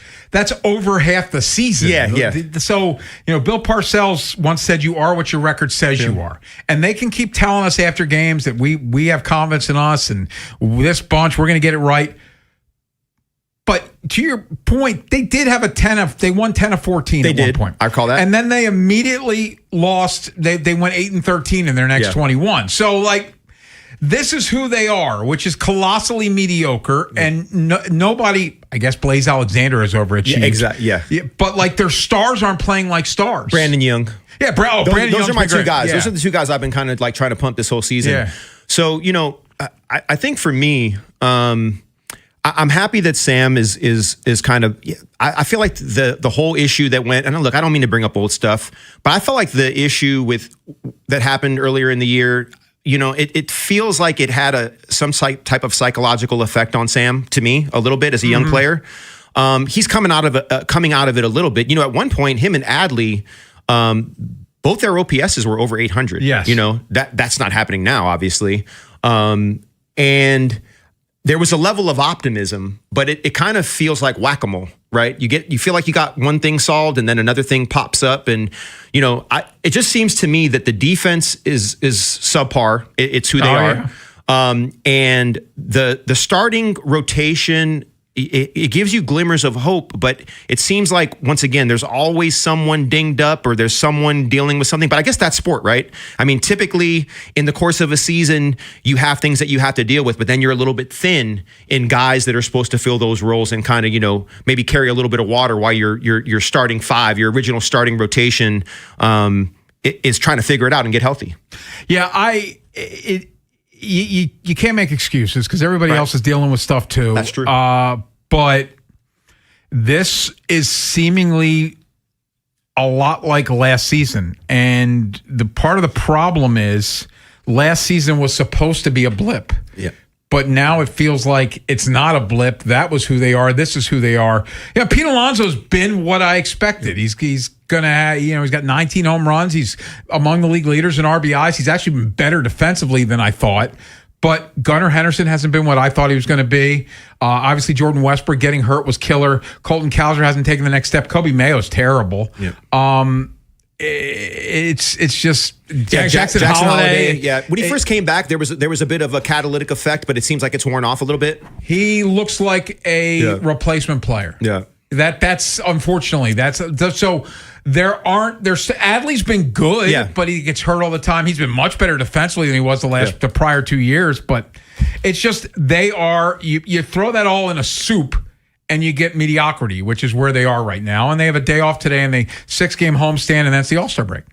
over half the season. Yeah. So, Bill Parcells once said, you are what your record says you are. And they can keep telling us after games that we have confidence in us and this bunch, we're going to get it right. But to your point, they did have they won 10 of 14 at one point. I recall that. And then they immediately lost. They went 8 and 13 in their next 21. So this is who they are, which is colossally mediocre. And nobody, I guess Blaze Alexander is overachieved. Yeah, exactly. Yeah. But their stars aren't playing like stars. Brandon Young. Yeah, Brandon Young. Those are my two guys. Yeah. Those are the two guys I've been kind of trying to pump this whole season. Yeah. So, I think for me, I'm happy that Sam is kind of. I feel like the whole issue that went. And look, I don't mean to bring up old stuff, but I felt like the issue that happened earlier in the year. It feels like it had some type of psychological effect on Sam to me a little bit as a young player. He's coming out of it a little bit. At one point, him and Adley, both their OPSs were over 800. Yes. That's not happening now, obviously, and. There was a level of optimism, but it kind of feels like whack-a-mole, right? You feel like you got one thing solved and then another thing pops up. And, it just seems to me that the defense is subpar. It's who they are. Yeah. And the starting rotation, it gives you glimmers of hope, but it seems like, once again, there's always someone dinged up or there's someone dealing with something. But I guess that's sport, right? I mean, typically in the course of a season, you have things that you have to deal with, but then you're a little bit thin in guys that are supposed to fill those roles and kind of, maybe carry a little bit of water while your starting five, your original starting rotation is trying to figure it out and get healthy. Yeah, You can't make excuses because everybody else is dealing with stuff too. That's true. But this is seemingly a lot like last season. And the part of the problem is last season was supposed to be a blip. Yeah. But now it feels like it's not a blip. That was who they are. This is who they are. Yeah, Pete Alonso's been what I expected. He's gonna have, he's got 19 home runs. He's among the league leaders in RBIs. He's actually been better defensively than I thought. But Gunnar Henderson hasn't been what I thought he was going to be. Obviously, Jordan Westbrook getting hurt was killer. Colton Cowser hasn't taken the next step. Kobe Mayo's terrible. Yeah. It's just Jackson Holiday. Yeah, when he first came back, there was a bit of a catalytic effect, but it seems like it's worn off a little bit. He looks like a replacement player. Yeah. That's unfortunately so. Adley's been good, but he gets hurt all the time. He's been much better defensively than he was the prior 2 years. But it's just you throw that all in a soup and you get mediocrity, which is where they are right now. And they have a day off today and they 6-game homestand, and that's the All-Star break.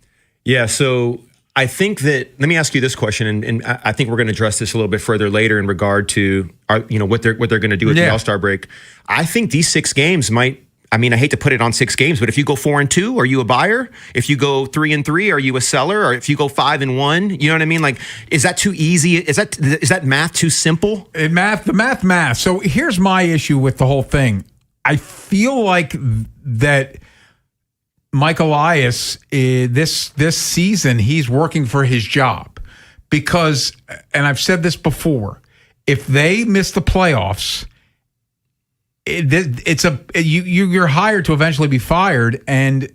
Yeah. So I think that, let me ask you this question, and I think we're going to address this a little bit further later in regard to what they're going to do at the All-Star break. I think these 6 games might. I mean, I hate to put it on 6 games, but if you go 4-2, are you a buyer? If you go 3-3, are you a seller? Or if you go 5-1, you know what I mean? Like, is that too easy? Is that math too simple? The math. So here's my issue with the whole thing. I feel like that Mike Elias, this season, he's working for his job because, and I've said this before, if they miss the playoffs, you're hired to eventually be fired, and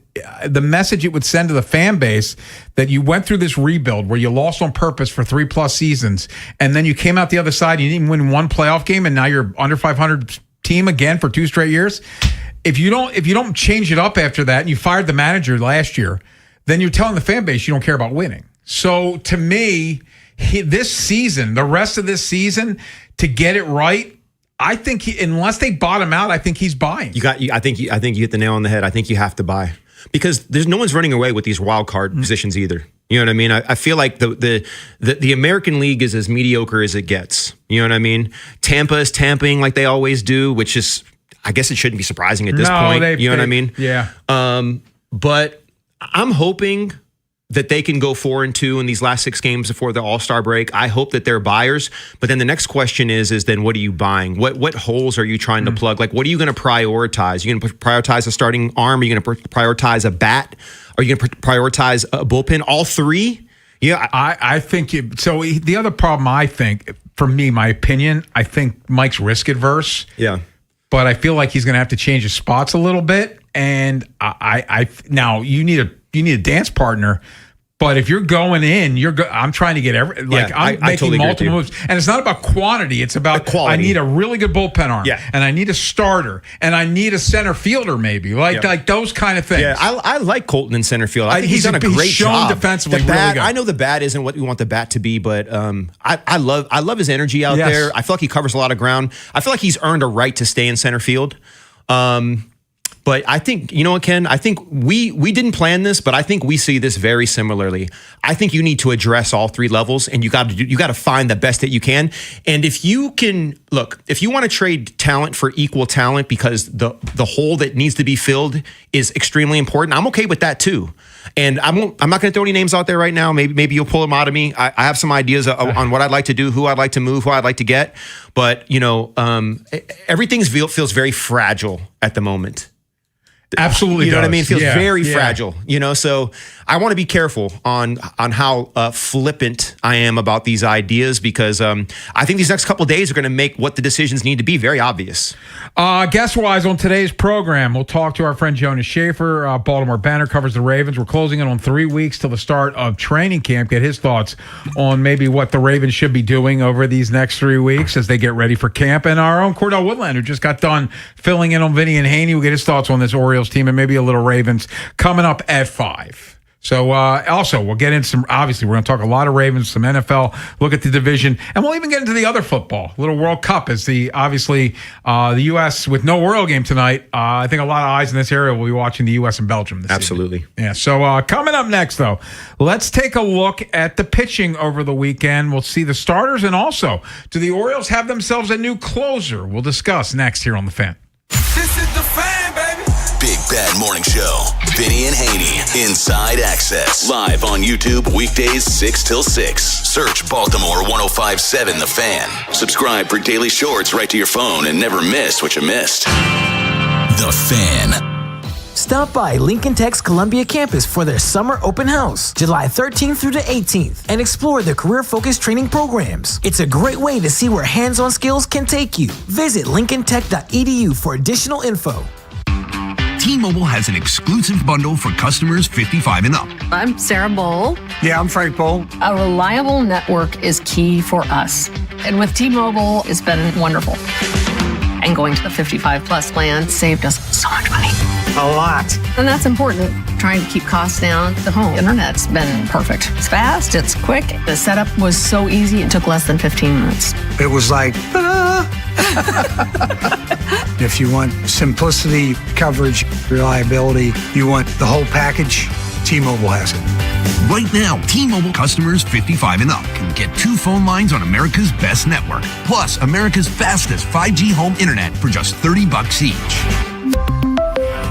the message it would send to the fan base that you went through this rebuild where you lost on purpose for 3+ seasons, and then you came out the other side, you didn't even win one playoff game, and now you're under 500 team again for 2 straight years. if you don't change it up after that, and you fired the manager last year, then you're telling the fan base you don't care about winning. So to me, this season, the rest of this season, to get it right, I think unless they bottom out, I think he's buying. I think you hit the nail on the head. I think you have to buy because there's no one's running away with these wild card positions either. You know what I mean? I feel like the American League is as mediocre as it gets. You know what I mean? Tampa is tamping like they always do, which is, I guess it shouldn't be surprising at this point. You know what I mean? Yeah. But I'm hoping that they can go 4-2 in these last 6 games before the All-Star break. I hope that they're buyers. But then the next question is then what are you buying? What holes are you trying to plug? Like, what are you going to prioritize? Are you going to prioritize a starting arm? Are you going to prioritize a bat? Are you going to prioritize a bullpen? All 3? Yeah, I think so. The other problem, I think, for me, my opinion, I think Mike's risk adverse. Yeah. But I feel like he's going to have to change his spots a little bit. And now you need a dance partner. But if you're going in, I'm trying to get I'm making totally multiple moves. And it's not about quantity. It's about quality. I need a really good bullpen arm. Yeah. And I need a starter. And I need a center fielder maybe. Like those kind of things. Yeah, I like Colton in center field. I think he's done a great shown job. Defensively the bat, really good. I know the bat isn't what we want the bat to be, but I love his energy out there. I feel like he covers a lot of ground. I feel like he's earned a right to stay in center field. But I think, you know what, Ken? I think we didn't plan this, but I think we see this very similarly. I think you need to address all 3 levels, and you got to find the best that you can. And if you want to trade talent for equal talent because the hole that needs to be filled is extremely important, I'm okay with that too. And I'm not going to throw any names out there right now. Maybe you'll pull them out of me. I have some ideas on what I'd like to do, who I'd like to move, who I'd like to get. But everything feels very fragile at the moment. Absolutely, you know what I mean? It feels very yeah. fragile. So I want to be careful on how flippant I am about these ideas because I think these next couple of days are going to make what the decisions need to be very obvious. Guest-wise on today's program, we'll talk to our friend Jonas Schaefer. Baltimore Banner covers the Ravens. We're closing in on 3 weeks till the start of training camp. Get his thoughts on maybe what the Ravens should be doing over these next 3 weeks as they get ready for camp. And our own Cordell Woodland, who just got done filling in on Vinny and Haynie, will get his thoughts on this Orioles team and maybe a little Ravens coming up at 5. So also we'll get into obviously we're going to talk a lot of Ravens, some NFL, look at the division, and we'll even get into the other football, little World Cup as the U.S. with no World game tonight. I think a lot of eyes in this area will be watching the U.S. and Belgium this Absolutely. evening. Yeah. So coming up next though, let's take a look at the pitching over the weekend. We'll see the starters and also do the Orioles have themselves a new closer? We'll discuss next here on The Fan. This is The Fan, baby. Big Bad Morning Show. Vinny and Haynie. Inside Access. Live on YouTube weekdays 6 till 6. Search Baltimore 105.7 The Fan. Subscribe for daily shorts right to your phone and never miss what you missed. The Fan. Stop by Lincoln Tech's Columbia campus for their summer open house, July 13th through the 18th, and explore their career-focused training programs. It's a great way to see where hands-on skills can take you. Visit lincolntech.edu for additional info. T-Mobile has an exclusive bundle for customers 55 and up. I'm Sarah Bowl. Yeah, I'm Frank Bowl. A reliable network is key for us. And with T-Mobile, it's been wonderful. And going to the 55 plus plan saved us so much money. A lot. And that's important. Trying to keep costs down. The home internet's been perfect. It's fast, it's quick. The setup was so easy, it took less than 15 minutes. It was like, If you want simplicity, coverage, reliability, you want the whole package, T-Mobile has it. Right now, T-Mobile customers 55 and up can get 2 phone lines on America's best network, plus America's fastest 5G home internet for just $30 each.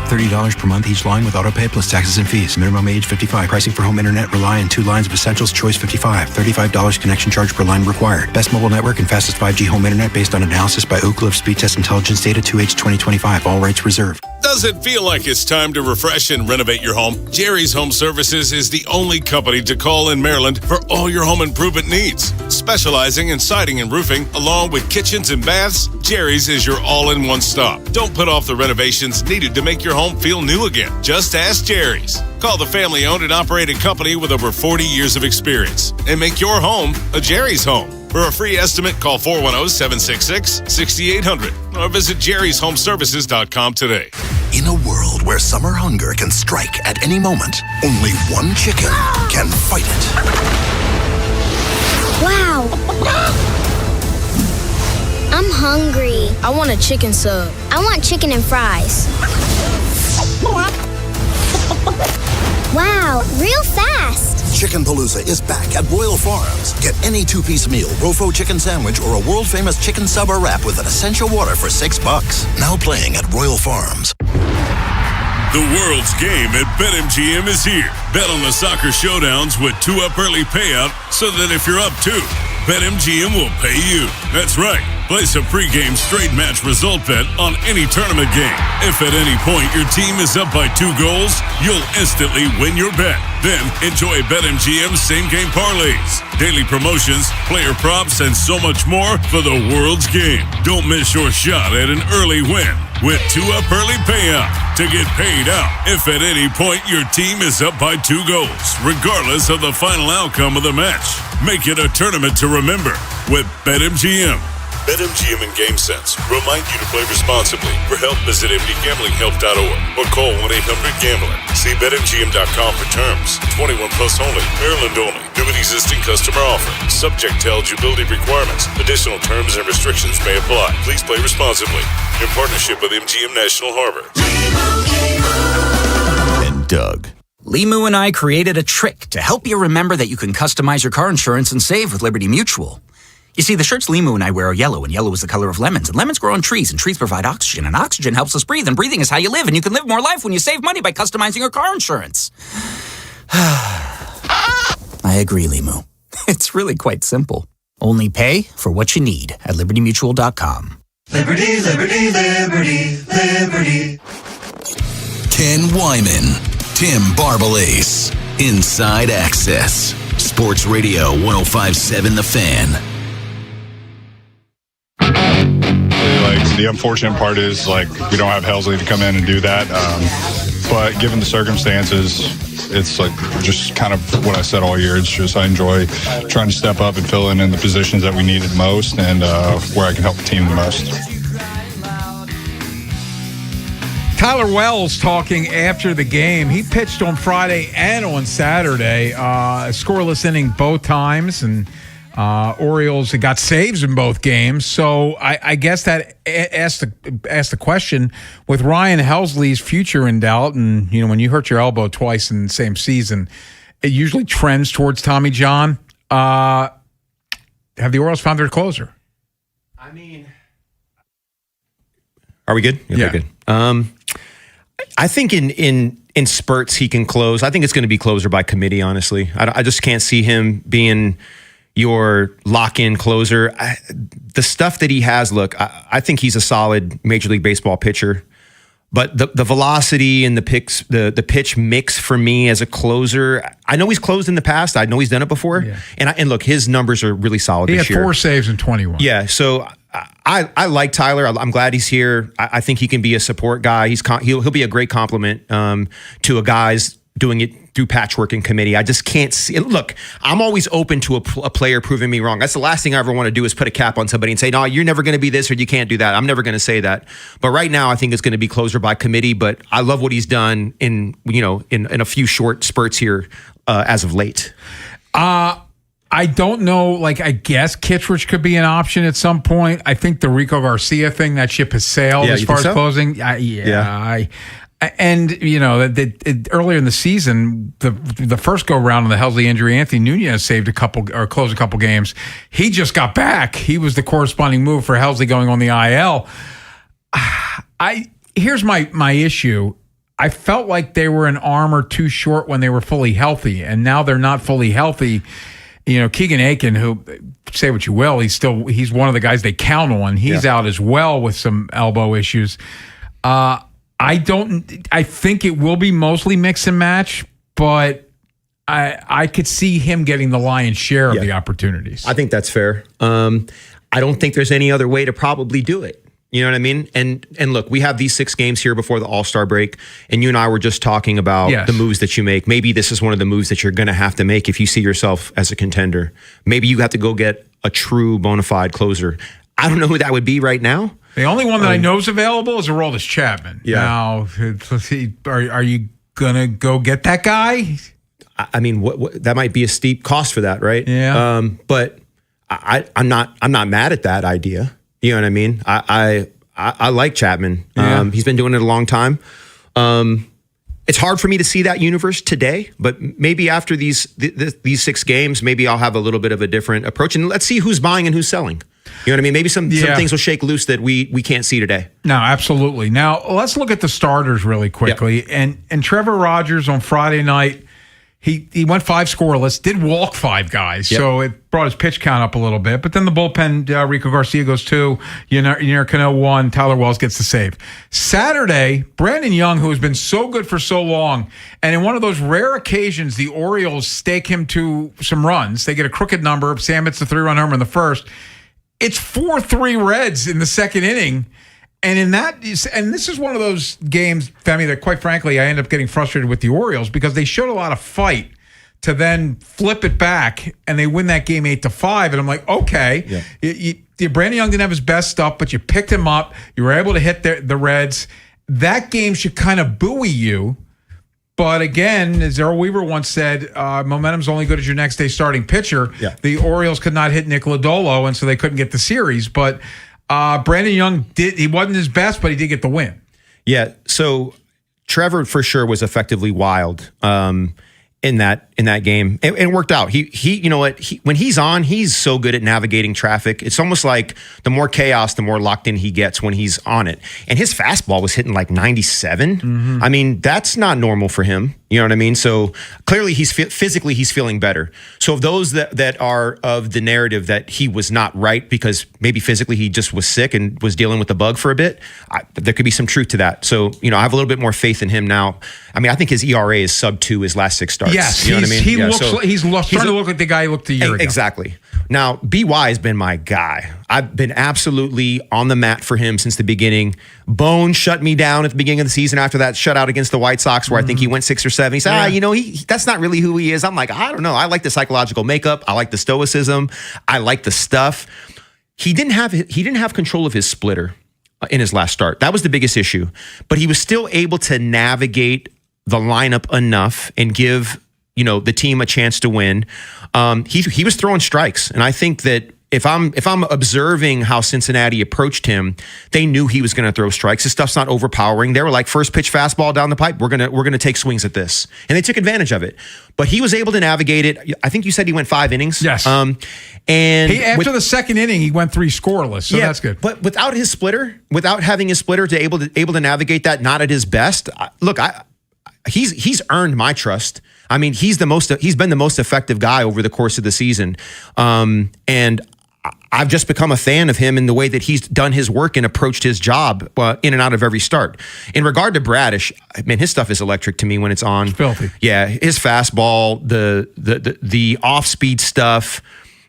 $30 per month each line with autopay plus taxes and fees. Minimum age 55. Pricing for home internet rely on 2 lines of Essentials Choice 55. $35 connection charge per line required. Best mobile network and fastest 5G home internet based on analysis by Ookla of Speed Test Intelligence data 2H 2025. All rights reserved. Does it feel like it's time to refresh and renovate your home? Jerry's Home Services is the only company to call in Maryland for all your home improvement needs. Specializing in siding and roofing, along with kitchens and baths, Jerry's is your all-in-one stop. Don't put off the renovations needed to make your home feel new again. Just ask Jerry's. Call the family-owned and operated company with over 40 years of experience and make your home a Jerry's home. For a free estimate, call 410-766-6800 or visit jerryshomeservices.com today. In a world where summer hunger can strike at any moment, only one chicken can fight it. Wow. I'm hungry. I want a chicken sub. I want chicken and fries. Wow, real fast. Chicken Palooza is back at Royal Farms. Get any 2-piece meal, Rofo chicken sandwich, or a world-famous chicken sub or wrap with an essential water for $6. Now playing at Royal Farms. The world's game at BetMGM is here. Bet on the soccer showdowns with 2-up early payout so that if you're up 2, BetMGM will pay you. That's right. Place a pregame straight match result bet on any tournament game. If at any point your team is up by 2 goals, you'll instantly win your bet. Then enjoy BetMGM's same-game parlays, daily promotions, player props, and so much more for the world's game. Don't miss your shot at an early win with 2-up early payout to get paid out if at any point your team is up by 2 goals, regardless of the final outcome of the match. Make it a tournament to remember with BetMGM. BetMGM and GameSense remind you to play responsibly. For help, visit mdgamblinghelp.org or call 1-800-GAMBLER. See BetMGM.com for terms. 21 plus only. Maryland only. New and existing customer offer. Subject to eligibility requirements. Additional terms and restrictions may apply. Please play responsibly. In partnership with MGM National Harbor. And Doug. Limu and I created a trick to help you remember that you can customize your car insurance and save with Liberty Mutual. You see, the shirts Limu and I wear are yellow, and yellow is the color of lemons, and lemons grow on trees, and trees provide oxygen, and oxygen helps us breathe, and breathing is how you live, and you can live more life when you save money by customizing your car insurance. I agree, Limu. It's really quite simple. Only pay for what you need at libertymutual.com. Liberty, liberty, liberty, liberty. Ken Wyman, Tim Barbalace, Inside Access, Sports Radio 105.7 The Fan. Like, the unfortunate part is, like, we don't have Helsley to come in and do that. But given the circumstances, it's like just kind of what I said all year. It's just I enjoy trying to step up and fill in the positions that we needed most and where I can help the team the most. Tyler Wells talking after the game. He pitched on Friday and on Saturday. A scoreless inning both times, and Orioles got saves in both games. So I guess that asked the question with Ryan Helsley's future in doubt. And, you know, when you hurt your elbow twice in the same season, it usually trends towards Tommy John. Have the Orioles found their closer? I mean, are we good? Yeah. Good. I think in spurts he can close. I think it's going to be closer by committee, honestly. I just can't see him being your lock-in closer. The stuff that he has, look, I think he's a solid Major League Baseball pitcher. But the velocity and the pitch mix for me as a closer, I know he's closed in the past. I know he's done it before. Yeah. And look, his numbers are really solid this year. He had 4 saves in 21. Yeah, so I like Tyler. I'm glad he's here. I think he can be a support guy. He'll be a great compliment to a guy's doing it through patchwork and committee. I just can't see. Look, I'm always open to a player proving me wrong. That's the last thing I ever want to do is put a cap on somebody and say, no, you're never going to be this or you can't do that. I'm never going to say that. But right now, I think it's going to be closer by committee. But I love what he's done in a few short spurts here as of late. I don't know. Like, I guess Kittredge could be an option at some point. I think the Rico Garcia thing, that ship has sailed as far as closing. And, you know, earlier in the season, the first go-round of the Helsley injury, Anthony Nunez saved closed a couple games. He just got back. He was the corresponding move for Helsley going on the IL. Here's my issue. I felt like they were an arm or two short when they were fully healthy, and now they're not fully healthy. You know, Keegan Aiken, who, say what you will, he's one of the guys they count on. He's out as well with some elbow issues. I think it will be mostly mix and match, but I could see him getting the lion's share of the opportunities. I think that's fair. I don't think there's any other way to probably do it. You know what I mean? And look, we have these 6 games here before the All-Star break, and you and I were just talking about the moves that you make. Maybe this is one of the moves that you're going to have to make if you see yourself as a contender. Maybe you have to go get a true bona fide closer. I don't know who that would be right now, The only one that I know is available is Aroldis Chapman. Yeah. Now, let's see, are you gonna go get that guy? I mean, what that might be a steep cost for that, right? Yeah. But I'm not mad at that idea. You know what I mean? I like Chapman. Yeah. He's been doing it a long time. It's hard for me to see that universe today, but maybe after these 6 games, maybe I'll have a little bit of a different approach. And let's see who's buying and who's selling. You know what I mean? Maybe some things will shake loose that we can't see today. No, absolutely. Now, let's look at the starters really quickly. Yep. And Trevor Rogers on Friday night, he went 5 scoreless, did walk 5 guys, so it brought his pitch count up a little bit. But then the bullpen, Rico Garcia goes 2, Yennier Cano 1, Tyler Wells gets the save. Saturday, Brandon Young, who has been so good for so long, and in one of those rare occasions, the Orioles stake him to some runs. They get a crooked number. Sam hits the 3-run homer in the first. It's 4-3 Reds in the second inning. And this is one of those games, Femi, that quite frankly, I end up getting frustrated with the Orioles because they showed a lot of fight to then flip it back, and they win that game 8-5. And I'm like, okay, Brandon Young didn't have his best stuff, but you picked him up. You were able to hit the Reds. That game should kind of buoy you. But again, as Earl Weaver once said, momentum's only good as your next day starting pitcher. Yeah. The Orioles could not hit Nick Lodolo, and so they couldn't get the series. But Brandon Young he wasn't his best, but he did get the win. Yeah. So Trevor for sure was effectively wild in that game. It worked out. He you know what? When he's on, he's so good at navigating traffic. It's almost like the more chaos, the more locked in he gets when he's on it. And his fastball was hitting like 97. Mm-hmm. I mean, that's not normal for him. You know what I mean? So clearly he's feeling better. So of those that are of the narrative that he was not right because maybe physically he just was sick and was dealing with the bug for a bit, there could be some truth to that. So, I have a little bit more faith in him now. I mean, I think his ERA is sub-2 his last 6 starts. Yes, you know what I mean? He's starting to look like the guy he looked a year ago. Exactly. Now, BY has been my guy. I've been absolutely on the mat for him since the beginning. Bone shut me down at the beginning of the season after that shutout against the White Sox where I think he went 6 or 7. He said, that's not really who he is. I'm like, I don't know. I like the psychological makeup. I like the stoicism. I like the stuff. He didn't have control of his splitter in his last start. That was the biggest issue. But he was still able to navigate the lineup enough and give the team a chance to win. He was throwing strikes, and I think that if I'm observing how Cincinnati approached him, they knew he was going to throw strikes. His stuff's not overpowering. They were like, first pitch fastball down the pipe. We're gonna take swings at this, and they took advantage of it. But he was able to navigate it. I think you said he went 5 innings. Yes. And after the second inning, he went 3 scoreless. So that's good. But without having his splitter to able to navigate that, not at his best. He's earned my trust. I mean, he's been the most effective guy over the course of the season. And I've just become a fan of him in the way that he's done his work and approached his job in and out of every start. In regard to Bradish, man, his stuff is electric to me when it's on. It's filthy. Yeah, his fastball, the off-speed stuff,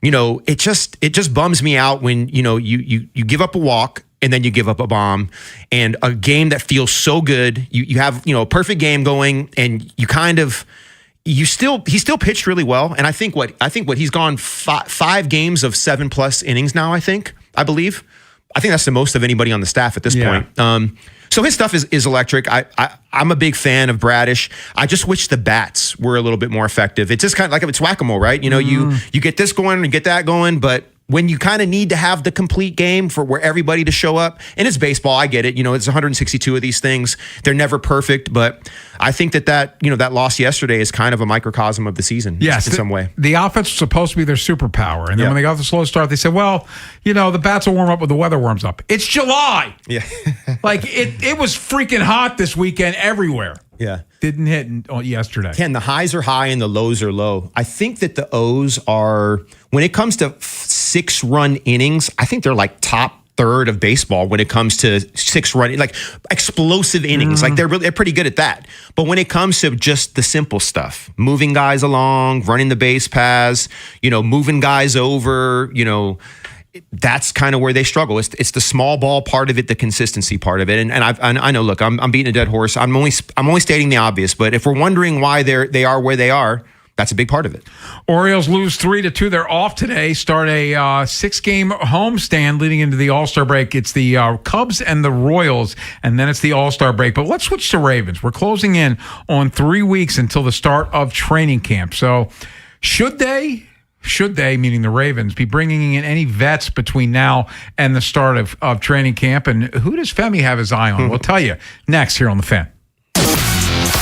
it just bums me out when, you give up a walk and then you give up a bomb, and a game that feels so good. You have, a perfect game going, and he still pitched really well. And I think what he's gone 5 games of 7+ innings now. I believe that's the most of anybody on the staff at this point. So his stuff is electric. I'm a big fan of Bradish. I just wish the bats were a little bit more effective. It's just kind of like it's whack-a-mole, right? You get this going and get that going, but when you kind of need to have the complete game for everybody to show up, and it's baseball, I get it. It's 162 of these things. They're never perfect, but I think that loss yesterday is kind of a microcosm of the season. Yes, in some way. The offense was supposed to be their superpower, and then when they got the slow start, they said, "Well, the bats will warm up when the weather warms up." It's July. Yeah, it was freaking hot this weekend everywhere. Yeah. Didn't hit yesterday. Ken, the highs are high and the lows are low. I think that the O's are, when it comes to 6-run innings, I think they're like top third of baseball when it comes to 6-run, like explosive innings. Like they're pretty good at that. But when it comes to just the simple stuff, moving guys along, running the base paths, moving guys over, that's kind of where they struggle. It's the small ball part of it, the consistency part of it. And I know, look, I'm beating a dead horse. I'm only stating the obvious, but if we're wondering why they are where they are, that's a big part of it. Orioles lose 3-2. They're off today. Start a 6-game homestand leading into the All-Star break. It's the Cubs and the Royals, and then it's the All-Star break. But let's switch to Ravens. We're closing in on 3 weeks until the start of training camp. So should they, meaning the Ravens, be bringing in any vets between now and the start of training camp? And who does Femi have his eye on? We'll tell you next here on The Fan.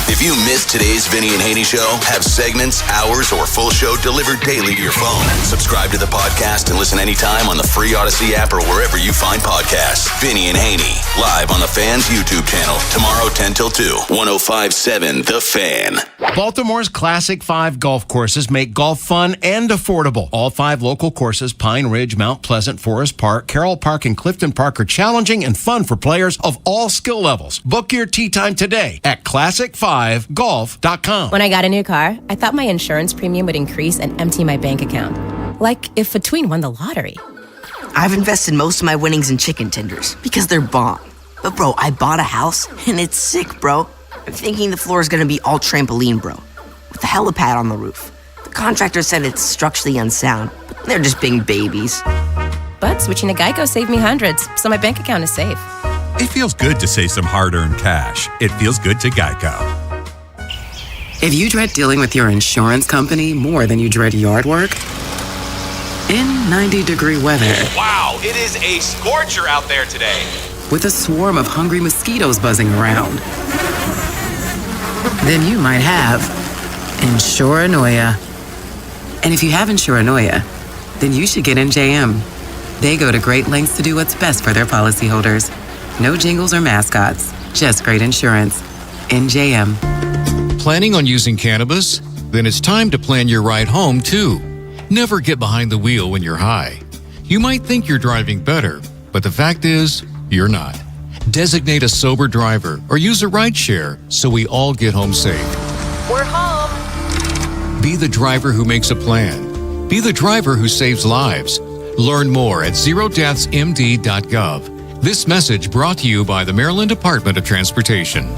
If you missed today's Vinny and Haynie show, have segments, hours, or full show delivered daily to your phone. Subscribe to the podcast and listen anytime on the free Odyssey app or wherever you find podcasts. Vinny and Haynie, live on the Fan's YouTube channel, tomorrow 10 till 2, 105.7 The Fan. Baltimore's Classic 5 golf courses make golf fun and affordable. All 5 local courses, Pine Ridge, Mount Pleasant, Forest Park, Carroll Park, and Clifton Park, are challenging and fun for players of all skill levels. Book your tee time today at classic5golf.com. When I got a new car, I thought my insurance premium would increase and empty my bank account. Like if a tween won the lottery. I've invested most of my winnings in chicken tenders because they're bomb. But bro, I bought a house and it's sick, bro. I'm thinking the floor is gonna be all trampoline, bro, with the helipad on the roof. The contractor said it's structurally unsound, but they're just being babies. But switching to Geico saved me hundreds, so my bank account is safe. It feels good to save some hard-earned cash. It feels good to Geico. If you dread dealing with your insurance company more than you dread yard work, in 90-degree weather. Wow, it is a scorcher out there today. With a swarm of hungry mosquitoes buzzing around, then you might have Insuranoia. And if you have Insuranoia, then you should get NJM. They go to great lengths to do what's best for their policyholders. No jingles or mascots, just great insurance. NJM. Planning on using cannabis? Then it's time to plan your ride home, too. Never get behind the wheel when you're high. You might think you're driving better, but the fact is, you're not. Designate a sober driver or use a rideshare so we all get home safe. We're home. Be the driver who makes a plan. Be the driver who saves lives. Learn more at zerodeathsmd.gov. This message brought to you by the Maryland Department of Transportation.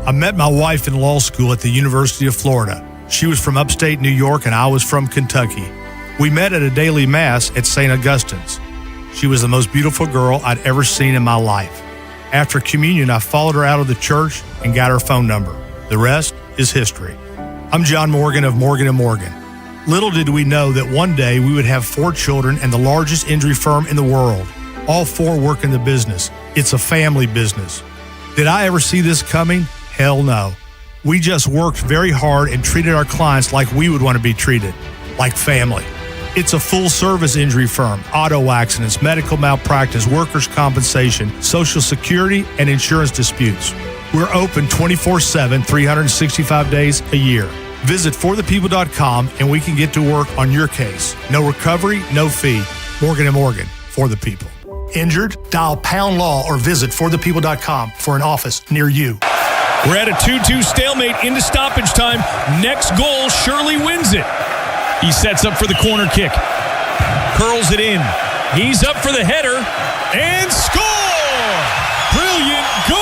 I met my wife in law school at the University of Florida. She was from upstate New York and I was from Kentucky. We met at a daily mass at St. Augustine's. She was the most beautiful girl I'd ever seen in my life. After communion, I followed her out of the church and got her phone number. The rest is history. I'm John Morgan of Morgan & Morgan. Little did we know that one day we would have 4 children and the largest injury firm in the world. All 4 work in the business. It's a family business. Did I ever see this coming? Hell no. We just worked very hard and treated our clients like we would want to be treated, like family. It's a full-service injury firm, auto accidents, medical malpractice, workers' compensation, Social Security, and insurance disputes. We're open 24/7, 365 days a year. Visit forthepeople.com and we can get to work on your case. No recovery, no fee. Morgan & Morgan, for the people. Injured? Dial #law or visit forthepeople.com for an office near you. We're at a 2-2 stalemate into stoppage time. Next goal, Shirley wins it. He sets up for the corner kick. Curls it in. He's up for the header. And score! Brilliant goal!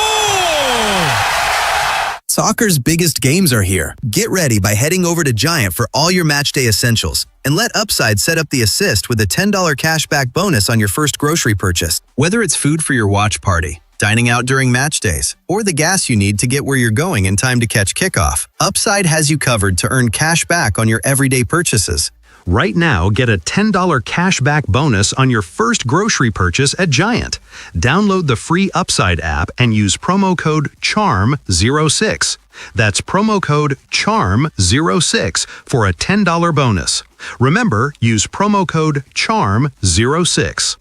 Soccer's biggest games are here. Get ready by heading over to Giant for all your matchday essentials. And let Upside set up the assist with a $10 cashback bonus on your first grocery purchase. Whether it's food for your watch party, dining out during match days, or the gas you need to get where you're going in time to catch kickoff, Upside has you covered to earn cash back on your everyday purchases. Right now, get a $10 cash back bonus on your first grocery purchase at Giant. Download the free Upside app and use promo code CHARM06. That's promo code CHARM06 for a $10 bonus. Remember, use promo code CHARM06.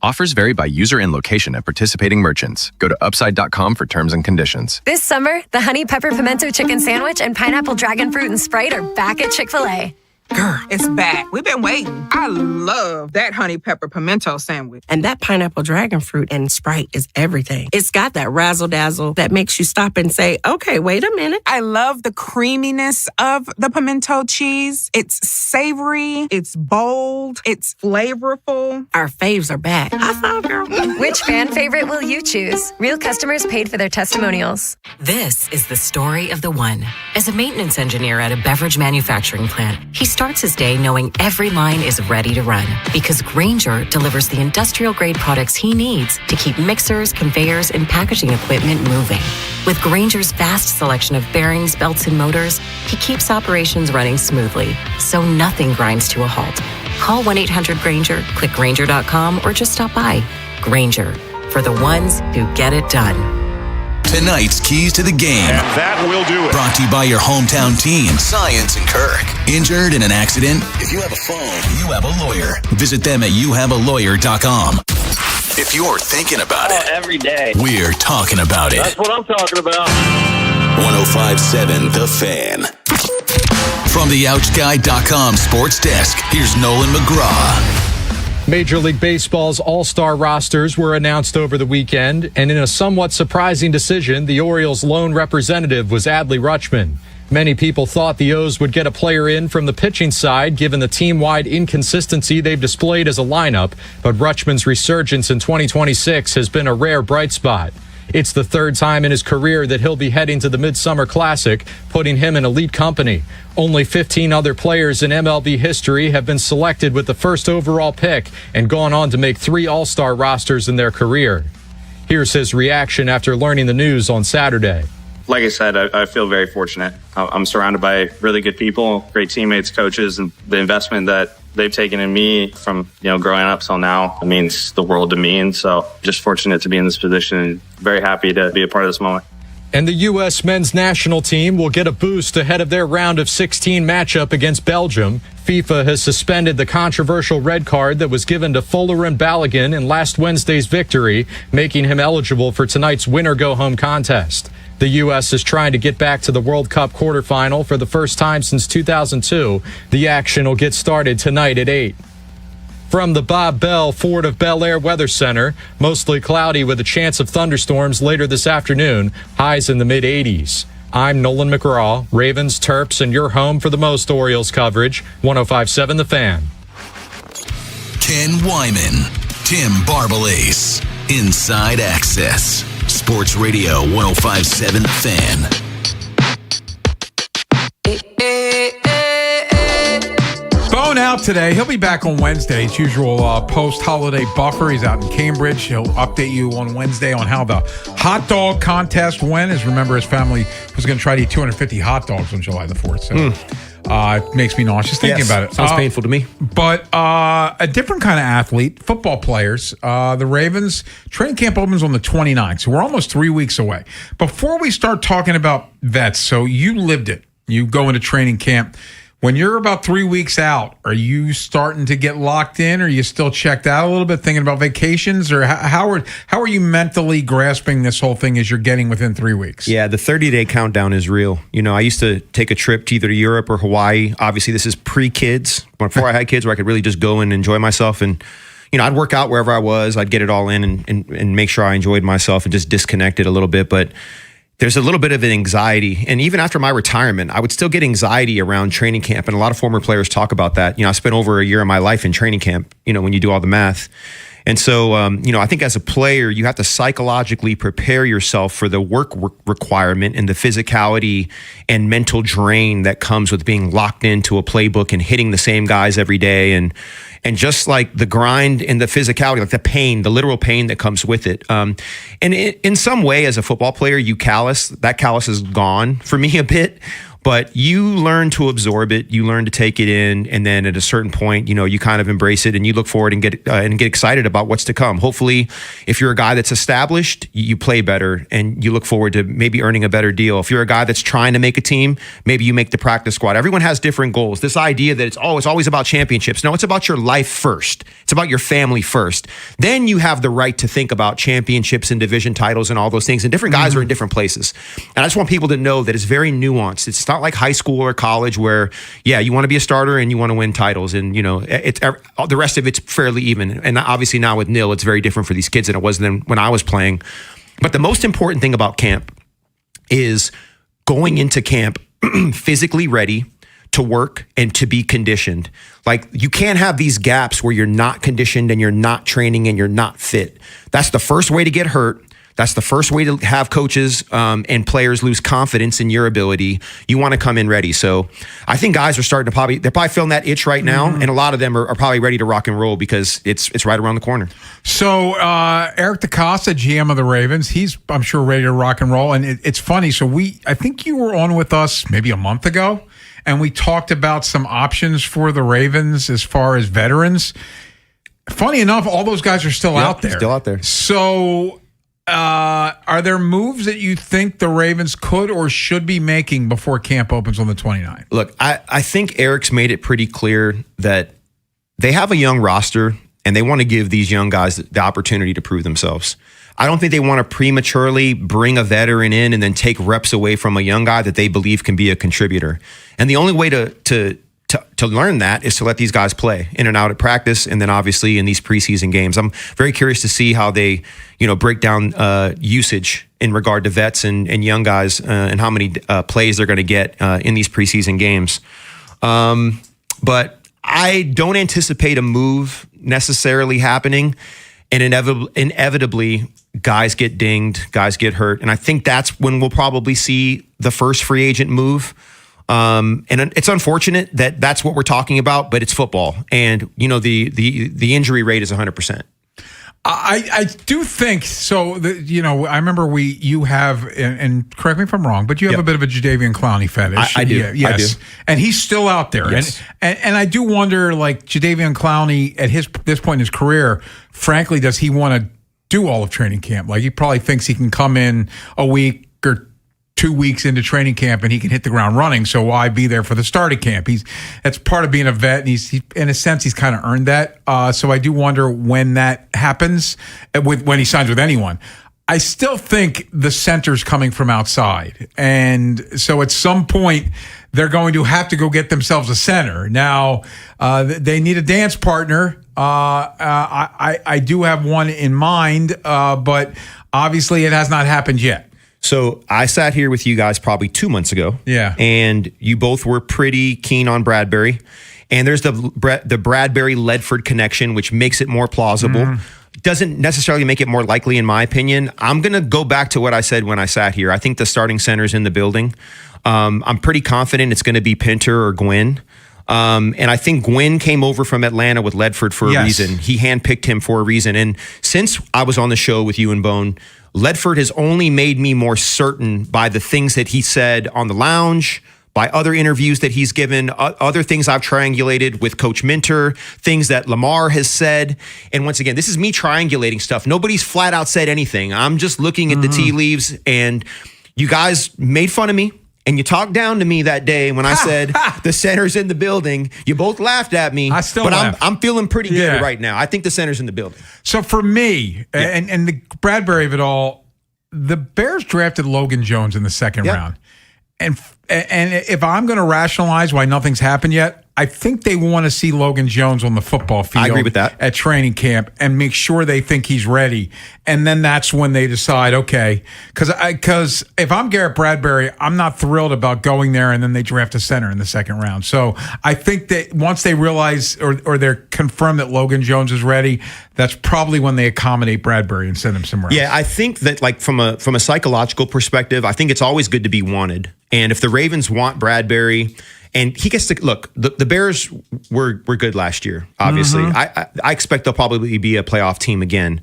Offers vary by user and location at participating merchants. Go to upside.com for terms and conditions. This summer, the Honey Pepper Pimento Chicken Sandwich and Pineapple Dragon Fruit and Sprite are back at Chick-fil-A. Girl, it's back. We've been waiting. I love that honey pepper pimento sandwich. And that pineapple dragon fruit and Sprite is everything. It's got that razzle-dazzle that makes you stop and say, okay, wait a minute. I love the creaminess of the pimento cheese. It's savory, it's bold, it's flavorful. Our faves are back. I saw, girl. Which fan favorite will you choose? Real customers paid for their testimonials. This is the story of the one. As a maintenance engineer at a beverage manufacturing plant, he starts his day knowing every line is ready to run because Grainger delivers the industrial-grade products he needs to keep mixers, conveyors, and packaging equipment moving. With Grainger's vast selection of bearings, belts, and motors, he keeps operations running smoothly, so nothing grinds to a halt. Call 1-800-GRAINGER, click Grainger.com, or just stop by. Grainger, for the ones who get it done. Tonight's Keys to the Game. And that will do it. Brought to you by your hometown team, Science and Kirk. Injured in an accident? If you have a phone, you have a lawyer. Visit them at youhavealawyer.com. If you're thinking about it, every day, we're talking about it. That's what I'm talking about. 105.7 The Fan. From the OutGuy.com sports desk, here's Nolan McGraw. Major League Baseball's all-star rosters were announced over the weekend, and in a somewhat surprising decision, the Orioles' lone representative was Adley Rutschman. Many people thought the O's would get a player in from the pitching side, given the team-wide inconsistency they've displayed as a lineup, but Rutschman's resurgence in 2026 has been a rare bright spot. It's the third time in his career that he'll be heading to the Midsummer Classic, putting him in elite company. Only 15 other players in MLB history have been selected with the first overall pick and gone on to make 3 all-star rosters in their career. Here's his reaction after learning the news on Saturday. Like I said, I feel very fortunate. I'm surrounded by really good people, great teammates, coaches, and the investment that they've taken in me from growing up till now, it means the world to me. And so just fortunate to be in this position and very happy to be a part of this moment. And the U.S. men's national team will get a boost ahead of their round of 16 matchup against Belgium. FIFA has suspended the controversial red card that was given to Folarin Balogun in last Wednesday's victory, making him eligible for tonight's winner-go-home contest. The U.S. is trying to get back to the World Cup quarterfinal for the first time since 2002. The action will get started tonight at 8. From the Bob Bell Ford of Bel Air Weather Center, mostly cloudy with a chance of thunderstorms later this afternoon, highs in the mid-80s. I'm Nolan McGraw, Ravens, Terps, and your home for the most Orioles coverage, 105.7 The Fan. Ken Wyman, Tim Barbalace, Inside Access. Sports Radio 105.7 The Fan. Bone out today. He'll be back on Wednesday. It's usual post-holiday buffer. He's out in Cambridge. He'll update you on Wednesday on how the hot dog contest went. As remember, his family was going to try to eat 250 hot dogs on July the 4th. So it makes me nauseous thinking about it. Sounds painful to me. But a different kind of athlete, football players. The Ravens training camp opens on the 29th, so we're almost 3 weeks away. Before we start talking about vets, so you lived it. You go into training camp. When you're about 3 weeks out, are you starting to get locked in? Or are you still checked out a little bit, thinking about vacations? Or how are you mentally grasping this whole thing as you're getting within 3 weeks? Yeah, the 30-day countdown is real. I used to take a trip to either Europe or Hawaii. Obviously, this is pre-kids. Before I had kids, where I could really just go and enjoy myself. And, I'd work out wherever I was. I'd get it all in and make sure I enjoyed myself and just disconnected a little bit. But there's a little bit of an anxiety. And even after my retirement, I would still get anxiety around training camp. And a lot of former players talk about that. I spent over a year of my life in training camp, when you do all the math. And so, I think as a player, you have to psychologically prepare yourself for the work requirement and the physicality and mental drain that comes with being locked into a playbook and hitting the same guys every day. And just like the grind and the physicality, like the pain, the literal pain that comes with it. And in some way, as a football player, you callous. That callous is gone for me a bit. But you learn to absorb it, you learn to take it in, and then at a certain point, you kind of embrace it and you look forward and get excited about what's to come. Hopefully, if you're a guy that's established, you play better and you look forward to maybe earning a better deal. If you're a guy that's trying to make a team, maybe you make the practice squad. Everyone has different goals. This idea that it's always about championships. No, it's about your life first. It's about your family first. Then you have the right to think about championships and division titles and all those things. And different guys are in different places. And I just want people to know that it's very nuanced. It's not not like high school or college where, you want to be a starter and you want to win titles. And, it's the rest of it's fairly even. And obviously now with Nil, it's very different for these kids than it was then when I was playing. But the most important thing about camp is going into camp physically ready to work and to be conditioned. Like, you can't have these gaps where you're not conditioned and you're not training and you're not fit. That's the first way to get hurt. That's the first way to have coaches and players lose confidence in your ability. You want to come in ready. So I think guys are starting to they're probably feeling that itch right now. And a lot of them are probably ready to rock and roll because it's right around the corner. So Eric DeCosta, GM of the Ravens, he's, I'm sure, ready to rock and roll. And it's funny. So I think you were on with us maybe a month ago, and we talked about some options for the Ravens as far as veterans. Funny enough, all those guys are still out there. Still out there. So are there moves that you think the Ravens could or should be making before camp opens on the 29th? Look, I think Eric's made it pretty clear that they have a young roster and they want to give these young guys the opportunity to prove themselves. I don't think they want to prematurely bring a veteran in and then take reps away from a young guy that they believe can be a contributor. And the only way to learn that is to let these guys play in and out at practice, and then obviously in these preseason games. I'm very curious to see how they, break down usage in regard to vets and young guys and how many plays they're going to get in these preseason games. But I don't anticipate a move necessarily happening, and inevitably guys get dinged, guys get hurt, and I think that's when we'll probably see the first free agent move. And it's unfortunate that that's what we're talking about, but it's football, and the injury rate is 100%. I do think so. I remember you have, and correct me if I'm wrong, but you have a bit of a Jadeveon Clowney fetish. I do. Yeah, yes. I do. And he's still out there. Yes. And I do wonder, like, Jadeveon Clowney at this point in his career, frankly, does he want to do all of training camp? Like, he probably thinks he can come in a week or 2 weeks into training camp and he can hit the ground running. So why be there for the start of camp? That's part of being a vet. And he in a sense, he's kind of earned that. So I do wonder when that happens when he signs with anyone. I still think the center's coming from outside. And so at some point, they're going to have to go get themselves a center. Now, they need a dance partner. I do have one in mind, but obviously it has not happened yet. So I sat here with you guys probably 2 months ago. Yeah. And you both were pretty keen on Bradbury. And there's the Bradbury-Ledford connection, which makes it more plausible. Doesn't necessarily make it more likely, in my opinion. I'm going to go back to what I said when I sat here. I think the starting center's in the building. I'm pretty confident it's going to be Pinter or Gwynn. And I think Gwynn came over from Atlanta with Ledford for a reason. He handpicked him for a reason. And since I was on the show with you and Bone, Ledford has only made me more certain by the things that he said on the lounge, by other interviews that he's given, other things I've triangulated with Coach Minter, things that Lamar has said. And once again, this is me triangulating stuff. Nobody's flat out said anything. I'm just looking at the tea leaves, and you guys made fun of me. And you talked down to me that day when I said the center's in the building. You both laughed at me. But I'm feeling pretty good right now. I think the center's in the building. So for me, and the Bradbury of it all, the Bears drafted Logan Jones in the second round. And if I'm going to rationalize why nothing's happened yet, I think they want to see Logan Jones on the football field. I agree with that. At training camp and make sure they think he's ready. And then that's when they decide, okay, because if I'm Garrett Bradbury, I'm not thrilled about going there and then they draft a center in the second round. So I think that once they realize or they're confirmed that Logan Jones is ready, that's probably when they accommodate Bradbury and send him somewhere else. Yeah, I think that, like, from a psychological perspective, I think it's always good to be wanted. And if the Ravens want Bradbury, and he gets to look, the Bears were good last year, obviously. I expect they'll probably be a playoff team again.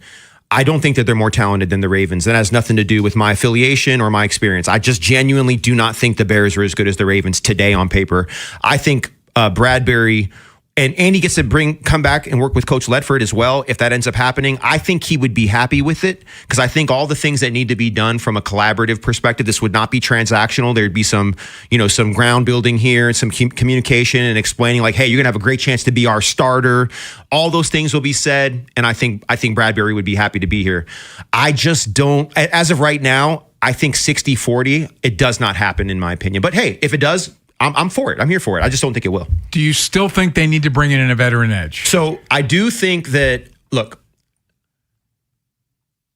I don't think that they're more talented than the Ravens. That has nothing to do with my affiliation or my experience. I just genuinely do not think the Bears are as good as the Ravens today on paper. I think Bradbury, and he gets to come back and work with Coach Ledford as well. If that ends up happening, I think he would be happy with it, because I think all the things that need to be done from a collaborative perspective, this would not be transactional. There'd be some ground building here and some communication and explaining, like, hey, you're gonna have a great chance to be our starter. All those things will be said, and I think Bradbury would be happy to be here. I just don't, as of right now, I think 60-40, it does not happen in my opinion. But hey, if it does, I'm for it. I'm here for it. I just don't think it will. Do you still think they need to bring in a veteran edge? So I do think that, look,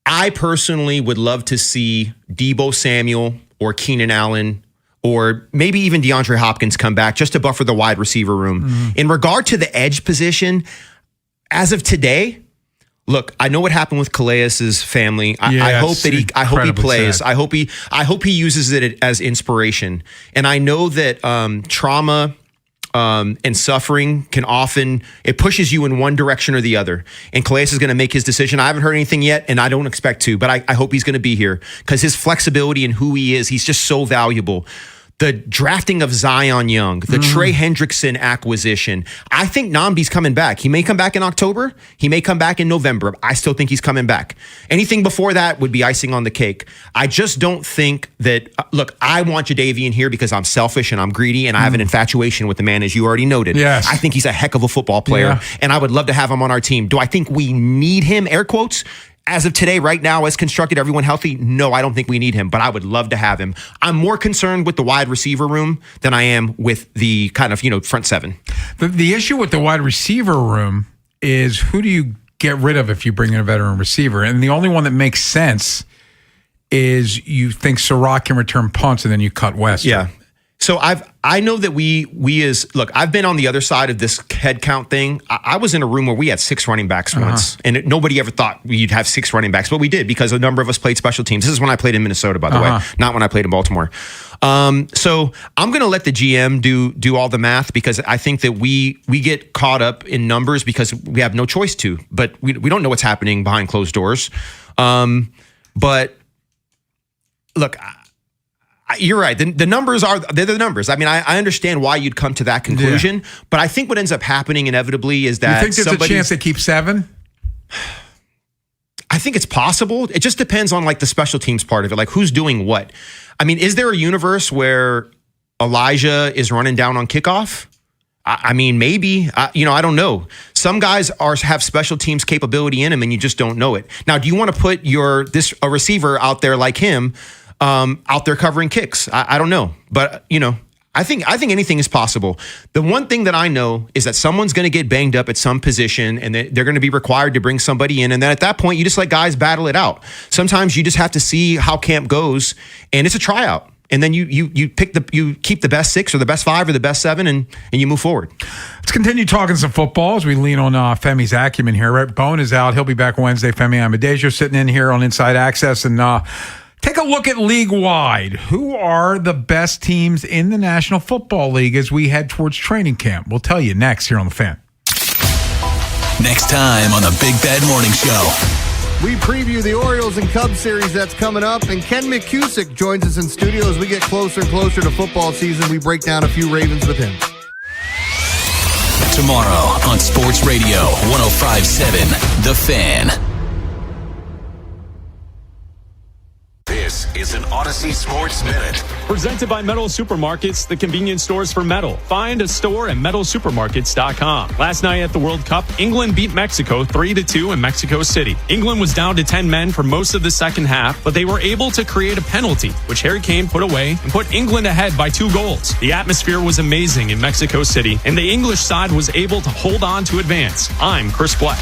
I personally would love to see Deebo Samuel or Keenan Allen or maybe even DeAndre Hopkins come back just to buffer the wide receiver room. Mm-hmm. In regard to the edge position, as of today, look, I know what happened with Calais' family. I hope that he plays. Sad. I hope he uses it as inspiration. And I know that trauma and suffering can often, it pushes you in one direction or the other. And Calais is going to make his decision. I haven't heard anything yet, and I don't expect to, but I hope he's going to be here because his flexibility and who he is, he's just so valuable. The drafting of Zion Young, the Trey Hendrickson acquisition. I think Nambi's coming back. He may come back in October. He may come back in November. I still think he's coming back. Anything before that would be icing on the cake. I just don't think that, look, I want Jadeveon here because I'm selfish and I'm greedy and I have an infatuation with the man, as you already noted. Yes. I think he's a heck of a football player, and I would love to have him on our team. Do I think we need him, air quotes? As of today, right now, as constructed, everyone healthy? No, I don't think we need him, but I would love to have him. I'm more concerned with the wide receiver room than I am with the kind of, front seven. The issue with the wide receiver room is who do you get rid of if you bring in a veteran receiver? And the only one that makes sense is you think Surratt can return punts and then you cut West. Yeah. So I know that look, I've been on the other side of this head count thing. I was in a room where we had 6 running backs once, and nobody ever thought we'd have 6 running backs, but we did because a number of us played special teams. This is when I played in Minnesota, by the way, not when I played in Baltimore. So I'm going to let the GM do all the math because I think that we get caught up in numbers because we have no choice to, but we don't know what's happening behind closed doors. But look, you're right. The numbers they're the numbers. I mean, I understand why you'd come to that conclusion, but I think what ends up happening inevitably is that you think there's a chance they keep 7? I think it's possible. It just depends on like the special teams part of it, like who's doing what. I mean, is there a universe where Elijah is running down on kickoff? I mean, maybe. I don't know. Some guys have special teams capability in them, and you just don't know it. Now, do you want to put a receiver out there like him? Out there covering kicks. I don't know. But, I think anything is possible. The one thing that I know is that someone's going to get banged up at some position and they're going to be required to bring somebody in. And then at that point, you just let guys battle it out. Sometimes you just have to see how camp goes and it's a tryout. And then you keep the best 6 or the best 5 or the best 7 and you move forward. Let's continue talking some football as we lean on Femi's acumen here. Right? Bone is out. He'll be back Wednesday. Femi Amadejio sitting in here on Inside Access and take a look at league-wide. Who are the best teams in the National Football League as we head towards training camp? We'll tell you next here on The Fan. Next time on the Big Bad Morning Show. We preview the Orioles and Cubs series that's coming up, and Ken McCusick joins us in studio as we get closer and closer to football season. We break down a few Ravens with him. Tomorrow on Sports Radio 105.7 The Fan. This is an Odyssey Sports Minute. Presented by Metal Supermarkets, the convenience stores for metal. Find a store at metalsupermarkets.com. Last night at the World Cup, England beat Mexico 3-2 in Mexico City. England was down to 10 men for most of the second half, but they were able to create a penalty, which Harry Kane put away and put England ahead by 2 goals. The atmosphere was amazing in Mexico City, and the English side was able to hold on to advance. I'm Chris Black.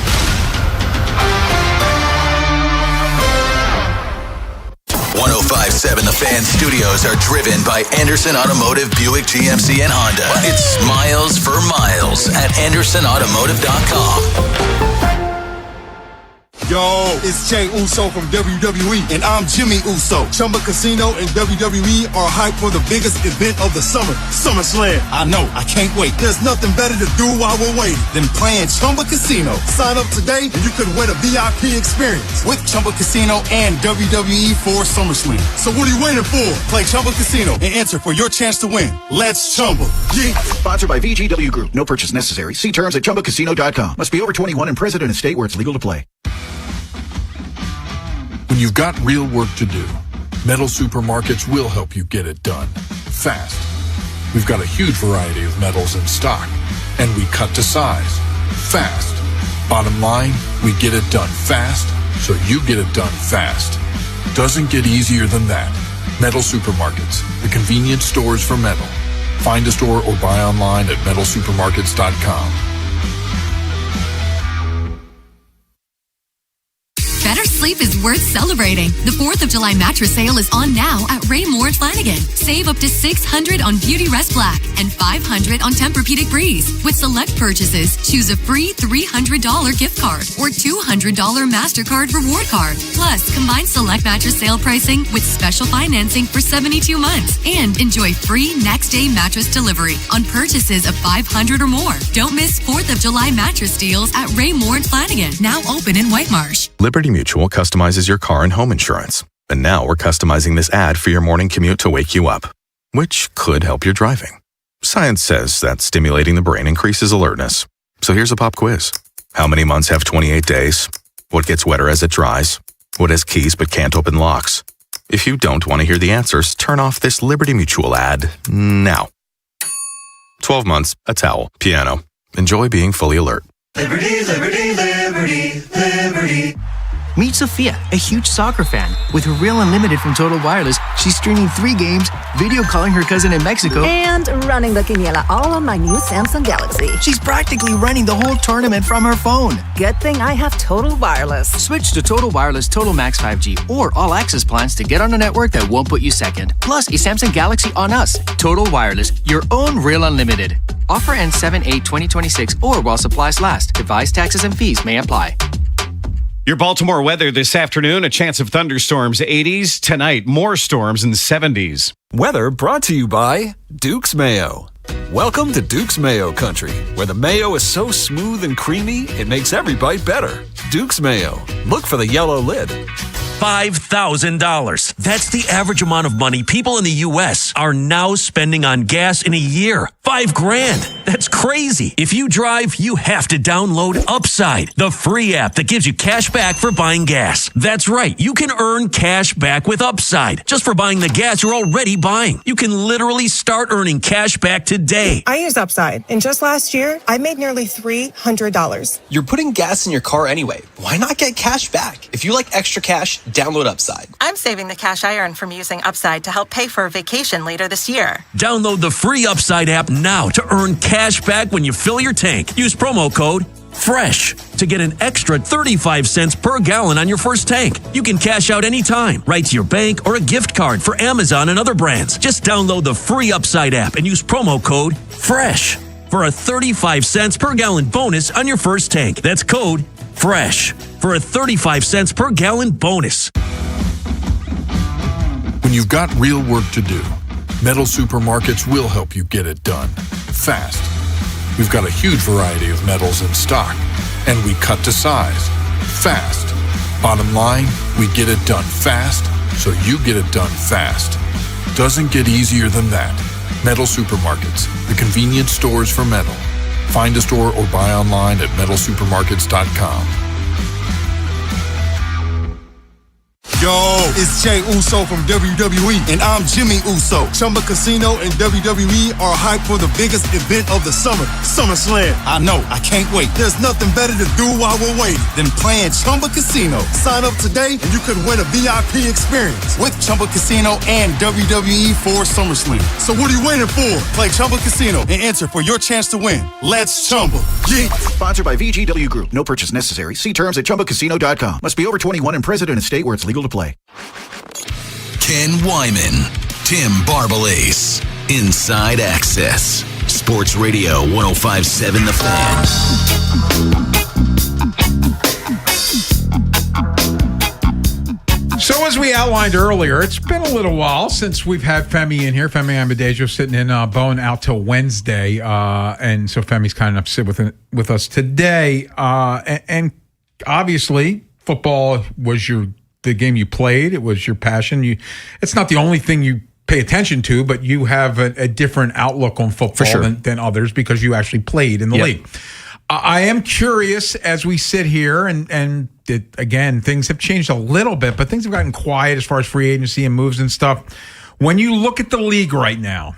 105.7 The Fan studios are driven by Anderson Automotive, Buick, GMC, and Honda. It's miles for miles at AndersonAutomotive.com. Yo, it's Jay Uso from WWE, and I'm Jimmy Uso. Chumba Casino and WWE are hyped for the biggest event of the summer, SummerSlam. I know, I can't wait. There's nothing better to do while we're waiting than playing Chumba Casino. Sign up today and you could win a VIP experience with Chumba Casino and WWE for SummerSlam. So what are you waiting for? Play Chumba Casino and enter for your chance to win. Let's Chumba. Yeah. Sponsored by VGW Group. No purchase necessary. See terms at ChumbaCasino.com. Must be over 21 and present in a state where it's legal to play. When you've got real work to do, Metal Supermarkets will help you get it done fast. We've got a huge variety of metals in stock, and we cut to size fast. Bottom line, we get it done fast, so you get it done fast. Doesn't get easier than that. Metal Supermarkets, the convenience stores for metal. Find a store or buy online at metalsupermarkets.com. Better sleep is worth celebrating. The 4th of July mattress sale is on now at Raymore & Flanigan. Save up to $600 on Beauty Rest Black and $500 on Tempur-Pedic Breeze. With select purchases, choose a free $300 gift card or $200 MasterCard reward card. Plus, combine select mattress sale pricing with special financing for 72 months and enjoy free next day mattress delivery on purchases of $500 or more. Don't miss 4th of July mattress deals at Raymore & Flanigan, now open in White Marsh. Liberty Mutual customizes your car and home insurance. And now we're customizing this ad for your morning commute to wake you up, which could help your driving. Science says that stimulating the brain increases alertness. So here's a pop quiz. How many months have 28 days? What gets wetter as it dries? What has keys but can't open locks? If you don't want to hear the answers, turn off this Liberty Mutual ad now. 12 months, a towel, piano. Enjoy being fully alert. Liberty, liberty, liberty, liberty. Meet Sophia, a huge soccer fan. With her Real Unlimited from Total Wireless, she's streaming 3 games, video calling her cousin in Mexico, and running the quiniela all on my new Samsung Galaxy. She's practically running the whole tournament from her phone. Good thing I have Total Wireless. Switch to Total Wireless Total Max 5G or All Access plans to get on a network that won't put you second. Plus, a Samsung Galaxy on us. Total Wireless, your own Real Unlimited. Offer ends 7/8/2026 or while supplies last. Device taxes and fees may apply. Your Baltimore weather this afternoon, a chance of thunderstorms 80s. Tonight, more storms in the 70s. Weather brought to you by Duke's Mayo. Welcome to Duke's Mayo Country, where the mayo is so smooth and creamy, it makes every bite better. Duke's Mayo. Look for the yellow lid. $5,000. That's the average amount of money people in the U.S. are now spending on gas in a year. $5,000. That's crazy. If you drive, you have to download Upside, the free app that gives you cash back for buying gas. That's right. You can earn cash back with Upside just for buying the gas you're already buying. You can literally start earning cash back today. I use Upside, and just last year, I made nearly $300. You're putting gas in your car anyway. Why not get cash back? If you like extra cash, download Upside. I'm saving the cash I earn from using Upside to help pay for a vacation later this year. Download the free Upside app now to earn cash back when you fill your tank. Use promo code FRESH to get an extra 35 cents per gallon on your first tank. You can cash out anytime, right to your bank or a gift card for Amazon and other brands. Just download the free Upside app and use promo code FRESH for a 35 cents per gallon bonus on your first tank. That's code FRESH for a 35 cents per gallon bonus. When you've got real work to do, Metal Supermarkets will help you get it done fast. We've got a huge variety of metals in stock, and we cut to size fast. Bottom line, we get it done fast, so you get it done fast. Doesn't get easier than that. Metal Supermarkets, the convenience stores for metal. Find a store or buy online at metalsupermarkets.com. Yo, it's Jay Uso from WWE, and I'm Jimmy Uso. Chumba Casino and WWE are hyped for the biggest event of the summer, SummerSlam. I know, I can't wait. There's nothing better to do while we're waiting than playing Chumba Casino. Sign up today and you could win a VIP experience with Chumba Casino and WWE for SummerSlam. So what are you waiting for? Play Chumba Casino and enter for your chance to win. Let's Chumba. Yeah. Sponsored by VGW Group. No purchase necessary. See terms at ChumbaCasino.com. Must be over 21 and present in a state where it's legal to play. Ken Wyman, Tim Barbalace, Inside Access, Sports Radio 105.7 The Fan. So as we outlined earlier, it's been a little while since we've had Femi in here. Femi Amadejo sitting in Bone out till Wednesday. And so Femi's kind enough to sit with us today. And obviously, football was the game you played. It was your passion. It's not the only thing you pay attention to, but you have a different outlook on football than others because you actually played in the league. I am curious as we sit here, and again, things have changed a little bit, but things have gotten quiet as far as free agency and moves and stuff. When you look at the league right now,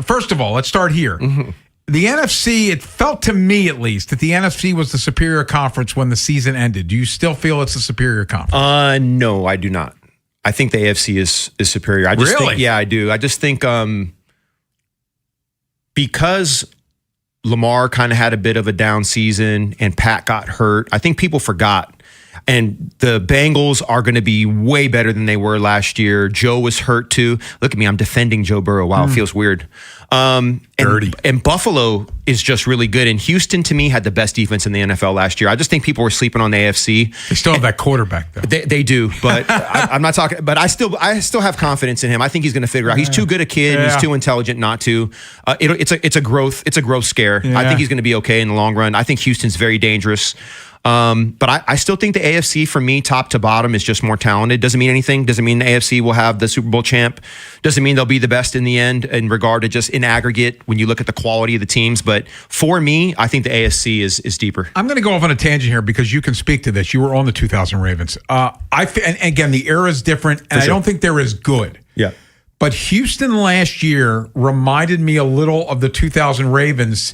first of all, let's start here. Mm-hmm. The NFC, it felt to me at least that the NFC was the superior conference when the season ended. Do you still feel it's the superior conference? No, I do not. I think the AFC is superior. I just think, I do. I just think because Lamar kind of had a bit of a down season and Pat got hurt, I think people forgot. And the Bengals are going to be way better than they were last year. Joe was hurt too. Look at me, I'm defending Joe Burrow. Wow, it feels weird. Dirty. And Buffalo is just really good. And Houston, to me, had the best defense in the NFL last year. I just think people were sleeping on the AFC. They still have that quarterback, though. They do, but I'm not talking. But I still have confidence in him. I think he's going to figure out. He's too good a kid. Yeah. He's too intelligent not to. It's a growth scare. Yeah. I think he's going to be okay in the long run. I think Houston's very dangerous. But I still think the AFC, for me, top to bottom, is just more talented. Doesn't mean anything. Doesn't mean the AFC will have the Super Bowl champ. Doesn't mean they'll be the best in the end in regard to just in aggregate when you look at the quality of the teams. But for me, I think the AFC is deeper. I'm going to go off on a tangent here because you can speak to this. You were on the 2000 Ravens. And again, the era is different, and I don't think they're as good. Yeah. But Houston last year reminded me a little of the 2000 Ravens.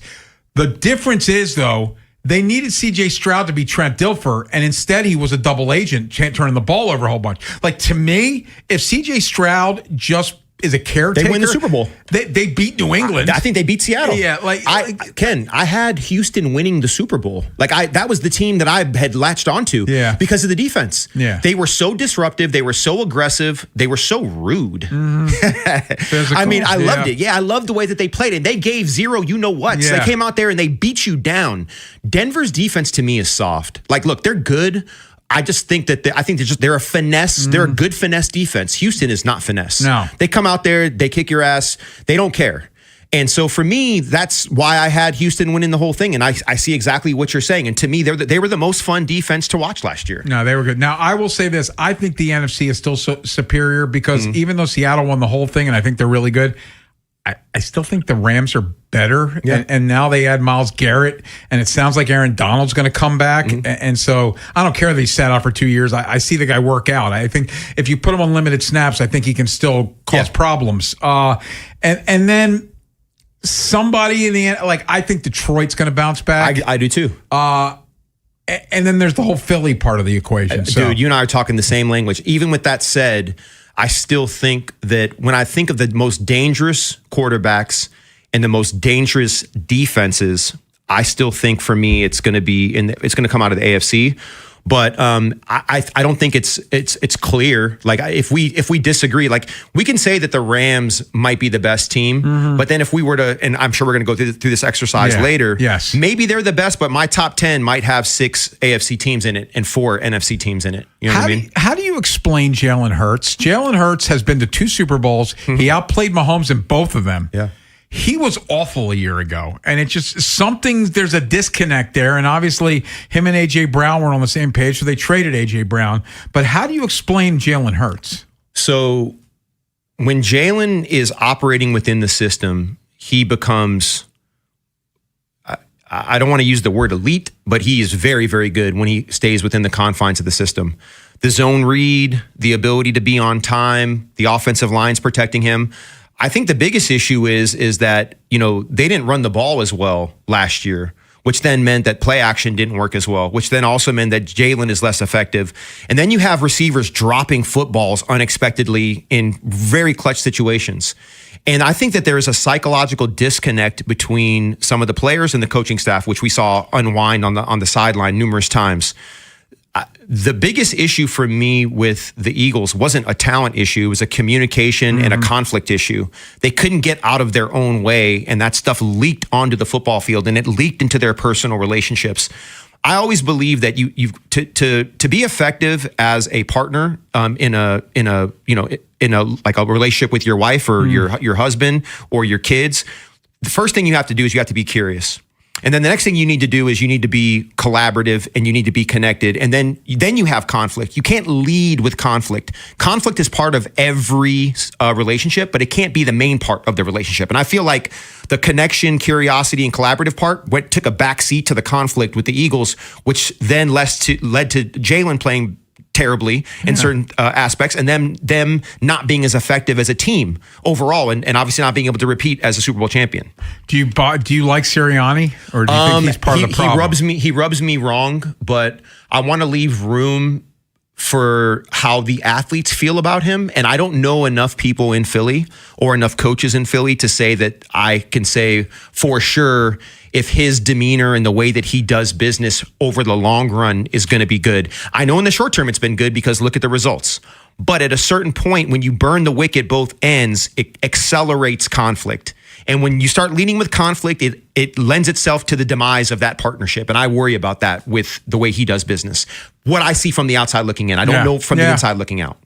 The difference is, though, they needed C.J. Stroud to be Trent Dilfer, and instead he was a double agent, turning the ball over a whole bunch. Like, to me, if C.J. Stroud just is a caretaker, they win the Super Bowl. They beat New England. I think they beat Seattle. Yeah, I had Houston winning the Super Bowl. That was the team that I had latched onto. Yeah. Because of the defense. Yeah, they were so disruptive. They were so aggressive. They were so rude. Mm-hmm. I mean, I loved it. Yeah, I loved the way that they played it. They gave zero. You know what? Yeah. So they came out there and they beat you down. Denver's defense to me is soft. Look, they're good. I just think that they're a finesse. They're a good finesse defense. Houston is not finesse. No. They come out there, they kick your ass. They don't care. And so for me, that's why I had Houston winning the whole thing. And I see exactly what you're saying. And to me, they were the most fun defense to watch last year. No, they were good. Now, I will say this. I think the NFC is still superior because even though Seattle won the whole thing, and I think they're really good, I still think the Rams are better. Yeah. And now they add Myles Garrett, and it sounds like Aaron Donald's going to come back. Mm-hmm. And so I don't care that he sat out for 2 years. I see the guy work out. I think if you put him on limited snaps, I think he can still cause problems. And then somebody in the end, I think Detroit's going to bounce back. I do too. And then there's the whole Philly part of the equation. Dude, you and I are talking the same language. Even with that said, I still think that when I think of the most dangerous quarterbacks and the most dangerous defenses, I still think for me it's going to come out of the AFC. But I don't think it's clear. If we disagree, we can say that the Rams might be the best team. But then if we were to, and I'm sure we're going to go through this exercise later. Yes, maybe they're the best, but my top 10 might have 6 AFC teams in it and 4 NFC teams in it. You know what I mean? How do you explain Jalen Hurts? Jalen Hurts has been to 2 Super Bowls. He outplayed Mahomes in both of them. Yeah. He was awful a year ago, and it's just there's a disconnect there, and obviously him and A.J. Brown weren't on the same page, so they traded A.J. Brown. But how do you explain Jalen Hurts? So when Jalen is operating within the system, he becomes, I don't want to use the word elite, but he is very, very good when he stays within the confines of the system. The zone read, the ability to be on time, the offensive line's protecting him. I think the biggest issue is that, they didn't run the ball as well last year, which then meant that play action didn't work as well, which then also meant that Jalen is less effective. And then you have receivers dropping footballs unexpectedly in very clutch situations. And I think that there is a psychological disconnect between some of the players and the coaching staff, which we saw unwind on the sideline numerous times. The biggest issue for me with the Eagles wasn't a talent issue. It was a communication and a conflict issue. They couldn't get out of their own way, and that stuff leaked onto the football field, and it leaked into their personal relationships. I always believe that you to be effective as a partner in a relationship with your wife or your husband or your kids, the first thing you have to do is you have to be curious. And then the next thing you need to do is you need to be collaborative and you need to be connected. And then you have conflict. You can't lead with conflict. Conflict is part of every relationship, but it can't be the main part of the relationship. And I feel like the connection, curiosity, and collaborative part took a backseat to the conflict with the Eagles, which then led to Jalen playing terribly in certain aspects, and them not being as effective as a team overall, and obviously not being able to repeat as a Super Bowl champion. Do you like Sirianni, or do you think he's part of the problem? He rubs me wrong, but I want to leave room for how the athletes feel about him. And I don't know enough people in Philly or enough coaches in Philly to say that I can say for sure if his demeanor and the way that he does business over the long run is going to be good. I know in the short term it's been good because look at the results. But at a certain point, when you burn the wick at both ends, it accelerates conflict. And when you start leading with conflict, it lends itself to the demise of that partnership. And I worry about that with the way he does business. What I see from the outside looking in. I don't know from the inside looking out.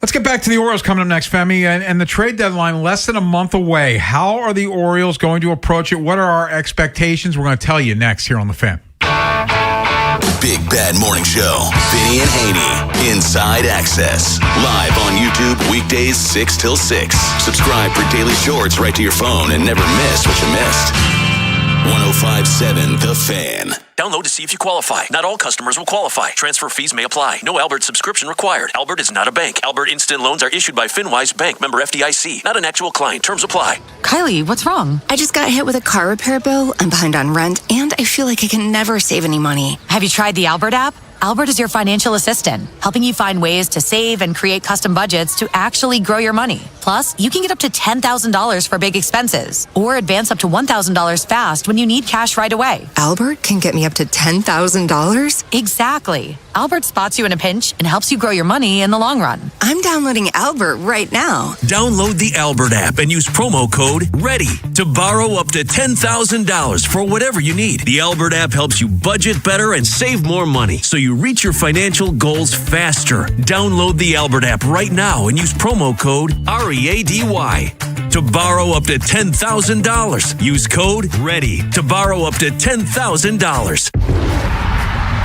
Let's get back to the Orioles coming up next, Femi, and the trade deadline less than a month away. How are the Orioles going to approach it? What are our expectations? We're going to tell you next here on The Fan. Big Bad Morning Show. Vinny and Haynie. Inside Access. Live on YouTube weekdays 6 till 6. Subscribe for daily shorts right to your phone and never miss what you missed. 105.7 The Fan. Download to see if you qualify. Not all customers will qualify. Transfer fees may apply. No Albert subscription required. Albert is not a bank. Albert Instant Loans are issued by FinWise Bank, member FDIC. Not an actual client. Terms apply. Kylie, what's wrong? I just got hit with a car repair bill. I'm behind on rent, and I feel like I can never save any money. Have you tried the Albert app? Albert is your financial assistant, helping you find ways to save and create custom budgets to actually grow your money. Plus, you can get up to $10,000 for big expenses or advance up to $1,000 fast when you need cash right away. Albert can get me up to $10,000? Exactly. Albert spots you in a pinch and helps you grow your money in the long run. I'm downloading Albert right now. Download the Albert app and use promo code READY to borrow up to $10,000 for whatever you need. The Albert app helps you budget better and save more money so you reach your financial goals faster. Download the Albert app right now and use promo code READY to borrow up to $10,000. Use code READY to borrow up to $10,000.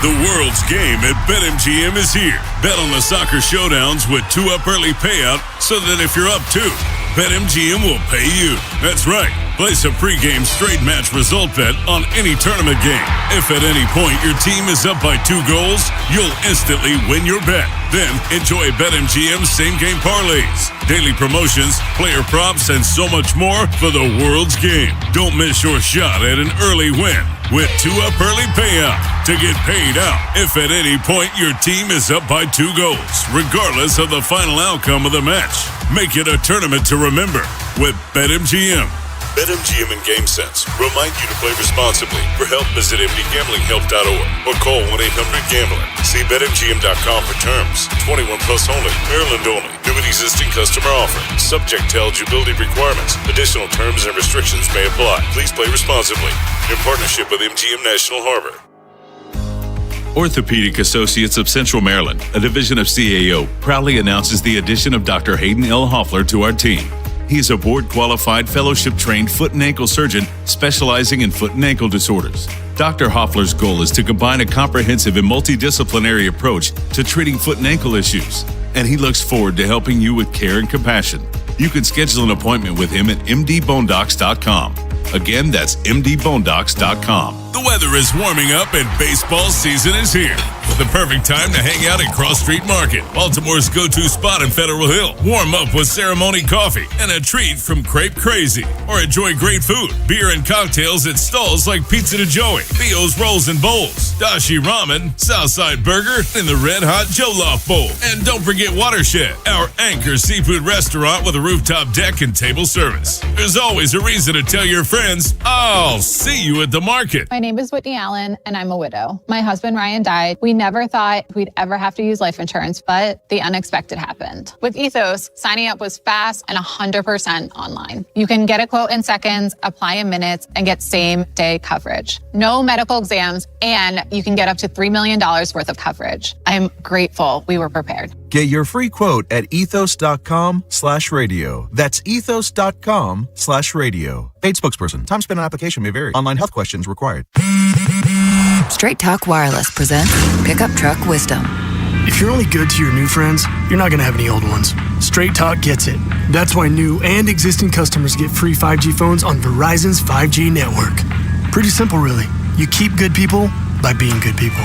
The world's game at BetMGM is here. Bet on the soccer showdowns with 2-up early payout so that if you're up 2, BetMGM will pay you. That's right. Place a pregame straight match result bet on any tournament game. If at any point your team is up by 2 goals, you'll instantly win your bet. Then enjoy BetMGM's same-game parlays, daily promotions, player props, and so much more for the world's game. Don't miss your shot at an early win with 2-up early payout to get paid out if at any point your team is up by 2 goals, regardless of the final outcome of the match. Make it a tournament to remember with BetMGM. BetMGM and GameSense remind you to play responsibly. For help, visit mdgamblinghelp.org or call 1-800-GAMBLER. See BetMGM.com for terms. 21 plus only. Maryland only. New and existing customer offer. Subject to eligibility requirements. Additional terms and restrictions may apply. Please play responsibly. In partnership with MGM National Harbor. Orthopedic Associates of Central Maryland, a division of CAO, proudly announces the addition of Dr. Hayden L. Hoffler to our team. He is a board-qualified, fellowship-trained foot and ankle surgeon specializing in foot and ankle disorders. Dr. Hoffler's goal is to combine a comprehensive and multidisciplinary approach to treating foot and ankle issues, and he looks forward to helping you with care and compassion. You can schedule an appointment with him at mdbonedocs.com. Again, that's mdbonedocs.com. The weather is warming up and baseball season is here. The perfect time to hang out at Cross Street Market, Baltimore's go-to spot in Federal Hill. Warm up with ceremony coffee and a treat from Crepe Crazy. Or enjoy great food, beer, and cocktails at stalls like Pizza de Joey, Theo's Rolls and Bowls, Dashi Ramen, Southside Burger, and the Red Hot Jollof Bowl. And don't forget Watershed, our anchor seafood restaurant with a rooftop deck and table service. There's always a reason to tell your friends, I'll see you at the market. My name is Whitney Allen, and I'm a widow. My husband, Ryan, died. We never thought we'd ever have to use life insurance, but the unexpected happened. With Ethos, signing up was fast and 100% online. You can get a quote in seconds, apply in minutes, and get same-day coverage. No medical exams, and you can get up to $3 million worth of coverage. I'm grateful we were prepared. Get your free quote at ethos.com/radio. That's ethos.com/radio. Paid spokesperson. Time spent on application may vary. Online health questions required. Straight Talk Wireless presents Pickup Truck Wisdom. If you're only good to your new friends, you're not going to have any old ones. Straight Talk gets it. That's why new and existing customers get free 5G phones on Verizon's 5G network. Pretty simple, really. You keep good people by being good people.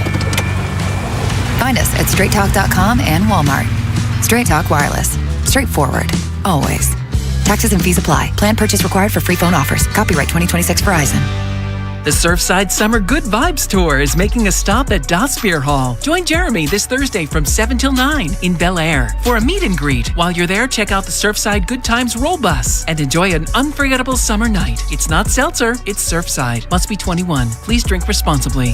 Find us at straighttalk.com and Walmart. Straight Talk Wireless. Straightforward. Always. Taxes and fees apply. Plan purchase required for free phone offers. Copyright 2026 Verizon. The Surfside Summer Good Vibes Tour is making a stop at Das Beer Hall. Join Jeremy this Thursday from 7 till 9 in Bel Air for a meet and greet. While you're there, check out the Surfside Good Times Roll Bus and enjoy an unforgettable summer night. It's not seltzer, it's Surfside. Must be 21. Please drink responsibly.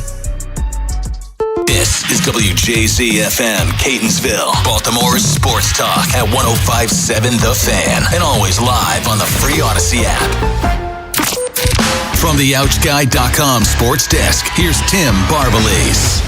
This is WJZ-FM, Catonsville, Baltimore's sports talk at 105.7 The Fan, and always live on the free Odyssey app. From the OuchGuy.com sports desk, here's Tim Barbalese.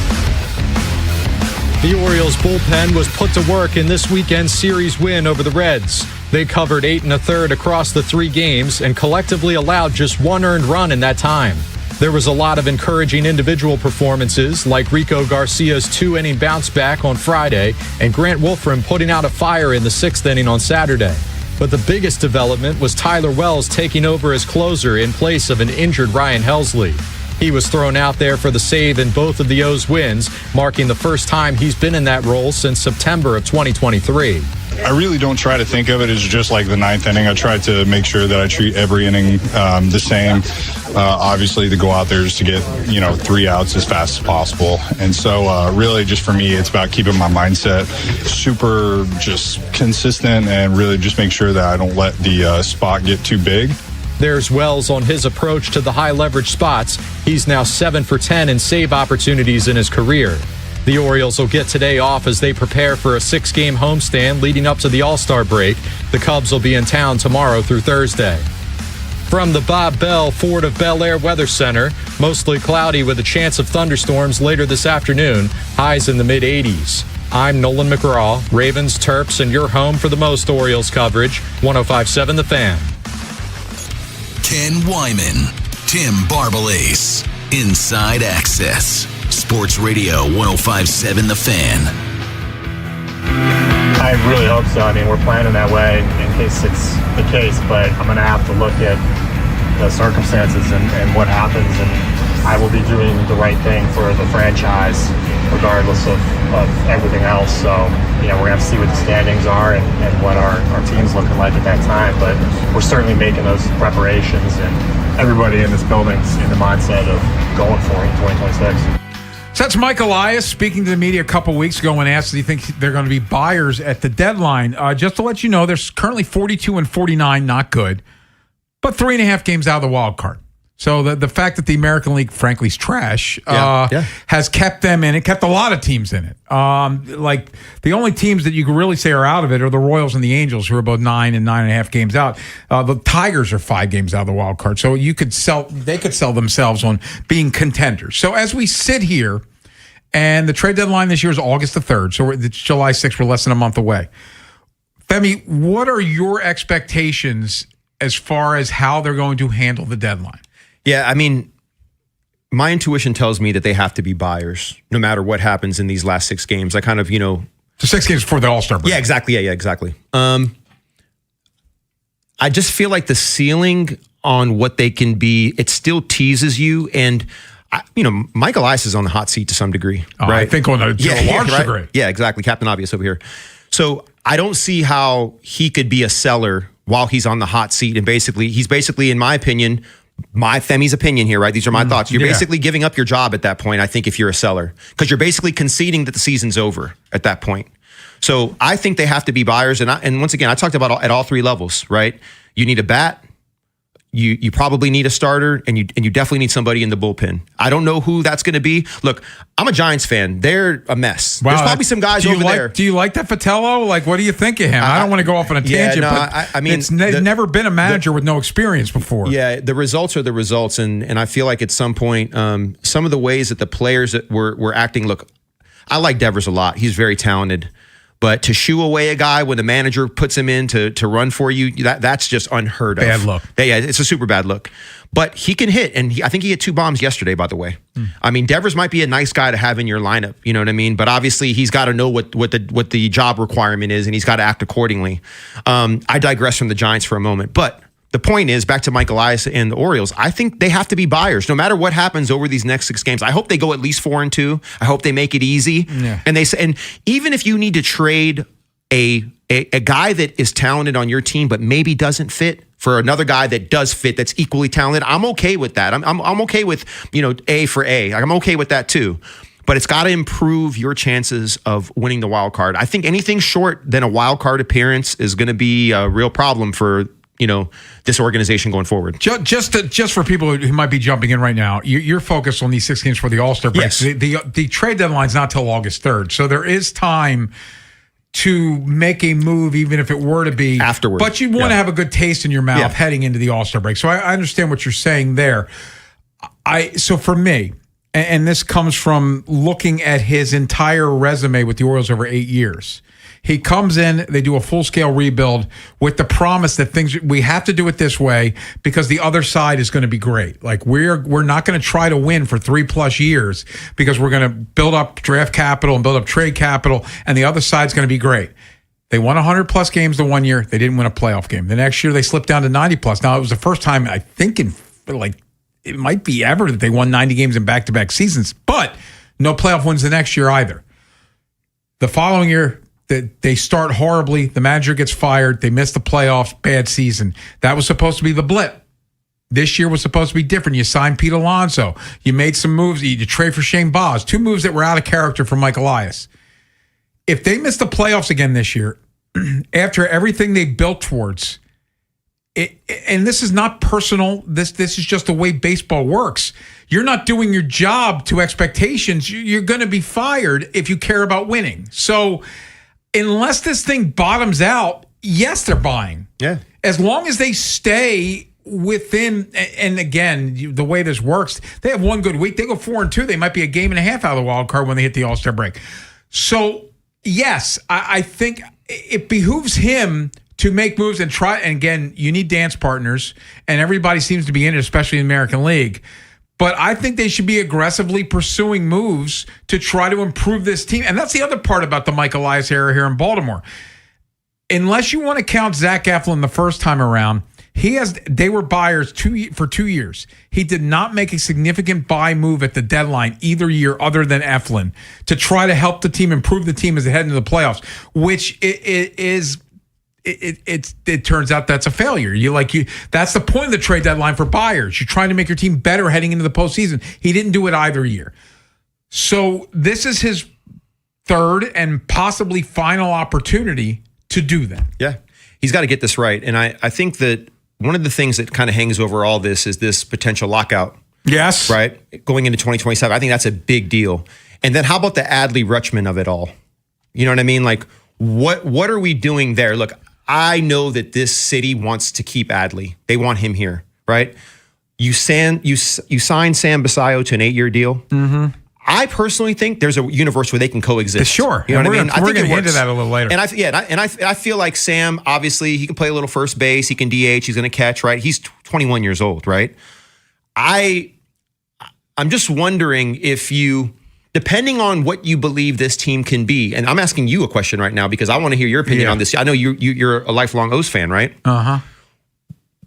The Orioles bullpen was put to work in this weekend's series win over the Reds. They covered 8 1/3 across the 3 games and collectively allowed just 1 earned run in that time. There was a lot of encouraging individual performances, like Rico Garcia's 2-inning bounce back on Friday and Grant Wolfram putting out a fire in the 6th inning on Saturday. But the biggest development was Tyler Wells taking over as closer in place of an injured Ryan Helsley. He was thrown out there for the save in both of the O's wins, marking the first time he's been in that role since September of 2023. I really don't try to think of it as just like the 9th inning. I try to make sure that I treat every inning the same. Obviously, the goal out there is to get 3 outs as fast as possible. And so really just for me, it's about keeping my mindset super just consistent and really just make sure that I don't let the spot get too big. There's Wells on his approach to the high leverage spots. He's now 7 for 10 in save opportunities in his career. The Orioles will get today off as they prepare for a 6-game homestand leading up to the All-Star break. The Cubs will be in town tomorrow through Thursday. From the Bob Bell Ford of Bel Air Weather Center, mostly cloudy with a chance of thunderstorms later this afternoon, highs in the mid-80s. I'm Nolan McGraw, Ravens, Terps, and your home for the most Orioles coverage, 105.7 The Fan. Ken Wyman, Tim Barbalese, Inside Access. Sports Radio 105.7 The Fan. I really hope so. I mean, we're planning that way in case it's the case, but I'm going to have to look at the circumstances and what happens, and I will be doing the right thing for the franchise regardless of everything else. So, we're going to have to see what the standings are and what our team's looking like at that time, but we're certainly making those preparations, and everybody in this building's in the mindset of going for it in 2026. So that's Mike Elias speaking to the media a couple weeks ago when asked, do you think they're going to be buyers at the deadline? Just to let you know, there's currently 42 and 49, not good, but 3.5 games out of the wild card. So the fact that the American League, frankly, is trash, has kept them in it, kept a lot of teams in it. Like the only teams that you can really say are out of it are the Royals and the Angels, who are both 9 and 9.5 games out. The Tigers are 5 games out of the wild card. So they could sell themselves on being contenders. So as we sit here, and the trade deadline this year is August the 3rd, so it's July 6th, we're less than a month away. Femi, what are your expectations as far as how they're going to handle the deadline? Yeah, I mean, my intuition tells me that they have to be buyers no matter what happens in these last 6 games. I kind of, The 6 games before the All-Star break. Yeah, exactly. Yeah, exactly. I just feel like the ceiling on what they can be, it still teases you. And, Mike Elias is on the hot seat to some degree, right? I think on a large degree. Yeah, exactly. Captain Obvious over here. So I don't see how he could be a seller while he's on the hot seat. And he's basically, in my opinion, Femi's opinion here, right? These are my thoughts. You're basically giving up your job at that point, I think, if you're a seller, because you're basically conceding that the season's over at that point. So I think they have to be buyers. And once again, I talked about at all 3 levels, right? You need a bat. You probably need a starter, and you definitely need somebody in the bullpen. I don't know who that's going to be. Look, I'm a Giants fan. They're a mess. Wow, there's probably some guys over there. Do you like that Vitello? Like, what do you think of him? I don't want to go off on a tangent, but I mean, it's never been a manager with no experience before. Yeah, the results are the results, and I feel like at some point, some of the ways that the players that were acting. Look, I like Devers a lot. He's very talented. But to shoo away a guy when the manager puts him in to run for you, that's just unheard of. Bad look. Yeah, it's a super bad look. But he can hit, and I think he hit 2 bombs yesterday, by the way. I mean, Devers might be a nice guy to have in your lineup, you know what I mean? But obviously, he's got to know what the job requirement is, and he's got to act accordingly. I digress from the Giants for a moment. But the point is, back to Mike Elias and the Orioles, I think they have to be buyers no matter what happens over these next 6 games. I hope they go at least 4-2. I hope they make it easy. Yeah. And even if you need to trade a guy that is talented on your team but maybe doesn't fit, for another guy that does fit, that's equally talented, I'm okay with that. I'm okay with, A for A. I'm okay with that too. But it's got to improve your chances of winning the wild card. I think anything short than a wild card appearance is going to be a real problem for this organization going forward. Just for people who might be jumping in right now, you're focused on these 6 games for the All-Star break. Yes. The trade deadline's not till August 3rd, so there is time to make a move, even if it were to be afterwards. But you want to have a good taste in your mouth heading into the All-Star break. So I understand what you're saying there. So for me, and this comes from looking at his entire resume with the Orioles over 8 years. He comes in, they do a full-scale rebuild with the promise that we have to do it this way because the other side is going to be great. Like we're not going to try to win for 3+ years because we're going to build up draft capital and build up trade capital, and the other side's going to be great. They won 100+ games the 1 year. They didn't win a playoff game. The next year, they slipped down to 90+. Now, it was the first time, I think, it might be ever that they won 90 games in back-to-back seasons, but no playoff wins the next year either. The following year, they start horribly. The manager gets fired. They miss the playoffs. Bad season. That was supposed to be the blip. This year was supposed to be different. You signed Pete Alonso. You made some moves. You trade for Shane Baz. 2 moves that were out of character for Mike Elias. If they miss the playoffs again this year, after everything they built towards, and this is not personal. This is just the way baseball works. You're not doing your job to expectations. You're going to be fired if you care about winning. So unless this thing bottoms out, yes, they're buying. Yeah. As long as they stay within, and again, the way this works, they have one good week. They go 4-2. They might be a game and a half out of the wild card when they hit the All-Star break. So yes, I think it behooves him to make moves and try. And again, you need dance partners, and everybody seems to be in it, especially in the American League. But I think they should be aggressively pursuing moves to try to improve this team. And that's the other part about the Mike Elias era here in Baltimore. Unless you want to count Zach Eflin the first time around, they were buyers for 2 years. He did not make a significant buy move at the deadline either year other than Eflin to try to help the team, improve the team as they head into the playoffs, which it turns out that's a failure. That's the point of the trade deadline for buyers. You're trying to make your team better heading into the postseason. He didn't do it either year. So this is his third and possibly final opportunity to do that. Yeah. He's got to get this right. And I think that one of the things that kind of hangs over all this is this potential lockout. Yes. Right? Going into 2027. I think that's a big deal. And then how about the Adley Rutschman of it all? You know what I mean? Like, what are we doing there? Look, I know that this city wants to keep Adley. They want him here, right? You signed Sam Basayo to an 8-year deal. Mm-hmm. I personally think there's a universe where they can coexist. Sure. You know what I mean? We're going to get into that a little later. And I feel like Sam, obviously, he can play a little first base. He can DH. He's going to catch, right? He's 21 years old, right? I'm just wondering if depending on what you believe this team can be, and I'm asking you a question right now because I want to hear your opinion on this. I know you're a lifelong O's fan, right? Uh-huh.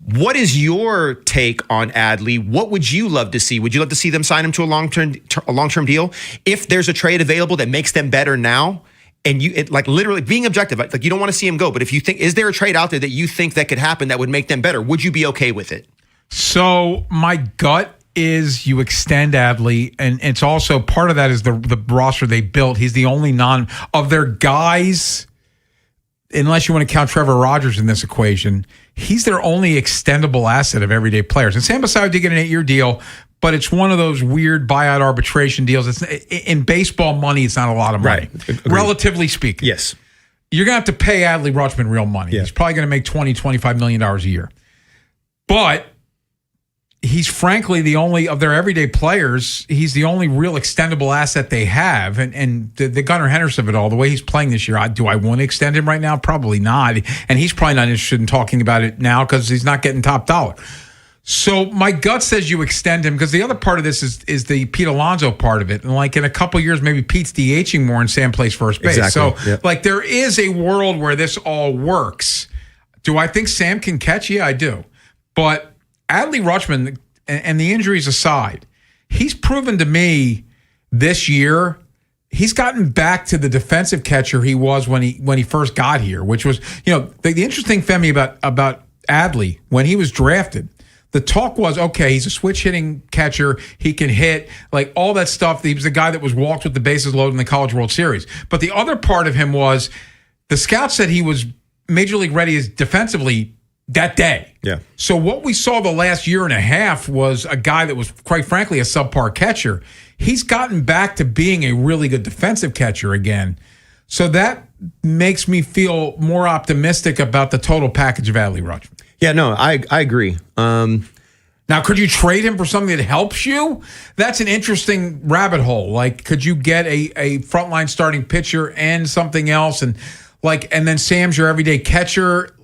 What is your take on Adley? What would you love to see? Would you love to see them sign him to a long-term deal? If there's a trade available that makes them better now, and literally being objective, like you don't want to see him go, but if you think, is there a trade out there that you think that could happen that would make them better? Would you be okay with it? So my gut is you extend Adley, and it's also part of that is the roster they built. He's the only of their guys, unless you want to count Trevor Rogers in this equation, he's their only extendable asset of everyday players. And Sam Basayo did get an 8-year deal, but it's one of those weird buyout arbitration deals. In baseball money, it's not a lot of money, right? Relatively speaking. Yes. You're going to have to pay Adley Rutschman real money. Yeah. He's probably going to make $20-25 million a year. But he's frankly the only of their everyday players. He's the only real extendable asset they have. And the Gunnar Henderson of it all, the way he's playing this year, do I want to extend him right now? Probably not. And he's probably not interested in talking about it now because he's not getting top dollar. So my gut says you extend him because the other part of this is the Pete Alonso part of it. And like in a couple of years, maybe Pete's DHing more and Sam plays first base. Exactly. So there is a world where this all works. Do I think Sam can catch? Yeah, I do. But Adley Rutschman, and the injuries aside, he's proven to me this year he's gotten back to the defensive catcher he was when he first got here, which was, the interesting, Femi, about Adley, when he was drafted, the talk was, okay, he's a switch-hitting catcher. He can hit, like all that stuff. He was the guy that was walked with the bases loaded in the College World Series. But the other part of him was the scouts said he was Major League ready as defensively that day. Yeah. So what we saw the last year and a half was a guy that was, quite frankly, a subpar catcher. He's gotten back to being a really good defensive catcher again. So that makes me feel more optimistic about the total package of Adley Rutschman. Yeah, no, I agree. Now, could you trade him for something that helps you? That's an interesting rabbit hole. Like, could you get a frontline starting pitcher and something else, and then Sam's your everyday catcher?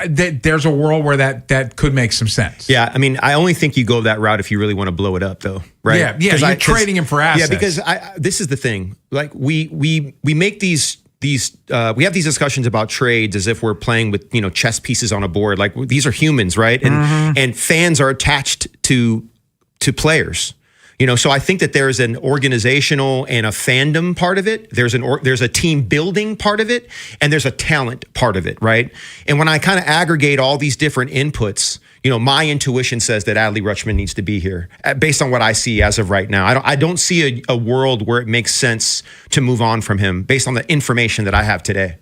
There's a world where that could make some sense. Yeah, I mean, I only think you go that route if you really want to blow it up, though, right? Yeah, you're trading him for assets. Yeah, because this is the thing. Like, we make these we have these discussions about trades as if we're playing with chess pieces on a board. Like, these are humans, right? And fans are attached to players. So I think that there's an organizational and a fandom part of it. There's a team building part of it, and there's a talent part of it, right? And when I kind of aggregate all these different inputs, my intuition says that Adley Rutschman needs to be here based on what I see as of right now. I don't see a world where it makes sense to move on from him based on the information that I have today.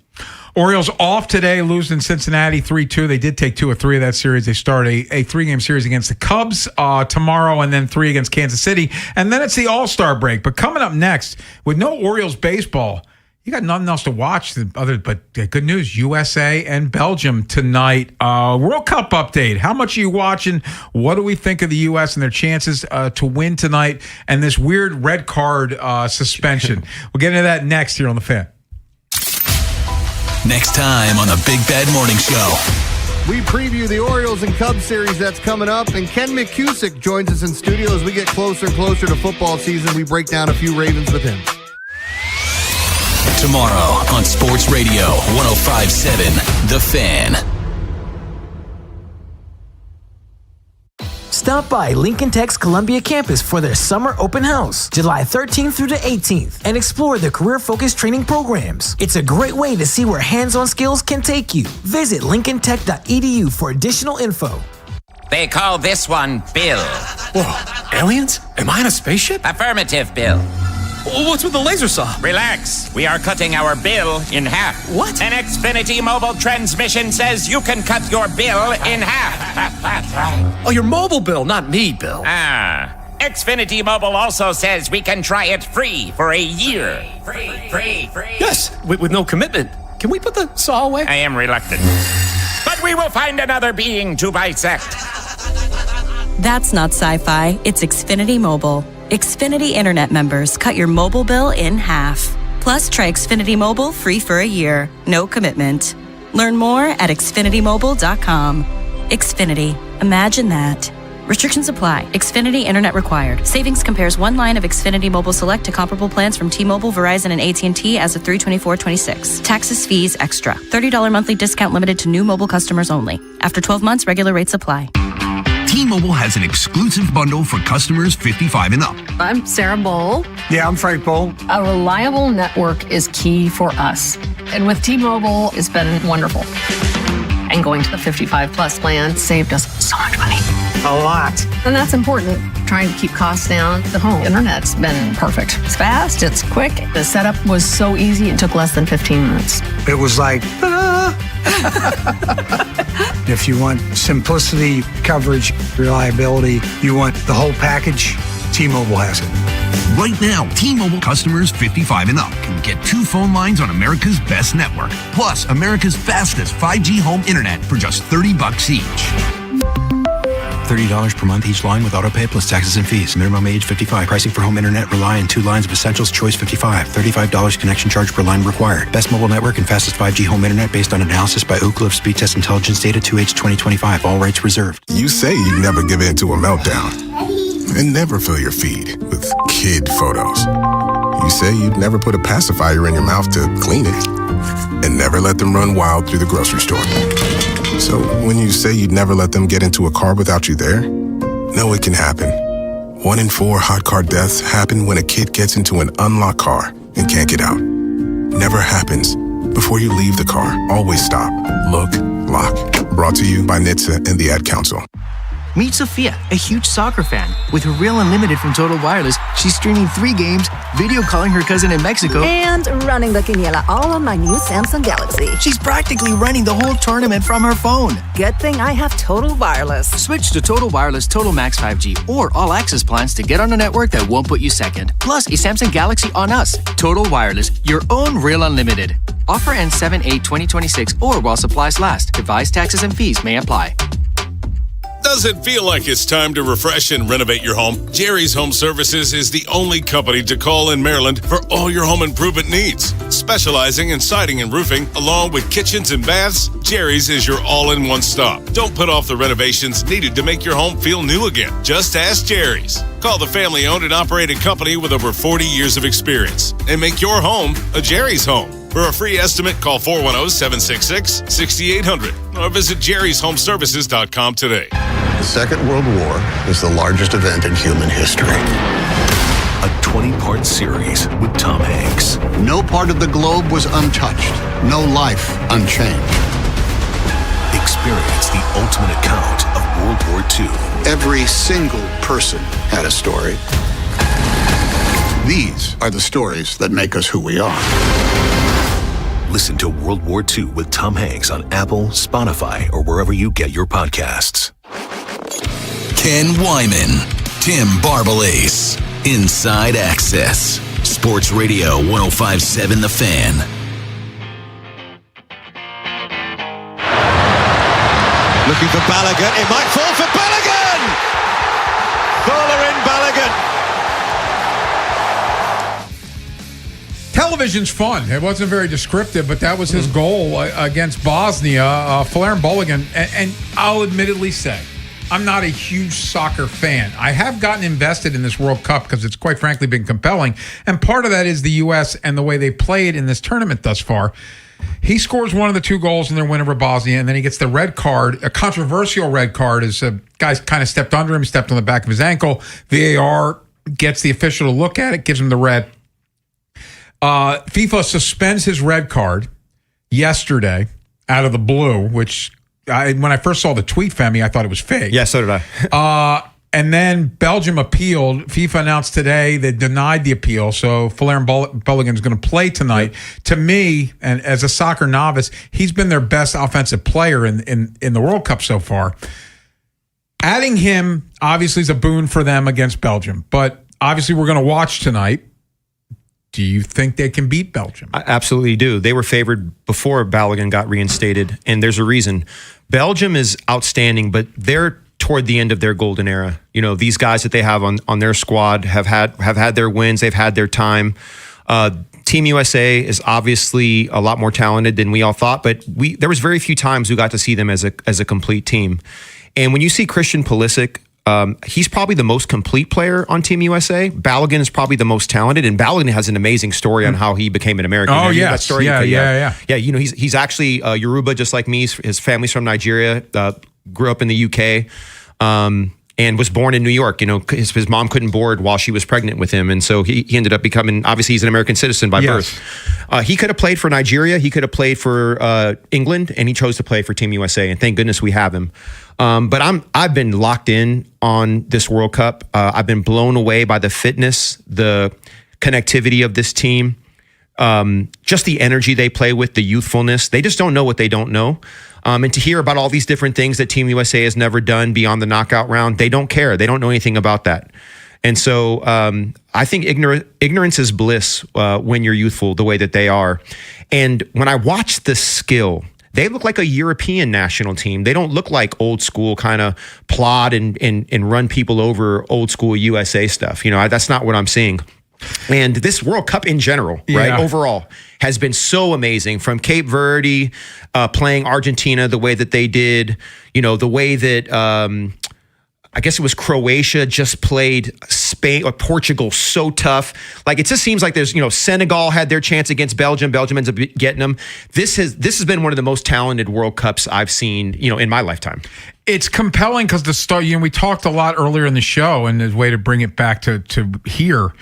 Orioles off today, losing Cincinnati 3-2. They did take 2 of 3 of that series. They start a 3-game series against the Cubs tomorrow, and then 3 against Kansas City. And then it's the All-Star break. But coming up next, with no Orioles baseball, you got nothing else to watch but good news, USA and Belgium tonight. World Cup update. How much are you watching? What do we think of the U.S. and their chances to win tonight? And this weird red card suspension. We'll get into that next here on The Fan. Next time on the Big Bad Morning Show. We preview the Orioles and Cubs series that's coming up, and Ken McCusick joins us in studio as we get closer and closer to football season. We break down a few Ravens with him. Tomorrow on Sports Radio 105.7 The Fan. Stop by Lincoln Tech's Columbia campus for their summer open house, July 13th through the 18th, and explore the career-focused training programs. It's a great way to see where hands-on skills can take you. Visit lincolntech.edu for additional info. They call this one Bill. Whoa, aliens? Am I in a spaceship? Affirmative, Bill. What's with the laser saw? Relax. We are cutting our bill in half. What? An Xfinity mobile transmission says you can cut your bill in half. Oh, your mobile bill, not me, Bill. Xfinity Mobile also says we can try it free for a year. Free. Yes, with no commitment. Can we put the saw away? I am reluctant. But we will find another being to bisect. That's not sci-fi. It's Xfinity Mobile. Xfinity Internet members cut your mobile bill in half. Plus, try Xfinity Mobile free for a year. No commitment. Learn more at xfinitymobile.com. Xfinity. Imagine that. Restrictions apply. Xfinity Internet required. Savings compares one line of Xfinity Mobile Select to comparable plans from T-Mobile, Verizon, and AT&T as of 3/24/26. Taxes, fees, extra. $30 monthly discount limited to new mobile customers only. After 12 months, regular rates apply. T-Mobile has an exclusive bundle for customers 55 and up. I'm Sarah Bowl. Yeah, I'm Frank Bowl. A reliable network is key for us. And with T-Mobile, it's been wonderful. And going to the 55 plus plan saved us so much money. A lot. And that's important. Trying to keep costs down. The home internet's been perfect. It's fast, it's quick. The setup was so easy, it took less than 15 minutes. It was like, If you want simplicity, coverage, reliability, you want the whole package, T-Mobile has it. Right now, T-Mobile customers 55 and up can get 2 phone lines on America's best network, plus America's fastest 5G home internet for just $30 each. $30 per month each line with autopay plus taxes and fees. Minimum age 55. Pricing for home internet rely on 2 lines of essentials. Choice 55. $35 connection charge per line required. Best mobile network and fastest 5G home internet based on analysis by Ookla of Speed Test Intelligence data 2H 2025. All rights reserved. You say you'd never give in to a meltdown and never fill your feed with kid photos. You say you'd never put a pacifier in your mouth to clean it and never let them run wild through the grocery store. So when you say you'd never let them get into a car without you there, know it can happen. 1 in 4 hot car deaths happen when a kid gets into an unlocked car and can't get out. Never happens. Before you leave the car, always stop, look, LOCK. Brought to you by NHTSA and the Ad Council. Meet Sophia, a huge soccer fan. With her Real Unlimited from Total Wireless, she's streaming 3 games, video calling her cousin in Mexico, and running the quiniela all on my new Samsung Galaxy. She's practically running the whole tournament from her phone. Good thing I have Total Wireless. Switch to Total Wireless Total Max 5G or All Access plans to get on a network that won't put you second. Plus, a Samsung Galaxy on us. Total Wireless, your own Real Unlimited. Offer ends 7/8/2026 or while supplies last. Device taxes and fees may apply. Does it feel like it's time to refresh and renovate your home? Jerry's Home Services is the only company to call in Maryland for all your home improvement needs. Specializing in siding and roofing, along with kitchens and baths, Jerry's is your all-in-one stop. Don't put off the renovations needed to make your home feel new again. Just ask Jerry's. Call the family-owned and operated company with over 40 years of experience and make your home a Jerry's home. For a free estimate, call 410-766-6800 or visit jerryshomeservices.com today. The Second World War is the largest event in human history. A 20-part series with Tom Hanks. No part of the globe was untouched. No life unchanged. Experience the ultimate account of World War II. Every single person had a story. These are the stories that make us who we are. Listen to World War II with Tom Hanks on Apple, Spotify, or wherever you get your podcasts. Ken Wyman, Tim Barbalace, Inside Access, Sports Radio 105.7 The Fan. Looking for Balogun. It might fall for Balogun! Folarin Balogun. Television's fun. It wasn't very descriptive, but that was his goal against Bosnia. Folarin Balogun, and I'll admittedly say, I'm not a huge soccer fan. I have gotten invested in this World Cup because it's quite frankly been compelling. And part of that is the U.S. and the way they played in this tournament thus far. He scores one of the 2 goals in their win over Bosnia, and then he gets the red card, a controversial red card, as a guy's kind of stepped under him, stepped on the back of his ankle. VAR gets the official to look at it, gives him the red. FIFA suspends his red card yesterday out of the blue, which when I first saw the tweet, Femi, I thought it was fake. Yeah, so did I. And then Belgium appealed. FIFA announced today they denied the appeal, so Folarin Balogun is going to play tonight. Yep. To me, and as a soccer novice, he's been their best offensive player in the World Cup so far. Adding him obviously is a boon for them against Belgium, but obviously we're going to watch tonight. Do you think they can beat Belgium? I absolutely do. They were favored before Balogun got reinstated, and there's a reason. Belgium is outstanding, but they're toward the end of their golden era. You know, these guys that they have on their squad have had their wins. They've had their time. Team USA is obviously a lot more talented than we all thought, but there was very few times we got to see them as a complete team. And when you see Christian Pulisic, he's probably the most complete player on Team USA. Balogun is probably the most talented, and Balogun has an amazing story on how he became an American. Oh, yeah. That story? Yeah. Yeah, you know, he's actually Yoruba, just like me. His family's from Nigeria, grew up in the UK, and was born in New York. You know, his mom couldn't board while she was pregnant with him, and so he ended up becoming, obviously he's an American citizen by birth. He could have played for Nigeria, he could have played for England, and he chose to play for Team USA, and thank goodness we have him. But I've been locked in on this World Cup. I've been blown away by the fitness, the connectivity of this team, just the energy they play with, the youthfulness. They just don't know what they don't know. And to hear about all these different things that Team USA has never done beyond the knockout round, they don't care. They don't know anything about that. And so I think ignorance is bliss when you're youthful the way that they are. And when I watch the skill, they look like a European national team. They don't look like old school kind of plod and run people over old school USA stuff. You know, that's not what I'm seeing. And this World Cup in general, right, overall, has been so amazing. From Cape Verde playing Argentina the way that they did, you know, the way that I guess it was Croatia just played Spain or Portugal so tough. Like, it just seems like there's, you know, Senegal had their chance against Belgium. Belgium ends up getting them. This has been one of the most talented World Cups I've seen, you know, in my lifetime. It's compelling because we talked a lot earlier in the show, and there's a way to bring it back to here,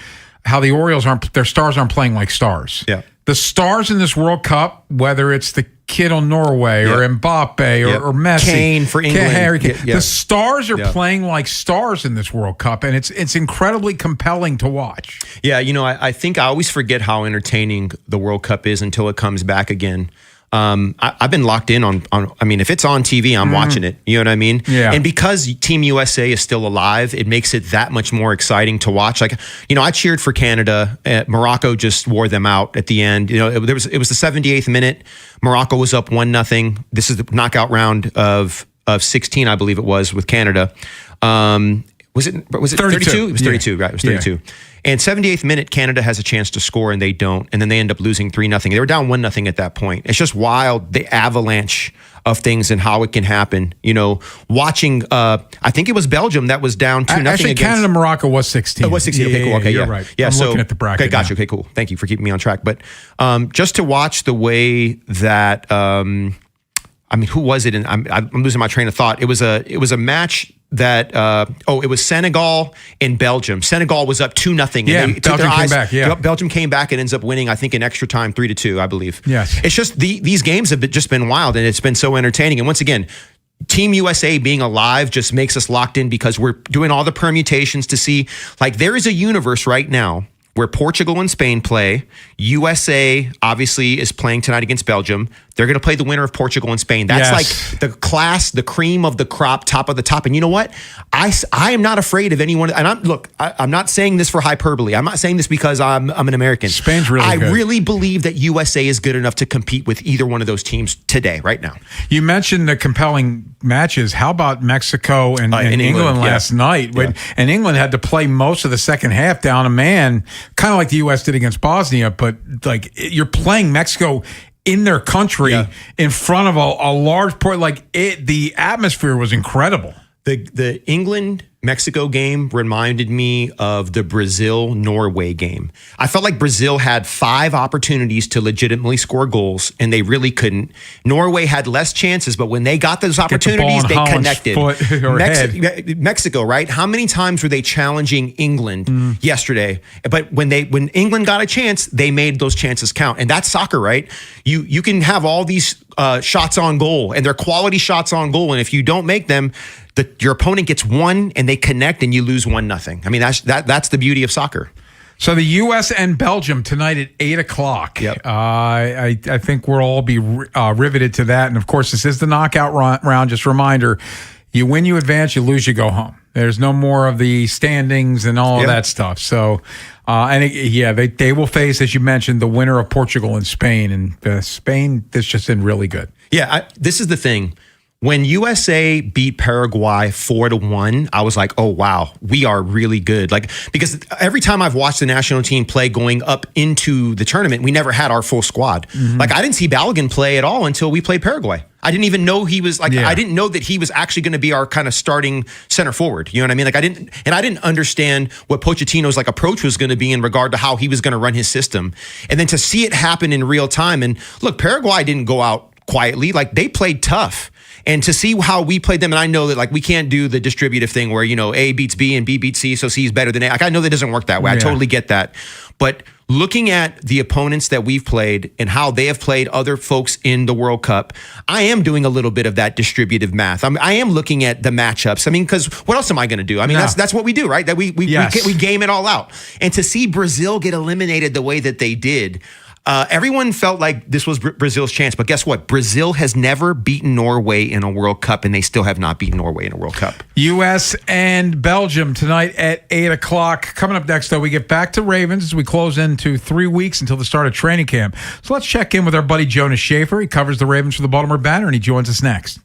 how the Orioles their stars aren't playing like stars. Yeah. The stars in this World Cup, whether it's the kid on Norway or Mbappe or Messi. Kane for England. Harry Kane. The stars are playing like stars in this World Cup, and it's incredibly compelling to watch. Yeah, I think I always forget how entertaining the World Cup is until it comes back again. I've been locked in on. I mean, if it's on TV, I'm watching it. You know what I mean? Yeah. And because Team USA is still alive, it makes it that much more exciting to watch. Like, I cheered for Canada. Morocco just wore them out at the end. It was the 78th minute. Morocco was up 1-0. This is the knockout round of 16, I believe it was, with Canada. Was it 32? It was 32, right? It was 32. Yeah. And 78th minute, Canada has a chance to score and they don't. And then they end up losing 3-0. They were down 1-0 at that point. It's just wild, the avalanche of things and how it can happen. Watching, I think it was Belgium that was down 2-0. Actually, Canada, Morocco was 16. It was 16. Okay, cool. Okay, you're right. Yeah, I'm looking at the bracket. Okay, gotcha. Okay, cool. Thank you for keeping me on track. But just to watch the way that, who was it? And I'm losing my train of thought. It was a match that it was Senegal and Belgium. Senegal was up 2-0. Yeah, Belgium came back. Yeah, Belgium came back and ends up winning, I think, in extra time 3-2, I believe. Yes, it's just these games have just been wild, and it's been so entertaining. And once again, Team USA being alive just makes us locked in because we're doing all the permutations to see, like, there is a universe right now where Portugal and Spain play. USA obviously is playing tonight against Belgium. They're going to play the winner of Portugal and Spain. That's like the class, the cream of the crop, top of the top. And you know what? I am not afraid of anyone. And I'm not saying this for hyperbole. I'm not saying this because I'm an American. Spain's really good. I really believe that USA is good enough to compete with either one of those teams today, right now. You mentioned the compelling matches. How about Mexico and England last night? Yeah. And England had to play most of the second half down a man, kind of like the U.S. did against Bosnia. But like, you're playing Mexico in their country in front of a large port. The atmosphere was incredible. The England-Mexico game reminded me of the Brazil-Norway game. I felt like Brazil had 5 opportunities to legitimately score goals, and they really couldn't. Norway had less chances, but when they got those opportunities, they connected. Mexico, right? How many times were they challenging England yesterday? But when England got a chance, they made those chances count. And that's soccer, right? You can have all these shots on goal, and they're quality shots on goal, and if you don't make them, your opponent gets one and they connect and you lose 1-0. I mean, that's the beauty of soccer. So the U.S. and Belgium tonight at 8:00. Yep. I think we'll all be riveted to that. And of course, this is the knockout round. Just a reminder, you win, you advance, you lose, you go home. There's no more of the standings and all of that stuff. So, they will face, as you mentioned, the winner of Portugal and Spain. And Spain, this just been really good. Yeah, this is the thing. When USA beat Paraguay 4-1, I was like, oh, wow, we are really good. Because every time I've watched the national team play going up into the tournament, we never had our full squad. Mm-hmm. I didn't see Balogun play at all until we played Paraguay. I didn't even know he was I didn't know that he was actually going to be our kind of starting center forward. You know what I mean? I didn't understand what Pochettino's approach was going to be in regard to how he was going to run his system. And then to see it happen in real time. And look, Paraguay didn't go out quietly. They played tough. And to see how we played them, and I know that we can't do the distributive thing where, A beats B and B beats C, so C is better than A. I know that doesn't work that way. I totally get that. But looking at the opponents that we've played and how they have played other folks in the World Cup, I am doing a little bit of that distributive math. I am looking at the matchups. Because what else am I going to do? That's what we do, right? That we game it all out. And to see Brazil get eliminated the way that they did, everyone felt like this was Brazil's chance, but guess what? Brazil has never beaten Norway in a World Cup, and they still have not beaten Norway in a World Cup. U.S. and Belgium tonight at 8:00. Coming up next, though, we get back to Ravens as we close into 3 weeks until the start of training camp. So let's check in with our buddy Jonas Schaefer. He covers the Ravens for the Baltimore Banner, and he joins us next.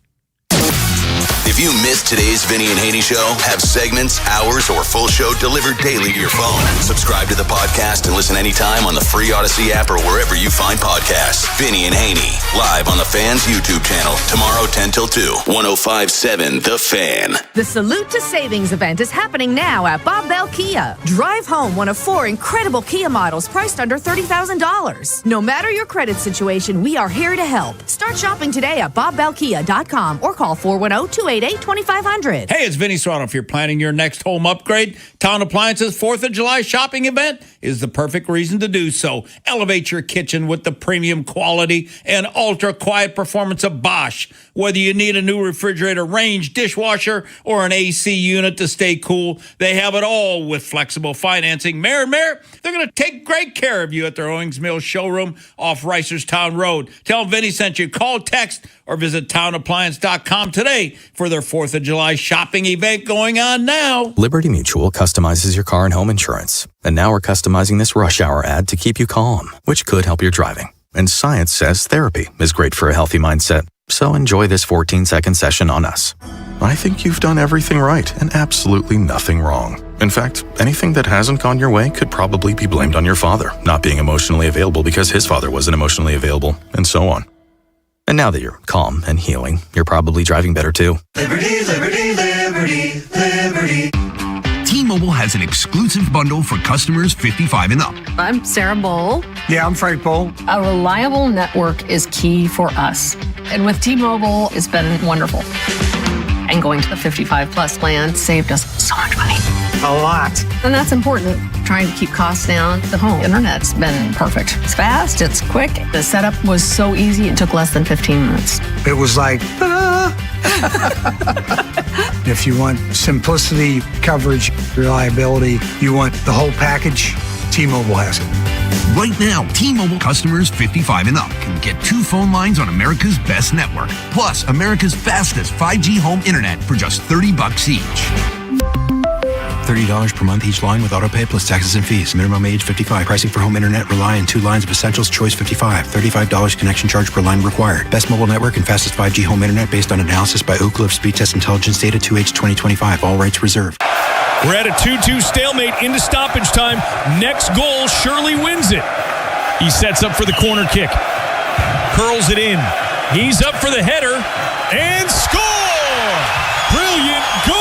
If you missed today's Vinny and Haynie show, have segments, hours, or full show delivered daily to your phone. Subscribe to the podcast and listen anytime on the free Odyssey app or wherever you find podcasts. Vinny and Haynie, live on the Fan's YouTube channel, tomorrow 10 till 2, 105.7 The Fan. The Salute to Savings event is happening now at Bob Bell Kia. Drive home one of 4 incredible Kia models priced under $30,000. No matter your credit situation, we are here to help. Start shopping today at BobBellKia.com or call 410-288 888-2500. Hey, it's Vinny Serrano. If you're planning your next home upgrade, Town Appliance's 4th of July shopping event is the perfect reason to do so. Elevate your kitchen with the premium quality and ultra-quiet performance of Bosch. Whether you need a new refrigerator, range, dishwasher, or an AC unit to stay cool, they have it all with flexible financing. Mayor, they're going to take great care of you at their Owings Mills showroom off Reisterstown Road. Tell them Vinny sent you. Call, text, or visit townappliance.com today for their 4th of July shopping event going on now. Liberty Mutual customizes your car and home insurance. And now we're customizing this rush hour ad to keep you calm, which could help your driving. And science says therapy is great for a healthy mindset. So enjoy this 14-second session on us. I think you've done everything right and absolutely nothing wrong. In fact, anything that hasn't gone your way could probably be blamed on your father not being emotionally available because his father wasn't emotionally available, and so on. And now that you're calm and healing, you're probably driving better too. Liberty, liberty, liberty, liberty. T-Mobile has an exclusive bundle for customers 55 and up. I'm Sarah Bowl. Yeah, I'm Frank Bowl. A reliable network is key for us. And with T-Mobile, it's been wonderful. And going to the 55 plus plan saved us so much money. A lot. And that's important. Trying to keep costs down. The home internet's been perfect. It's fast, it's quick. The setup was so easy, it took less than 15 minutes. It was like, If you want simplicity, coverage, reliability, you want the whole package, T-Mobile has it. Right now, T-Mobile customers 55 and up can get 2 phone lines on America's best network, plus America's fastest 5G home internet for just $30 each. $30 per month each line with autopay plus taxes and fees. Minimum age 55. Pricing for home internet rely on 2 lines of essentials. Choice 55. $35 connection charge per line required. Best mobile network and fastest 5G home internet based on analysis by Oak Cliff Speed Test Intelligence Data 2H 2025. All rights reserved. We're at a 2-2 stalemate into stoppage time. Next goal surely wins it. He sets up for the corner kick. Curls it in. He's up for the header. And score! Brilliant goal!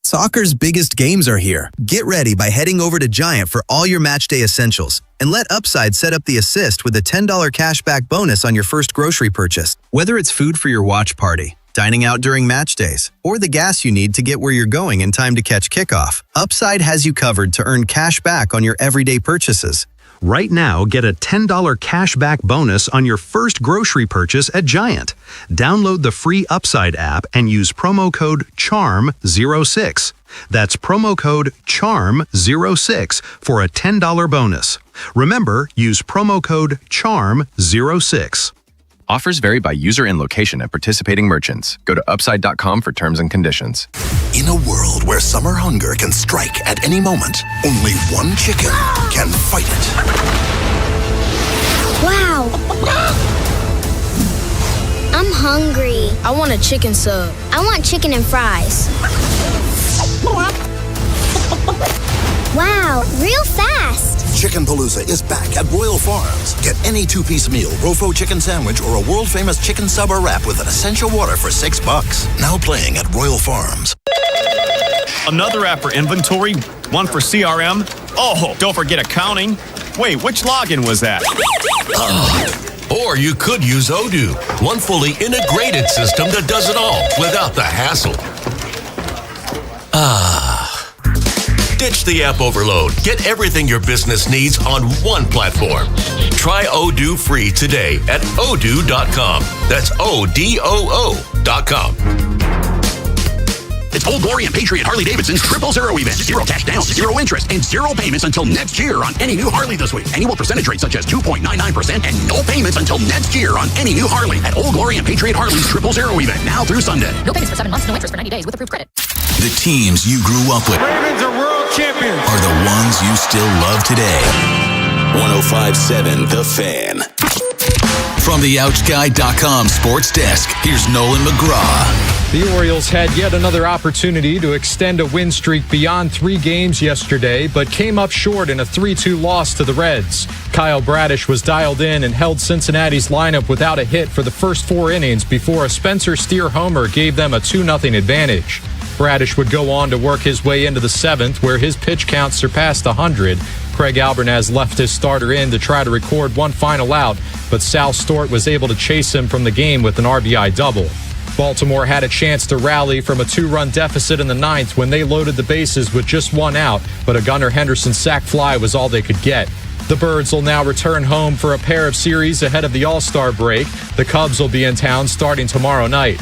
Soccer's biggest games are here. Get ready by heading over to Giant for all your matchday essentials. And let Upside set up the assist with a $10 cashback bonus on your first grocery purchase. Whether it's food for your watch party, dining out during match days, or the gas you need to get where you're going in time to catch kickoff, Upside has you covered to earn cash back on your everyday purchases. Right now, get a $10 cashback bonus on your first grocery purchase at Giant. Download the free Upside app and use promo code CHARM06. That's promo code CHARM06 for a $10 bonus. Remember, use promo code CHARM06. Offers vary by user and location at participating merchants. Go to upside.com for terms and conditions. In a world where summer hunger can strike at any moment, only one chicken can fight it. Wow. I'm hungry. I want a chicken sub. I want chicken and fries. Wow, real fast. Chicken Palooza is back at Royal Farms. Get any 2-piece meal, Rofo chicken sandwich, or a world-famous chicken sub or wrap with an essential water for $6. Now playing at Royal Farms. Another app for inventory, one for CRM. Oh, don't forget accounting. Wait, which login was that? Or you could use Odoo, one fully integrated system that does it all without the hassle. Ditch the app overload. Get everything your business needs on one platform. Try Odoo free today at odoo.com. That's ODOO.com. It's Old Glory and Patriot Harley-Davidson's 000 event. 0 cash down, 0 interest, and 0 payments until next year on any new Harley this week. Annual percentage rates such as 2.99% and no payments until next year on any new Harley at Old Glory and Patriot Harley's 000 event, now through Sunday. No payments for 7 months, no interest for 90 days with approved credit. The teams you grew up with Ravens are world champions. are the ones you still love today. 105.7 The Fan. From the OutGuy.com sports desk, here's Nolan McGraw. The Orioles had yet another opportunity to extend a win streak beyond 3 games yesterday, but came up short in a 3-2 loss to the Reds. Kyle Bradish was dialed in and held Cincinnati's lineup without a hit for the first 4 innings before a Spencer Steer homer gave them a 2-0 advantage. Bradish would go on to work his way into the 7th, where his pitch count surpassed 100. Craig Albernaz left his starter in to try to record one final out, but Sal Stort was able to chase him from the game with an RBI double. Baltimore had a chance to rally from a 2-run deficit in the 9th when they loaded the bases with just 1 out, but a Gunnar Henderson sac fly was all they could get. The Birds will now return home for a pair of series ahead of the All-Star break. The Cubs will be in town starting tomorrow night.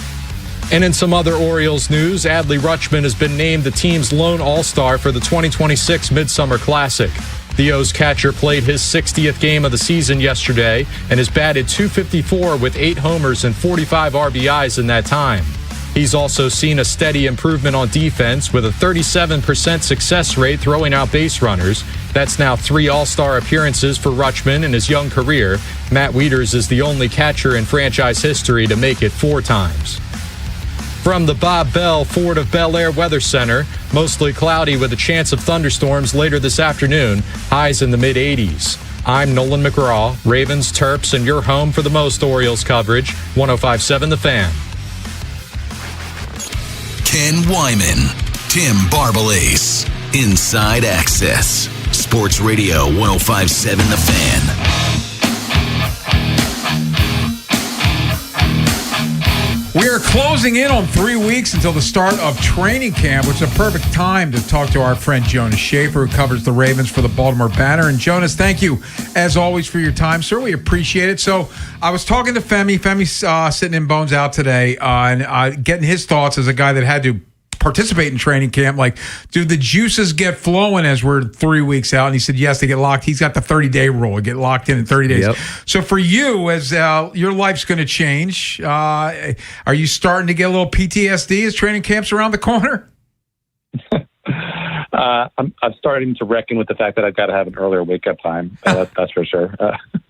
And in some other Orioles news, Adley Rutschman has been named the team's lone All-Star for the 2026 Midsummer Classic. The O's catcher played his 60th game of the season yesterday and has batted .254 with 8 homers and 45 RBIs in that time. He's also seen a steady improvement on defense with a 37% success rate throwing out base runners. That's now 3 All-Star appearances for Rutschman in his young career. Matt Wieters is the only catcher in franchise history to make it 4 times. From the Bob Bell Ford of Bel Air Weather Center, mostly cloudy with a chance of thunderstorms later this afternoon, highs in the mid-80s. I'm Nolan McGraw, Ravens, Terps, and your home for the most Orioles coverage, 105.7 The Fan. Ken Wyman, Tim Barbalace, Inside Access, Sports Radio 105.7 The Fan. We are closing in on 3 weeks until the start of training camp, which is a perfect time to talk to our friend Jonas Schaefer, who covers the Ravens for the Baltimore Banner. And Jonas, thank you, as always, for your time, sir. We appreciate it. So I was talking to Femi. Femi's sitting in Bones Out today and getting his thoughts as a guy that had to participate in training camp. Like, do the juices get flowing as we're 3 weeks out? And he said, yes, they get locked. He's got the 30-day rule. Get locked in 30 days. Yep. So for you, as your life's going to change, are you starting to get a little PTSD as training camp's around the corner? I'm starting to reckon with the fact that I've got to have an earlier wake-up time. That's for sure.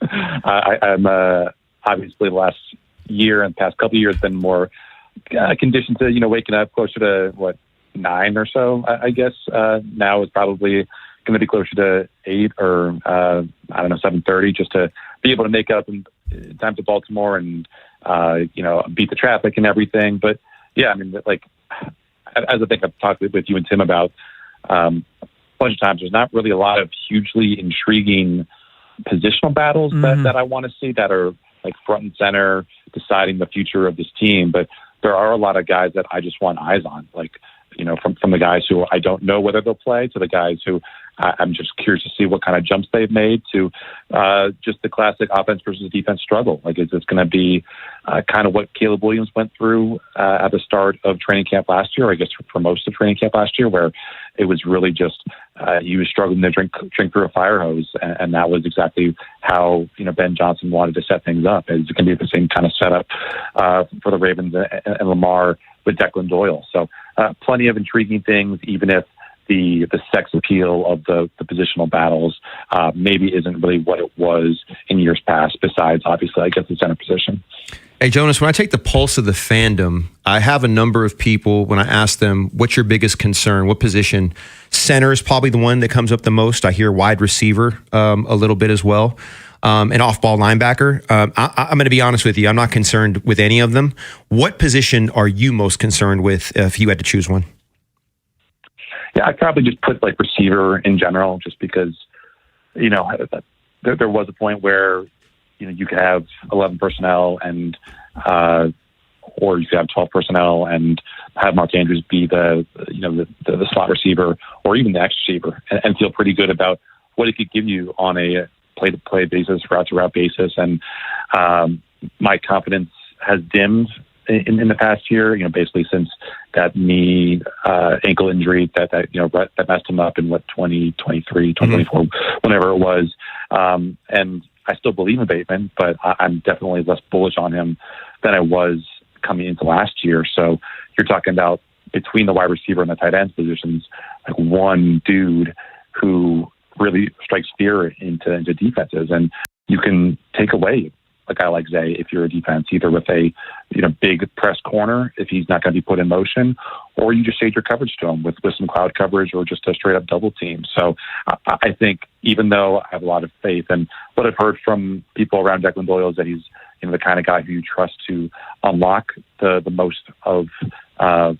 I'm obviously the last year and past couple of years been more conditioned to, waking up closer to 9 or so, I guess. Now it's probably going to be closer to 8 or 7:30, just to be able to make up in time to Baltimore and beat the traffic and everything. But yeah, I mean, like, as I think I've talked with you and Tim about a bunch of times, there's not really a lot of hugely intriguing positional battles that I want to see that are like front and center, deciding the future of this team. But there are a lot of guys that I just want eyes on, like, from the guys who I don't know whether they'll play to the guys who I'm just curious to see what kind of jumps they've made to just the classic offense versus defense struggle. Like, is this going to be kind of what Caleb Williams went through at the start of training camp last year, or I guess for most of training camp last year, where it was really just he was struggling to drink through a fire hose, and that was exactly how Ben Johnson wanted to set things up. It's going to be the same kind of setup for the Ravens and Lamar with Declan Doyle. So plenty of intriguing things, even if the sex appeal of the positional battles maybe isn't really what it was in years past, besides, obviously, I guess, the center position. Hey, Jonas, when I take the pulse of the fandom, I have a number of people, when I ask them, what's your biggest concern? What position? Center is probably the one that comes up the most. I hear wide receiver a little bit as well. And off-ball linebacker. I'm going to be honest with you. I'm not concerned with any of them. What position are you most concerned with if you had to choose one? Yeah, I'd probably just put receiver in general, just because, there was a point where, you could have 11 personnel and, or you could have 12 personnel and have Mark Andrews be the slot receiver or even the X receiver and feel pretty good about what it could give you on a play-to-play basis, route-to-route basis. And my confidence has dimmed in the past year, basically since that knee ankle injury that messed him up in 2023, 2024, whenever it was. And I still believe in Bateman, but I'm definitely less bullish on him than I was coming into last year. So you're talking about between the wide receiver and the tight end positions, like one dude who really strikes fear into defenses. And you can take away a guy like Zay if you're a defense, either with a big press corner if he's not going to be put in motion, or you just shade your coverage to him with some cloud coverage or just a straight up double team. So I think, even though I have a lot of faith, and what I've heard from people around Declan Doyle is that he's the kind of guy who you trust to unlock the most of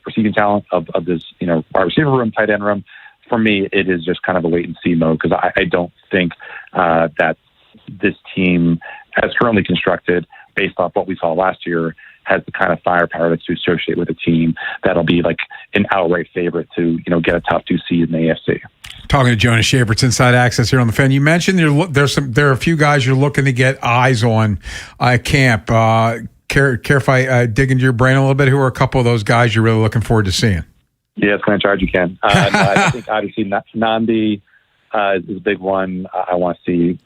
receiving talent of this wide receiver room, tight end room. For me, it is just kind of a wait and see mode, because I don't think that this team, as currently constructed, based off what we saw last year, has the kind of firepower that's to associate with a team that'll be like an outright favorite to, get a top 2 seed in the AFC. Talking to Jonas Schaefert's Inside Access here on the Fan. You mentioned there are a few guys you're looking to get eyes on camp. Care if I dig into your brain a little bit? Who are a couple of those guys you're really looking forward to seeing? Yeah, it's going to charge you can. I think obviously Nandi is a big one. I want to see,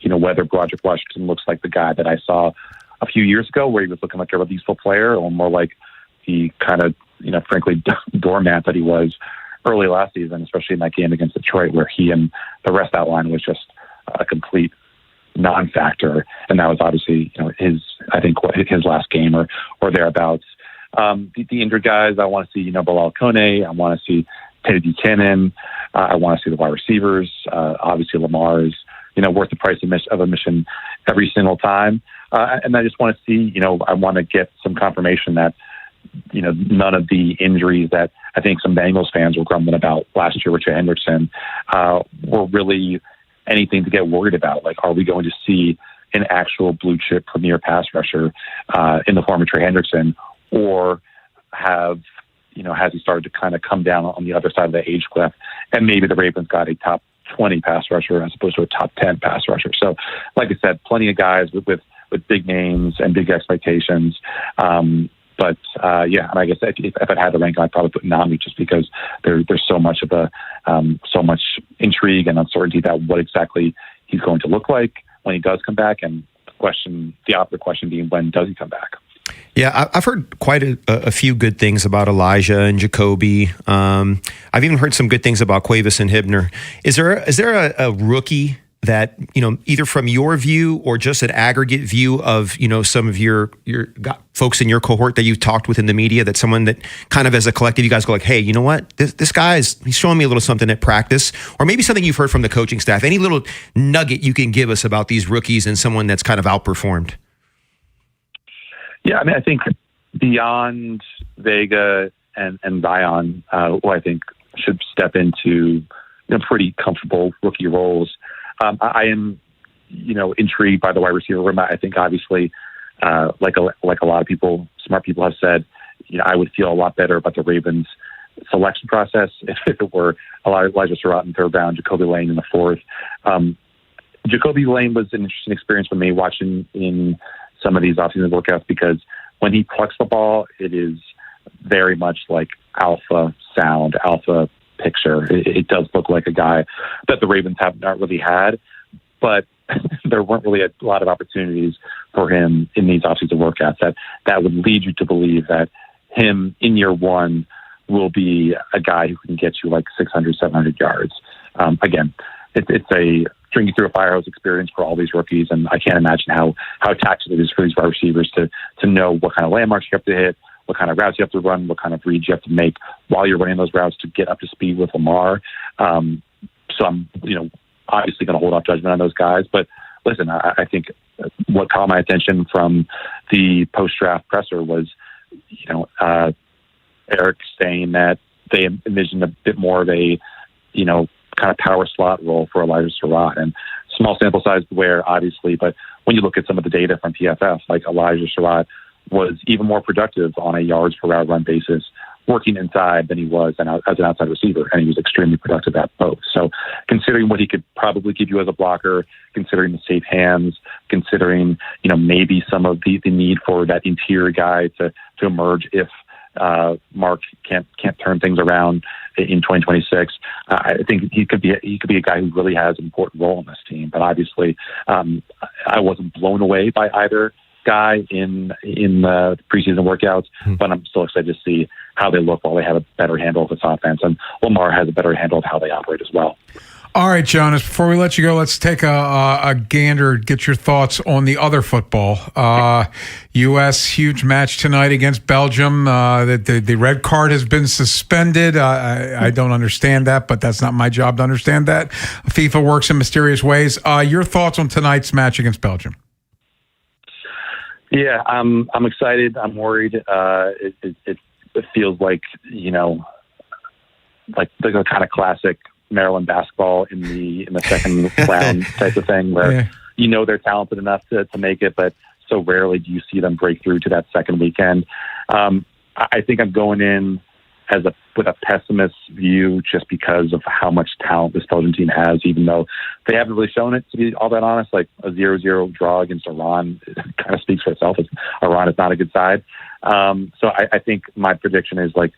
whether Broderick Washington looks like the guy that I saw a few years ago, where he was looking like a releaseful player, or more like the kind of, frankly, doormat that he was early last season, especially in that game against Detroit, where he and the rest of that line was just a complete non-factor. And that was obviously, his last game or thereabouts. The injured guys, I want to see, Bilal Kone. I want to see Teddy Buchanan. I want to see the wide receivers. Obviously, Lamar is, worth the price of admission every single time. And I just want to see, I want to get some confirmation that, none of the injuries that I think some Bengals fans were grumbling about last year with Trey Hendrickson were really anything to get worried about. Like, are we going to see an actual blue chip premier pass rusher in the form of Trey Hendrickson, or has he started to kind of come down on the other side of the age cliff, and maybe the Ravens got a top 20 pass rusher as opposed to a top 10 pass rusher. So, like I said, plenty of guys with big names and big expectations. But and I guess if I had to rank, I'd probably put Nami, just because there's so much intrigue and uncertainty about what exactly he's going to look like when he does come back, and the opposite question being, when does he come back? Yeah, I've heard quite a few good things about Elijah and Jacoby. I've even heard some good things about Cuevas and Hibner. Is there a rookie that, either from your view or just an aggregate view of, some of your folks in your cohort that you've talked with in the media, that someone that kind of as a collective, you guys go like, hey, you know what? This guy's showing me a little something at practice, or maybe something you've heard from the coaching staff. Any little nugget you can give us about these rookies and someone that's kind of outperformed? Yeah, I mean, I think beyond Vega and Zion, who I think should step into pretty comfortable rookie roles, I am, intrigued by the wide receiver room. I think obviously, like a lot of people, smart people have said, I would feel a lot better about the Ravens selection process if it were Elijah Surratt in third round, Jacoby Lane in the fourth. Jacoby Lane was an interesting experience for me watching in some of these offseason workouts, because when he plucks the ball, it is very much like alpha sound, alpha picture. It does look like a guy that the Ravens have not really had, but there weren't really a lot of opportunities for him in these offseason workouts that would lead you to believe that him in year one will be a guy who can get you like 600, 700 yards. Again, it's a drinking through a fire hose experience for all these rookies, and I can't imagine how taxing it is for these wide receivers to know what kind of landmarks you have to hit, what kind of routes you have to run, what kind of reads you have to make while you're running those routes to get up to speed with Lamar. So I'm, obviously going to hold off judgment on those guys. But listen, I think what caught my attention from the post-draft presser was, Eric saying that they envisioned a bit more of a, kind of power slot role for Elijah Surratt, and small sample size where obviously, but when you look at some of the data from PFF, like Elijah Surratt was even more productive on a yards per route run basis working inside than he was as an outside receiver, and he was extremely productive at both. So considering what he could probably give you as a blocker, considering the safe hands, considering, maybe some of the need for that interior guy to emerge if Mark can't turn things around in 2026. I think he could be a guy who really has an important role in this team. But obviously, I wasn't blown away by either guy in the preseason workouts, but I'm still excited to see how they look while they have a better handle of this offense, and Lamar has a better handle of how they operate as well. All right, Jonas, before we let you go, let's take a gander, get your thoughts on the other football. U.S. huge match tonight against Belgium. The red card has been suspended. I don't understand that, but that's not my job to understand that. FIFA works in mysterious ways. Your thoughts on tonight's match against Belgium? Yeah, I'm excited. I'm worried. It feels like, like the kind of classic Maryland basketball in the second round type of thing, where they're talented enough to make it, but so rarely do you see them break through to that second weekend. I think I'm going in with a pessimist view just because of how much talent this Belgian team has, even though they haven't really shown it, to be all that honest. Like a 0-0 draw against Iran kind of speaks for itself. Iran is not a good side. So I think my prediction is like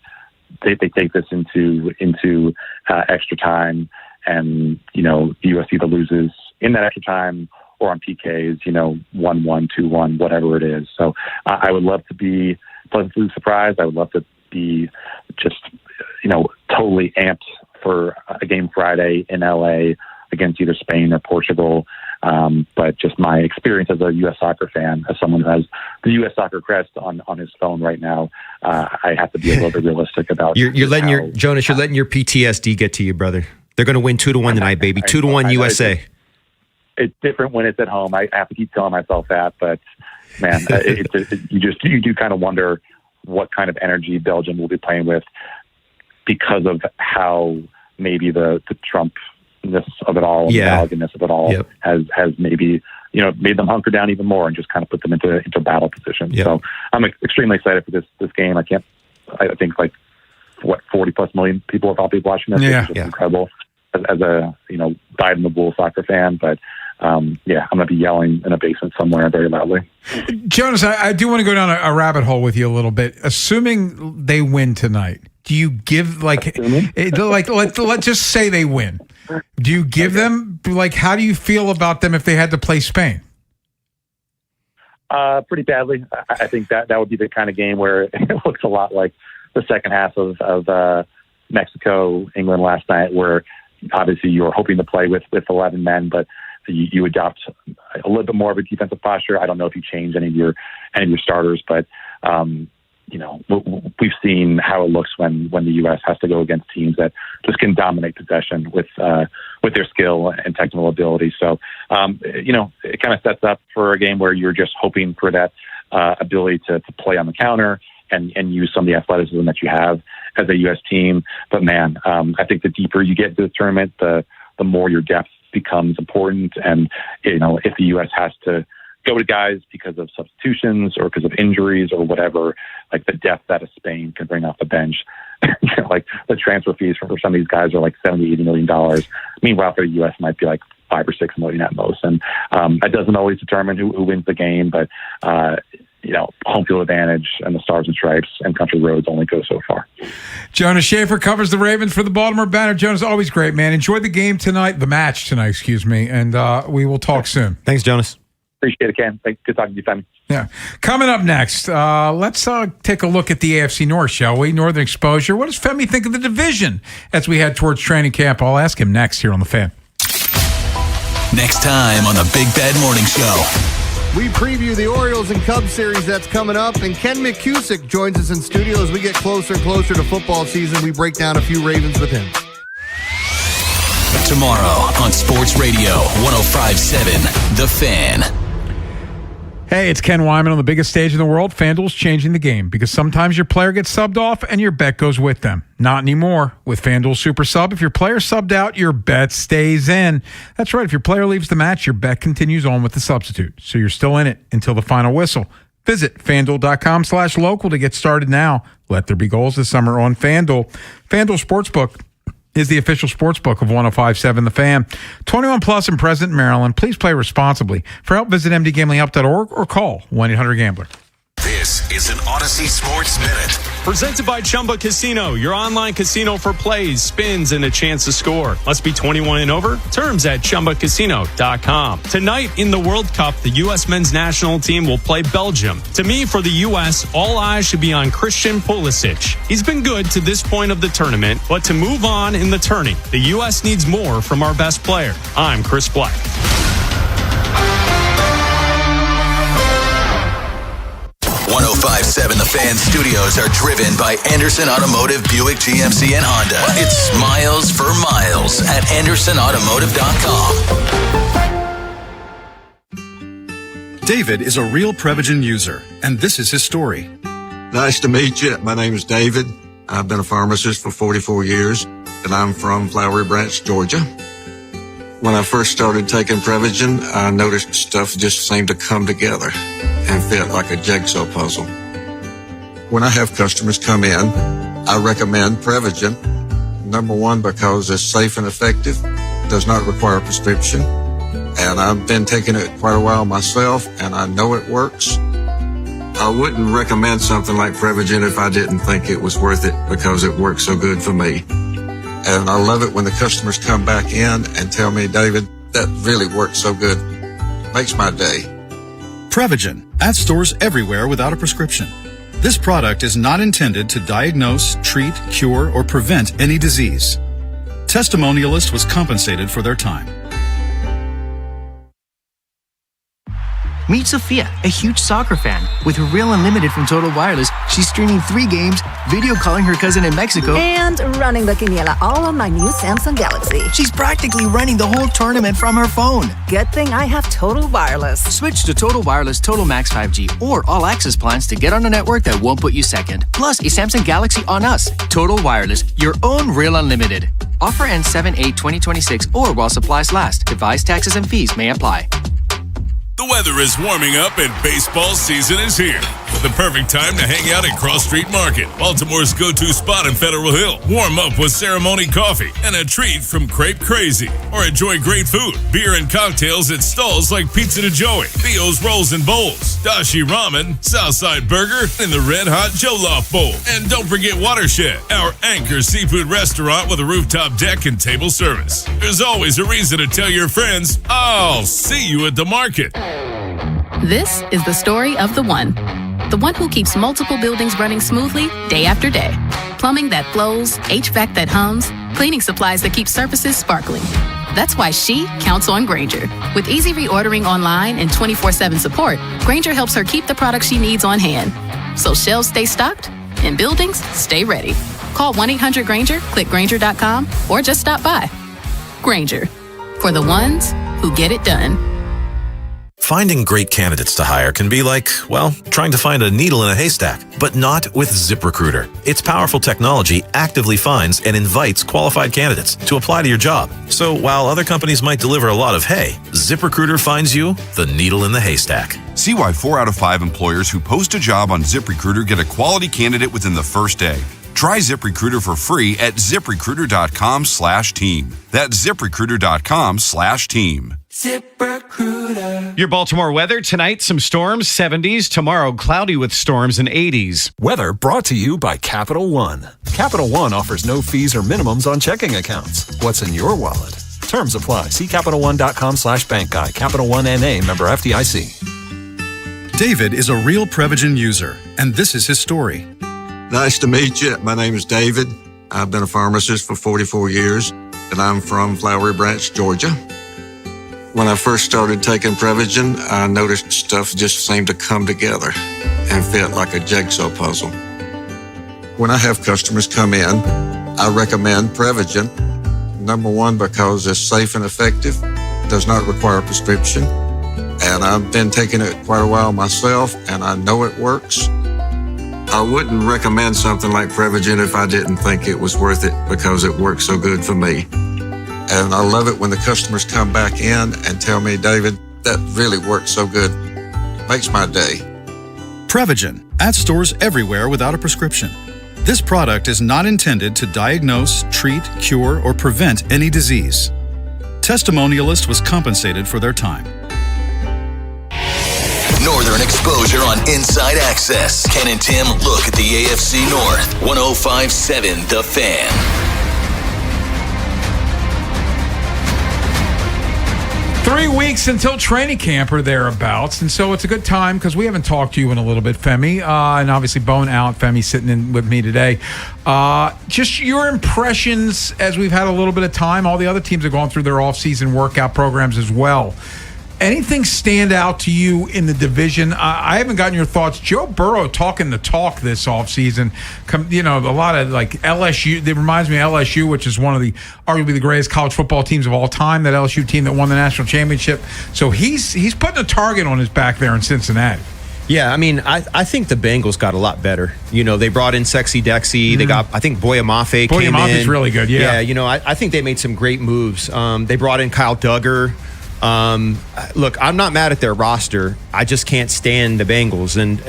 they take this into extra time, and, you know, the U.S. either loses in that extra time or on PKs, 1-1, 2-1, whatever it is. So I would love to be pleasantly surprised. I would love to be just, totally amped for a game Friday in LA against either Spain or Portugal. But just my experience as a U.S. soccer fan, as someone who has the U.S. soccer crest on his phone right now, I have to be a little bit realistic about. You're letting your PTSD get to you, brother. They're going to win 2-1 tonight, baby. 2-1 USA. It's different when it's at home. I have to keep telling myself that, but man, you do kind of wonder what kind of energy Belgium will be playing with because of how maybe the Trumpness of it all, and the arrogantness of it all has maybe, made them hunker down even more and just kind of put them into battle position. Yep. So I'm extremely excited for this game. I think 40+ million people are probably watching this. It's just incredible as a, dyed in the wool soccer fan, but I'm going to be yelling in a basement somewhere very loudly. Jonas, I do want to go down a rabbit hole with you a little bit. Assuming they win tonight, do you give let's just say they win. Do you give them how do you feel about them if they had to play Spain? Pretty badly. I think that would be the kind of game where it looks a lot like the second half of Mexico, England last night, where obviously you were hoping to play with 11 men, but you adopt a little bit more of a defensive posture. I don't know if you change any of your starters, but we've seen how it looks when the U.S. has to go against teams that just can dominate possession with their skill and technical ability. So it kind of sets up for a game where you're just hoping for that ability to play on the counter and use some of the athleticism that you have as a U.S. team. But man, I think the deeper you get into the tournament, the more your depth becomes important. And, if the U.S. has to go to guys because of substitutions or because of injuries or whatever, like the depth that a Spain can bring off the bench, like the transfer fees for some of these guys are like $70-80 million. Meanwhile, for the U.S. might be like $5 or $6 million at most. And that doesn't always determine who wins the game, but home field advantage and the Stars and Stripes and country roads only go so far. Jonas Schaefer covers the Ravens for the Baltimore Banner. Jonas, always great, man. Enjoy the match tonight, and we will talk soon. Thanks, Jonas. Appreciate it, Ken. Good talking to you, Fanny. Yeah. Coming up next, let's take a look at the AFC North, shall we? Northern exposure. What does Femi think of the division as we head towards training camp? I'll ask him next here on The Fan. Next time on the Big Bad Morning Show. We preview the Orioles and Cubs series that's coming up, and Ken McCusick joins us in studio as we get closer and closer to football season. We break down a few Ravens with him. Tomorrow on Sports Radio 105.7 The Fan. Hey, it's Ken Wyman on the biggest stage in the world. FanDuel's changing the game because sometimes your player gets subbed off and your bet goes with them. Not anymore. With FanDuel Super Sub, if your player subbed out, your bet stays in. That's right. If your player leaves the match, your bet continues on with the substitute. So you're still in it until the final whistle. Visit FanDuel.com/local to get started now. Let there be goals this summer on FanDuel. FanDuel Sportsbook is the official sportsbook of 105.7 The Fan. 21 plus and present in Maryland. Please play responsibly. For help, visit mdgamblinghelp.org or call 1-800-GAMBLER. This is an Odyssey Sports Minute. Presented by Chumba Casino, your online casino for plays, spins, and a chance to score. Must be 21 and over. Terms at ChumbaCasino.com. Tonight in the World Cup, the U.S. men's national team will play Belgium. To me, for the U.S., all eyes should be on Christian Pulisic. He's been good to this point of the tournament, but to move on in the tourney, the U.S. needs more from our best player. I'm Chris Black. 105.7 The Fan studios are driven by Anderson Automotive, Buick, GMC, and Honda. It's miles for miles at AndersonAutomotive.com. David is a real Prevagen user, and this is his story. Nice to meet you. My name is David. I've been a pharmacist for 44 years, and I'm from Flowery Branch, Georgia. When I first started taking Prevagen, I noticed stuff just seemed to come together. and fit like a jigsaw puzzle. When I have customers come in, I recommend Prevagen. Number one, because it's safe and effective, does not require a prescription, and I've been taking it quite a while myself, and I know it works. I wouldn't recommend something like Prevagen if I didn't think it was worth it because it works so good for me. And I love it when the customers come back in and tell me, David, that really works so good. Makes my day. Prevagen, at stores everywhere without a prescription. This product is not intended to diagnose, treat, cure, or prevent any disease. Testimonialist was compensated for their time. Meet Sophia, a huge soccer fan. With her Real Unlimited from Total Wireless, she's streaming 3 games, video calling her cousin in Mexico, and running the quiniela all on my new Samsung Galaxy. She's practically running the whole tournament from her phone. Good thing I have Total Wireless. Switch to Total Wireless Total Max 5G or All Access plans to get on a network that won't put you second. Plus, a Samsung Galaxy on us. Total Wireless, your own Real Unlimited. Offer ends 7/8/2026 or while supplies last. Device taxes and fees may apply. The weather is warming up and baseball season is here. The perfect time to hang out at Cross Street Market, Baltimore's go-to spot in Federal Hill. Warm up with Ceremony Coffee and a treat from Crepe Crazy. Or enjoy great food, beer, and cocktails at stalls like Pizza to Joey, Theo's Rolls and Bowls, Dashi Ramen, Southside Burger, and the Red Hot Jollof Bowl. And don't forget Watershed, our anchor seafood restaurant with a rooftop deck and table service. There's always a reason to tell your friends, I'll see you at the market. This is the story of the one who keeps multiple buildings running smoothly day after day. Plumbing that flows, HVAC that hums, cleaning supplies that keep surfaces sparkling. That's why she counts on Grainger. With easy reordering online and 24/7 support, Grainger helps her keep the products she needs on hand. So shelves stay stocked and buildings stay ready. Call 1-800-GRAINGER, click Grainger.com, or just stop by. Grainger, for the ones who get it done. Finding great candidates to hire can be like, well, trying to find a needle in a haystack, but not with ZipRecruiter. Its powerful technology actively finds and invites qualified candidates to apply to your job. So while other companies might deliver a lot of hay, ZipRecruiter finds you the needle in the haystack. See why 4 out of 5 employers who post a job on ZipRecruiter get a quality candidate within the first day. Try ZipRecruiter for free at ZipRecruiter.com/team. That's ZipRecruiter.com/team. ZipRecruiter. Your Baltimore weather tonight, some storms, 70s. Tomorrow, cloudy with storms in 80s. Weather brought to you by Capital One. Capital One offers no fees or minimums on checking accounts. What's in your wallet? Terms apply. See CapitalOne.com/bank guide. Capital One NA, member FDIC. David is a real Prevagen user, and this is his story. Nice to meet you. My name is David. I've been a pharmacist for 44 years, and I'm from Flowery Branch, Georgia. When I first started taking Prevagen, I noticed stuff just seemed to come together and fit like a jigsaw puzzle. When I have customers come in, I recommend Prevagen. Number one, because it's safe and effective, does not require a prescription, and I've been taking it quite a while myself, and I know it works. I wouldn't recommend something like Prevagen if I didn't think it was worth it because it works so good for me. And I love it when the customers come back in and tell me, David, that really works so good. Makes my day. Prevagen, at stores everywhere without a prescription. This product is not intended to diagnose, treat, cure, or prevent any disease. Testimonialist was compensated for their time. Northern exposure on Inside Access. Ken and Tim look at the AFC North. 105.7 The Fan. Three weeks until training camp or thereabouts, and so it's a good time because we haven't talked to you in a little bit, Femi, and obviously Bone out. Femi's sitting in with me today. Just your impressions as we've had a little bit of time. All the other teams have gone through their off-season workout programs as well. Anything stand out to you in the division? I haven't gotten your thoughts. Joe Burrow talking the talk this offseason. You know, a lot of like LSU. It reminds me of LSU, which is one of the arguably the greatest college football teams of all time. That LSU team that won the national championship. So he's putting a target on his back there in Cincinnati. Yeah, I mean, I think the Bengals got a lot better. You know, they brought in Sexy Dexy. They got, I think, Boyamafe came in. Boyamafe's really good, yeah. Yeah, you know, I think they made some great moves. They brought in Kyle Duggar. Look, I'm not mad at their roster. I just can't stand the Bengals. And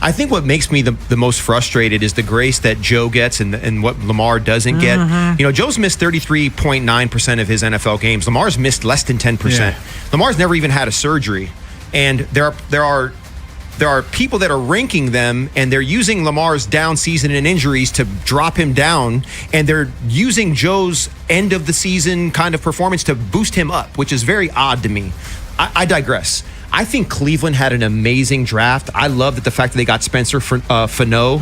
I think what makes me the most frustrated is the grace that Joe gets and what Lamar doesn't get. You know, Joe's missed 33.9% of his NFL games. Lamar's missed less than 10%. Yeah. Lamar's never even had a surgery. And there are people that are ranking them, and they're using Lamar's down season and injuries to drop him down, and they're using Joe's end of the season kind of performance to boost him up, which is very odd to me. I digress. I think Cleveland had an amazing draft. I love that the fact that they got Spencer Fano.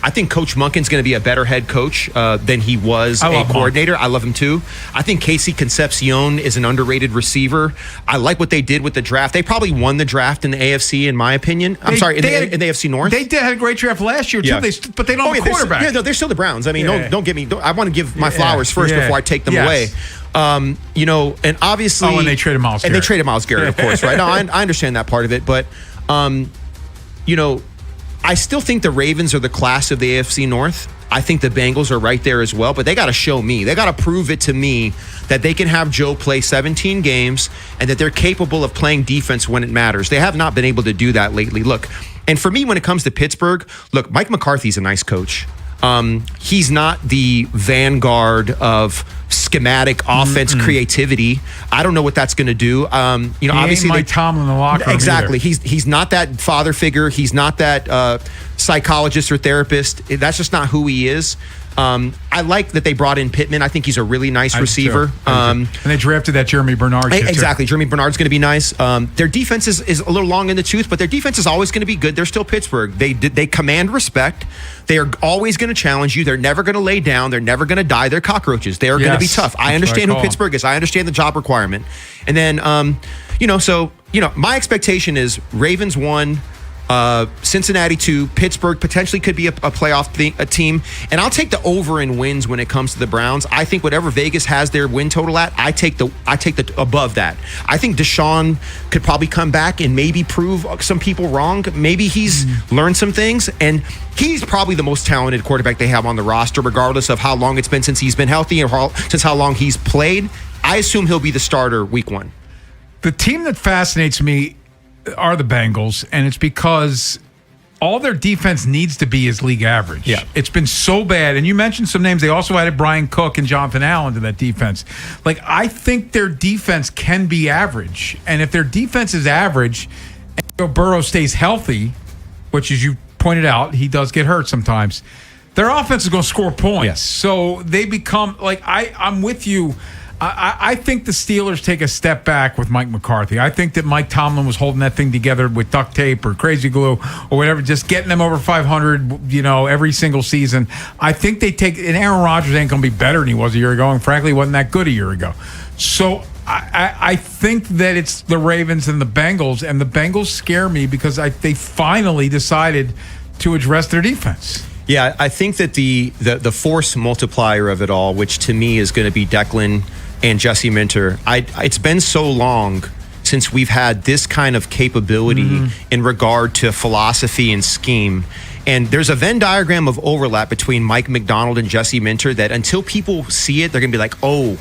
I think Coach Monken's going to be a better head coach than he was a coordinator. I love him too. I think Casey Concepcion is an underrated receiver. I like what they did with the draft. They probably won the draft in the AFC, in my opinion. In the AFC North. They had a great draft last year too, but they don't have a quarterback. They're still the Browns. I mean, don't get me. I want to give my flowers first before I take them away. You know, and obviously, and they traded Myles Garrett. And they traded Myles Garrett, of course, right? No, I understand that part of it, but you know, I still think the Ravens are the class of the AFC North. I think the Bengals are right there as well, but they got to show me. They got to prove it to me that they can have Joe play 17 games and that they're capable of playing defense when it matters. They have not been able to do that lately. Look, and for me, when it comes to Pittsburgh, look, Mike McCarthy's a nice coach. He's not the vanguard of schematic offense creativity. I don't know what that's going to do. You know, obviously Mike Tomlin in the locker room. Exactly. He's not that father figure. He's not that psychologist or therapist. That's just not who he is. I like that they brought in Pittman. I think he's a really nice receiver. And they drafted that Jeremy Bernard kid, exactly. Jeremy Bernard's going to be nice. Their defense is a little long in the tooth, but their defense is always going to be good. They're still Pittsburgh. They command respect. They are always going to challenge you. They're never going to lay down. They're never going to die. They're cockroaches. They are going to be tough. I understand who Pittsburgh is. I understand the job requirement. And then, my expectation is Ravens 1, Cincinnati 2, Pittsburgh potentially could be a playoff team, and I'll take the over in wins when it comes to the Browns. I think whatever Vegas has their win total at, I take the above that. I think Deshaun could probably come back and maybe prove some people wrong. Maybe he's learned some things, and he's probably the most talented quarterback they have on the roster, regardless of how long it's been since he's been healthy or since how long he's played. I assume he'll be the starter week 1. The team that fascinates me are the Bengals, and it's because all their defense needs to be is league average. Yeah. It's been so bad. And you mentioned some names. They also added Brian Cook and Jonathan Allen to that defense. Like, I think their defense can be average. And if their defense is average and Joe Burrow stays healthy, which, as you pointed out, he does get hurt sometimes, their offense is going to score points. Yes. So they become, like, I'm with you. I think the Steelers take a step back with Mike McCarthy. I think that Mike Tomlin was holding that thing together with duct tape or crazy glue or whatever, just getting them over 500, every single season. I think they take, and Aaron Rodgers ain't going to be better than he was a year ago, and frankly, he wasn't that good a year ago. So I think that it's the Ravens and the Bengals, and the Bengals scare me because they finally decided to address their defense. Yeah, I think that the force multiplier of it all, which to me is going to be Declan and Jesse Minter, it's been so long since we've had this kind of capability in regard to philosophy and scheme. And there's a Venn diagram of overlap between Mike McDonald and Jesse Minter that until people see it, they're going to be like, oh,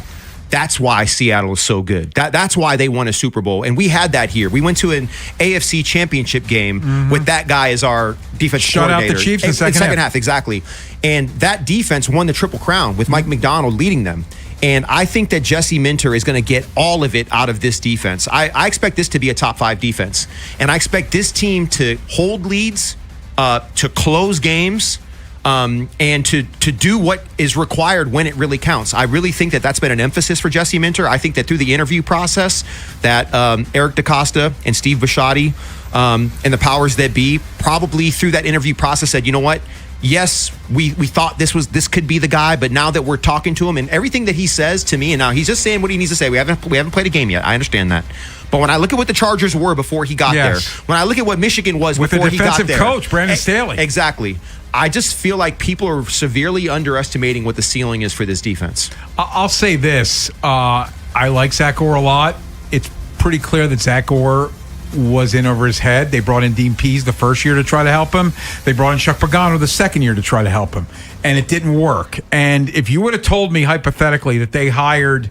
that's why Seattle is so good. That's why they won a Super Bowl. And we had that here. We went to an AFC championship game with that guy as our defense coordinator. Shut out the Chiefs in the second half. Exactly. And that defense won the Triple Crown with Mike McDonald leading them. And I think that Jesse Minter is going to get all of it out of this defense. I expect this to be a top 5 defense. And I expect this team to hold leads, to close games, and to do what is required when it really counts. I really think that that's been an emphasis for Jesse Minter. I think that through the interview process that Eric DeCosta and Steve Bisciotti and the powers that be probably through that interview process said, you know what? Yes, we thought this could be the guy, but now that we're talking to him and everything that he says to me, and now he's just saying what he needs to say. We haven't played a game yet. I understand that. But when I look at what the Chargers were before he got there, when I look at what Michigan was before he got there. With the defensive coach, Brandon Staley. Exactly. I just feel like people are severely underestimating what the ceiling is for this defense. I'll say this. I like Zach Orr a lot. It's pretty clear that Zach Orr was in over his head. They brought in Dean Pease the first year to try to help him. They brought in Chuck Pagano the second year to try to help him. And it didn't work. And if you would have told me hypothetically that they hired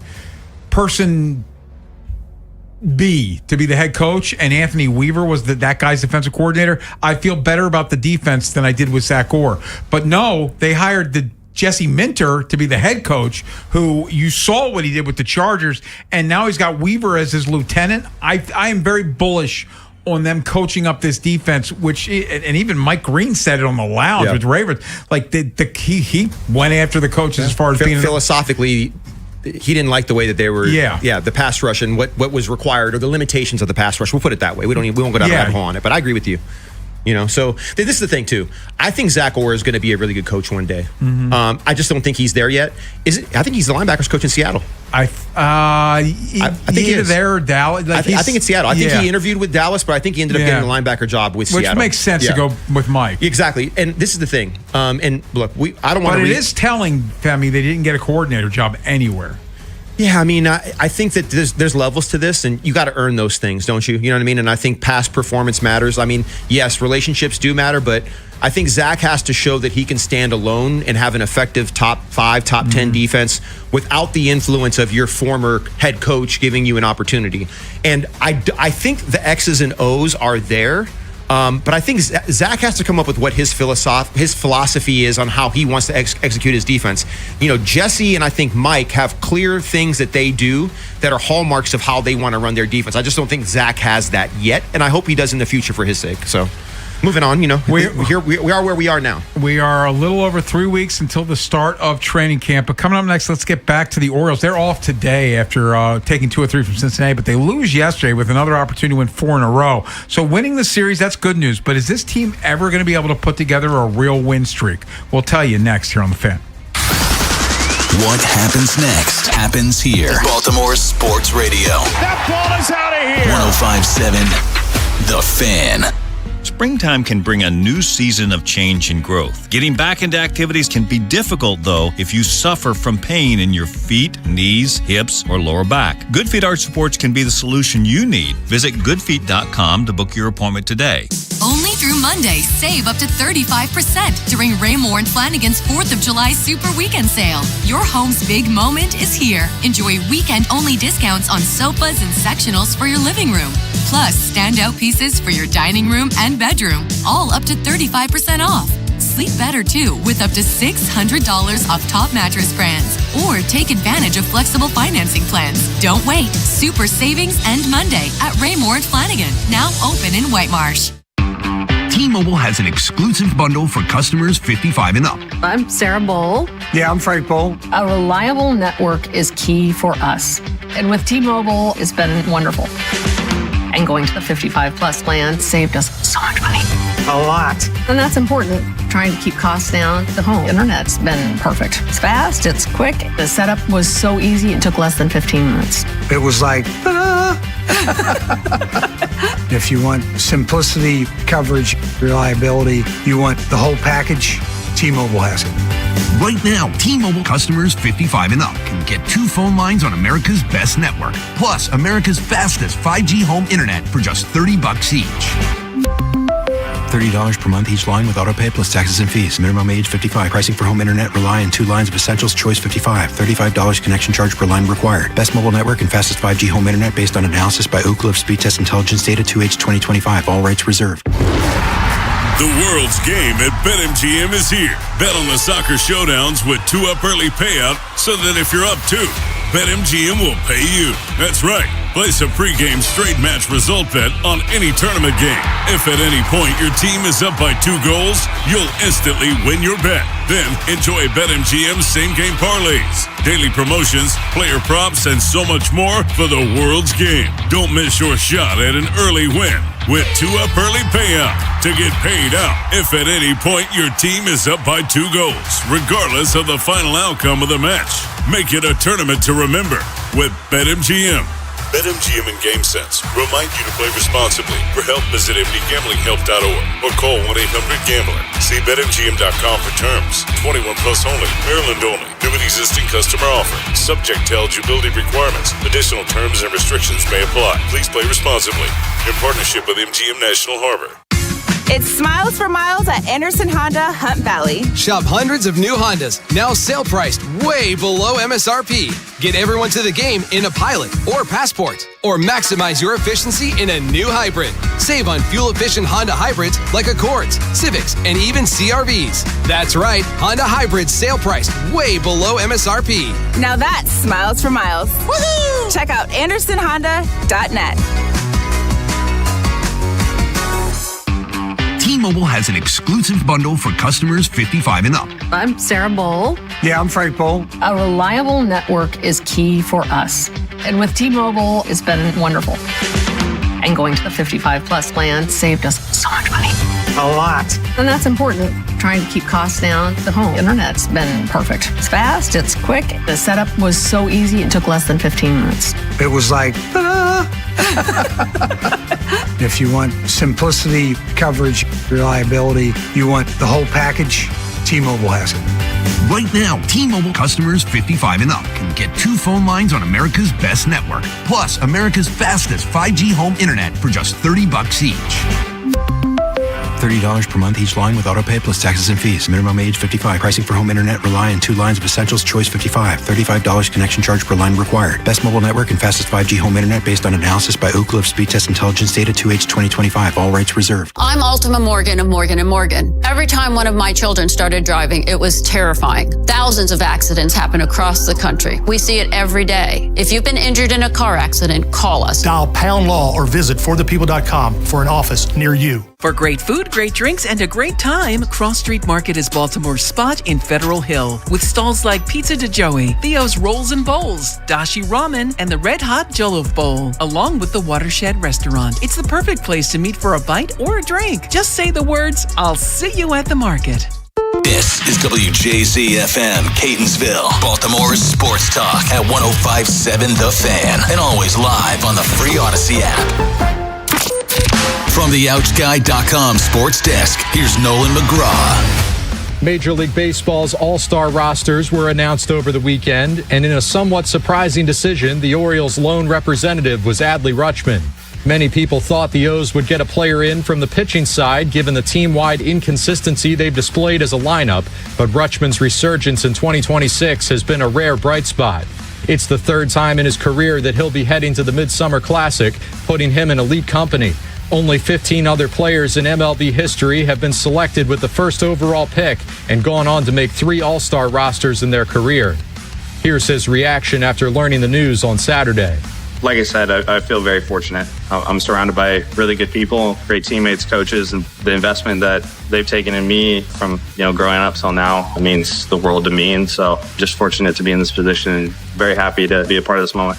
person B to be the head coach and Anthony Weaver was that guy's defensive coordinator, I feel better about the defense than I did with Zach Orr. But no, they hired the Jesse Minter to be the head coach, who you saw what he did with the Chargers, and now he's got Weaver as his lieutenant. I am very bullish on them coaching up this defense, which, and even Mike Green said it on the lounge with Ravens. Like he went after the coaches as far as being philosophically. He didn't like the way that they were, the pass rush and what was required, or the limitations of the pass rush. We'll put it that way. We won't go down the rabbit hole on it, but I agree with you. So this is the thing too. I think Zach Orr is going to be a really good coach one day. Mm-hmm. I just don't think he's there yet. I think he's the linebackers coach in Seattle. I think either there or Dallas. Like I think it's Seattle. I think he interviewed with Dallas, but I think he ended up getting the linebacker job with Seattle. Which makes sense to go with Mike. Exactly. And this is the thing. And look, I don't want to. But it is telling, Femi, they didn't get a coordinator job anywhere. Yeah, I mean, I think that there's levels to this, and you got to earn those things, don't you? You know what I mean? And I think past performance matters. I mean, yes, relationships do matter, but I think Zach has to show that he can stand alone and have an effective top 5, top 10 defense without the influence of your former head coach giving you an opportunity. And I think the X's and O's are there. But I think Zach has to come up with what his philosophy is on how he wants to execute his defense. Jesse and I think Mike have clear things that they do that are hallmarks of how they want to run their defense. I just don't think Zach has that yet, and I hope he does in the future for his sake. So, moving on, we are where we are now. We are a little over 3 weeks until the start of training camp. But coming up next, let's get back to the Orioles. They're off today after taking 2 or 3 from Cincinnati, but they lose yesterday with another opportunity to win 4 in a row. So winning the series, that's good news. But is this team ever going to be able to put together a real win streak? We'll tell you next here on The Fan. What happens next happens here. Baltimore Sports Radio. That ball is out of here. 105.7 The Fan. Springtime can bring a new season of change and growth. Getting back into activities can be difficult, though, if you suffer from pain in your feet, knees, hips, or lower back. Good Feet Arch Supports can be the solution you need. Visit goodfeet.com to book your appointment today. Only through Monday, save up to 35% during Raymore and Flanagan's 4th of July Super Weekend Sale. Your home's big moment is here. Enjoy weekend-only discounts on sofas and sectionals for your living room. Plus, standout pieces for your dining room and bedroom, all up to 35% off. Sleep better, too, with up to $600 off top mattress brands. Or take advantage of flexible financing plans. Don't wait. Super savings end Monday at Raymore and Flanagan, now open in White Marsh. T-Mobile has an exclusive bundle for customers 55 and up. I'm Sarah Bowl. Yeah, I'm Frank Bowl. A reliable network is key for us. And with T-Mobile, it's been wonderful. And going to the 55 plus plan saved us so much money. A lot. And that's important. Trying to keep costs down. The home internet's been perfect. It's fast, it's quick. The setup was so easy, it took less than 15 minutes. It was like, If you want simplicity, coverage, reliability, you want the whole package, T-Mobile has it. Right now, T-Mobile customers 55 and up can get 2 phone lines on America's best network, plus America's fastest 5G home internet for just $30 each. $30 per month each line with autopay plus taxes and fees. Minimum age 55. Pricing for home internet rely on 2 lines of essentials. Choice 55. $35 connection charge per line required. Best mobile network and fastest 5G home internet based on analysis by Ookla of Speed Test Intelligence Data 2H 2025. All rights reserved. The world's game at BetMGM is here. Bet on the soccer showdowns with 2 up early payout so that if you're up 2, BetMGM will pay you. That's right. Place a pregame straight match result bet on any tournament game. If at any point your team is up by 2 goals, you'll instantly win your bet. Then enjoy BetMGM's same-game parlays, daily promotions, player props, and so much more for the world's game. Don't miss your shot at an early win with 2 up early payout to get paid out if at any point your team is up by 2 goals, regardless of the final outcome of the match. Make it a tournament to remember with BetMGM. BetMGM and GameSense remind you to play responsibly. For help, visit mdgamblinghelp.org or call 1-800-GAMBLER. See BetMGM.com for terms. 21 plus only. Maryland only. New and existing customer offer. Subject to eligibility requirements. Additional terms and restrictions may apply. Please play responsibly. In partnership with MGM National Harbor. It's Smiles for Miles at Anderson Honda, Hunt Valley. Shop hundreds of new Hondas, now sale priced way below MSRP. Get everyone to the game in a Pilot or Passport, or maximize your efficiency in a new hybrid. Save on fuel-efficient Honda hybrids like Accords, Civics, and even CR-Vs. That's right, Honda hybrids sale priced way below MSRP. Now that's Smiles for Miles. Woohoo! Check out AndersonHonda.net. T-Mobile has an exclusive bundle for customers 55 and up. I'm Sarah Bowl. Yeah, I'm Frank Bowl. A reliable network is key for us. And with T-Mobile, it's been wonderful. And going to the 55 plus plan saved us so much money. A lot. And that's important. Trying to keep costs down. The home internet's been perfect. It's fast, it's quick. The setup was so easy, it took less than 15 minutes. It was like, if you want simplicity, coverage, reliability, you want the whole package, T-Mobile has it. Right now, T-Mobile customers 55 and up can get 2 phone lines on America's best network, plus America's fastest 5G home internet for just $30 each. $30 per month each line with autopay plus taxes and fees. Minimum age 55. Pricing for home internet rely on 2 lines of essentials. Choice 55. $35 connection charge per line required. Best mobile network and fastest 5G home internet based on analysis by Ookla of Speed Test Intelligence data 2H 2025. All rights reserved. I'm Ultima Morgan of Morgan & Morgan. Every time one of my children started driving, it was terrifying. Thousands of accidents happen across the country. We see it every day. If you've been injured in a car accident, call us. Dial pound law or visit forthepeople.com for an office near you. For great food, great drinks, and a great time, Cross Street Market is Baltimore's spot in Federal Hill. With stalls like Pizza de Joey, Theo's Rolls and Bowls, Dashi Ramen, and the Red Hot Jollof Bowl, along with the Watershed Restaurant. It's the perfect place to meet for a bite or a drink. Just say the words, "I'll see you at the market." This is WJZ-FM, Catonsville, Baltimore's sports talk at 105.7 The Fan, and always live on the free Odyssey app. From the OutSky.com sports desk, here's Nolan McGraw. Major League Baseball's all-star rosters were announced over the weekend, and in a somewhat surprising decision, the Orioles' lone representative was Adley Rutschman. Many people thought the O's would get a player in from the pitching side, given the team-wide inconsistency they've displayed as a lineup, but Rutschman's resurgence in 2026 has been a rare bright spot. It's the 3rd time in his career that he'll be heading to the Midsummer Classic, putting him in elite company. Only 15 other players in MLB history have been selected with the 1st overall pick and gone on to make 3 all-star rosters in their career. Here's his reaction after learning the news on Saturday. Like I said, I feel very fortunate. I'm surrounded by really good people, great teammates, coaches, and the investment that they've taken in me from growing up till now, it means the world to me. And so just fortunate to be in this position and very happy to be a part of this moment.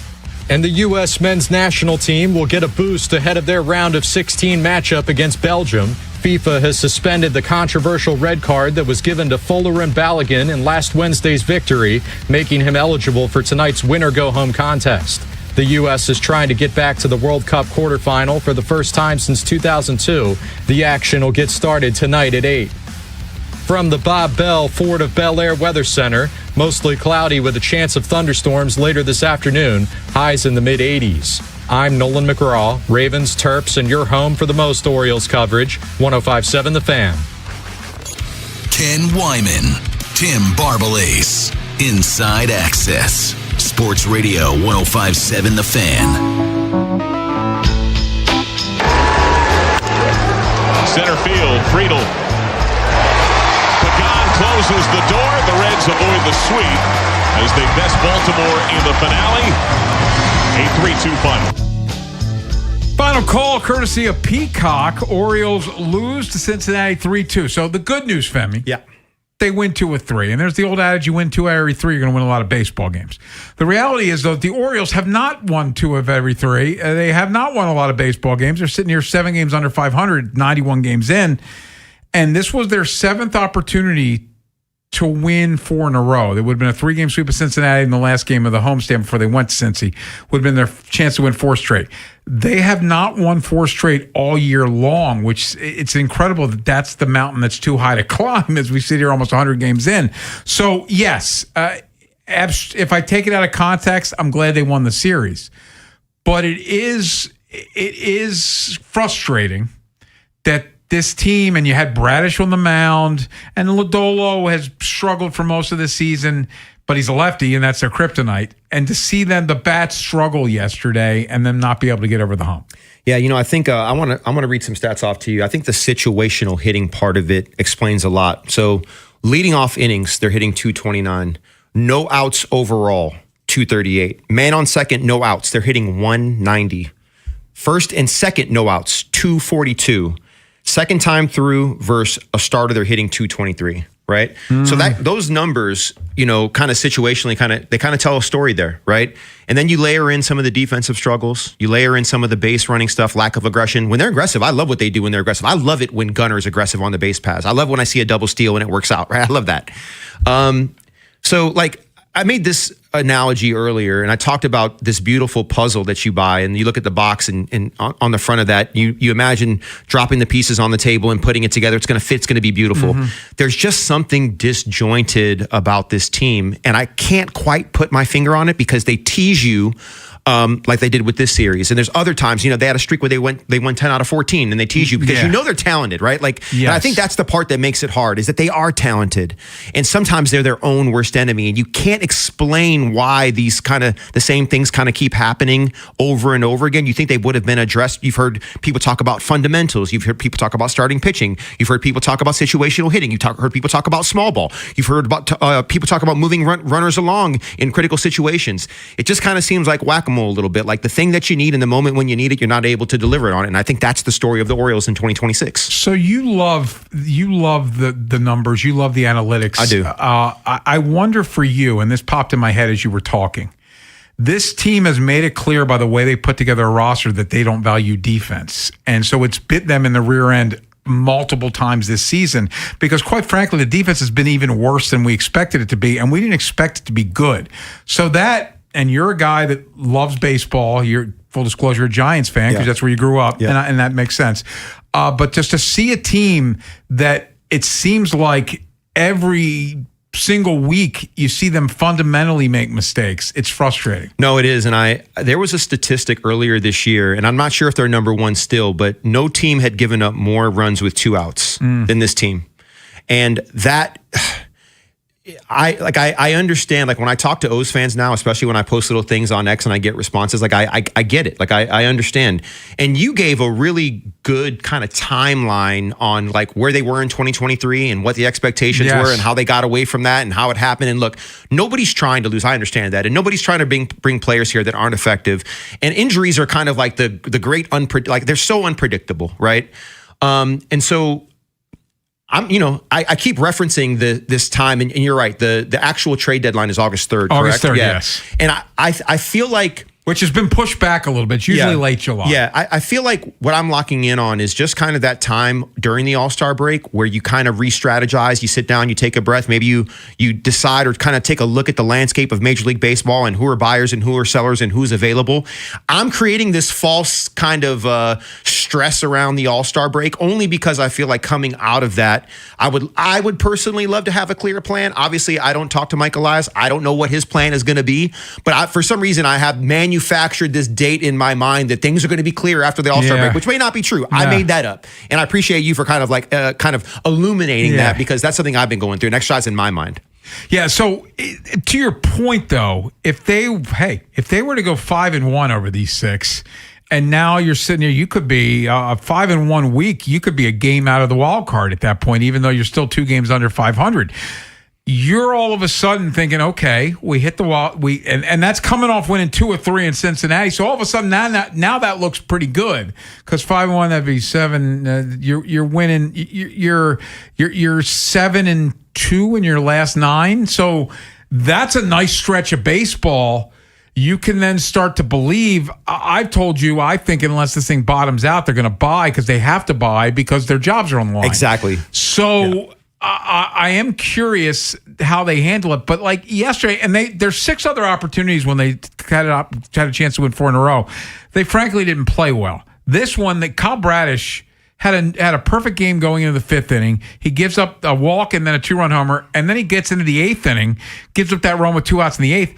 And the U.S. men's national team will get a boost ahead of their round of 16 matchup against Belgium. FIFA has suspended the controversial red card that was given to Folarin Balogun in last Wednesday's victory, making him eligible for tonight's winner-go-home contest. The U.S. is trying to get back to the World Cup quarterfinal for the first time since 2002. The action will get started tonight at 8. From the Bob Bell Ford of Bel Air Weather Center, mostly cloudy with a chance of thunderstorms later this afternoon, highs in the mid-80s. I'm Nolan McGraw, Ravens, Terps, and your home for the most Orioles coverage, 105.7 The Fan. Ken Wyman, Tim Barbalace, Inside Access, Sports Radio 105.7 The Fan. Center field, Friedel. Closes the door. The Reds avoid the sweep as they best Baltimore in the finale. A 3-2 final. Final call courtesy of Peacock. Orioles lose to Cincinnati 3-2. So the good news, Femi. Yeah. They win 2 of 3. And there's the old adage, you win 2 out of every 3, you're going to win a lot of baseball games. The reality is, though, the Orioles have not won 2 of every 3. They have not won a lot of baseball games. They're sitting here 7 games under 500, 91 games in. And this was their 7th opportunity to win 4 in a row. There would have been a 3-game sweep of Cincinnati in the last game of the homestand before they went to Cincy. Would have been their chance to win 4 straight. They have not won 4 straight all year long, which it's incredible that that's the mountain that's too high to climb as we sit here almost 100 games in. So, yes, if I take it out of context, I'm glad they won the series. But it is frustrating that this team, and you had Bradish on the mound, and Lodolo has struggled for most of the season, but he's a lefty, and that's their kryptonite. And to see them, the bats struggle yesterday, and them not be able to get over the hump. Yeah, I think I want to read some stats off to you. I think the situational hitting part of it explains a lot. So, leading off innings, they're hitting 229. No outs overall, 238. Man on second, no outs. They're hitting 190. First and second, no outs, 242. Second time through versus a starter, they're hitting 223. Right. So those numbers, kind of situationally, they tell a story there. Right. And then you layer in some of the defensive struggles. You layer in some of the base running stuff, lack of aggression. When they're aggressive, I love what they do when they're aggressive. I love it when Gunnar is aggressive on the base pass. I love when I see a double steal and it works out. Right. I love that. So I made this analogy earlier, and I talked about this beautiful puzzle that you buy, and you look at the box, and on the front of that, you imagine dropping the pieces on the table and putting it together. It's going to fit. It's going to be beautiful. There's just something disjointed about this team, and I can't quite put my finger on it because they tease you like they did with this series. And there's other times, they had a streak where they won 10 out of 14 and they tease you because they're talented, right? And I think that's the part that makes it hard is that they are talented. And sometimes they're their own worst enemy. And you can't explain why these the same things keep happening over and over again. You think they would have been addressed. You've heard people talk about fundamentals. You've heard people talk about starting pitching. You've heard people talk about situational hitting. You've heard people talk about small ball. You've heard about people talk about moving runners along in critical situations. It just seems like whack-a-mole a little bit, like the thing that you need in the moment when you need it, you're not able to deliver it on it. And I think that's the story of the Orioles in 2026. So you love the numbers, you love the analytics. I do. I wonder for you, and this popped in my head as you were talking, this team has made it clear by the way they put together a roster that they don't value defense. And so it's bit them in the rear end multiple times this season because, quite frankly, the defense has been even worse than we expected it to be, and we didn't expect it to be good. So that, and you're a guy that loves baseball. You're, full disclosure, a Giants fan because that's where you grew up, and that makes sense. But just to see a team that it seems like every single week you see them fundamentally make mistakes, it's frustrating. No, it is. And there was a statistic earlier this year, and I'm not sure if they're number one still, but no team had given up more runs with 2 outs than this team. And that... I understand, when I talk to O's fans now, especially when I post little things on X and I get responses, I get it. I understand. And you gave a really good timeline on where they were in 2023 and what the expectations were and how they got away from that and how it happened. And look, nobody's trying to lose. I understand that. And nobody's trying to bring players here that aren't effective. And injuries are the great they're so unpredictable, right? And so I keep referencing this time, and you're right. The actual trade deadline is August 3rd, correct? August 3rd, yes. And I feel like... Which has been pushed back a little bit. It's usually late July. Yeah, I feel like what I'm locking in on is just that time during the All-Star break where you re-strategize, you sit down, you take a breath, maybe you decide or take a look at the landscape of Major League Baseball and who are buyers and who are sellers and who's available. I'm creating this false stress around the All-Star break only because I feel like coming out of that, I would personally love to have a clear plan. Obviously, I don't talk to Mike Elias. I don't know what his plan is going to be, but for some reason, I have manufactured this date in my mind that things are going to be clear after the All-Star break, which may not be true. I made that up. And I appreciate you for illuminating that because that's something I've been going through, an exercise in my mind. Yeah, so to your point though, if they were to go 5-1 over these 6, and now you're sitting here, you could be a 5-1 week, you could be a game out of the wild card at that point, even though you're still 2 games under 500. You're all of a sudden thinking, okay, we hit the wall. And that's coming off winning 2 or 3 in Cincinnati. So all of a sudden now that looks pretty good because 5-1, that'd be 7. You're winning. You're 7-2 in your last 9. So that's a nice stretch of baseball. You can then start to believe. I've told you, I think unless this thing bottoms out, they're going to buy because they have to buy because their jobs are on the line. Exactly. So. Yeah. I am curious how they handle it, but yesterday, and there's 6 other opportunities when they had a chance to win 4 in a row. They frankly didn't play well. This one, that Kyle Bradish had a perfect game going into the 5th inning. He gives up a walk and then a 2-run homer, and then he gets into the 8th inning, gives up that run with 2 outs in the 8th.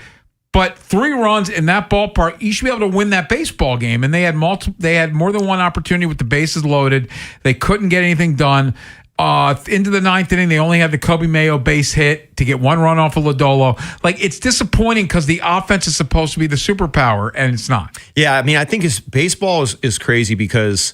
But 3 runs in that ballpark, you should be able to win that baseball game. And they had more than one opportunity with the bases loaded. They couldn't get anything done. Into the 9th inning, they only had the Kobe Mayo base hit to get 1 run off of Lodolo. Like, it's disappointing because the offense is supposed to be the superpower, and it's not. Yeah, I mean, I think baseball is crazy because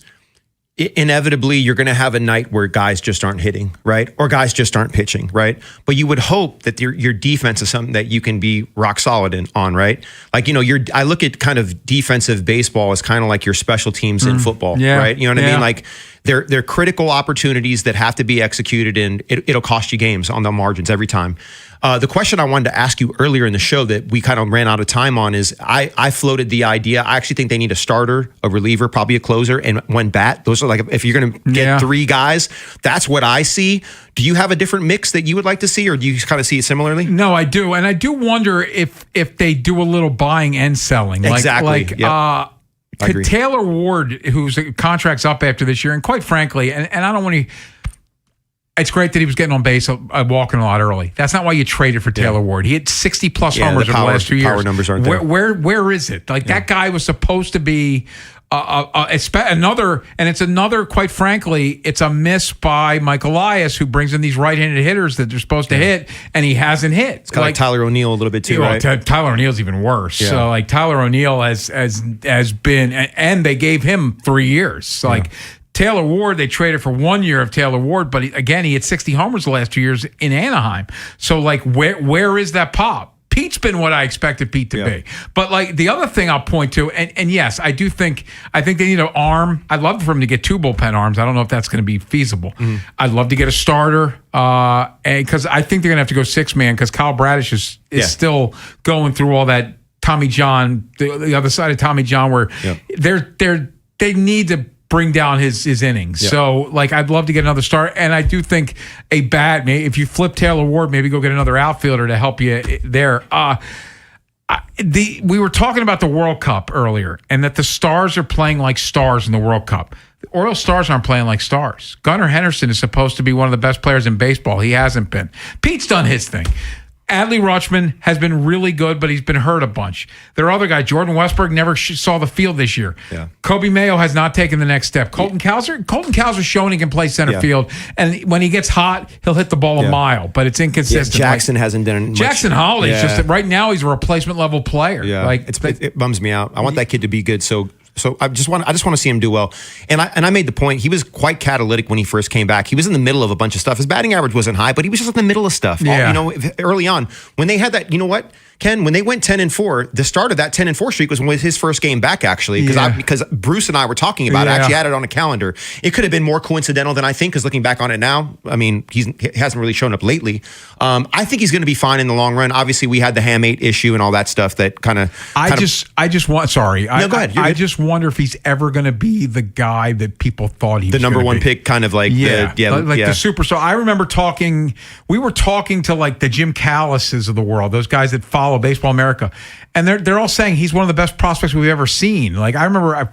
inevitably you're going to have a night where guys just aren't hitting, right? Or guys just aren't pitching, right? But you would hope that your defense is something that you can be rock solid on, right? Like, I look at kind of defensive baseball as kind of like your special teams in football, right? You know what I mean? Like, they're critical opportunities that have to be executed, and it'll cost you games on the margins every time. The question I wanted to ask you earlier in the show that we kind of ran out of time on is I floated the idea. I actually think they need a starter, a reliever, probably a closer, and 1 bat. Those are like, if you're going to get 3 guys, that's what I see. Do you have a different mix that you would like to see, or do you kind of see it similarly? No, I do. And I do wonder if they do a little buying and selling. Exactly. Could Taylor Ward, whose contract's up after this year, and quite frankly, and I don't want to, it's great that he was getting on base, walking a lot early. That's not why you traded for Taylor Ward. He hit 60-plus homers over the last 2 years. Power numbers aren't there. Where is it? Like, that guy was supposed to be another, and it's another, quite frankly, it's a miss by Mike Elias, who brings in these right-handed hitters that they're supposed to hit, and he hasn't hit. It's kind of like Tyler O'Neill a little bit too, right? Tyler O'Neill's even worse. Yeah. So, like, Tyler O'Neill has been, and they gave him 3 years. So, like, Taylor Ward, they traded for 1 year of Taylor Ward, but he hit 60 homers the last 2 years in Anaheim. So, like, where is that pop? Pete's been what I expected Pete to be. But, like, the other thing I'll point to, and yes, I think they need an arm. I'd love for him to get 2 bullpen arms. I don't know if that's going to be feasible. I'd love to get a starter, and because I think they're going to have to go 6-man because Kyle Bradish is still going through all that Tommy John, the other side of Tommy John, where they need to bring down his innings. Yeah. So, like, I'd love to get another start. And I do think a bat, if you flip Taylor Ward, maybe go get another outfielder to help you there. We were talking about the World Cup earlier, and that the stars are playing like stars in the World Cup. The Orioles stars aren't playing like stars. Gunnar Henderson is supposed to be one of the best players in baseball. He hasn't been. Pete's done his thing. Adley Rutschman has been really good, but he's been hurt a bunch. Their other guy, Jordan Westberg, never saw the field this year. Yeah. Kobe Mayo has not taken the next step. Colton Cowser's shown he can play center field, and when he gets hot, he'll hit the ball a mile, but it's inconsistent. Jackson hasn't done much. Jackson Holliday just right now he's a replacement level player. Yeah. Like it bums me out. I want that kid to be good. So I just want to see him do well. And I made the point, he was quite catalytic when he first came back. He was in the middle of a bunch of stuff. His batting average wasn't high, but he was just in the middle of stuff. Yeah. Early on, when they had that, you know what, Ken, when they went 10-4, the start of that 10-4 streak was his first game back, actually, because Bruce and I were talking about it. I actually had it on a calendar. It could have been more coincidental than I think, because looking back on it now, I mean, he hasn't really shown up lately. I think he's going to be fine in the long run. Obviously, we had the hamate issue and all that stuff that kind of. I just want. Sorry, no, go ahead. I just wonder if he's ever going to be the guy that people thought he was. The number one pick, kind of like the superstar. I remember we were talking to like the Jim Callises of the world, those guys that follow Baseball America, and they're all saying he's one of the best prospects we've ever seen. Like, I remember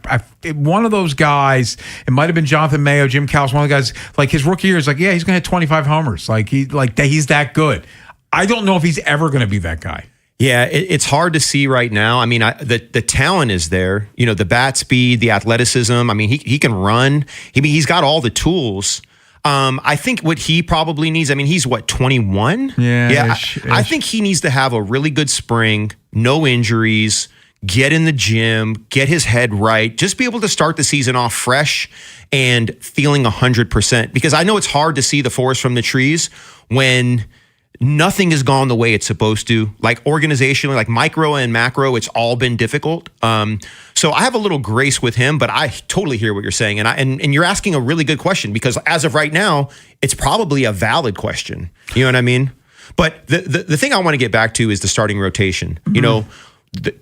one of those guys, it might have been Jonathan Mayo, Jim Callis, one of the guys, like his rookie year is like, yeah, he's going to hit 25 homers. He's that good. I don't know if he's ever going to be that guy. Yeah, it's hard to see right now. I mean, the talent is there. You know, the bat speed, the athleticism. I mean, he can run. He's got all the tools. I think what he probably needs, I mean, he's 21? Yeah. I think he needs to have a really good spring, no injuries, get in the gym, get his head right, just be able to start the season off fresh and feeling 100%. Because I know it's hard to see the forest from the trees when nothing has gone the way it's supposed to. Like, organizationally, like micro and macro, it's all been difficult. So I have a little grace with him, but I totally hear what you're saying. And you're asking a really good question, because as of right now, it's probably a valid question. You know what I mean? But the thing I want to get back to is the starting rotation. Mm-hmm. You know,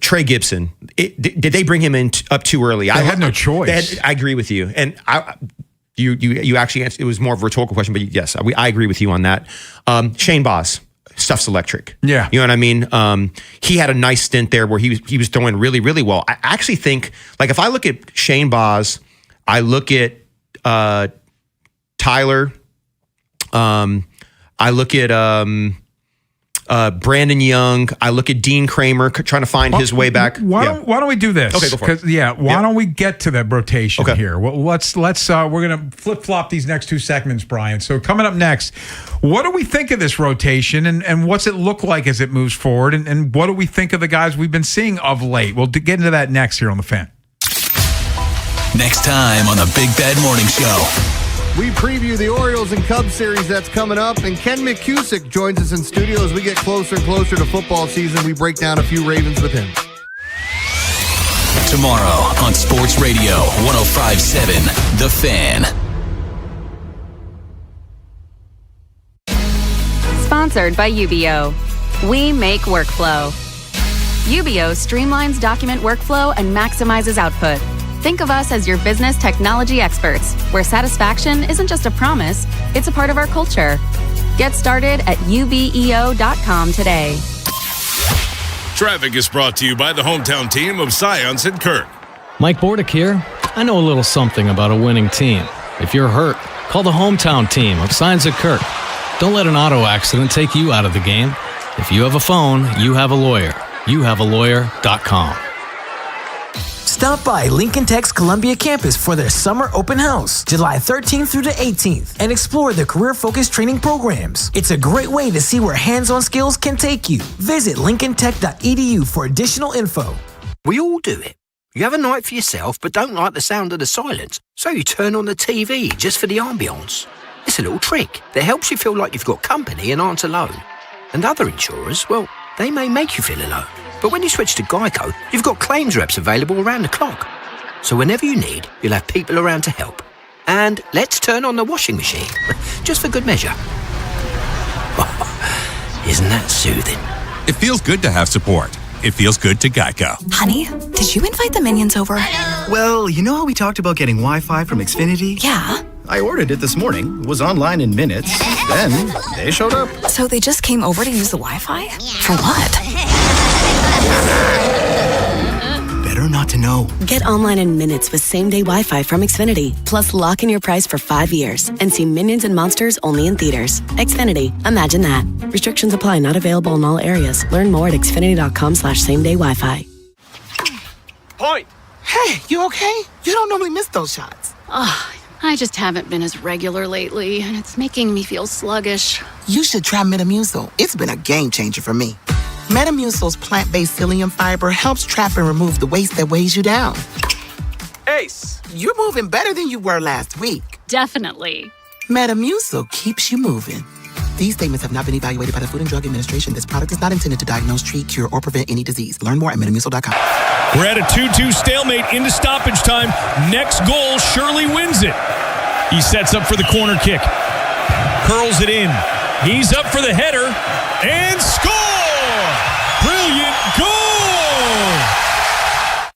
Trey Gibson, did they bring him in up too early? They had no choice. I agree with you. And you actually answered, it was more of a rhetorical question, but yes, I agree with you on that. Shane Baz, stuff's electric. Yeah. You know what I mean? He had a nice stint there where he was throwing really, really well. I actually think, like, if I look at Shane Baz, I look at Tyler, I look at Brandon Young. I look at Dean Kramer trying to find his way back. Why don't we do this? Okay, go for it. Why don't we get to that rotation here? Well, let's we're gonna flip-flop these next two segments, Brian. So coming up next, what do we think of this rotation and what's it look like as it moves forward? And what do we think of the guys we've been seeing of late? We'll get into that next here on The Fan. Next time on the Big Bad Morning Show. We preview the Orioles and Cubs series that's coming up, and Ken McCusick joins us in studio as we get closer and closer to football season. We break down a few Ravens with him. Tomorrow on Sports Radio 105.7 The Fan. Sponsored by UBO. We make workflow. UBO streamlines document workflow and maximizes output. Think of us as your business technology experts, where satisfaction isn't just a promise, it's a part of our culture. Get started at ubeo.com today. Traffic is brought to you by the hometown team of Scions and Kirk. Mike Bordick here. I know a little something about a winning team. If you're hurt, call the hometown team of Scions and Kirk. Don't let an auto accident take you out of the game. If you have a phone, you have a lawyer. YouHaveALawyer.com. Stop by Lincoln Tech's Columbia campus for their summer open house, July 13th through the 18th, and explore the career-focused training programs. It's a great way to see where hands-on skills can take you. Visit lincolntech.edu for additional info. We all do it. You have a night for yourself but don't like the sound of the silence, so you turn on the TV just for the ambience. It's a little trick that helps you feel like you've got company and aren't alone. And other insurers, well, they may make you feel alone. But when you switch to Geico, you've got claims reps available around the clock. So whenever you need, you'll have people around to help. And let's turn on the washing machine, just for good measure. Isn't that soothing? It feels good to have support. It feels good to Geico. Honey, did you invite the minions over? Well, you know how we talked about getting Wi-Fi from Xfinity? Yeah. I ordered it this morning, was online in minutes, then they showed up. So they just came over to use the Wi-Fi? For what? Better not to know. Get online in minutes with same-day Wi-Fi from Xfinity. Plus, lock in your price for 5 years and see Minions and Monsters only in theaters. Xfinity. Imagine that. Restrictions apply. Not available in all areas. Learn more at xfinity.com/same-day Wi-Fi. Point. Hey, you okay? You don't normally miss those shots. I just haven't been as regular lately, and it's making me feel sluggish. You should try Metamucil. It's been a game changer for me. Metamucil's plant-based psyllium fiber helps trap and remove the waste that weighs you down. Ace. You're moving better than you were last week. Definitely. Metamucil keeps you moving. These statements have not been evaluated by the Food and Drug Administration. This product is not intended to diagnose, treat, cure, or prevent any disease. Learn more at metamucil.com. We're at a 2-2 stalemate into stoppage time. Next goal surely wins it. He sets up for the corner kick. Curls it in. He's up for the header. And score! Brilliant goal!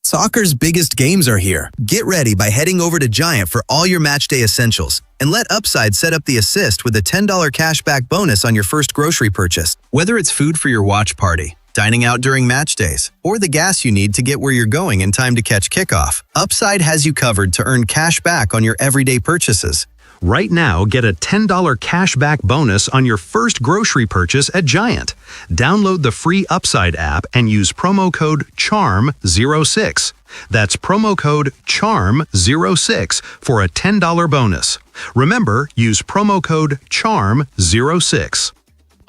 Soccer's biggest games are here. Get ready by heading over to Giant for all your matchday essentials. And let Upside set up the assist with a $10 cashback bonus on your first grocery purchase. Whether it's food for your watch party, dining out during match days, or the gas you need to get where you're going in time to catch kickoff, Upside has you covered to earn cash back on your everyday purchases. Right now, get a $10 cashback bonus on your first grocery purchase at Giant. Download the free Upside app and use promo code CHARM06. That's promo code CHARM06 for a $10 bonus. Remember, use promo code CHARM06.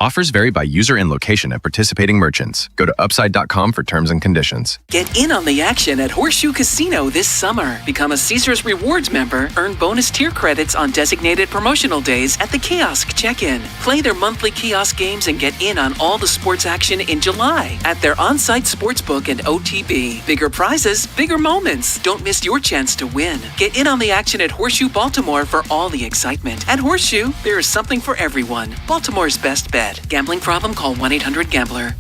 Offers vary by user and location at participating merchants. Go to upside.com for terms and conditions. Get in on the action at Horseshoe Casino this summer. Become a Caesars Rewards member, earn bonus tier credits on designated promotional days at the kiosk check-in. Play their monthly kiosk games and get in on all the sports action in July at their on-site sportsbook and OTB. Bigger prizes, bigger moments. Don't miss your chance to win. Get in on the action at Horseshoe Baltimore for all the excitement. At Horseshoe, there is something for everyone. Baltimore's best bet. Gambling problem? Call 1-800-GAMBLER.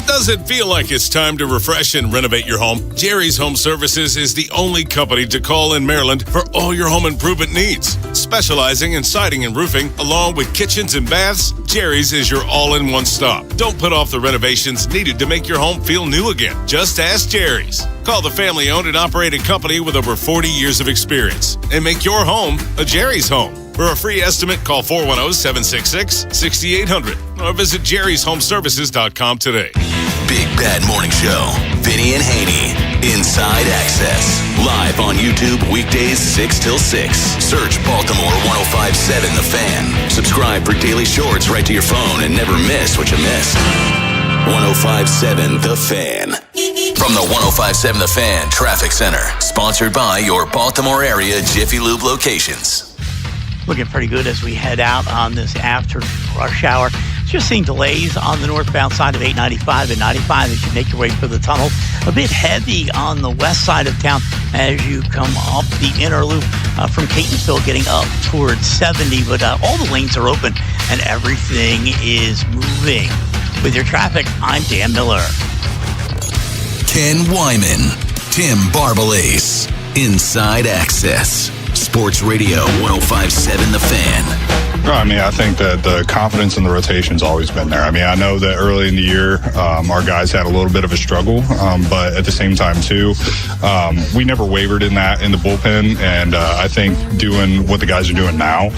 Does it feel like it's time to refresh and renovate your home? Jerry's Home Services is the only company to call in Maryland for all your home improvement needs. Specializing in siding and roofing, along with kitchens and baths, Jerry's is your all-in-one stop. Don't put off the renovations needed to make your home feel new again. Just ask Jerry's. Call the family-owned and operated company with over 40 years of experience and make your home a Jerry's home. For a free estimate, call 410-766-6800 or visit jerryshomeservices.com today. Big Bad Morning Show. Vinny and Haynie. Inside Access. Live on YouTube weekdays 6 till 6. Search Baltimore 105.7 The Fan. Subscribe for daily shorts right to your phone and never miss what you missed. 105.7 The Fan. From the 105.7 The Fan Traffic Center. Sponsored by your Baltimore area Jiffy Lube locations. Looking pretty good as we head out on this after rush hour. Just seeing delays on the northbound side of 895 and 95 as you make your way through the tunnel. A bit heavy on the west side of town as you come up the inner loop from Catonsville getting up towards 70. But all the lanes are open and everything is moving. With your traffic, I'm Dan Miller. Ken Wyman, Tim Barbalace, Inside Access. Sports Radio 105.7 The Fan. I mean, I think that the confidence in the rotation's always been there. I mean, I know that early in the year, our guys had a little bit of a struggle, but at the same time, too, we never wavered in the bullpen. And I think doing what the guys are doing now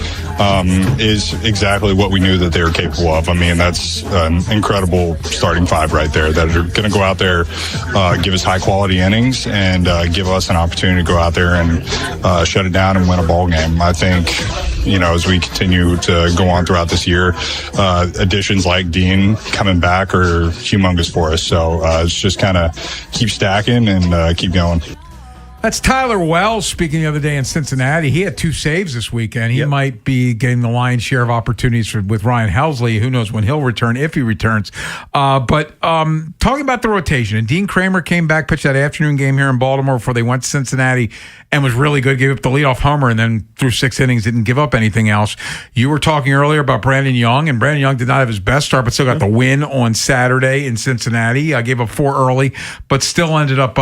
is exactly what we knew that they were capable of. I mean, that's an incredible starting five right there that are going to go out there, give us high-quality innings, and give us an opportunity to go out there and shut it down and win a ball game. I think, as we continue to go on throughout this year, additions like Dean coming back are humongous for us. So it's just kind of keep stacking and keep going. That's Tyler Wells speaking the other day in Cincinnati. He had 2 saves this weekend. He might be getting the lion's share of opportunities with Ryan Helsley. Who knows when he'll return, if he returns. But talking about the rotation, and Dean Kramer came back, pitched that afternoon game here in Baltimore before they went to Cincinnati and was really good, gave up the leadoff homer, and then through 6 innings didn't give up anything else. You were talking earlier about Brandon Young, and Brandon Young did not have his best start, but still got the win on Saturday in Cincinnati. Gave up 4 early, but still ended up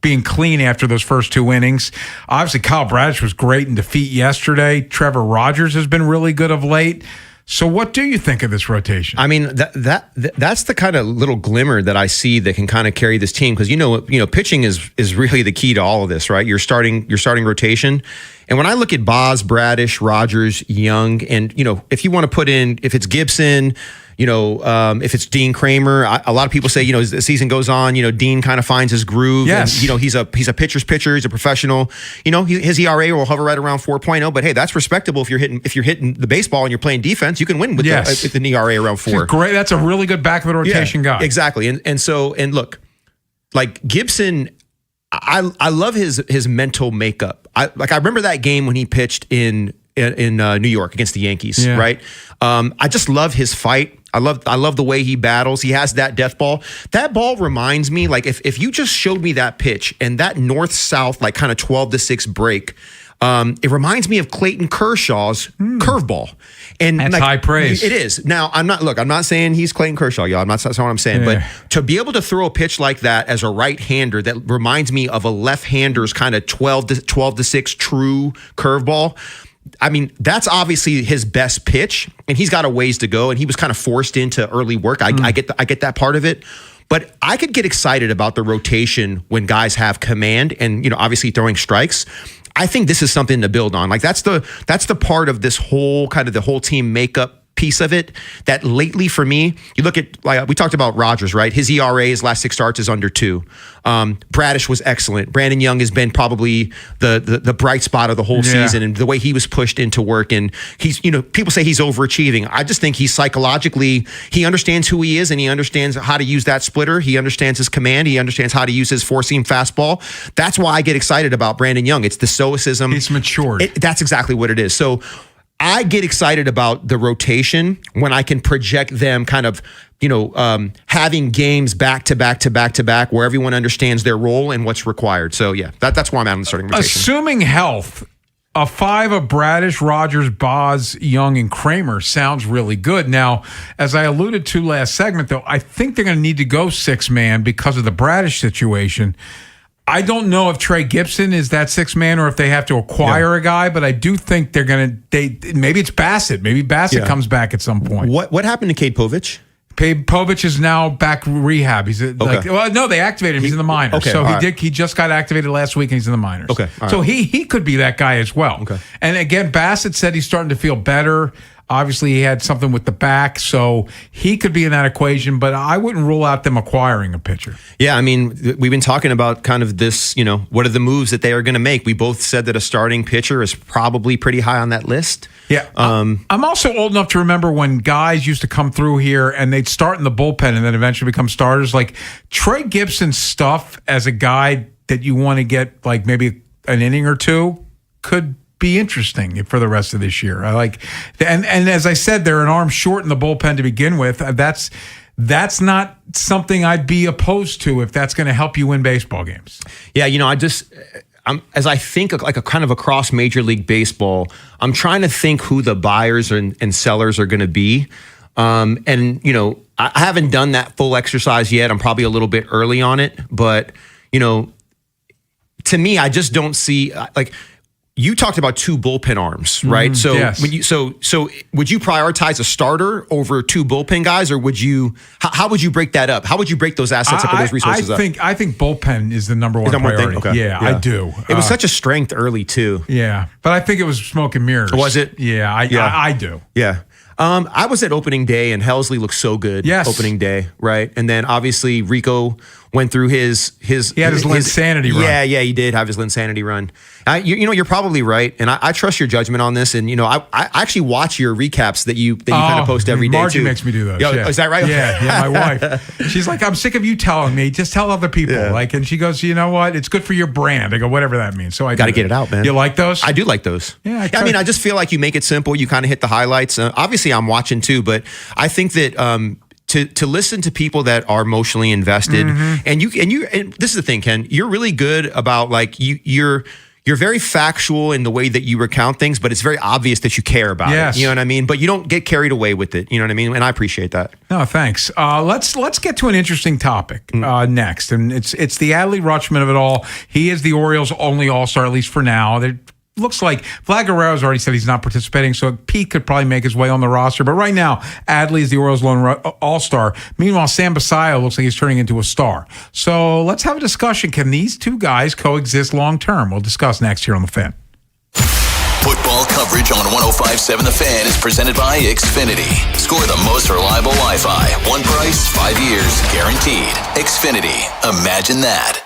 being clean after those first 2 innings. Obviously, Kyle Bradish was great in defeat yesterday. Trevor Rogers has been really good of late. So what do you think of this rotation? I mean, that's the kind of little glimmer that I see that can kind of carry this team, because pitching is really the key to all of this, right? Your starting rotation. And when I look at Boz, Bradish, Rogers, Young, and if you want to put in, if it's Gibson, if it's Dean Kramer, a lot of people say, as the season goes on, Dean kind of finds his groove. Yes. And, he's a pitcher's pitcher. He's a professional. His ERA will hover right around 4.0. But hey, that's respectable if you're hitting the baseball and you're playing defense. You can win with an ERA around 4. Great. That's a really good back of the rotation guy. Exactly. And look, like Gibson, I love his mental makeup. I remember that game when he pitched in New York against the Yankees, right? I just love his fight. I love the way he battles. He has that death ball. That ball reminds me, like if you just showed me that pitch and that north-south, like kind of 12-6 break, it reminds me of Clayton Kershaw's curveball. And that's high praise. It is. Now, I'm not saying he's Clayton Kershaw, y'all. That's not what I'm saying. But to be able to throw a pitch like that as a right-hander that reminds me of a left-hander's kind of 12-6 true curveball, I mean, that's obviously his best pitch, and he's got a ways to go, and he was kind of forced into early work. I get that part of it. But I could get excited about the rotation when guys have command and, obviously throwing strikes. I think this is something to build on. Like that's the part of this whole kind of the whole team makeup piece of it that lately for me, you look at, like we talked about Rogers, right? His ERA, his last 6 starts is under 2. Bradish was excellent. Brandon Young has been probably the bright spot of the whole season, and the way he was pushed into work. And he's, people say he's overachieving. I just think he's psychologically, he understands who he is, and he understands how to use that splitter. He understands his command. He understands how to use his 4-seam fastball. That's why I get excited about Brandon Young. It's the stoicism. He's matured. That's exactly what it is. So I get excited about the rotation when I can project them kind of, having games back to back where everyone understands their role and what's required. So, that's why I'm out on the starting rotation. Assuming health, a 5 of Bradish, Rogers, Boz, Young, and Kramer sounds really good. Now, as I alluded to last segment, though, I think they're going to need to go 6-man because of the Bradish situation. I don't know if Trey Gibson is that 6-man or if they have to acquire a guy, but I do think they're going to. Maybe it's Bassett. Maybe Bassett comes back at some point. What happened to Cade Povich? Povich is now back rehab. He's they activated him. He's in the minors. Okay, So right. he just got activated last week and he's in the minors. Okay, all so right. he could be that guy as well. Okay. And again, Bassett said he's starting to feel better. Obviously, he had something with the back, so he could be in that equation, but I wouldn't rule out them acquiring a pitcher. Yeah, I mean, we've been talking about kind of this, what are the moves that they are going to make? We both said that a starting pitcher is probably pretty high on that list. Yeah. I'm also old enough to remember when guys used to come through here and they'd start in the bullpen and then eventually become starters. Like Trey Gibson's stuff as a guy that you want to get like maybe an inning or two could be interesting for the rest of this year. I like, and as I said, they're an arm short in the bullpen to begin with. That's not something I'd be opposed to if that's going to help you win baseball games. Yeah, as I think like a kind of across Major League Baseball, I'm trying to think who the buyers and sellers are going to be. I haven't done that full exercise yet. I'm probably a little bit early on it, but to me, I just don't see like. You talked about two bullpen arms, right? So yes. so would you prioritize a starter over two bullpen guys, or would you? How would you break that up? How would you break those assets up or those resources up? I think bullpen is the number one priority. Okay. Yeah, I do. It was such a strength early too. Yeah, but I think it was smoke and mirrors. Was it? Yeah, I do. Yeah. I was at opening day and Helsley looked so good. Yes. Opening day, right? And then obviously Rico went through his he had his Linsanity run. Yeah, he did have his Linsanity run. You're probably right, and I trust your judgment on this. And I actually watch your recaps that you kind of post every day Margie too. makes me do those. Is that right? Yeah, my wife. She's like, I'm sick of you telling me. Just tell other people. Yeah. Like, and she goes, you know what? It's good for your brand. I go, whatever that means. So I got to get it out, man. You like those? I do like those. Yeah, I just feel like you make it simple. You kind of hit the highlights. Obviously, I'm watching too, but I think that. To listen to people that are emotionally invested, and this is the thing, Ken, you're really good about like you're very factual in the way that you recount things, but it's very obvious that you care about it. You know what I mean? But you don't get carried away with it. You know what I mean? And I appreciate that. No, thanks. Let's get to an interesting topic next, and it's the Adley Rutschman of it all. He is the Orioles' only All-Star, at least for now. Looks like Vlad Guerrero's already said he's not participating, so Pete could probably make his way on the roster. But right now, Adley is the Orioles' lone all-star. Meanwhile, Sam Basayo looks like he's turning into a star. So let's have a discussion. Can these two guys coexist long-term? We'll discuss next here on The Fan. Football coverage on 105.7 The Fan is presented by Xfinity. Score the most reliable Wi-Fi. One price, 5 years, guaranteed. Xfinity. Imagine that.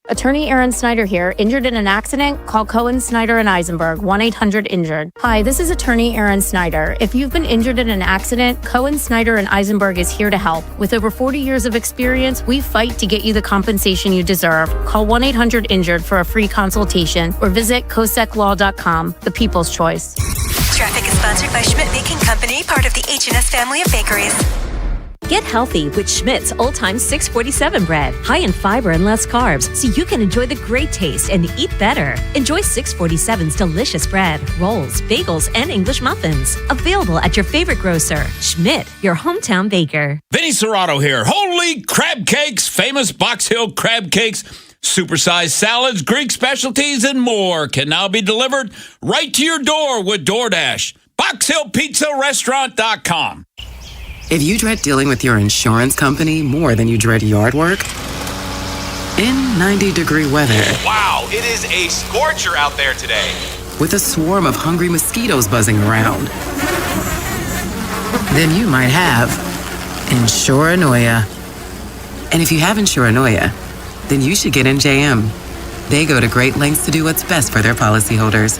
Attorney Aaron Snyder here. Injured in an accident? Call Cohen, Snyder, and Eisenberg, 1-800-INJURED. Hi, this is Attorney Aaron Snyder. If you've been injured in an accident, Cohen, Snyder, and Eisenberg is here to help. With over 40 years of experience, we fight to get you the compensation you deserve. Call 1-800-INJURED for a free consultation or visit COSECLaw.com, the people's choice. Traffic is sponsored by Schmidt Baking Company, part of the H&S family of bakeries. Get healthy with Schmidt's Old Time 647 bread. High in fiber and less carbs, so you can enjoy the great taste and eat better. Enjoy 647's delicious bread, rolls, bagels, and English muffins. Available at your favorite grocer. Schmidt, your hometown baker. Vinny Serrato here. Holy crab cakes, famous Box Hill crab cakes, supersized salads, Greek specialties, and more can now be delivered right to your door with DoorDash. BoxHillPizzaRestaurant.com. If you dread dealing with your insurance company more than you dread yard work, in 90-degree weather, wow, it is a scorcher out there today. With a swarm of hungry mosquitoes buzzing around, then you might have Insuranoia. And if you have Insuranoia, then you should get NJM. They go to great lengths to do what's best for their policyholders.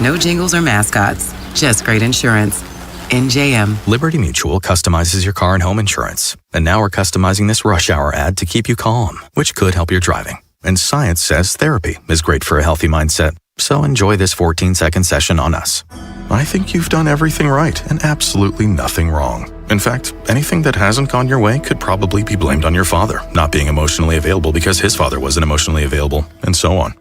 No jingles or mascots, just great insurance. NJM. Liberty Mutual customizes your car and home insurance. And now we're customizing this rush hour ad to keep you calm, which could help your driving. And science says therapy is great for a healthy mindset. So enjoy this 14-second session on us. I think you've done everything right and absolutely nothing wrong. In fact, anything that hasn't gone your way could probably be blamed on your father not being emotionally available because his father wasn't emotionally available, and so on.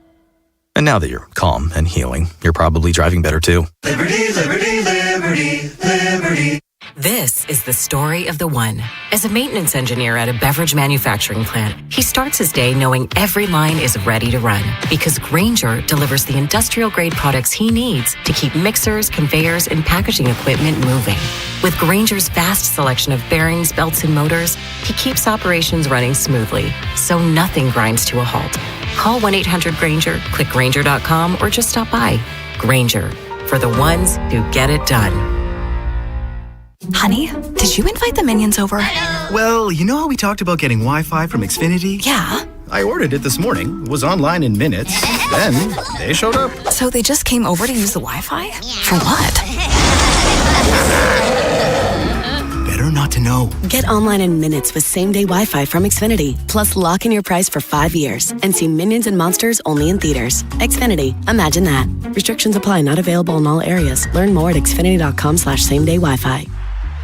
And now that you're calm and healing, you're probably driving better too. Liberty, liberty, liberty, liberty. This is the story of the one. As a maintenance engineer at a beverage manufacturing plant, he starts his day knowing every line is ready to run because Grainger delivers the industrial-grade products he needs to keep mixers, conveyors, and packaging equipment moving. With Grainger's vast selection of bearings, belts, and motors, he keeps operations running smoothly, so nothing grinds to a halt. Call 1-800-GRAINGER, click Grainger.com, or just stop by. Grainger, for the ones who get it done. Honey, did you invite the minions over? Well, you know how we talked about getting Wi-Fi from Xfinity? Yeah. I ordered it this morning, was online in minutes, then they showed up. So they just came over to use the Wi-Fi? For what? Better not to know. Get online in minutes with same-day Wi-Fi from Xfinity. Plus, lock in your price for 5 years and see Minions and Monsters only in theaters. Xfinity. Imagine that. Restrictions apply. Not available in all areas. Learn more at xfinity.com/same-day Wi-Fi.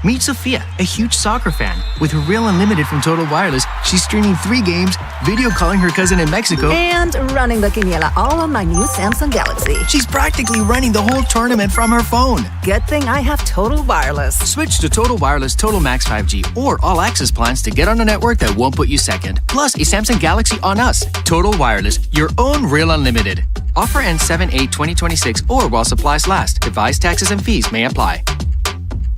Meet Sophia, a huge soccer fan. With her Real Unlimited from Total Wireless, she's streaming 3 games, video calling her cousin in Mexico, and running the quiniela all on my new Samsung Galaxy. She's practically running the whole tournament from her phone. Good thing I have Total Wireless. Switch to Total Wireless Total Max 5G or All Access plans to get on a network that won't put you second. Plus, a Samsung Galaxy on us. Total Wireless, your own Real Unlimited. Offer ends 7/8/2026 or while supplies last. Device taxes and fees may apply.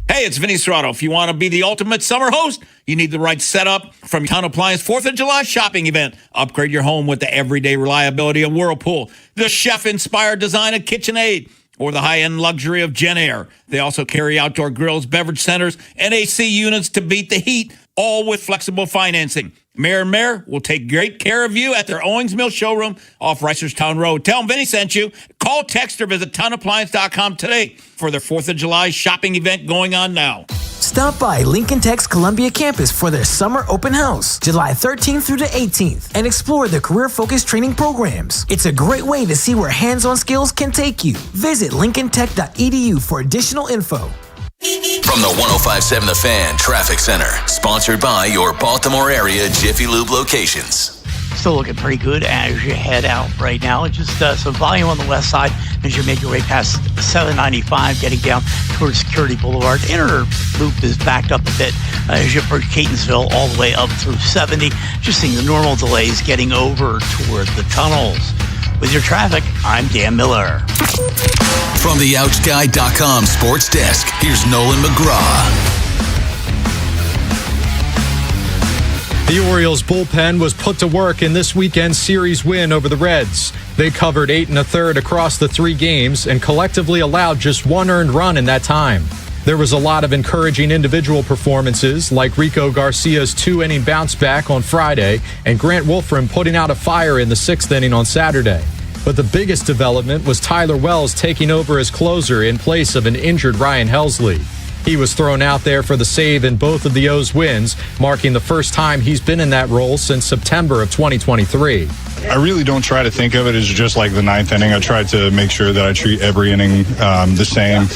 Hey, it's Vinny Serrato. If you want to be the ultimate summer host, you need the right setup from Town Appliance 4th of July shopping event. Upgrade your home with the everyday reliability of Whirlpool, the chef-inspired design of KitchenAid, or the high-end luxury of JennAir. They also carry outdoor grills, beverage centers, and AC units to beat the heat, all with flexible financing. Mayor and Mayor will take great care of you at their Owings Mill showroom off Reisterstown Road. Tell them Vinny sent you. Call, text, or visit townappliance.com today for their 4th of July shopping event going on now. Stop by Lincoln Tech's Columbia campus for their summer open house, July 13th through the 18th, and explore the career-focused training programs. It's a great way to see where hands-on skills can take you. Visit lincolntech.edu for additional info. From the 105.7 The Fan Traffic Center, sponsored by your Baltimore area Jiffy Lube locations. Still looking pretty good as you head out right now. Just some volume on the west side as you make your way past 795, getting down towards Security Boulevard. Inner loop is backed up a bit as you approach Catonsville all the way up through 70. Just seeing the normal delays getting over toward the tunnels. With your traffic, I'm Dan Miller. From the OutGuy.com sports desk, here's Nolan McGraw. The Orioles bullpen was put to work in this weekend's series win over the Reds. They covered 8 1/3 across the 3 games and collectively allowed just 1 earned run in that time. There was a lot of encouraging individual performances, like Rico Garcia's 2-inning bounce back on Friday and Grant Wolfram putting out a fire in the 6th inning on Saturday. But the biggest development was Tyler Wells taking over as closer in place of an injured Ryan Helsley. He was thrown out there for the save in both of the O's wins, marking the first time he's been in that role since September of 2023. I really don't try to think of it as just like the 9th inning. I try to make sure that I treat every inning the same.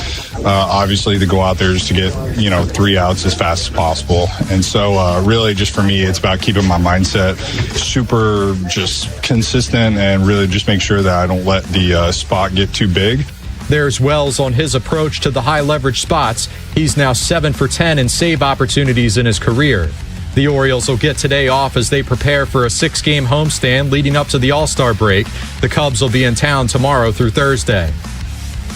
Obviously, to go out there is to get 3 outs as fast as possible. And so really just for me, it's about keeping my mindset super just consistent and really just make sure that I don't let the spot get too big. There's Wells on his approach to the high leverage spots. He's now 7 for 10 in save opportunities in his career. The Orioles will get today off as they prepare for a 6-game homestand leading up to the All-Star break. The Cubs will be in town tomorrow through Thursday.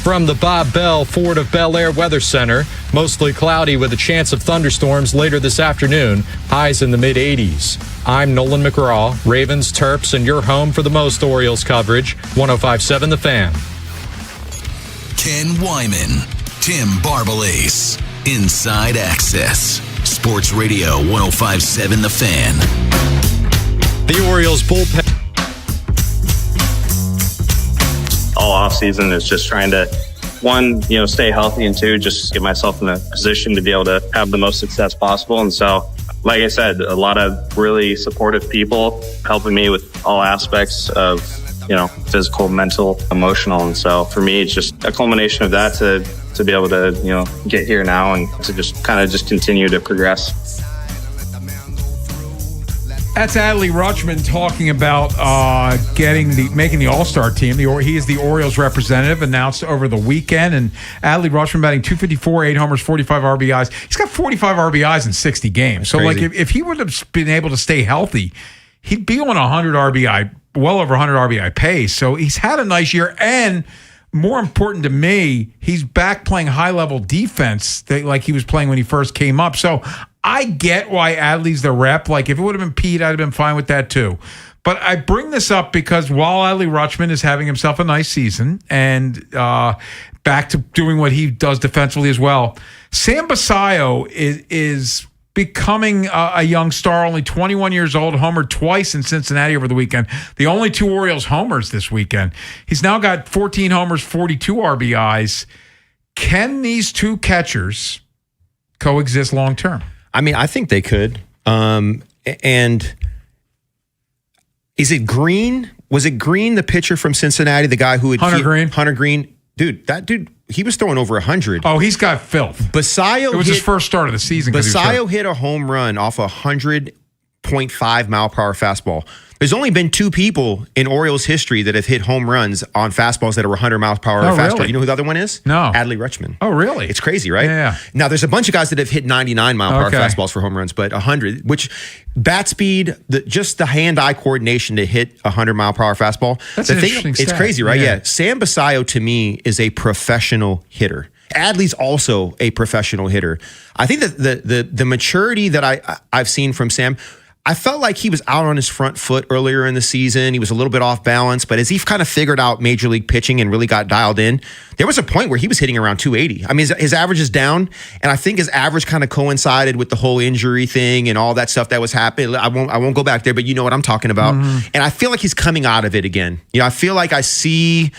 From the Bob Bell Ford of Bel Air Weather Center, mostly cloudy with a chance of thunderstorms later this afternoon, highs in the mid-80s. I'm Nolan McGraw, Ravens, Terps, and your home for the most Orioles coverage, 105.7 The Fan. Ken Wyman, Tim Barbalace, Inside Access, Sports Radio 105.7 The Fan. The Orioles bullpen. All offseason is just trying to, 1, stay healthy, and 2, just get myself in a position to be able to have the most success possible. And so, like I said, a lot of really supportive people helping me with all aspects of physical, mental, emotional. And so for me, it's just a culmination of that to be able to, get here now and to just continue to progress. That's Adley Rutschman talking about making the All-Star team. He is the Orioles representative, announced over the weekend. And Adley Rutschman batting .254, 8 homers, 45 RBIs. He's got 45 RBIs in 60 games. That's crazy. Like if he would have been able to stay healthy, he'd be on 100 RBI, well over 100 RBI pace. So he's had a nice year. And more important to me, he's back playing high-level defense like he was playing when he first came up. So I get why Adley's the rep. Like, if it would have been Pete, I'd have been fine with that too. But I bring this up because while Adley Rutschman is having himself a nice season and back to doing what he does defensively as well, Sam Basayo is becoming a young star, only 21 years old, homered twice in Cincinnati over the weekend. The only two Orioles homers this weekend. He's now got 14 homers, 42 RBIs. Can these two catchers coexist long term? I mean, I think they could. And is it Green? Was it Green, the pitcher from Cincinnati, the guy who had Hunter Green? Dude, that dude, he was throwing over 100. Oh, he's got filth. Basayo It was his first start of the season. Basayo hit a home run off a 100.5 mile per hour fastball. There's only been two people in Orioles history that have hit home runs on fastballs that are 100 miles per hour faster. Really? You know who the other one is? No. Adley Rutschman. Oh, really? It's crazy, right? Yeah. Now, there's a bunch of guys that have hit 99 mile per hour fastballs for home runs, but 100, which bat speed, just the hand-eye coordination to hit a 100 mile per hour fastball. That's an interesting It's stat. crazy, right? Yeah. Sam Basayo, to me, is a professional hitter. Adley's also a professional hitter. I think that the maturity that I've seen from Sam, I felt like he was out on his front foot earlier in the season. He was a little bit off balance, but as he kind of figured out major league pitching and really got dialed in, there was a point where he was hitting around 280. I mean, his average is down, and I think his average kind of coincided with the whole injury thing and all that stuff that was happening. I won't go back there, but you know what I'm talking about. Mm-hmm. And I feel like he's coming out of it again. You know, I feel like I see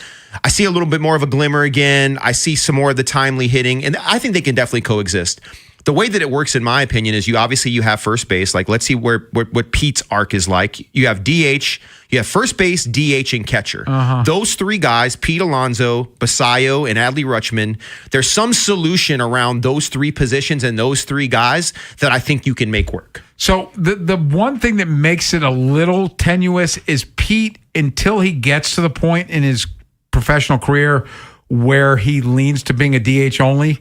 a little bit more of a glimmer again. I see some more of the timely hitting, and I think they can definitely coexist. The way that it works, in my opinion, is you have first base. Like, let's see what Pete's arc is like. You have DH, you have first base, DH, and catcher. Uh-huh. Those three guys, Pete Alonso, Basayo, and Adley Rutschman, there's some solution around those three positions and those three guys that I think you can make work. So the one thing that makes it a little tenuous is Pete, until he gets to the point in his professional career where he leans to being a DH only,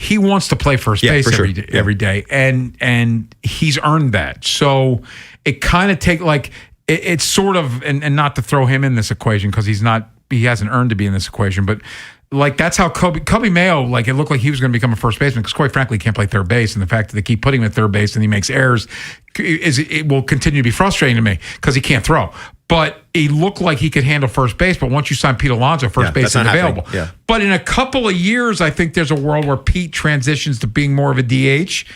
he wants to play first base every day, and he's earned that. So it kind of it's sort of, and not to throw him in this equation because he hasn't earned to be in this equation, but like that's how Kobe Mayo, like it looked like he was going to become a first baseman because quite frankly he can't play third base, and the fact that they keep putting him at third base and he makes errors it will continue to be frustrating to me because he can't throw. But he looked like he could handle first base. But once you sign Pete Alonso, first base isn't available. Yeah. But in a couple of years, I think there's a world where Pete transitions to being more of a DH.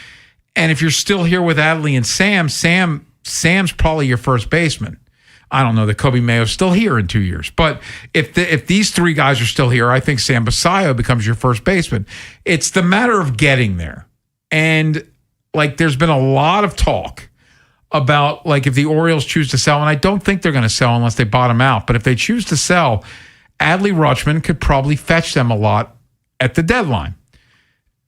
And if you're still here with Adley and Sam's probably your first baseman. I don't know that Kobe Mayo's still here in 2 years. But if these three guys are still here, I think Sam Basayo becomes your first baseman. It's the matter of getting there. And like there's been a lot of talk about like if the Orioles choose to sell, and I don't think they're going to sell unless they bottom out, but if they choose to sell, Adley Rutschman could probably fetch them a lot at the deadline.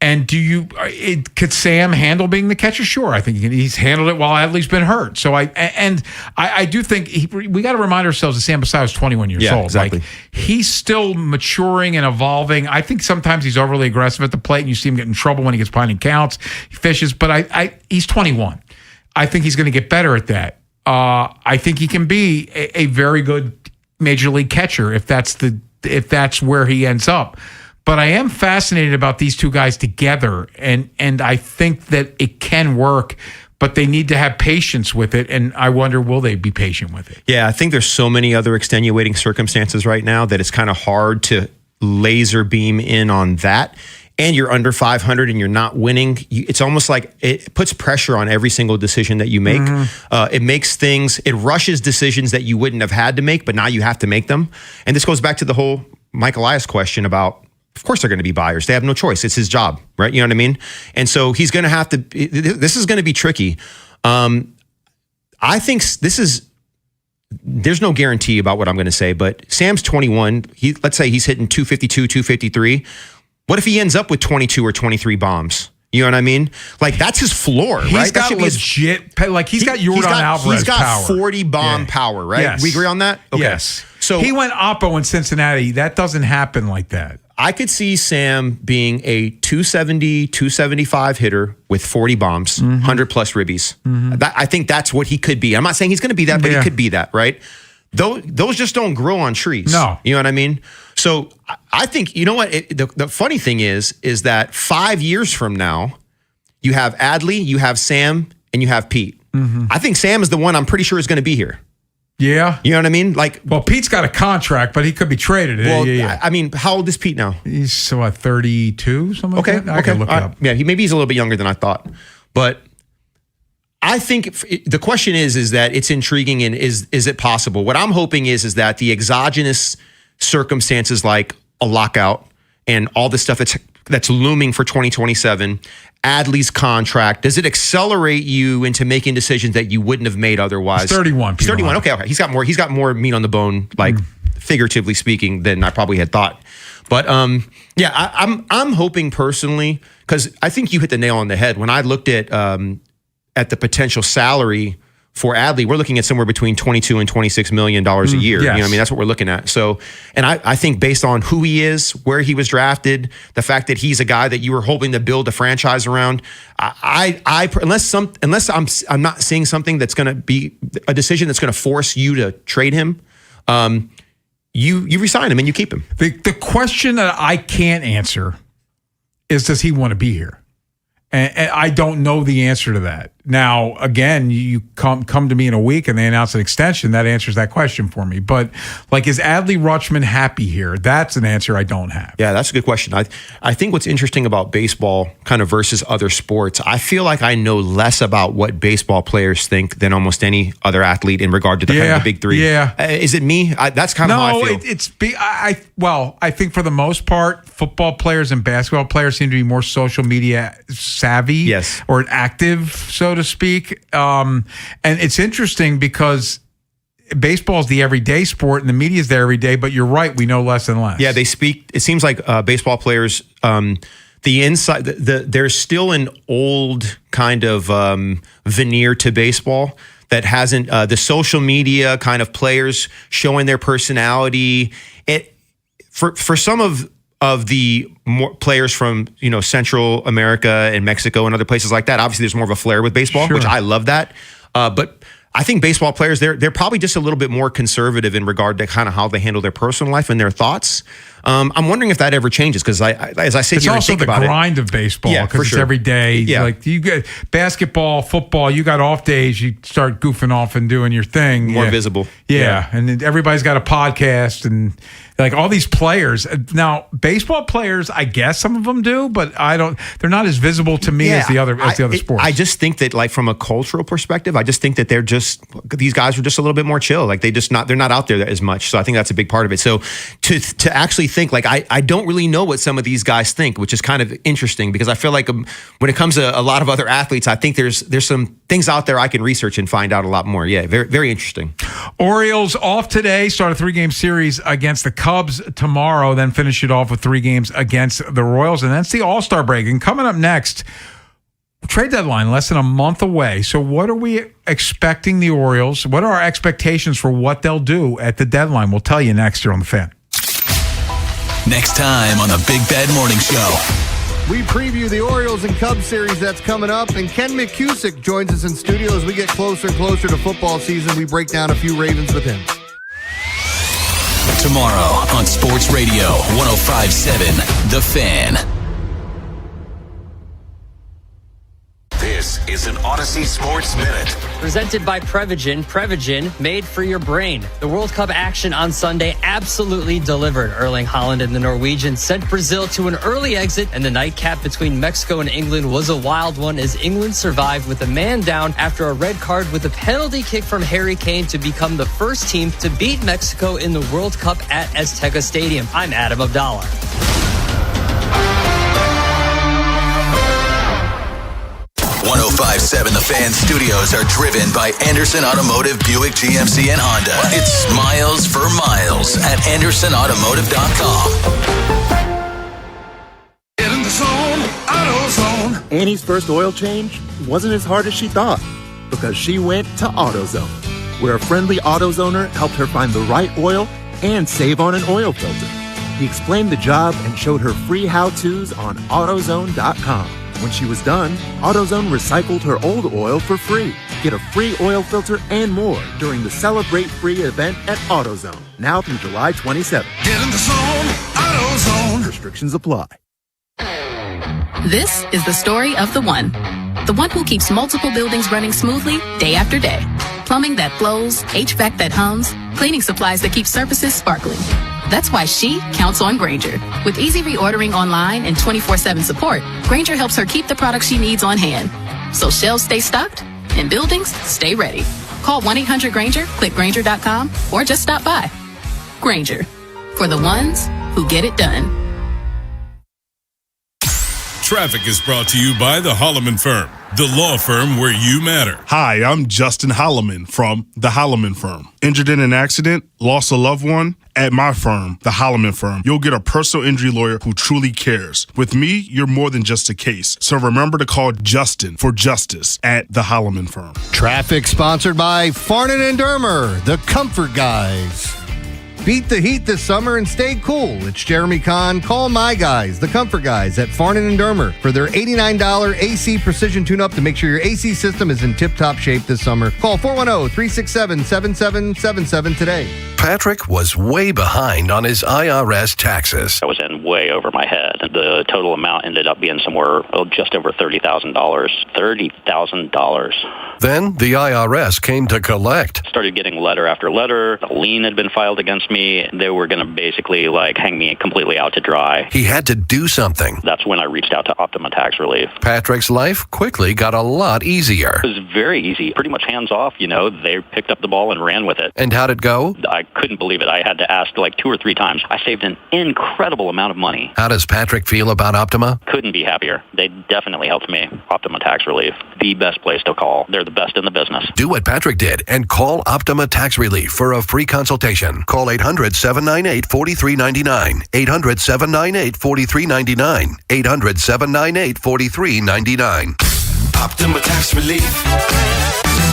And could Sam handle being the catcher? Sure, I think he's handled it while Adley's been hurt. So I do think we got to remind ourselves that Sam Basayo is 21 years old. Exactly. Like he's still maturing and evolving. I think sometimes he's overly aggressive at the plate, and you see him get in trouble when he gets behind in counts. He fishes, but he's 21. I think he's going to get better at that. I think he can be a very good major league catcher if that's where he ends up. But I am fascinated about these two guys together, and I think that it can work, but they need to have patience with it, and I wonder, will they be patient with it? Yeah, I think there's so many other extenuating circumstances right now that it's kind of hard to laser beam in on that. And you're under 500 and you're not winning. It's almost like it puts pressure on every single decision that you make. Mm-hmm. It rushes decisions that you wouldn't have had to make, but now you have to make them. And this goes back to the whole Mike Elias question about, of course they're going to be buyers. They have no choice. It's his job, right? You know what I mean? And so he's going to have to, this is going to be tricky. I think there's no guarantee about what I'm going to say, but Sam's 21. Let's say he's hitting 252, 253. What if he ends up with 22 or 23 bombs? You know what I mean? Like, that's his floor, right? He's got legit, like, he's got Yordan Alvarez He's got power. 40 bomb power, right? Yes. We agree on that? Okay. Yes. So he went oppo in Cincinnati. That doesn't happen like that. I could see Sam being a 270, 275 hitter with 40 bombs, 100-plus ribbies. I think that's what he could be. I'm not saying he's going to be that, but he could be that, right? Those just don't grow on trees. No. You know what I mean? So I think, you know what? The funny thing is that 5 years from now, you have Adley, you have Sam, and you have Pete. I think Sam is the one I'm pretty sure is going to be here. Yeah. You know what I mean? Like, well, Pete's got a contract, but he could be traded. Well, I mean, how old is Pete now? He's 32, something like that. I can look it up. Yeah, maybe he's a little bit younger than I thought. But I think the question is that it's intriguing, and is it possible? What I'm hoping is that the exogenous circumstances like a lockout and all the stuff that's looming for 2027, Adley's contract, does it accelerate you into making decisions that you wouldn't have made otherwise? He's 31. He's 31. Okay. He's got more meat on the bone, like figuratively speaking, than I probably had thought. But I'm hoping personally, because I think you hit the nail on the head. When I looked at the potential salary for Adley, we're looking at somewhere between $22 and $26 million a year. Yes. You know what I mean? That's what we're looking at. So, and I think based on who he is, where he was drafted, the fact that he's a guy that you were hoping to build a franchise around, unless I'm not seeing something that's going to be a decision that's going to force you to trade him, you resign him and you keep him. The question that I can't answer is, does he want to be here? And I don't know the answer to that. Now, again, you come to me in a week and they announce an extension. That answers that question for me. But, like, is Adley Rutschman happy here? That's an answer I don't have. Yeah, that's a good question. I think what's interesting about baseball kind of versus other sports, I feel like I know less about what baseball players think than almost any other athlete in regard to the kind of the big three. Yeah. Is it me? That's kind of how I feel. Well, I think for the most part, football players and basketball players seem to be more social media savvy, or active, so to speak. And it's interesting because baseball is the everyday sport and the media is there every day, but you're right, we know less and less. Yeah, they speak. It seems like baseball players, there's still an old kind of veneer to baseball that hasn't, the social media kind of players showing their personality. For some of the more players from, Central America and Mexico and other places like that, obviously there's more of a flair with baseball, which I love that. But I think baseball players, they're probably just a little bit more conservative in regard to kind of how they handle their personal life and their thoughts. I'm wondering if that ever changes, because as I sit here and think about it, it's also the grind of baseball, because it's every day. Yeah. Like, you get basketball, football, you got off days, you start goofing off and doing your thing. More visible. Yeah. And then everybody's got a podcast, and like all these players. Now, baseball players, I guess some of them do, but they're not as visible to me as the other sports. I just think that, like, from a cultural perspective, I just think that these guys are just a little bit more chill. Like, they're not out there as much. So I think that's a big part of it. So to actually think, like, I don't really know what some of these guys think, which is kind of interesting, because I feel like when it comes to a lot of other athletes, I think there's some things out there I can research and find out a lot more. Yeah, very, very interesting. Orioles off today, start a 3-game series against the Cubs tomorrow, then finish it off with 3 games against the Royals, and that's the All-Star break. And coming up next, trade deadline less than a month away. So what are we expecting the Orioles? What are our expectations for what they'll do at the deadline? We'll tell you next year on The Fan. Next time on the Big Bad Morning Show. We preview the Orioles and Cubs series that's coming up, and Ken McCusick joins us in studio as we get closer and closer to football season. We break down a few Ravens with him. Tomorrow on Sports Radio 105.7 The Fan. This is an Odyssey Sports Minute. Presented by Prevagen, made for your brain. The World Cup action on Sunday absolutely delivered. Erling Haaland and the Norwegians sent Brazil to an early exit, and the nightcap between Mexico and England was a wild one as England survived with a man down after a red card with a penalty kick from Harry Kane to become the first team to beat Mexico in the World Cup at Azteca Stadium. I'm Adam Abdallah. 105.7 The Fan studios are driven by Anderson Automotive, Buick, GMC, and Honda. It's miles for miles at AndersonAutomotive.com. Get in the zone, AutoZone. Annie's first oil change wasn't as hard as she thought because she went to AutoZone, where a friendly AutoZoner helped her find the right oil and save on an oil filter. He explained the job and showed her free how-tos on AutoZone.com. When she was done, AutoZone recycled her old oil for free. Get a free oil filter and more during the Celebrate Free event at AutoZone, now through July 27th. Get in the zone, AutoZone. Restrictions apply. This is the story of the one who keeps multiple buildings running smoothly day after day. Plumbing that flows, HVAC that hums, cleaning supplies that keep surfaces sparkling. That's why she counts on Grainger. With easy reordering online and 24/7 support, Grainger helps her keep the products she needs on hand. So shelves stay stocked and buildings stay ready. Call 1-800-GRAINGER, click Grainger.com, or just stop by. Grainger, for the ones who get it done. Traffic is brought to you by the Holloman Firm, the law firm where you matter. Hi, I'm Justin Holloman from the Holloman Firm. Injured in an accident, lost a loved one? At my firm, the Holloman Firm, you'll get a personal injury lawyer who truly cares. With me, you're more than just a case. So remember to call Justin for justice at the Holloman Firm. Traffic sponsored by Farnan and Dermer, the Comfort Guys. Beat the heat this summer and stay cool. It's Jeremy Kahn. Call my guys, the Comfort Guys at Farnan and Dermer, for their $89 AC Precision Tune-Up to make sure your AC system is in tip-top shape this summer. Call 410-367-7777 today. Patrick was way behind on his IRS taxes. I was in way over my head. The total amount ended up being somewhere just over $30,000. $30,000. Then the IRS came to collect. Started getting letter after letter. A lien had been filed against me. They were going to basically hang me completely out to dry. He had to do something. That's when I reached out to Optima Tax Relief. Patrick's life quickly got a lot easier. It was very easy, pretty much hands off. They picked up the ball and ran with it. And how'd it go? I couldn't believe it. I had to ask 2 or 3 times. I saved an incredible amount of money. How does Patrick feel about Optima? Couldn't be happier. They definitely helped me. Optima Tax Relief, the best place to call. They're the best in the business. Do what Patrick did and call Optima Tax Relief for a free consultation. Call 800-798-4399. 800-798-4399. 800-798-4399. Optima Tax Relief.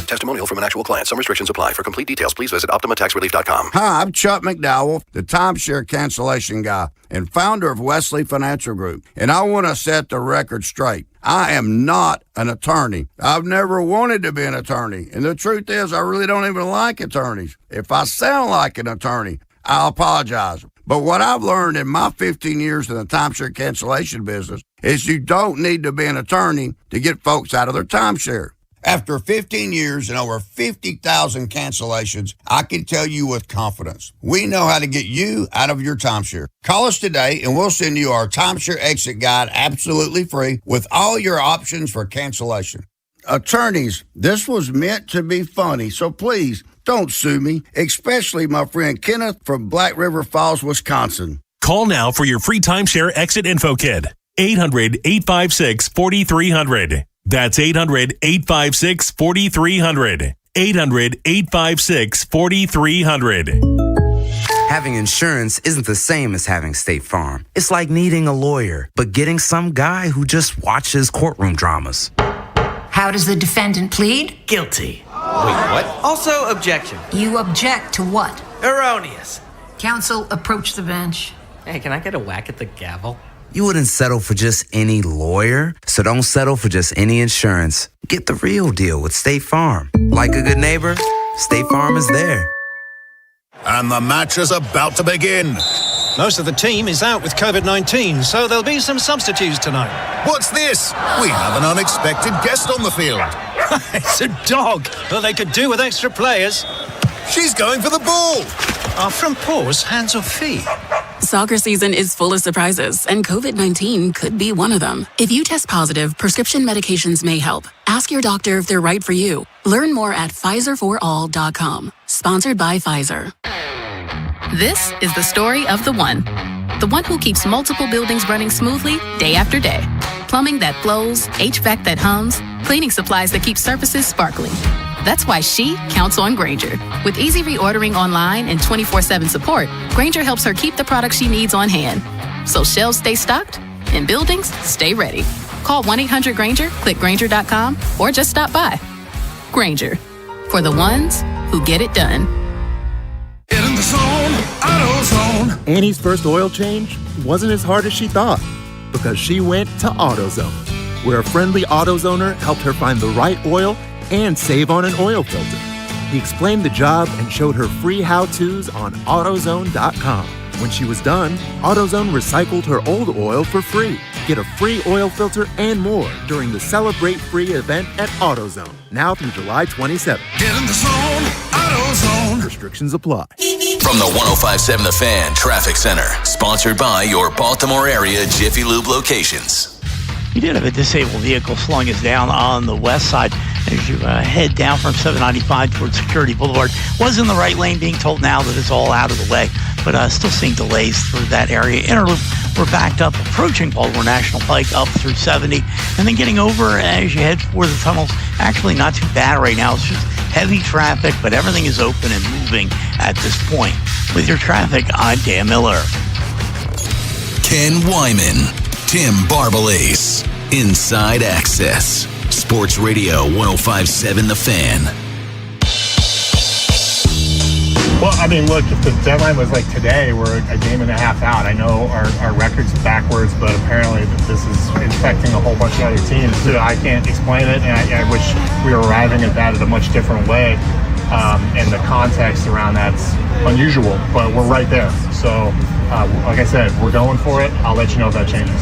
Testimonial from an actual client. Some restrictions apply. For complete details, please visit OptimaTaxRelief.com. Hi, I'm Chuck McDowell, the timeshare cancellation guy and founder of Wesley Financial Group. And I want to set the record straight. I am not an attorney. I've never wanted to be an attorney. And the truth is, I really don't even like attorneys. If I sound like an attorney, I'll apologize. But what I've learned in my 15 years in the timeshare cancellation business is you don't need to be an attorney to get folks out of their timeshare. After 15 years and over 50,000 cancellations, I can tell you with confidence, we know how to get you out of your timeshare. Call us today and we'll send you our timeshare exit guide absolutely free with all your options for cancellation. Attorneys, this was meant to be funny, so please don't sue me, especially my friend Kenneth from Black River Falls, Wisconsin. Call now for your free timeshare exit info kit. 800-856-4300. That's 800-856-4300. 800-856-4300. Having insurance isn't the same as having State Farm. It's like needing a lawyer, but getting some guy who just watches courtroom dramas. How does the defendant plead? Guilty. Wait, what? Also, objection. You object to what? Erroneous. Counsel, approach the bench. Hey, can I get a whack at the gavel? You wouldn't settle for just any lawyer, so don't settle for just any insurance. Get the real deal with State Farm. Like a good neighbor, State Farm is there. And the match is about to begin. Most of the team is out with COVID-19, so there'll be some substitutes tonight. What's this? We have an unexpected guest on the field. It's a dog, but they could do with extra players. She's going for the ball. Are front paws hands or feet? Soccer season is full of surprises, and COVID-19 could be one of them. If you test positive, prescription medications may help. Ask your doctor if they're right for you. Learn more at PfizerForAll.com. Sponsored by Pfizer. This is the story of the one who keeps multiple buildings running smoothly day after day. Plumbing that flows, HVAC that hums, cleaning supplies that keep surfaces sparkling. That's why she counts on Grainger. With easy reordering online and 24/7 support, Grainger helps her keep the products she needs on hand. So shelves stay stocked and buildings stay ready. Call 1-800-GRANGER, click Grainger.com, or just stop by. Grainger, for the ones who get it done. Get in the zone, AutoZone. Annie's first oil change wasn't as hard as she thought because she went to AutoZone, where a friendly AutoZoner helped her find the right oil and save on an oil filter. He explained the job and showed her free how-tos on AutoZone.com. When she was done, AutoZone recycled her old oil for free. Get a free oil filter and more during the Celebrate Free event at AutoZone, now through July 27th. Get in the zone, AutoZone. Restrictions apply. From the 105.7 The Fan Traffic Center, sponsored by your Baltimore area Jiffy Lube locations. We did have a disabled vehicle slowing us down on the west side as you head down from 795 towards Security Boulevard. Was in the right lane, being told now that it's all out of the way, but still seeing delays through that area. Interloop, we're backed up approaching Baltimore National Pike up through 70, and then getting over as you head for the tunnels. Actually not too bad right now. It's just heavy traffic, but everything is open and moving at this point. With your traffic, I'm Dan Miller. Ken Wyman, Tim Barbalace, Inside Access, Sports Radio 105.7 The Fan. Well, I mean, look, if the deadline was like today, we're a game and a half out. I know our record's backwards, but apparently this is infecting a whole bunch of other teams. So I can't explain it, and I wish we were arriving at that in a much different way. And the context around that's unusual, but we're right there. So, like I said, we're going for it. I'll let you know if that changes.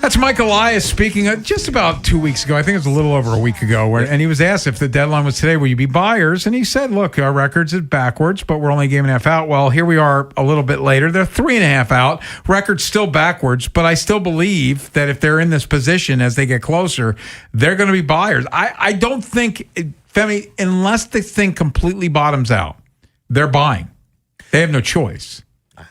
That's Mike Elias speaking just about 2 weeks ago. I think it was a little over a week ago. And he was asked if the deadline was today, will you be buyers? And he said, look, our record's is backwards, but we're only a game and a half out. Well, here we are a little bit later. They're 3.5 out. Record's still backwards, but I still believe that if they're in this position as they get closer, they're going to be buyers. I don't think, Femi, unless the thing completely bottoms out, they're buying. They have no choice.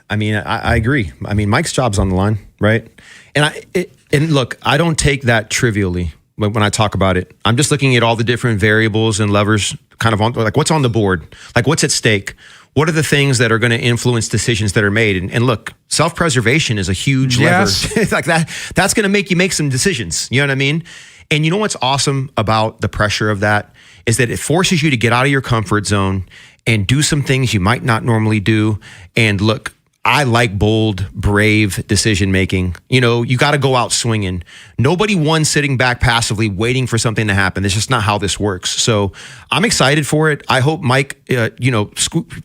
I mean, I agree. I mean, Mike's job's on the line, right? And look, I don't take that trivially when I talk about it. I'm just looking at all the different variables and levers, kind of on like what's on the board, like what's at stake. What are the things that are going to influence decisions that are made? And look, self-preservation is a huge lever. It's like that. That's going to make you make some decisions. You know what I mean? And you know what's awesome about the pressure of that is that it forces you to get out of your comfort zone and do some things you might not normally do. And look, I like bold, brave decision making. You know, you got to go out swinging. Nobody won sitting back passively waiting for something to happen. That's just not how this works. So I'm excited for it. I hope Mike,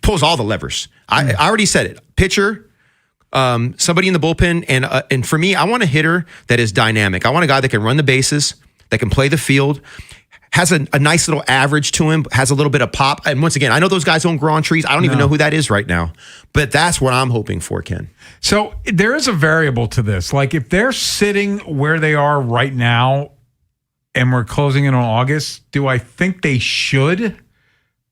pulls all the levers. I already said it. Pitcher, somebody in the bullpen, and for me, I want a hitter that is dynamic. I want a guy that can run the bases, that can play the field, has a nice little average to him, has a little bit of pop. And once again, I know those guys don't grow on trees. I don't even know who that is right now. But that's what I'm hoping for, Ken. So there is a variable to this. Like if they're sitting where they are right now and we're closing in on August, do I think they should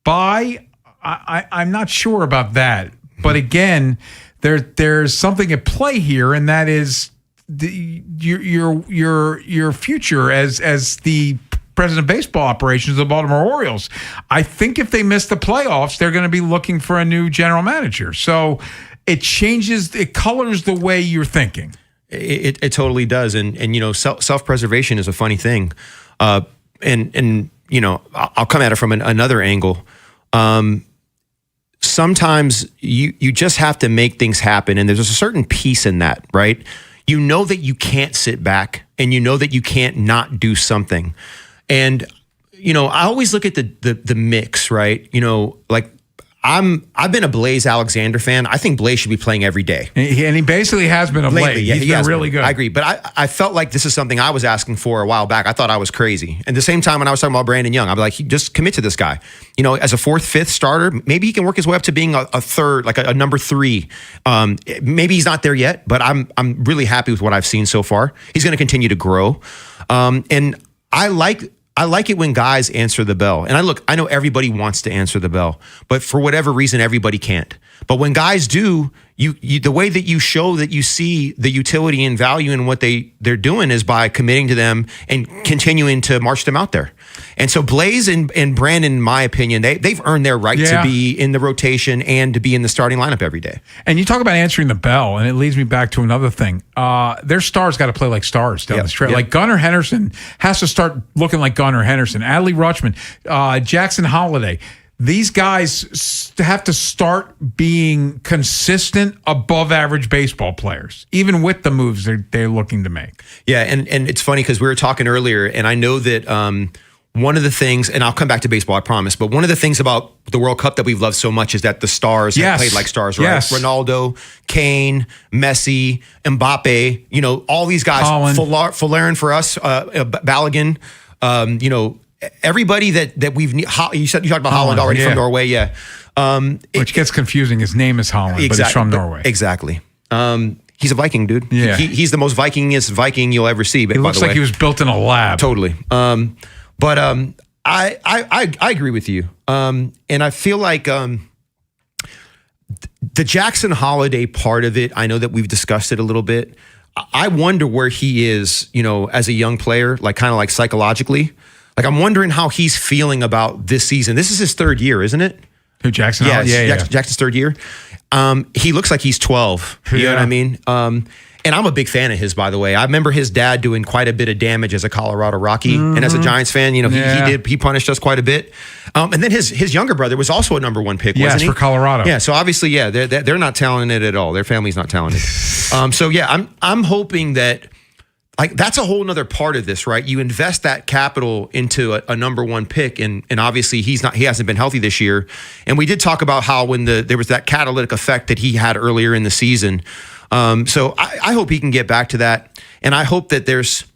buy? I'm not sure about that. But again, there's something at play here, and that is your future as the president of baseball operations of the Baltimore Orioles. I think if they miss the playoffs, they're going to be looking for a new general manager. So it colors the way you're thinking. It totally does. And you know, self-preservation is a funny thing. And you know, I'll come at it from another angle. Sometimes you just have to make things happen. And there's a certain peace in that, right? You know that you can't sit back, and you know that you can't not do something. And, you know, I always look at the mix, right? You know, like I've been a Blaze Alexander fan. I think Blaze should be playing every day. And he basically has been of late. Yeah, He's been really good. I agree. But I felt like this is something I was asking for a while back. I thought I was crazy. And at the same time, when I was talking about Brandon Young, I'd be like, just commit to this guy. You know, as a 4th, 5th starter, maybe he can work his way up to being a third, like a number 3. Maybe he's not there yet, but I'm really happy with what I've seen so far. He's going to continue to grow. And I like it when guys answer the bell. And I know everybody wants to answer the bell, but for whatever reason, everybody can't. But when guys do, you the way that you show that you see the utility and value in what they're doing is by committing to them and continuing to march them out there. And so Blaze and Brandon, in my opinion, they've earned their right to be in the rotation and to be in the starting lineup every day. And you talk about answering the bell, and it leads me back to another thing. Their stars got to play like stars down the stretch. Like Gunnar Henderson has to start looking like Gunnar Henderson. Adley Rutschman, Jackson Holiday. These guys have to start being consistent, above-average baseball players, even with the moves they're looking to make. Yeah, and it's funny because we were talking earlier, and I know that one of the things, and I'll come back to baseball, I promise, but one of the things about the World Cup that we've loved so much is that the stars have played like stars, right? Yes. Ronaldo, Kane, Messi, Mbappe, all these guys, Fullerin for us, Balogun, everybody that we've you talked about Holland already from Norway, which gets confusing. His name is Holland, but he's from Norway. Exactly. He's a Viking, dude. Yeah. He's the most Vikingest Viking you'll ever see. He looks like he was built in a lab. Totally. But I agree with you. And I feel like the Jackson Holiday part of it, I know that we've discussed it a little bit. I wonder where he is, as a young player, like kind of like psychologically. Like I'm wondering how he's feeling about this season. This is his third year, isn't it? Who, Jackson? Yeah, Jackson's third year. He looks like he's 12. You know what I mean? And I'm a big fan of his, by the way. I remember his dad doing quite a bit of damage as a Colorado Rocky, and as a Giants fan, he punished us quite a bit. And then his younger brother was also a number 1 pick, wasn't he? for Colorado. Yeah, so obviously, they're not talented at all. Their family's not talented. I'm hoping that. Like that's a whole nother part of this, right? You invest that capital into a number 1 pick, and obviously he hasn't been healthy this year. And we did talk about how when there was that catalytic effect that he had earlier in the season. So I hope he can get back to that, and I hope that there's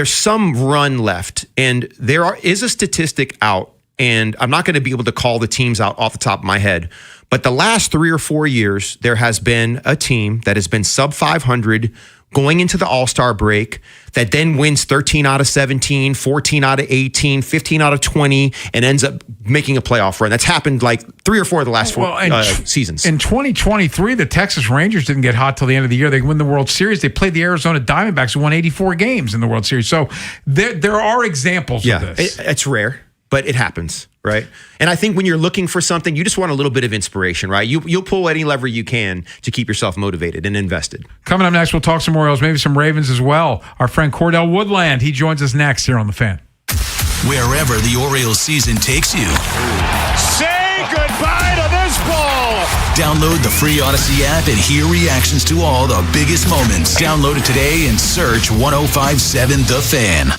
some run left. And there is a statistic out, and I'm not going to be able to call the teams out off the top of my head, but the last 3 or 4 years there has been a team that has been sub 500. Going into the All-Star break, that then wins 13 out of 17, 14 out of 18, 15 out of 20, and ends up making a playoff run. That's happened like 3 or 4 of the last 4 seasons. In 2023, the Texas Rangers didn't get hot till the end of the year. They win the World Series. They played the Arizona Diamondbacks, who won 84 games in the World Series. So there are examples of this. It's rare, but it happens, right? And I think when you're looking for something, you just want a little bit of inspiration, right? You'll pull any lever you can to keep yourself motivated and invested. Coming up next, we'll talk some Orioles, maybe some Ravens as well. Our friend Cordell Woodland, he joins us next here on The Fan. Wherever the Orioles season takes you. Say goodbye to this ball. Download the free Odyssey app and hear reactions to all the biggest moments. Download it today and search 105.7 The Fan.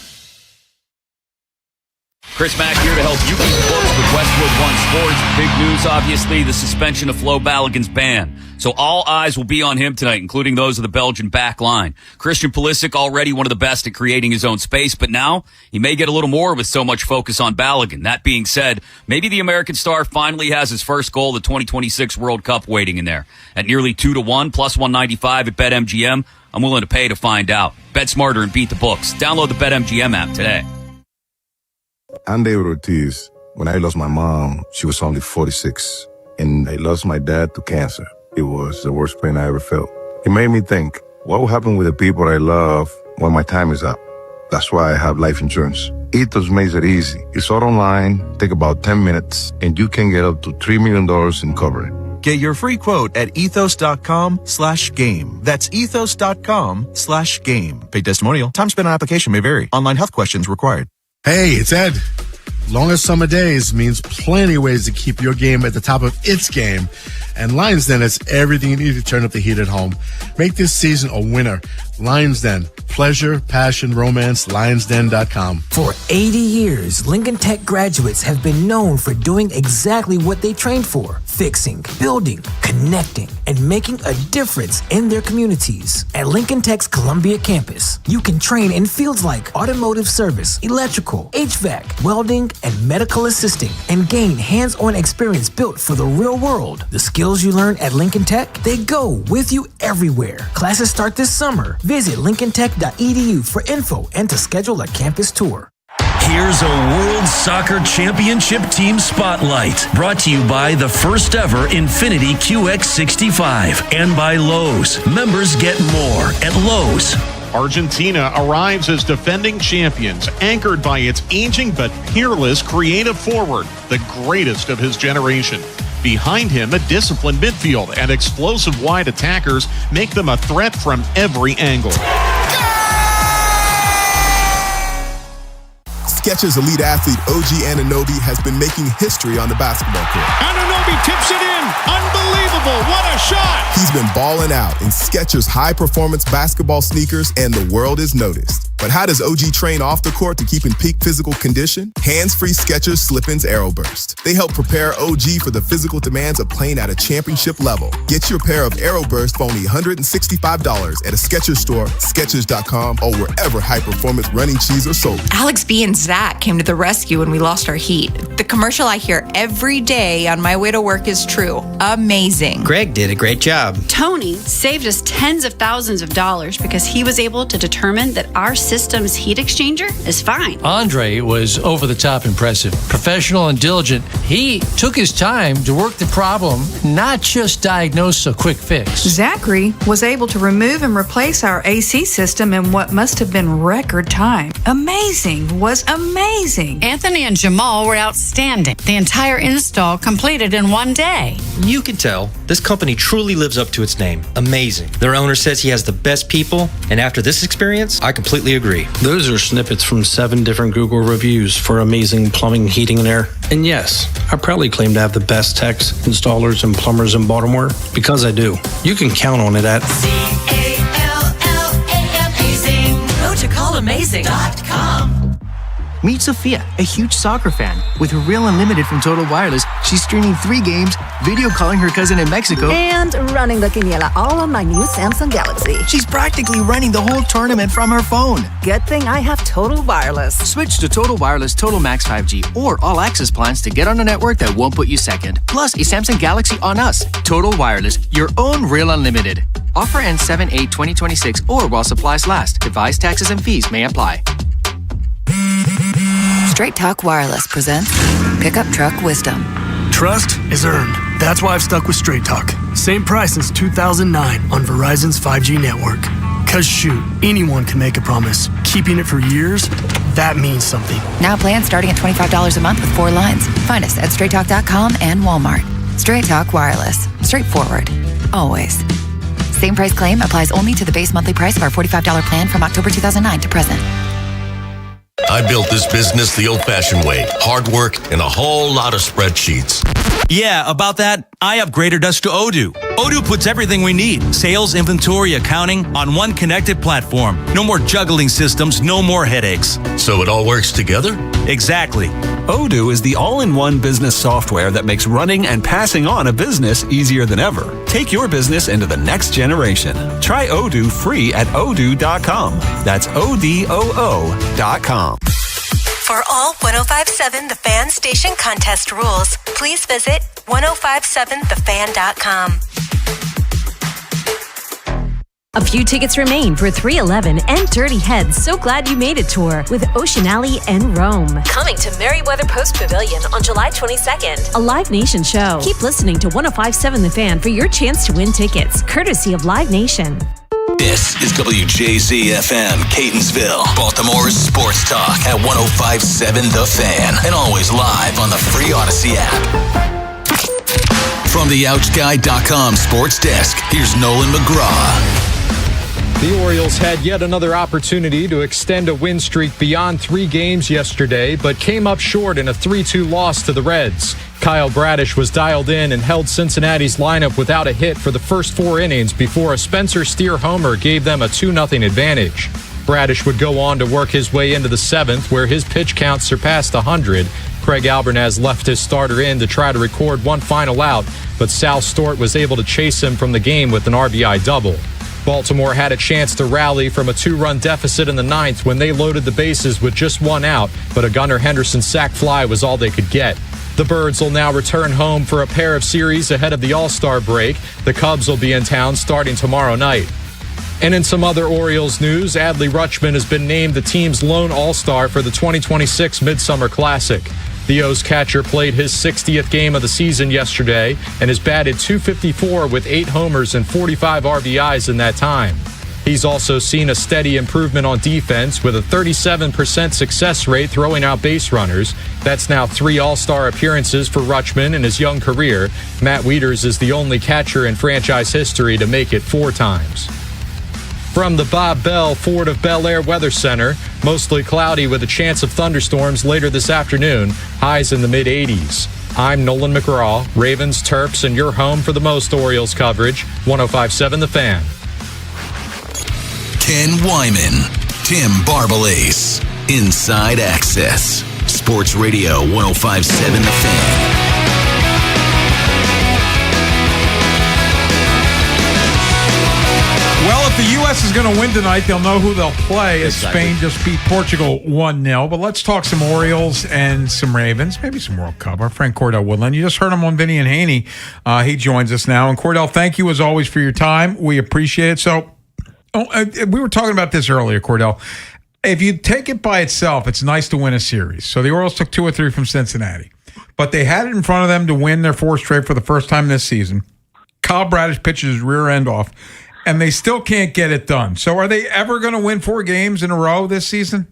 Chris Mack here to help you keep the books with Westwood One Sports. Big news, obviously, the suspension of Flo Balogun's ban. So all eyes will be on him tonight, including those of the Belgian back line. Christian Pulisic, already one of the best at creating his own space, but now he may get a little more with so much focus on Balogun. That being said, maybe the American star finally has his first goal of the 2026 World Cup waiting in there. At nearly 2-1, plus 195 at BetMGM, I'm willing to pay to find out. Bet smarter and beat the books. Download the BetMGM app today. I'm David Ortiz. When I lost my mom, she was only 46. And I lost my dad to cancer. It was the worst pain I ever felt. It made me think, what will happen with the people I love when my time is up? That's why I have life insurance. Ethos makes it easy. It's all online, take about 10 minutes, and you can get up to $3 million in coverage. Get your free quote at ethos.com/game. That's ethos.com/game. Paid testimonial. Time spent on application may vary. Online health questions required. Hey, it's Ed. Longer summer days means plenty of ways to keep your game at the top of its game. And Lions Den has everything you need to turn up the heat at home. Make this season a winner. Lions Den. Pleasure, passion, romance, lionsden.com. For 80 years, Lincoln Tech graduates have been known for doing exactly what they trained for: fixing, building, connecting, and making a difference in their communities. At Lincoln Tech's Columbia campus, you can train in fields like automotive service, electrical, HVAC, welding, and medical assisting, and gain hands-on experience built for the real world. The skills you learn at Lincoln Tech, they go with you everywhere. Classes start this summer. Visit lincolntech.edu for info and to schedule a campus tour. Here's a World Soccer Championship Team Spotlight, brought to you by the first ever Infiniti QX65 and by Lowe's. Members get more at Lowe's. Argentina arrives as defending champions, anchored by its aging but peerless creative forward, the greatest of his generation. Behind him, a disciplined midfield and explosive wide attackers make them a threat from every angle. Skechers elite athlete OG Anunoby has been making history on the basketball court. Anunoby tips it in. Unbelievable. What a shot. He's been balling out in Skechers high-performance basketball sneakers, and the world is noticed. But how does OG train off the court to keep in peak physical condition? Hands-free Skechers Slip-ins AeroBurst. They help prepare OG for the physical demands of playing at a championship level. Get your pair of AeroBurst for only $165 at a Skechers store, Skechers.com, or wherever high-performance running shoes are sold. Alex B and Zach came to the rescue when we lost our heat. The commercial I hear every day on my way to work is true. Amazing. Greg did a great job. Tony saved us tens of thousands of dollars because he was able to determine that our system's heat exchanger is fine. Andre was over the top impressive. Professional and diligent. He took his time to work the problem, not just diagnose a quick fix. Zachary was able to remove and replace our AC system in what must have been record time. Amazing. Was amazing. Anthony and Jamal were outstanding. The entire install completed in one day. You can tell this company truly lives up to its name. Amazing. Their owner says he has the best people, and after this experience, I completely agree. Those are snippets from 7 different Google reviews for amazing plumbing, heating, and air. And yes, I proudly claim to have the best techs, installers, and plumbers in Baltimore because I do. You can count on it at CALLAMazing. Go to callamazing.com. Meet Sophia, a huge soccer fan. With her Real Unlimited from Total Wireless, she's streaming 3 games, video calling her cousin in Mexico, and running the quiniela all on my new Samsung Galaxy. She's practically running the whole tournament from her phone. Good thing I have Total Wireless. Switch to Total Wireless Total Max 5G or All Access plans to get on a network that won't put you second. Plus, a Samsung Galaxy on us. Total Wireless, your own Real Unlimited. Offer ends 7/8/2026 or while supplies last. Device taxes and fees may apply. Straight Talk Wireless presents Pickup Truck Wisdom. Trust is earned. That's why I've stuck with Straight Talk. Same price since 2009 on Verizon's 5G network. Cause shoot, anyone can make a promise. Keeping it for years, that means something. Now plans starting at $25 a month with 4 lines. Find us at straighttalk.com and Walmart. Straight Talk Wireless. Straightforward. Always. Same price claim applies only to the base monthly price of our $45 plan from October 2009 to present. I built this business the old-fashioned way. Hard work and a whole lot of spreadsheets. Yeah, about that, I upgraded us to Odoo. Odoo puts everything we need, sales, inventory, accounting, on one connected platform. No more juggling systems, no more headaches. So it all works together? Exactly. Odoo is the all-in-one business software that makes running and passing on a business easier than ever. Take your business into the next generation. Try Odoo free at odoo.com. That's ODOO.com. For all 105.7 The Fan station contest rules, please visit 1057thefan.com. A few tickets remain for 311 and Dirty Heads So Glad You Made It tour with Ocean Alley and Rome. Coming to Merriweather Post Pavilion on July 22nd. A Live Nation show. Keep listening to 105.7 The Fan for your chance to win tickets, courtesy of Live Nation. This is WJZ-FM, Catonsville, Baltimore's sports talk at 105.7 The Fan, and always live on the free Odyssey app. From the OutGuy.com sports desk, here's Nolan McGraw. The Orioles had yet another opportunity to extend a win streak beyond 3 games yesterday, but came up short in a 3-2 loss to the Reds. Kyle Bradish was dialed in and held Cincinnati's lineup without a hit for the first 4 innings before a Spencer Steer homer gave them a 2-0 advantage. Bradish would go on to work his way into the 7th, where his pitch count surpassed 100. Craig Albernaz left his starter in to try to record one final out, but Sal Stort was able to chase him from the game with an RBI double. Baltimore had a chance to rally from a 2-run deficit in the 9th when they loaded the bases with just 1 out, but a Gunnar Henderson sac fly was all they could get. The Birds will now return home for a pair of series ahead of the All-Star break. The Cubs will be in town starting tomorrow night. And in some other Orioles news, Adley Rutschman has been named the team's lone All-Star for the 2026 Midsummer Classic. The O's catcher played his 60th game of the season yesterday and has batted .254 with 8 homers and 45 RBIs in that time. He's also seen a steady improvement on defense with a 37% success rate throwing out base runners. That's now 3 All-Star appearances for Rutschman in his young career. Matt Wieters is the only catcher in franchise history to make it 4 times. From the Bob Bell Ford of Bel Air Weather Center, mostly cloudy with a chance of thunderstorms later this afternoon, highs in the mid-80s. I'm Nolan McGraw, Ravens, Terps, and your home for the most Orioles coverage, 105.7 The Fan. Ken Wyman, Tim Barbalace, Inside Access, Sports Radio 105.7 The Fan. Well, if the U.S. is going to win tonight, they'll know who they'll play as Spain just beat Portugal 1-0. But let's talk some Orioles and some Ravens, maybe some World Cup. Our friend Cordell Woodland, you just heard him on Vinny and Haynie. He joins us now. And Cordell, thank you as always for your time. We appreciate it. So we were talking about this earlier, Cordell. If you take it by itself, it's nice to win a series. So the Orioles took 2 or 3 from Cincinnati. But they had it in front of them to win their 4th straight for the first time this season. Kyle Bradish pitches his rear end off. And they still can't get it done. So are they ever going to win 4 games in a row this season?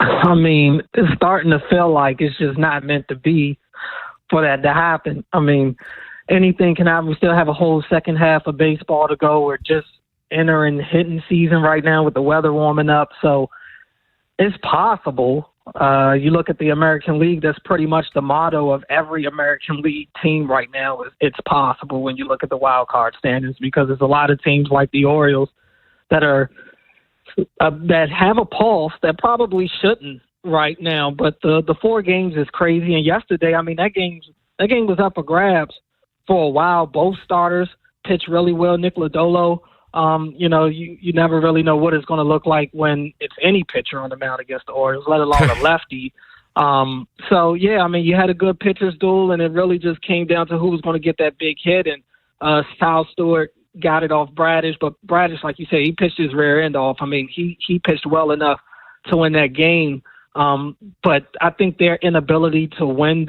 I mean, it's starting to feel like it's just not meant to be for that to happen. I mean, anything can happen. We still have a whole second half of baseball to go. We're just entering hitting season right now with the weather warming up. So it's possible. You look at the American League, that's pretty much the motto of every American League team right now is it's possible when you look at the wild card standings, because there's a lot of teams like the Orioles that are that have a pulse that probably shouldn't right now. But the 4 games is crazy. And yesterday, I mean, that game was up for grabs for a while. Both starters pitched really well. Nick Lodolo, you never really know what it's going to look like when it's any pitcher on the mound against the Orioles, let alone a lefty. So, yeah, I mean, you had a good pitcher's duel, and it really just came down to who was going to get that big hit. And Kyle Stewart got it off Bradish, but Bradish, like you said, he pitched his rear end off. I mean, he pitched well enough to win that game. But I think their inability to win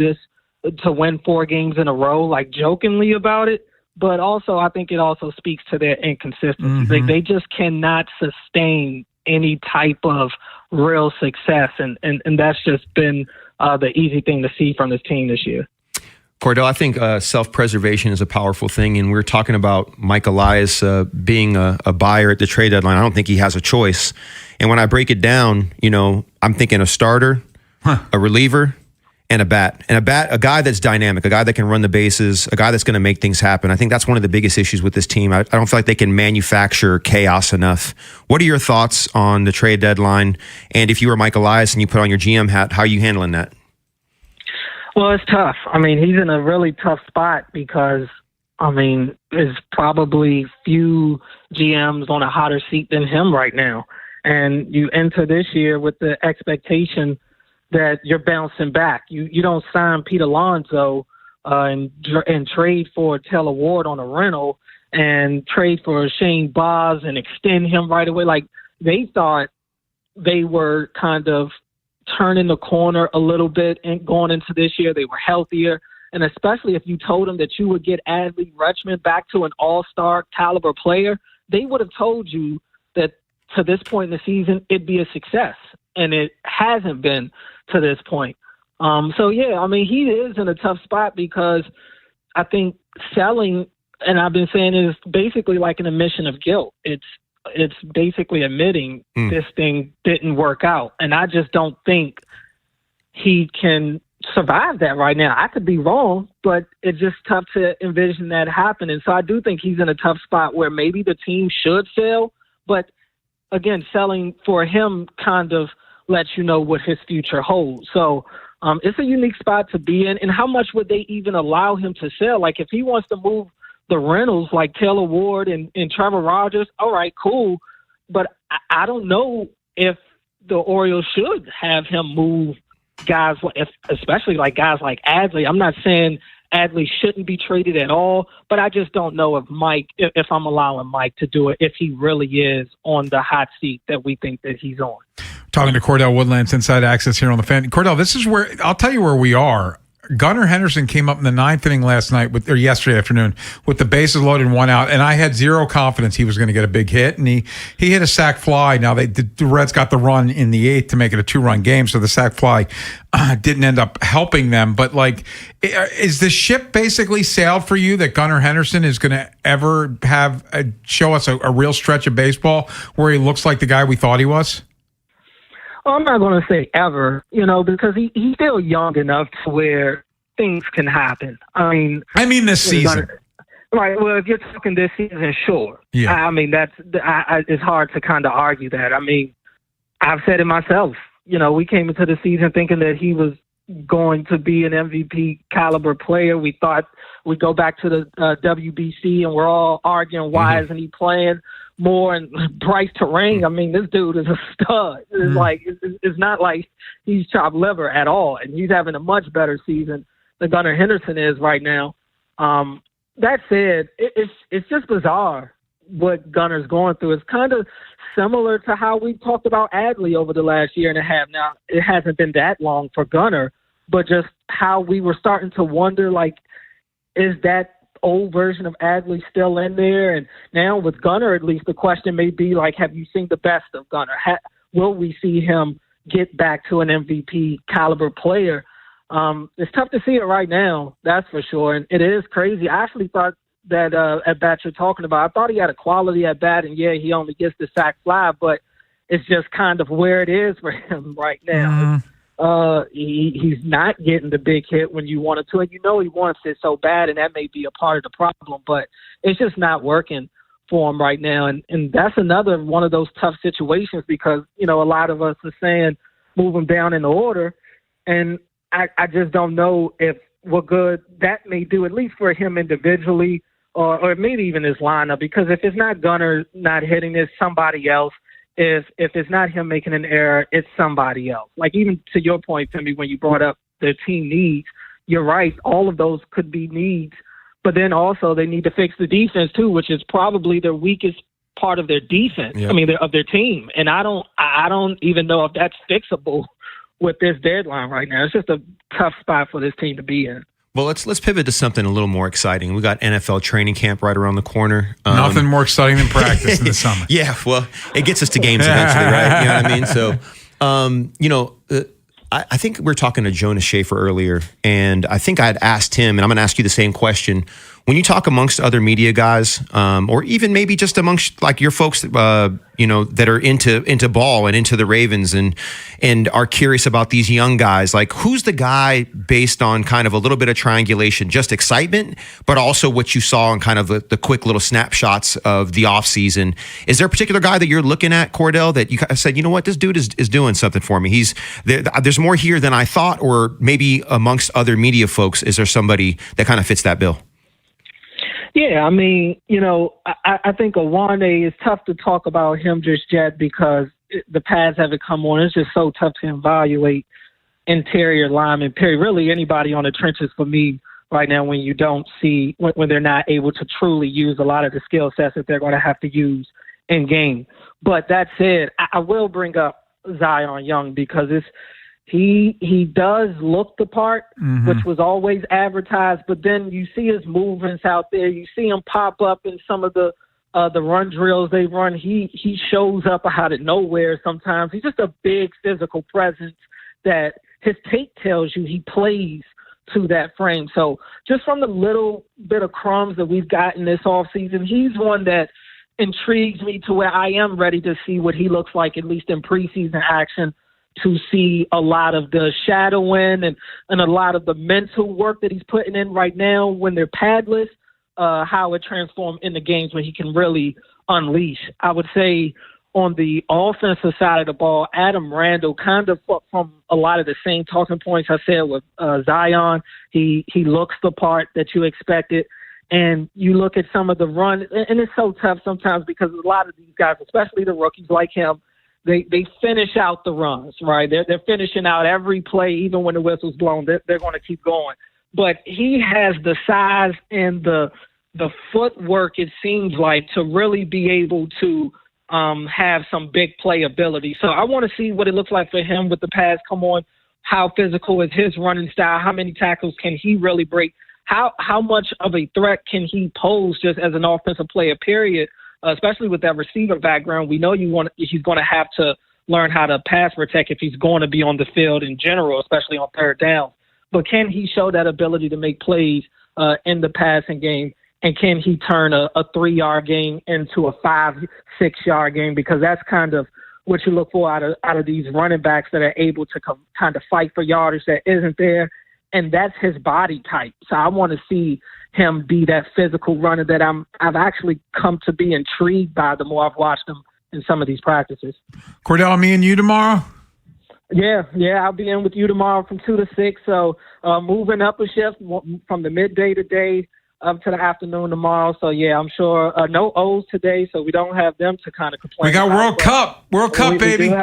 4 games in a row, like jokingly about it, but also I think it also speaks to their inconsistency. Mm-hmm. They just cannot sustain any type of real success, and that's just been the easy thing to see from this team this year. Cordell, I think self-preservation is a powerful thing, and we're talking about Mike Elias being a buyer at the trade deadline. I don't think he has a choice. And when I break it down, I'm thinking a starter, a reliever, and a bat. And a guy that's dynamic, a guy that can run the bases, a guy that's going to make things happen. I think that's one of the biggest issues with this team. I don't feel like they can manufacture chaos enough. What are your thoughts on the trade deadline? And if you were Mike Elias and you put on your GM hat, how are you handling that? Well, it's tough. I mean, he's in a really tough spot because, I mean, there's probably few GMs on a hotter seat than him right now. And you enter this year with the expectation that you're bouncing back. You don't sign Pete Alonso and trade for Taylor Ward on a rental and trade for Shane Baz and extend him right away. Like, they thought they were kind of turning the corner a little bit and going into this year. They were healthier. And especially if you told them that you would get Adley Rutschman back to an all-star caliber player, they would have told you that to this point in the season, it'd be a success. And it hasn't been to this point. So, yeah, I mean, he is in a tough spot because I think selling, and I've been saying, is basically like an admission of guilt. It's basically admitting this thing didn't work out. And I just don't think he can survive that right now. I could be wrong, but it's just tough to envision that happening. So I do think he's in a tough spot where maybe the team should sell. But, again, selling for him kind of lets you know what his future holds. So it's a unique spot to be in. And how much would they even allow him to sell? Like, if he wants to move the rentals like Taylor Ward and Trevor Rogers, all right, cool. But I don't know if the Orioles should have him move guys, especially like guys like Adley. I'm not saying Adley shouldn't be traded at all, but I just don't know if I'm allowing Mike to do it, if he really is on the hot seat that we think that he's on. Talking to Cordell Woodlands, Inside Access here on the Fan. Cordell, this is where I'll tell you where we are. Gunnar Henderson came up in the 9th inning yesterday afternoon with the bases loaded and 1 out, and I had zero confidence he was going to get a big hit, and he hit a sac fly. Now the Reds got the run in the 8th to make it a 2-run game, so the sac fly didn't end up helping them. But like, is the ship basically sailed for you that Gunnar Henderson is going to ever show us a real stretch of baseball where he looks like the guy we thought he was? Well, I'm not going to say ever, because he's still young enough to where things can happen. I mean this season. Right. Well, if you're talking this season, sure. Yeah. I mean, it's hard to kind of argue that. I mean, I've said it myself. We came into the season thinking that he was going to be an MVP caliber player. We thought we'd go back to the WBC, and we're all arguing why isn't he playing more, and Bryce Terang. I mean, this dude is a stud. It's not like he's chopped liver at all, and he's having a much better season than Gunnar Henderson is right now. That said, it's just bizarre what Gunnar's going through. It's kind of similar to how we talked about Adley over the last year and a half. Now, it hasn't been that long for Gunnar, but just how we were starting to wonder, is that old version of Adley still in there? And now with Gunnar, at least the question may be have you seen the best of Gunnar? Will we see him get back to an MVP caliber player? It's tough to see it right now, that's for sure. And it is crazy. I actually thought that at bat you're talking about, I thought he had a quality at bat, and yeah, he only gets the sac fly, but it's just kind of where it is for him right now. He's not getting the big hit when you want it to, and he wants it so bad, and that may be a part of the problem, but it's just not working for him right now. And that's another one of those tough situations because, a lot of us are saying move him down in the order, and I just don't know what good that may do, at least for him individually, or maybe even his lineup, because if it's not Gunnar not hitting this, somebody else. If it's not him making an error, it's somebody else. Even to your point, Timmy, when you brought up their team needs, you're right. All of those could be needs. But then also they need to fix the defense too, which is probably their weakest part of their defense. Yep. I mean, of their team. And I don't even know if that's fixable with this deadline right now. It's just a tough spot for this team to be in. Well, let's pivot to something a little more exciting. We got NFL training camp right around the corner. Nothing more exciting than practice in the summer. Yeah, well, it gets us to games eventually, right? You know what I mean? So, I think we were talking to Jonas Schaefer earlier, and I think I had asked him, and I'm going to ask you the same question. When you talk amongst other media guys, or even maybe just amongst your folks, that are into ball and into the Ravens and are curious about these young guys, who's the guy based on kind of a little bit of triangulation, just excitement, but also what you saw in kind of the quick little snapshots of the offseason? Is there a particular guy that you're looking at, Cordell, that you said, you know what, this dude is doing something for me? There's more here than I thought, or maybe amongst other media folks, is there somebody that kind of fits that bill? Yeah, I mean, I think Awane is tough to talk about him just yet because the pads haven't come on. It's just so tough to evaluate interior linemen, period. Really anybody on the trenches for me right now when you don't see, when they're not able to truly use a lot of the skill sets that they're going to have to use in game. But that said, I will bring up Zion Young because he does look the part, which was always advertised, but then you see his movements out there. You see him pop up in some of the run drills they run. He shows up out of nowhere sometimes. He's just a big physical presence that his tape tells you he plays to that frame. So just from the little bit of crumbs that we've gotten this offseason, he's one that intrigues me to where I am ready to see what he looks like, at least in preseason action, to see a lot of the shadowing and a lot of the mental work that he's putting in right now when they're padless, how it transforms in the games when he can really unleash. I would say on the offensive side of the ball, Adam Randall kind of from a lot of the same talking points I said with Zion. He looks the part that you expected. And you look at some of the run, and it's so tough sometimes because a lot of these guys, especially the rookies like him, They finish out the runs, right? They're finishing out every play, even when the whistle's blown. They're going to keep going. But he has the size and the footwork, it seems like, to really be able to have some big play ability. So I want to see what it looks like for him with the pads come on how physical is his running style? How many tackles can he really break? How much of a threat can he pose just as an offensive player, period, especially with that receiver background? We know he's going to have to learn how to pass protect if he's going to be on the field in general, especially on third down. But can he show that ability to make plays in the passing game? And can he turn a 3-yard game into a 5-6-yard game? Because that's kind of what you look for out of these running backs that are able to kind of fight for yardage that isn't there. And that's his body type. So I want to see him be that physical runner that I've actually come to be intrigued by the more I've watched him in some of these practices. Cordell, me and you tomorrow? Yeah, I'll be in with you tomorrow from 2 to 6. So moving up a shift from the midday today up to the afternoon tomorrow. So, yeah, I'm sure no O's today, so we don't have them to kind of complain. We got World Cup, baby. We do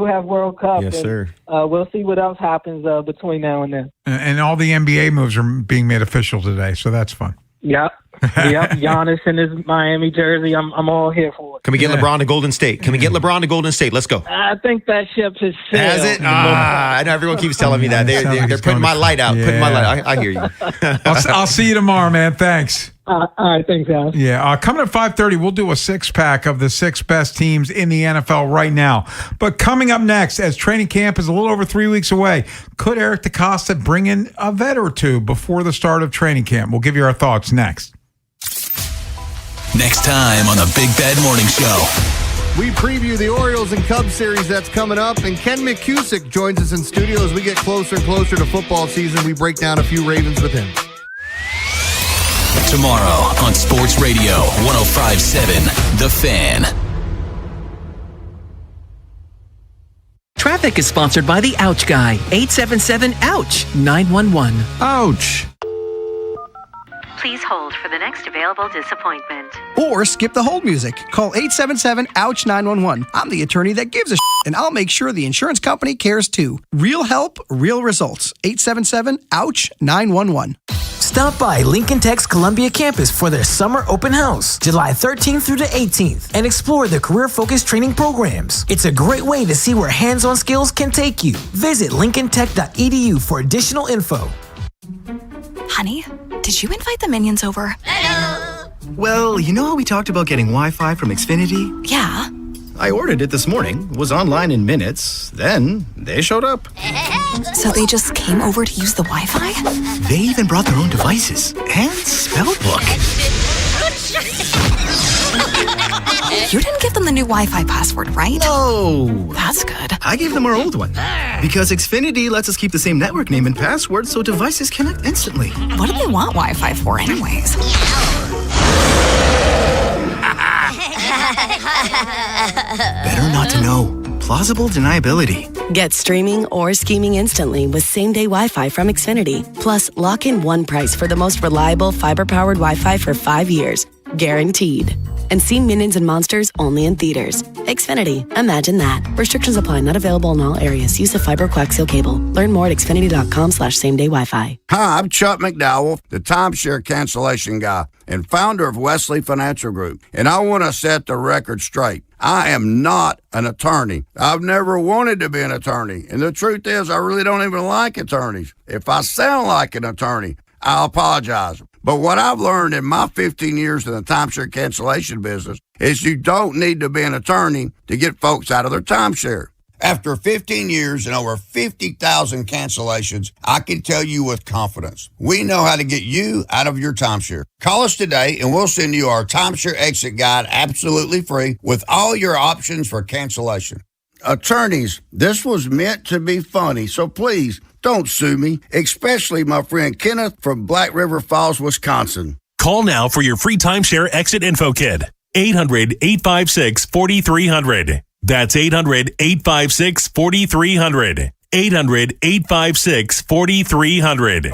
have World Cup. Yes, sir. We'll see what else happens between now and then. And all the NBA moves are being made official today, so that's fun. Yep. Giannis in his Miami jersey. I'm all here for it. Can we get LeBron to Golden State? Let's go. I think that ship has sailed. Has it? I know everyone keeps telling me that. They're putting my light out. I hear you. I'll see you tomorrow, man. Thanks. All right, thanks, Alex. Yeah, coming at 5:30, we'll do a 6-pack of the 6 best teams in the NFL right now. But coming up next, as training camp is a little over 3 weeks away, could Eric DeCosta bring in a vet or two before the start of training camp? We'll give you our thoughts next. Next time on the Big Bad Morning Show. We preview the Orioles and Cubs series that's coming up, and Ken McCusick joins us in studio as we get closer and closer to football season. We break down a few Ravens with him. Tomorrow on Sports Radio 105.7 The Fan. Traffic is sponsored by the Ouch Guy. 877-OUCH-911. Ouch. Please hold for the next available disappointment. Or skip the hold music. Call 877-OUCH-911. I'm the attorney that gives a and I'll make sure the insurance company cares too. Real help, real results. 877-OUCH-911. Stop by Lincoln Tech's Columbia campus for their summer open house, July 13th through the 18th, and explore the career-focused training programs. It's a great way to see where hands-on skills can take you. Visit lincolntech.edu for additional info. Honey, did you invite the minions over? Hello. Well, you know how we talked about getting Wi-Fi from Xfinity? Yeah. I ordered it this morning, was online in minutes, then they showed up. So they just came over to use the Wi-Fi? They even brought their own devices and spell book. You didn't give them the new Wi-Fi password, right? No. That's good. I gave them our old one because Xfinity lets us keep the same network name and password so devices connect instantly. What do they want Wi-Fi for anyways? Better not to know. Plausible deniability. Get streaming or scheming instantly with same-day Wi-Fi from Xfinity. Plus, lock in one price for the most reliable fiber-powered Wi-Fi for 5 years. Guaranteed. And see Minions and Monsters only in theaters. Xfinity. Imagine that. Restrictions apply. Not available in all areas. Use of fiber coaxial cable. Learn more at xfinity.com/same-day Wi-Fi. Hi, I'm Chuck McDowell, the timeshare cancellation guy and founder of Wesley Financial Group. And I want to set the record straight. I am not an attorney. I've never wanted to be an attorney. And the truth is, I really don't even like attorneys. If I sound like an attorney, I apologize. But what I've learned in my 15 years in the timeshare cancellation business is you don't need to be an attorney to get folks out of their timeshare. After 15 years and over 50,000 cancellations, I can tell you with confidence, we know how to get you out of your timeshare. Call us today and we'll send you our timeshare exit guide absolutely free with all your options for cancellation. Attorneys, this was meant to be funny, so please don't sue me, especially my friend Kenneth from Black River Falls, Wisconsin. Call now for your free timeshare exit info kit. 800-856-4300. That's 800-856-4300. 800-856-4300.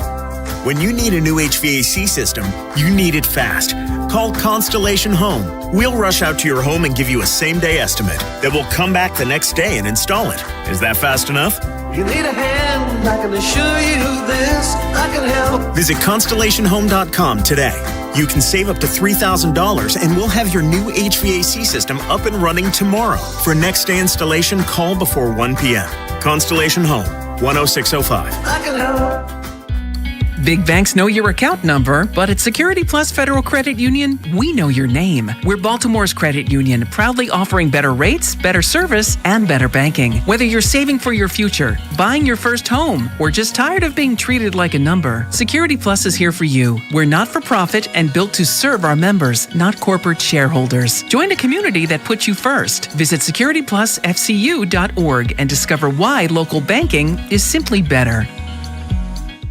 When you need a new HVAC system, you need it fast. Call Constellation Home. We'll rush out to your home and give you a same-day estimate that will come back the next day and install it. Is that fast enough? You need a hand, I can assure you this, I can help. Visit ConstellationHome.com today. You can save up to $3,000 and we'll have your new HVAC system up and running tomorrow. For next day installation, call before 1 p.m. Constellation Home. 10605. I can help. Big banks know your account number, but at Security Plus Federal Credit Union, we know your name. We're Baltimore's credit union, proudly offering better rates, better service, and better banking. Whether you're saving for your future, buying your first home, or just tired of being treated like a number, Security Plus is here for you. We're not for profit and built to serve our members, not corporate shareholders. Join a community that puts you first. Visit securityplusfcu.org and discover why local banking is simply better.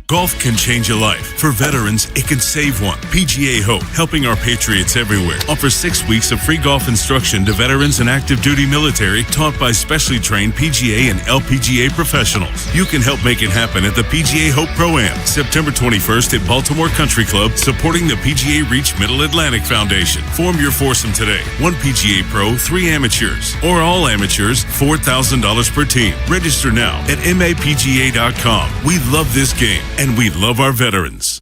Golf can change a life. For veterans, it can save one. PGA Hope, helping our patriots everywhere, offers 6 weeks of free golf instruction to veterans and active duty military taught by specially trained PGA and LPGA professionals. You can help make it happen at the PGA Hope Pro-Am, September 21st at Baltimore Country Club, supporting the PGA Reach Middle Atlantic Foundation. Form your foursome today. 1 PGA Pro, 3 amateurs, or all amateurs, $4,000 per team. Register now at mapga.com. We love this game, and we love our veterans.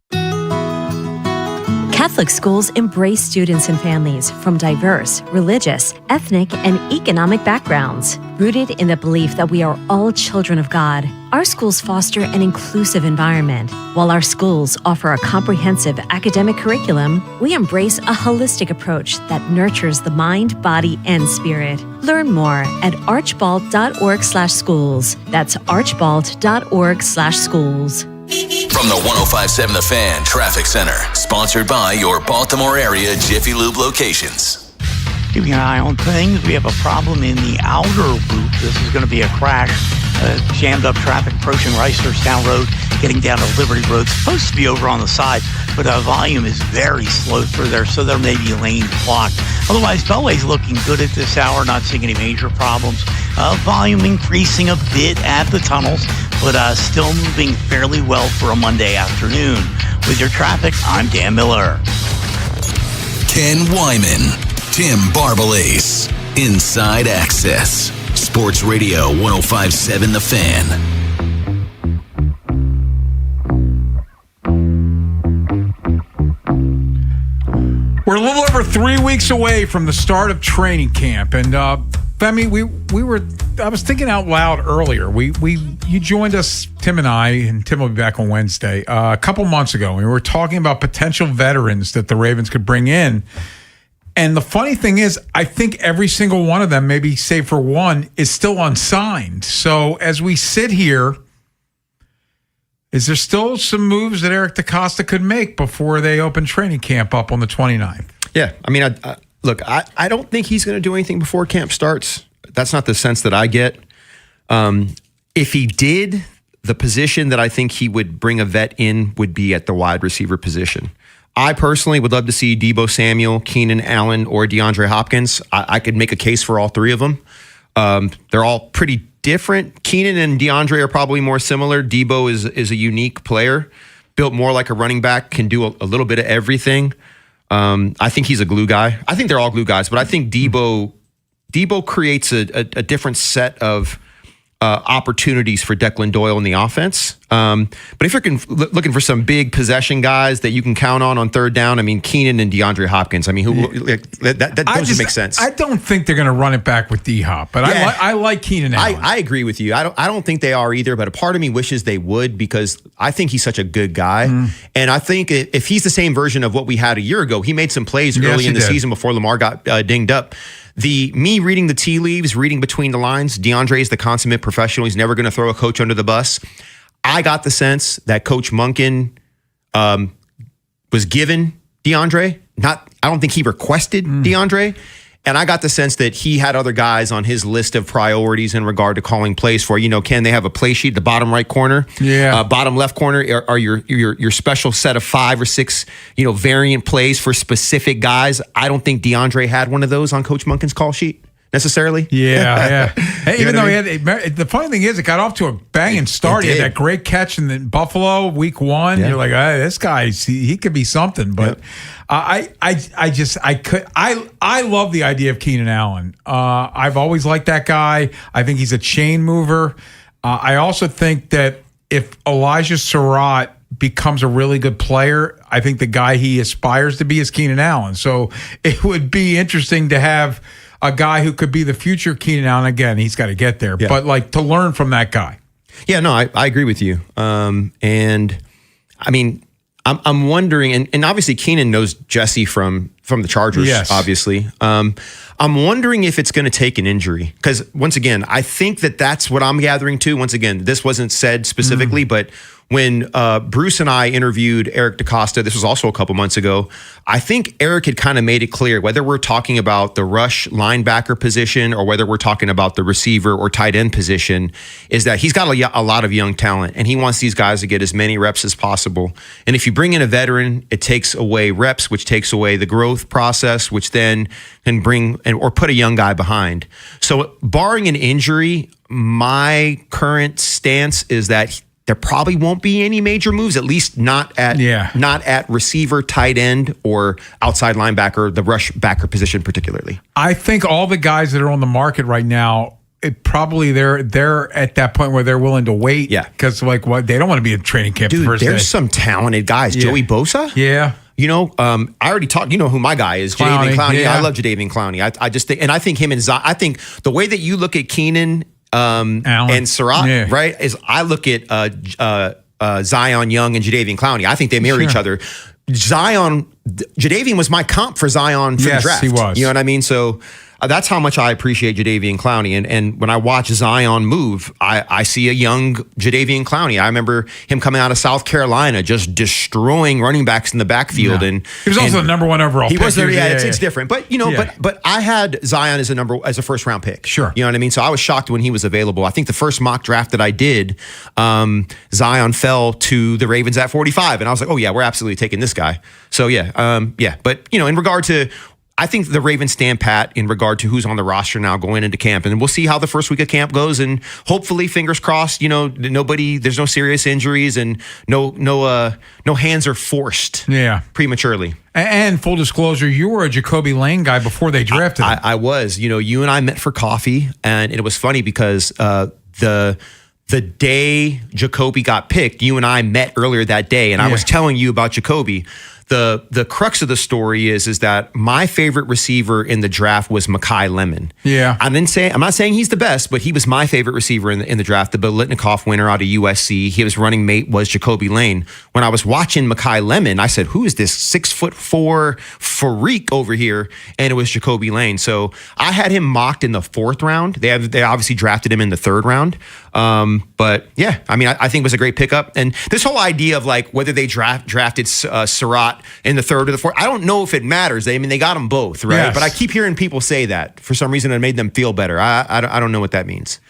Catholic schools embrace students and families from diverse, religious, ethnic, and economic backgrounds. Rooted in the belief that we are all children of God, our schools foster an inclusive environment. While our schools offer a comprehensive academic curriculum, we embrace a holistic approach that nurtures the mind, body, and spirit. Learn more at archbald.org/schools. That's archbald.org/schools. From the 105.7 The Fan Traffic Center, sponsored by your Baltimore area Jiffy Lube locations. Keeping an eye on things, we have a problem in the outer loop. This is going to be a crash. Jammed up traffic approaching Reisterstown Road, getting down to Liberty Road. Supposed to be over on the side, but volume is very slow through there, so there may be lanes blocked. Otherwise, Beltway's looking good at this hour, not seeing any major problems. Volume increasing a bit at the tunnels, but still moving fairly well for a Monday afternoon. With your traffic, I'm Dan Miller. Ken Wyman, Tim Barbalace, Inside Access. Sports Radio 105.7 The Fan. We're a little over 3 weeks away from the start of training camp, and Femi, I was thinking out loud earlier. You joined us, Tim and I, and Tim will be back on Wednesday. A couple months ago, we were talking about potential veterans that the Ravens could bring in. And the funny thing is, I think every single one of them, maybe save for one, is still unsigned. So as we sit here, is there still some moves that Eric DeCosta could make before they open training camp up on the 29th? Yeah. I mean, look, I don't think he's going to do anything before camp starts. That's not the sense that I get. If he did, the position that I think he would bring a vet in would be at the wide receiver position. I personally would love to see Deebo Samuel, Keenan Allen, or DeAndre Hopkins. I could make a case for all three of them. They're all pretty different. Keenan and DeAndre are probably more similar. Deebo is a unique player, built more like a running back, can do a little bit of everything. I think he's a glue guy. I think they're all glue guys, but I think Deebo creates a different set of opportunities for Declan Doyle in the offense. But if you're looking for some big possession guys that you can count on third down, I mean, Keenan and DeAndre Hopkins. I mean, that doesn't make sense. I don't think they're going to run it back with D-Hop, but yeah. I like Keenan Allen. I agree with you. I don't think they are either, but a part of me wishes they would because I think he's such a good guy. And I think if he's the same version of what we had a year ago, he made some plays early in the season before Lamar got dinged up. Me reading the tea leaves, reading between the lines, DeAndre is the consummate professional. He's never going to throw a coach under the bus. I got the sense that Coach Monken was given DeAndre. I don't think he requested DeAndre. And I got the sense that he had other guys on his list of priorities in regard to calling plays for. Ken, they have a play sheet, the bottom right corner, bottom left corner are your special set of 5 or 6, variant plays for specific guys. I don't think DeAndre had one of those on Coach Monken's call sheet necessarily. Yeah. Hey, even though the funny thing is, it got off to a banging start. He had that great catch in Buffalo week 1. Yeah. You're like, hey, this guy, he could be something. But I love the idea of Keenan Allen. I've always liked that guy. I think he's a chain mover. I also think that if Elijah Surratt becomes a really good player, I think the guy he aspires to be is Keenan Allen. So it would be interesting to have a guy who could be the future Keenan Allen. Again, he's got to get there, but to learn from that guy. Yeah, no, I agree with you. And I mean, I'm wondering, and obviously Keenan knows Jesse from the Chargers, obviously. I'm wondering if it's going to take an injury, because once again, I think that's what I'm gathering too. Once again, this wasn't said specifically, but when Bruce and I interviewed Eric DaCosta, this was also a couple months ago, I think Eric had kind of made it clear, whether we're talking about the rush linebacker position or whether we're talking about the receiver or tight end position, is that he's got a lot of young talent and he wants these guys to get as many reps as possible. And if you bring in a veteran, it takes away reps, which takes away the growth process, which then can bring or put a young guy behind. So barring an injury, my current stance is that there probably won't be any major moves, at least not at receiver, tight end, or outside linebacker, the rush backer position particularly. I think all the guys that are on the market right now, they're at that point where they're willing to wait. Yeah, because they don't want to be in training camp. Dude, the first there's day. some talented guys. Yeah. Joey Bosa. Yeah. You know, I already talked. You know who my guy is, Jadeveon Clowney. Yeah. I love Jadeveon Clowney. I just think, and I think him and Zion. I think the way that you look at Keenan and Surratt, right, is I look at Zion Young and Jadeveon Clowney. I think they mirror each other. Jadeveon was my comp for Zion for the draft. Yes, he was. You know what I mean? So that's how much I appreciate Jadeveon Clowney. And when I watch Zion move, I see a young Jadeveon Clowney. I remember him coming out of South Carolina, just destroying running backs in the backfield. Yeah. And he was also the number one overall pick. He was there, it's different. But but I had Zion as a first round pick. Sure. You know what I mean? So I was shocked when he was available. I think the first mock draft that I did, Zion fell to the Ravens at 45. And I was like, oh yeah, we're absolutely taking this guy. So yeah. But in regard to, I think the Ravens stand pat in regard to who's on the roster now going into camp, and we'll see how the first week of camp goes. And hopefully, fingers crossed, there's no serious injuries and no hands are forced prematurely. And full disclosure, you were a Jacoby Lane guy before they drafted him. I was. You and I met for coffee, and it was funny because the day Jacoby got picked, you and I met earlier that day, and I was telling you about Jacoby. The crux of the story is that my favorite receiver in the draft was Mekhi Lemon. Yeah. I'm not saying he's the best, but he was my favorite receiver in the draft, the Biletnikoff winner out of USC. His running mate was Jacoby Lane. When I was watching Mekhi Lemon, I said, who is this 6'4" freak over here? And it was Jacoby Lane. So I had him mocked in the 4th round. They obviously drafted him in the 3rd round. But yeah, I mean, I think it was a great pickup. And this whole idea of whether they drafted Surratt in the 3rd or the 4th, I don't know if it matters. They got them both, right? Yes. But I keep hearing people say that for some reason it made them feel better. I don't know what that means.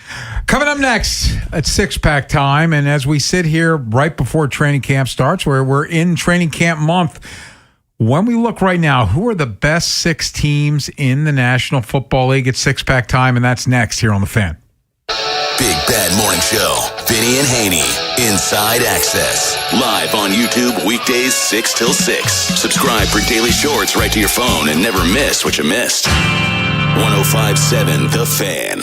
Coming up next at Six Pack time, and as we sit here right before training camp starts, where we're in training camp month, when we look right now, who are the best 6 teams in the National Football League at Six Pack time? And that's next here on The Fan. Big Bad Morning Show. Vinny and Haynie. Inside Access. Live on YouTube weekdays 6 till 6. Subscribe for daily shorts right to your phone and never miss what you missed. 105.7 The Fan.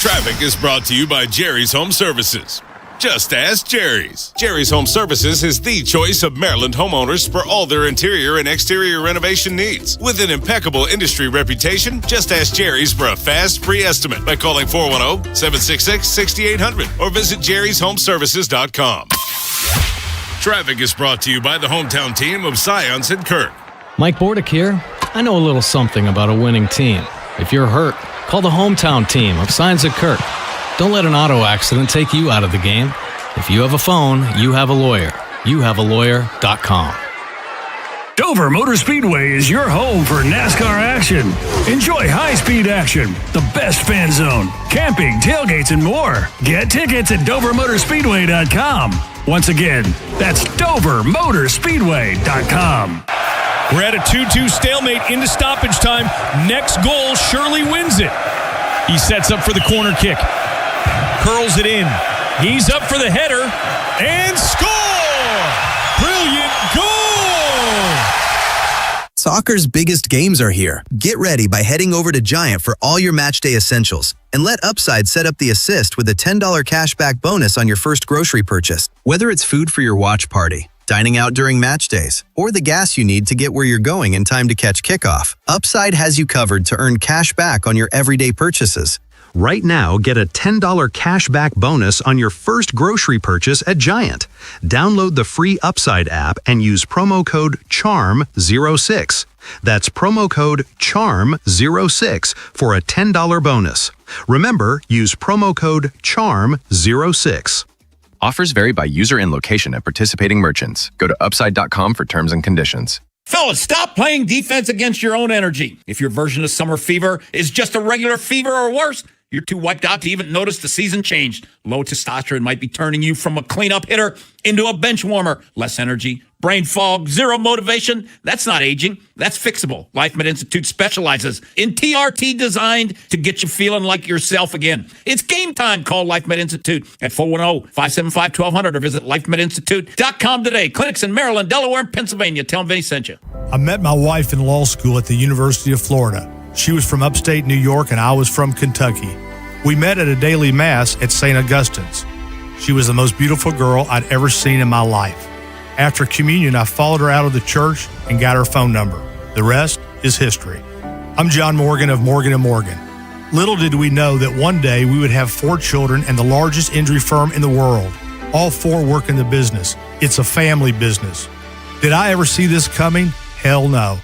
Traffic is brought to you by Jerry's Home Services. Just ask Jerry's. Jerry's Home Services is the choice of Maryland homeowners for all their interior and exterior renovation needs. With an impeccable industry reputation, just ask Jerry's for a fast, free estimate by calling 410-766-6800 or visit jerryshomeservices.com. Traffic is brought to you by the hometown team of Scions and Kirk. Mike Bordick here. I know a little something about a winning team. If you're hurt, call the hometown team of Scions and Kirk. Don't let an auto accident take you out of the game. If you have a phone, you have a lawyer. YouHaveALawyer.com. Dover Motor Speedway is your home for NASCAR action. Enjoy high-speed action, the best fan zone, camping, tailgates, and more. Get tickets at DoverMotorspeedway.com. Once again, that's DoverMotorspeedway.com. We're at a 2-2 stalemate into stoppage time. Next goal surely wins it. He sets up for the corner kick. Curls it in. He's up for the header. And score! Brilliant goal! Soccer's biggest games are here. Get ready by heading over to Giant for all your matchday essentials. And let Upside set up the assist with a $10 cashback bonus on your first grocery purchase. Whether it's food for your watch party, dining out during match days, or the gas you need to get where you're going in time to catch kickoff, Upside has you covered to earn cash back on your everyday purchases. Right now, get a $10 cash back bonus on your first grocery purchase at Giant. Download the free Upside app and use promo code CHARM06. That's promo code CHARM06 for a $10 bonus. Remember, use promo code CHARM06. Offers vary by user and location at participating merchants. Go to upside.com for terms and conditions. Fellas, stop playing defense against your own energy. If your version of summer fever is just a regular fever or worse, you're too wiped out to even notice the season changed. Low testosterone might be turning you from a cleanup hitter into a bench warmer. Less energy, brain fog, zero motivation. That's not aging. That's fixable. LifeMed Institute specializes in TRT designed to get you feeling like yourself again. It's game time. Call LifeMed Institute at 410-575-1200 or visit lifemedinstitute.com today. Clinics in Maryland, Delaware, and Pennsylvania. Tell them Vinny sent you. I met my wife in law school at the University of Florida. She was from upstate New York and I was from Kentucky. We met at a daily mass at St. Augustine's. She was the most beautiful girl I'd ever seen in my life. After communion, I followed her out of the church and got her phone number. The rest is history. I'm John Morgan of Morgan & Morgan. Little did we know that one day we would have 4 children and the largest injury firm in the world. All 4 work in the business. It's a family business. Did I ever see this coming? Hell no.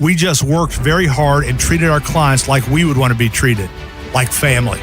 We just worked very hard and treated our clients like we would want to be treated, like family.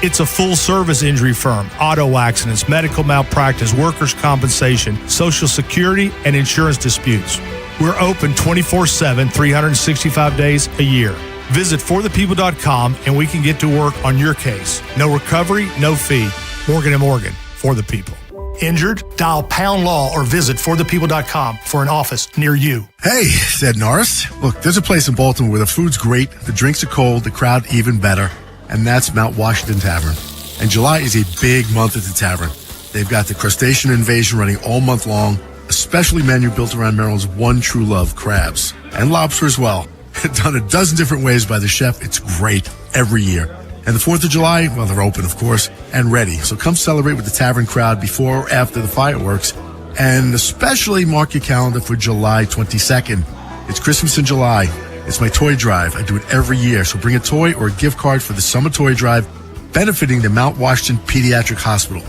It's a full-service injury firm, auto accidents, medical malpractice, workers' compensation, Social Security, and insurance disputes. We're open 24/7, 365 days a year. Visit forthepeople.com and we can get to work on your case. No recovery, no fee. Morgan & Morgan, for the people. Injured? Dial pound law or visit forthepeople.com for an office near you. Hey, said Norris. Look, there's a place in Baltimore where the food's great, the drinks are cold, the crowd even better, and that's Mount Washington Tavern. And July is a big month at the tavern. They've got the Crustacean Invasion running all month long, a specialty menu built around Maryland's one true love, crabs, and lobster as well. Done a dozen different ways by the chef. It's great every year. And the 4th of July, well, they're open, of course, and ready. So come celebrate with the tavern crowd before or after the fireworks. And especially mark your calendar for July 22nd. It's Christmas in July. It's my toy drive. I do it every year. So bring a toy or a gift card for the summer toy drive, benefiting the Mount Washington Pediatric Hospital.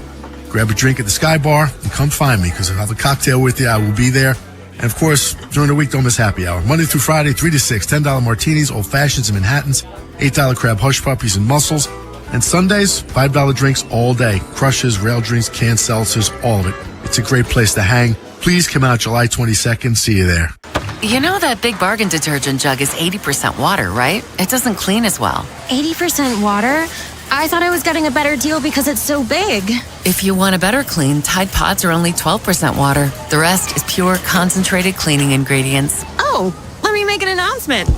Grab a drink at the Sky Bar and come find me because I'll have a cocktail with you. I will be there. And of course, during the week, don't miss happy hour. Monday through Friday, 3 to 6, $10 martinis, old fashions and Manhattans, $8 crab hush puppies and mussels. And Sundays, $5 drinks all day. Crushes, rail drinks, canned seltzers, all of it. It's a great place to hang. Please come out July 22nd. See you there. You know that Big Bargain detergent jug is 80% water, right? It doesn't clean as well. 80% water? I thought I was getting a better deal because it's so big. If you want a better clean, Tide Pods are only 12% water. The rest is pure, concentrated cleaning ingredients. Oh, let me make an announcement.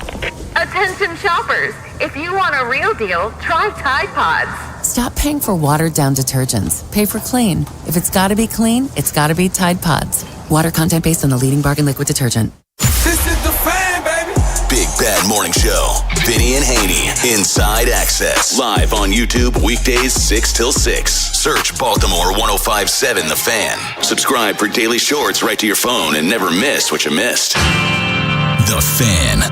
Attention shoppers, if you want a real deal, try Tide Pods. Stop paying for watered-down detergents. Pay for clean. If it's got to be clean, it's got to be Tide Pods. Water content based on the leading bargain liquid detergent. This is the Fan, baby. Big Bad Morning Show. Vinny and Haynie. Inside Access. Live on YouTube weekdays 6 till 6. Search Baltimore 105.7 The Fan. Subscribe for daily shorts right to your phone and never miss what you missed. The Fan.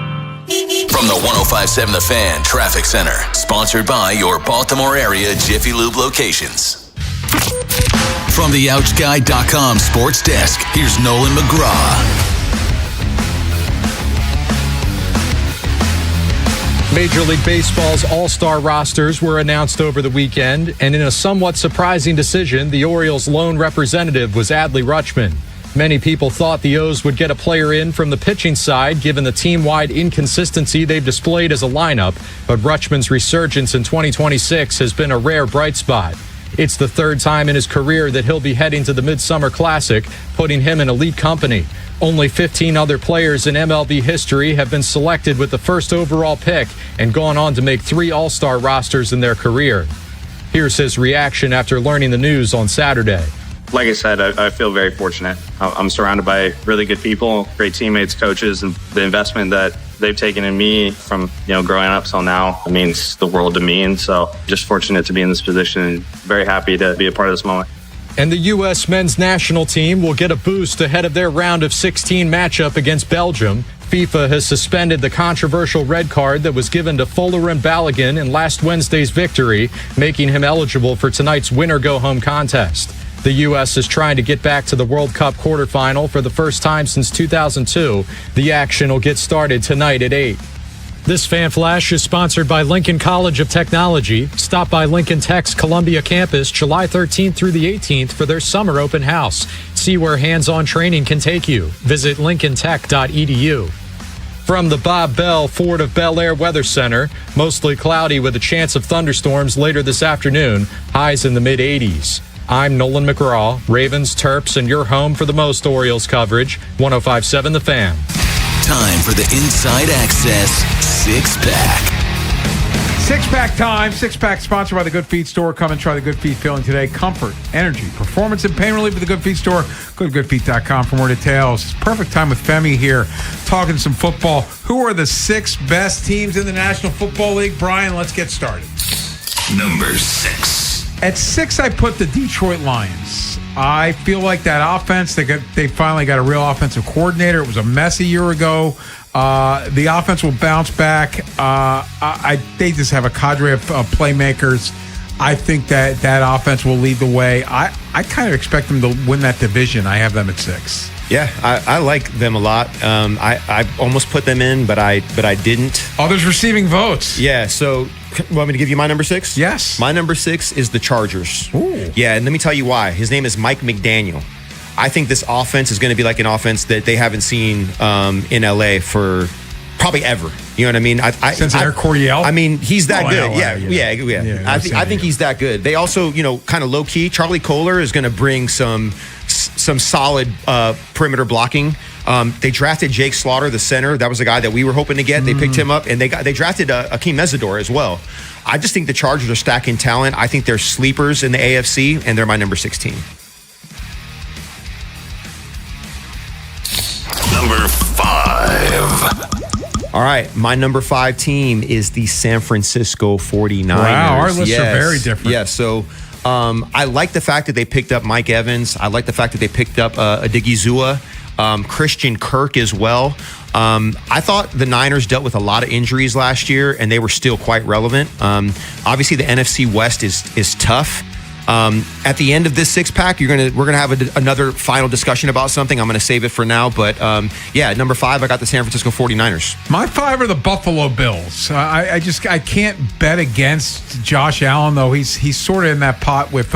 From the 105.7 The Fan Traffic Center. Sponsored by your Baltimore area Jiffy Lube locations. From the OuchGuy.com sports desk, here's Nolan McGraw. Major League Baseball's all-star rosters were announced over the weekend, and in a somewhat surprising decision, the Orioles' lone representative was Adley Rutschman. Many people thought the O's would get a player in from the pitching side, given the team-wide inconsistency they've displayed as a lineup, but Rutschman's resurgence in 2026 has been a rare bright spot. It's the 3rd time in his career that he'll be heading to the Midsummer Classic, putting him in elite company. Only 15 other players in MLB history have been selected with the first overall pick and gone on to make 3 all-star rosters in their career. Here's his reaction after learning the news on Saturday. Like I said, I feel very fortunate. I'm surrounded by really good people, great teammates, coaches, and the investment that they've taken in me from growing up till now, it means the world to me. And so just fortunate to be in this position and very happy to be a part of this moment. And the U.S. men's national team will get a boost ahead of their round of 16 matchup against Belgium, FIFA has suspended the controversial red card that was given to Folarin Balogun in last Wednesday's victory, making him eligible for tonight's winner-go-home contest. The U.S. is trying to get back to the World Cup quarterfinal for the first time since 2002. The action will get started tonight at 8. This Fan Flash is sponsored by Lincoln College of Technology. Stop by Lincoln Tech's Columbia campus July 13th through the 18th for their summer open house. See where hands-on training can take you. Visit lincolntech.edu. From the Bob Bell Ford of Bel Air Weather Center, mostly cloudy with a chance of thunderstorms later this afternoon, highs in the mid-80s. I'm Nolan McGraw, Ravens, Terps, and your home for the most Orioles coverage, 105.7 The Fan. Time for the Inside Access Six-Pack. Six-pack time. Six-pack sponsored by the Good Feet Store. Come and try the Good Feet feeling today. Comfort, energy, performance, and pain relief at the Good Feet Store. Go to goodfeet.com for more details. It's perfect time with Femi here, talking some football. Who are the 6 best teams in the National Football League? Brian, let's get started. Number 6. At 6, I put the Detroit Lions. I feel like that offense, they finally got a real offensive coordinator. It was a mess a year ago. The offense will bounce back. They just have a cadre of playmakers. I think that offense will lead the way. I kind of expect them to win that division. I have them at 6. Yeah, I like them a lot. I almost put them in, but I didn't. Others receiving votes. Yeah, so you want me to give you my number 6? Yes. My number 6 is the Chargers. Ooh. Yeah, and let me tell you why. His name is Mike McDaniel. I think this offense is going to be like an offense that they haven't seen in LA for probably ever. You know what I mean? Since Air Coryell? I mean, he's that good. LA, Yeah. I think he's that good. They also, kind of low key. Charlie Kohler is going to bring some solid perimeter blocking. They drafted Jake Slaughter, the center. That was a guy that we were hoping to get. They picked him up, and they drafted Akeem Mesidor as well. I just think the Chargers are stacking talent. I think they're sleepers in the AFC, and they're my number 16. Number 5. All right, my number 5 team is the San Francisco 49ers. Wow, our lists are very different. Yeah, so I like the fact that they picked up Mike Evans. I like the fact that they picked up Odigizua, Christian Kirk as well. I thought the Niners dealt with a lot of injuries last year, and they were still quite relevant. Obviously, the NFC West is tough. At the end of this 6-pack, we're gonna have another final discussion about something. I'm gonna save it for now, but number 5, I got the San Francisco 49ers. My 5 are the Buffalo Bills. I can't bet against Josh Allen, though. He's sort of in that pot with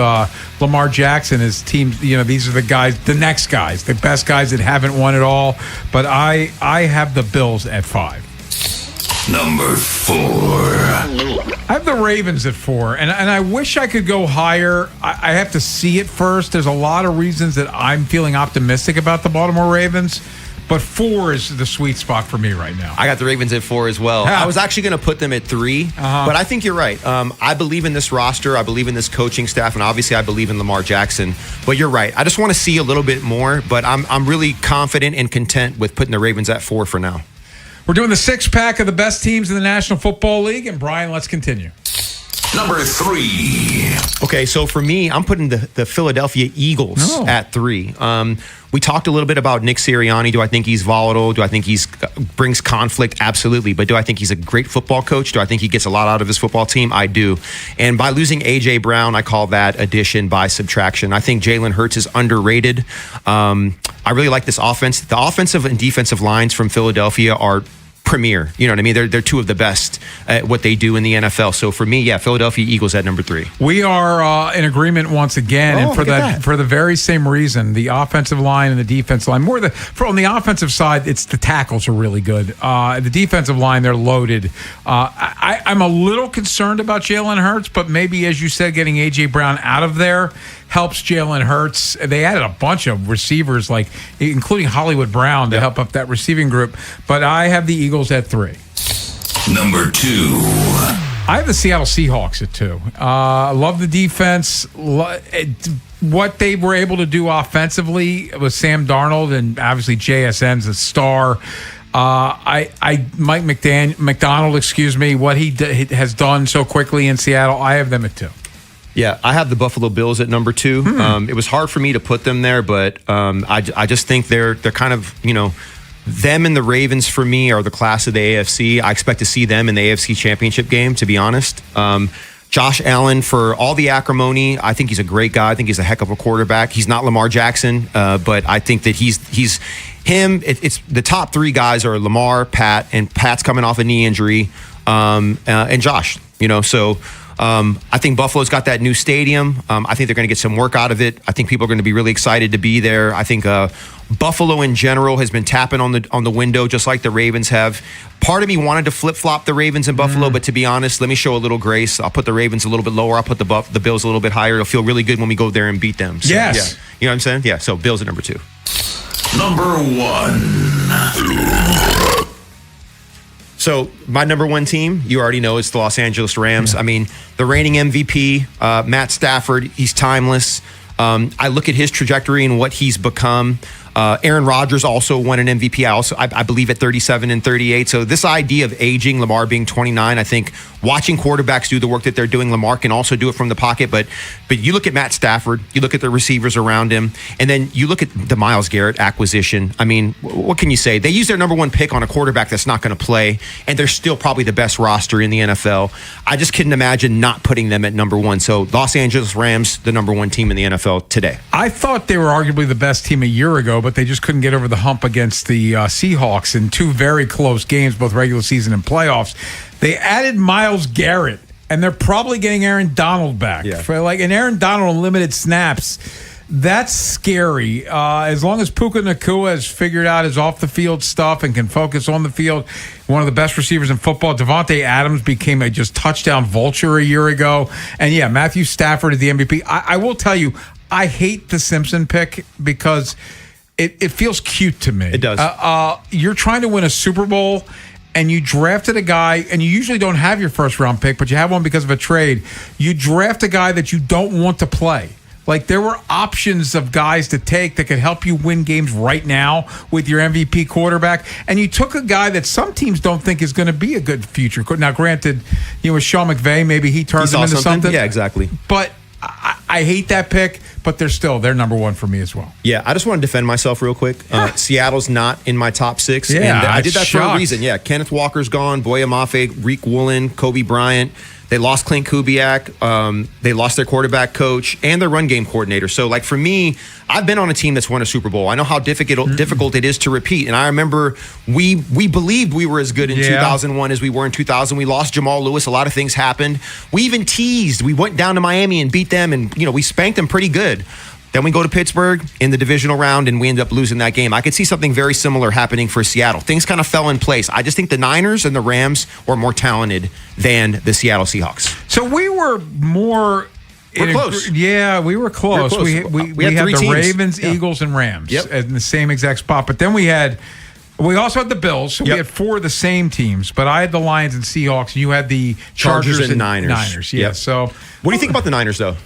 Lamar Jackson. His team, these are the guys, the next guys, the best guys that haven't won it all. But I have the Bills at 5. Number 4. I have the Ravens at 4, and I wish I could go higher. I have to see it first. There's a lot of reasons that I'm feeling optimistic about the Baltimore Ravens, but 4 is the sweet spot for me right now. I got the Ravens at 4 as well. I was actually going to put them at 3, but I think you're right. I believe in this roster. I believe in this coaching staff, and obviously I believe in Lamar Jackson. But you're right. I just want to see a little bit more, but I'm really confident and content with putting the Ravens at 4 for now. We're doing the 6-pack of the best teams in the National Football League, and Brian, let's continue. Number 3. Okay, so for me, I'm putting the Philadelphia Eagles at 3. We talked a little bit about Nick Sirianni. Do I think he's volatile? Do I think he brings conflict? Absolutely. But do I think he's a great football coach? Do I think he gets a lot out of his football team? I do. And by losing A.J. Brown, I call that addition by subtraction. I think Jalen Hurts is underrated. I really like this offense. The offensive and defensive lines from Philadelphia are premier. You know what I mean? They're 2 of the best at what they do in the NFL. So for me, Philadelphia Eagles at number 3. We are in agreement once again, and for the very same reason, the offensive line and the defensive line. On the offensive side, it's the tackles are really good. The defensive line, they're loaded. I'm a little concerned about Jalen Hurts, but maybe, as you said, getting A.J. Brown out of there helps Jalen Hurts. They added a bunch of receivers, including Hollywood Brown, to help up that receiving group. But I have the Eagles at 3. Number 2. I have the Seattle Seahawks at 2. I love the defense. What they were able to do offensively with Sam Darnold, and obviously JSN's a star. Mike McDonald, what he has done so quickly in Seattle, I have them at 2. Yeah, I have the Buffalo Bills at number 2. It was hard for me to put them there, but I just think they're kind of, them and the Ravens for me are the class of the AFC. I expect to see them in the AFC Championship game, to be honest. Josh Allen, for all the acrimony, I think he's a great guy. I think he's a heck of a quarterback. He's not Lamar Jackson, but I think that he's him. It's the top three guys are Lamar, Pat, and Pat's coming off a knee injury, and Josh. So I think Buffalo's got that new stadium. I think they're going to get some work out of it. I think people are going to be really excited to be there. I think Buffalo in general has been tapping on the window, just like the Ravens have. Part of me wanted to flip-flop the Ravens in Buffalo, but to be honest, let me show a little grace. I'll put the Ravens a little bit lower. I'll put the Bills a little bit higher. It'll feel really good when we go there and beat them. So, yes. Yeah. You know what I'm saying? Yeah, so Bills at number 2. Number 1. So my number 1 team, you already know, is the Los Angeles Rams. Yeah. I mean, the reigning MVP, Matt Stafford, he's timeless. I look at his trajectory and what he's become. Aaron Rodgers also won an MVP. I believe at 37 and 38. So this idea of aging, Lamar being 29, I think watching quarterbacks do the work that they're doing, Lamar can also do it from the pocket. But you look at Matt Stafford, you look at the receivers around him, and then you look at the Myles Garrett acquisition. I mean, what can you say? They use their number 1 pick on a quarterback that's not going to play, and they're still probably the best roster in the NFL. I just couldn't imagine not putting them at number 1. So Los Angeles Rams, the number 1 team in the NFL today. I thought they were arguably the best team a year ago, but they just couldn't get over the hump against the Seahawks in 2 very close games, both regular season and playoffs. They added Myles Garrett, and they're probably getting Aaron Donald back. Yeah. For and Aaron Donald on limited snaps. That's scary. As long as Puka Nacua has figured out his off-the-field stuff and can focus on the field, one of the best receivers in football. Devontae Adams became a just touchdown vulture a year ago. And, yeah, Matthew Stafford is the MVP. I will tell you, I hate the Simpson pick because it feels cute to me. It does. You're trying to win a Super Bowl, and you drafted a guy, and you usually don't have your first-round pick, but you have one because of a trade. You draft a guy that you don't want to play. Like, there were options of guys to take that could help you win games right now with your MVP quarterback. And you took a guy that some teams don't think is going to be a good future. Now, granted, with Sean McVay, maybe he turned him into something. Yeah, exactly. But I hate that pick, but they're number 1 for me as well. Yeah, I just want to defend myself real quick. Seattle's not in my top 6. Yeah, and I did that shocked. for a reason. Yeah, Kenneth Walker's gone, Boye Mafe, Reek Woolen, Kobe Bryant. They lost Clint Kubiak. They lost their quarterback coach and their run game coordinator. So, for me, I've been on a team that's won a Super Bowl. I know how difficult it is to repeat. And I remember we believed we were as good in 2001 as we were in 2000. We lost Jamal Lewis. A lot of things happened. We even teased. We went down to Miami and beat them, and we spanked them pretty good. Then we go to Pittsburgh in the divisional round, and we end up losing that game. I could see something very similar happening for Seattle. Things kind of fell in place. I just think the Niners and the Rams were more talented than the Seattle Seahawks. So we were more... We're close. Yeah, we were close. We had three the teams. Ravens, Eagles, and Rams in the same exact spot. But then we also had the Bills. So we had 4 of the same teams. But I had the Lions and Seahawks. And you had the Chargers and Niners. Yeah. Yep. So what do you think about the Niners, though?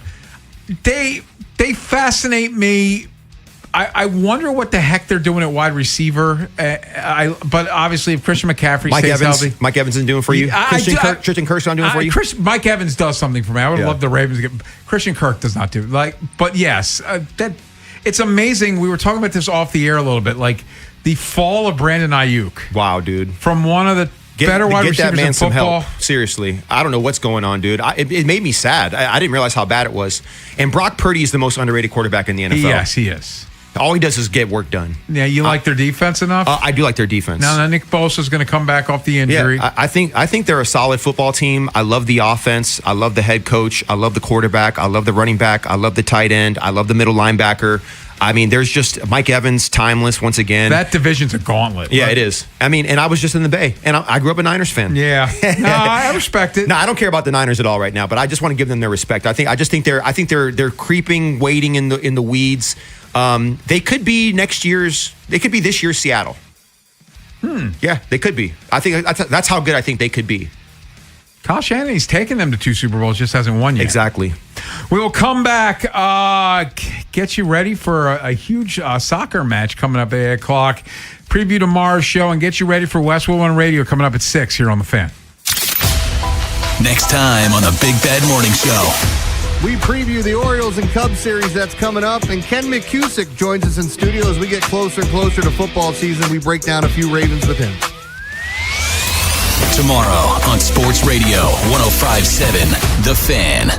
They fascinate me. I wonder what the heck they're doing at wide receiver. But obviously, if Christian McCaffrey stays healthy, Mike Evans isn't doing for you. Christian Kirk's not doing for you. Mike Evans does something for me. I would love the Ravens to get. Christian Kirk does not do but yes, it's amazing. We were talking about this off the air a little bit, the fall of Brandon Ayuk. Wow, dude, from one of the better wide receivers that man in some football. help. Seriously, I don't know what's going on, dude. It made me sad. I didn't realize how bad it was. And Brock Purdy is the most underrated quarterback in the NFL. Yes, he is. All he does is get work done. Yeah, you like their defense enough? I do like their defense. Now Nick Bosa is going to come back off the injury. Yeah, I think they're a solid football team. I love the offense. I love the head coach. I love the quarterback. I love the running back. I love the tight end. I love the middle linebacker. I mean, there's just Mike Evans, timeless once again. That division's a gauntlet. Yeah, it is. I mean, and I was just in the Bay, and I grew up a Niners fan. Yeah, no, I respect it. No, I don't care about the Niners at all right now, but I just want to give them their respect. I think they're creeping, waiting in the weeds. They could be this year's Seattle. Yeah, they could be. I think that's how good I think they could be. Kyle Shanahan's taken them to 2 Super Bowls, just hasn't won yet. Exactly. We will come back, get you ready for a huge soccer match coming up at 8 o'clock. Preview tomorrow's show and get you ready for Westwood One Radio coming up at 6 here on The Fan. Next time on the Big Bad Morning Show. We preview the Orioles and Cubs series that's coming up, and Ken McCusick joins us in studio as we get closer and closer to football season. We break down a few Ravens with him. Tomorrow on Sports Radio 105.7 The Fan.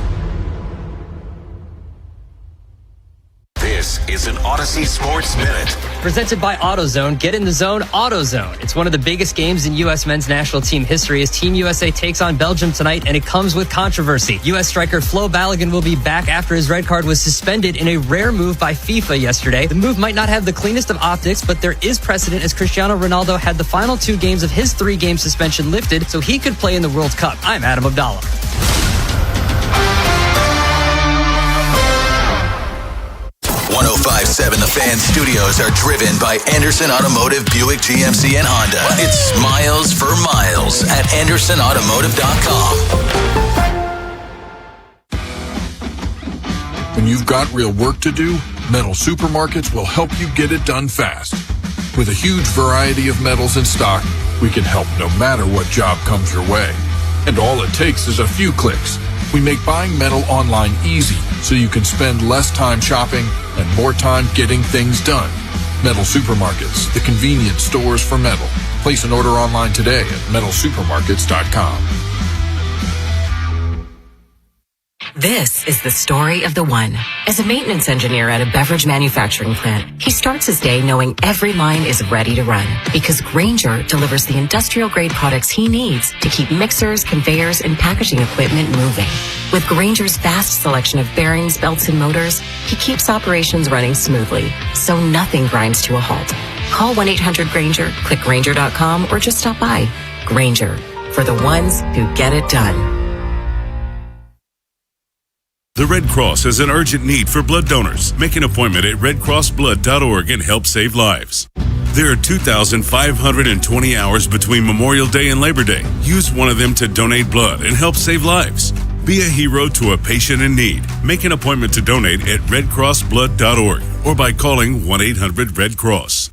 This is an Odyssey Sports Minute. Presented by AutoZone. Get in the zone, AutoZone. It's one of the biggest games in U.S. men's national team history as Team USA takes on Belgium tonight, and it comes with controversy. U.S. striker Flo Balogun will be back after his red card was suspended in a rare move by FIFA yesterday. The move might not have the cleanest of optics, but there is precedent as Cristiano Ronaldo had the final 2 games of his 3-game suspension lifted so he could play in the World Cup. I'm Adam Abdallah. 105.7 The Fan studios are driven by Anderson Automotive, Buick, GMC, and Honda. It's miles for miles at AndersonAutomotive.com. When you've got real work to do, Metal Supermarkets will help you get it done fast. With a huge variety of metals in stock, we can help no matter what job comes your way. And all it takes is a few clicks. We make buying metal online easy so you can spend less time shopping and more time getting things done. Metal Supermarkets, the convenience stores for metal. Place an order online today at metalsupermarkets.com. This is the story of the one. As a maintenance engineer at a beverage manufacturing plant, he starts his day knowing every line is ready to run because Grainger delivers the industrial-grade products he needs to keep mixers, conveyors, and packaging equipment moving. With Grainger's vast selection of bearings, belts, and motors, he keeps operations running smoothly, so nothing grinds to a halt. Call 1-800-GRAINGER, click Grainger.com, or just stop by. Grainger, for the ones who get it done. The Red Cross has an urgent need for blood donors. Make an appointment at redcrossblood.org and help save lives. There are 2,520 hours between Memorial Day and Labor Day. Use one of them to donate blood and help save lives. Be a hero to a patient in need. Make an appointment to donate at redcrossblood.org or by calling 1-800-RED-CROSS.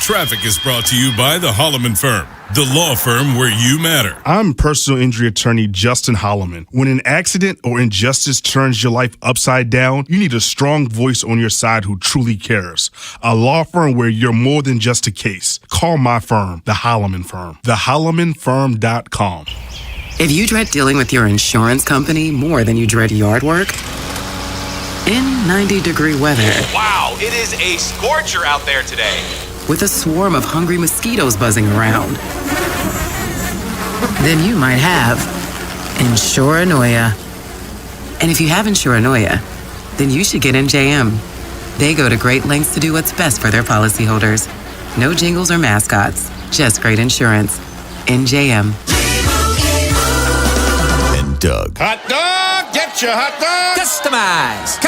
Traffic is brought to you by the Holloman Firm, the law firm where you matter. I'm personal injury attorney Justin Holloman. When an accident or injustice turns your life upside down, you need a strong voice on your side who truly cares. A law firm where you're more than just a case. Call my firm, the Holloman Firm. TheHollomanFirm.com. If you dread dealing with your insurance company more than you dread yard work, in 90-degree weather. Wow, it is a scorcher out there today. With a swarm of hungry mosquitoes buzzing around, then you might have Insuranoia. And if you have Insuranoia, then you should get NJM. They go to great lengths to do what's best for their policyholders. No jingles or mascots, just great insurance. NJM. And Doug. Hot dog, get your hot dog. Customize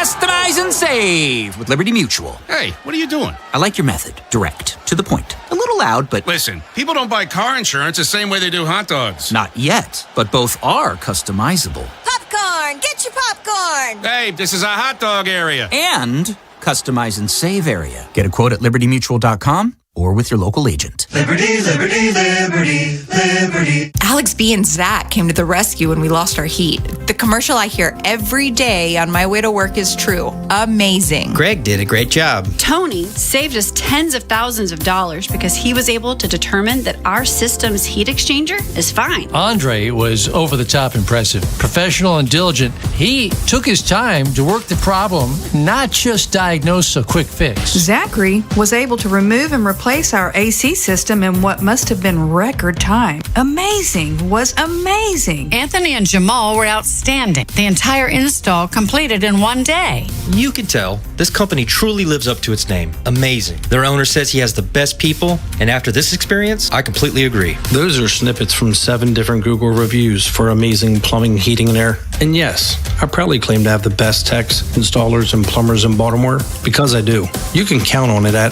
and save with Liberty Mutual. Hey, what are you doing? I like your method. Direct, to the point. A little loud, but... Listen, people don't buy car insurance the same way they do hot dogs. Not yet, but both are customizable. Popcorn! Get your popcorn! Hey, this is a hot dog area. And customize and save area. Get a quote at libertymutual.com or with your local agent. Liberty, liberty, liberty, liberty. Alex B and Zach came to the rescue when we lost our heat. The commercial I hear every day on my way to work is true. Amazing. Greg did a great job. Tony saved us tens of thousands of dollars because he was able to determine that our system's heat exchanger is fine. Andre was over the top impressive. Professional and diligent. He took his time to work the problem, not just diagnose a quick fix. Zachary was able to remove and replace our AC system in what must have been record time. Amazing. Was amazing. Anthony and Jamal were outstanding. The entire install completed in one day. You can tell this company truly lives up to its name. Amazing. Their owner says he has the best people, and after this experience, I completely agree. Those are snippets from 7 different Google reviews for amazing plumbing, heating, and air. And yes, I proudly claim to have the best techs, installers, and plumbers in Baltimore because I do. You can count on it at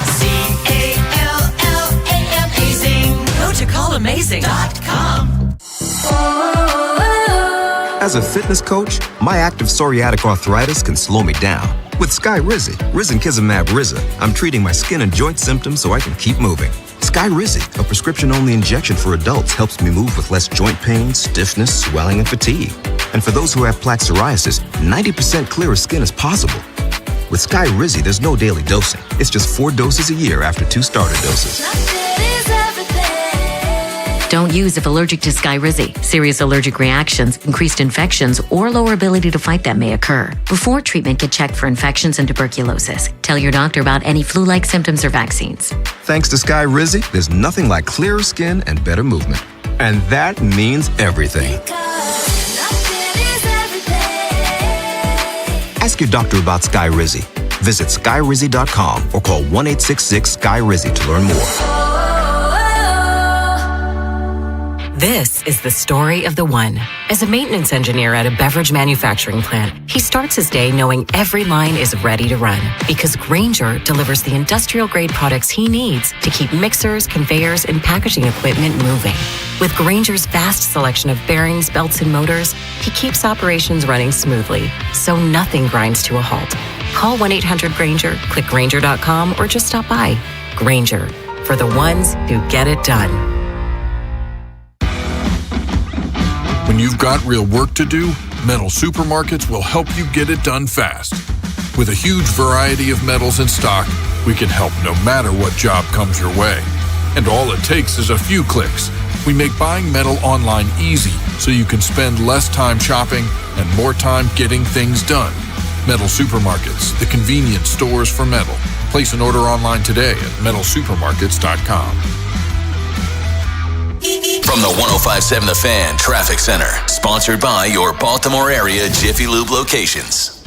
CALLAMazing. Go to callamazing.com. As a fitness coach, my active psoriatic arthritis can slow me down. With Skyrizi, Risankizumab Riza, I'm treating my skin and joint symptoms so I can keep moving. Skyrizi, a prescription-only injection for adults, helps me move with less joint pain, stiffness, swelling, and fatigue. And for those who have plaque psoriasis, 90% clearer skin is possible. With Skyrizi, there's no daily dosing. It's just 4 doses a year after 2 starter doses. Don't use if allergic to Skyrizi. Serious allergic reactions, increased infections, or lower ability to fight them may occur. Before treatment, get checked for infections and tuberculosis. Tell your doctor about any flu-like symptoms or vaccines. Thanks to Skyrizi, there's nothing like clearer skin and better movement. And that means everything. Ask your doctor about Skyrizi. Visit Skyrizi.com or call 1-866-SKY-RIZI to learn more. This is the story of the one. As a maintenance engineer at a beverage manufacturing plant, he starts his day knowing every line is ready to run because Grainger delivers the industrial-grade products he needs to keep mixers, conveyors, and packaging equipment moving. With Grainger's vast selection of bearings, belts, and motors, he keeps operations running smoothly, so nothing grinds to a halt. Call 1-800-GRAINGER, click Grainger.com, or just stop by. Grainger, for the ones who get it done. When you've got real work to do, Metal Supermarkets will help you get it done fast. With a huge variety of metals in stock, we can help no matter what job comes your way. And all it takes is a few clicks. We make buying metal online easy so you can spend less time shopping and more time getting things done. Metal Supermarkets, the convenience stores for metal. Place an order online today at metalsupermarkets.com. From the 105.7 The Fan Traffic Center, sponsored by your Baltimore area Jiffy Lube locations.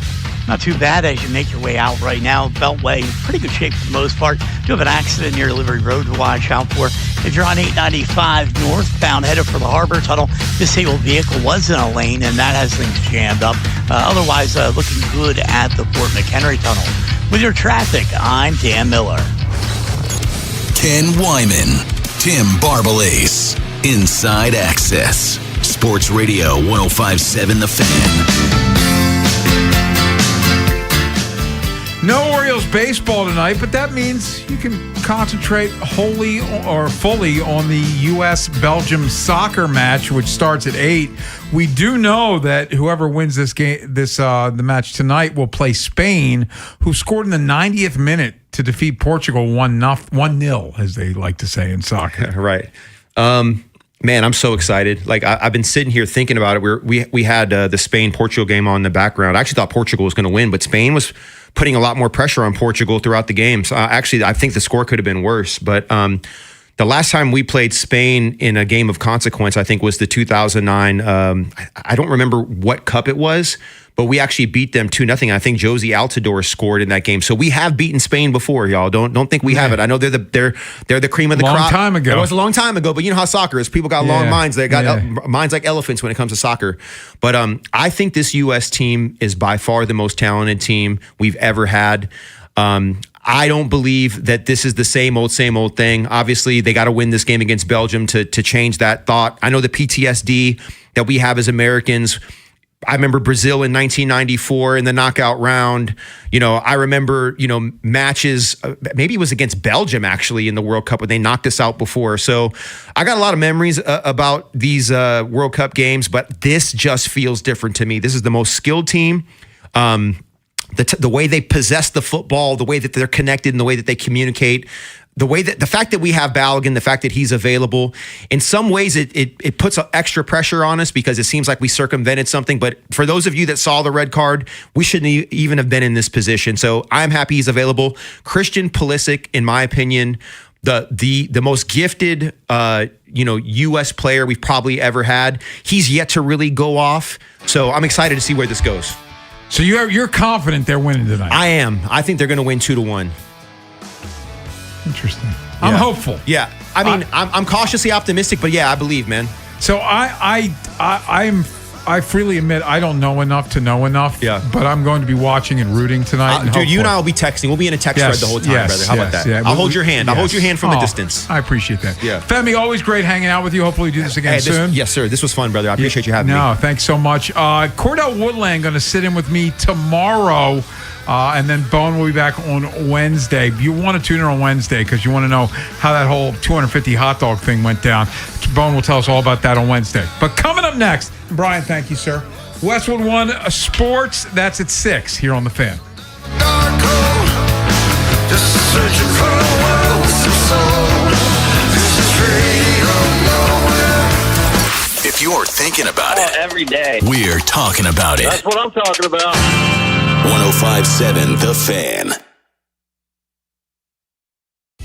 Not too bad as you make your way out right now. Beltway, pretty good shape for the most part. Do have an accident near Livery Road to watch out for. If you're on 895 northbound headed for the Harbor Tunnel, disabled vehicle was in a lane and that has things jammed up. Otherwise, looking good at the Fort McHenry Tunnel. With your traffic, I'm Dan Miller. Ken Wyman, Tim Barbalace, Inside Access, Sports Radio 105.7 The Fan. No Orioles baseball tonight, but that means you can concentrate wholly or fully on the U.S.-Belgium soccer match, which starts at 8. We do know that whoever wins this game, the match tonight, will play Spain, who scored in the 90th minute to defeat Portugal 1-0, as they like to say in soccer. Right. Man, I'm so excited. Like I've been sitting here thinking about it. We had the Spain-Portugal game on in the background. I actually thought Portugal was going to win, but Spain was putting a lot more pressure on Portugal throughout the game. So actually, I think the score could have been worse. But the last time we played Spain in a game of consequence, I think, was the 2009. I don't remember what cup it was, but we actually beat them 2-0. I think Josie Altidore scored in that game. So we have beaten Spain before, y'all. Don't think we haven't. I know they're the cream of the crop. Long time ago. It was a long time ago, but you know how soccer is. People got long minds. They got minds like elephants when it comes to soccer. But I think this U.S. team is by far the most talented team we've ever had. I don't believe that this is the same old thing. Obviously, they got to win this game against Belgium to change that thought. I know the PTSD that we have as Americans. I remember Brazil in 1994 in the knockout round. You know, I remember, matches, maybe it was against Belgium actually in the World Cup, but they knocked us out before. So I got a lot of memories about these World Cup games, but this just feels different to me. This is the most skilled team. The way they possess the football, the way that they're connected and the way that they communicate, the fact that we have Balogun, the fact that he's available, in some ways it puts extra pressure on us because it seems like we circumvented something. But for those of you that saw the red card, we shouldn't even have been in this position. So I'm happy he's available. Christian Pulisic, in my opinion, the most gifted U.S. player we've probably ever had. He's yet to really go off. So I'm excited to see where this goes. So you're confident they're winning tonight? I am. I think they're going to win 2-1. Interesting. I'm hopeful. Yeah. I mean, I'm cautiously optimistic, but yeah, I believe, man. So I freely admit I don't know enough to know enough. Yeah. But I'm going to be watching and rooting tonight. Dude, you and I will be texting. We'll be in a text thread the whole time, brother. How about that? Yeah. I'll hold your hand. I'll hold your hand from a distance. I appreciate that. Yeah. Femi, always great hanging out with you. Hopefully we do this again soon. Yes, sir. This was fun, brother. I appreciate you having me. No, thanks so much. Cordell Woodland going to sit in with me tomorrow. And then Bone will be back on Wednesday. You want to tune in on Wednesday because you want to know how that whole 250 hot dog thing went down. Bone will tell us all about that on Wednesday. But coming up next, Brian, thank you, sir. Westwood One Sports, that's at 6 here on The Fan. Just searching for a world with some soul. This is radio nowhere. If you're thinking about it every day, we're talking about it. That's what I'm talking about. 105.7 The Fan.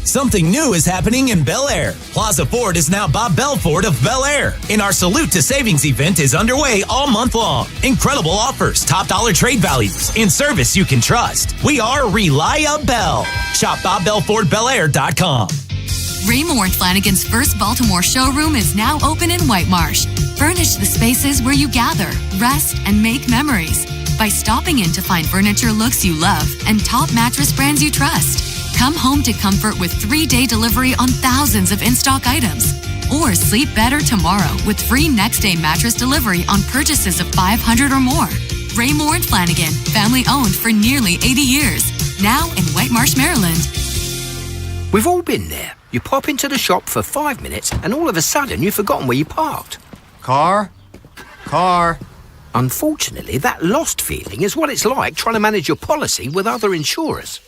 Something new is happening in Bel Air. Plaza Ford is now Bob Bell Ford of Bel Air. And our Salute to Savings event is underway all month long. Incredible offers, top dollar trade values, and service you can trust. We are Reliable. Shop BobBellFordBelAir.com. Raymore and Flanagan's first Baltimore showroom is now open in White Marsh. Furnish the spaces where you gather, rest, and make memories. By stopping in to find furniture looks you love and top mattress brands you trust. Come home to comfort with 3-day delivery on thousands of in-stock items. Or sleep better tomorrow with free next-day mattress delivery on purchases of $500 or more. Raymore and Flanagan, family-owned for nearly 80 years. Now in White Marsh, Maryland. We've all been there. You pop into the shop for 5 minutes and all of a sudden you've forgotten where you parked. Car. Unfortunately, that lost feeling is what it's like trying to manage your policy with other insurers.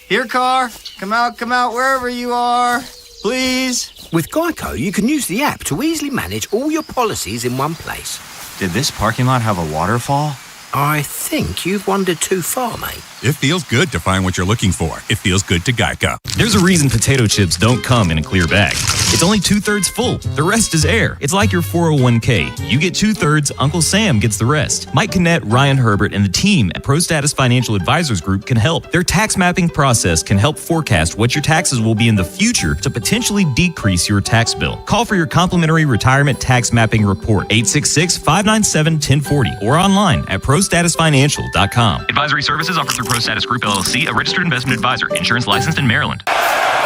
Here, car. Come out, wherever you are. Please. With Geico, you can use the app to easily manage all your policies in one place. Did this parking lot have a waterfall? I think you've wandered too far, mate. It feels good to find what you're looking for. It feels good to Geico. There's a reason potato chips don't come in a clear bag. It's only 2/3 full. The rest is air. It's like your 401k. You get 2/3, Uncle Sam gets the rest. Mike Kinnett, Ryan Herbert, and the team at ProStatus Financial Advisors Group can help. Their tax mapping process can help forecast what your taxes will be in the future to potentially decrease your tax bill. Call for your complimentary retirement tax mapping report, 866-597-1040, or online at prostatusfinancial.com. Advisory services offered through ProStatus Group, LLC, a registered investment advisor. Insurance licensed in Maryland.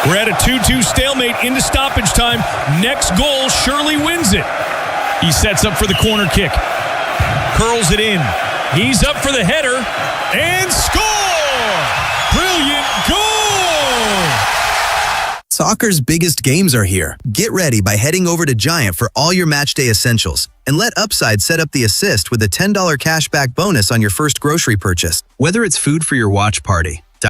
We're at a 2-2 stalemate into stoppage time. Next goal surely wins it. He sets up for the corner kick. Curls it in. He's up for the header. And score! Brilliant goal! Soccer's biggest games are here. Get ready by heading over to Giant for all your matchday essentials. And let Upside set up the assist with a $10 cashback bonus on your first grocery purchase. Whether it's food for your watch party,